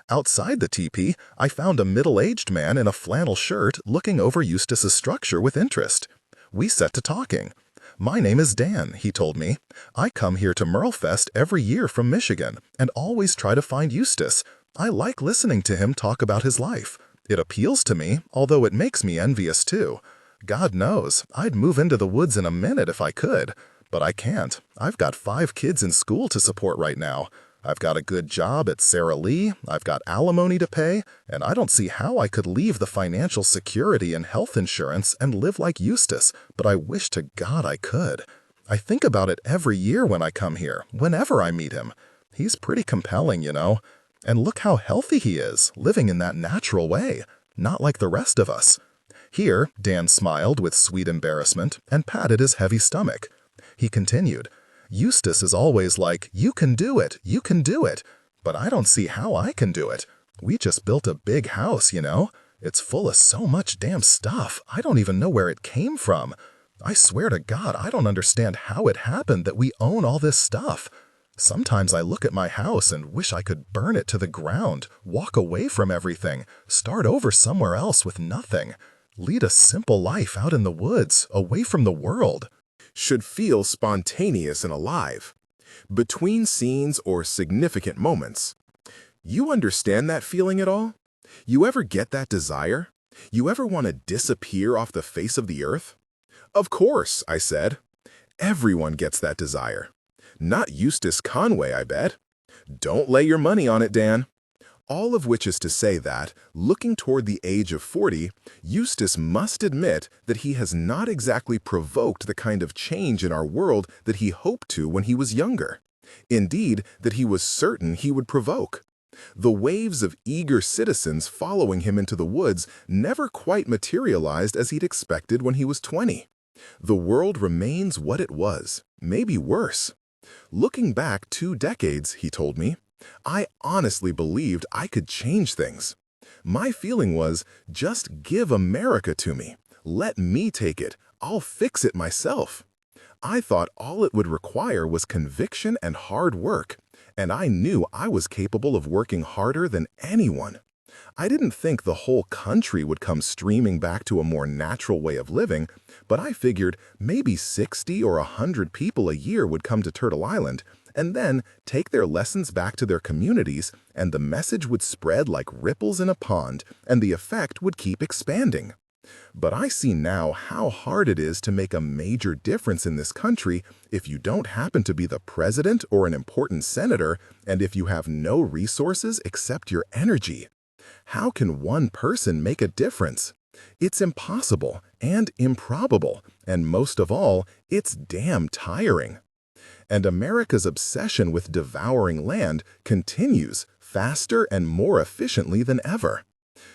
Speaker 1: Outside the teepee, I found a middle-aged man in a flannel shirt looking over Eustace's structure with interest. We set to talking. "My name is Dan," he told me. "I come here to Merlefest every year from Michigan and always try to find Eustace. I like listening to him talk about his life. It appeals to me, although it makes me envious too. God knows, I'd move into the woods in a minute if I could. But I can't. I've got 5 kids in school to support right now. I've got a good job at Sara Lee, I've got alimony to pay, and I don't see how I could leave the financial security and health insurance and live like Eustace, but I wish to God I could. I think about it every year when I come here, whenever I meet him. He's pretty compelling, you know. And look how healthy he is, living in that natural way, not like the rest of us." Here, Dan smiled with sweet embarrassment and patted his heavy stomach. He continued, "Eustace is always like, 'You can do it, you can do it.' But I don't see how I can do it. We just built a big house, you know? It's full of so much damn stuff, I don't even know where it came from. I swear to God, I don't understand how it happened that we own all this stuff. Sometimes I look at my house and wish I could burn it to the ground, walk away from everything, start over somewhere else with nothing. Lead a simple life out in the woods, away from the world."
Speaker 3: Should feel spontaneous and alive. Between scenes or significant moments. You understand that feeling at all? You ever get that desire? You ever want to disappear off the face of the earth? Of course, I said. Everyone gets that desire. Not Eustace Conway, I bet. Don't lay your money on it, Dan. All of which is to say that, looking toward the age of 40, Eustace must admit that he has not exactly provoked the kind of change in our world that he hoped to when he was younger. Indeed, that he was certain he would provoke. The waves of eager citizens following him into the woods never quite materialized as he'd expected when he was 20. The world remains what it was, maybe worse. Looking back 2 decades, he told me, I honestly believed I could change things. My feeling was, just give America to me. Let me take it. I'll fix it myself. I thought all it would require was conviction and hard work, and I knew I was capable of working harder than anyone. I didn't think the whole country would come streaming back to a more natural way of living, but I figured maybe 60 or 100 people a year would come to Turtle Island, and then take their lessons back to their communities, and the message would spread like ripples in a pond, and the effect would keep expanding. But I see now how hard it is to make a major difference in this country if you don't happen to be the president or an important senator, and if you have no resources except your energy. How can one person make a difference? It's impossible and improbable, and most of all, it's damn tiring.
Speaker 1: And America's obsession with devouring land continues faster and more efficiently than ever.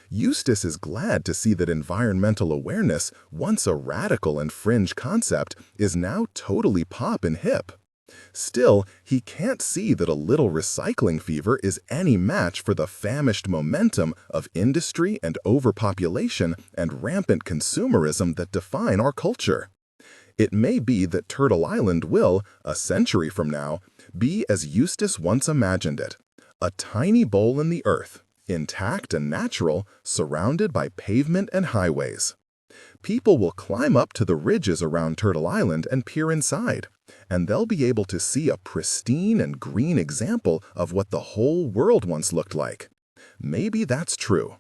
Speaker 1: Eustace is glad to see that environmental awareness, once a radical and fringe concept, is now totally pop and hip. Still, he can't see that a little recycling fever is any match for the famished momentum of industry and overpopulation and rampant consumerism that define our culture. It may be that Turtle Island will, a century from now, be as Eustace once imagined it, a tiny bowl in the earth, intact and natural, surrounded by pavement and highways. People will climb up to the ridges around Turtle Island and peer inside, and they'll be able to see a pristine and green example of what the whole world once looked like. Maybe that's true.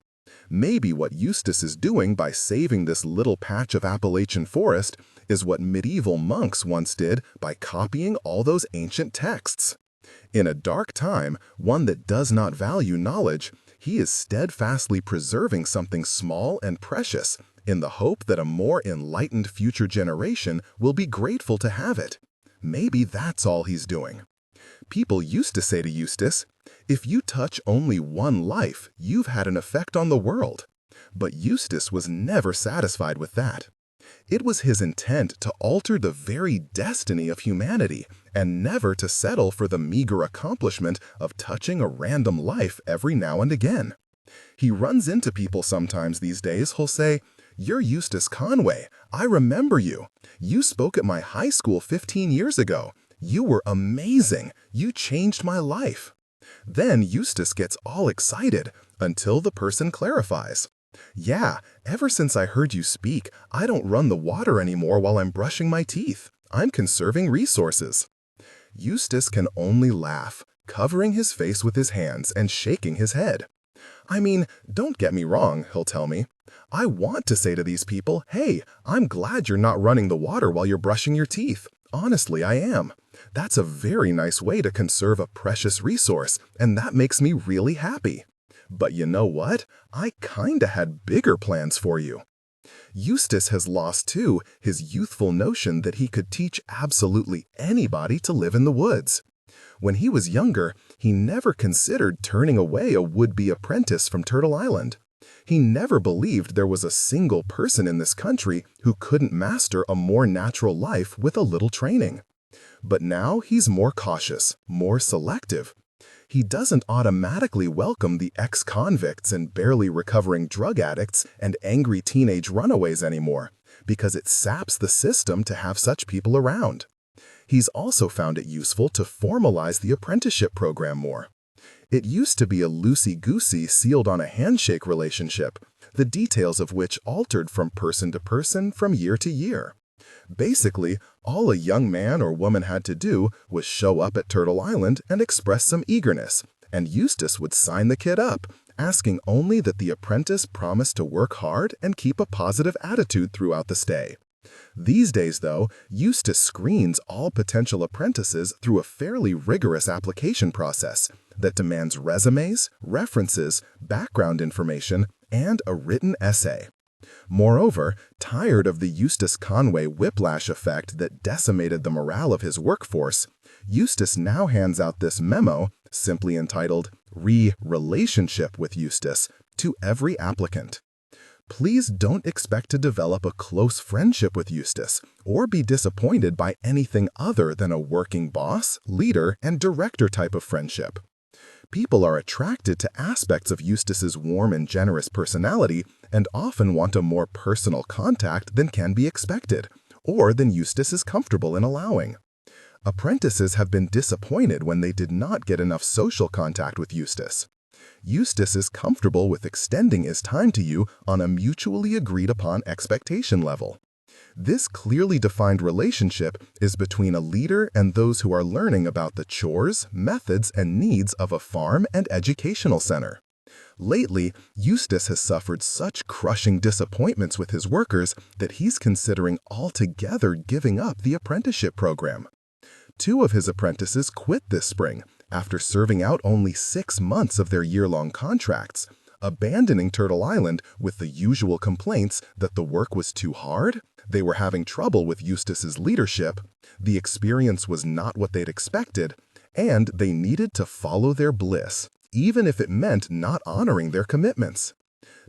Speaker 1: Maybe what Eustace is doing by saving this little patch of Appalachian forest is what medieval monks once did by copying all those ancient texts. In a dark time, one that does not value knowledge, he is steadfastly preserving something small and precious in the hope that a more enlightened future generation will be grateful to have it. Maybe that's all he's doing. People used to say to Eustace, "If you touch only one life, you've had an effect on the world." But Eustace was never satisfied with that. It was his intent to alter the very destiny of humanity and never to settle for the meager accomplishment of touching a random life every now and again. He runs into people sometimes these days who'll say, "You're Eustace Conway. I remember you. You spoke at my high school 15 years ago. You were amazing. You changed my life." Then Eustace gets all excited until the person clarifies. "Yeah, ever since I heard you speak, I don't run the water anymore while I'm brushing my teeth. I'm conserving resources." Eustace can only laugh, covering his face with his hands and shaking his head. "I mean, don't get me wrong," he'll tell me. "I want to say to these people, hey, I'm glad you're not running the water while you're brushing your teeth. Honestly, I am. That's a very nice way to conserve a precious resource, and that makes me really happy. But you know what? I kinda had bigger plans for you." Eustace has lost, too, his youthful notion that he could teach absolutely anybody to live in the woods. When he was younger, he never considered turning away a would-be apprentice from Turtle Island. He never believed there was a single person in this country who couldn't master a more natural life with a little training. But now he's more cautious, more selective. He doesn't automatically welcome the ex-convicts and barely recovering drug addicts and angry teenage runaways anymore, because it saps the system to have such people around. He's also found it useful to formalize the apprenticeship program more. It used to be a loosey-goosey, sealed-on-a-handshake relationship, the details of which altered from person to person from year to year. Basically, all a young man or woman had to do was show up at Turtle Island and express some eagerness, and Eustace would sign the kid up, asking only that the apprentice promise to work hard and keep a positive attitude throughout the stay. These days, though, Eustace screens all potential apprentices through a fairly rigorous application process that demands resumes, references, background information, and a written essay. Moreover, tired of the Eustace Conway whiplash effect that decimated the morale of his workforce, Eustace now hands out this memo, simply entitled Relationship with Eustace, to every applicant. Please don't expect to develop a close friendship with Eustace or be disappointed by anything other than a working boss, leader, and director type of friendship. People are attracted to aspects of Eustace's warm and generous personality and often want a more personal contact than can be expected, or than Eustace is comfortable in allowing. Apprentices have been disappointed when they did not get enough social contact with Eustace. Eustace is comfortable with extending his time to you on a mutually agreed-upon expectation level. This clearly defined relationship is between a leader and those who are learning about the chores, methods, and needs of a farm and educational center. Lately, Eustace has suffered such crushing disappointments with his workers that he's considering altogether giving up the apprenticeship program. 2 of his apprentices quit this spring after serving out only 6 months of their year-long contracts, abandoning Turtle Island with the usual complaints that the work was too hard, they were having trouble with Eustace's leadership, the experience was not what they'd expected, and they needed to follow their bliss, even if it meant not honoring their commitments.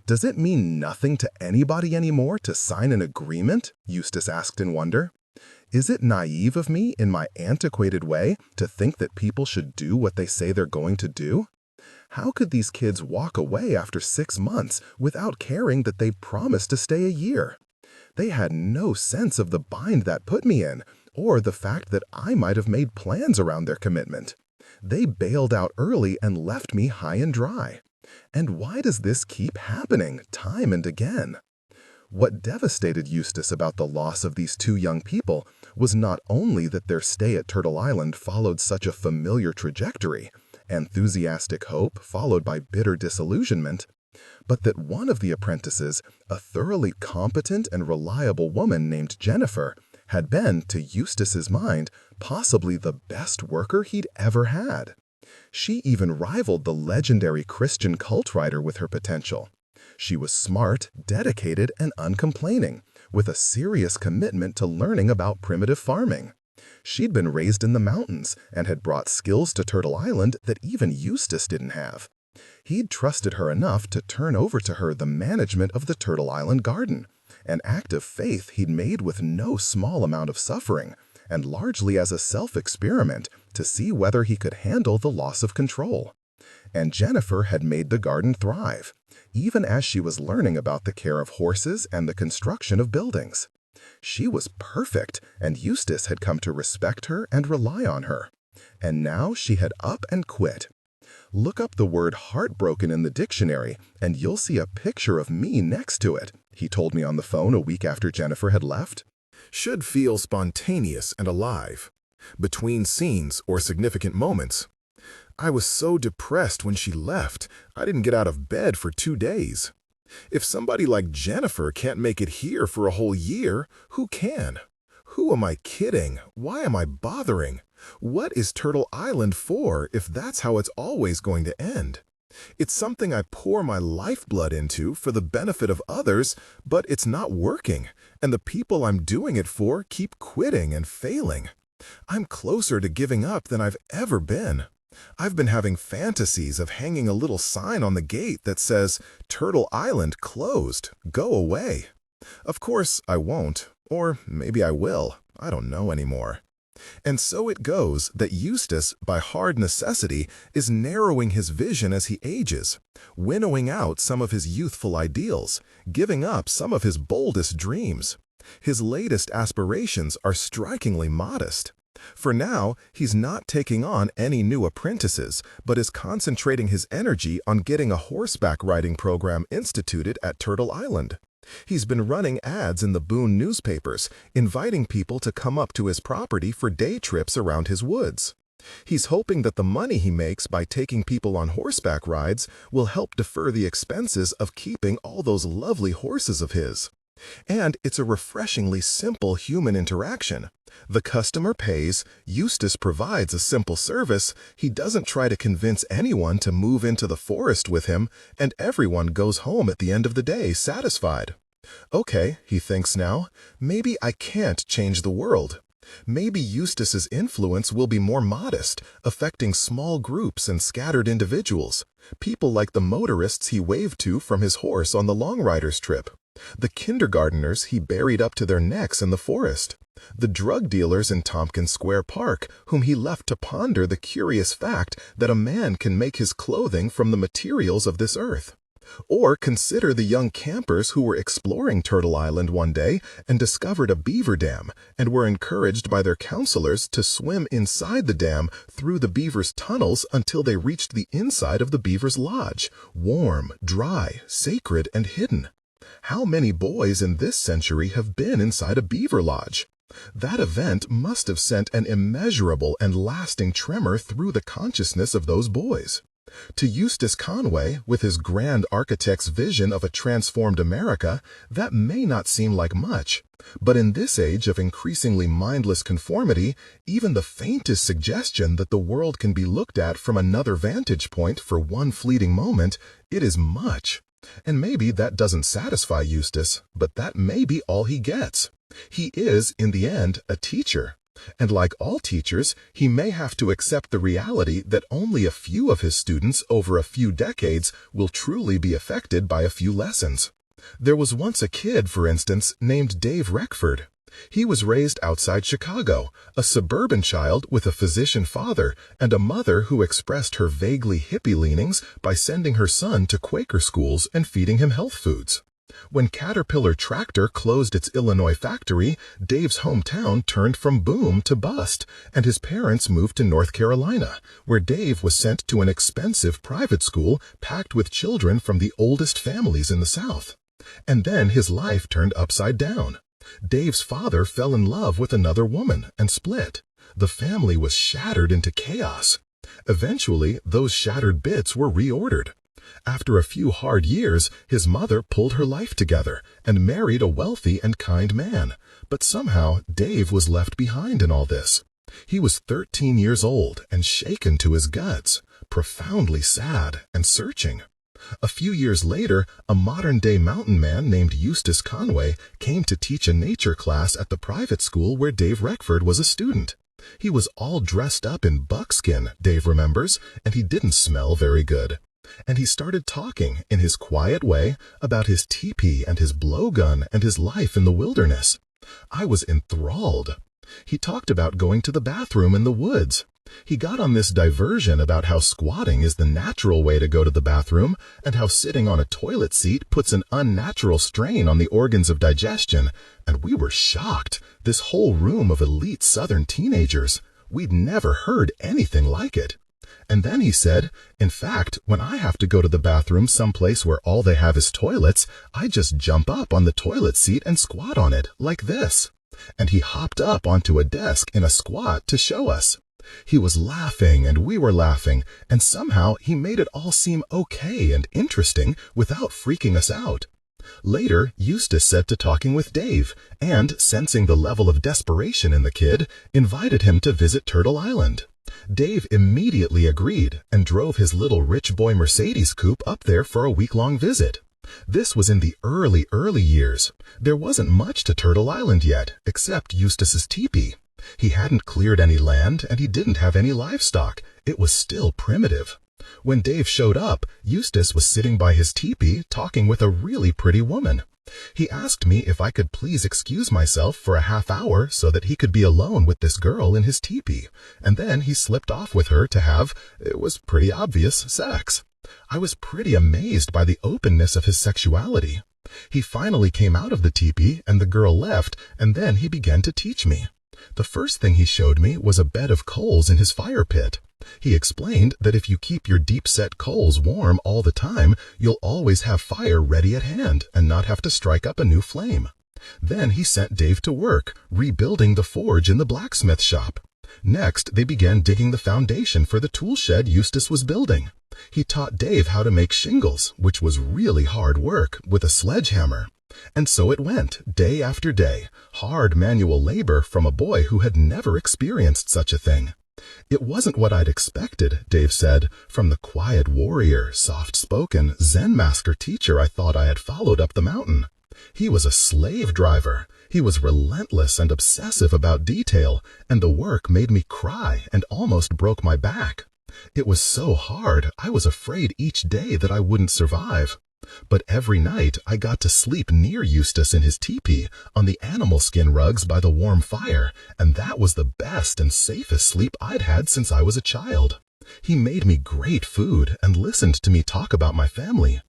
Speaker 1: "Does it mean nothing to anybody anymore to sign an agreement?" Eustace asked in wonder. "Is it naive of me, in my antiquated way, to think that people should do what they say they're going to do? How could these kids walk away after 6 months without caring that they promised to stay a year? They had no sense of the bind that put me in, or the fact that I might have made plans around their commitment. They bailed out early and left me high and dry. And why does this keep happening time and again?" What devastated Eustace about the loss of these 2 young people was not only that their stay at Turtle Island followed such a familiar trajectory, enthusiastic hope followed by bitter disillusionment, but that one of the apprentices, a thoroughly competent and reliable woman named Jennifer, had been, to Eustace's mind, possibly the best worker he'd ever had. She even rivaled the legendary Christian cult writer with her potential. She was smart, dedicated, and uncomplaining, with a serious commitment to learning about primitive farming. She'd been raised in the mountains and had brought skills to Turtle Island that even Eustace didn't have. He'd trusted her enough to turn over to her the management of the Turtle Island garden, an act of faith he'd made with no small amount of suffering, and largely as a self-experiment to see whether he could handle the loss of control. And Jennifer had made the garden thrive, even as she was learning about the care of horses and the construction of buildings. She was perfect, and Eustace had come to respect her and rely on her. And now she had up and quit. "Look up the word heartbroken in the dictionary, and you'll see a picture of me next to it," he told me on the phone a week after Jennifer had left.
Speaker 2: Should feel spontaneous and alive. Between scenes or significant moments. I was so depressed when she left, I didn't get out of bed for 2 days. If somebody like Jennifer can't make it here for a whole year, who can? Who am I kidding? Why am I bothering? What is Turtle Island for if that's how it's always going to end? It's something I pour my lifeblood into for the benefit of others, but it's not working, and the people I'm doing it for keep quitting and failing. I'm closer to giving up than I've ever been. I've been having fantasies of hanging a little sign on the gate that says, "Turtle Island closed, go away." Of course, I won't, or maybe I will, I don't know anymore. And so it goes that Eustace, by hard necessity, is narrowing his vision as he ages, winnowing out some of his youthful ideals, giving up some of his boldest dreams. His latest aspirations are strikingly modest. For now, he's not taking on any new apprentices, but is concentrating his energy on getting a horseback riding program instituted at Turtle Island. He's been running ads in the Boone newspapers, inviting people to come up to his property for day trips around his woods. He's hoping that the money he makes by taking people on horseback rides will help defer the expenses of keeping all those lovely horses of his. And it's a refreshingly simple human interaction. The customer pays, Eustace provides a simple service, he doesn't try to convince anyone to move into the forest with him, and everyone goes home at the end of the day satisfied. Okay, he thinks now, maybe I can't change the world. Maybe Eustace's influence will be more modest, affecting small groups and scattered individuals, people like the motorists he waved to from his horse on the long riders trip, the kindergarteners he buried up to their necks in the forest, the drug dealers in Tompkins Square Park whom he left to ponder the curious fact that a man can make his clothing from the materials of this earth. Or consider the young campers who were exploring Turtle Island one day and discovered a beaver dam and were encouraged by their counselors to swim inside the dam through the beaver's tunnels until they reached the inside of the beaver's lodge, warm, dry, sacred, and hidden. How many boys in this century have been inside a beaver lodge? That event must have sent an immeasurable and lasting tremor through the consciousness of those boys. To Eustace Conway, with his grand architect's vision of a transformed America, that may not seem like much,
Speaker 1: But in this age of increasingly mindless conformity, even the faintest suggestion that the world can be looked at from another vantage point for one fleeting moment, it is much. And maybe that doesn't satisfy Eustace, but that may be all he gets. He is, in the end, a teacher. And like all teachers, he may have to accept the reality that only a few of his students over a few decades will truly be affected by a few lessons. There was once a kid, for instance, named Dave Reckford. He was raised outside Chicago, a suburban child with a physician father and a mother who expressed her vaguely hippie leanings by sending her son to Quaker schools and feeding him health foods. When Caterpillar Tractor closed its Illinois factory, Dave's hometown turned from boom to bust, and his parents moved to North Carolina, where Dave was sent to an expensive private school packed with children from the oldest families in the South. And then his life turned upside down. Dave's father fell in love with another woman and split. The family was shattered into chaos. Eventually, those shattered bits were reordered. After a few hard years, his mother pulled her life together and married a wealthy and kind man. But somehow, Dave was left behind in all this. He was 13 years old and shaken to his guts, profoundly sad and searching. A few years later, a modern-day mountain man named Eustace Conway came to teach a nature class at the private school where Dave Reckford was a student. He was all dressed up in buckskin, Dave remembers, and he didn't smell very good. And he started talking, in his quiet way, about his teepee and his blowgun and his life in the wilderness. I was enthralled. He talked about going to the bathroom in the woods. He got on this diversion about how squatting is the natural way to go to the bathroom and how sitting on a toilet seat puts an unnatural strain on the organs of digestion, and we were shocked, this whole room of elite Southern teenagers. We'd never heard anything like it. And then he said, in fact, when I have to go to the bathroom someplace where all they have is toilets, I just jump up on the toilet seat and squat on it, like this. And he hopped up onto a desk in a squat to show us. He was laughing and we were laughing, and somehow he made it all seem okay and interesting without freaking us out. Later, Eustace set to talking with Dave, and, sensing the level of desperation in the kid, invited him to visit Turtle Island. Dave immediately agreed and drove his little rich boy Mercedes coupe up there for a week-long visit. This was in the early years. There wasn't much to Turtle Island yet, except Eustace's teepee. He hadn't cleared any land, and he didn't have any livestock. It was still primitive. When Dave showed up, Eustace was sitting by his teepee talking with a really pretty woman. He asked me if I could please excuse myself for a half hour so that he could be alone with this girl in his teepee, and then he slipped off with her to have, it was pretty obvious, sex. I was pretty amazed by the openness of his sexuality. He finally came out of the teepee, and the girl left, and then he began to teach me. The first thing he showed me was a bed of coals in his fire pit. He explained that if you keep your deep-set coals warm all the time, you'll always have fire ready at hand and not have to strike up a new flame. Then he sent Dave to work, rebuilding the forge in the blacksmith shop. Next, they began digging the foundation for the tool shed Eustace was building. He taught Dave how to make shingles, which was really hard work, with a sledgehammer. And so it went, day after day, hard manual labor from a boy who had never experienced such a thing. It wasn't what I'd expected, Dave said, from the quiet warrior, soft-spoken, Zen master teacher I thought I had followed up the mountain. He was a slave driver. He was relentless and obsessive about detail, and the work made me cry and almost broke my back. It was so hard, I was afraid each day that I wouldn't survive. But every night I got to sleep near Eustace in his teepee, on the animal skin rugs by the warm fire, and that was the best and safest sleep I'd had since I was a child. He made me great food and listened to me talk about my family.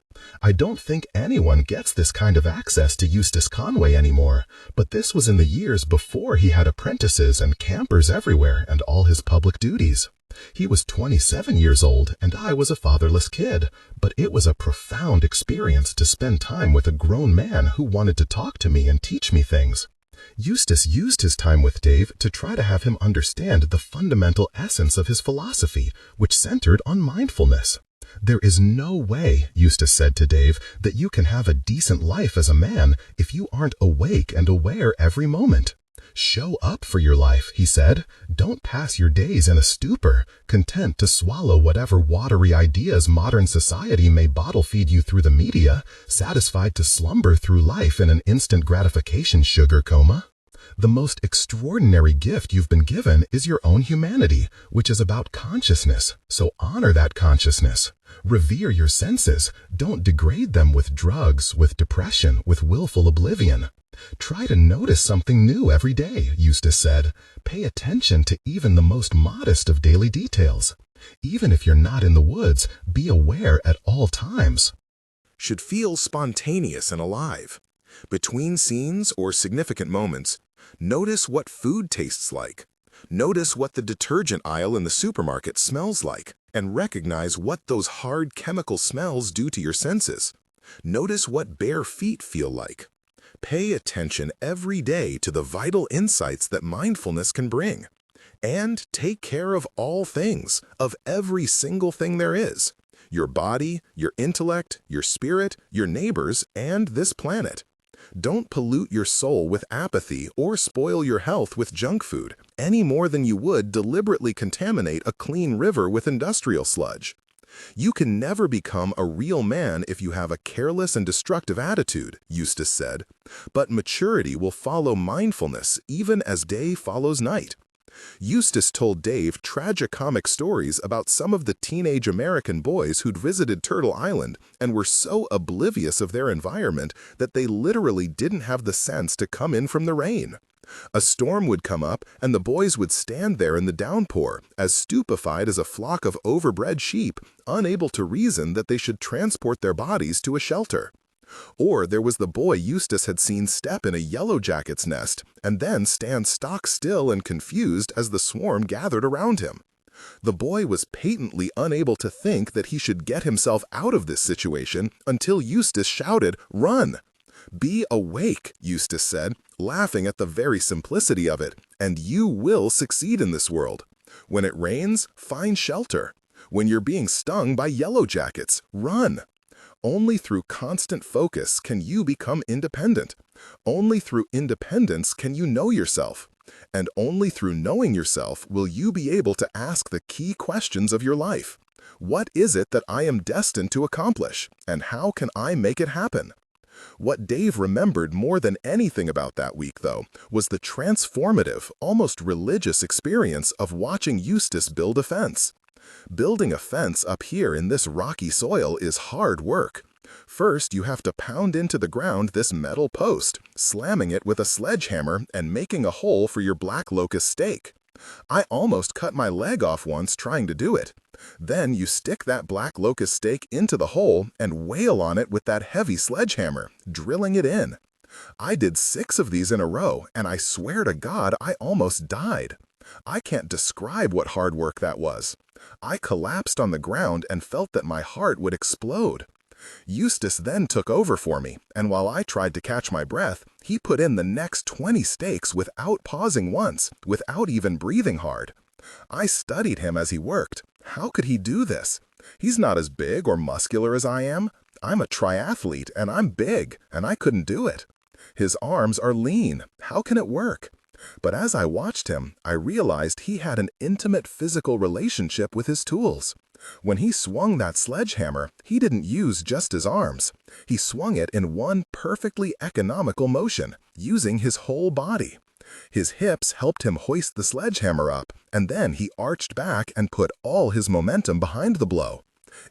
Speaker 1: I don't think anyone gets this kind of access to Eustace Conway anymore, but this was in the years before he had apprentices and campers everywhere and all his public duties. He was 27 years old, and I was a fatherless kid, but it was a profound experience to spend time with a grown man who wanted to talk to me and teach me things. Eustace used his time with Dave to try to have him understand the fundamental essence of his philosophy, which centered on mindfulness. "There is no way," Eustace said to Dave, "that you can have a decent life as a man if you aren't awake and aware every moment. Show up for your life," he said. "Don't pass your days in a stupor, content to swallow whatever watery ideas modern society may bottle feed you through the media, satisfied to slumber through life in an instant gratification sugar coma. The most extraordinary gift you've been given is your own humanity, which is about consciousness, so honor that consciousness. Revere your senses, don't degrade them with drugs, with depression, with willful oblivion. Try to notice something new every day," Eustace said. "Pay attention to even the most modest of daily details. Even if you're not in the woods, be aware at all times."
Speaker 3: Should feel spontaneous and alive. Between scenes or significant moments, notice what food tastes like. Notice what the detergent aisle in the supermarket smells like, and recognize what those hard chemical smells do to your senses. Notice what bare feet feel like. Pay attention every day to the vital insights that mindfulness can bring. And take care of all things, of every single thing there is. Your body, your intellect, your spirit, your neighbors, and this planet. Don't pollute your soul with apathy or spoil your health with junk food, any more than you would deliberately contaminate a clean river with industrial sludge. You can never become a real man if you have a careless and destructive attitude, Eustace said, but maturity will follow mindfulness even as day follows night. Eustace told Dave tragicomic stories about some of the teenage American boys who'd visited Turtle Island and were so oblivious of their environment that they literally didn't have the sense to come in from the rain. A storm would come up and the boys would stand there in the downpour, as stupefied as a flock of overbred sheep, unable to reason that they should transport their bodies to a shelter. Or there was the boy Eustace had seen step in a yellow jacket's nest and then stand stock still and confused as the swarm gathered around him. The boy was patently unable to think that he should get himself out of this situation until Eustace shouted, "Run!" "Be awake," Eustace said, laughing at the very simplicity of it, "and you will succeed in this world. When it rains, find shelter. When you're being stung by yellow jackets, run. Only through constant focus can you become independent. Only through independence can you know yourself. And only through knowing yourself will you be able to ask the key questions of your life. What is it that I am destined to accomplish, and how can I make it happen?" What Dave remembered more than anything about that week, though, was the transformative, almost religious experience of watching Eustace build a fence. Building a fence up here in this rocky soil is hard work. First, you have to pound into the ground this metal post, slamming it with a sledgehammer and making a hole for your black locust stake. I almost cut my leg off once trying to do it. Then you stick that black locust stake into the hole and wail on it with that heavy sledgehammer, drilling it in. I did 6 of these in a row, and I swear to God I almost died. I can't describe what hard work that was. I collapsed on the ground and felt that my heart would explode. Eustace then took over for me, and while I tried to catch my breath, he put in the next 20 stakes without pausing once, without even breathing hard. I studied him as he worked. How could he do this? He's not as big or muscular as I am. I'm a triathlete, and I'm big, and I couldn't do it. His arms are lean. How can it work? But as I watched him, I realized he had an intimate physical relationship with his tools. When he swung that sledgehammer, he didn't use just his arms. He swung it in one perfectly economical motion, using his whole body. His hips helped him hoist the sledgehammer up, and then he arched back and put all his momentum behind the blow.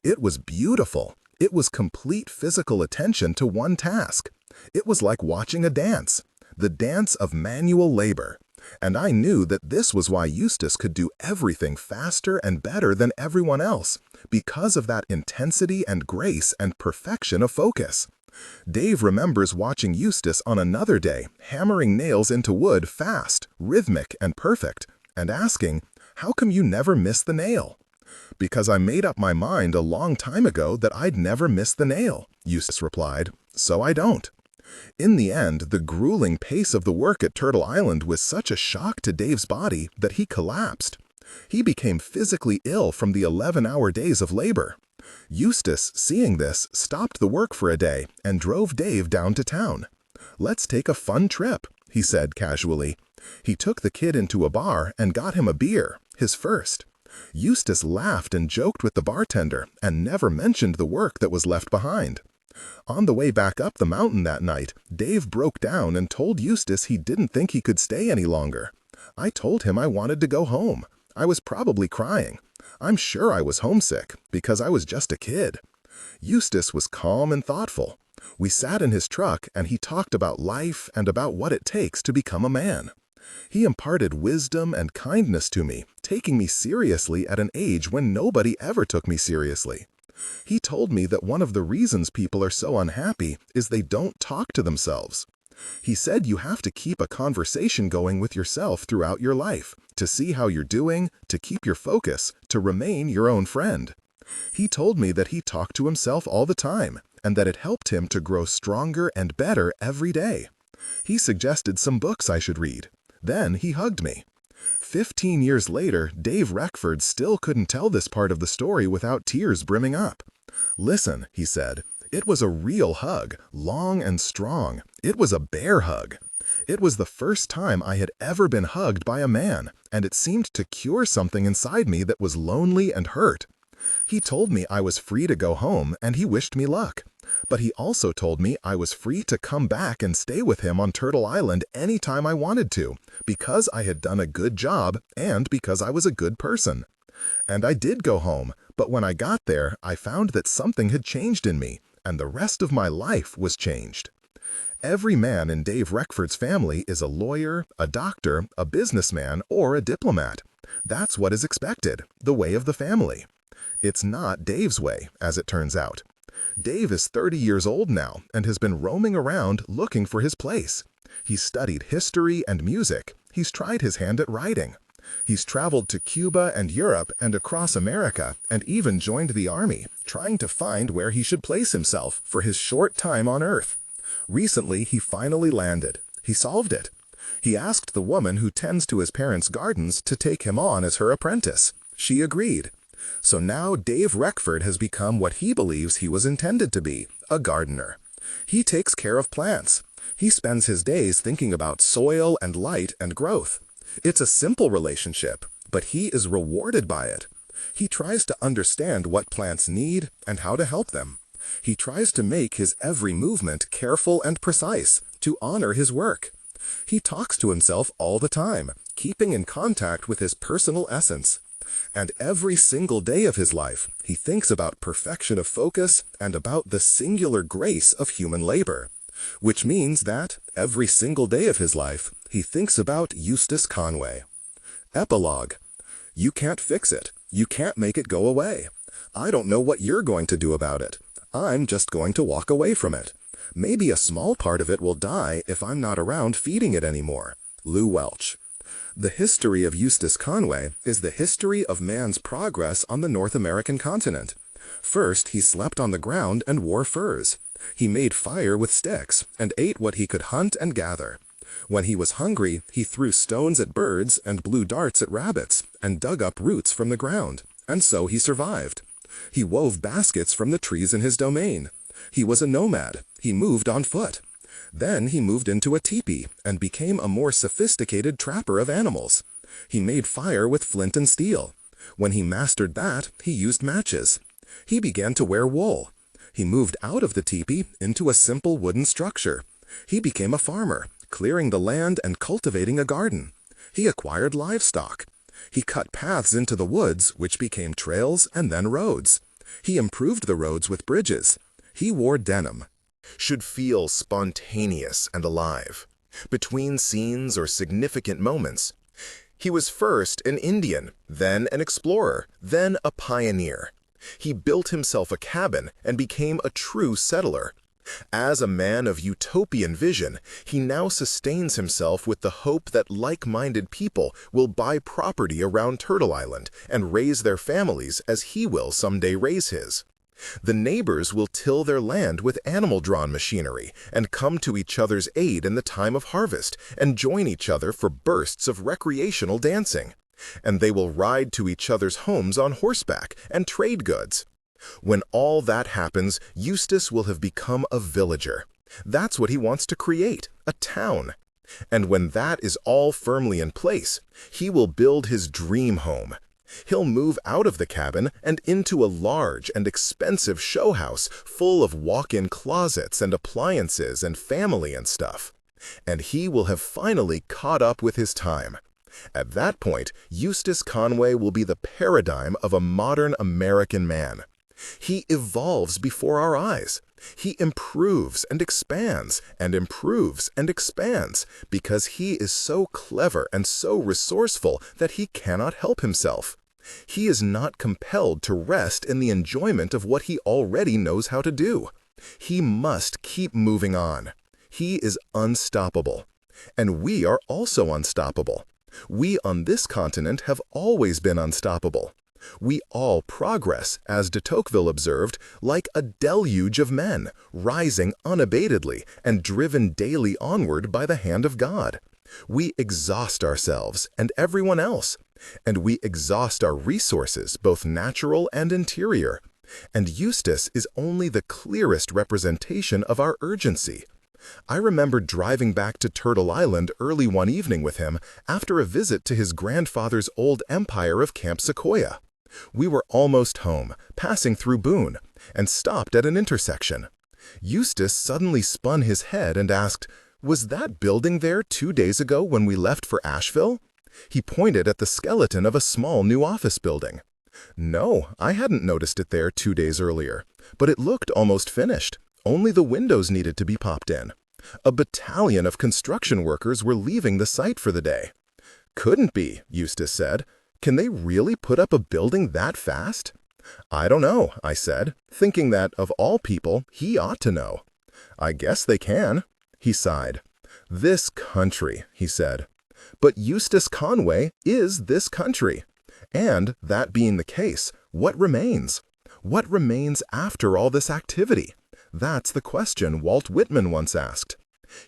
Speaker 3: It was beautiful. It was complete physical attention to one task. It was like watching a dance, the dance of manual labor. And I knew that this was why Eustace could do everything faster and better than everyone else, because of that intensity and grace and perfection of focus. Dave remembers watching Eustace on another day, hammering nails into wood fast, rhythmic, and perfect, and asking, "How come you never miss the nail?" "Because I made up my mind a long time ago that I'd never miss the nail," Eustace replied, "so I don't." In the end, the grueling pace of the work at Turtle Island was such a shock to Dave's body that he collapsed. He became physically ill from the 11-hour days of labor.
Speaker 1: Eustace, seeing this, stopped the work for a day and drove Dave down to town. "Let's take a fun trip," he said casually. He took the kid into a bar and got him a beer, his first. Eustace laughed and joked with the bartender and never mentioned the work that was left behind. On the way back up the mountain that night, Dave broke down and told Eustace he didn't think he could stay any longer. "I told him I wanted to go home. I was probably crying. I'm sure I was homesick, because I was just a kid." Eustace was calm and thoughtful. We sat in his truck and he talked about life and about what it takes to become a man. He imparted wisdom and kindness to me, taking me seriously at an age when nobody ever took me seriously. He told me that one of the reasons people are so unhappy is they don't talk to themselves. He said you have to keep a conversation going with yourself throughout your life, to see how you're doing, to keep your focus, to remain your own friend. He told me that he talked to himself all the time, and that it helped him to grow stronger and better every day. He suggested some books I should read. Then he hugged me. 15 years later, Dave Reckford still couldn't tell this part of the story without tears brimming up. "Listen," he said, "it was a real hug, long and strong. It was a bear hug. It was the first time I had ever been hugged by a man, and it seemed to cure something inside me that was lonely and hurt. He told me I was free to go home, and he wished me luck. But he also told me I was free to come back and stay with him on Turtle Island any time I wanted to, because I had done a good job and because I was a good person. And I did go home, but when I got there, I found that something had changed in me, and the rest of my life was changed." Every man in Dave Reckford's family is a lawyer, a doctor, a businessman, or a diplomat. That's what is expected, the way of the family. It's not Dave's way, as it turns out. Dave is 30 years old now and has been roaming around looking for his place. He's studied history and music. He's tried his hand at writing. He's traveled to Cuba and Europe and across America and even joined the army, trying to find where he should place himself for his short time on Earth. Recently, he finally landed. He solved it. He asked the woman who tends to his parents' gardens to take him on as her apprentice. She agreed. So now Dave Reckford has become what he believes he was intended to be, a gardener. He takes care of plants. He spends his days thinking about soil and light and growth. It's a simple relationship, but he is rewarded by it. He tries to understand what plants need and how to help them. He tries to make his every movement careful and precise, to honor his work. He talks to himself all the time, keeping in contact with his personal essence. And every single day of his life, he thinks about perfection of focus and about the singular grace of human labor. Which means that, every single day of his life, he thinks about Eustace Conway. Epilogue. You can't fix it. You can't make it go away. I don't know what you're going to do about it. I'm just going to walk away from it. Maybe a small part of it will die if I'm not around feeding it anymore. Lou Welch. The history of Eustace Conway is the history of man's progress on the North American continent. First, he slept on the ground and wore furs. He made fire with sticks and ate what he could hunt and gather. When he was hungry, he threw stones at birds and blew darts at rabbits and dug up roots from the ground. And so he survived. He wove baskets from the trees in his domain. He was a nomad. He moved on foot. Then he moved into a teepee and became a more sophisticated trapper of animals. He made fire with flint and steel. When he mastered that, he used matches. He began to wear wool. He moved out of the teepee into a simple wooden structure. He became a farmer, clearing the land and cultivating a garden. He acquired livestock. He cut paths into the woods, which became trails and then roads. He improved the roads with bridges. He wore denim.
Speaker 3: Should feel spontaneous and alive. Between scenes or significant moments. He was first an Indian, then an explorer, then a pioneer. He built himself a cabin and became a true settler. As a man of utopian vision, he now sustains himself with the hope that like-minded people will buy property around Turtle Island and raise their families as he will someday raise his. The neighbors will till their land with animal-drawn machinery and come to each other's aid in the time of harvest and join each other for bursts of recreational dancing. And they will ride to each other's homes on horseback and trade goods. When all that happens, Eustace will have become a villager. That's what he wants to create, a town. And when that is all firmly in place, he will build his dream home. He'll move out of the cabin and into a large and expensive show house full of walk-in closets and appliances and family and stuff. And he will have finally caught up with his time. At that point, Eustace Conway will be the paradigm of a modern American man. He evolves before our eyes. He improves and expands and improves and expands because he is so clever and so resourceful that he cannot help himself. He is not compelled to rest in the enjoyment of what he already knows how to do. He must keep moving on. He is unstoppable. And we are also unstoppable. We on this continent have always been unstoppable. We all progress, as de Tocqueville observed, like a deluge of men, rising unabatedly and driven daily onward by the hand of God. We exhaust ourselves and everyone else, and we exhaust our resources, both natural and interior. And Eustace is only the clearest representation of our urgency. I remember driving back to Turtle Island early one evening with him after a visit to his grandfather's old empire of Camp Sequoia. We were almost home, passing through Boone, and stopped at an intersection. Eustace suddenly spun his head and asked, "Was that building there 2 days ago when we left for Asheville?" He pointed at the skeleton of a small new office building. No, I hadn't noticed it there 2 days earlier, but it looked almost finished. Only the windows needed to be popped in. A battalion of construction workers were leaving the site for the day. "Couldn't be," Eustace said. "Can they really put up a building that fast?" "I don't know," I said, thinking that, of all people, he ought to know. "I guess they can." He sighed. "This country," he said. But Eustace Conway is this country. And, that being the case, what remains? What remains after all this activity? That's the question Walt Whitman once asked.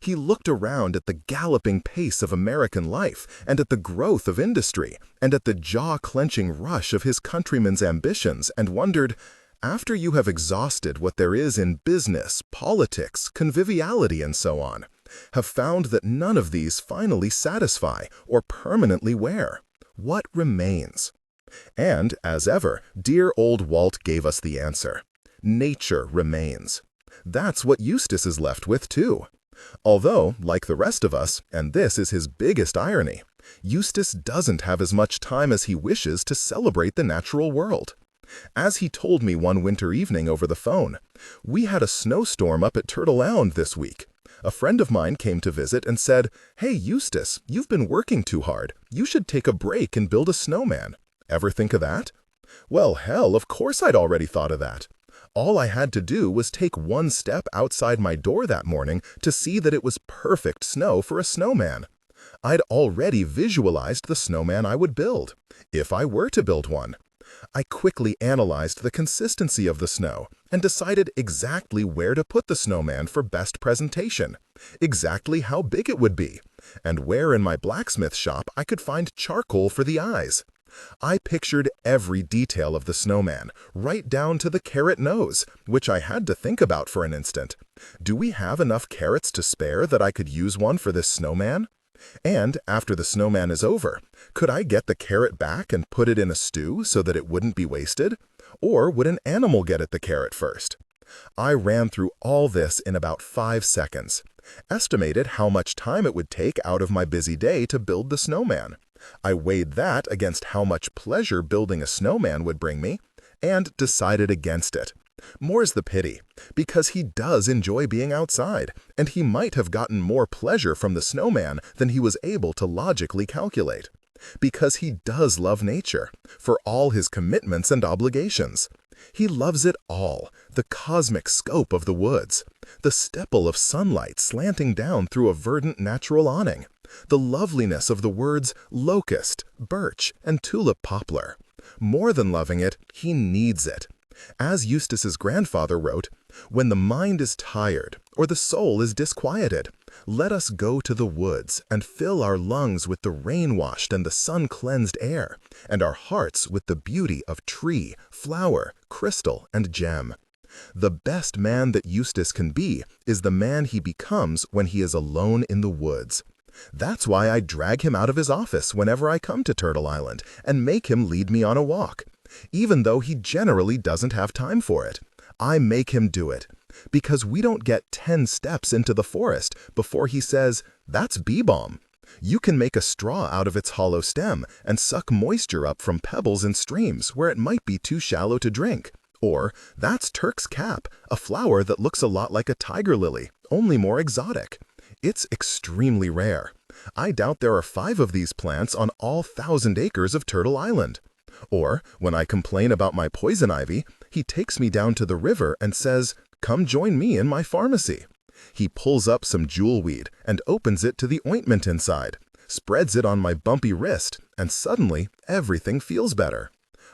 Speaker 3: He looked around at the galloping pace of American life, and at the growth of industry, and at the jaw-clenching rush of his countrymen's ambitions, and wondered, after you have exhausted what there is in business, politics, conviviality, and so on, have found that none of these finally satisfy or permanently wear, what remains? And, as ever, dear old Walt gave us the answer. Nature remains. That's what Eustace is left with, too. Although, like the rest of us, and this is his biggest irony, Eustace doesn't have as much time as he wishes to celebrate the natural world. As he told me one winter evening over the phone, "We had a snowstorm up at Turtle Island this week. A friend of mine came to visit and said, 'Hey, Eustace, you've been working too hard. You should take a break and build a snowman.' Ever think of that?" Well, hell, of course I'd already thought of that. All I had to do was take one step outside my door that morning to see that it was perfect snow for a snowman. I'd already visualized the snowman I would build, if I were to build one. I quickly analyzed the consistency of the snow and decided exactly where to put the snowman for best presentation, exactly how big it would be, and where in my blacksmith shop I could find charcoal for the eyes. I pictured every detail of the snowman, right down to the carrot nose, which I had to think about for an instant. Do we have enough carrots to spare that I could use one for this snowman? And after the snowman is over, could I get the carrot back and put it in a stew so that it wouldn't be wasted? Or would an animal get at the carrot first? I ran through all this in about 5 seconds, estimated how much time it would take out of my busy day to build the snowman. I weighed that against how much pleasure building a snowman would bring me, and decided against it. More's the pity, because he does enjoy being outside, and he might have gotten more pleasure from the snowman than he was able to logically calculate. Because he does love nature, for all his commitments and obligations. He loves it all, the cosmic scope of the woods, the stipple of sunlight slanting down through a verdant natural awning, the loveliness of the words locust, birch, and tulip poplar. More than loving it, he needs it.
Speaker 1: As Eustace's grandfather wrote, "When the mind is tired or the soul is disquieted, let us go to the woods and fill our lungs with the rain-washed and the sun-cleansed air, and our hearts with the beauty of tree, flower, crystal, and gem." The best man that Eustace can be is the man he becomes when he is alone in the woods. That's why I drag him out of his office whenever I come to Turtle Island and make him lead me on a walk. Even though he generally doesn't have time for it, I make him do it. Because we don't get 10 steps into the forest before he says, "That's bee balm. You can make a straw out of its hollow stem and suck moisture up from pebbles in streams where it might be too shallow to drink." Or, "That's Turk's cap, a flower that looks a lot like a tiger lily, only more exotic. It's extremely rare. I doubt there are 5 of these plants on all 1,000 acres of Turtle Island." Or, when I complain about my poison ivy, he takes me down to the river and says, "Come join me in my pharmacy." He pulls up some jewelweed and opens it to the ointment inside, spreads it on my bumpy wrist, and suddenly everything feels better.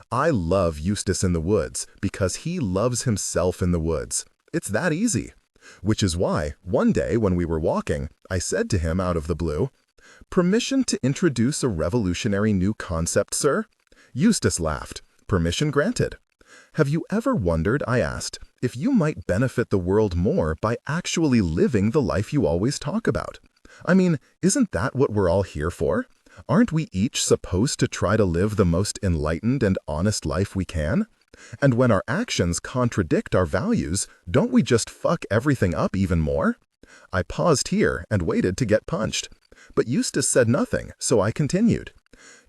Speaker 1: I love Eustace in the woods because he loves himself in the woods. It's that easy. Which is why, one day when we were walking, I said to him out of the blue, "Permission to introduce a revolutionary new concept, sir?" Eustace laughed. "Permission granted." "Have you ever wondered," I asked, "if you might benefit the world more by actually living the life you always talk about? I mean, isn't that what we're all here for? Aren't we each supposed to try to live the most enlightened and honest life we can? And when our actions contradict our values, don't we just fuck everything up even more?" I paused here and waited to get punched. But Eustace said nothing, so I continued.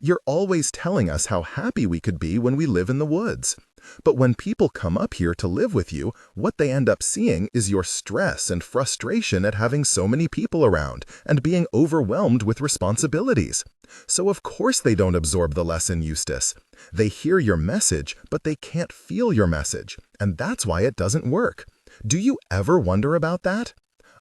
Speaker 1: "You're always telling us how happy we could be when we live in the woods. But when people come up here to live with you, what they end up seeing is your stress and frustration at having so many people around and being overwhelmed with responsibilities. So of course they don't absorb the lesson, Eustace. They hear your message, but they can't feel your message, and that's why it doesn't work. Do you ever wonder about that?"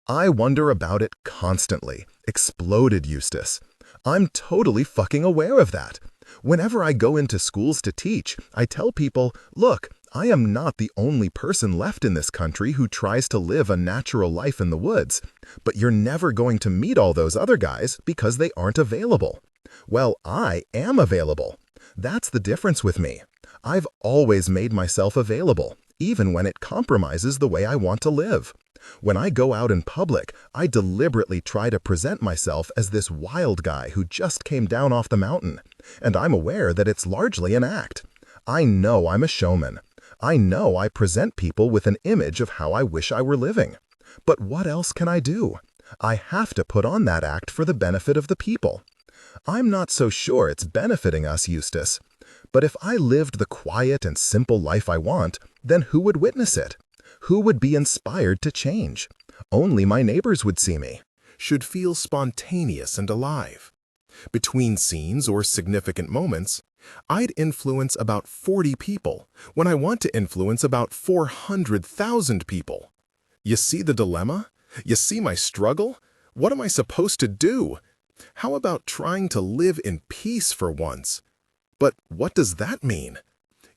Speaker 1: "I wonder about it constantly," exploded Eustace. "I'm totally fucking aware of that. Whenever I go into schools to teach, I tell people, look, I am not the only person left in this country who tries to live a natural life in the woods, but you're never going to meet all those other guys because they aren't available. Well, I am available. That's the difference with me. I've always made myself available, even when it compromises the way I want to live. When I go out in public, I deliberately try to present myself as this wild guy who just came down off the mountain, and I'm aware that it's largely an act. I know I'm a showman. I know I present people with an image of how I wish I were living. But what else can I do? I have to put on that act for the benefit of the people. I'm not so sure it's benefiting us, Eustace. But if I lived the quiet and simple life I want, then who would witness it? Who would be inspired to change? Only my neighbors would see me.
Speaker 3: Should feel spontaneous and alive. Between scenes or significant moments, I'd influence about 40 people when I want to influence about 400,000 people. You see the dilemma? You see my struggle? What am I supposed to do? How about trying to live in peace for once? But what does that mean?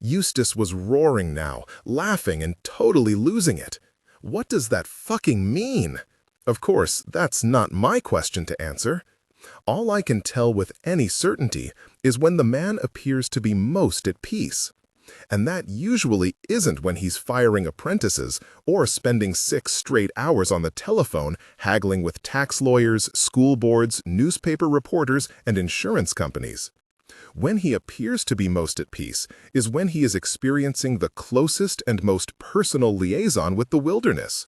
Speaker 3: Eustace was roaring now, laughing and totally losing it. What does that fucking mean? Of course, that's not my question to answer. All I can tell with any certainty is when the man appears to be most at peace. And that usually isn't when he's firing apprentices or spending 6 straight hours on the telephone haggling with tax lawyers, school boards, newspaper reporters, and insurance companies. When he appears to be most at peace is when he is experiencing the closest and most personal liaison with the wilderness.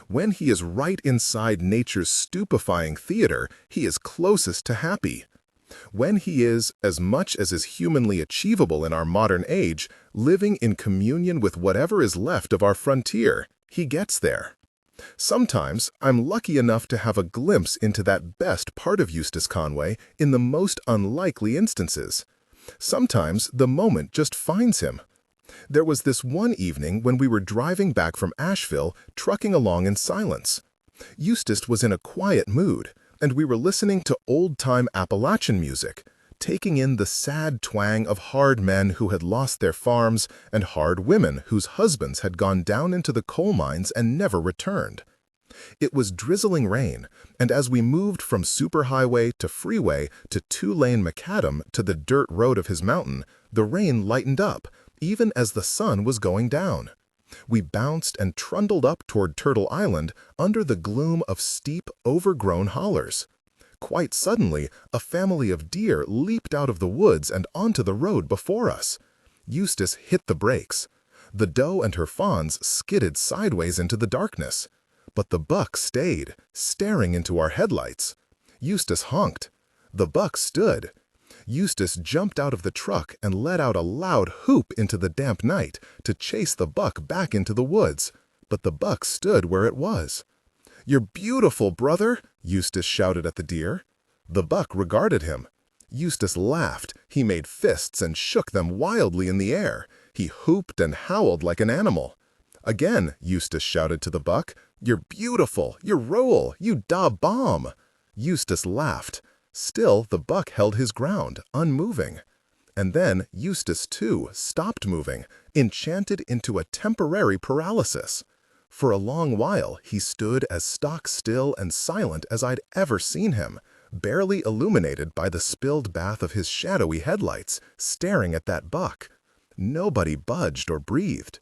Speaker 3: When he is right inside nature's stupefying theater, he is closest to happy. When he is, as much as is humanly achievable in our modern age, living in communion with whatever is left of our frontier, he gets there. Sometimes I'm lucky enough to have a glimpse into that best part of Eustace Conway in the most unlikely instances. Sometimes the moment just finds him. There was this one evening when we were driving back from Asheville, trucking along in silence. Eustace was in a quiet mood, and we were listening to old-time Appalachian music,
Speaker 2: taking in the sad twang of hard men who had lost their farms and hard women whose husbands had gone down into the coal mines and never returned. It was drizzling rain, and as we moved from superhighway to freeway to two-lane macadam to the dirt road of his mountain, the rain lightened up, even as the sun was going down. We bounced and trundled up toward Turtle Island under the gloom of steep, overgrown hollers. Quite suddenly, a family of deer leaped out of the woods and onto the road before us. Eustace hit the brakes. The doe and her fawns skidded sideways into the darkness. But the buck stayed, staring into our headlights. Eustace honked. The buck stood. Eustace jumped out of the truck and let out a loud whoop into the damp night to chase the buck back into the woods. But the buck stood where it was. "You're beautiful, brother," Eustace shouted at the deer. The buck regarded him. Eustace laughed. He made fists and shook them wildly in the air. He whooped and howled like an animal. Again, Eustace shouted to the buck, "You're beautiful, you're roll, you da bomb." Eustace laughed. Still, the buck held his ground, unmoving. And then Eustace, too, stopped moving, enchanted into a temporary paralysis. For a long while, he stood as stock-still and silent as I'd ever seen him, barely illuminated by the spilled bath of his shadowy headlights, staring at that buck. Nobody budged or breathed.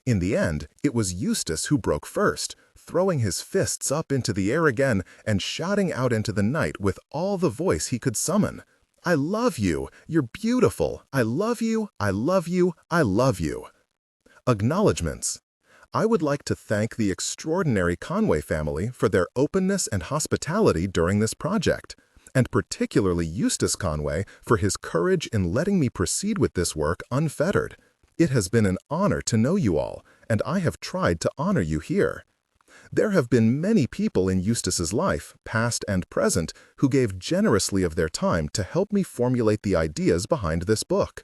Speaker 2: In the end, it was Eustace who broke first, throwing his fists up into the air again and shouting out into the night with all the voice he could summon. "I love you! You're beautiful! I love you! I love you! I love you!" Acknowledgements. I would like to thank the extraordinary Conway family for their openness and hospitality during this project, and particularly Eustace Conway for his courage in letting me proceed with this work unfettered. It has been an honor to know you all, and I have tried to honor you here. There have been many people in Eustace's life, past and present, who gave generously of their time to help me formulate the ideas behind this book.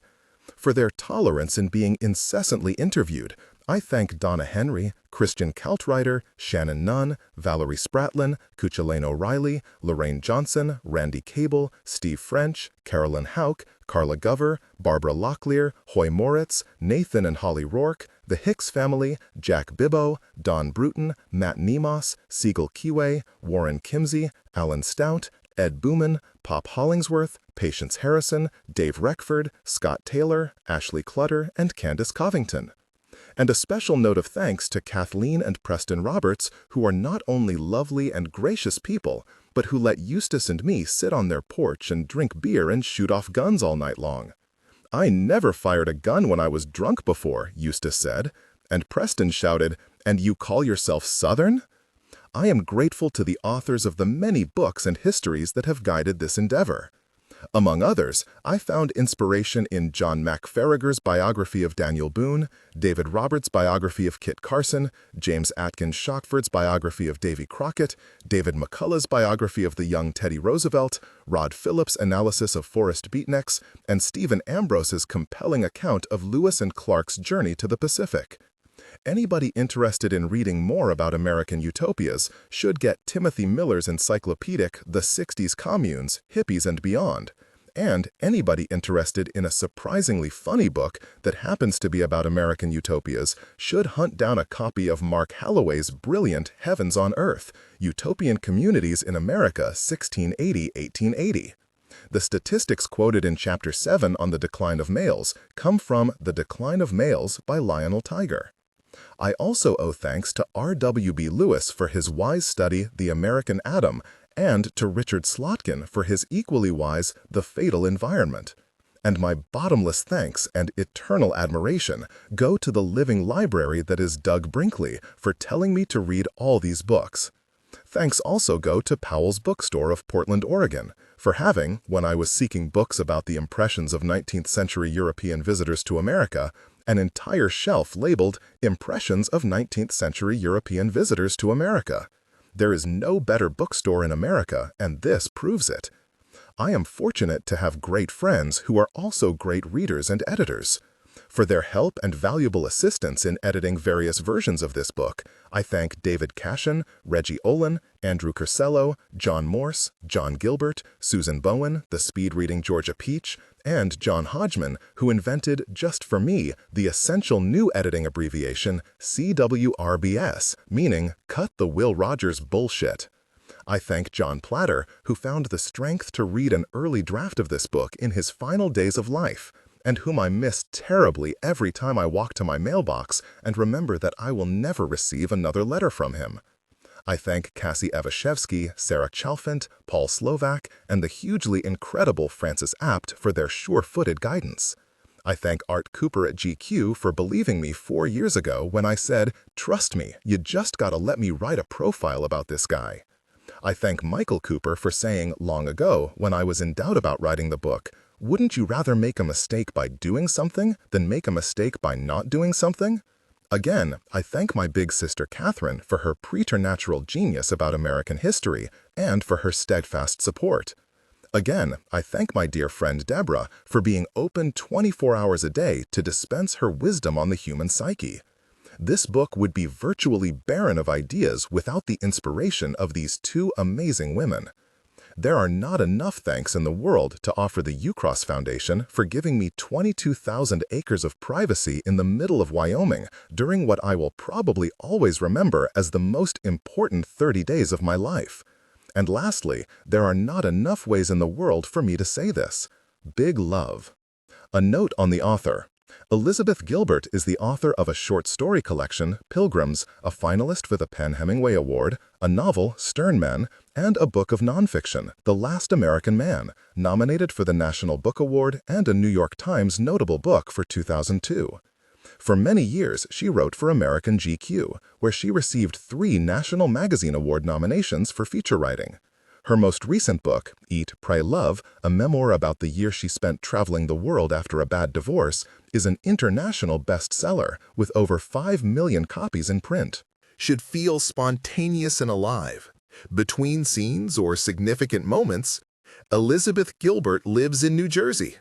Speaker 2: For their tolerance in being incessantly interviewed, I thank Donna Henry, Christian Kaltreiter, Shannon Nunn, Valerie Spratlin, Kuchelaine O'Reilly, Lorraine Johnson, Randy Cable, Steve French, Carolyn Hauk, Carla Gover, Barbara Locklear, Hoy Moritz, Nathan and Holly Rourke, the Hicks family, Jack Bibbo, Don Bruton, Matt Nemos, Siegel Kiwe, Warren Kimsey, Alan Stout, Ed Booman, Pop Hollingsworth, Patience Harrison, Dave Reckford, Scott Taylor, Ashley Clutter, and Candace Covington. And a special note of thanks to Kathleen and Preston Roberts, who are not only lovely and gracious people, but who let Eustace and me sit on their porch and drink beer and shoot off guns all night long. "I never fired a gun when I was drunk before," Eustace said, and Preston shouted, "And you call yourself Southern?" I am grateful to the authors of the many books and histories that have guided this endeavor. Among others, I found inspiration in John MacFarrager's biography of Daniel Boone, David Roberts' biography of Kit Carson, James Atkins Shockford's biography of Davy Crockett, David McCullough's biography of the young Teddy Roosevelt, Rod Phillips' analysis of Forrest Beatniks, and Stephen Ambrose's compelling account of Lewis and Clark's journey to the Pacific. Anybody interested in reading more about American utopias should get Timothy Miller's encyclopedic The 60s Communes, Hippies and Beyond. And anybody interested in a surprisingly funny book that happens to be about American utopias should hunt down a copy of Mark Halloway's brilliant Heavens on Earth, Utopian Communities in America 1680-1880. The statistics quoted in Chapter 7 on the decline of males come from The Decline of Males by Lionel Tiger. I also owe thanks to R.W.B. Lewis for his wise study, The American Atom, and to Richard Slotkin for his equally wise, The Fatal Environment. And my bottomless thanks and eternal admiration go to the living library that is Doug Brinkley for telling me to read all these books. Thanks also go to Powell's Bookstore of Portland, Oregon, for having, when I was seeking books about the impressions of 19th century European visitors to America, an entire shelf labeled Impressions of 19th Century European Visitors to America. There is no better bookstore in America, and this proves it. I am fortunate to have great friends who are also great readers and editors.
Speaker 1: For their help and valuable assistance in editing various versions of this book, I thank David Cashin, Reggie Olin, Andrew Curcello, John Morse, John Gilbert, Susan Bowen, the speed-reading Georgia Peach, and John Hodgman, who invented, just for me, the essential new editing abbreviation CWRBS, meaning Cut the Will Rogers Bullshit. I thank John Platter, who found the strength to read an early draft of this book in his final days of life, and whom I miss terribly every time I walk to my mailbox and remember that I will never receive another letter from him. I thank Cassie Evashevsky, Sarah Chalfant, Paul Slovak, and the hugely incredible Francis Apt for their sure-footed guidance. I thank Art Cooper at GQ for believing me 4 years ago when I said, "Trust me, you just gotta let me write a profile about this guy." I thank Michael Cooper for saying long ago, when I was in doubt about writing the book, "Wouldn't you rather make a mistake by doing something than make a mistake by not doing something?" Again, I thank my big sister Catherine for her preternatural genius about American history and for her steadfast support. Again, I thank my dear friend Deborah for being open 24 hours a day to dispense her wisdom on the human psyche. This book would be virtually barren of ideas without the inspiration of these two amazing women. There are not enough thanks in the world to offer the Ucross Foundation for giving me 22,000 acres of privacy in the middle of Wyoming during what I will probably always remember as the most important 30 days of my life. And lastly, there are not enough ways in the world for me to say this. Big love. A note on the author. Elizabeth Gilbert is the author of a short story collection, Pilgrims, a finalist for the PEN/Hemingway Award, a novel, Stern Men, and a book of nonfiction, The Last American Man, nominated for the National Book Award and a New York Times Notable Book for 2002. For many years, she wrote for American GQ, where she received 3 National Magazine Award nominations for feature writing. Her most recent book, Eat, Pray, Love, a memoir about the year she spent traveling the world after a bad divorce, is an international bestseller with over 5 million copies in print.
Speaker 2: Should feel spontaneous and alive. Between scenes or significant moments, Elizabeth Gilbert lives in New Jersey.